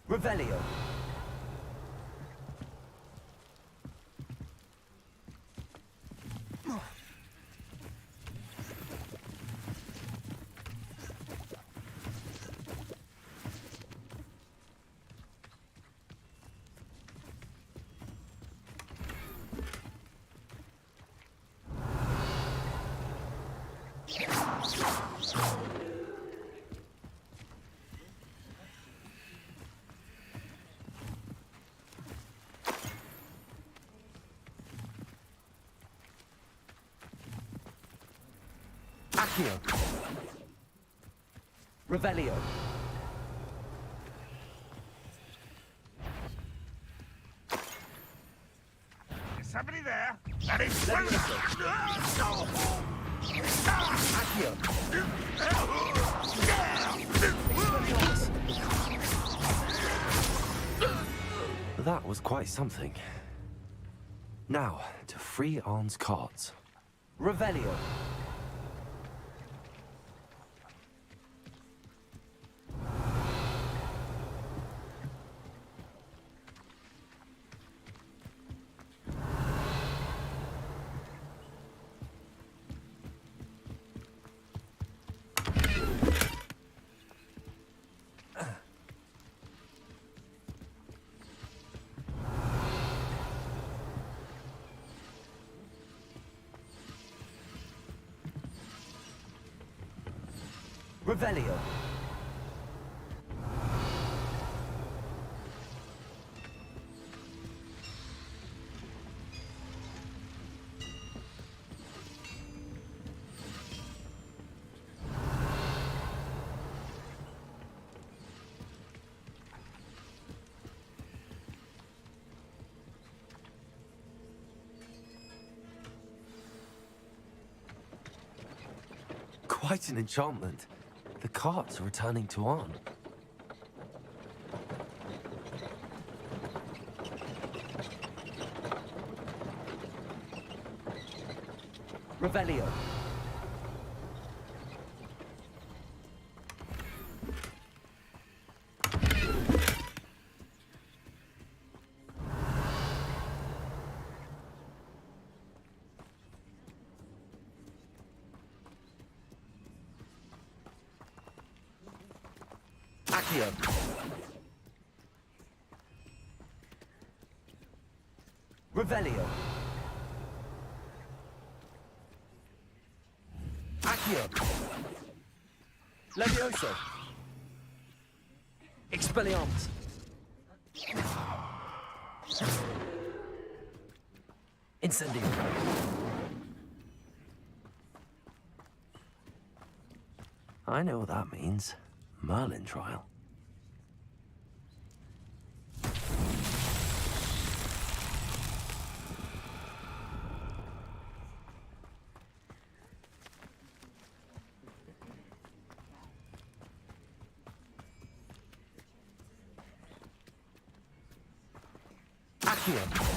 Revelio. Accio. Revelio. Is somebody there? That is Accio. That was quite something. Now, to free Arn's cards. Revelio. Revelio. Quite an enchantment. The carts are returning to Arn. Revelio. Accio. Revelio. Accio. Levioso. Expelliarmus. Incendio. I know what that means. Merlin trial. Accio.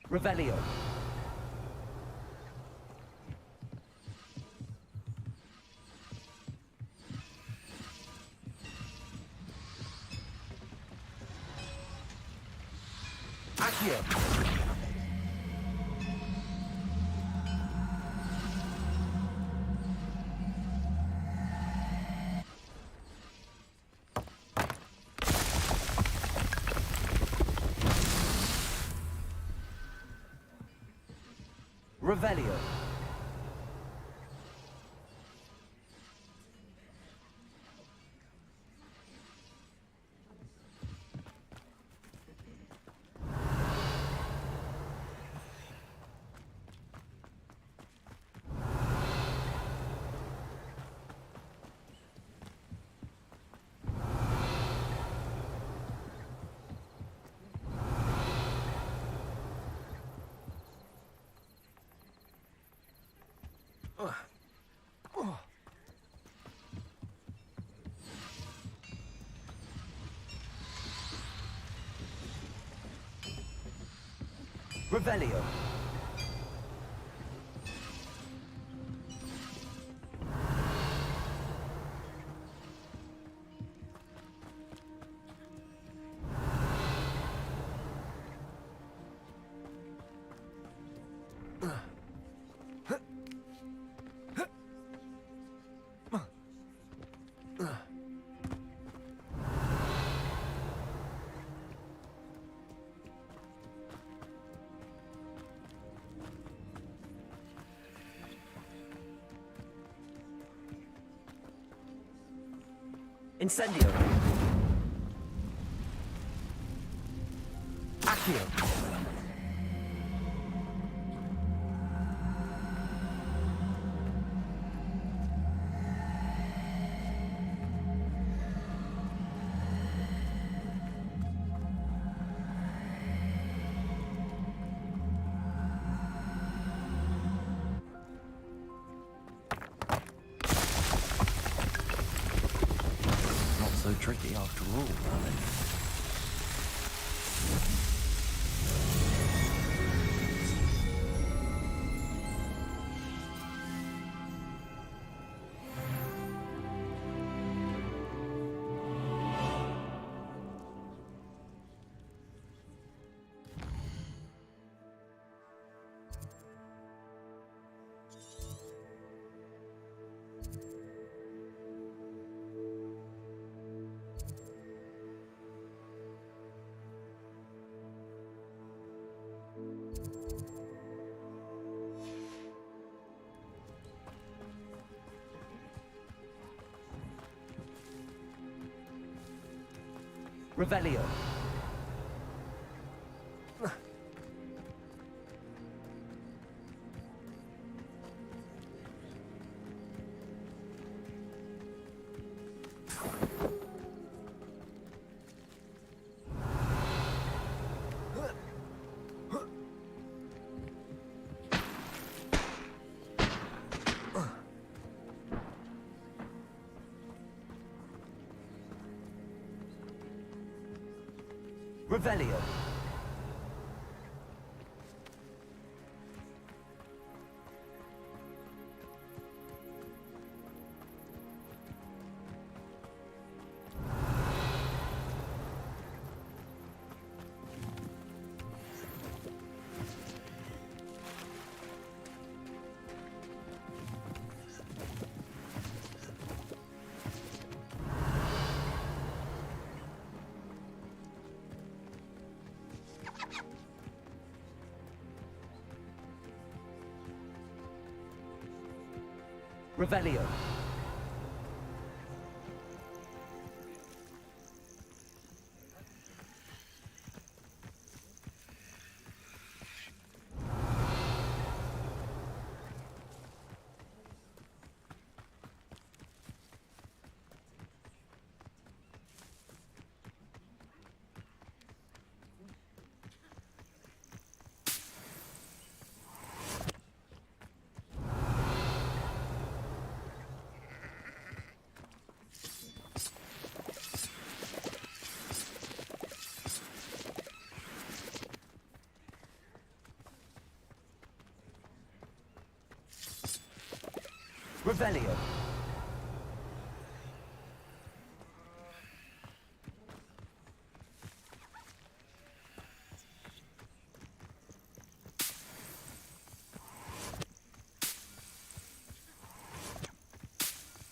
Revelio. Accio. Revelio. Revelio. Incendio. Accio. So tricky after all, are they? Revelio. Revelio. Revelio. Revelio.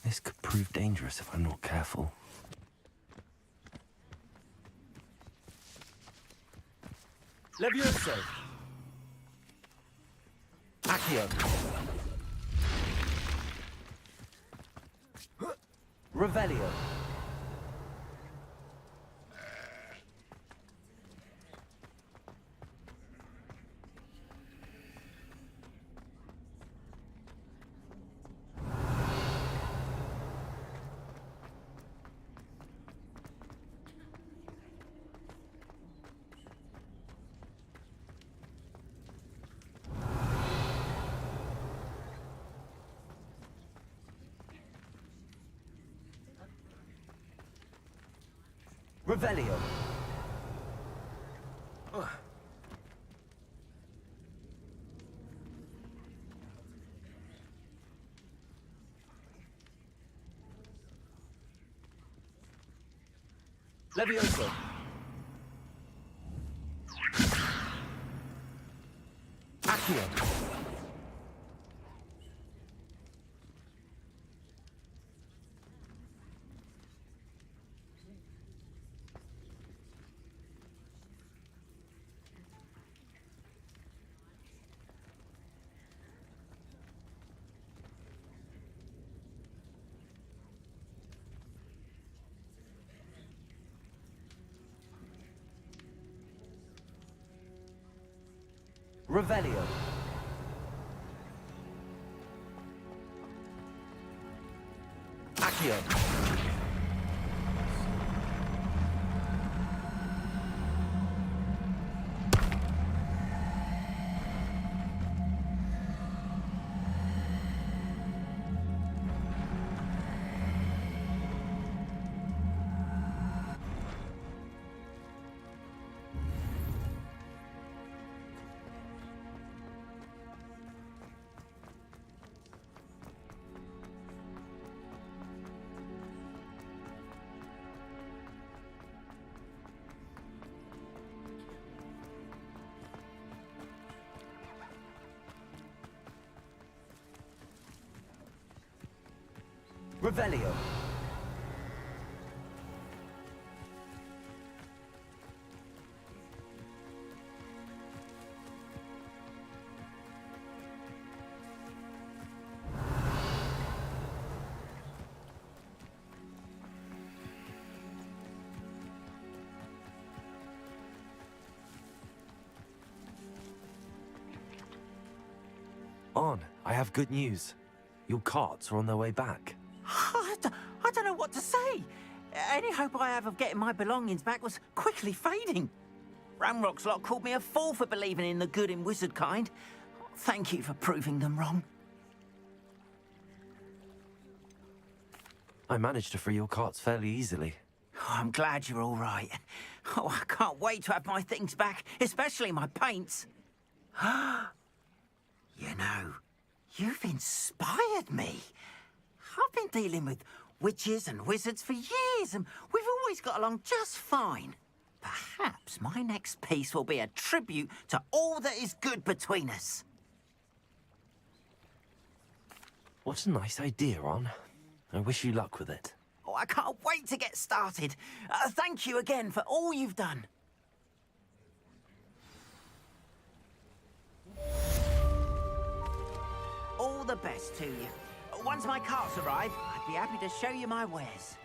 This could prove dangerous if I'm not careful. Levioso. Accio. Accio. Revelio. Revelio. Levioso. Accio. Revelio. Accio. Revelio. On, I have good news. Your carts are on their way back. I don't know what to say. Any hope I have of getting my belongings back was quickly fading. Ramrock's lot called me a fool for believing in the good in wizard kind. Thank you for proving them wrong. I managed to free your carts fairly easily. Oh, I'm glad you're all right. Oh, I can't wait to have my things back, especially my paints. You know, you've inspired me. I've been dealing with witches and wizards for years, and we've always got along just fine. Perhaps my next piece will be a tribute to all that is good between us. What a nice idea, Ron. I wish you luck with it. Oh, I can't wait to get started. Thank you again for all you've done. All the best to you. Once my carts arrive, I'd be happy to show you my wares.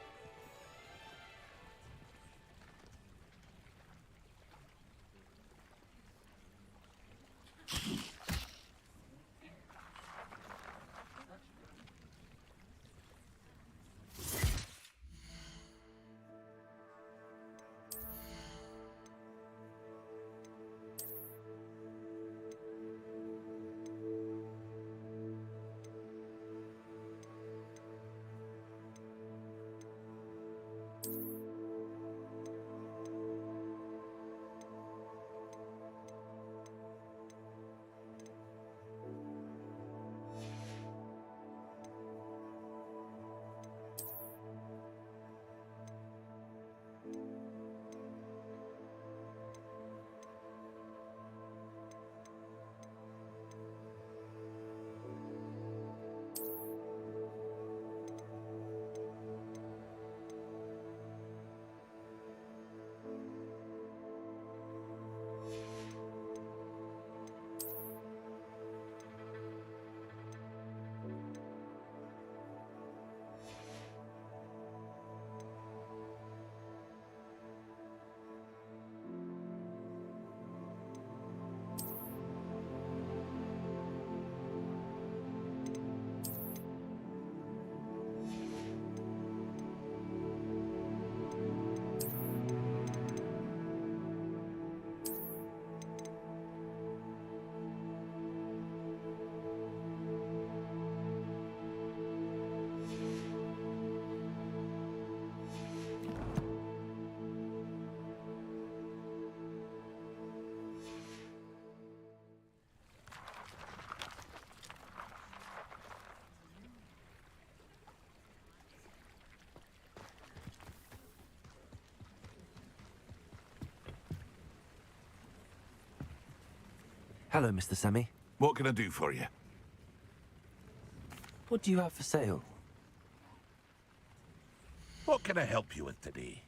Hello, Mr. Semi. What can I do for you? What do you have for sale? What can I help you with today?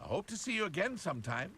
I hope to see you again sometime.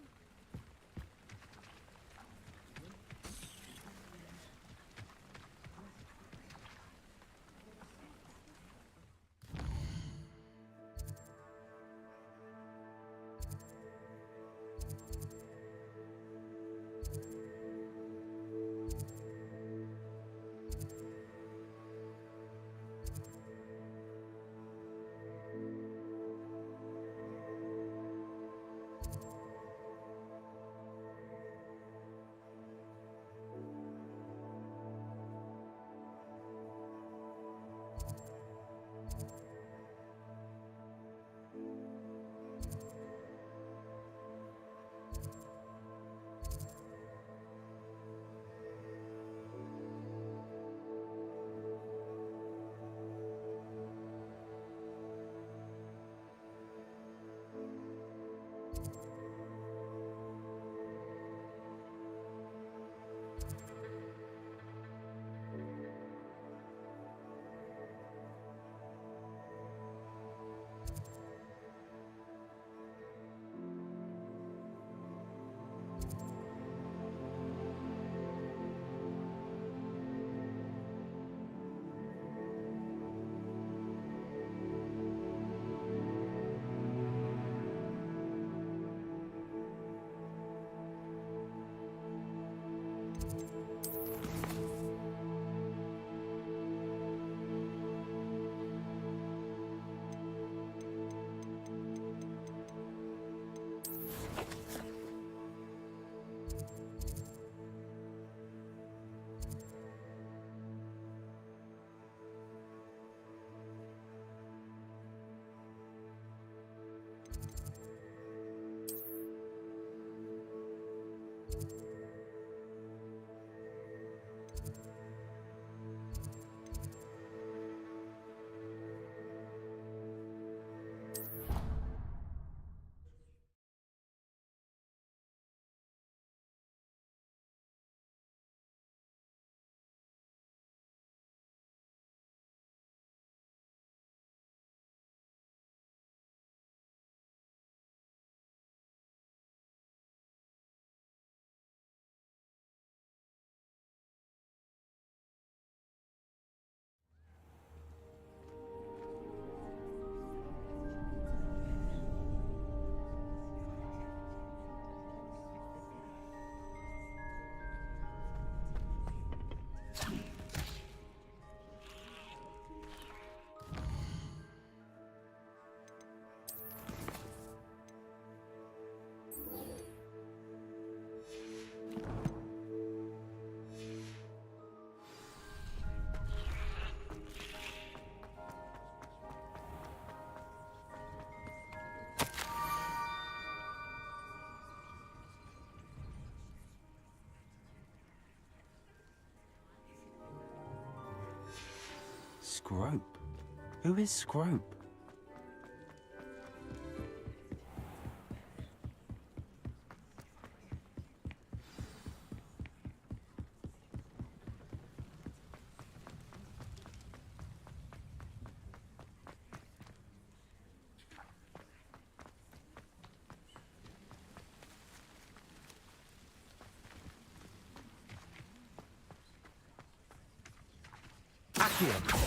Scrope? Who is Scrope? Accio!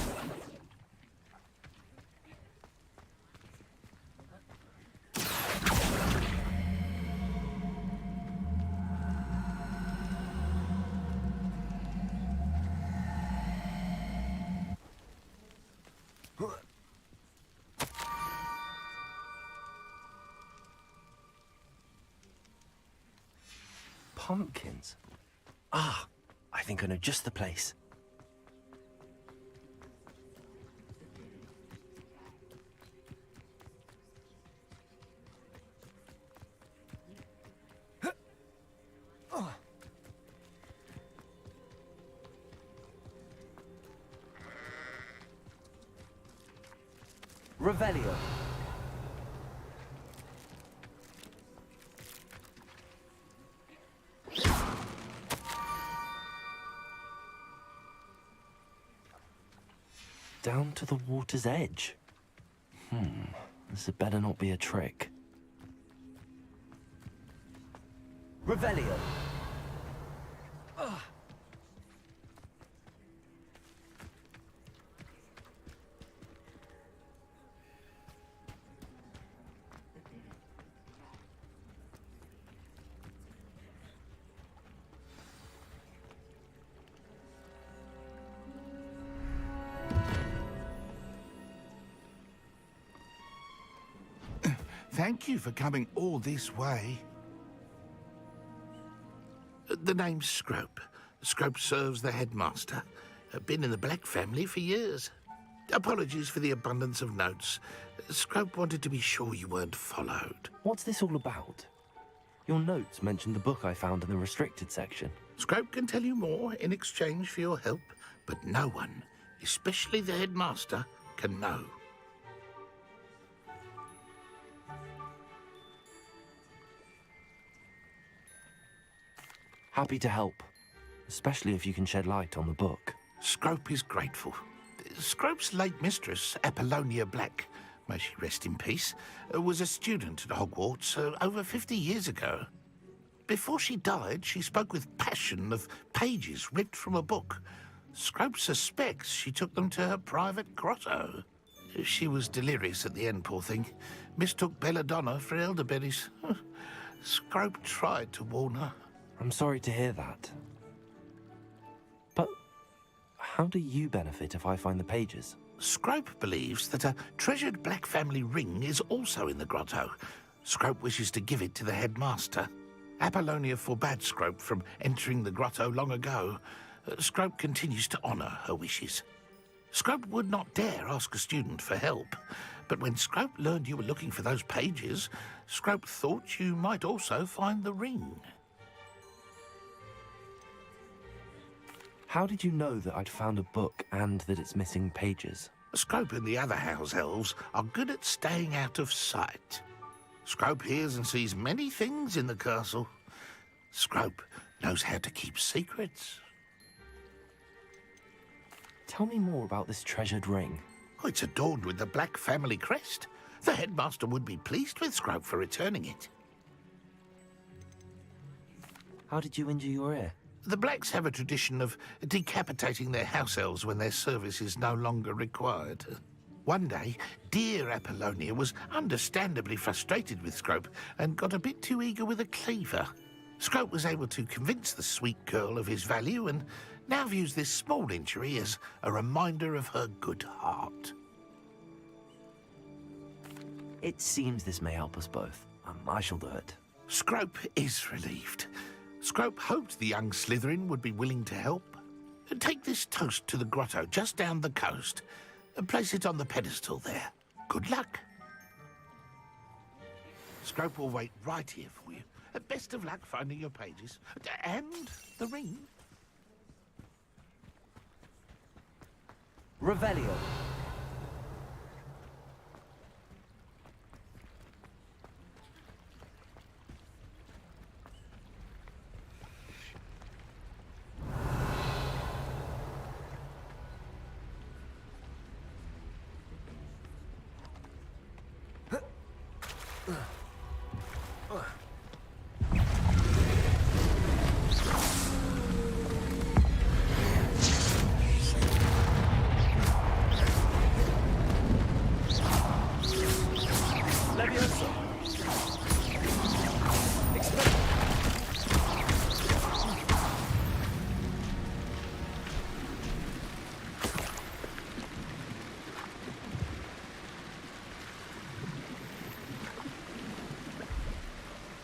Pumpkins? Ah, I think I know just the place. Revelio. Down to the water's edge. This had better not be a trick. Revelio. Thank you for coming all this way. The name's Scrope. Scrope serves the headmaster. Been in the Black family for years. Apologies for the abundance of notes. Scrope wanted to be sure you weren't followed. What's this all about? Your notes mentioned the book I found in the restricted section. Scrope can tell you more in exchange for your help, but no one, especially the headmaster, can know. Happy to help, especially if you can shed light on the book. Scrope is grateful. Scrope's late mistress, Apollonia Black, may she rest in peace, was a student at Hogwarts over 50 years ago. Before she died, she spoke with passion of pages ripped from a book. Scrope suspects she took them to her private grotto. She was delirious at the end, poor thing. Mistook belladonna for elderberries. Scrope tried to warn her. I'm sorry to hear that. But how do you benefit if I find the pages? Scrope believes that a treasured Black family ring is also in the grotto. Scrope wishes to give it to the headmaster. Apollonia forbade Scrope from entering the grotto long ago. Scrope continues to honour her wishes. Scrope would not dare ask a student for help, but when Scrope learned you were looking for those pages, Scrope thought you might also find the ring. How did you know that I'd found a book and that it's missing pages? Scrope and the other house elves are good at staying out of sight. Scrope hears and sees many things in the castle. Scrope knows how to keep secrets. Tell me more about this treasured ring. Oh, it's adorned with the Black family crest. The headmaster would be pleased with Scrope for returning it. How did you injure your ear? The Blacks have a tradition of decapitating their house elves when their service is no longer required. One day, dear Apollonia was understandably frustrated with Scrope and got a bit too eager with a cleaver. Scrope was able to convince the sweet girl of his value and now views this small injury as a reminder of her good heart. It seems this may help us both. I shall do it. Scrope is relieved. Scrope hoped the young Slytherin would be willing to help. Take this toast to the grotto just down the coast and place it on the pedestal there. Good luck. Scrope will wait right here for you. Best of luck finding your pages. And the ring. Revelio.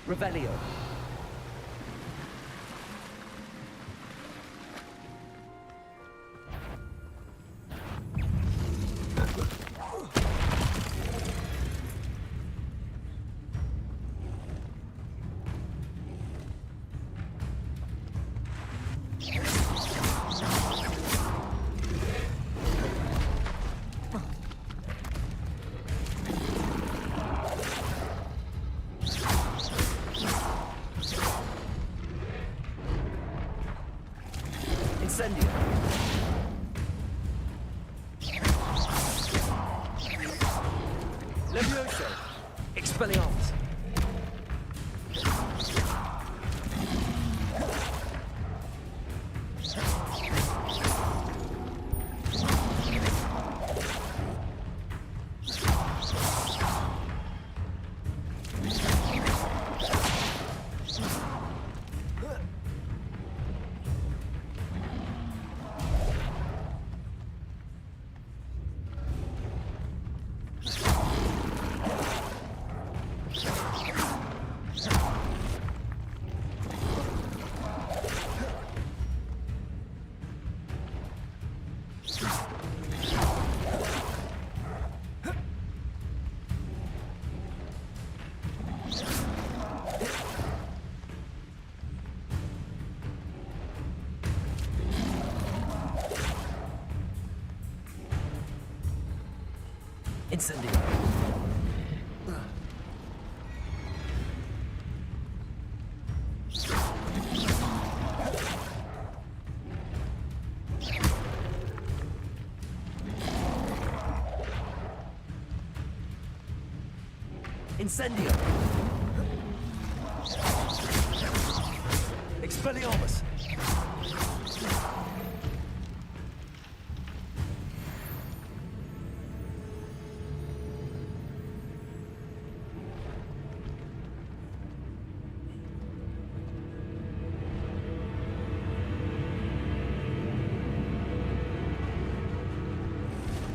Revelio. Levioso! Expelliarmus! Incendio. Incendio. Expelliarmus.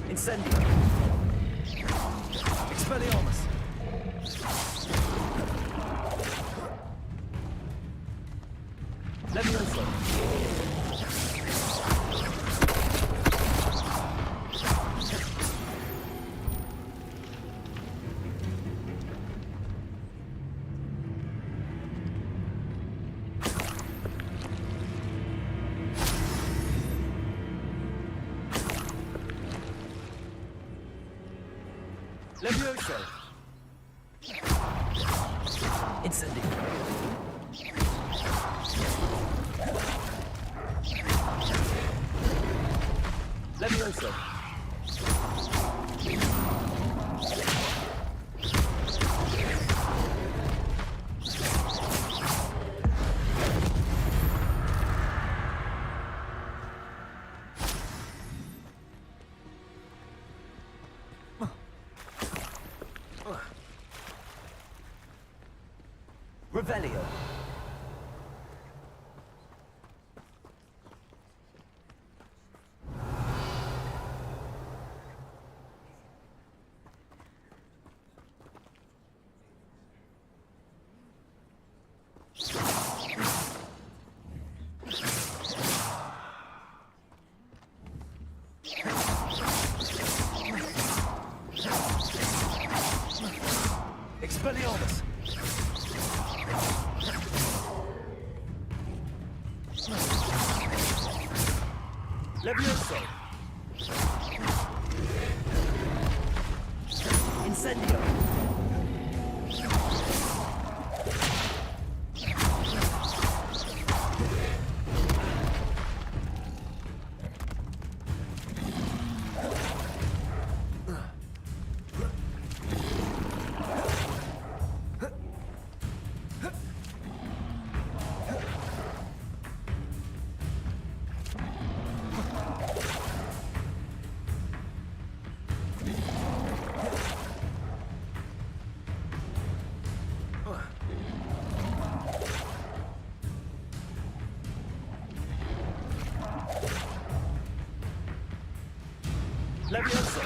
Incendio. Expelliarmus. Levioso. Levioso. Incendio. Levioso. Revelio. Expelliarmus. Levioso. Incendio. Levioso.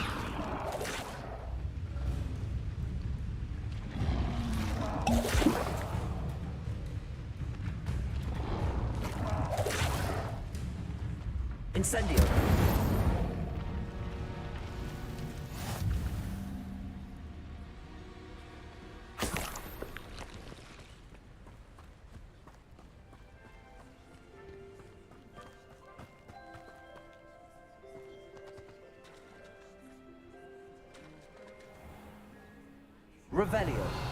Incendio. Revelio.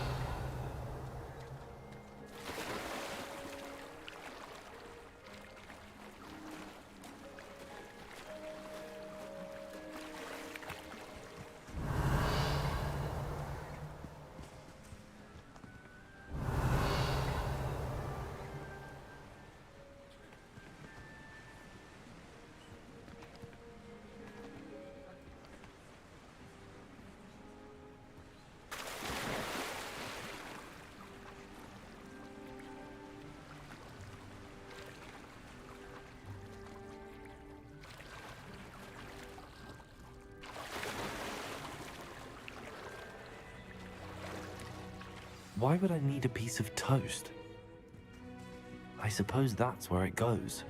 Why would I need a piece of toast? I suppose that's where it goes.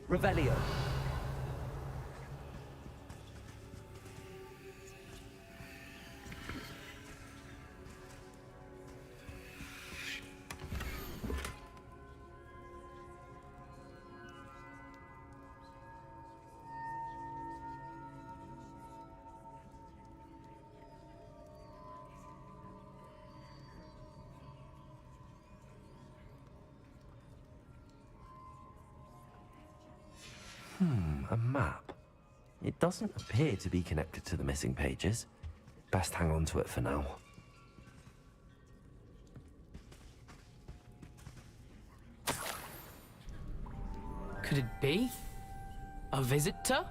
Revelio. A map. It doesn't appear to be connected to the missing pages. Best hang on to it for now. Could it be? A visitor?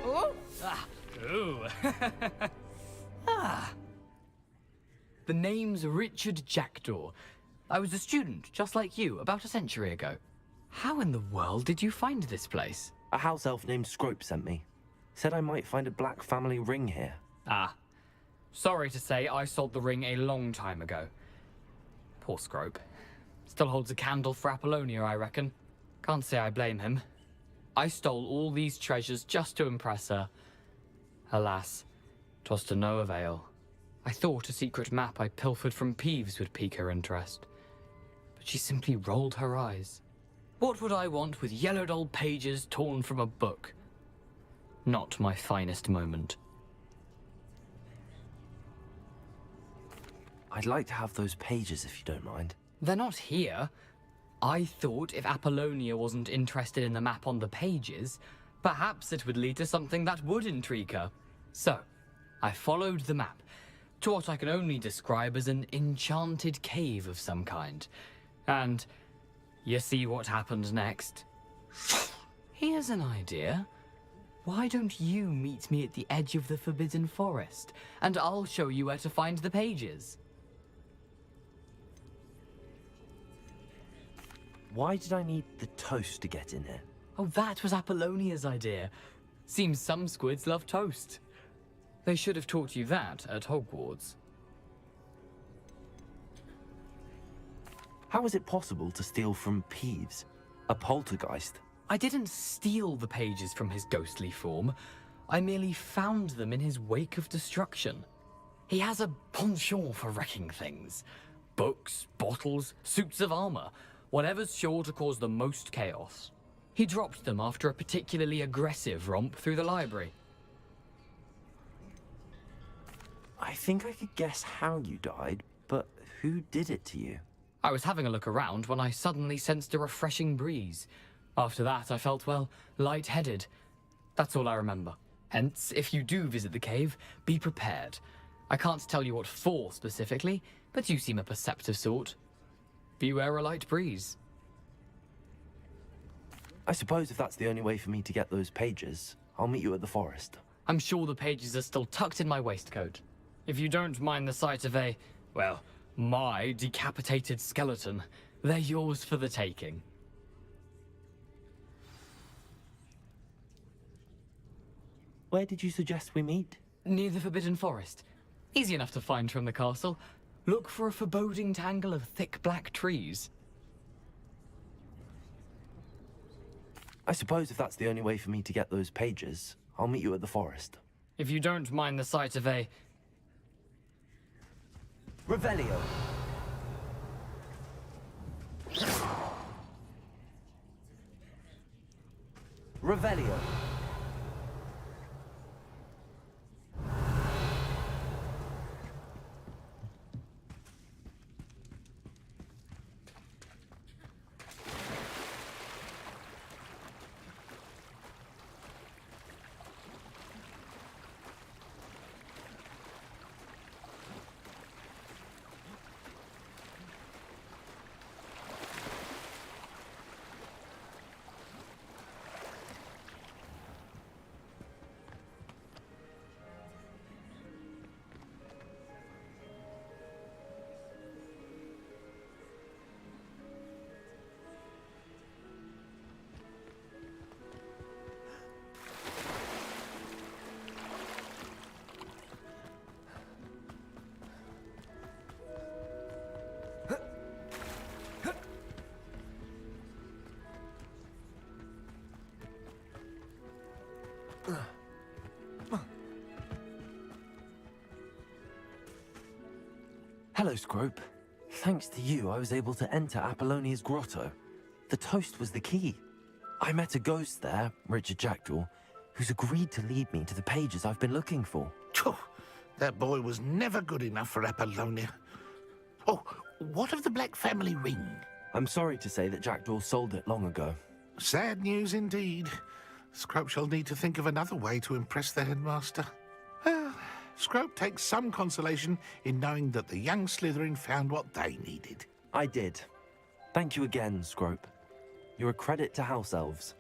Oh! Ah! Ooh! Ah! The name's Richard Jackdaw. I was a student, just like you, about a century ago. How in the world did you find this place? A house elf named Scrope sent me. Said I might find a black family ring here. Ah. Sorry to say, I sold the ring a long time ago. Poor Scrope. Still holds a candle for Apollonia, I reckon. Can't say I blame him. I stole all these treasures just to impress her. Alas, 'twas to no avail. I thought a secret map I pilfered from Peeves would pique her interest. But she simply rolled her eyes. What would I want with yellowed old pages torn from a book? Not my finest moment. I'd like to have those pages if you don't mind. They're not here. I thought if Apollonia wasn't interested in the map on the pages, perhaps it would lead to something that would intrigue her. So, I followed the map to what I can only describe as an enchanted cave of some kind. And you see what happened next? Here's an idea. Why don't you meet me at the edge of the Forbidden Forest, and I'll show you where to find the pages. Why did I need the toast to get in here? Oh, that was Apollonia's idea. Seems some squids love toast. They should have taught you that at Hogwarts. How is it possible to steal from Peeves, a poltergeist? I didn't steal the pages from his ghostly form. I merely found them in his wake of destruction. He has a penchant for wrecking things. Books, bottles, suits of armor, whatever's sure to cause the most chaos. He dropped them after a particularly aggressive romp through the library. I think I could guess how you died, but who did it to you? I was having a look around when I suddenly sensed a refreshing breeze. After that, I felt, well, lightheaded. That's all I remember. Hence, if you do visit the cave, be prepared. I can't tell you what for specifically, but you seem a perceptive sort. Beware a light breeze. I suppose if that's the only way for me to get those pages, I'll meet you at the forest. I'm sure the pages are still tucked in my waistcoat. If you don't mind the sight of a, well, my decapitated skeleton, they're yours for the taking. Where did you suggest we meet? Near the Forbidden Forest. Easy enough to find from the castle. Look for a foreboding tangle of thick black trees. I suppose if that's the only way for me to get those pages, I'll meet you at the forest. If you don't mind the sight of a... Revelio. Revelio. Hello, Scrope. Thanks to you, I was able to enter Apollonia's grotto. The toast was the key. I met a ghost there, Richard Jackdaw, who's agreed to lead me to the pages I've been looking for. That boy was never good enough for Apollonia. Oh, what of the Black family ring? I'm sorry to say that Jackdaw sold it long ago. Sad news indeed. Scrope shall need to think of another way to impress the headmaster. Well, Scrope takes some consolation in knowing that the young Slytherin found what they needed. I did. Thank you again, Scrope. You're a credit to House Elves.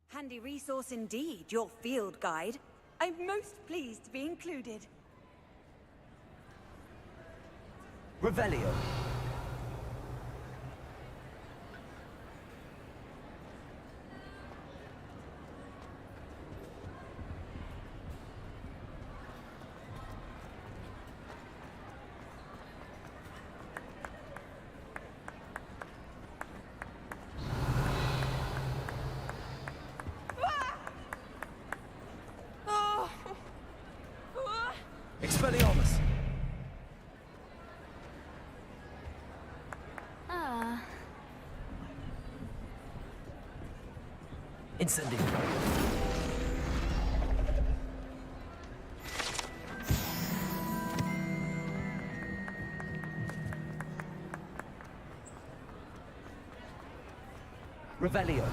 Handy resource indeed, your field guide. I'm most pleased to be included. Revelio. Expelliarmus! Incendio. Revelio.